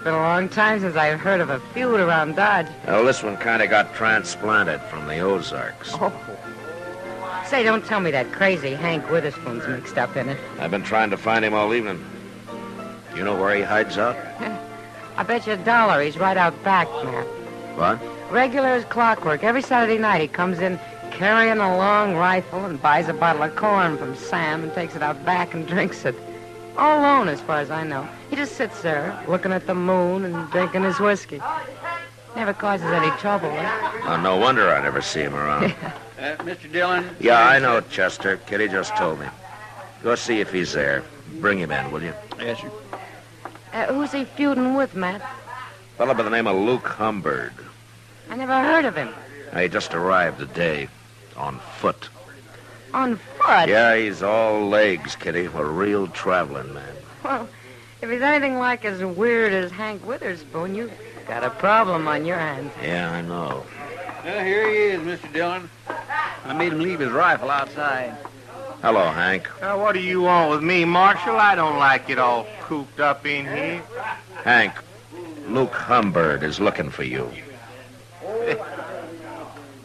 Been a long time since I've heard of a feud around Dodge. Well, this one kind of got transplanted from the Ozarks. Oh. Say, don't tell me that crazy Hank Witherspoon's mixed up in it. I've been trying to find him all evening. You know where he hides out? I bet you $1 he's right out back, Matt. What? Regular as clockwork. Every Saturday night he comes in carrying a long rifle and buys a bottle of corn from Sam and takes it out back and drinks it. All alone, as far as I know. He just sits there, looking at the moon and drinking his whiskey. Never causes any trouble, eh? Oh, no wonder I never see him around. Mr. Dillon? Yeah, I know, Chester. Kitty just told me. Go see if he's there. Bring him in, will you? Yes, sir. Who's he feuding with, Matt? A fellow by the name of Luke Humbird. I never heard of him. He just arrived today. On foot. On foot? Yeah, he's all legs, Kitty. A real traveling man. Well, if he's anything like as weird as Hank Witherspoon, you've got a problem on your hands. Yeah, I know. Well, here he is, Mr. Dillon. I made him leave his rifle outside. Hello, Hank. What do you want with me, Marshal? I don't like it all cooped up in here. Hank, Luke Humbird is looking for you.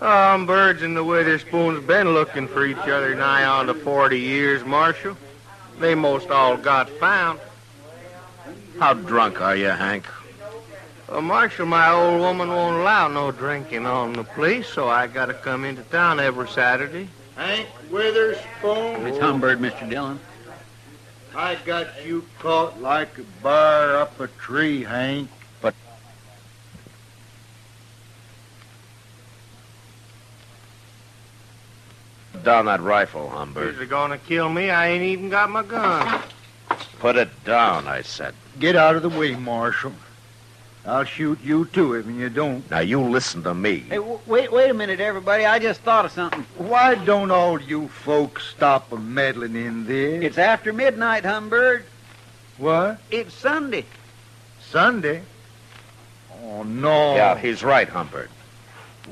Birds and the Witherspoons been looking for each other nigh on to 40 years, Marshal. They most all got found. How drunk are you, Hank? Marshal, my old woman won't allow no drinking on the police, so I gotta come into town every Saturday. Hank Witherspoon? It's Humbird, Mr. Dillon. I got you caught like a bar up a tree, Hank. But down that rifle, Humbird. If they're gonna kill me, I ain't even got my gun. Put it down, I said. Get out of the way, Marshal. I'll shoot you, too, if you don't. Now, you listen to me. Hey, wait a minute, everybody. I just thought of something. Why don't all you folks stop meddling in this? It's after midnight, Humbird. What? It's Sunday. Sunday? Oh, no. Yeah, he's right, Humbert.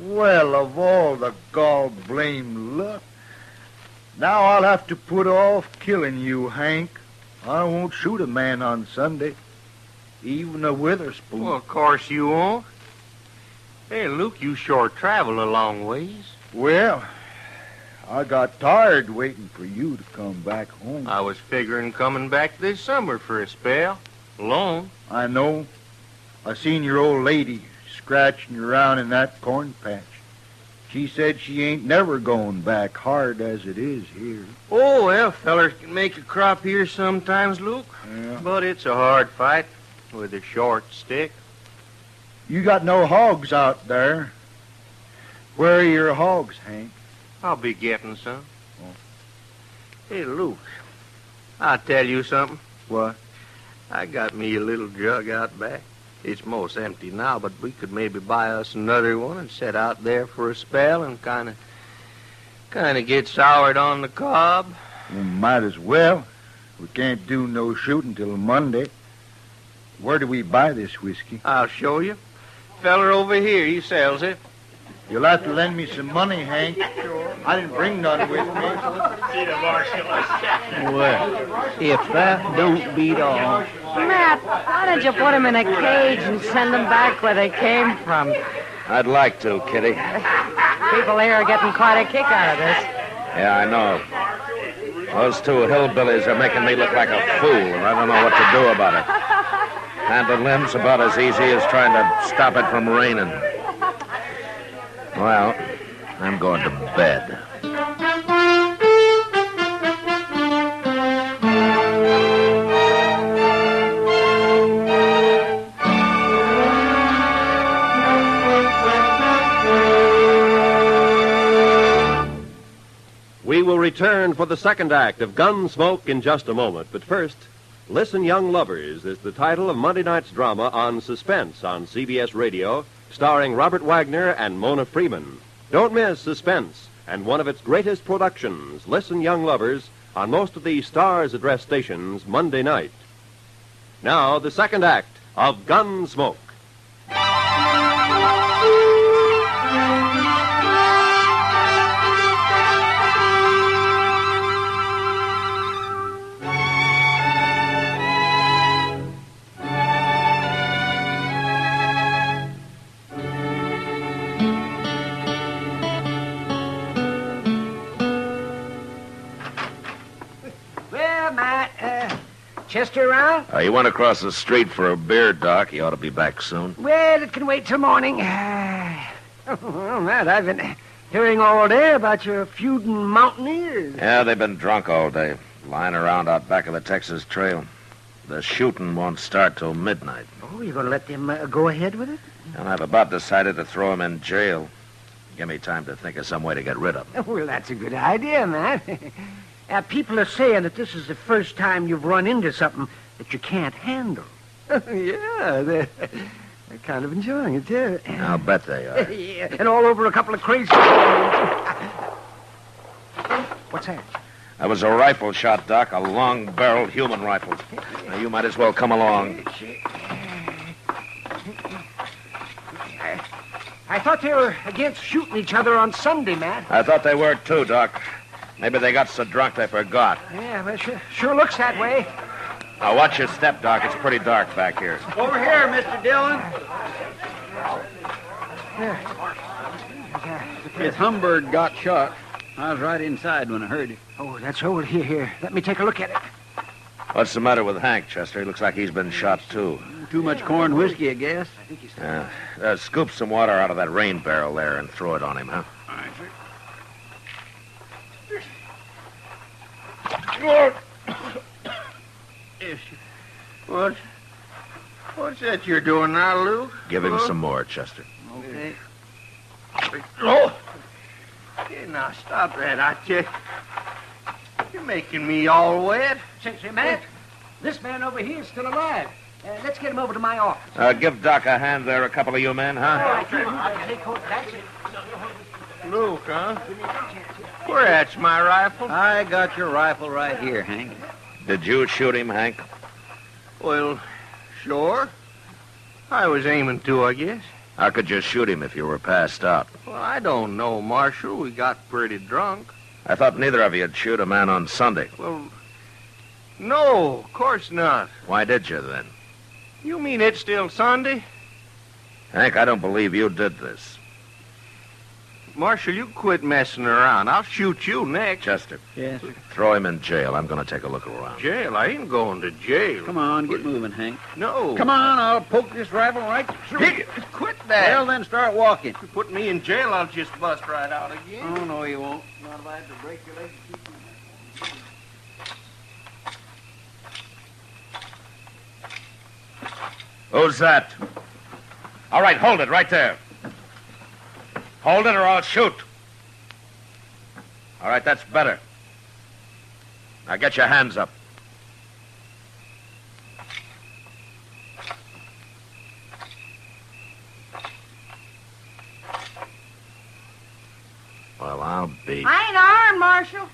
Well, of all the gall-blamed luck. Now I'll have to put off killing you, Hank. I won't shoot a man on Sunday, even a Witherspoon. Well, of course you won't. Hey, Luke, you sure travel a long ways. Well, I got tired waiting for you to come back home. I was figuring coming back this summer for a spell. Alone. I know. I seen your old lady scratching around in that corn patch. She said she ain't never going back, hard as it is here. Oh, well, fellers can make a crop here sometimes, Luke. Yeah. But it's a hard fight with a short stick. You got no hogs out there. Where are your hogs, Hank? I'll be getting some. Oh. Hey, Luke, I'll tell you something. What? I got me a little jug out back. It's most empty now, but we could maybe buy us another one and set out there for a spell and kind of get soured on the cob. Well, might as well. We can't do no shooting till Monday. Where do we buy this whiskey? I'll show you. Feller over here, he sells it. You'll have to lend me some money, Hank. Sure. I didn't bring none with me. Well, if that don't beat all. Matt, why don't you put them in a cage and send them back where they came from? I'd like to, Kitty. People here are getting quite a kick out of this. Yeah, I know. Those two hillbillies are making me look like a fool, and I don't know what to do about it. Handling them's about as easy as trying to stop it from raining. Well, I'm going to bed. We will return for the second act of Gunsmoke in just a moment. But first, Listen, Young Lovers is the title of Monday night's drama on Suspense on CBS Radio, starring Robert Wagner and Mona Freeman. Don't miss Suspense and one of its greatest productions, Listen, Young Lovers, on most of the Stars Address stations Monday night. Now, the second act of Gunsmoke. Well, Matt, Chester around? You went across the street for a beer, Doc. You ought to be back soon. Well, it can wait till morning. Well, Matt, I've been hearing all day about your feuding mountaineers. Yeah, they've been drunk all day, lying around out back of the Texas Trail. The shooting won't start till midnight. Oh, you're going to let them go ahead with it? And I've about decided to throw him in jail. Give me time to think of some way to get rid of him. Well, that's a good idea, Matt. People are saying that this is the first time you've run into something that you can't handle. Yeah, they're kind of enjoying it, too. I'll bet they are. Yeah, and all over a couple of crazy... What's that? That was a rifle shot, Doc, a long-barreled human rifle. Now, you might as well come along. I thought they were against shooting each other on Sunday, Matt. I thought they were, too, Doc. Maybe they got so drunk they forgot. Yeah, but sure looks that way. Now, watch your step, Doc. It's pretty dark back here. Over here, Mr. Dillon. Miss Humbird got shot. I was right inside when I heard it. Oh, that's over here. Let me take a look at it. What's the matter with Hank, Chester? He looks like he's been shot, too. Too much corn whiskey, I guess. Scoop some water out of that rain barrel there and throw it on him, huh? All right, sir. What's that you're doing now, Luke? Give him some more, Chester. Okay. Oh! Hey, now, stop that, I tell you. You're making me all wet. Say, Matt, this man over here is still alive. Let's get him over to my office. Give Doc a hand there, a couple of you men, huh? That's it. Luke, huh? Where's my rifle? I got your rifle right here, Hank. Did you shoot him, Hank? Well, sure. I was aiming to, I guess. How could you shoot him if you were passed out? Well, I don't know, Marshal. We got pretty drunk. I thought neither of you'd shoot a man on Sunday. Well, no, of course not. Why did you, then? You mean it's still Sunday? Hank, I don't believe you did this. Marshal, you quit messing around. I'll shoot you next. Chester. Yes, sir. Throw him in jail. I'm going to take a look around. Jail? I ain't going to jail. Come on, get moving, Hank. No. Come on, I'll poke this rifle right through you. Quit that. Well, then start walking. If you put me in jail, I'll just bust right out again. Oh, no, you won't. Not if I had to break your leg to keep you. Who's that? All right, hold it right there. Hold it or I'll shoot. All right, that's better. Now get your hands up. Well, I'll be... I ain't armed, Marshal.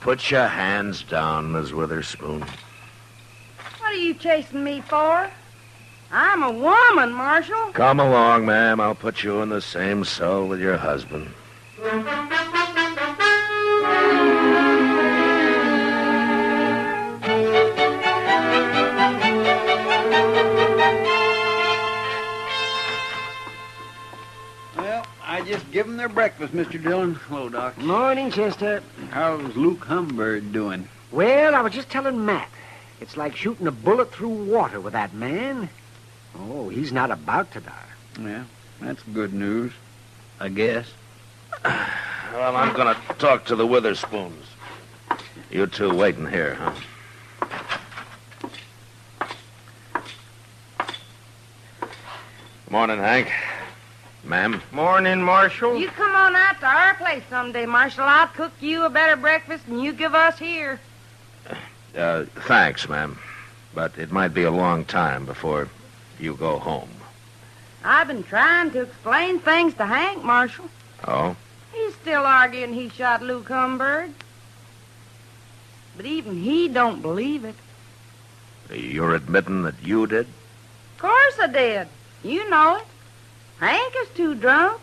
Put your hands down, Miss Witherspoon. What are you chasing me for? I'm a woman, Marshal. Come along, ma'am. I'll put you in the same cell with your husband. Well, I just give them their breakfast, Mr. Dillon. Hello, Doc. Morning, Chester. How's Luke Humbird doing? Well, I was just telling Matt. It's like shooting a bullet through water with that man. Oh, he's not about to die. Yeah, that's good news, I guess. Well, I'm going to talk to the Witherspoons. You two waiting here, huh? Morning, Hank. Ma'am. Morning, Marshal. You come on out to our place someday, Marshal. I'll cook you a better breakfast than you give us here. Thanks, ma'am. But it might be a long time before you go home. I've been trying to explain things to Hank, Marshal. Oh? He's still arguing he shot Luke Humbird. But even he don't believe it. You're admitting that you did? Of course I did. You know it. Hank is too drunk.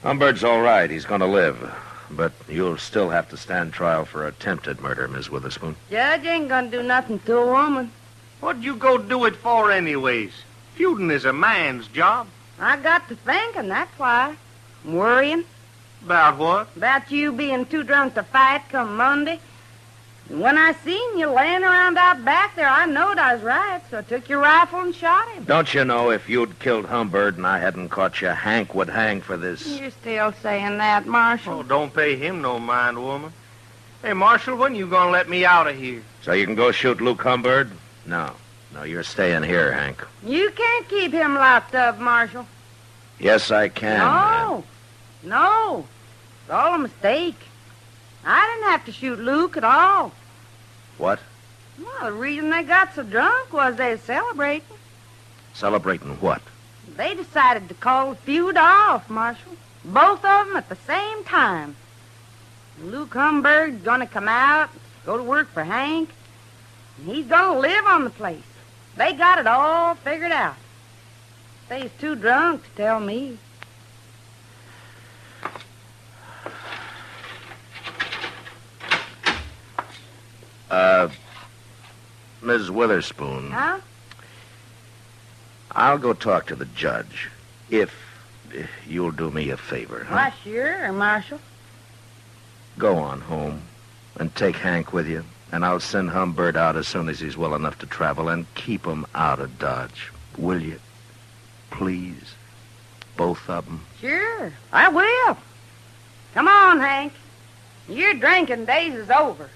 Humbird's all right. He's going to live. But you'll still have to stand trial for attempted murder, Miss Witherspoon. Judge ain't gonna do nothing to a woman. What'd you go do it for anyways? Feuding is a man's job. I got to thinking, that's why. Worrying. About what? About you being too drunk to fight come Monday. And when I seen you laying around out back there, I knowed I was right, so I took your rifle and shot him. Don't you know if you'd killed Humbird and I hadn't caught you, Hank would hang for this? You're still saying that, Marshal. Oh, don't pay him no mind, woman. Hey, Marshal, when you gonna let me out of here? So you can go shoot Luke Humbird? No, you're staying here, Hank. You can't keep him locked up, Marshal. Yes, I can. No. It's all a mistake. I didn't have to shoot Luke at all. What? Well, the reason they got so drunk was they was celebrating. Celebrating what? They decided to call the feud off, Marshal. Both of them at the same time. Luke Humbird's gonna come out, go to work for Hank, and he's gonna live on the place. They got it all figured out. They's too drunk to tell me. Ms. Witherspoon. Huh? I'll go talk to the judge, if you'll do me a favor. Huh? Why, sure, Marshal. Go on home and take Hank with you, and I'll send Humbird out as soon as he's well enough to travel, and keep him out of Dodge. Will you? Please? Both of them? Sure, I will. Come on, Hank. Your drinking days is over.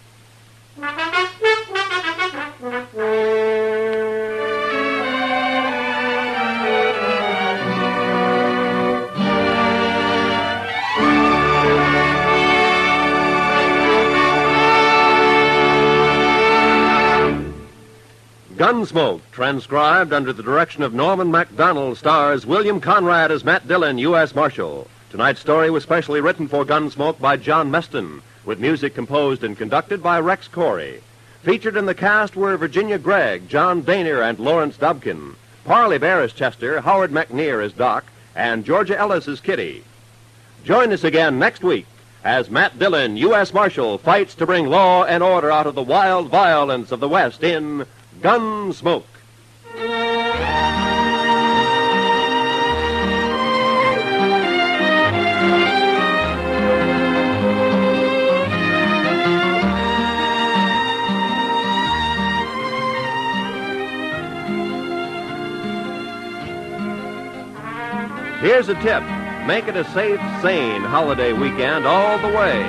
Gunsmoke, transcribed under the direction of Norman MacDonald, stars William Conrad as Matt Dillon, U.S. Marshal. Tonight's story was specially written for Gunsmoke by John Meston, with music composed and conducted by Rex Corey. Featured in the cast were Virginia Gregg, John Daner, and Lawrence Dobkin. Parley Bear as Chester, Howard McNear as Doc, and Georgia Ellis as Kitty. Join us again next week as Matt Dillon, U.S. Marshal, fights to bring law and order out of the wild violence of the West in Gunsmoke. Here's a tip. Make it a safe, sane holiday weekend all the way.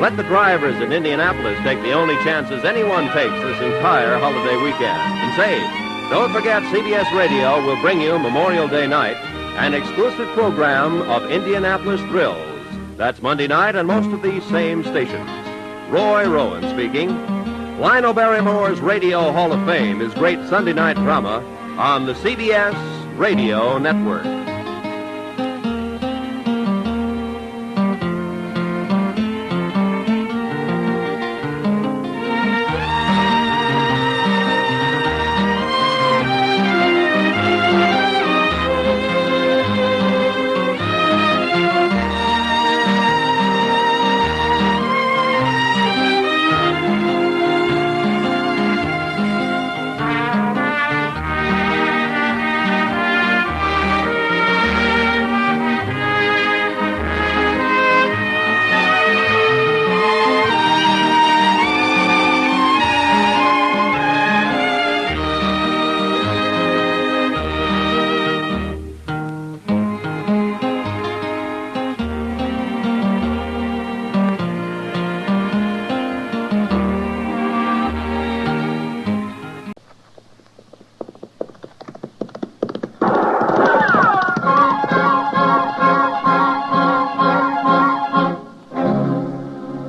Let the drivers in Indianapolis take the only chances anyone takes this entire holiday weekend. And say, don't forget CBS Radio will bring you Memorial Day night, an exclusive program of Indianapolis thrills. That's Monday night on most of these same stations. Roy Rowan speaking. Lionel Barrymore's Radio Hall of Fame is great Sunday night drama on the CBS Radio Network.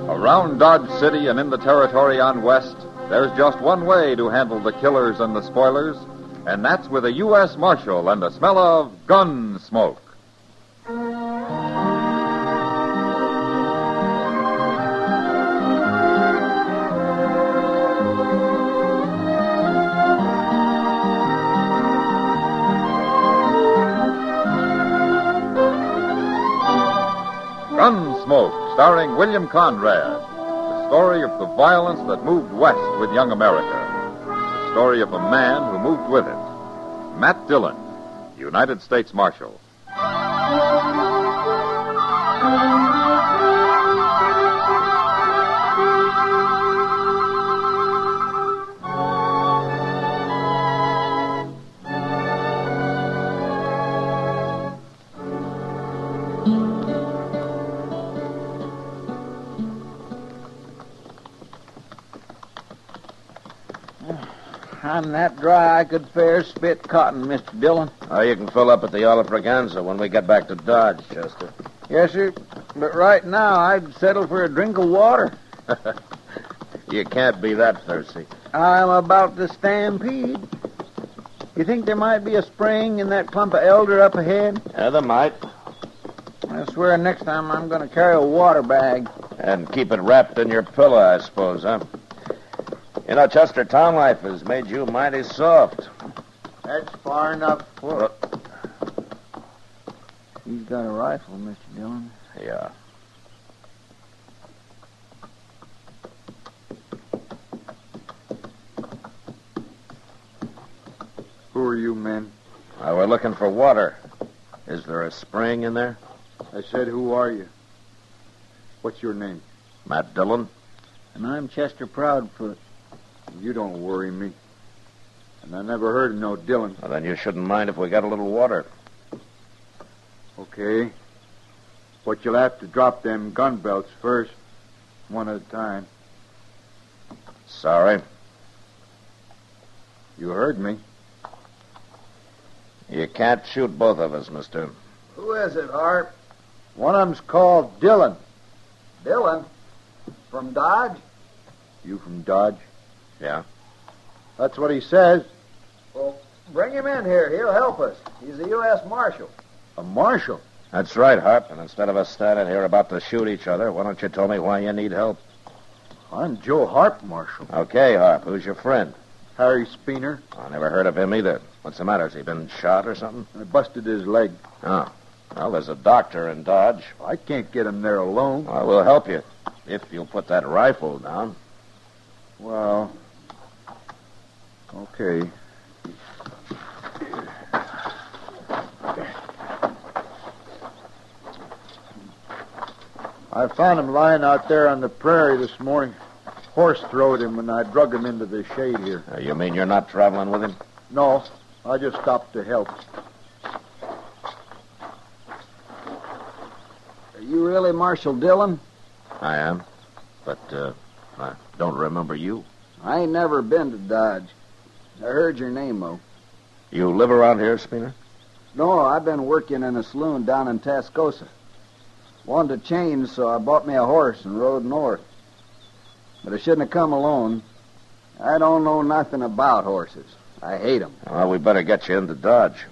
Around Dodge City and in the territory on West, there's just one way to handle the killers and the spoilers, and that's with a U.S. Marshal and the smell of Gunsmoke. Gunsmoke, starring William Conrad. The story of the violence that moved west with young America. The story of a man who moved with it. Matt Dillon, United States Marshal. I'm that dry I could fair spit cotton, Mr. Dillon. Oh, you can fill up at the Olive Braganza when we get back to Dodge, Chester. Yes, sir. But right now, I'd settle for a drink of water. You can't be that thirsty. I'm about to stampede. You think there might be a spring in that clump of elder up ahead? Yeah, there might. I swear next time I'm going to carry a water bag. And keep it wrapped in your pillow, I suppose, huh? You know, Chester, town life has made you mighty soft. That's far enough for... He's got a rifle, Mr. Dillon. Yeah. Who are you men? We're looking for water. Is there a spring in there? I said, who are you? What's your name? Matt Dillon. And I'm Chester Proudfoot. You don't worry me. And I never heard of no Dillon. Well, then you shouldn't mind if we got a little water. Okay. But you'll have to drop them gun belts first, one at a time. Sorry. You heard me. You can't shoot both of us, mister. Who is it, Art? One of them's called Dillon. Dillon? From Dodge? You from Dodge? Yeah. That's what he says. Well, bring him in here. He'll help us. He's a U.S. Marshal. A marshal? That's right, Harp. And instead of us standing here about to shoot each other, why don't you tell me why you need help? I'm Joe Harp, Marshal. Okay, Harp. Who's your friend? Harry Speener. I never heard of him either. What's the matter? Has he been shot or something? I busted his leg. Oh. Well, there's a doctor in Dodge. I can't get him there alone. I will help you if you'll put that rifle down. Well, okay. I found him lying out there on the prairie this morning. Horse throwed him, and I drug him into the shade here. You mean you're not traveling with him? No, I just stopped to help. Are you really Marshal Dillon? I am, but I don't remember you. I ain't never been to Dodge. I heard your name, though. You live around here, Speener? No, I've been working in a saloon down in Tascosa. Wanted to change, so I bought me a horse and rode north. But I shouldn't have come alone. I don't know nothing about horses. I hate them. Well, we better get you into Dodge.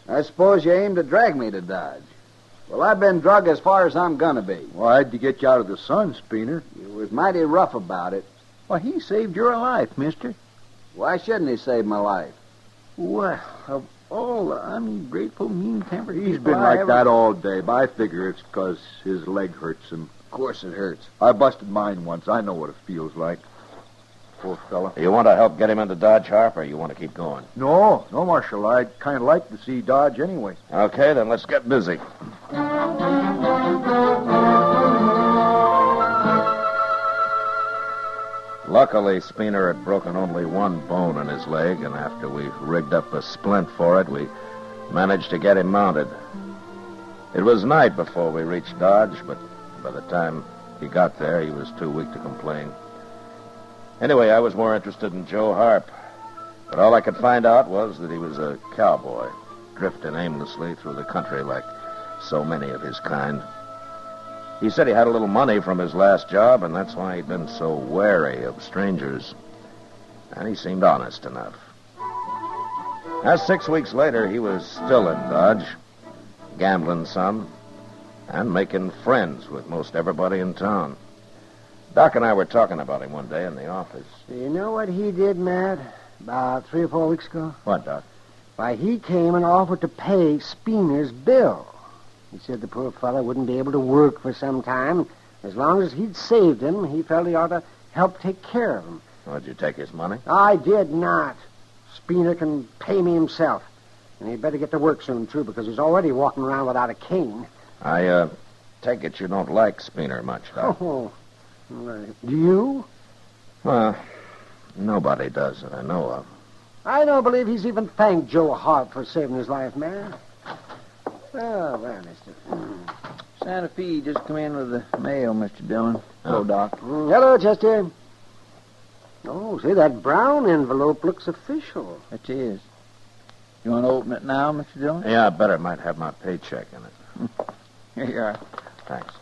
I suppose you aim to drag me to Dodge. Well, I've been drug as far as I'm gonna be. Well, I had to get you out of the sun, Speener. You was mighty rough about it. Well, he saved your life, mister. Why shouldn't he save my life? Well, of all the ungrateful, mean-tempered He's been like that all day, but I figure it's because his leg hurts him. Of course it hurts. I busted mine once. I know what it feels like. Poor fella. You want to help get him into Dodge, Harp, or you want to keep going? No, Marshal. I'd kind of like to see Dodge anyway. Okay, then let's get busy. Luckily, Speener had broken only one bone in his leg, and after we rigged up a splint for it, we managed to get him mounted. It was night before we reached Dodge, but by the time he got there, he was too weak to complain. Anyway, I was more interested in Joe Harp, but all I could find out was that he was a cowboy, drifting aimlessly through the country like so many of his kind. He said he had a little money from his last job, and that's why he'd been so wary of strangers. And he seemed honest enough. Now, 6 weeks later, he was still in Dodge, gambling some, and making friends with most everybody in town. Doc and I were talking about him one day in the office. You know what he did, Matt, about 3 or 4 weeks ago? What, Doc? Why, he came and offered to pay Speener's bill. He said the poor fellow wouldn't be able to work for some time. As long as he'd saved him, he felt he ought to help take care of him. Oh, did you take his money? I did not. Speener can pay me himself. And he'd better get to work soon, too, because he's already walking around without a cane. I take it you don't like Speener much, Doc. Oh, do you? Well, nobody does that I know of. I don't believe he's even thanked Joe Harp for saving his life, man. Oh, well, mister. Santa Fe just come in with the mail, Mr. Dillon. Hello, Doc. Hello, Chester. Oh, see, that brown envelope looks official. It is. You want to open it now, Mr. Dillon? Yeah, I better. It might have my paycheck in it. Here you are. Thanks.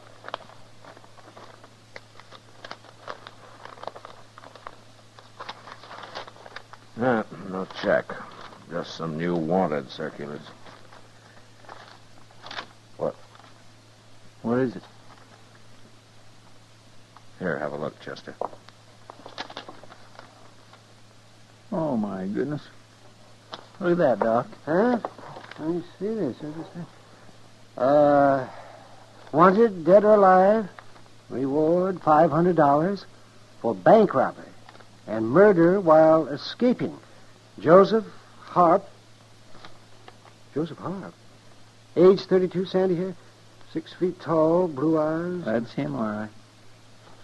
No check. Just some new wanted circulars. What is it? Here, have a look, Chester. Oh, my goodness. Look at that, Doc. Huh? Let me see this. Wanted, dead or alive, reward $500 for bank robbery and murder while escaping. Joseph Harp. Joseph Harp. Age 32, sandy hair. 6 feet tall, blue eyes. That's him, all right.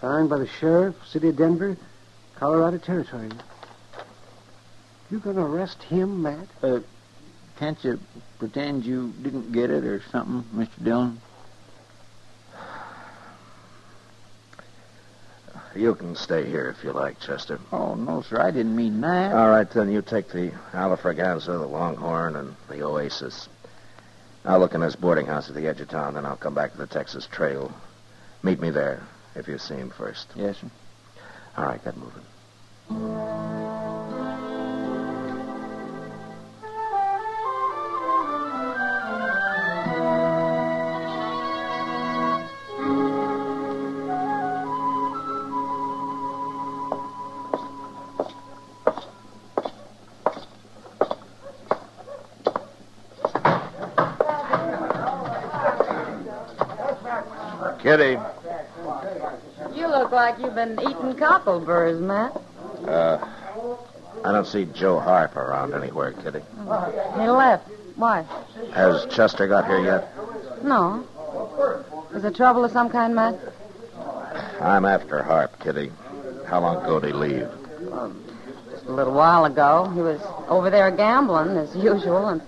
Signed by the sheriff, city of Denver, Colorado Territory. You gonna arrest him, Matt? Can't you pretend you didn't get it or something, Mr. Dillon? You can stay here if you like, Chester. Oh, no, sir. I didn't mean that. All right, then you take the Alafraganza, the Longhorn, and the Oasis. I'll look in this boarding house at the edge of town, then I'll come back to the Texas Trail. Meet me there, if you see him first. Yes, sir. All right, get moving. Kitty. You look like you've been eating cockleburrs, Matt. I don't see Joe Harp around anywhere, Kitty. He left. Why? Has Chester got here yet? No. Is there trouble of some kind, Matt? I'm after Harp, Kitty. How long ago did he leave? Just a little while ago. He was over there gambling, as usual, and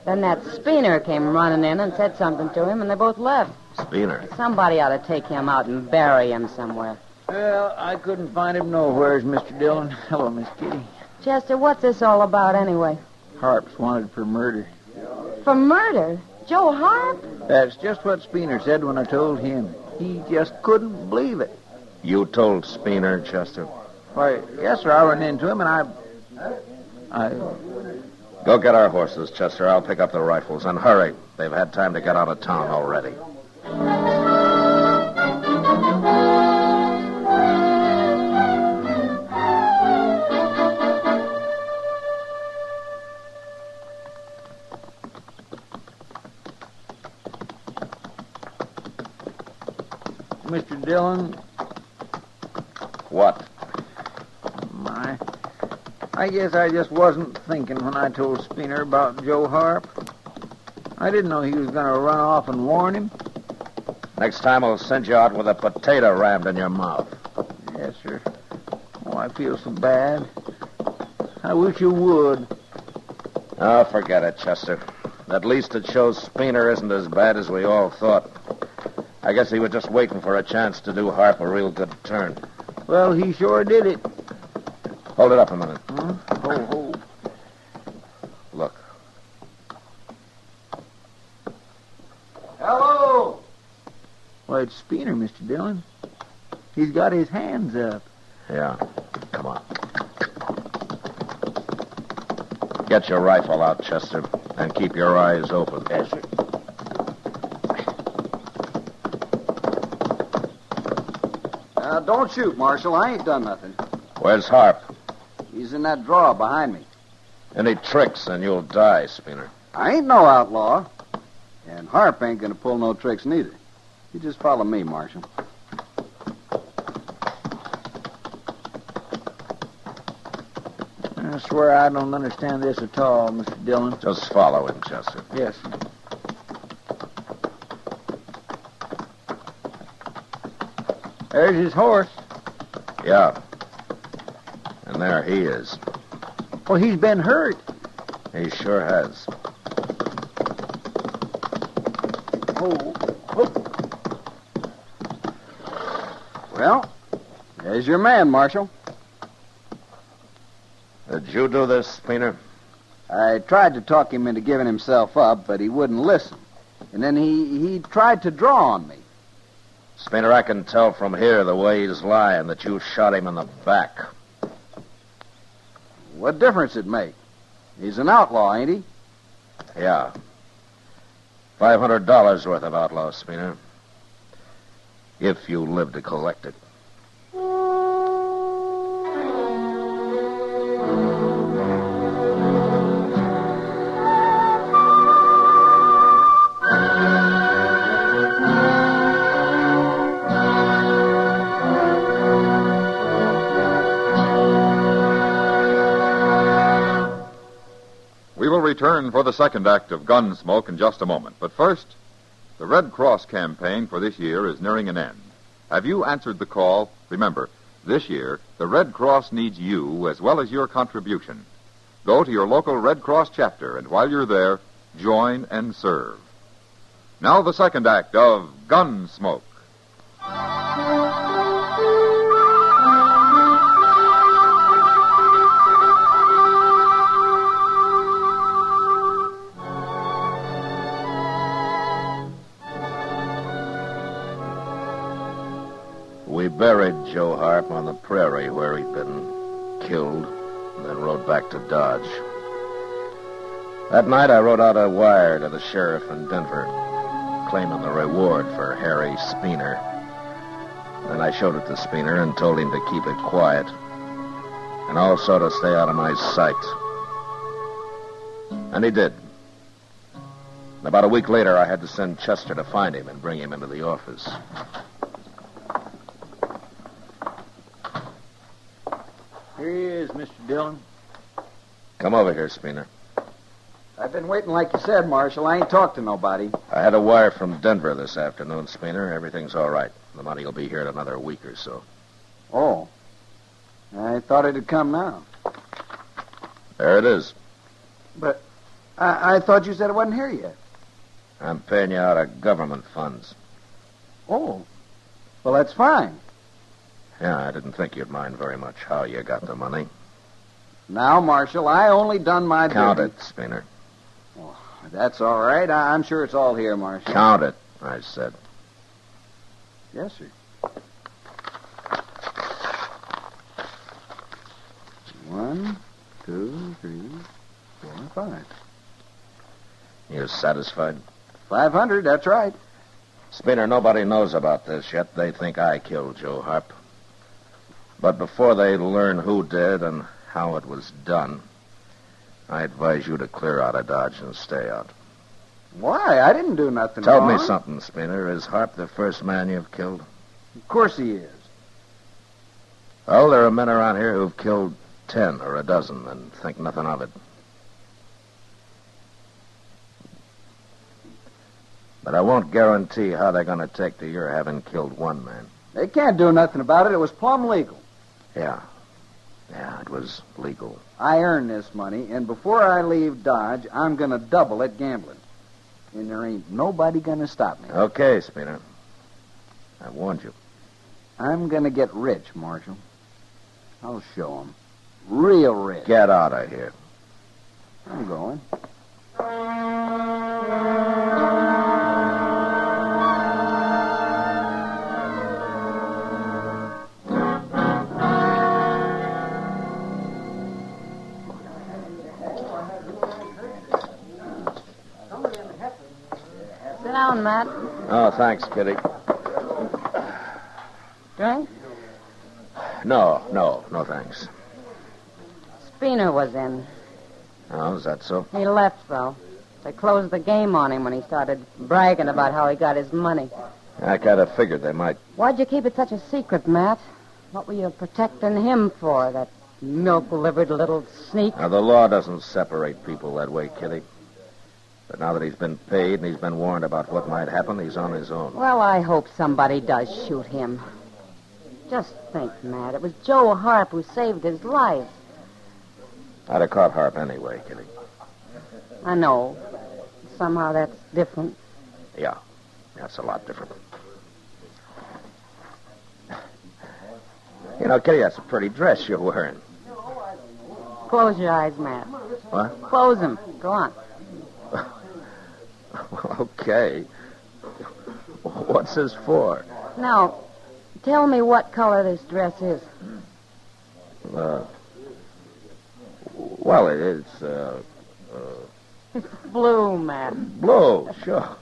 then that Speener came running in and said something to him, and they both left. Speener? Somebody ought to take him out and bury him somewhere. Well, I couldn't find him nowheres, Mr. Dillon. Hello, Miss Kitty. Chester, what's this all about anyway? Harp's wanted for murder. For murder? Joe Harp? That's just what Speener said when I told him. He just couldn't believe it. You told Speener, Chester? Why, yes, sir. I ran into him, and I... Go get our horses, Chester. I'll pick up the rifles. And hurry. They've had time to get out of town already. Mr. Dillon. What? I guess I just wasn't thinking when I told Speener about Joe Harp. I didn't know he was going to run off and warn him. Next time I'll send you out with a potato rammed in your mouth. Yes, sir. Oh, I feel so bad. I wish you would. Oh, forget it, Chester. At least it shows Speener isn't as bad as we all thought. I guess he was just waiting for a chance to do Harp a real good turn. Well, he sure did it. Hold it up a minute. Huh? Ho. Look. Hello! Why, it's Speener, Mr. Dillon. He's got his hands up. Yeah. Come on. Get your rifle out, Chester, and keep your eyes open. Yes, sir. Don't shoot, Marshal. I ain't done nothing. Where's Harp? He's in that drawer behind me. Any tricks and you'll die, Speener. I ain't no outlaw. And Harp ain't gonna pull no tricks neither. You just follow me, Marshal. I swear I don't understand this at all, Mr. Dillon. Just follow him, Chester. Yes, sir. There's his horse. Yeah. And there he is. Well, he's been hurt. He sure has. Oh. Well, there's your man, Marshal. Did you do this, Speener? I tried to talk him into giving himself up, but he wouldn't listen. And then he tried to draw on me. Speener, I can tell from here the way he's lying that you shot him in the back. What difference it make? He's an outlaw, ain't he? Yeah. $500 worth of outlaw, Speener. If you live to collect it. Return for the second act of Gunsmoke in just a moment. But first, the Red Cross campaign for this year is nearing an end. Have you answered the call? Remember, this year, the Red Cross needs you as well as your contribution. Go to your local Red Cross chapter, and while you're there, join and serve. Now the second act of Gunsmoke. We buried Joe Harp on the prairie where he'd been killed, and then rode back to Dodge. That night I wrote out a wire to the sheriff in Denver, claiming the reward for Harry Speener. Then I showed it to Speener and told him to keep it quiet, and also to stay out of my sight. And he did. About a week later, I had to send Chester to find him and bring him into the office. Here he is, Mr. Dillon. Come over here, Spooner. I've been waiting like you said, Marshal. I ain't talked to nobody. I had a wire from Denver this afternoon, Spooner. Everything's all right. The money will be here in another week or so. Oh. I thought it'd come now. There it is. But I thought you said it wasn't here yet. I'm paying you out of government funds. Oh. Well, that's fine. Yeah, I didn't think you'd mind very much how you got the money. Now, Marshal, I only done my Count duty. it, Spooner. Oh, that's all right. I'm sure it's all here, Marshal. Count it, I said. Yes, sir. 1, 2, 3, 4, 5. You satisfied? 500, that's right. Spooner, nobody knows about this yet. They think I killed Joe Harp. But before they learn who did and how it was done, I advise you to clear out of Dodge and stay out. Why? I didn't do nothing Tell wrong. me something, Spooner. Is Harp the first man you've killed? Of course he is. Well, there are men around here who've killed 10 or a dozen and think nothing of it. But I won't guarantee how they're going to take to your having killed one man. They can't do nothing about it. It was plumb legal. Yeah, it was legal. I earned this money, and before I leave Dodge, I'm going to double it gambling. And there ain't nobody going to stop me. Okay, Spooner. I warned you. I'm going to get rich, Marshal. I'll show 'em. Real rich. Get out of here. I'm going. Sit down, Matt. Oh, thanks, Kitty. Drink? No, thanks. Spooner was in. Oh, is that so? He left, though. They closed the game on him when he started bragging about how he got his money. I kind of figured they might. Why'd you keep it such a secret, Matt? What were you protecting him for, that milk-livered little sneak? Now, the law doesn't separate people that way, Kitty. But now that he's been paid and he's been warned about what might happen, he's on his own. Well, I hope somebody does shoot him. Just think, Matt, it was Joe Harp who saved his life. I'd have caught Harp anyway, Kitty. I know. Somehow that's different. Yeah, that's a lot different. You know, Kitty, that's a pretty dress you're wearing. Close your eyes, Matt. What? Close them. Go on. Okay. What's this for? Now, tell me what color this dress is. Well, it's, It's blue, Matt. blue, sure.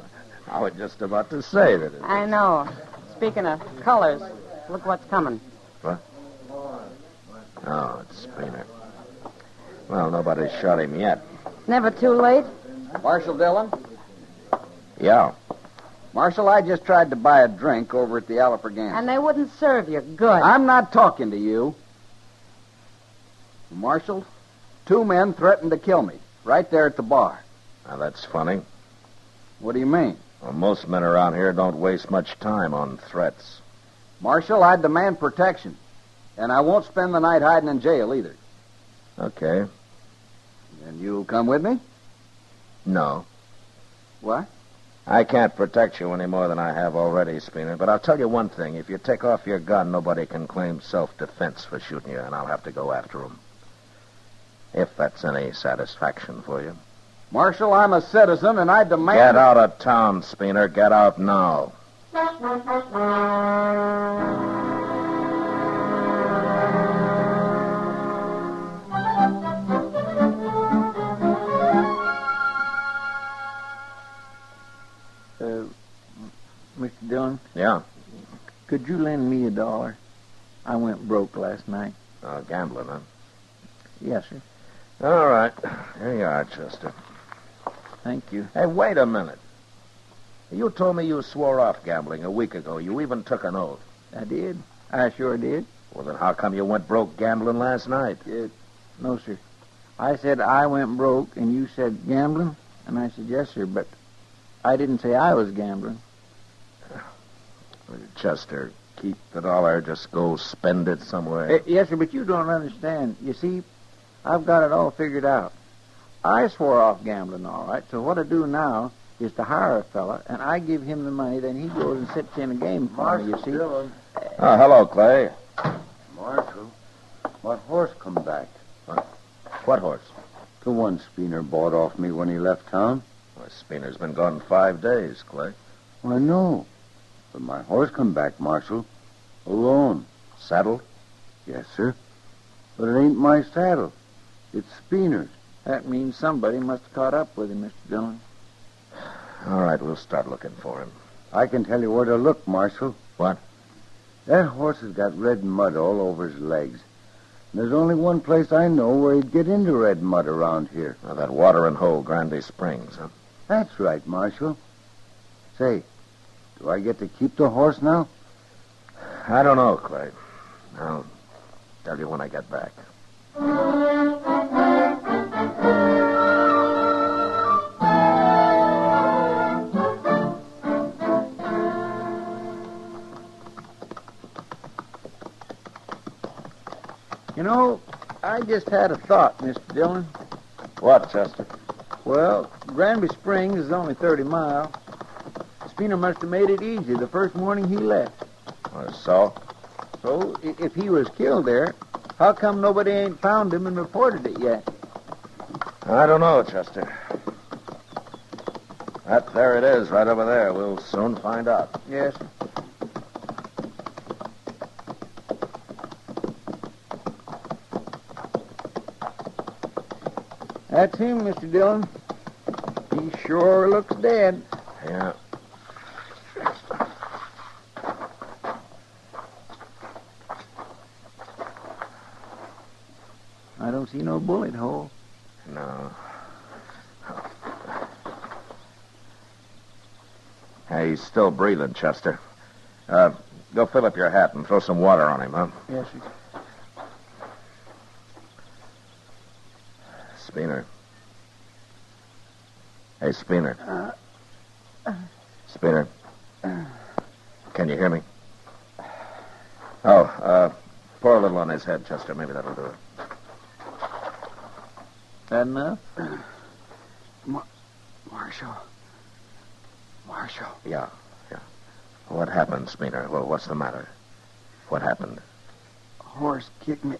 I was just about to say that. I know. Speaking of colors, look what's coming. What? Oh, it's Spooner. Well, nobody's shot him yet. Never too late? Marshal Dillon? Yeah. Marshal, I just tried to buy a drink over at the Allipergan. And they wouldn't serve you good. I'm not talking to you. Marshal, 2 men threatened to kill me right there at the bar. Now, that's funny. What do you mean? Well, most men around here don't waste much time on threats. Marshal, I demand protection. And I won't spend the night hiding in jail either. Okay. And you'll come with me? No. What? I can't protect you any more than I have already, Spooner. But I'll tell you one thing. If you take off your gun, nobody can claim self-defense for shooting you, and I'll have to go after 'em. If that's any satisfaction for you. Marshal, I'm a citizen, and I demand... Get out of town, Spooner. Get out now. Mr. Dillon? Yeah? Could you lend me $1? I went broke last night. Gambling, huh? Yes, sir. All right. Here you are, Chester. Thank you. Hey, wait a minute. You told me you swore off gambling a week ago. You even took an oath. I did. I sure did. Well, then how come you went broke gambling last night? No, sir. I said I went broke, and you said gambling, and I said yes, sir, but I didn't say I was gambling. Chester, keep the dollar, just go spend it somewhere. Yes, sir, but you don't understand. You see, I've got it all figured out. I swore off gambling, all right, so what I do now is to hire a fella, and I give him the money, then he goes and sits in a game for me, you see. Dillon. Oh, hello, Clay. Marshal, what horse come back? What horse? The one Spooner bought off me when he left town. Well, Spooner's been gone 5 days, Clay. I know. But my horse come back, Marshal. Alone. Saddled? Yes, sir. But it ain't my saddle. It's Spooner's. That means somebody must have caught up with him, Mr. Dillon. All right, we'll start looking for him. I can tell you where to look, Marshal. What? That horse has got red mud all over his legs. And there's only one place I know where he'd get into red mud around here. Well, that watering hole, Grande Springs, huh? That's right, Marshal. Say, do I get to keep the horse now? I don't know, Clay. I'll tell you when I get back. You know, I just had a thought, Mr. Dillon. What, Chester? Well, Granby Springs is only 30 miles. Spooner must have made it easy the first morning he left. So? So, if he was killed there, how come nobody ain't found him and reported it yet? I don't know, Chester. There it is, right over there. We'll soon find out. Yes. That's him, Mr. Dillon. He sure looks dead. Yeah. I don't see no bullet hole. No. Hey, he's still breathing, Chester. Go fill up your hat and throw some water on him, huh? Yes, sir. Spooner. Hey, Spooner. Spooner. Can you hear me? Oh, pour a little on his head, Chester. Maybe that'll do it. That enough? Marshal. Yeah. What happened, Spooner? Well, what's the matter? What happened? A horse kicked me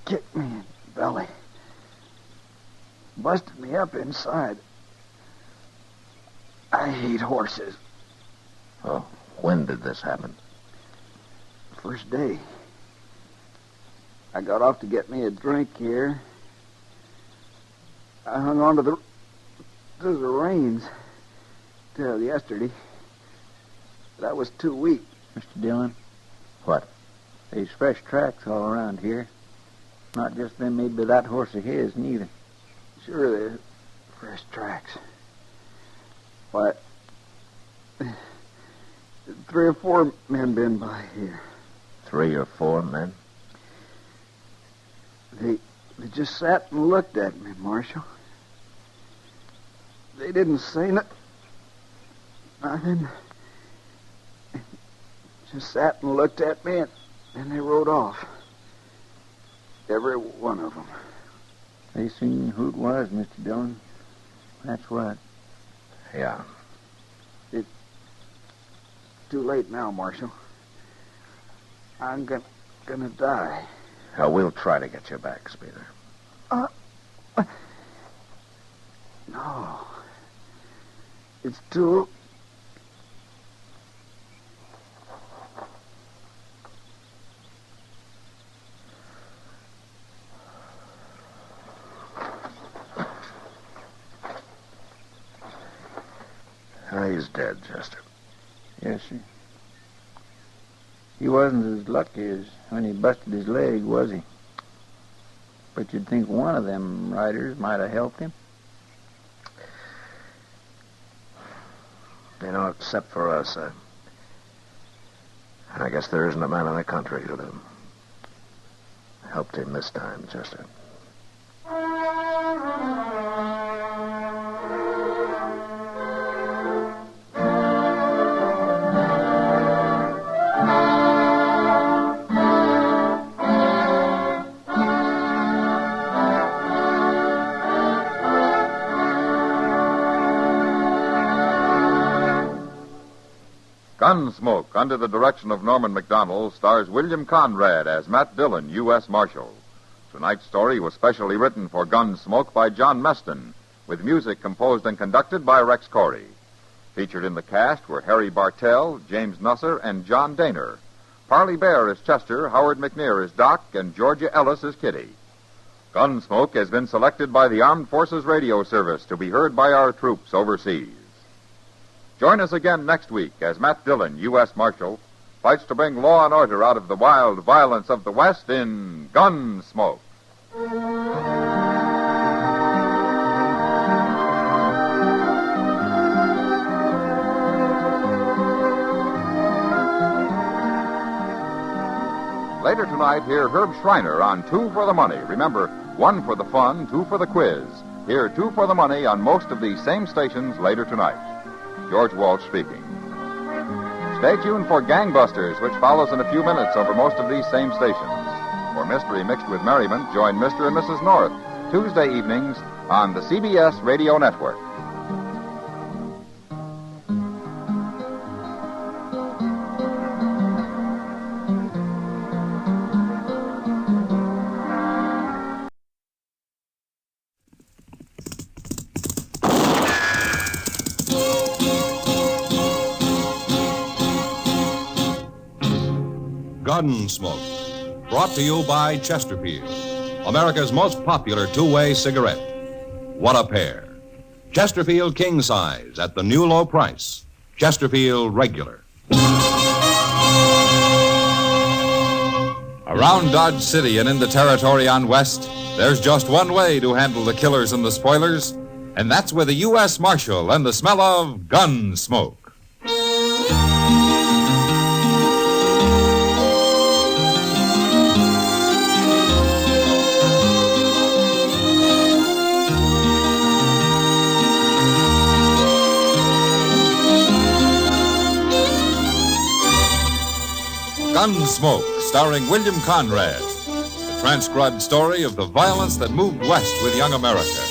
in the belly. Busted me up inside. I hate horses. Oh, when did this happen? First day. I got off to get me a drink here. I hung on to the reins till yesterday. That was too weak. Mr. Dillon? What? There's fresh tracks all around here. Not just them made by that horse of his, neither. Sure, there's fresh tracks. Why, 3 or 4 men been by here. 3 or 4 men? They just sat and looked at me, Marshal. They didn't say nothing. Just sat and looked at me, and then they rode off. Every one of them. They seen who it was, Mr. Dillon. That's what. Yeah. It's too late now, Marshal. I'm gonna die. We'll try to get you back, Spooner. No. It's too... He's dead, Chester. Yes, sir. He wasn't as lucky as when he busted his leg, was he? But you'd think one of them riders might have helped him. You know, except for us, I guess there isn't a man in the country who'd have helped him this time, Chester. Gunsmoke, under the direction of Norman MacDonald, stars William Conrad as Matt Dillon, U.S. Marshal. Tonight's story was specially written for Gunsmoke by John Meston, with music composed and conducted by Rex Corey. Featured in the cast were Harry Bartell, James Nusser, and John Daner. Parley Bear is Chester, Howard McNear is Doc, and Georgia Ellis is Kitty. Gunsmoke has been selected by the Armed Forces Radio Service to be heard by our troops overseas. Join us again next week as Matt Dillon, U.S. Marshal, fights to bring law and order out of the wild violence of the West in Gunsmoke. Later tonight, hear Herb Schreiner on Two for the Money. Remember, one for the fun, two for the quiz. Hear Two for the Money on most of these same stations later tonight. George Walsh speaking. Stay tuned for Gangbusters, which follows in a few minutes over most of these same stations. For mystery mixed with merriment, join Mr. and Mrs. North Tuesday evenings on the CBS Radio Network. Gunsmoke, brought to you by Chesterfield, America's most popular two-way cigarette. What a pair. Chesterfield King Size at the new low price. Chesterfield Regular. Around Dodge City and in the territory on West, there's just one way to handle the killers and the spoilers, and that's with a U.S. Marshal and the smell of Gunsmoke. Gunsmoke, starring William Conrad. The transcribed story of the violence that moved west with young America.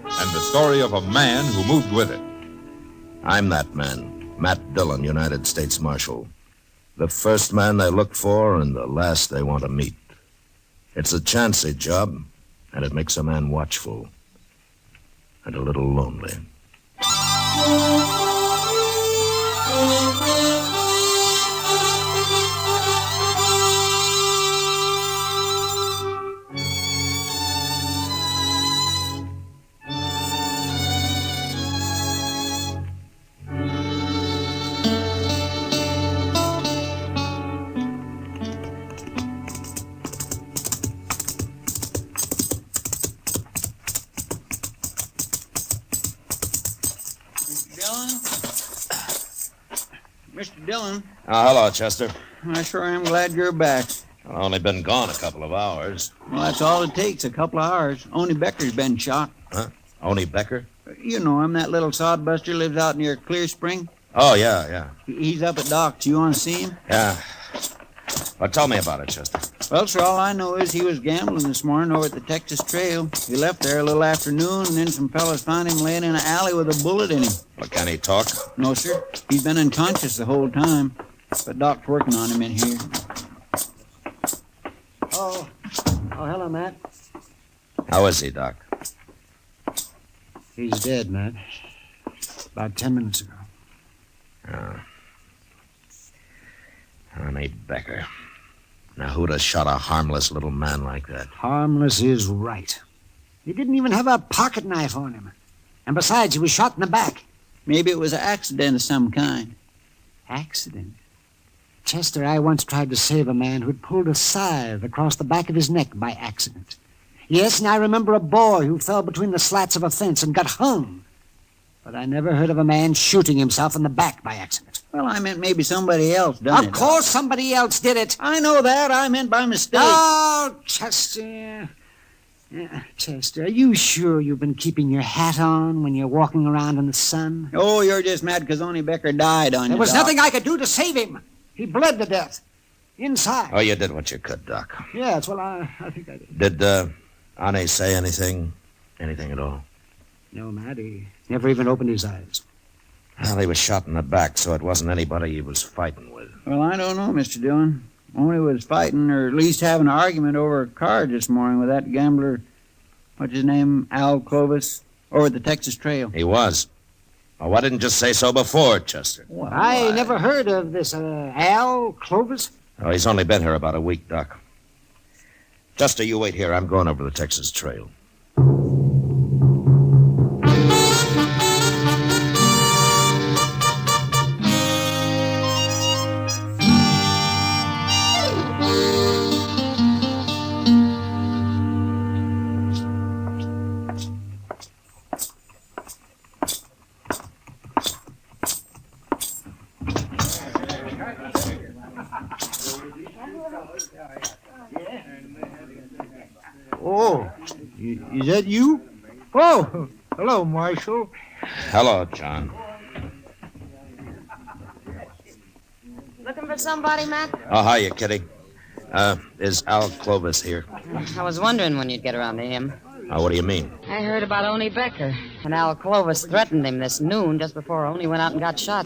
And the story of a man who moved with it. I'm that man, Matt Dillon, United States Marshal. The first man they look for and the last they want to meet. It's a chancy job, and it makes a man watchful and a little lonely. Mr. Dillon. Hello, Chester. I sure am glad you're back. I've only been gone a couple of hours. Well, that's all it takes, a couple of hours. Oney Becker's been shot. Huh? Oney Becker? You know him, that little sodbuster lives out near Clear Spring. Oh, yeah. He's up at Doc's. You want to see him? Yeah. Well, tell me about it, Chester. Well, sir, all I know is he was gambling this morning over at the Texas Trail. He left there a little afternoon, and then some fellas found him laying in an alley with a bullet in him. Well, can he talk? No, sir. He's been unconscious the whole time. But Doc's working on him in here. Oh, hello, Matt. How is he, Doc? He's dead, Matt. About 10 minutes ago. Oh. Oney Becker. Now, who'd have shot a harmless little man like that? Harmless is right. He didn't even have a pocket knife on him. And besides, he was shot in the back. Maybe it was an accident of some kind. Accident? Chester, I once tried to save a man who'd pulled a scythe across the back of his neck by accident. Yes, and I remember a boy who fell between the slats of a fence and got hung. But I never heard of a man shooting himself in the back by accident. Well, I meant maybe somebody else done it. Of course somebody else did it. I know that. I meant by mistake. Oh, Chester. Chester, are you sure you've been keeping your hat on when you're walking around in the sun? Oh, you're just mad because Only Becker died on you, There was Doc. nothing I could do to save him. He bled to death. Inside. Oh, you did what you could, Doc. Yes, well, I think I did. Did, Anne say anything? Anything at all? No, Matt, he never even opened his eyes. Well, he was shot in the back, so it wasn't anybody he was fighting with. Well, I don't know, Mr. Dillon. Only was fighting, or at least having an argument over a card this morning with that gambler, what's his name, Al Clovis, over at the Texas Trail. He was. Oh, why didn't you say so before, Chester? Well, I never heard of this Al Clovis. Oh, he's only been here about a week, Doc. Chester, you wait here. I'm going over the Texas Trail. Oh, is that you? Oh, hello, Marshal. Hello, John. Looking for somebody, Matt? Oh, hiya, Kitty. Is Al Clovis here? I was wondering when you'd get around to him. What do you mean? I heard about Oni Becker, and Al Clovis threatened him this noon just before Oni went out and got shot.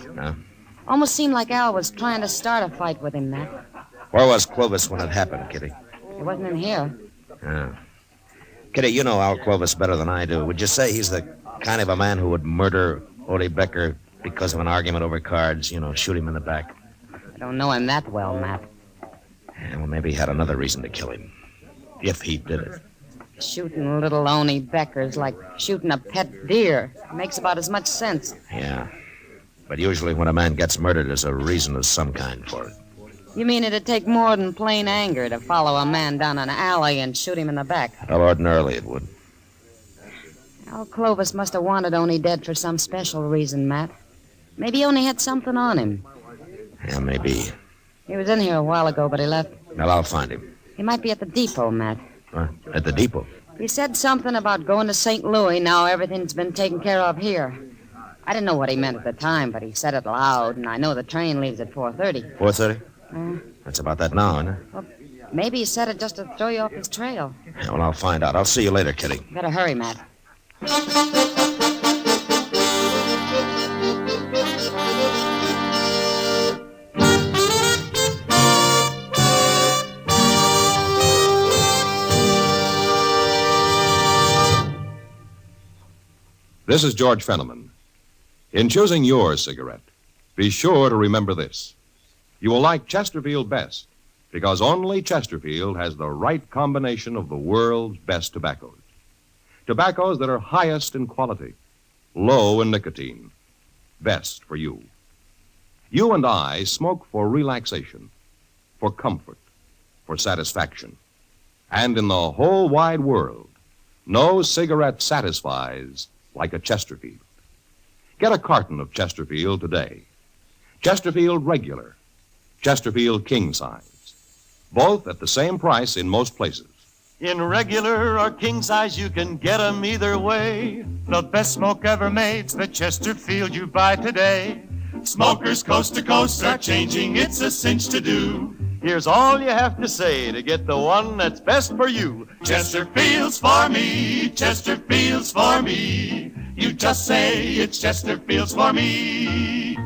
Almost seemed like Al was trying to start a fight with him, Matt. Where was Clovis when it happened, Kitty? He wasn't in here. Kitty, you know Al Clovis better than I do. Would you say he's the kind of a man who would murder Odie Becker because of an argument over cards, shoot him in the back? I don't know him that well, Matt. Yeah, well, maybe he had another reason to kill him. If he did it. Shooting little Oni Becker's like shooting a pet deer. Makes about as much sense. Yeah. But usually when a man gets murdered, there's a reason of some kind for it. You mean it'd take more than plain anger to follow a man down an alley and shoot him in the back? Well, ordinarily it would. Al Clovis must have wanted Oni dead for some special reason, Matt. Maybe Oni had something on him. Yeah, maybe. He was in here a while ago, but he left. Well, I'll find him. He might be at the depot, Matt. At the depot? He said something about going to St. Louis. Now everything's been taken care of here. I didn't know what he meant at the time, but he said it loud, and I know the train leaves at 4:30. 4:30? That's about that now, isn't it? Well, maybe he said it just to throw you off his trail. Yeah, well, I'll find out. I'll see you later, Kitty. Better hurry, Matt. This is George Fenneman. In choosing your cigarette, be sure to remember this. You will like Chesterfield best because only Chesterfield has the right combination of the world's best tobaccos. Tobaccos that are highest in quality, low in nicotine, best for you. You and I smoke for relaxation, for comfort, for satisfaction. And in the whole wide world, no cigarette satisfies like a Chesterfield. Get a carton of Chesterfield today. Chesterfield Regular, Chesterfield King Size, both at the same price in most places. In regular or king size, you can get 'em either way. The best smoke ever made's the Chesterfield you buy today. Smokers coast to coast are changing, it's a cinch to do. Here's all you have to say to get the one that's best for you. Chesterfield's for me, Chesterfield's for me. You just say it's Chesterfield's for me.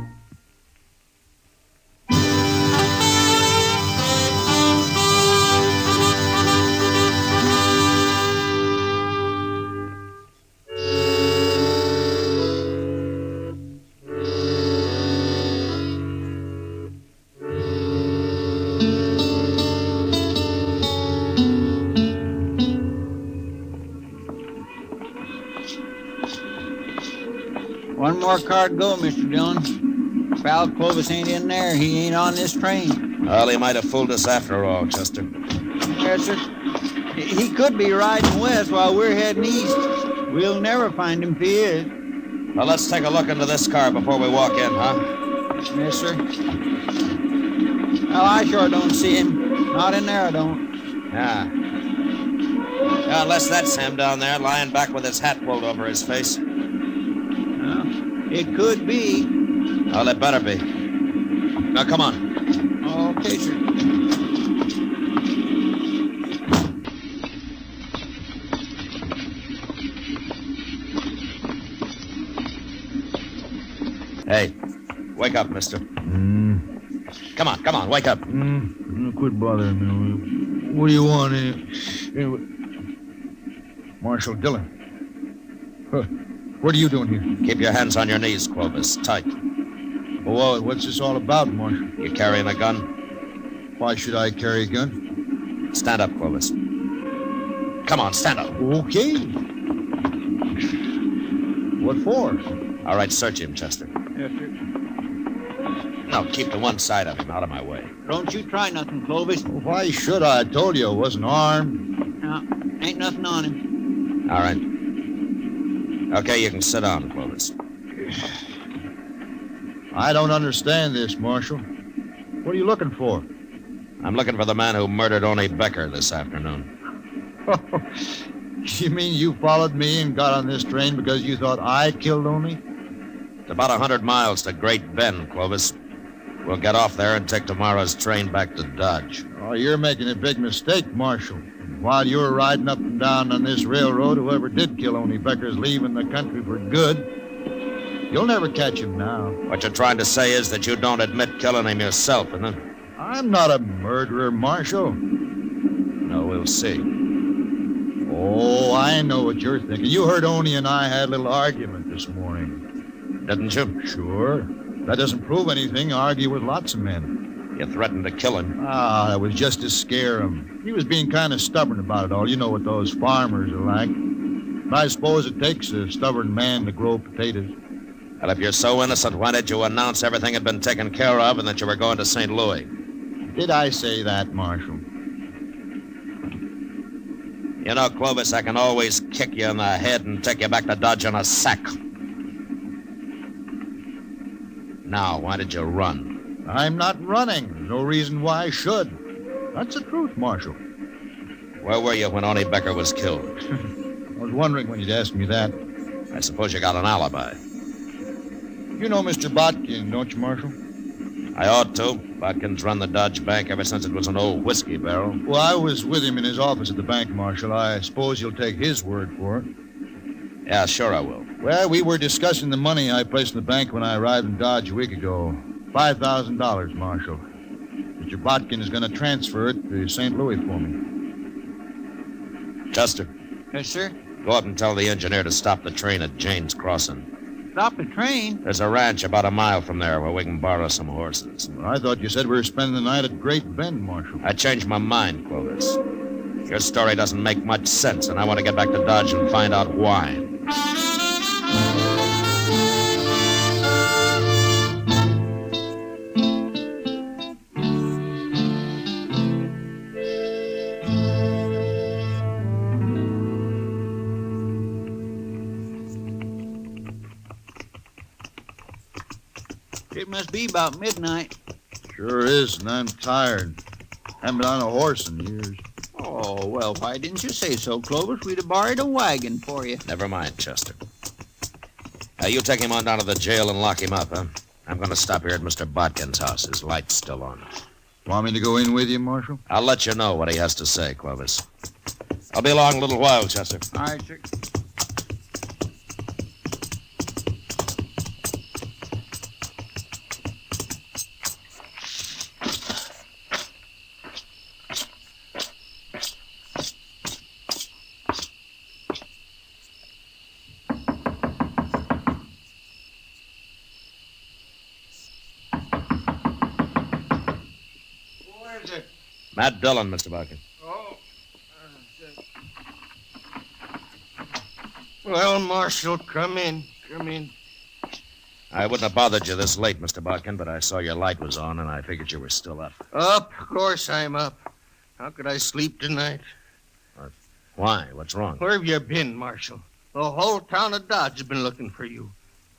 One more car to go, Mr. Dillon. If Al Clovis ain't in there, he ain't on this train. Well, he might have fooled us after all, Chester. Yes, sir. He could be riding west while we're heading east. We'll never find him if he is. Well, let's take a look into this car before we walk in, huh? Yes, sir. Well, I sure don't see him. Not in there, I don't. Yeah. Yeah, unless that's him down there lying back with his hat pulled over his face. It could be. Well, it better be. Now, come on. Okay, sir. Hey, wake up, mister. Come on, wake up. Quit bothering me. What do you want? Marshal Dillon. Huh. What are you doing here? Keep your hands on your knees, Clovis. Tight. Well, what's this all about, Marshal? You carrying a gun? Why should I carry a gun? Stand up, Clovis. Come on, stand up. Okay. What for? All right, search him, Chester. Yes, sir. No, keep to one side of him, out of my way. Don't you try nothing, Clovis. Why should I? I told you I wasn't armed. No, ain't nothing on him. All right. Okay, you can sit down, Clovis. I don't understand this, Marshal. What are you looking for? I'm looking for the man who murdered Oni Becker this afternoon. You mean you followed me and got on this train because you thought I killed Oni? It's about 100 miles to Great Bend, Clovis. We'll get off there and take tomorrow's train back to Dodge. Oh, you're making a big mistake, Marshal. While you were riding up and down on this railroad, whoever did kill Oni Becker's leaving the country for good. You'll never catch him now. What you're trying to say is that you don't admit killing him yourself, isn't it? I'm not a murderer, Marshal. No, we'll see. Oh, I know what you're thinking. You heard Oni and I had a little argument this morning. Didn't you? Sure. That doesn't prove anything. I argue with lots of men. You threatened to kill him. Ah, that was just to scare him. He was being kind of stubborn about it all. You know what those farmers are like. But I suppose it takes a stubborn man to grow potatoes. Well, if you're so innocent, why did you announce everything had been taken care of and that you were going to St. Louis? Did I say that, Marshal? You know, Clovis, I can always kick you in the head and take you back to Dodge in a sack. Now, why did you run? I'm not running. There's no reason why I should. That's the truth, Marshal. Where were you when Oni Becker was killed? I was wondering when you'd ask me that. I suppose you got an alibi. You know Mr. Botkin, don't you, Marshal? I ought to. Botkin's run the Dodge Bank ever since it was an old whiskey barrel. Well, I was with him in his office at the bank, Marshal. I suppose you'll take his word for it. Yeah, sure I will. Well, we were discussing the money I placed in the bank when I arrived in Dodge a week ago. $5,000, Marshal. Mr. Botkin is going to transfer it to St. Louis for me. Chester. Yes, sir? Go up and tell the engineer to stop the train at Jane's Crossing. Stop the train? There's a ranch about a mile from there where we can borrow some horses. Well, I thought you said we were spending the night at Great Bend, Marshal. I changed my mind, Clovis. Your story doesn't make much sense, and I want to get back to Dodge and find out why. It must be about midnight. Sure is, and I'm tired. Haven't been on a horse in years. Oh, well, why didn't you say so, Clovis? We'd have borrowed a wagon for you. Never mind, Chester. You take him on down to the jail and lock him up, huh? I'm going to stop here at Mr. Botkin's house. His light's still on. Want me to go in with you, Marshal? I'll let you know what he has to say, Clovis. I'll be along a little while, Chester. All right, sir. Matt Dillon, Mr. Botkin. Oh. Well, Marshal, come in. Come in. I wouldn't have bothered you this late, Mr. Botkin, but I saw your light was on, and I figured you were still up. Up? Of course I'm up. How could I sleep tonight? Why? What's wrong? Where have you been, Marshal? The whole town of Dodge has been looking for you.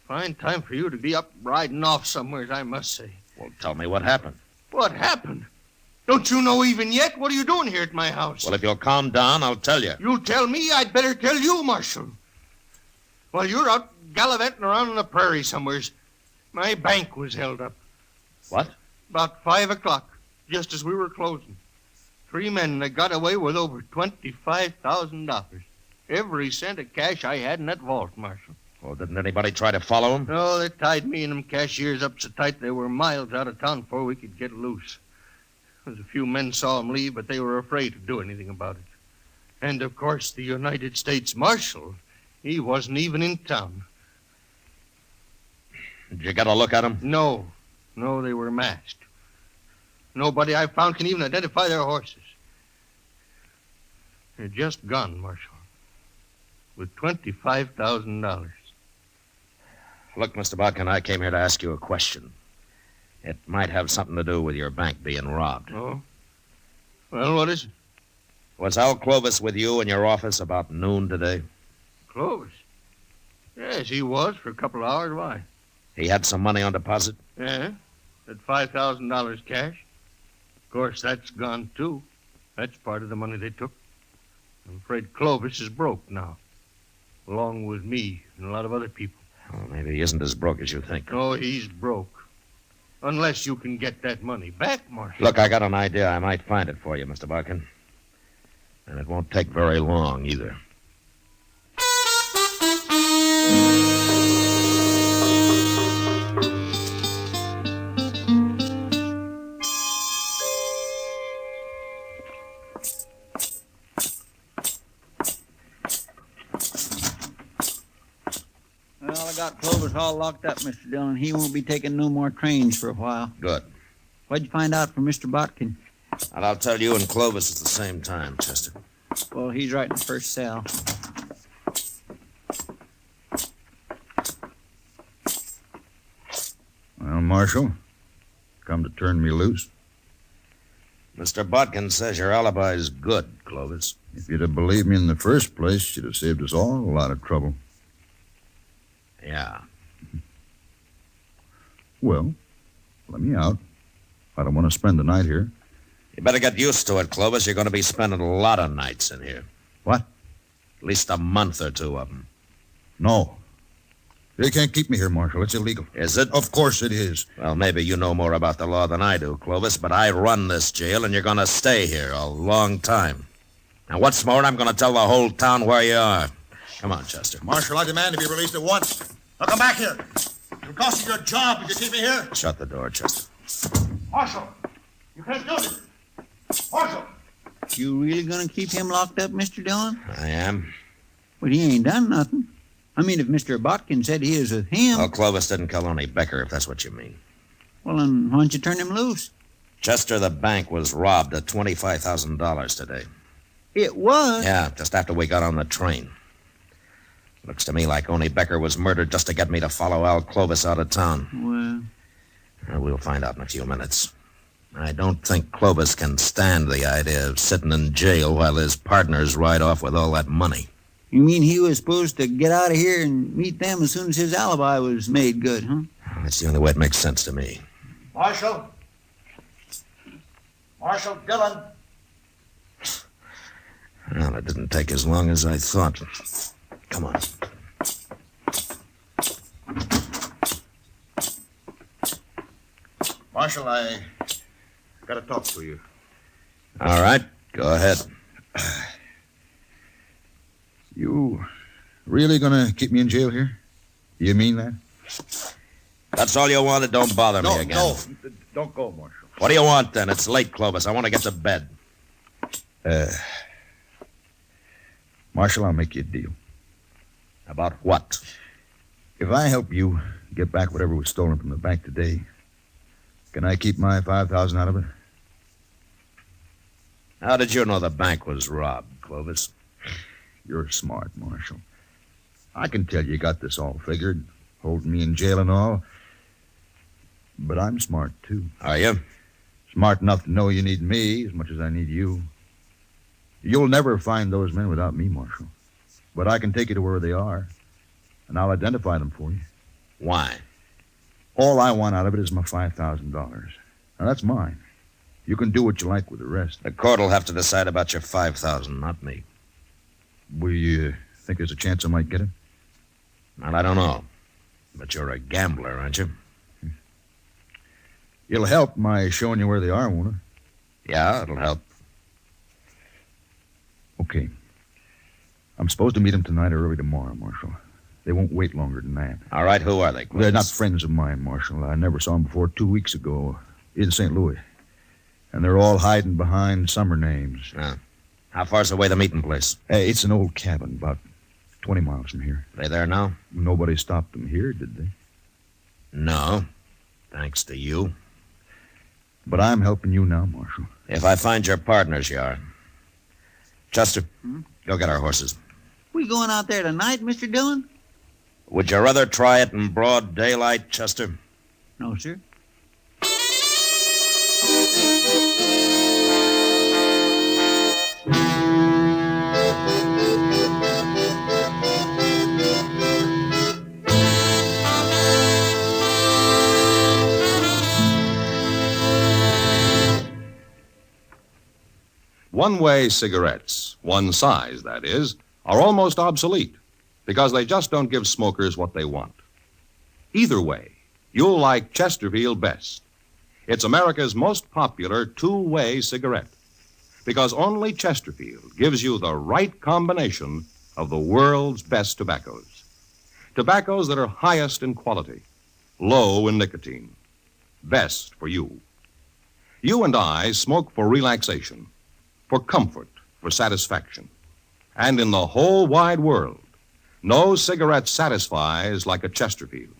Fine time for you to be up riding off somewhere, I must say. Well, tell me what happened. What happened? Don't you know even yet? What are you doing here at my house? Well, if you'll calm down, I'll tell you. You tell me, I'd better tell you, Marshal. While you're out gallivanting around on the prairie somewheres, my bank was held up. What? About 5 o'clock, just as we were closing. 3 men that got away with over $25,000. Every cent of cash I had in that vault, Marshal. Well, didn't anybody try to follow him? No, they tied me and them cashiers up so tight they were miles out of town before we could get loose. There's a few men saw him leave, but they were afraid to do anything about it. And, of course, the United States Marshal, he wasn't even in town. Did you get a look at him? No, they were masked. Nobody I found can even identify their horses. They're just gone, Marshal, with $25,000. Look, Mr. Bodkin, I came here to ask you a question. It might have something to do with your bank being robbed. Oh? Well, what is it? Was Al Clovis with you in your office about noon today? Clovis? Yes, he was for a couple of hours. Why? He had some money on deposit? Yeah, at $5,000 cash. Of course, that's gone, too. That's part of the money they took. I'm afraid Clovis is broke now, along with me and a lot of other people. Well, maybe he isn't as broke as you think. Oh, he's broke. Unless you can get that money back, Marshal. Look, I got an idea. I might find it for you, Mr. Barkin. And it won't take very long, either. Well, I got Clovis all locked up, Mr. Dillon. He won't be taking no more trains for a while. Good. What'd you find out from Mr. Botkin? And I'll tell you and Clovis at the same time, Chester. Well, he's right in the first cell. Well, Marshal, come to turn me loose? Mr. Bodkin says your alibi's good, Clovis. If you'd have believed me in the first place, you'd have saved us all a lot of trouble. Yeah. Well, let me out. I don't want to spend the night here. You better get used to it, Clovis. You're going to be spending a lot of nights in here. What? At least a month or two of them. No. They can't keep me here, Marshal. It's illegal. Is it? Of course it is. Well, maybe you know more about the law than I do, Clovis, but I run this jail, and you're going to stay here a long time. And what's more, I'm going to tell the whole town where you are. Come on, Chester. Marshal, I demand to be released at once. Now come back here. It'll cost you your job if you keep me here. Shut the door, Chester. Marshal, you can't do this. Marshal! You really gonna keep him locked up, Mr. Dillon? I am. But he ain't done nothing. I mean, if Mr. Botkin said he is with him... Well, Clovis didn't kill only Becker, if that's what you mean. Well, then why don't you turn him loose? Chester, the bank was robbed of $25,000 today. It was? Yeah, just after we got on the train. Looks to me like only Becker was murdered just to get me to follow Al Clovis out of town. Well... We'll find out in a few minutes. I don't think Clovis can stand the idea of sitting in jail while his partners ride off with all that money. You mean he was supposed to get out of here and meet them as soon as his alibi was made good, huh? That's the only way it makes sense to me. Marshal? Marshal Dillon? Well, it didn't take as long as I thought. Come on. Marshal, I got to talk to you. All right, go ahead. You really gonna keep me in jail here? You mean that? That's all you wanted? Don't bother me again. No, don't go, Marshal. What do you want, then? It's late, Clovis. I want to get to bed. Marshal, I'll make you a deal. About what? If I help you get back whatever was stolen from the bank today, can I keep my $5,000 out of it? How did you know the bank was robbed, Clovis? You're smart, Marshal. I can tell you got this all figured, holding me in jail and all. But I'm smart, too. Are you? Smart enough to know you need me as much as I need you. You'll never find those men without me, Marshal. But I can take you to where they are, and I'll identify them for you. Why? All I want out of it is my $5,000. Now, that's mine. You can do what you like with the rest. The court will have to decide about your $5,000, not me. We think there's a chance I might get it? Well, I don't know. But you're a gambler, aren't you? It'll help my showing you where they are, won't it? Yeah, it'll help. Okay. I'm supposed to meet them tonight or early tomorrow, Marshal. They won't wait longer than that. All right, who are they, Clemens? They're not friends of mine, Marshal. I never saw them before 2 weeks ago in St. Louis. And they're all hiding behind summer names. How far's away the meeting place? It's an old cabin, about 20 miles from here. They there now? Nobody stopped them here, did they? No. Thanks to you. But I'm helping you now, Marshal. If I find your partners, you are. Chester, go get our horses. We going out there tonight, Mr. Dillon? Would you rather try it in broad daylight, Chester? No, sir. One-way cigarettes, one size, that is, are almost obsolete because they just don't give smokers what they want. Either way, you'll like Chesterfield best. It's America's most popular two-way cigarette because only Chesterfield gives you the right combination of the world's best tobaccos. Tobaccos that are highest in quality, low in nicotine, best for you. You and I smoke for relaxation, for comfort, for satisfaction. And in the whole wide world, no cigarette satisfies like a Chesterfield.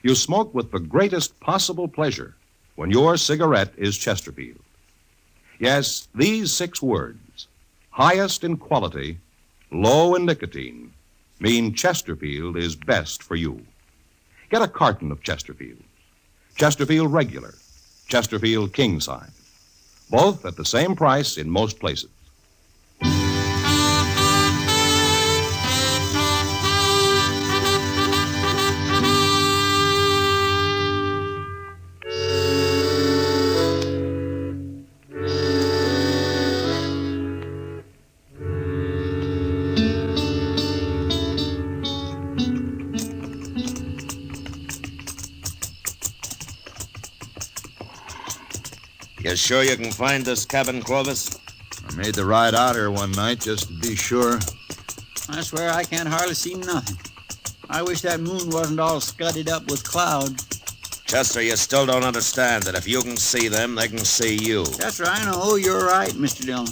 You smoke with the greatest possible pleasure when your cigarette is Chesterfield. Yes, these 6 words, highest in quality, low in nicotine, mean Chesterfield is best for you. Get a carton of Chesterfield. Chesterfield Regular, Chesterfield King Size. Both at the same price in most places. You sure you can find this cabin, Clovis? I made the ride out here one night just to be sure. I swear I can't hardly see nothing. I wish that moon wasn't all scudded up with clouds. Chester, you still don't understand that if you can see them, they can see you. That's right. I know. You're right, Mr. Dillon.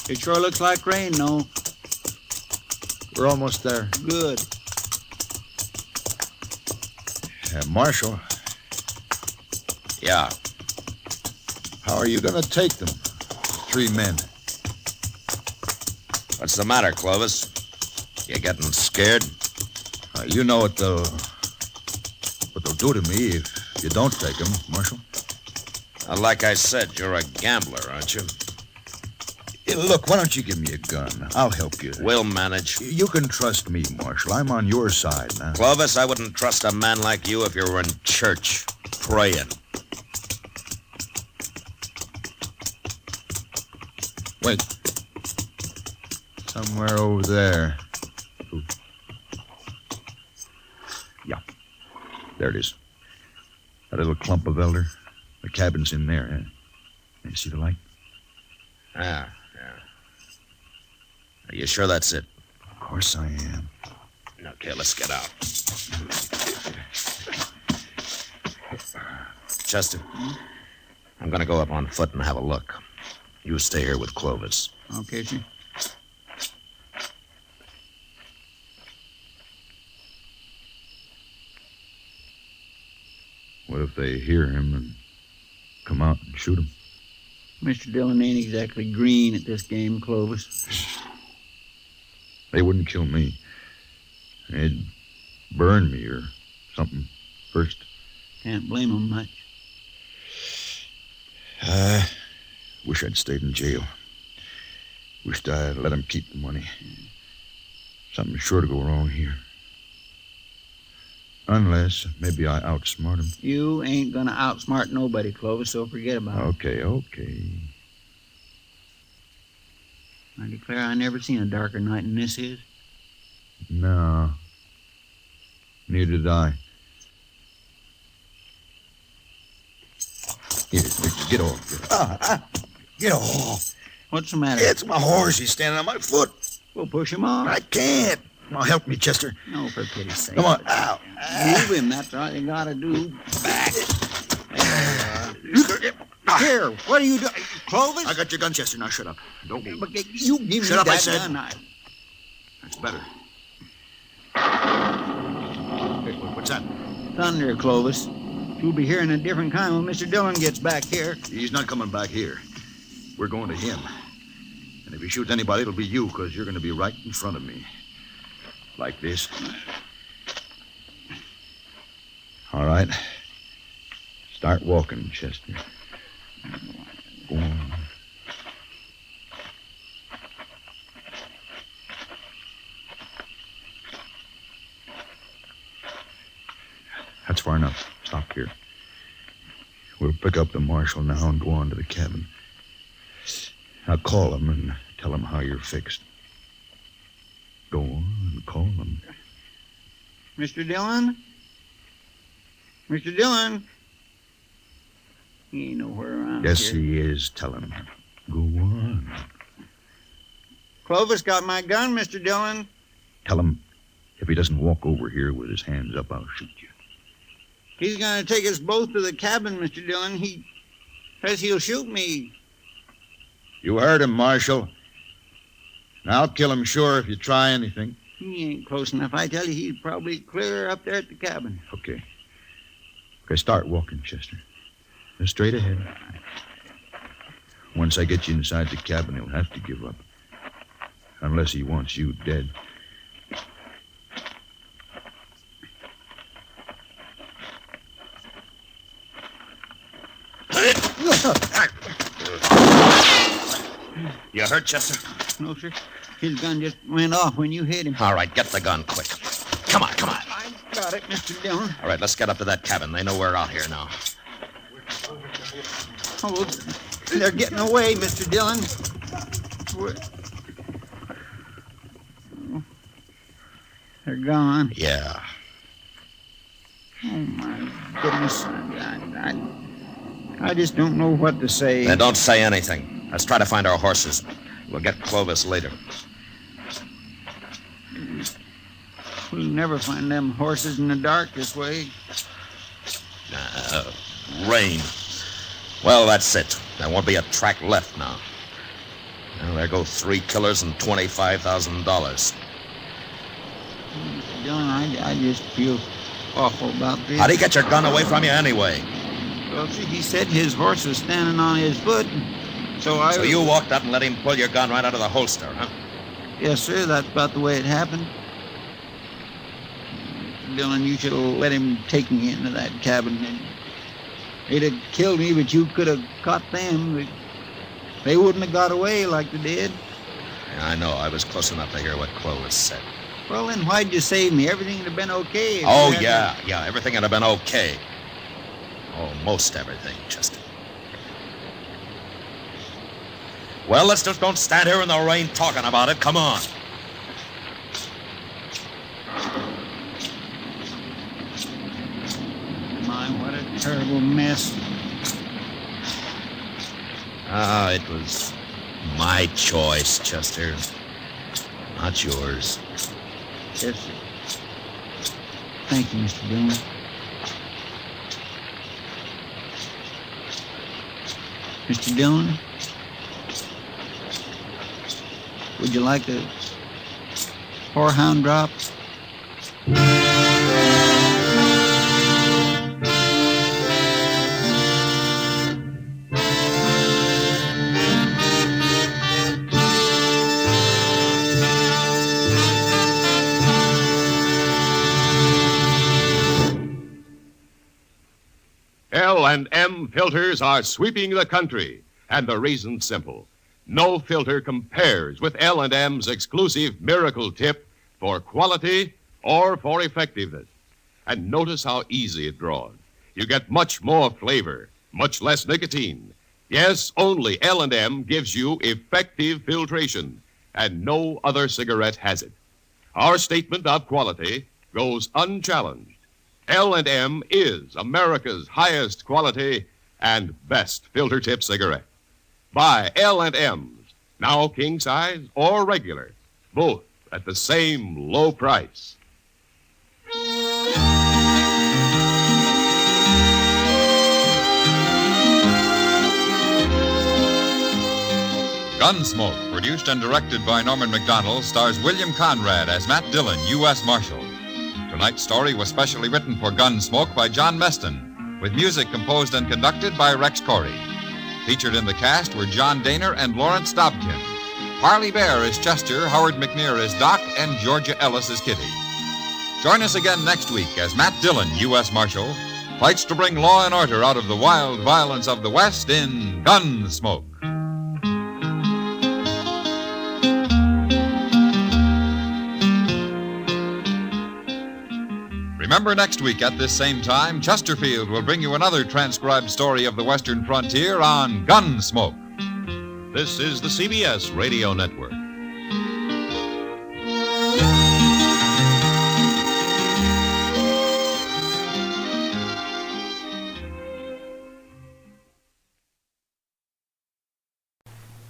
It sure looks like rain, though. We're almost there. Good. Marshal. Yeah. How are you going to take them? 3 men. What's the matter, Clovis? You getting scared? You know what they'll do to me if you don't take them, Marshal. Like I said, you're a gambler, aren't you? Look, why don't you give me a gun? I'll help you. We'll manage. You can trust me, Marshal. I'm on your side now. Clovis, I wouldn't trust a man like you if you were in church, praying. Wait. Somewhere over there. Ooh. Yeah. There it is. That little clump of elder. The cabin's in there, huh? You see the light? Yeah. Are you sure that's it? Of course I am. Okay, let's get out. Chester, I'm going to go up on foot and have a look. You stay here with Clovis. Okay, sir. What if they hear him and come out and shoot him? Mr. Dillon ain't exactly green at this game, Clovis. They wouldn't kill me. They'd burn me or something first. Can't blame them much. Wish I'd stayed in jail. Wished I'd let him keep the money. Something's sure to go wrong here. Unless maybe I outsmart him. You ain't gonna outsmart nobody, Clovis, so forget about it. Okay. I declare I never seen a darker night than this is. No. Neither did I. Here, get off. Get off. What's the matter? It's my horse. He's standing on my foot. We'll push him off. I can't. Now help me, Chester. No, for pity's sake. Come on. Ow. Move him. That's all you gotta do. Back. Here, what are you doing? Clovis? I got your gun, Chester. Now shut up. Don't move. But you give me Shut up, that I said. gun. That's better. Hey, what's that? Thunder, Clovis. You'll be hearing a different kind when Mr. Dillon gets back here. He's not coming back here. We're going to him. And if he shoots anybody, it'll be you, because you're going to be right in front of me. Like this. All right. Start walking, Chester. Go on. That's far enough. Stop here. We'll pick up the marshal now and go on to the cabin. Now call him and tell him how you're fixed. Go on, call him. Mr. Dillon? Mr. Dillon? He ain't nowhere around Yes, here. he is. Tell him. Go on. Clovis got my gun, Mr. Dillon. Tell him if he doesn't walk over here with his hands up, I'll shoot you. He's gonna take us both to the cabin, Mr. Dillon. He says he'll shoot me. You heard him, Marshal. Now, I'll kill him sure if you try anything. He ain't close enough. I tell you, he's probably clear up there at the cabin. Okay, start walking, Chester. Just straight ahead. Once I get you inside the cabin, he'll have to give up. Unless he wants you dead. You hurt, Chester? No, sir. His gun just went off when you hit him. All right, get the gun quick. Come on. I got it, Mr. Dillon. All right, let's get up to that cabin. They know we're out here now. Oh, they're getting away, Mr. Dillon. They're gone. Yeah. Oh, my goodness. I just don't know what to say. Then don't say anything. Let's try to find our horses. We'll get Clovis later. We'll never find them horses in the dark this way. Rain. Well, that's it. There won't be a track left now. Well, there go 3 killers and $25,000. Mr. Dillon, I just feel awful about this. How'd he get your gun away from you anyway? Well, see, he said his horse was standing on his foot, so So you walked up and let him pull your gun right out of the holster, huh? Yes, sir, that's about the way it happened. Mr. Dillon, you should have let him take me into that cabin. They'd have killed me, but you could have caught them. They wouldn't have got away like they did. Yeah, I know. I was close enough to hear what Clovis said. Well, then why'd you save me? Everything would have been okay. Oh, yeah. Everything would have been okay. Almost everything, Chester. Well, let's just don't stand here in the rain talking about it. Come on. My, what a terrible mess. It was my choice, Chester. Not yours. Yes, sir. Thank you, Mr. Dillon. Mr. Dillon? Would you like a whorehound drop? L&M filters are sweeping the country, and the reason's simple. No filter compares with L&M's exclusive Miracle Tip for quality or for effectiveness. And notice how easy it draws. You get much more flavor, much less nicotine. Yes, only L&M gives you effective filtration, and no other cigarette has it. Our statement of quality goes unchallenged. L&M is America's highest quality and best filter tip cigarette. Buy L&M's, now king size or regular, both at the same low price. Gunsmoke, produced and directed by Norman Macdonald, stars William Conrad as Matt Dillon, U.S. Marshal. Tonight's story was specially written for Gunsmoke by John Meston, with music composed and conducted by Rex Corey. Featured in the cast were John Daner and Lawrence Dobkin. Harley Bear is Chester, Howard McNear is Doc, and Georgia Ellis is Kitty. Join us again next week as Matt Dillon, U.S. Marshal, fights to bring law and order out of the wild violence of the West in Gunsmoke. Remember, next week at this same time, Chesterfield will bring you another transcribed story of the Western frontier on Gunsmoke. This is the CBS Radio Network.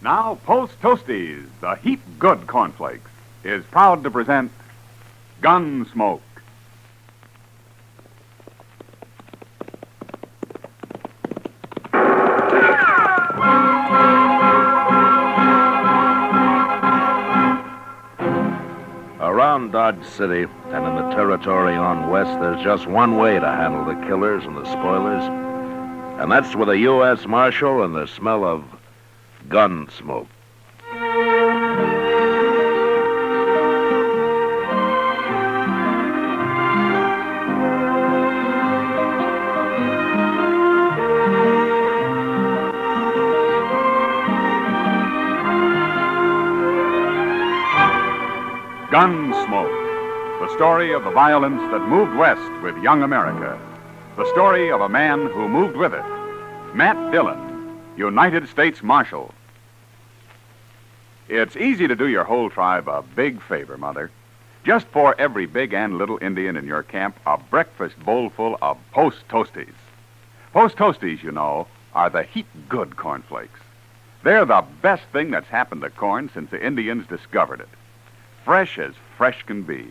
Now, Post Toasties, the heap good cornflakes, is proud to present Gunsmoke. Around Dodge City and in the territory on West, there's just one way to handle the killers and the spoilers, and that's with a U.S. Marshal and the smell of gun smoke. Gunsmoke, the story of the violence that moved west with young America. The story of a man who moved with it. Matt Dillon, United States Marshal. It's easy to do your whole tribe a big favor, Mother. Just pour every big and little Indian in your camp a breakfast bowl full of Post Toasties. Post Toasties, you know, are the heap good cornflakes. They're the best thing that's happened to corn since the Indians discovered it. Fresh as fresh can be.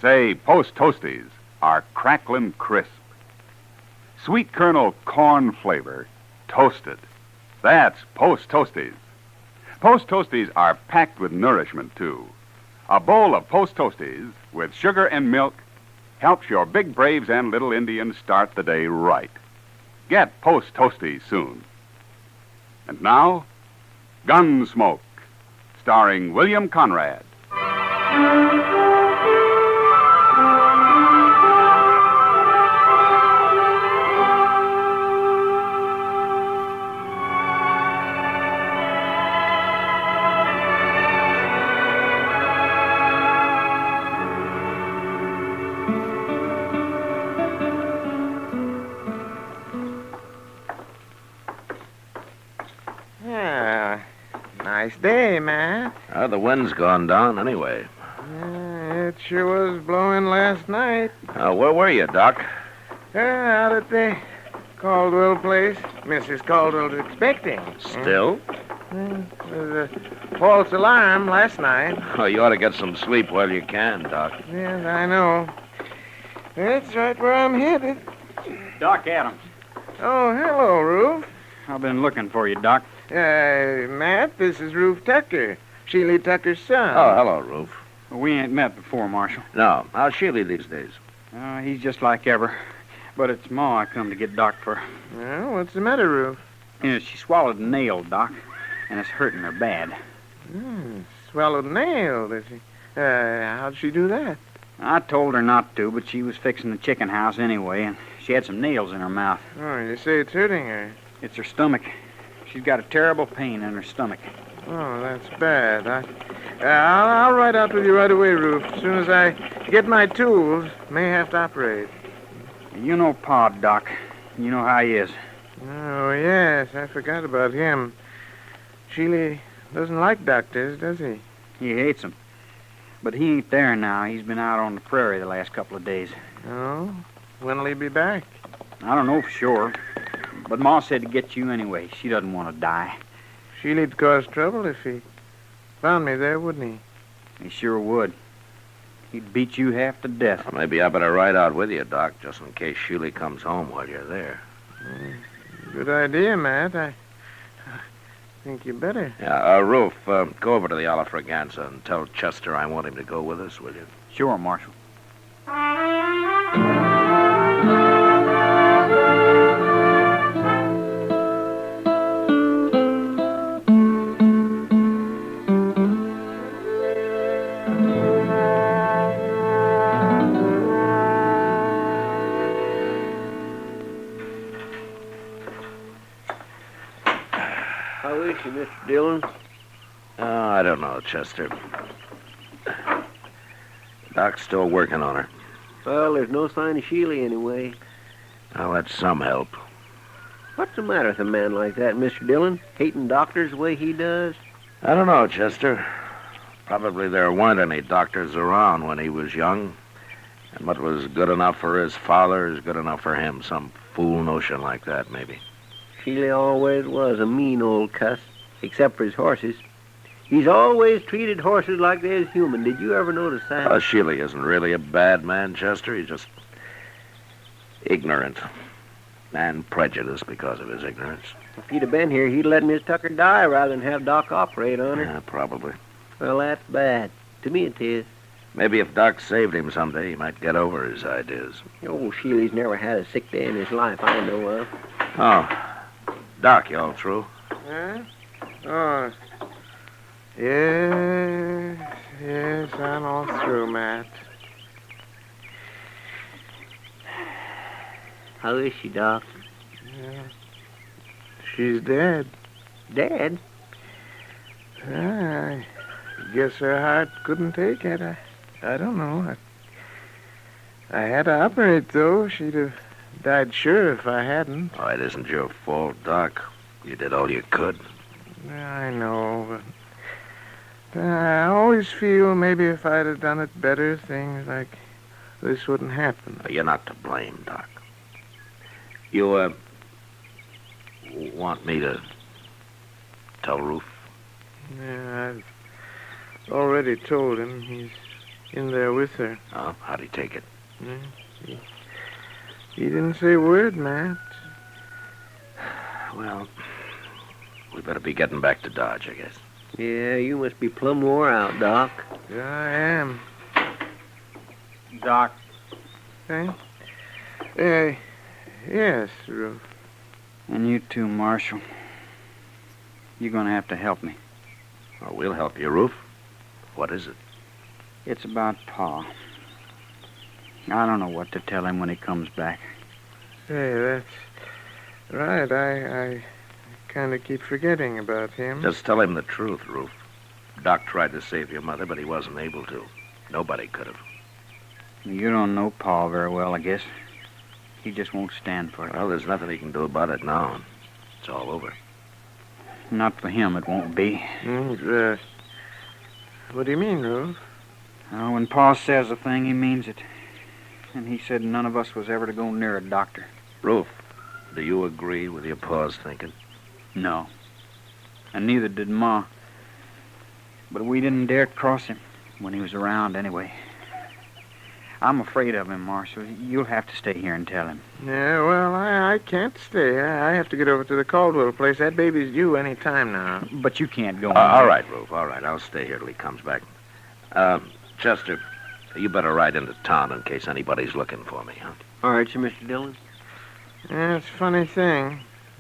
Say, Post Toasties are crackling crisp. Sweet kernel corn flavor, toasted. That's Post Toasties. Post Toasties are packed with nourishment, too. A bowl of Post Toasties with sugar and milk helps your big braves and little Indians start the day right. Get Post Toasties soon. And now, Gunsmoke, starring William Conrad. Nice day, Matt. The wind's gone down anyway. It sure was blowing last night. Where were you, Doc? Out at the Caldwell place. Mrs. Caldwell's expecting. Still? There was a false alarm last night. Oh, you ought to get some sleep while you can, Doc. Yes, I know. That's right where I'm headed. Doc Adams. Oh, hello, Roof. I've been looking for you, Doc. Matt, this is Roof Tucker, Sheely Tucker's son. Oh, hello, Roof. We ain't met before, Marshal. No. How's Sheely these days? He's just like ever. But it's Ma I come to get Doc for. Well, what's the matter, Roof? She swallowed a nail, Doc, and it's hurting her bad. Swallowed a nail, did she? How'd she do that? I told her not to, but she was fixing the chicken house anyway, and she had some nails in her mouth. Oh, you say it's hurting her? It's her stomach. She's got a terrible pain in her stomach. Oh, that's bad. I'll ride out with you right away, Roof. As soon as I get my tools, may have to operate. You know Pa, Doc. You know how he is. Oh, yes, I forgot about him. Sheely doesn't like doctors, does he? He hates them. But he ain't there now. He's been out on the prairie the last couple of days. Oh? When'll he be back? I don't know for sure. But Ma said to get you anyway. She doesn't want to die. Sheely'd cause trouble if he found me there, wouldn't He sure would. He'd beat you half to death. Well, maybe I better ride out with you, Doc, just in case Sheely comes home while you're there. Good idea, Matt. I think you better. Yeah, Roof, go over to the Alafraganza and tell Chester I want him to go with us, will you? Sure, Marshal. How is she, Mr. Dillon? Oh, I don't know, Chester. Doc's still working on her. Well, there's no sign of Sheely anyway. Well, that's some help. What's the matter with a man like that, Mr. Dillon? Hating doctors the way he does? I don't know, Chester. Probably there weren't any doctors around when he was young. And what was good enough for his father is good enough for him. Some fool notion like that, maybe. Sheely always was a mean old cuss, except for his horses. He's always treated horses like they're human. Did you ever notice that? Sheely isn't really a bad man, Chester. He's just ignorant and prejudiced because of his ignorance. If he'd have been here, he'd let Miss Tucker die rather than have Doc operate on her. Yeah, probably. Well, that's bad. To me it is. Maybe if Doc saved him someday, he might get over his ideas. Old Sheely's never had a sick day in his life I know of. Oh, Doc, you all through? Huh? Oh. Yes, I'm all through, Matt. How is she, Doc? Yeah. She's dead. Dead? I guess her heart couldn't take it. I don't know. I had to operate, though. She'd have died sure if I hadn't. Oh, it isn't your fault, Doc. You did all you could. I know, but I always feel maybe if I'd have done it better, things like this wouldn't happen. You're not to blame, Doc. You, want me to tell Roof? Yeah, I've already told him. He's in there with her. Oh, how'd he take it? Yeah, he didn't say a word, Matt. Well, we better be getting back to Dodge, I guess. Yeah, you must be plumb wore out, Doc. Yeah, I am. Doc. Hey? Yes, Roof. And you too, Marshal. You're going to have to help me. Well, we'll help you, Roof. What is it? It's about Pa. I don't know what to tell him when he comes back. Hey, that's right. I kind of keep forgetting about him. Just tell him the truth, Roof. Doc tried to save your mother, but he wasn't able to. Nobody could have. You don't know Pa very well, I guess. He just won't stand for it. Well, there's nothing he can do about it now. It's all over. Not for him, it won't be. What do you mean, Roof? When Pa says a thing, he means it. And he said none of us was ever to go near a doctor. Roof, do you agree with your Pa's thinking? No. And neither did Ma. But we didn't dare cross him when he was around anyway. I'm afraid of him, Marshal. You'll have to stay here and tell him. Yeah, well, I can't stay. I have to get over to the Caldwell place. That baby's due any time now. But you can't go all right, Roof, all right. I'll stay here till he comes back. Chester, you better ride into town in case anybody's looking for me, huh? All right, sir, Mr. Dillon. Yeah, it's a funny thing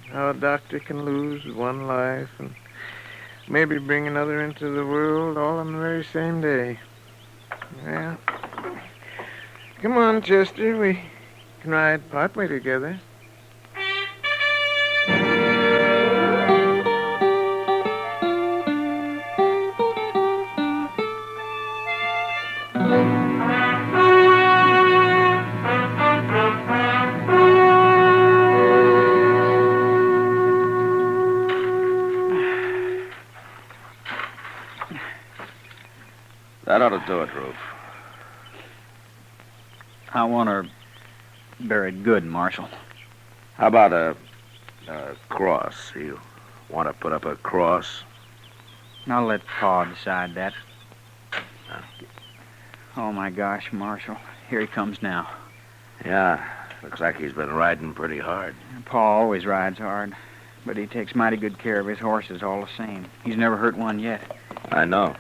how a doctor can lose one life and maybe bring another into the world all on the very same day. Well, come on, Chester. We can ride partway together. That ought to do it, Roof. I want her buried good, Marshal. How about a cross? You want to put up a cross? I'll let Pa decide that. Oh, my gosh, Marshal. Here he comes now. Yeah, looks like he's been riding pretty hard. Pa always rides hard, but he takes mighty good care of his horses all the same. He's never hurt one yet. I know.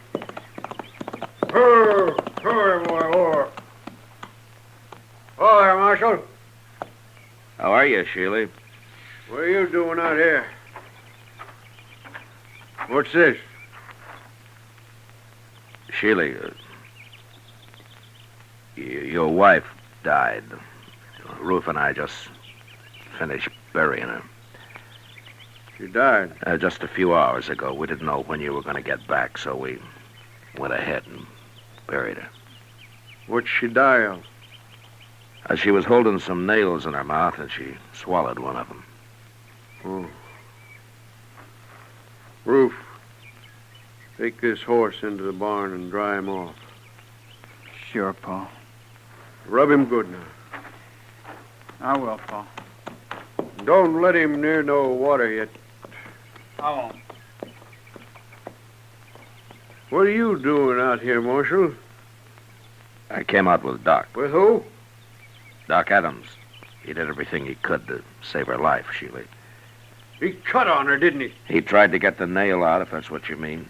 Oh, boy. Oh, there, Marshal. How are you, Sheely? What are you doing out here? What's this? Sheely, your wife died. Ruth and I just finished burying her. She died? Just a few hours ago. We didn't know when you were going to get back, so we went ahead and buried her. What'd she die of? She was holding some nails in her mouth, and she swallowed one of them. Oh. Ruth, take this horse into the barn and dry him off. Sure, Pa. Rub him good now. I will, Pa. Don't let him near no water yet. I won't. What are you doing out here, Marshal? I came out with Doc. With who? Doc Adams. He did everything he could to save her life, Sheely. He cut on her, didn't he? He tried to get the nail out, if that's what you mean.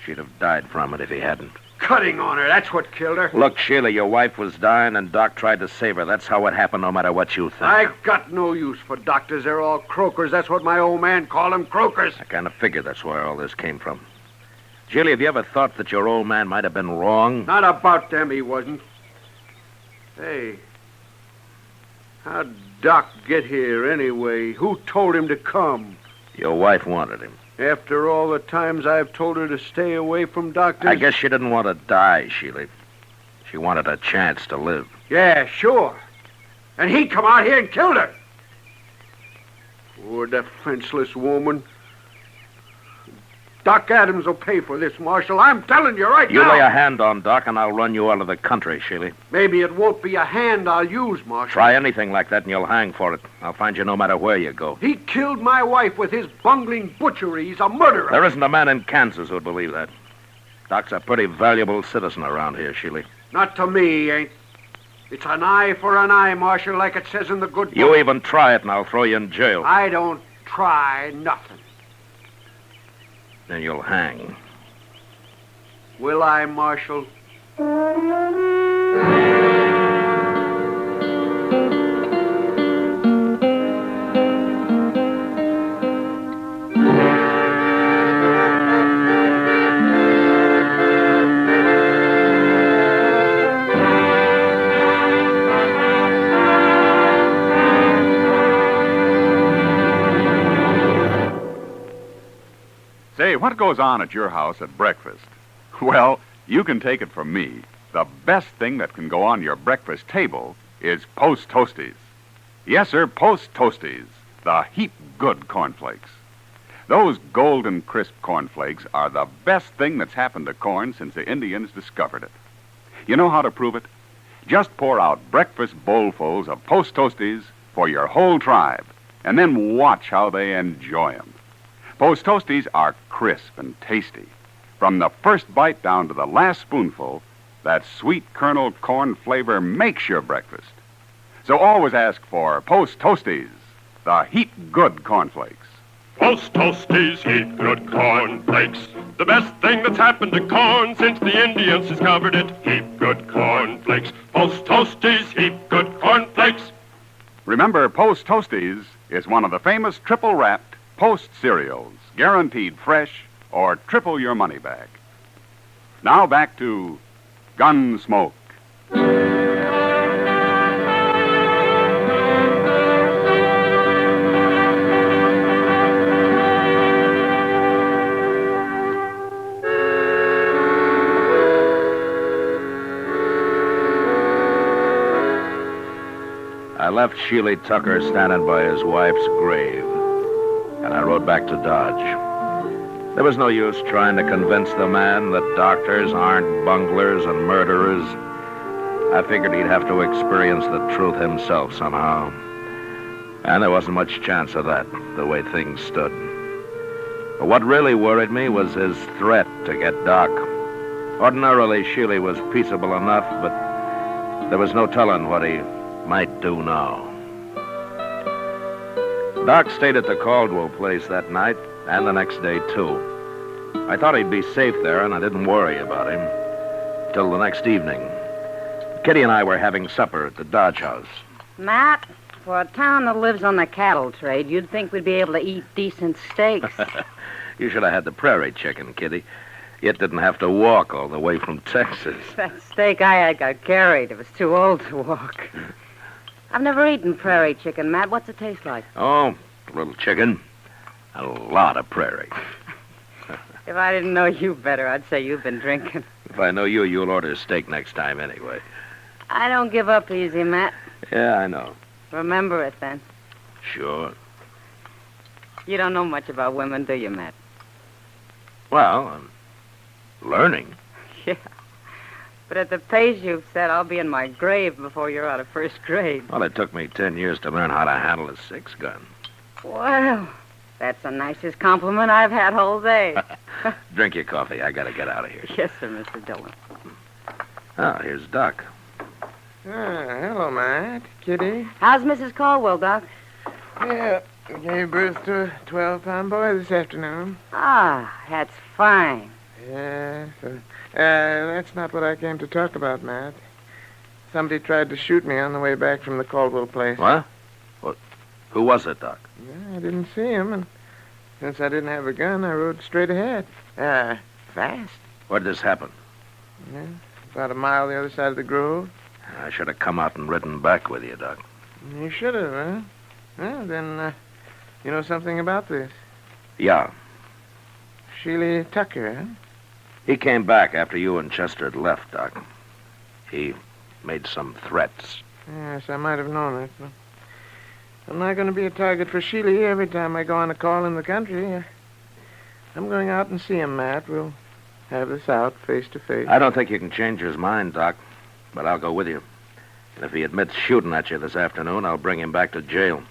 She'd have died from it if he hadn't. Cutting on her, that's what killed her. Look, Sheila, your wife was dying, and Doc tried to save her. That's how it happened, no matter what you think. I got no use for doctors. They're all croakers. That's what my old man called them, croakers. I kind of figured that's where all this came from. Sheila, have you ever thought that your old man might have been wrong? Not about them, he wasn't. Hey, how'd Doc get here anyway? Who told him to come? Your wife wanted him. After all the times I've told her to stay away from doctors? I guess she didn't want to die, Sheila. She wanted a chance to live. Yeah, sure. And he come out here and killed her. Poor defenseless woman. Doc Adams will pay for this, Marshal. I'm telling you right now. You lay a hand on Doc, and I'll run you out of the country, Sheila. Maybe it won't be a hand I'll use, Marshal. Try anything like that, and you'll hang for it. I'll find you no matter where you go. He killed my wife with his bungling butchery. He's a murderer. There isn't a man in Kansas who'd believe that. Doc's a pretty valuable citizen around here, Sheila. Not to me, he ain't. It's an eye for an eye, Marshal, like it says in the good book. You even try it, and I'll throw you in jail. I don't try nothing. Then you'll hang. Will I, Marshal? Say, what goes on at your house at breakfast? Well, you can take it from me. The best thing that can go on your breakfast table is Post Toasties. Yes, sir, Post Toasties, the heap good cornflakes. Those golden crisp cornflakes are the best thing that's happened to corn since the Indians discovered it. You know how to prove it? Just pour out breakfast bowlfuls of Post Toasties for your whole tribe, and then watch how they enjoy 'em. Post Toasties are crisp and tasty. From the first bite down to the last spoonful, that sweet kernel corn flavor makes your breakfast. So always ask for Post Toasties, the heap good cornflakes. Post Toasties, heap good cornflakes. The best thing that's happened to corn since the Indians discovered it. Heap good cornflakes. Post Toasties, heap good cornflakes. Remember, Post Toasties is one of the famous triple-wrapped Post cereals, guaranteed fresh or triple your money back. Now back to Gunsmoke. I left Sheely Tucker standing by his wife's grave, and I rode back to Dodge. There was no use trying to convince the man that doctors aren't bunglers and murderers. I figured he'd have to experience the truth himself somehow. And there wasn't much chance of that, the way things stood. But what really worried me was his threat to get Doc. Ordinarily, Sheely was peaceable enough, but there was no telling what he might do now. Doc stayed at the Caldwell place that night and the next day, too. I thought he'd be safe there, and I didn't worry about him till the next evening. Kitty and I were having supper at the Dodge House. Matt, for a town that lives on the cattle trade, you'd think we'd be able to eat decent steaks. You should have had the prairie chicken, Kitty. It didn't have to walk all the way from Texas. That steak I had got carried. It was too old to walk. I've never eaten prairie chicken, Matt. What's it taste like? Oh, a little chicken, a lot of prairie. If I didn't know you better, I'd say you've been drinking. If I know you, you'll order steak next time anyway. I don't give up easy, Matt. Yeah, I know. Remember it, then. Sure. You don't know much about women, do you, Matt? Well, I'm learning. Yeah. But at the pace you've set, I'll be in my grave before you're out of first grade. Well, it took me 10 years to learn how to handle a six-gun. Well, that's the nicest compliment I've had all day. Drink your coffee. I gotta get out of here. Yes, sir, Mr. Dillon. Oh, here's Doc. Hello, Matt. Kitty. How's Mrs. Caldwell, Doc? Yeah, gave birth to a 12-pound boy this afternoon. Ah, that's fine. Yes. That's not what I came to talk about, Matt. Somebody tried to shoot me on the way back from the Caldwell place. What? Who was it, Doc? Yeah, I didn't see him, and since I didn't have a gun, I rode straight ahead. Fast. Where'd this happen? Yeah, about a mile the other side of the grove. I should have come out and ridden back with you, Doc. You should have, huh? Well, then, you know something about this? Yeah. Sheely Tucker, huh? He came back after you and Chester had left, Doc. He made some threats. Yes, I might have known it. I'm not going to be a target for Sheely every time I go on a call in the country. I'm going out and see him, Matt. We'll have this out face to face. I don't think you can change his mind, Doc, but I'll go with you. And if he admits shooting at you this afternoon, I'll bring him back to jail.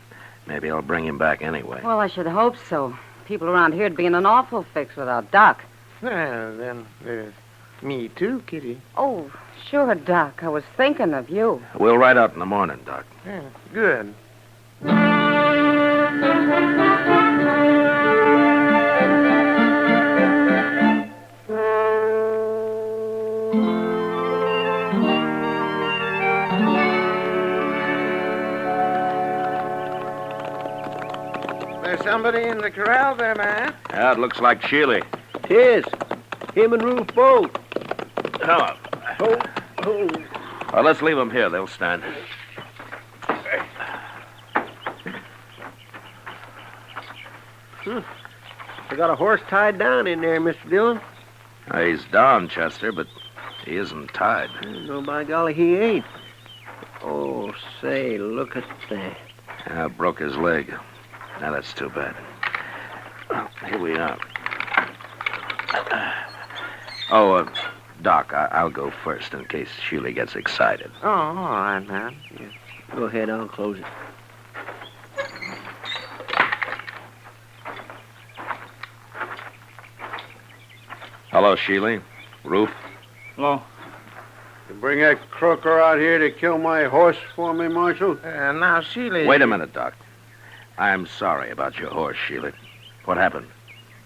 Maybe I'll bring him back anyway. Well, I should hope so. People around here'd be in an awful fix without Doc. Well, then there's me too, Kitty. Oh, sure, Doc. I was thinking of you. We'll ride out in the morning, Doc. Yeah, good. There's somebody in the corral there, man. Yeah, it looks like Sheely. Yes. Him and Ruth both. Hello. Oh. Well, let's leave them here. They'll stand. They got a horse tied down in there, Mr. Dillon. He's down, Chester, but he isn't tied. No, by golly, he ain't. Oh, say, look at that. Yeah, broke his leg. Now, that's too bad. Well, here we are. Doc, I'll go first in case Sheely gets excited. Oh, all right, man. Yeah. Go ahead, I'll close it. Hello, Sheely. Ruth? Hello. You bring that croaker out here to kill my horse for me, Marshal? Now, Sheely... Wait a minute, Doc. I'm sorry about your horse, Sheely. What happened?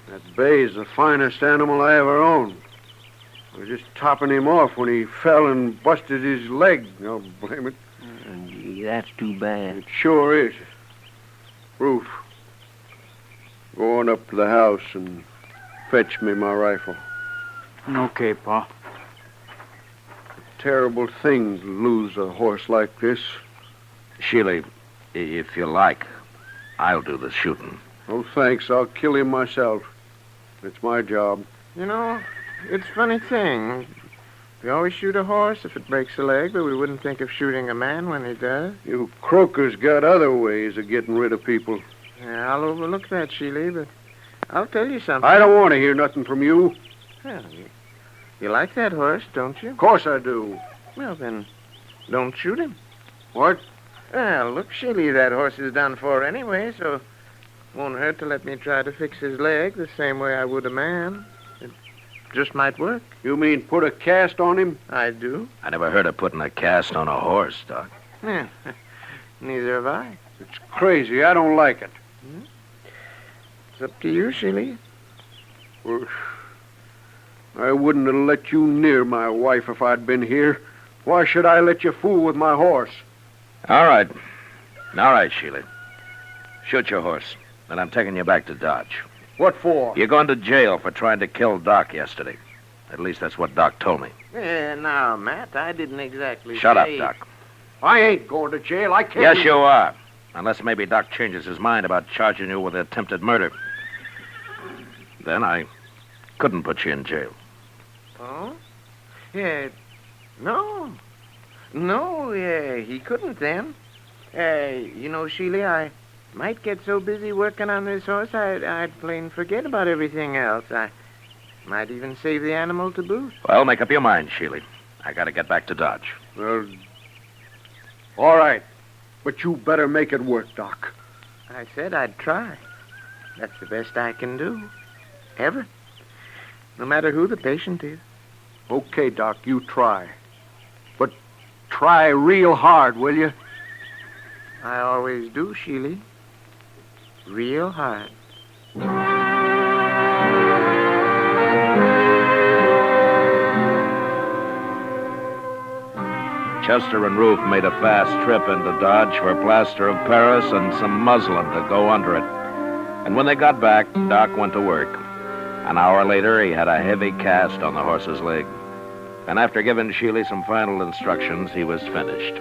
That bay's the finest animal I ever owned. I was just topping him off when he fell and busted his leg. I'll blame it. Gee, that's too bad. It sure is. Ruth, go on up to the house and fetch me my rifle. Okay, Pa. Terrible thing to lose a horse like this. Sheely, if you like, I'll do the shooting. Oh, thanks. I'll kill him myself. It's my job. You know, it's a funny thing. We always shoot a horse if it breaks a leg, but we wouldn't think of shooting a man when he does. You croakers got other ways of getting rid of people. Yeah, I'll overlook that, Sheely, but I'll tell you something. I don't want to hear nothing from you. Well, you like that horse, don't you? Of course I do. Well, then, don't shoot him. What? Well, look, Sheely, that horse is done for anyway, so it won't hurt to let me try to fix his leg the same way I would a man. It just might work. You mean put a cast on him? I do. I never heard of putting a cast on a horse, Doc. Yeah, neither have I. It's crazy. I don't like it. It's up to you, Sheely. Well, I wouldn't have let you near my wife if I'd been here. Why should I let you fool with my horse? All right, Sheila. Shoot your horse, and I'm taking you back to Dodge. What for? You're going to jail for trying to kill Doc yesterday. At least that's what Doc told me. Now, Matt, I didn't exactly Shut up, say... Doc. I ain't going to jail. I can't... Yes, you are. Unless maybe Doc changes his mind about charging you with attempted murder. Then I couldn't put you in jail. Oh? Yeah, no. No, he couldn't then. You know, Sheely, I might get so busy working on this horse, I'd plain forget about everything else. I might even save the animal to boot. Well, make up your mind, Sheely. I gotta get back to Dodge. Well, all right. But you better make it work, Doc. I said I'd try. That's the best I can do. Ever. No matter who the patient is. Okay, Doc, you try. But try real hard, will you? I always do, Sheely. Real hard. Chester and Ruth made a fast trip into Dodge for a plaster of Paris and some muslin to go under it. And when they got back, Doc went to work. An hour later, he had a heavy cast on the horse's leg. And after giving Sheely some final instructions, he was finished.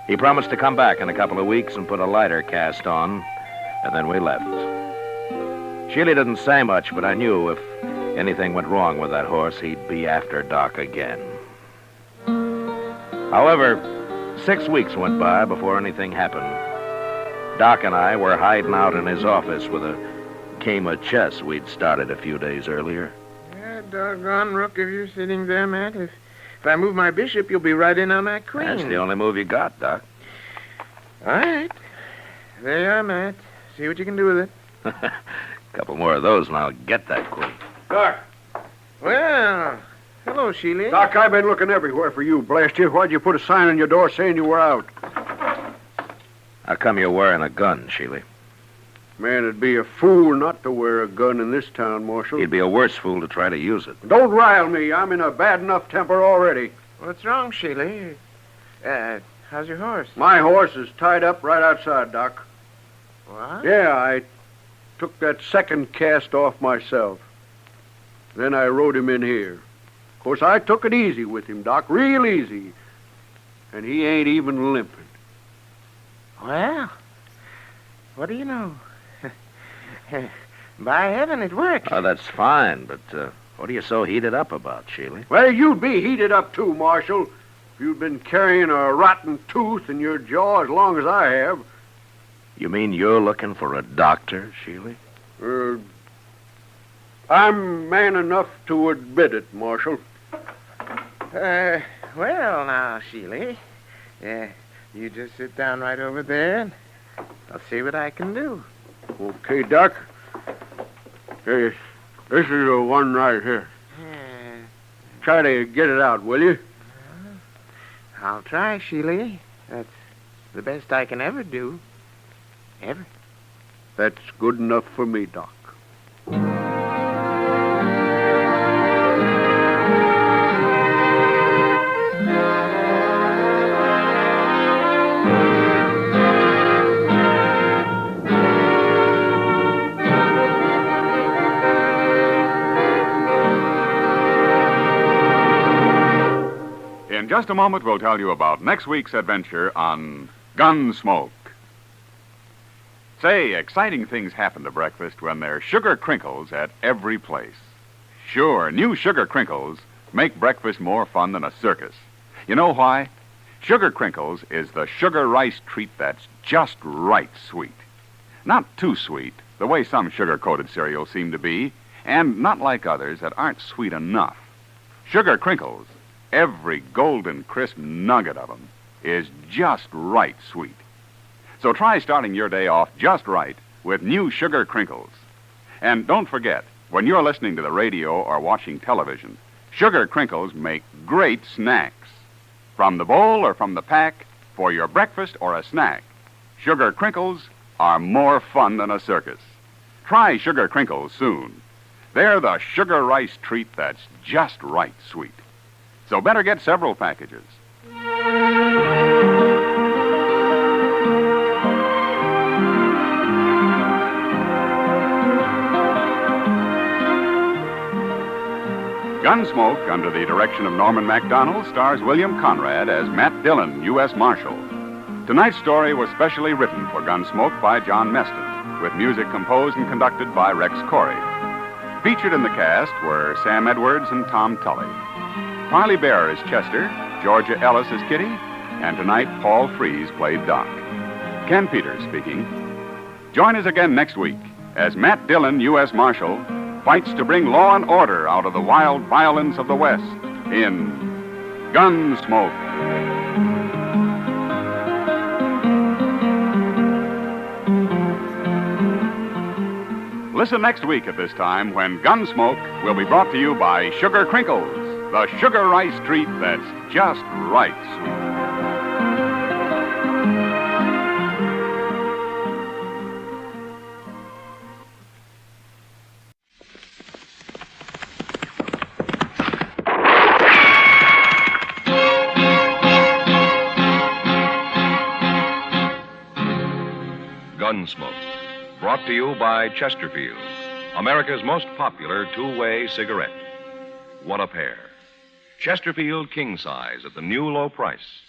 He promised to come back in a couple of weeks and put a lighter cast on, and then we left. Sheely didn't say much, but I knew if anything went wrong with that horse, he'd be after Doc again. However, 6 weeks went by before anything happened. Doc and I were hiding out in his office with a game of chess we'd started a few days earlier. Yeah, doggone rook, if you're sitting there, Matt. If I move my bishop, you'll be right in on that queen. That's the only move you got, Doc. All right. There you are, Matt. See what you can do with it. A couple more of those and I'll get that queen. Doc. Well, hello, Sheely. Doc, I've been looking everywhere for you, blast you. Why'd you put a sign on your door saying you were out? How come you're wearing a gun, Sheely? Man, it'd be a fool not to wear a gun in this town, Marshal. You'd be a worse fool to try to use it. Don't rile me. I'm in a bad enough temper already. What's wrong, Sheely? How's your horse? My horse is tied up right outside, Doc. What? Yeah, I took that second cast off myself. Then I rode him in here. Of course, I took it easy with him, Doc, real easy. And he ain't even limping. Well, what do you know? By heaven, it works. Oh, that's fine, but what are you so heated up about, Sheely? Well, you'd be heated up too, Marshal. If you'd been carrying a rotten tooth in your jaw as long as I have. You mean you're looking for a doctor, Sheely? I'm man enough to admit it, Marshal. Well, now, Sheely. You just sit down right over there, and I'll see what I can do. Okay, Doc. Hey, this is the one right here. Try to get it out, will you? I'll try, Sheely. That's the best I can ever do. Ever. That's good enough for me, Doc. In just a moment, we'll tell you about next week's adventure on Gunsmoke. Say, exciting things happen to breakfast when there's sugar crinkles at every place. Sure, new sugar crinkles make breakfast more fun than a circus. You know why? Sugar crinkles is the sugar rice treat that's just right sweet. Not too sweet, the way some sugar-coated cereals seem to be, and not like others that aren't sweet enough. Sugar Crinkles, every golden crisp nugget of them, is just right sweet. So try starting your day off just right with new Sugar Crinkles. And don't forget, when you're listening to the radio or watching television, Sugar Crinkles make great snacks. From the bowl or from the pack, for your breakfast or a snack, Sugar Crinkles are more fun than a circus. Try Sugar Crinkles soon. They're the sugar rice treat that's just right sweet. So better get several packages. Gunsmoke, under the direction of Norman MacDonald, stars William Conrad as Matt Dillon, U.S. Marshal. Tonight's story was specially written for Gunsmoke by John Meston, with music composed and conducted by Rex Corey. Featured in the cast were Sam Edwards and Tom Tully. Parley Bear as Chester, Georgia Ellis as Kitty, and tonight Paul Frees played Doc. Ken Peters speaking. Join us again next week as Matt Dillon, U.S. Marshal, fights to bring law and order out of the wild violence of the West in Gunsmoke. Listen next week at this time when Gunsmoke will be brought to you by Sugar Crinkles, the sugar rice treat that's just right sweet. Gunsmoke, brought to you by Chesterfield, America's most popular two-way cigarette. What a pair. Chesterfield King Size at the new low price.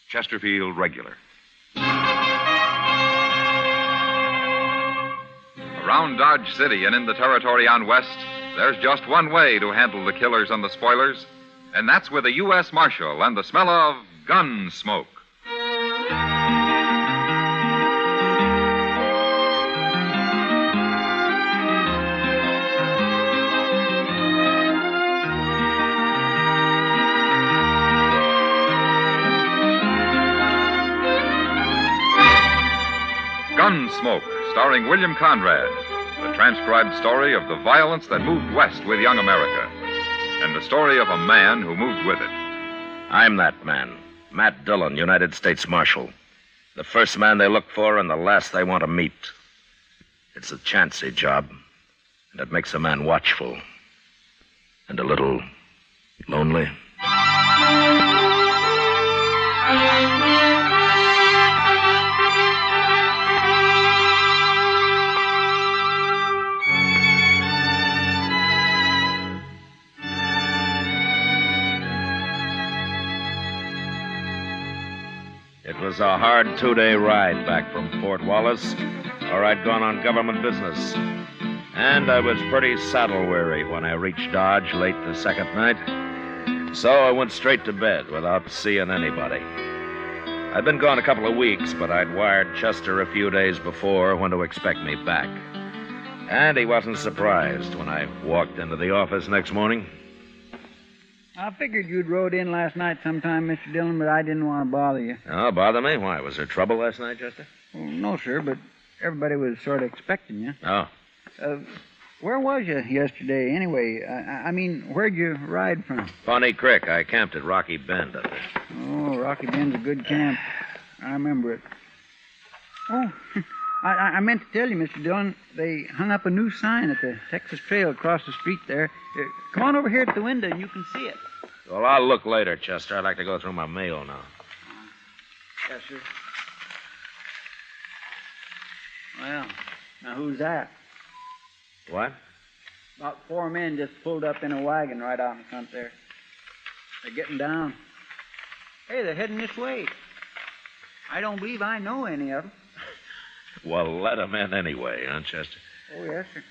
Chesterfield Regular. Around Dodge City and in the territory on West, there's just one way to handle the killers and the spoilers, and that's with a U.S. Marshal and the smell of Gunsmoke. Gunsmoke, starring William Conrad, the transcribed story of the violence that moved west with young America, and the story of a man who moved with it. I'm that man, Matt Dillon, United States Marshal. The first man they look for and the last they want to meet. It's a chancy job, and it makes a man watchful and a little lonely. It was a hard 2-day ride back from Fort Wallace, or I'd gone on government business. And I was pretty saddle-weary when I reached Dodge late the second night. So I went straight to bed without seeing anybody. I'd been gone a couple of weeks, but I'd wired Chester a few days before when to expect me back. And he wasn't surprised when I walked into the office next morning. I figured you'd rode in last night sometime, Mr. Dillon, but I didn't want to bother you. Oh, bother me? Why? Was there trouble last night, Chester? Well, no, sir, but everybody was sort of expecting you. Oh. Where was you yesterday, anyway? I mean, where'd you ride from? Pawnee Creek. I camped at Rocky Bend up there. Oh, Rocky Bend's a good camp. I remember it. Oh, I meant to tell you, Mr. Dillon, they hung up a new sign at the Texas Trail across the street there. Come on over here at the window and you can see it. Well, I'll look later, Chester. I'd like to go through my mail now. Yes, sir. Well, now who's that? What? About 4 men just pulled up in a wagon right out in front there. They're getting down. Hey, they're heading this way. I don't believe I know any of them. Well, let them in anyway, huh, Chester? Oh, yes, sir.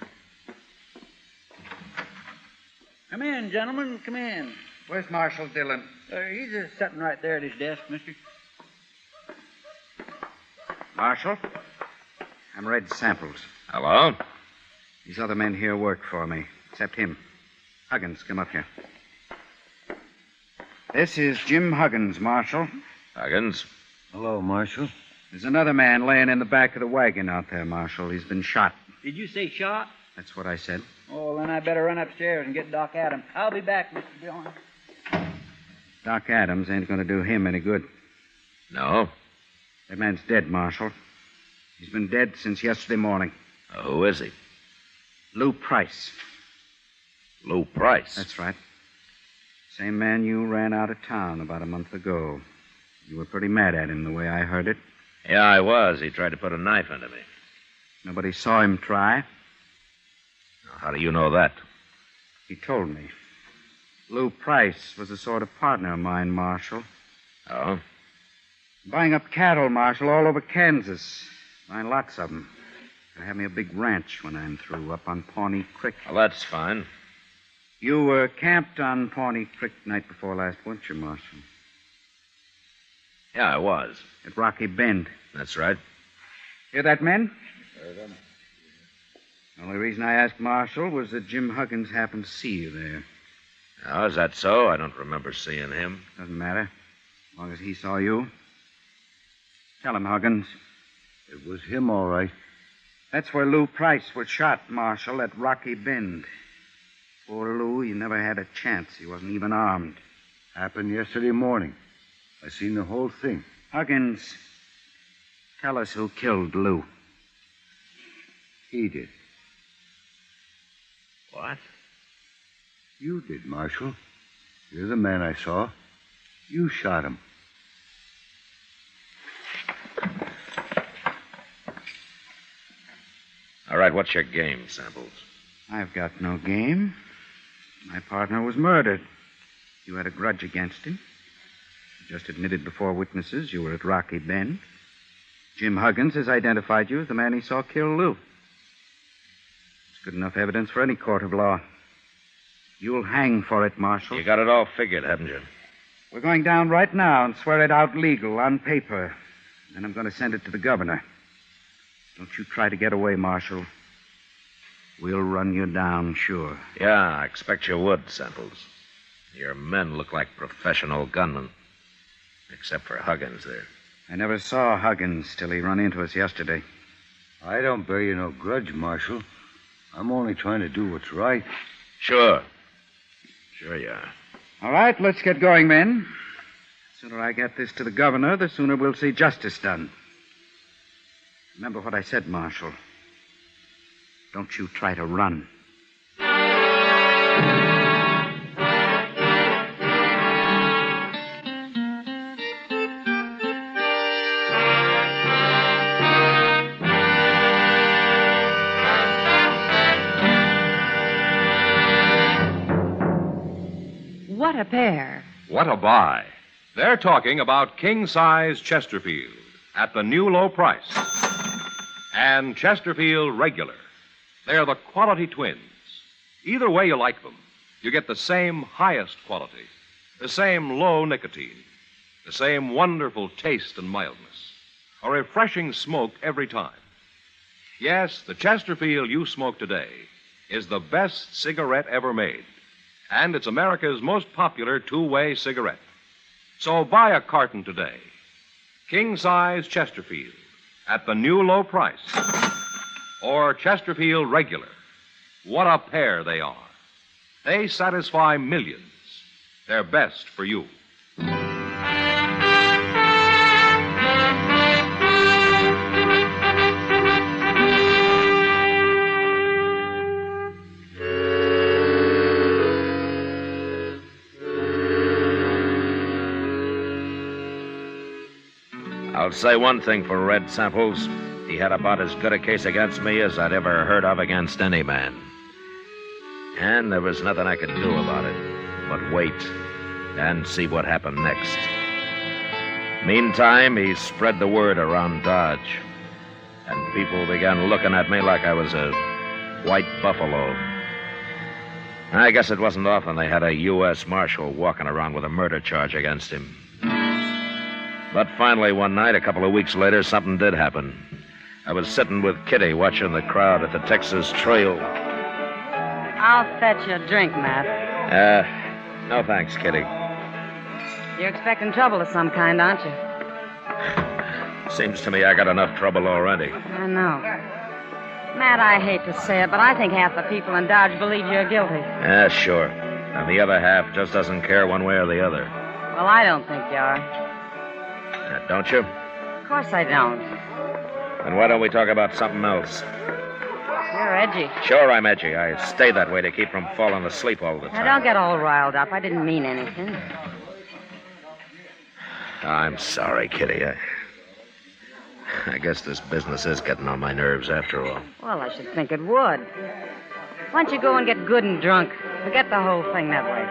Come in, gentlemen, come in. Where's Marshal Dillon? He's just sitting right there at his desk, mister. Marshal, I'm Red Samples. Hello? These other men here work for me, except him. Huggins, come up here. This is Jim Huggins, Marshal. Huggins? Hello, Marshal. There's another man laying in the back of the wagon out there, Marshal. He's been shot. Did you say shot? That's what I said. Oh, then I better run upstairs and get Doc Adams. I'll be back, Mr. Dillon. Doc Adams ain't going to do him any good. No? That man's dead, Marshal. He's been dead since yesterday morning. Who is he? Lou Price. Lou Price? That's right. Same man you ran out of town about a month ago. You were pretty mad at him, the way I heard it. Yeah, I was. He tried to put a knife into me. Nobody saw him try. How do you know that? He told me. Lou Price was a sort of partner of mine, Marshal. Oh? Buying up cattle, Marshal, all over Kansas. Buying lots of them. I have me a big ranch when I'm through, up on Pawnee Creek. Well, that's fine. You were camped on Pawnee Creek night before last, weren't you, Marshal? Yeah, I was. At Rocky Bend. That's right. Hear that, men? The only reason I asked Marshal was that Jim Huggins happened to see you there. Oh, is that so? I don't remember seeing him. Doesn't matter. As long as he saw you. Tell him, Huggins. It was him, all right. That's where Lou Price was shot, Marshal, at Rocky Bend. Poor Lou, he never had a chance. He wasn't even armed. Happened yesterday morning. I seen the whole thing. Huggins, tell us who killed Lou. He did. What? You did, Marshal. You're the man I saw. You shot him. All right, what's your game, Samples? I've got no game. My partner was murdered. You had a grudge against him. You just admitted before witnesses you were at Rocky Bend. Jim Huggins has identified you as the man he saw kill Lou. It's good enough evidence for any court of law. You'll hang for it, Marshal. You got it all figured, haven't you? We're going down right now and swear it out legal on paper. Then I'm going to send it to the governor. Don't you try to get away, Marshal. We'll run you down, sure. Yeah, I expect you would, Samples. Your men look like professional gunmen. Except for Huggins there. I never saw Huggins till he run into us yesterday. I don't bear you no grudge, Marshal. I'm only trying to do what's right. Sure. Sure you are. All right, let's get going, men. The sooner I get this to the governor, the sooner we'll see justice done. Remember what I said, Marshal. Don't you try to run. What a pair. What a buy. They're talking about king-size Chesterfield at the new low price. And Chesterfield Regular. They're the quality twins. Either way you like them, you get the same highest quality, the same low nicotine, the same wonderful taste and mildness, a refreshing smoke every time. Yes, the Chesterfield you smoke today is the best cigarette ever made, and it's America's most popular two-way cigarette. So buy a carton today. King-size Chesterfield at the new low price. Or Chesterfield Regular. What a pair they are. They satisfy millions. They're best for you. I'll say one thing for Red Samples. He had about as good a case against me as I'd ever heard of against any man. And there was nothing I could do about it but wait and see what happened next. Meantime, he spread the word around Dodge, and people began looking at me like I was a white buffalo. I guess it wasn't often they had a U.S. Marshal walking around with a murder charge against him. But finally, one night, a couple of weeks later, something did happen. I was sitting with Kitty watching the crowd at the Texas Trail. I'll fetch you a drink, Matt. No thanks, Kitty. You're expecting trouble of some kind, aren't you? Seems to me I got enough trouble already. I know. Matt, I hate to say it, but I think half the people in Dodge believe you're guilty. Yeah, sure. And the other half just doesn't care one way or the other. Well, I don't think you are. Don't you? Of course I don't. Then why don't we talk about something else? You're edgy. Sure, I'm edgy. I stay that way to keep from falling asleep all the time. Now, don't get all riled up. I didn't mean anything. I'm sorry, Kitty. I guess this business is getting on my nerves after all. Well, I should think it would. Why don't you go and get good and drunk? Forget the whole thing that way.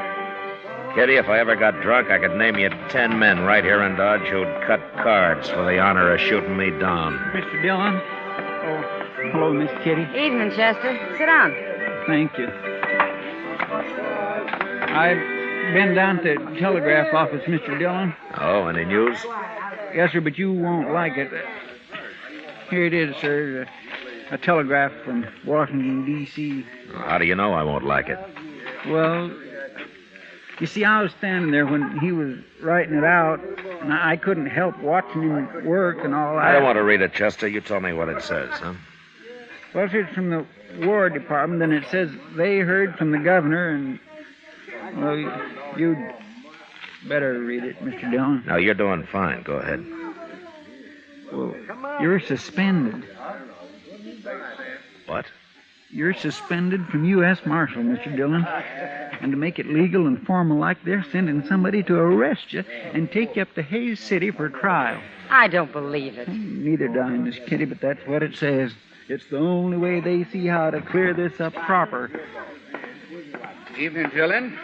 Kitty, if I ever got drunk, I could name you 10 men right here in Dodge who'd cut cards for the honor of shooting me down. Mr. Dillon? Oh, hello, Miss Kitty. Evening, Chester. Sit down. Thank you. I've been down to the telegraph office, Mr. Dillon. Oh, any news? Yes, sir, but you won't like it. Here it is, sir. A telegraph from Washington, D.C. How do you know I won't like it? Well, you see, I was standing there when he was writing it out, and I couldn't help watching him work and all that. I don't want to read it, Chester. You tell me what it says, huh? Well, it's from the War Department, and it says they heard from the governor, and, well, you'd better read it, Mr. Dillon. No, you're doing fine. Go ahead. Well, you're suspended. What? You're suspended from U.S. Marshal, Mr. Dillon. And to make it legal and formal like, they're sending somebody to arrest you and take you up to Hayes City for trial. I don't believe it. Neither do I, Miss Kitty, but that's what it says. It's the only way they see how to clear this up proper. Evening, Dillon.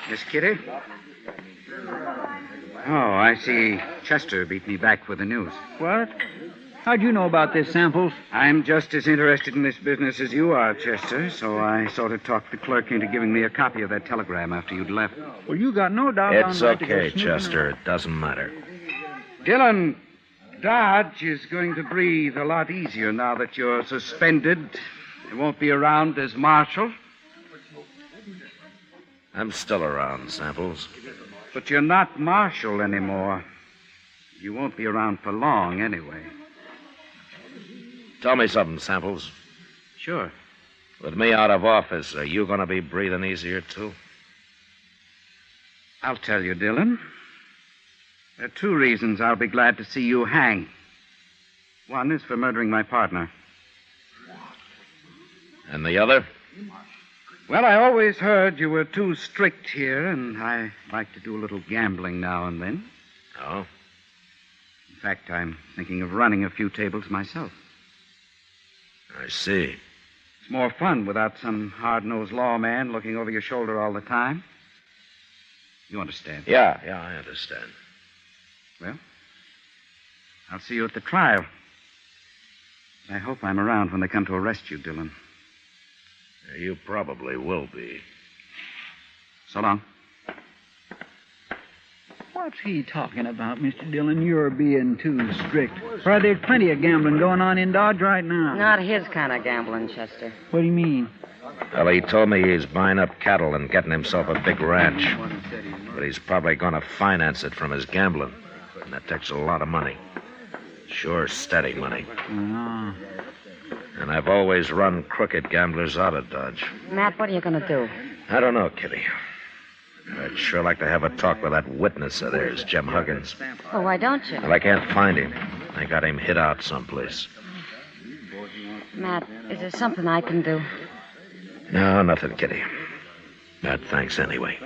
Miss Kitty? Oh, I see Chester beat me back with the news. What? How'd you know about this, Samples? I'm just as interested in this business as you are, Chester, so I sort of talked the clerk into giving me a copy of that telegram after you'd left. Well, you got no doubt It's okay, Chester. It doesn't matter. Dillon, Dodge is going to breathe a lot easier now that you're suspended. You won't be around as marshal. I'm still around, Samples. But you're not marshal anymore. You won't be around for long, anyway. Tell me something, Samples. Sure. With me out of office, are you going to be breathing easier, too? I'll tell you, Dillon. There are two reasons I'll be glad to see you hang. One is for murdering my partner. And the other? Well, I always heard you were too strict here, and I like to do a little gambling now and then. Oh? In fact, I'm thinking of running a few tables myself. I see. It's more fun without some hard-nosed lawman looking over your shoulder all the time. You understand? Yeah, I understand. Well, I'll see you at the trial. I hope I'm around when they come to arrest you, Dillon. You probably will be. So long. What's he talking about, Mr. Dillon? You're being too strict. Why, there's plenty of gambling going on in Dodge right now. Not his kind of gambling, Chester. What do you mean? Well, he told me he's buying up cattle and getting himself a big ranch. But he's probably going to finance it from his gambling. And that takes a lot of money. Sure, steady money. Oh. And I've always run crooked gamblers out of Dodge. Matt, what are you going to do? I don't know, Kitty. I'd sure like to have a talk with that witness of theirs, Jim Huggins. Well, why don't you? Well, I can't find him. I got him hid out someplace. Matt, is there something I can do? No, nothing, Kitty. Thanks anyway.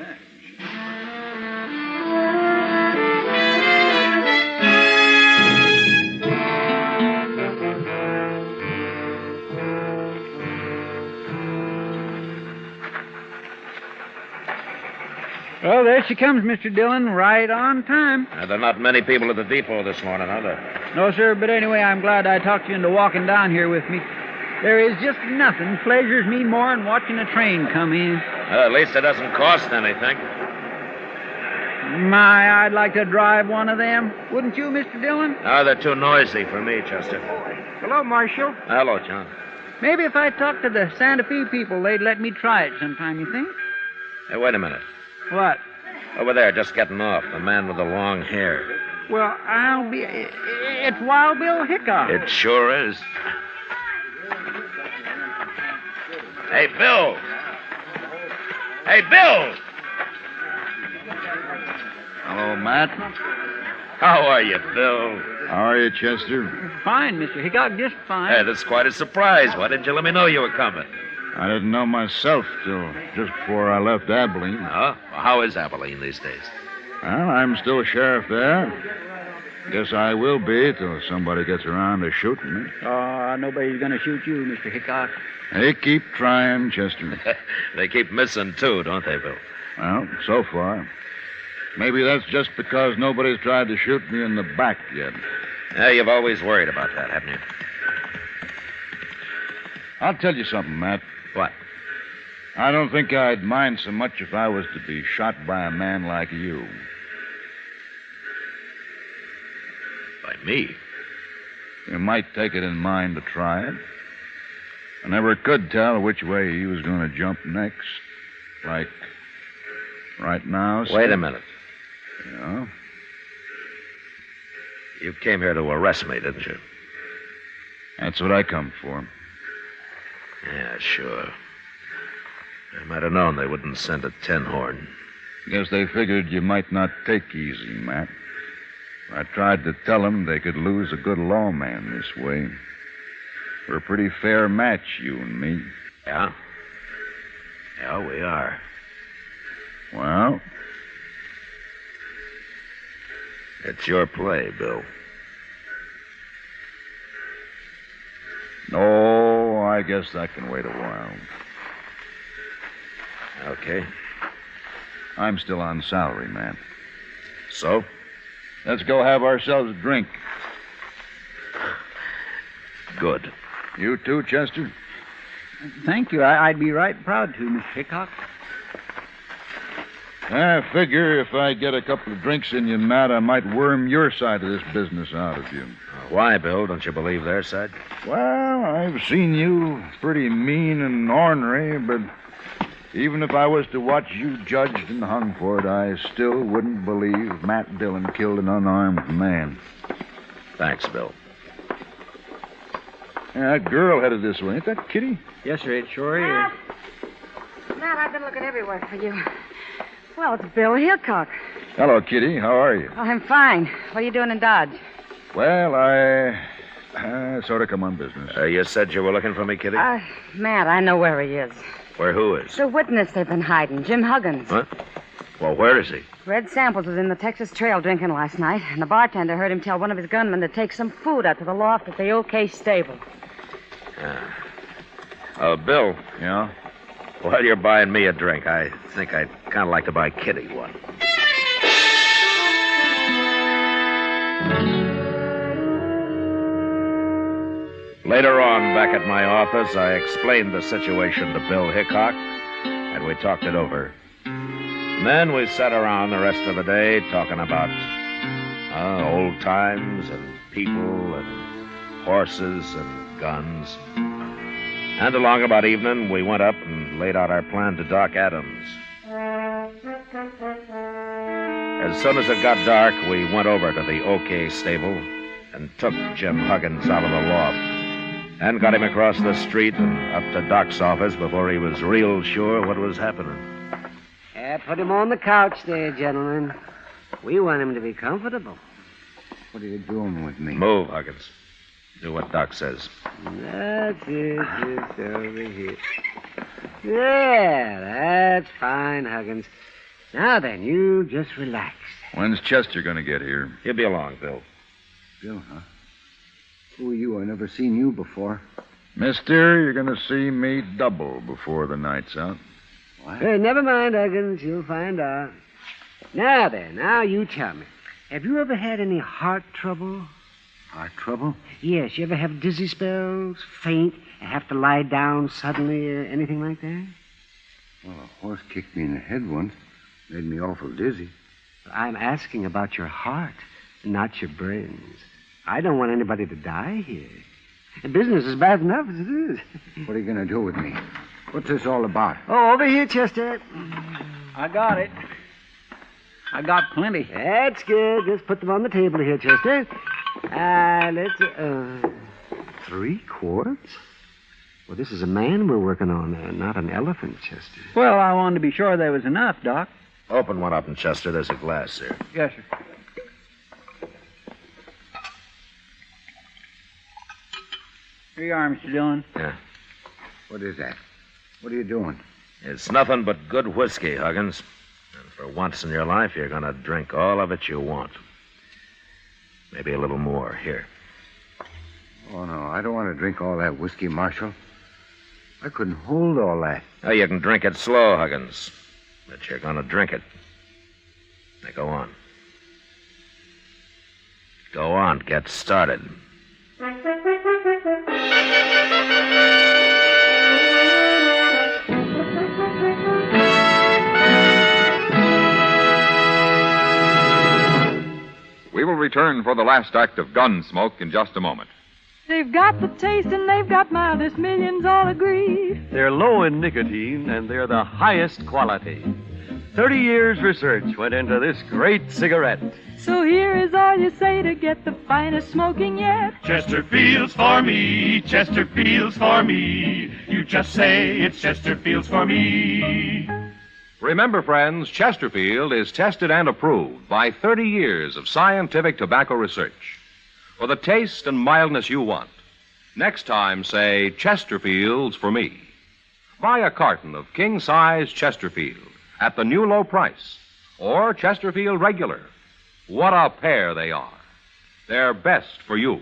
Well, there she comes, Mr. Dillon, right on time. There are not many people at the depot this morning, are there? No, sir, but anyway, I'm glad I talked you into walking down here with me. There is just nothing pleasures me more than watching a train come in. Well, at least it doesn't cost anything. My, I'd like to drive one of them. Wouldn't you, Mr. Dillon? No, they're too noisy for me, Chester. Hello, Marshal. Hello, John. Maybe if I talked to the Santa Fe people, they'd let me try it sometime, you think? Hey, wait a minute. What? Over there, just getting off, the man with the long hair. Well, I'll be... It's Wild Bill Hickok. It sure is. Hey, Bill! Hey, Bill! Hello, Matt. How are you, Bill? How are you, Chester? Fine, Mr. Hickok, just fine. Hey, that's quite a surprise. Why didn't you let me know you were coming? I didn't know myself till just before I left Abilene. Huh? Well, how is Abilene these days? Well, I'm still sheriff there. Guess I will be till somebody gets around to shooting me. Oh, nobody's going to shoot you, Mr. Hickok. They keep trying, Chester. They keep missing, too, don't they, Bill? Well, so far. Maybe that's just because nobody's tried to shoot me in the back yet. Yeah, you've always worried about that, haven't you? I'll tell you something, Matt. What? I don't think I'd mind so much if I was to be shot by a man like you. By me? You might take it in mind to try it. I never could tell which way he was going to jump next. Like, right now. Wait a minute. Yeah? You came here to arrest me, didn't you? That's what I come for. Yeah, sure. I might have known they wouldn't send a tin horn. Guess they figured you might not take easy, Matt. I tried to tell them they could lose a good lawman this way. We're a pretty fair match, you and me. Yeah? Yeah, we are. Well? It's your play, Bill. No, I guess that can wait a while. Okay. I'm still on salary, man. So? Let's go have ourselves a drink. Good. You too, Chester? Thank you. I'd be right proud to, Mr. Hickok. I figure if I get a couple of drinks in you, Matt, I might worm your side of this business out of you. Why, Bill? Don't you believe their side? Well, I've seen you pretty mean and ornery, but even if I was to watch you judged and hung for it, I still wouldn't believe Matt Dillon killed an unarmed man. Thanks, Bill. Yeah, that girl headed this way. Ain't that Kitty? Yes, sir, it sure is. Matt, I've been looking everywhere for you. Well, it's Bill Hickok. Hello, Kitty. How are you? Oh, I'm fine. What are you doing in Dodge? Well, I sort of come on business. You said you were looking for me, Kitty? Matt, I know where he is. Where who is? The witness they've been hiding, Jim Huggins. What? Well, where is he? Red Samples was in the Texas Trail drinking last night, and the bartender heard him tell one of his gunmen to take some food out to the loft at the OK stable. Bill. Yeah? While you're buying me a drink, I think I'd kind of like to buy Kitty one. Later on, back at my office, I explained the situation to Bill Hickok, and we talked it over. And then we sat around the rest of the day talking about old times and people and horses and guns. And along about evening, we went up and laid out our plan to Doc Adams. As soon as it got dark, we went over to the OK stable and took Jim Huggins out of the loft and got him across the street and up to Doc's office before he was real sure what was happening. Put him on the couch there, gentlemen. We want him to be comfortable. What are you doing with me? Move, Huggins. Do what Doc says. That's it. Just over here. Yeah, that's fine, Huggins. Now then, you just relax. When's Chester going to get here? He'll be along, Bill. Bill, huh? Who are you? I never seen you before. Mister, you're going to see me double before the night's out. What? Hey, never mind, Huggins. You'll find out. Now then, now you tell me. Have you ever had any heart trouble? Heart trouble? Yes. You ever have dizzy spells, faint, and have to lie down suddenly, anything like that? Well, a horse kicked me in the head once. Made me awful dizzy. I'm asking about your heart, not your brains. I don't want anybody to die here. The business is bad enough as it is. What are you going to do with me? What's this all about? Oh, over here, Chester. I got it. I got plenty. That's good. Just put them on the table here, Chester. Let's, 3 quarts? Well, this is a man we're working on, not an elephant, Chester. Well, I wanted to be sure there was enough, Doc. Open one up, and Chester, there's a glass there. Yes, sir. Here you are, Mr. Dillon. Yeah. What is that? What are you doing? It's nothing but good whiskey, Huggins. And for once in your life, you're going to drink all of it you want. Maybe a little more. Here. Oh, no, I don't want to drink all that whiskey, Marshal. I couldn't hold all that. Oh, you can drink it slow, Huggins. But you're going to drink it. Now, go on. Go on. Get started. We will return for the last act of Gunsmoke in just a moment. They've got the taste and they've got mildest, millions all agree. They're low in nicotine and they're the highest quality. 30 years research went into this great cigarette. So here is all you say to get the finest smoking yet. Chesterfield's for me, Chesterfield's for me. You just say it's Chesterfield's for me. Remember, friends, Chesterfield is tested and approved by 30 years of scientific tobacco research. For the taste and mildness you want, next time say Chesterfield's for me. Buy a carton of king-size Chesterfield at the new low price, or Chesterfield Regular. What a pair they are. They're best for you.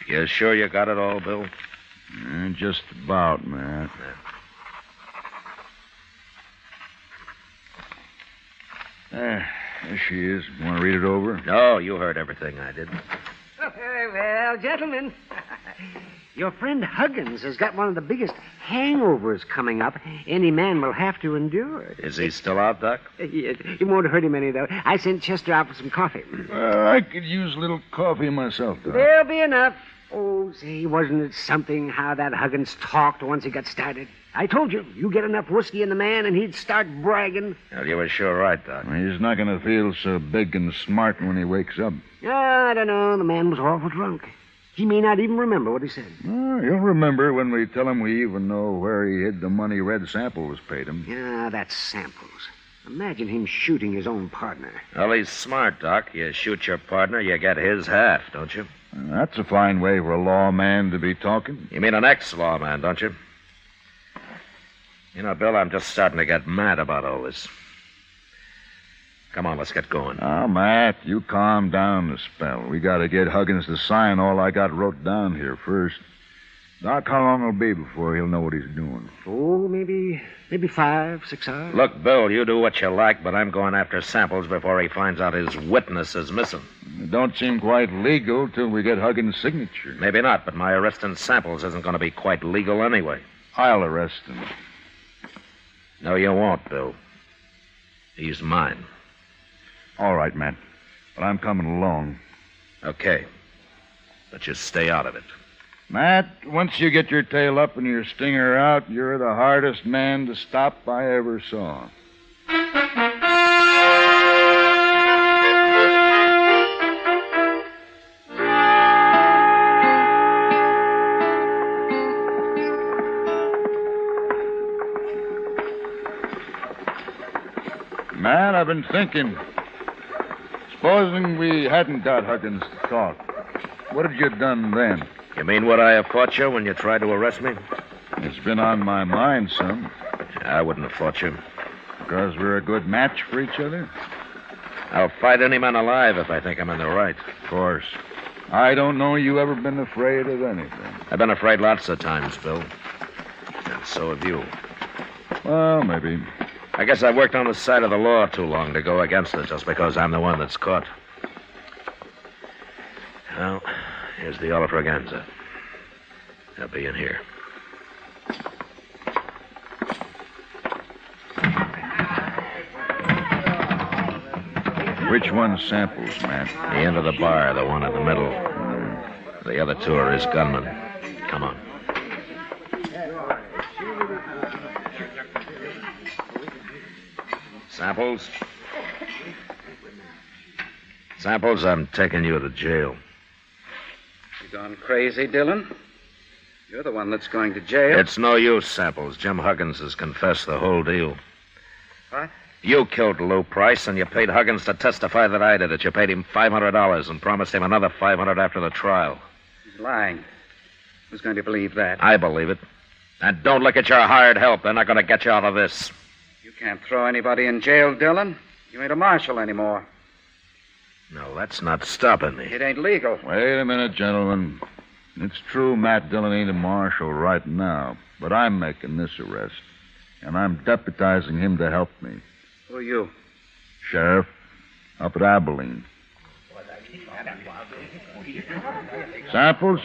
You sure you got it all, Bill? Just about, Matt. There she is. Want to read it over? No, you heard everything I did. Well, gentlemen, your friend Huggins has got one of the biggest hangovers coming up any man will have to endure. Is he still out, Doc? Yes. It won't hurt him any, though. I sent Chester out for some coffee. I could use a little coffee myself, Doc. There'll be enough. Oh, say, wasn't it something how that Huggins talked once he got started? I told you, you get enough whiskey in the man and he'd start bragging. Well, you were sure right, Doc. He's not going to feel so big and smart when he wakes up. I don't know. The man was awful drunk. He may not even remember what he said. He'll remember when we tell him we even know where he hid the money Red Sample was paid him. Yeah, that's Samples. Imagine him shooting his own partner. Well, he's smart, Doc. You shoot your partner, you get his half, don't you? That's a fine way for a lawman to be talking. You mean an ex-lawman, don't you? You know, Bill, I'm just starting to get mad about all this. Come on, let's get going. Oh, Matt, you calm down a spell. We got to get Huggins to sign all I got wrote down here first. Doc, how long it'll be before he'll know what he's doing? Oh, maybe 5, 6 hours. Look, Bill, you do what you like, but I'm going after Samples before he finds out his witness is missing. It don't seem quite legal till we get Huggins' signature. Maybe not, but my arresting Samples isn't going to be quite legal anyway. I'll arrest him. No, you won't, Bill. He's mine. All right, Matt. But I'm coming along. Okay. But you stay out of it. Matt, once you get your tail up and your stinger out, you're the hardest man to stop I ever saw. Matt, I've been thinking. Supposing we hadn't got Huggins to talk, what had you done then? You mean would I have fought you when you tried to arrest me? It's been on my mind, son. I wouldn't have fought you. Because we're a good match for each other? I'll fight any man alive if I think I'm in the right. Of course. I don't know you ever been afraid of anything. I've been afraid lots of times, Bill. And so have you. Well, maybe. I guess I've worked on the side of the law too long to go against it just because I'm the one that's caught. Well, here's the Olafraganza. They'll be in here. Which one's Samples, Matt? The end of the bar, the one in the middle. The other two are his gunmen. Come on. Samples? Samples, I'm taking you to jail. You gone crazy, Dillon? You're the one that's going to jail. It's no use, Samples. Jim Huggins has confessed the whole deal. What? You killed Lou Price, and you paid Huggins to testify that I did it. You paid him $500 and promised him another $500 after the trial. He's lying. Who's going to believe that? I believe it. And don't look at your hired help. They're not going to get you out of this. You can't throw anybody in jail, Dillon. You ain't a marshal anymore. No, that's not stopping me. It ain't legal. Wait a minute, gentlemen. It's true Matt Dillon ain't a marshal right now, but I'm making this arrest, and I'm deputizing him to help me. Who are you? Sheriff, up at Abilene. Samples,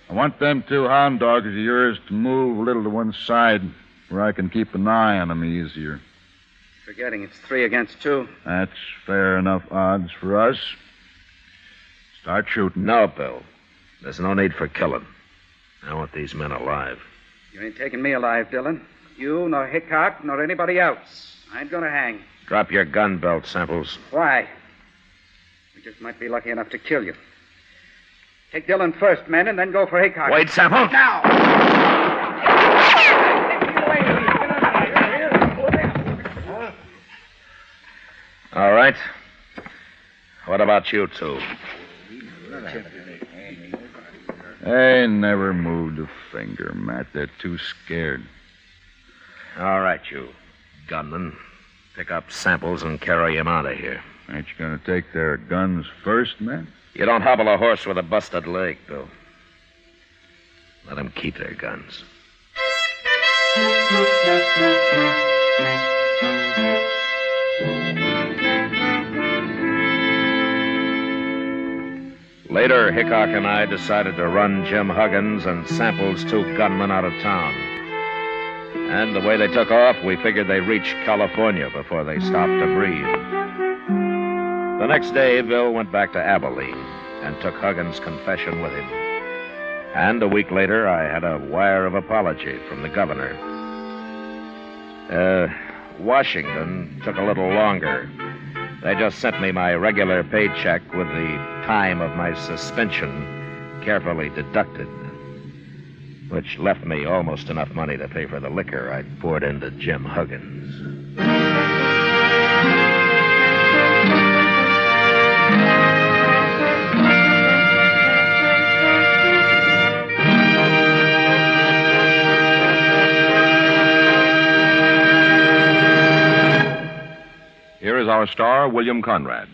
I want them two hound dogs of yours to move a little to one side where I can keep an eye on them easier. Forgetting it's 3 against 2. That's fair enough odds for us. Start shooting. No, Bill. There's no need for killing. I want these men alive. You ain't taking me alive, Dillon. You, nor Hickok, nor anybody else. I ain't gonna hang. Drop your gun belt, Samples. Why? We just might be lucky enough to kill you. Take Dillon first, men, and then go for Hickok. Wait, Samples. Now! All right. What about you two? They never moved a finger, Matt. They're too scared. All right, you gunmen. Pick up Samples and carry him out of here. Ain't you going to take their guns first, Matt? You don't hobble a horse with a busted leg, Bill. Let them keep their guns. Later, Hickok and I decided to run Jim Huggins and Samples' 2 gunmen out of town. And the way they took off, we figured they'd reach California before they stopped to breathe. The next day, Bill went back to Abilene and took Huggins' confession with him. And a week later, I had a wire of apology from the governor. Washington took a little longer. They just sent me my regular paycheck with the time of my suspension carefully deducted, which left me almost enough money to pay for the liquor I'd poured into Jim Huggins. Here is our star, William Conrad.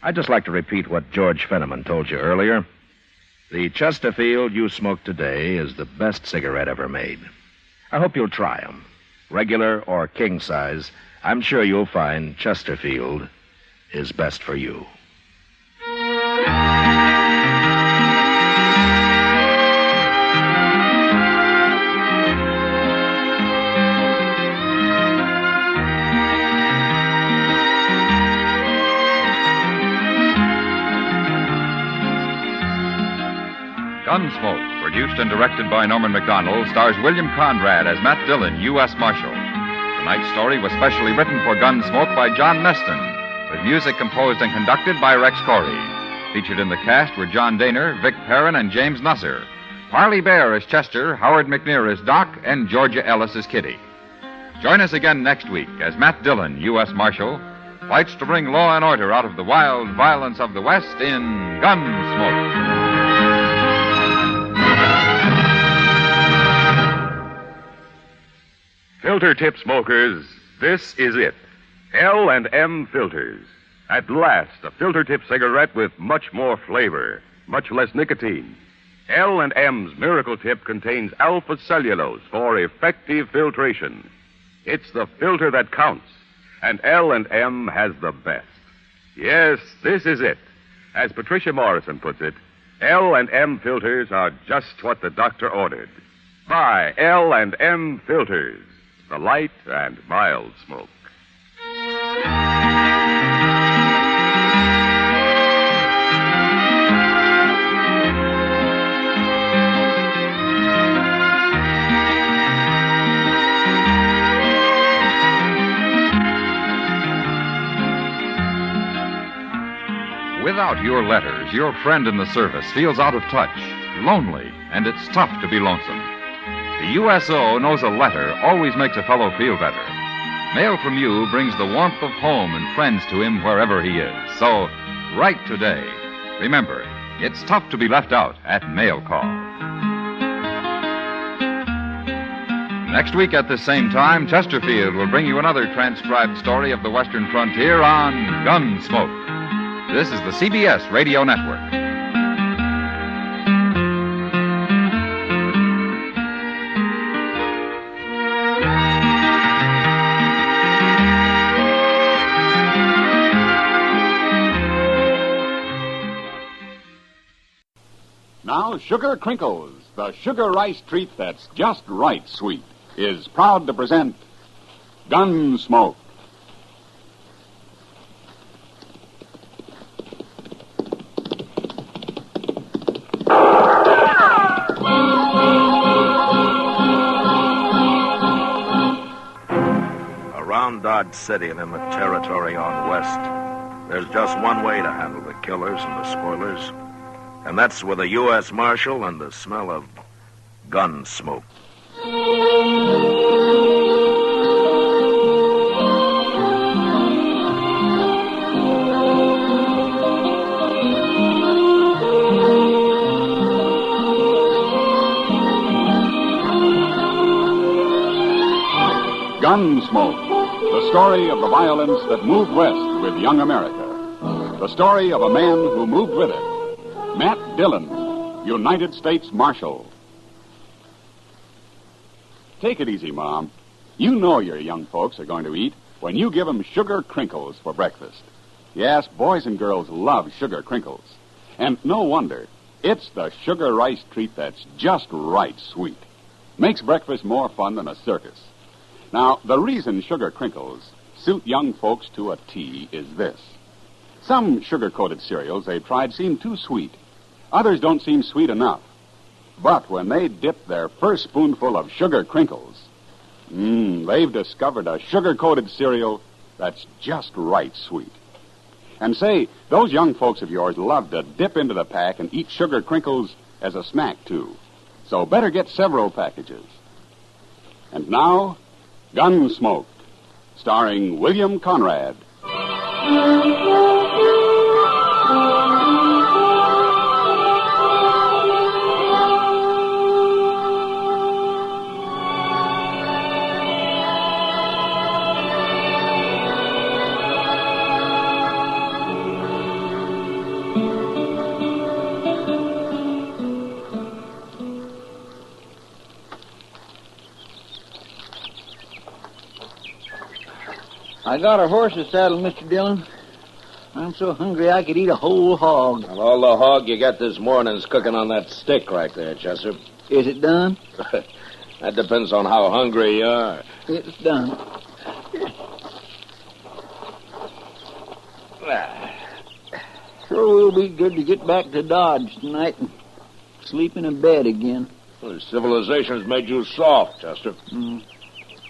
I'd just like to repeat what George Fenneman told you earlier. The Chesterfield you smoke today is the best cigarette ever made. I hope you'll try them. Regular or king size, I'm sure you'll find Chesterfield is best for you. Gunsmoke, produced and directed by Norman Macdonald, stars William Conrad as Matt Dillon, U.S. Marshal. Tonight's story was specially written for Gunsmoke by John Meston, with music composed and conducted by Rex Corey. Featured in the cast were John Daner, Vic Perrin, and James Nusser. Parley Bear as Chester, Howard McNear as Doc, and Georgia Ellis as Kitty. Join us again next week as Matt Dillon, U.S. Marshal, fights to bring law and order out of the wild violence of the West in Gunsmoke. Filter tip smokers, this is it. L&M Filters. At last, a filter tip cigarette with much more flavor, much less nicotine. L&M's Miracle Tip contains alpha cellulose for effective filtration. It's the filter that counts, and L&M has the best. Yes, this is it. As Patricia Morrison puts it, L&M filters are just what the doctor ordered. Buy L&M Filters, the light and mild smoke. Without your letters, your friend in the service feels out of touch, lonely, and it's tough to be lonesome. The USO knows a letter always makes a fellow feel better. Mail from you brings the warmth of home and friends to him wherever he is. So, write today. Remember, it's tough to be left out at mail call. Next week at the same time, Chesterfield will bring you another transcribed story of the Western frontier on Gunsmoke. This is the CBS Radio Network. Now, Sugar Crinkles, the sugar rice treat that's just right sweet, is proud to present Gunsmoke. Around Dodge City and in the territory on west, there's just one way to handle the killers and the spoilers, and that's with a U.S. Marshal and the smell of gun smoke. Gunsmoke, the story of the violence that moved west with young America. The story of a man who moved with it. Matt Dillon, United States Marshal. Take it easy, Mom. You know your young folks are going to eat when you give them sugar crinkles for breakfast. Yes, boys and girls love sugar crinkles. And no wonder. It's the sugar rice treat that's just right sweet. Makes breakfast more fun than a circus. Now, the reason sugar crinkles suit young folks to a T is this. Some sugar-coated cereals they've tried seem too sweet. Others don't seem sweet enough. But when they dip their first spoonful of sugar crinkles, they've discovered a sugar-coated cereal that's just right sweet. And say, those young folks of yours love to dip into the pack and eat sugar crinkles as a snack, too. So better get several packages. And now, Gunsmoke, starring William Conrad. I got a horse's saddle, Mr. Dillon. I'm so hungry I could eat a whole hog. Well, all the hog you got this morning's cooking on that stick right there, Chester. Is it done? That depends on how hungry you are. It's done. Sure will be good to get back to Dodge tonight and sleep in a bed again. Well, civilization's made you soft, Chester.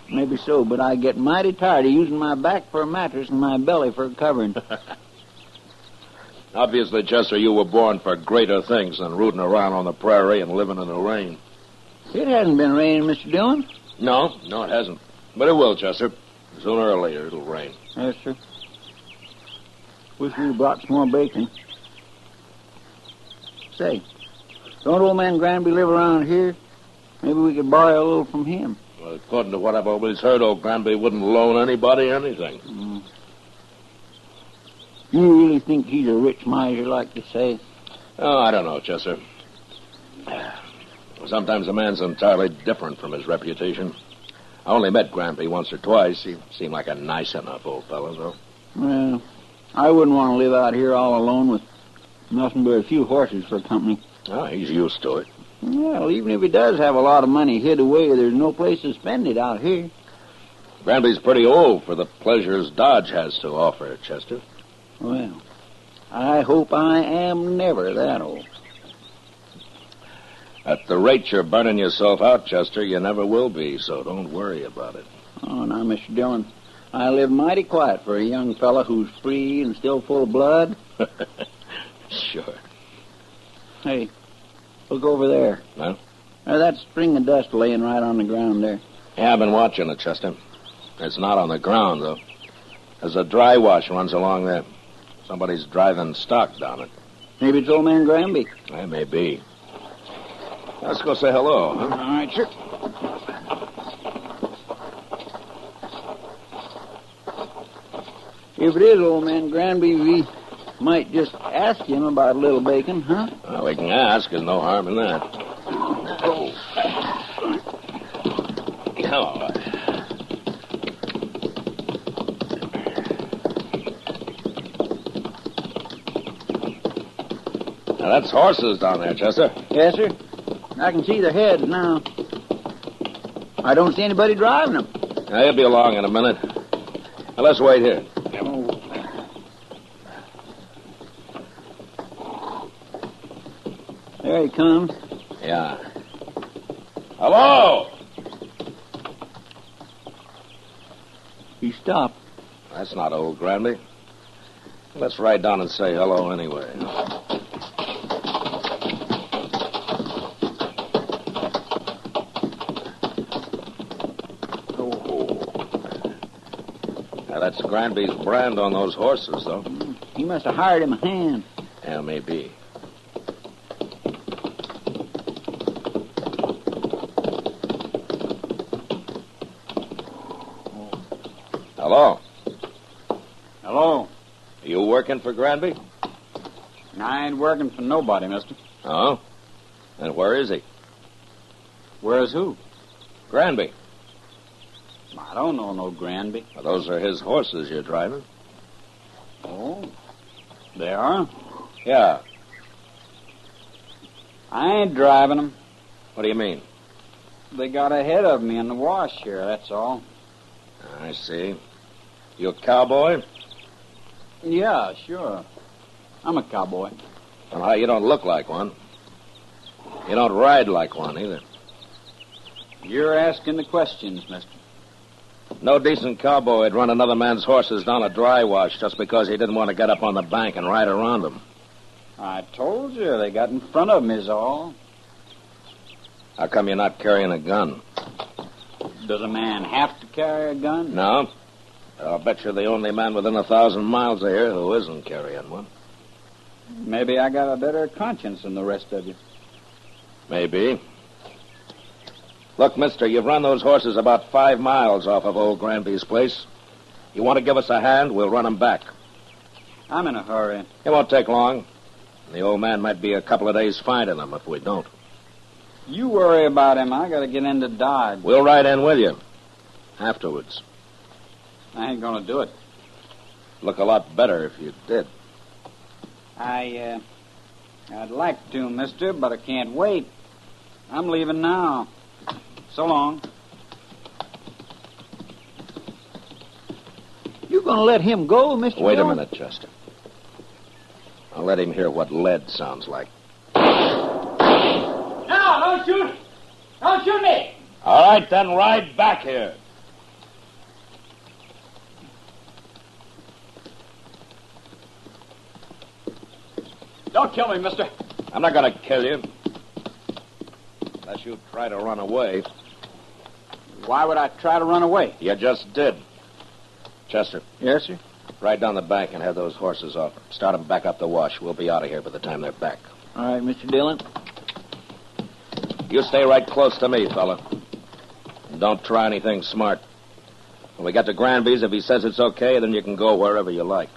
Maybe so, but I get mighty tired of using my back for a mattress and my belly for a covering. Obviously, Chester, you were born for greater things than rooting around on the prairie and living in the rain. It hasn't been raining, Mr. Dillon. No, it hasn't. But it will, Chester. Sooner or later, it'll rain. Yes, sir. Wish we'd brought some more bacon. Say, don't old man Granby live around here? Maybe we could borrow a little from him. Well, according to what I've always heard, old Granby wouldn't loan anybody anything. You really think he's a rich miser, like they say? Oh, I don't know, Chester. Sometimes a man's entirely different from his reputation. I only met Granby once or twice. He seemed like a nice enough old fellow, though. Well, I wouldn't want to live out here all alone with nothing but a few horses for company. Oh, he's used to it. Well, even if he does have a lot of money hid away, there's no place to spend it out here. Granby's pretty old for the pleasures Dodge has to offer, Chester. Well, I hope I am never that old. At the rate you're burning yourself out, Chester, you never will be, so don't worry about it. Oh, now, Mr. Dillon, I live mighty quiet for a young fella who's free and still full of blood. Sure. Hey, look over there. Huh? That string of dust laying right on the ground there. Yeah, I've been watching it, Chester. It's not on the ground, though. There's a dry wash runs along there. Somebody's driving stock down it. Maybe it's old man Granby. That may be. Let's go say hello, huh? All right, sir. If it is old man Granby, we might just ask him about a little bacon, huh? Well, we can ask. There's no harm in that. Oh. All right. Now, that's horses down there, Chester. Yes, sir. I can see their heads now. I don't see anybody driving them. Now, he'll be along in a minute. Now, let's wait here. There he comes. Yeah. Hello! He stopped. That's not old Granby. Let's ride down and say hello anyway. Now, that's Granby's brand on those horses, though. He must have hired him a hand. Yeah, maybe. Hello? Hello. Are you working for Granby? I ain't working for nobody, mister. Oh? And where is he? Where's who? Granby. I don't know no Granby. Well, those are his horses you're driving. Oh, they are? Yeah. I ain't driving them. What do you mean? They got ahead of me in the wash here, that's all. I see. You a cowboy? Yeah, sure. I'm a cowboy. Well, you don't look like one. You don't ride like one, either. You're asking the questions, mister. No decent cowboy would run another man's horses down a dry wash just because he didn't want to get up on the bank and ride around them. I told you, they got in front of me is all. How come you're not carrying a gun? Does a man have to carry a gun? No. I'll bet you're the only man within 1,000 miles of here who isn't carrying one. Maybe I got a better conscience than the rest of you. Maybe. Look, mister, you've run those horses about 5 miles off of old Granby's place. You want to give us a hand, we'll run them back. I'm in a hurry. It won't take long. The old man might be a couple of days finding them if we don't. You worry about him. I got to get into Dodge. We'll ride in with you. Afterwards. I ain't going to do it. Look a lot better if you did. I'd like to, mister, but I can't wait. I'm leaving now. So long. You gonna let him go, Mr. Wait Dillon? a minute, Chester. I'll let him hear what lead sounds like. No, don't shoot! Don't shoot me! All right, then ride back here. Don't kill me, mister. I'm not going to kill you. Unless you try to run away. Why would I try to run away? You just did. Chester. Yes, sir? Ride down the bank and have those horses off. Start them back up the wash. We'll be out of here by the time they're back. All right, Mr. Dillon. You stay right close to me, fella. And don't try anything smart. When we get to Granby's, if he says it's okay, then you can go wherever you like.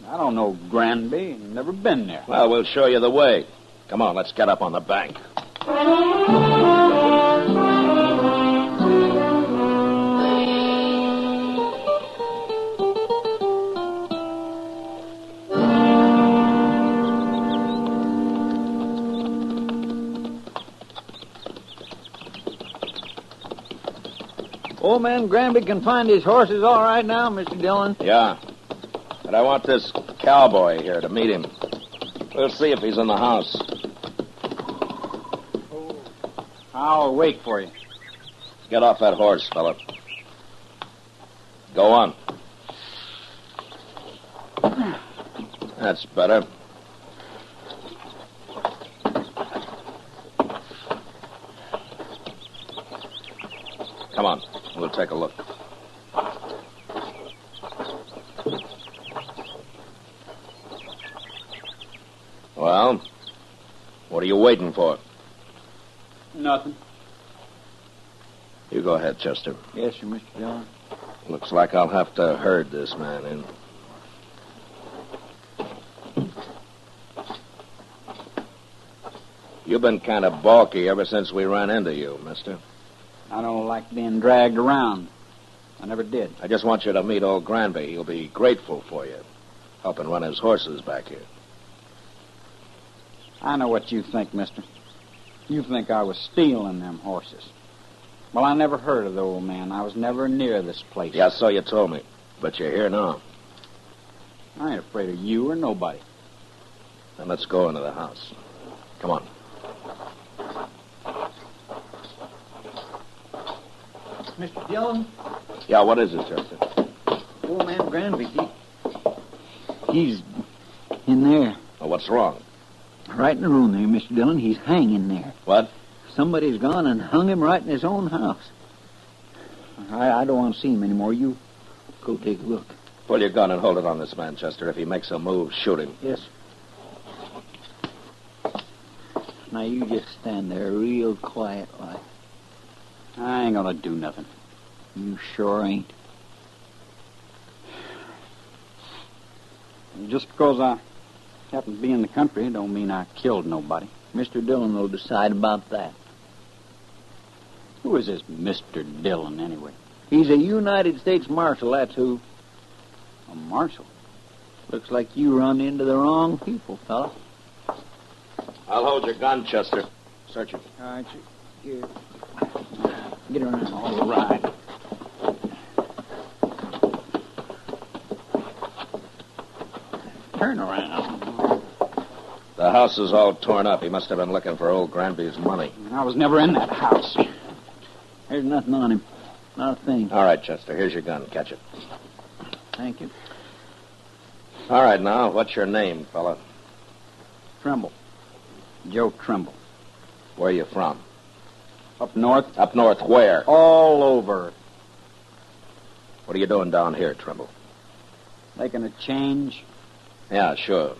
I don't know Granby. Never been there. Well, we'll show you the way. Come on, let's get up on the bank. Old man Granby can find his horses all right now, Mr. Dillon. Yeah. But I want this cowboy here to meet him. We'll see if he's in the house. I'll wait for you. Get off that horse, fella. Go on. That's better. Come on. We'll take a look. Well, what are you waiting for? Nothing. You go ahead, Chester. Yes, sir, Mr. Dillon. Looks like I'll have to herd this man in. You've been kind of balky ever since we ran into you, mister. I don't like being dragged around. I never did. I just want you to meet old Granby. He'll be grateful for you, helping run his horses back here. I know what you think, mister. You think I was stealing them horses. Well, I never heard of the old man. I was never near this place. Yeah, so you told me. But you're here now. I ain't afraid of you or nobody. Then let's go into the house. Come on. Mr. Dillon? Yeah, what is it, Chester? Old man Granby, he's in there. Well, what's wrong? Right in the room there, Mr. Dillon. He's hanging there. What? Somebody's gone and hung him right in his own house. I don't want to see him anymore. You go take a look. Pull your gun and hold it on this man, Chester. If he makes a move, shoot him. Yes. Now, you just stand there real quiet like. I ain't gonna do nothing. You sure ain't. Just because I happen to be in the country don't mean I killed nobody. Mr. Dillon will decide about that. Who is this Mr. Dillon, anyway? He's a United States Marshal, that's who. A marshal? Looks like you run into the wrong people, fella. I'll hold your gun, Chester. Search it. All right, here. Get around. All right. Turn around. The house is all torn up. He must have been looking for old Granby's money. I was never in that house. There's nothing on him. Not a thing. All right, Chester. Here's your gun. Catch it. Thank you. All right, now, what's your name, fella? Trimble. Joe Trimble. Where are you from? Up north. Up north where? All over. What are you doing down here, Trimble? Making a change. Yeah, sure.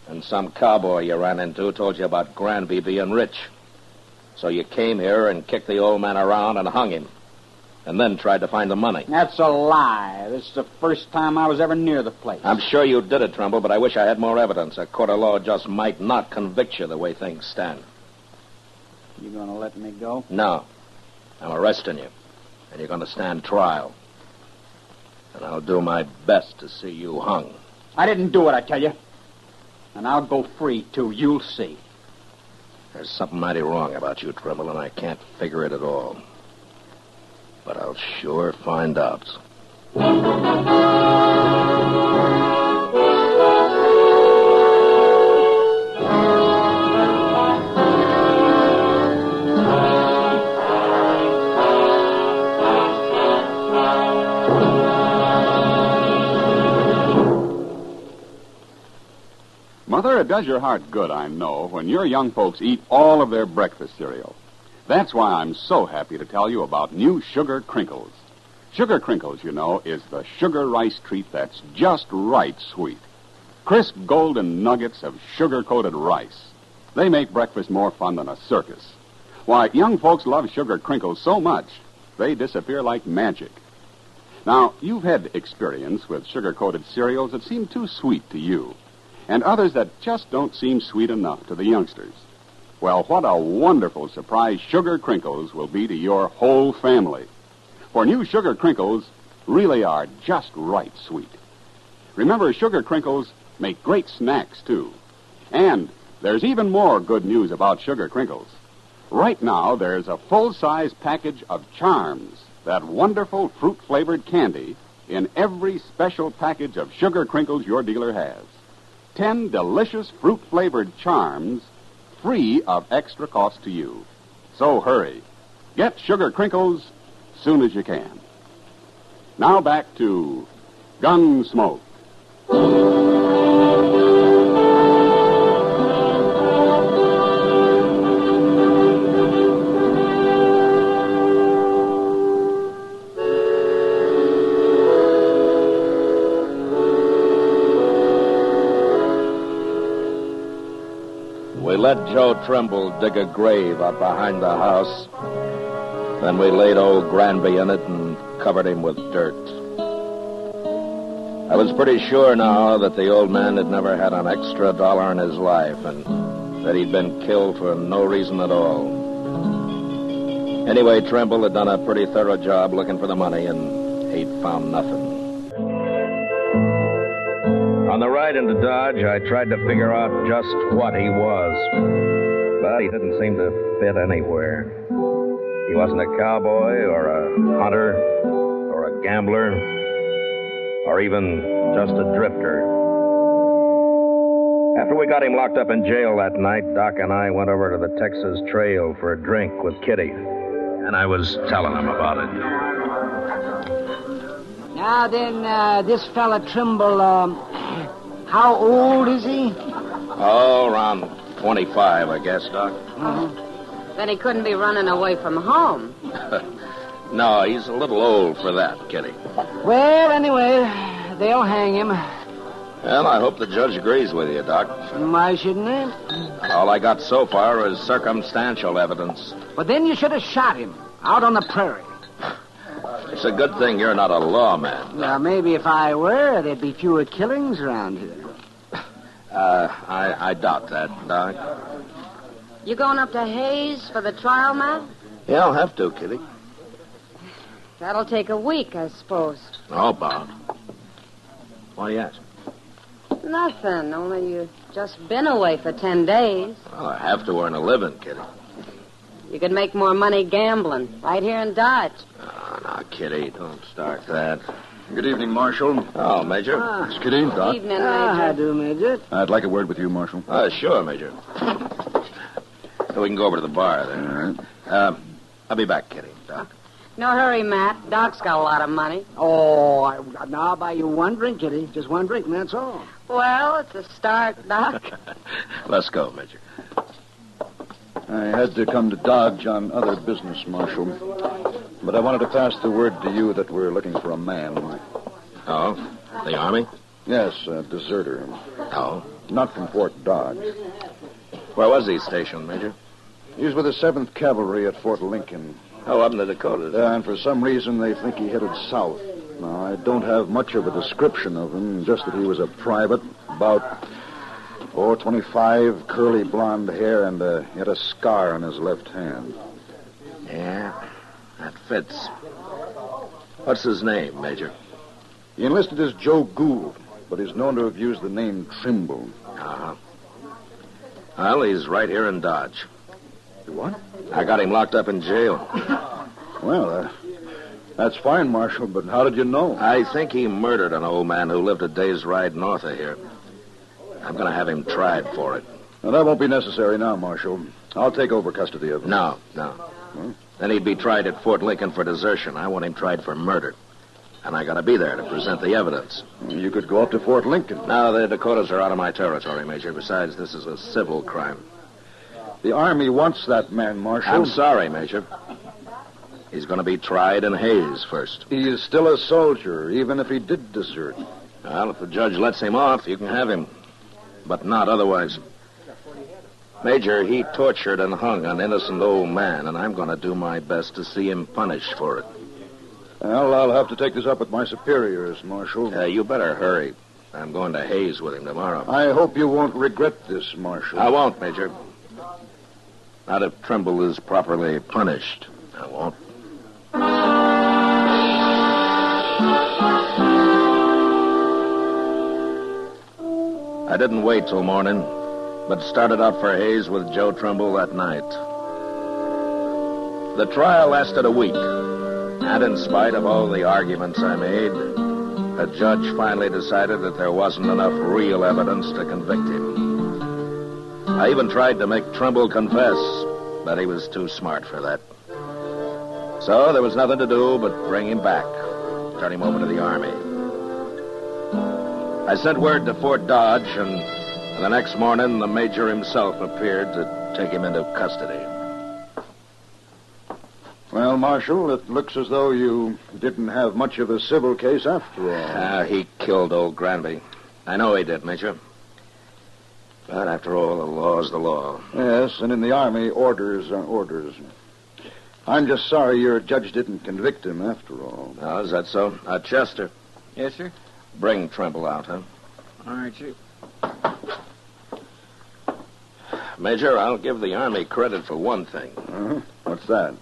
And some cowboy you ran into told you about Granby being rich. So you came here and kicked the old man around and hung him. And then tried to find the money. That's a lie. This is the first time I was ever near the place. I'm sure you did it, Trimble, but I wish I had more evidence. A court of law just might not convict you the way things stand. You gonna let me go? No. I'm arresting you. And you're gonna stand trial. And I'll do my best to see you hung. I didn't do it, I tell you. And I'll go free, too. You'll see. There's something mighty wrong about you, Trimble, and I can't figure it at all. But I'll sure find out. Mother, it does your heart good, I know, when your young folks eat all of their breakfast cereal. That's why I'm so happy to tell you about new Sugar Crinkles. Sugar Crinkles, you know, is the sugar rice treat that's just right sweet. Crisp golden nuggets of sugar-coated rice. They make breakfast more fun than a circus. Why, young folks love Sugar Crinkles so much, they disappear like magic. Now, you've had experience with sugar-coated cereals that seem too sweet to you, and others that just don't seem sweet enough to the youngsters. Well, what a wonderful surprise Sugar Crinkles will be to your whole family. For new Sugar Crinkles really are just right sweet. Remember, Sugar Crinkles make great snacks, too. And there's even more good news about Sugar Crinkles. Right now, there's a full-size package of Charms, that wonderful fruit-flavored candy, in every special package of Sugar Crinkles your dealer has. 10 delicious fruit-flavored Charms, free of extra cost to you. So hurry. Get Sugar Crinkles soon as you can. Now back to Gunsmoke. We let Joe Trimble dig a grave out behind the house. Then we laid old Granby in it and covered him with dirt. I was pretty sure now that the old man had never had an extra dollar in his life and that he'd been killed for no reason at all. Anyway, Trimble had done a pretty thorough job looking for the money, and he'd found nothing. On the ride into Dodge, I tried to figure out just what he was, but he didn't seem to fit anywhere. He wasn't a cowboy or a hunter or a gambler or even just a drifter. After we got him locked up in jail that night, Doc and I went over to the Texas Trail for a drink with Kitty, and I was telling him about it. Now then, this fella Trimble, how old is he? Oh, around 25, I guess, Doc. Then he couldn't be running away from home. No, he's a little old for that, Kitty. Well, anyway, they'll hang him. Well, I hope the judge agrees with you, Doc. Why shouldn't they? All I got so far is circumstantial evidence. But then you should have shot him out on the prairie. It's a good thing you're not a lawman. Well, maybe if I were, there'd be fewer killings around here. I doubt that, Doc. You going up to Hayes for the trial, Matt? Yeah, I'll have to, Kitty. That'll take a week, I suppose. Oh, about. Why do you ask? Nothing, only you've just been away for 10 days. Well, I have to earn a living, Kitty. You could make more money gambling right here in Dodge. Oh, now, Kitty, don't start that. Good evening, Marshal. Oh, Major. It's Kitty, Doc. Evening, Major. How do, Major? I'd like a word with you, Marshal. Sure, Major. So we can go over to the bar then. All right. I'll be back, Kitty. Doc. No hurry, Matt. Doc's got a lot of money. Oh, now I'll buy you one drink, Kitty. Just one drink, and that's all. Well, it's a start, Doc. Let's go, Major. I had to come to Dodge on other business, Marshal. But I wanted to pass the word to you that we're looking for a man. Oh? The Army? Yes, a deserter. Oh? Not from Fort Dodge. Where was he stationed, Major? He was with the 7th Cavalry at Fort Lincoln. Oh, up in the Dakotas. And for some reason, they think he headed south. Now, I don't have much of a description of him, just that he was a private, about 25, curly blonde hair, and he had a scar on his left hand. Yeah, that fits. What's his name, Major? He enlisted as Joe Gould, but he's known to have used the name Trimble. Uh-huh. Well, he's right here in Dodge. What? I got him locked up in jail. Well, that's fine, Marshal, but how did you know? I think he murdered an old man who lived a day's ride north of here. I'm going to have him tried for it. Well, that won't be necessary now, Marshal. I'll take over custody of him. No. Huh? Then he'd be tried at Fort Lincoln for desertion. I want him tried for murder. And I got to be there to present the evidence. You could go up to Fort Lincoln. No, the Dakotas are out of my territory, Major. Besides, this is a civil crime. The Army wants that man, Marshal. I'm sorry, Major. He's going to be tried in Hayes first. He is still a soldier, even if he did desert. Well, if the judge lets him off, you can have him. But not otherwise. Major, he tortured and hung an innocent old man, and I'm going to do my best to see him punished for it. Well, I'll have to take this up with my superiors, Marshal. You better hurry. I'm going to Hayes with him tomorrow. I hope you won't regret this, Marshal. I won't, Major. Not if Trimble is properly punished. I won't. I didn't wait till morning, but started out for Hayes with Joe Trimble that night. The trial lasted a week, and in spite of all the arguments I made, the judge finally decided that there wasn't enough real evidence to convict him. I even tried to make Trimble confess, but he was too smart for that. So there was nothing to do but bring him back, turn him over to the Army. I sent word to Fort Dodge, and the next morning the major himself appeared to take him into custody. Well, Marshal, it looks as though you didn't have much of a civil case after all. He killed old Granby. I know he did, Major. But after all, the law's the law. Yes, and in the Army, orders are orders. I'm just sorry your judge didn't convict him after all. Oh, is that so? Chester. Yes, sir? Bring Trimble out, huh? All right, sir. Major, I'll give the Army credit for one thing. Uh-huh. What's that?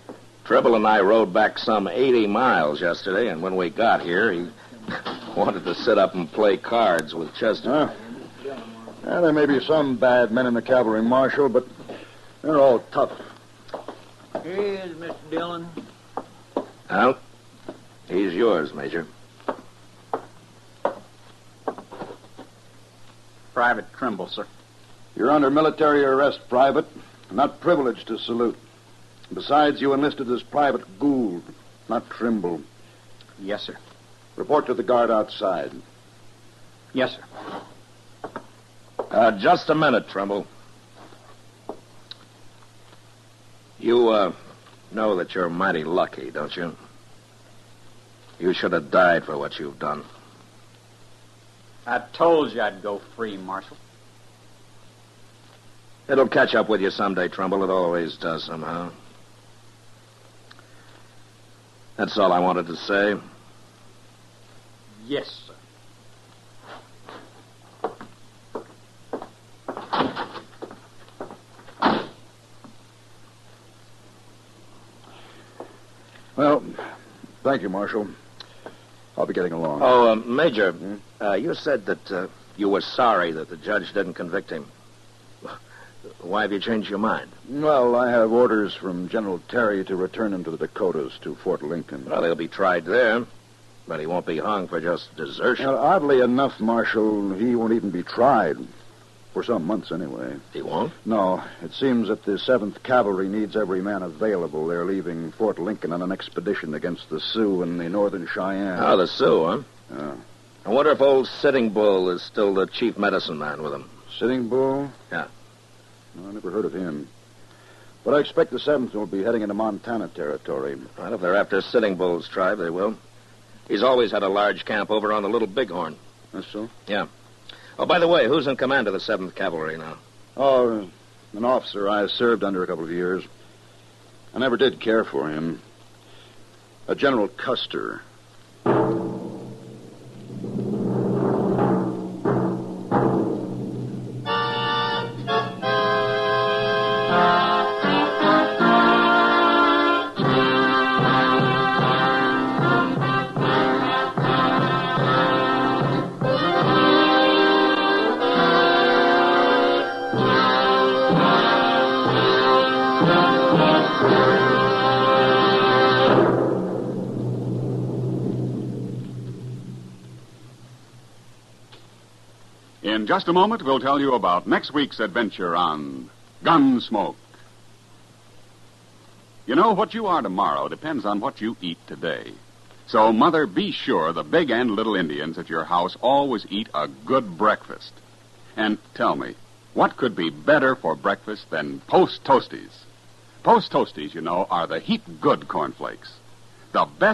Trimble and I rode back some 80 miles yesterday, and when we got here, he wanted to sit up and play cards with Chester. Yeah, there may be some bad men in the cavalry, Marshal, but they're all tough. Here he is, Mr. Dillon. Well, he's yours, Major. Private Trimble, sir. You're under military arrest, Private. Not privileged to salute. Besides, you enlisted as Private Gould, not Trimble. Yes, sir. Report to the guard outside. Yes, sir. Just a minute, Trimble. You, know that you're mighty lucky, don't you? You should have died for what you've done. I told you I'd go free, Marshal. It'll catch up with you someday, Trimble. It always does somehow. That's all I wanted to say. Yes, sir. Well, thank you, Marshal. I'll be getting along. Oh, Major, you said that you were sorry that the judge didn't convict him. Why have you changed your mind? Well, I have orders from General Terry to return him to the Dakotas, to Fort Lincoln. Well, he'll be tried there, but he won't be hung for just desertion. Well, oddly enough, Marshal, he won't even be tried. For some months, anyway. He won't? No. It seems that the 7th Cavalry needs every man available. They're leaving Fort Lincoln on an expedition against the Sioux and the Northern Cheyenne. Oh, the Sioux, huh? Yeah. I wonder if old Sitting Bull is still the chief medicine man with him. Sitting Bull? Yeah. No, I never heard of him. But I expect the 7th will be heading into Montana territory. Well, if they're after Sitting Bull's tribe, they will. He's always had a large camp over on the Little Bighorn. That's so? Yeah. Oh, by the way, who's in command of the 7th Cavalry now? Oh, an officer I served under a couple of years. I never did care for him. A General Custer. In just a moment, we'll tell you about next week's adventure on Gunsmoke. You know, what you are tomorrow depends on what you eat today. So, Mother, be sure the big and little Indians at your house always eat a good breakfast. And tell me, what could be better for breakfast than Post Toasties? Post Toasties, you know, are the heap good cornflakes. The best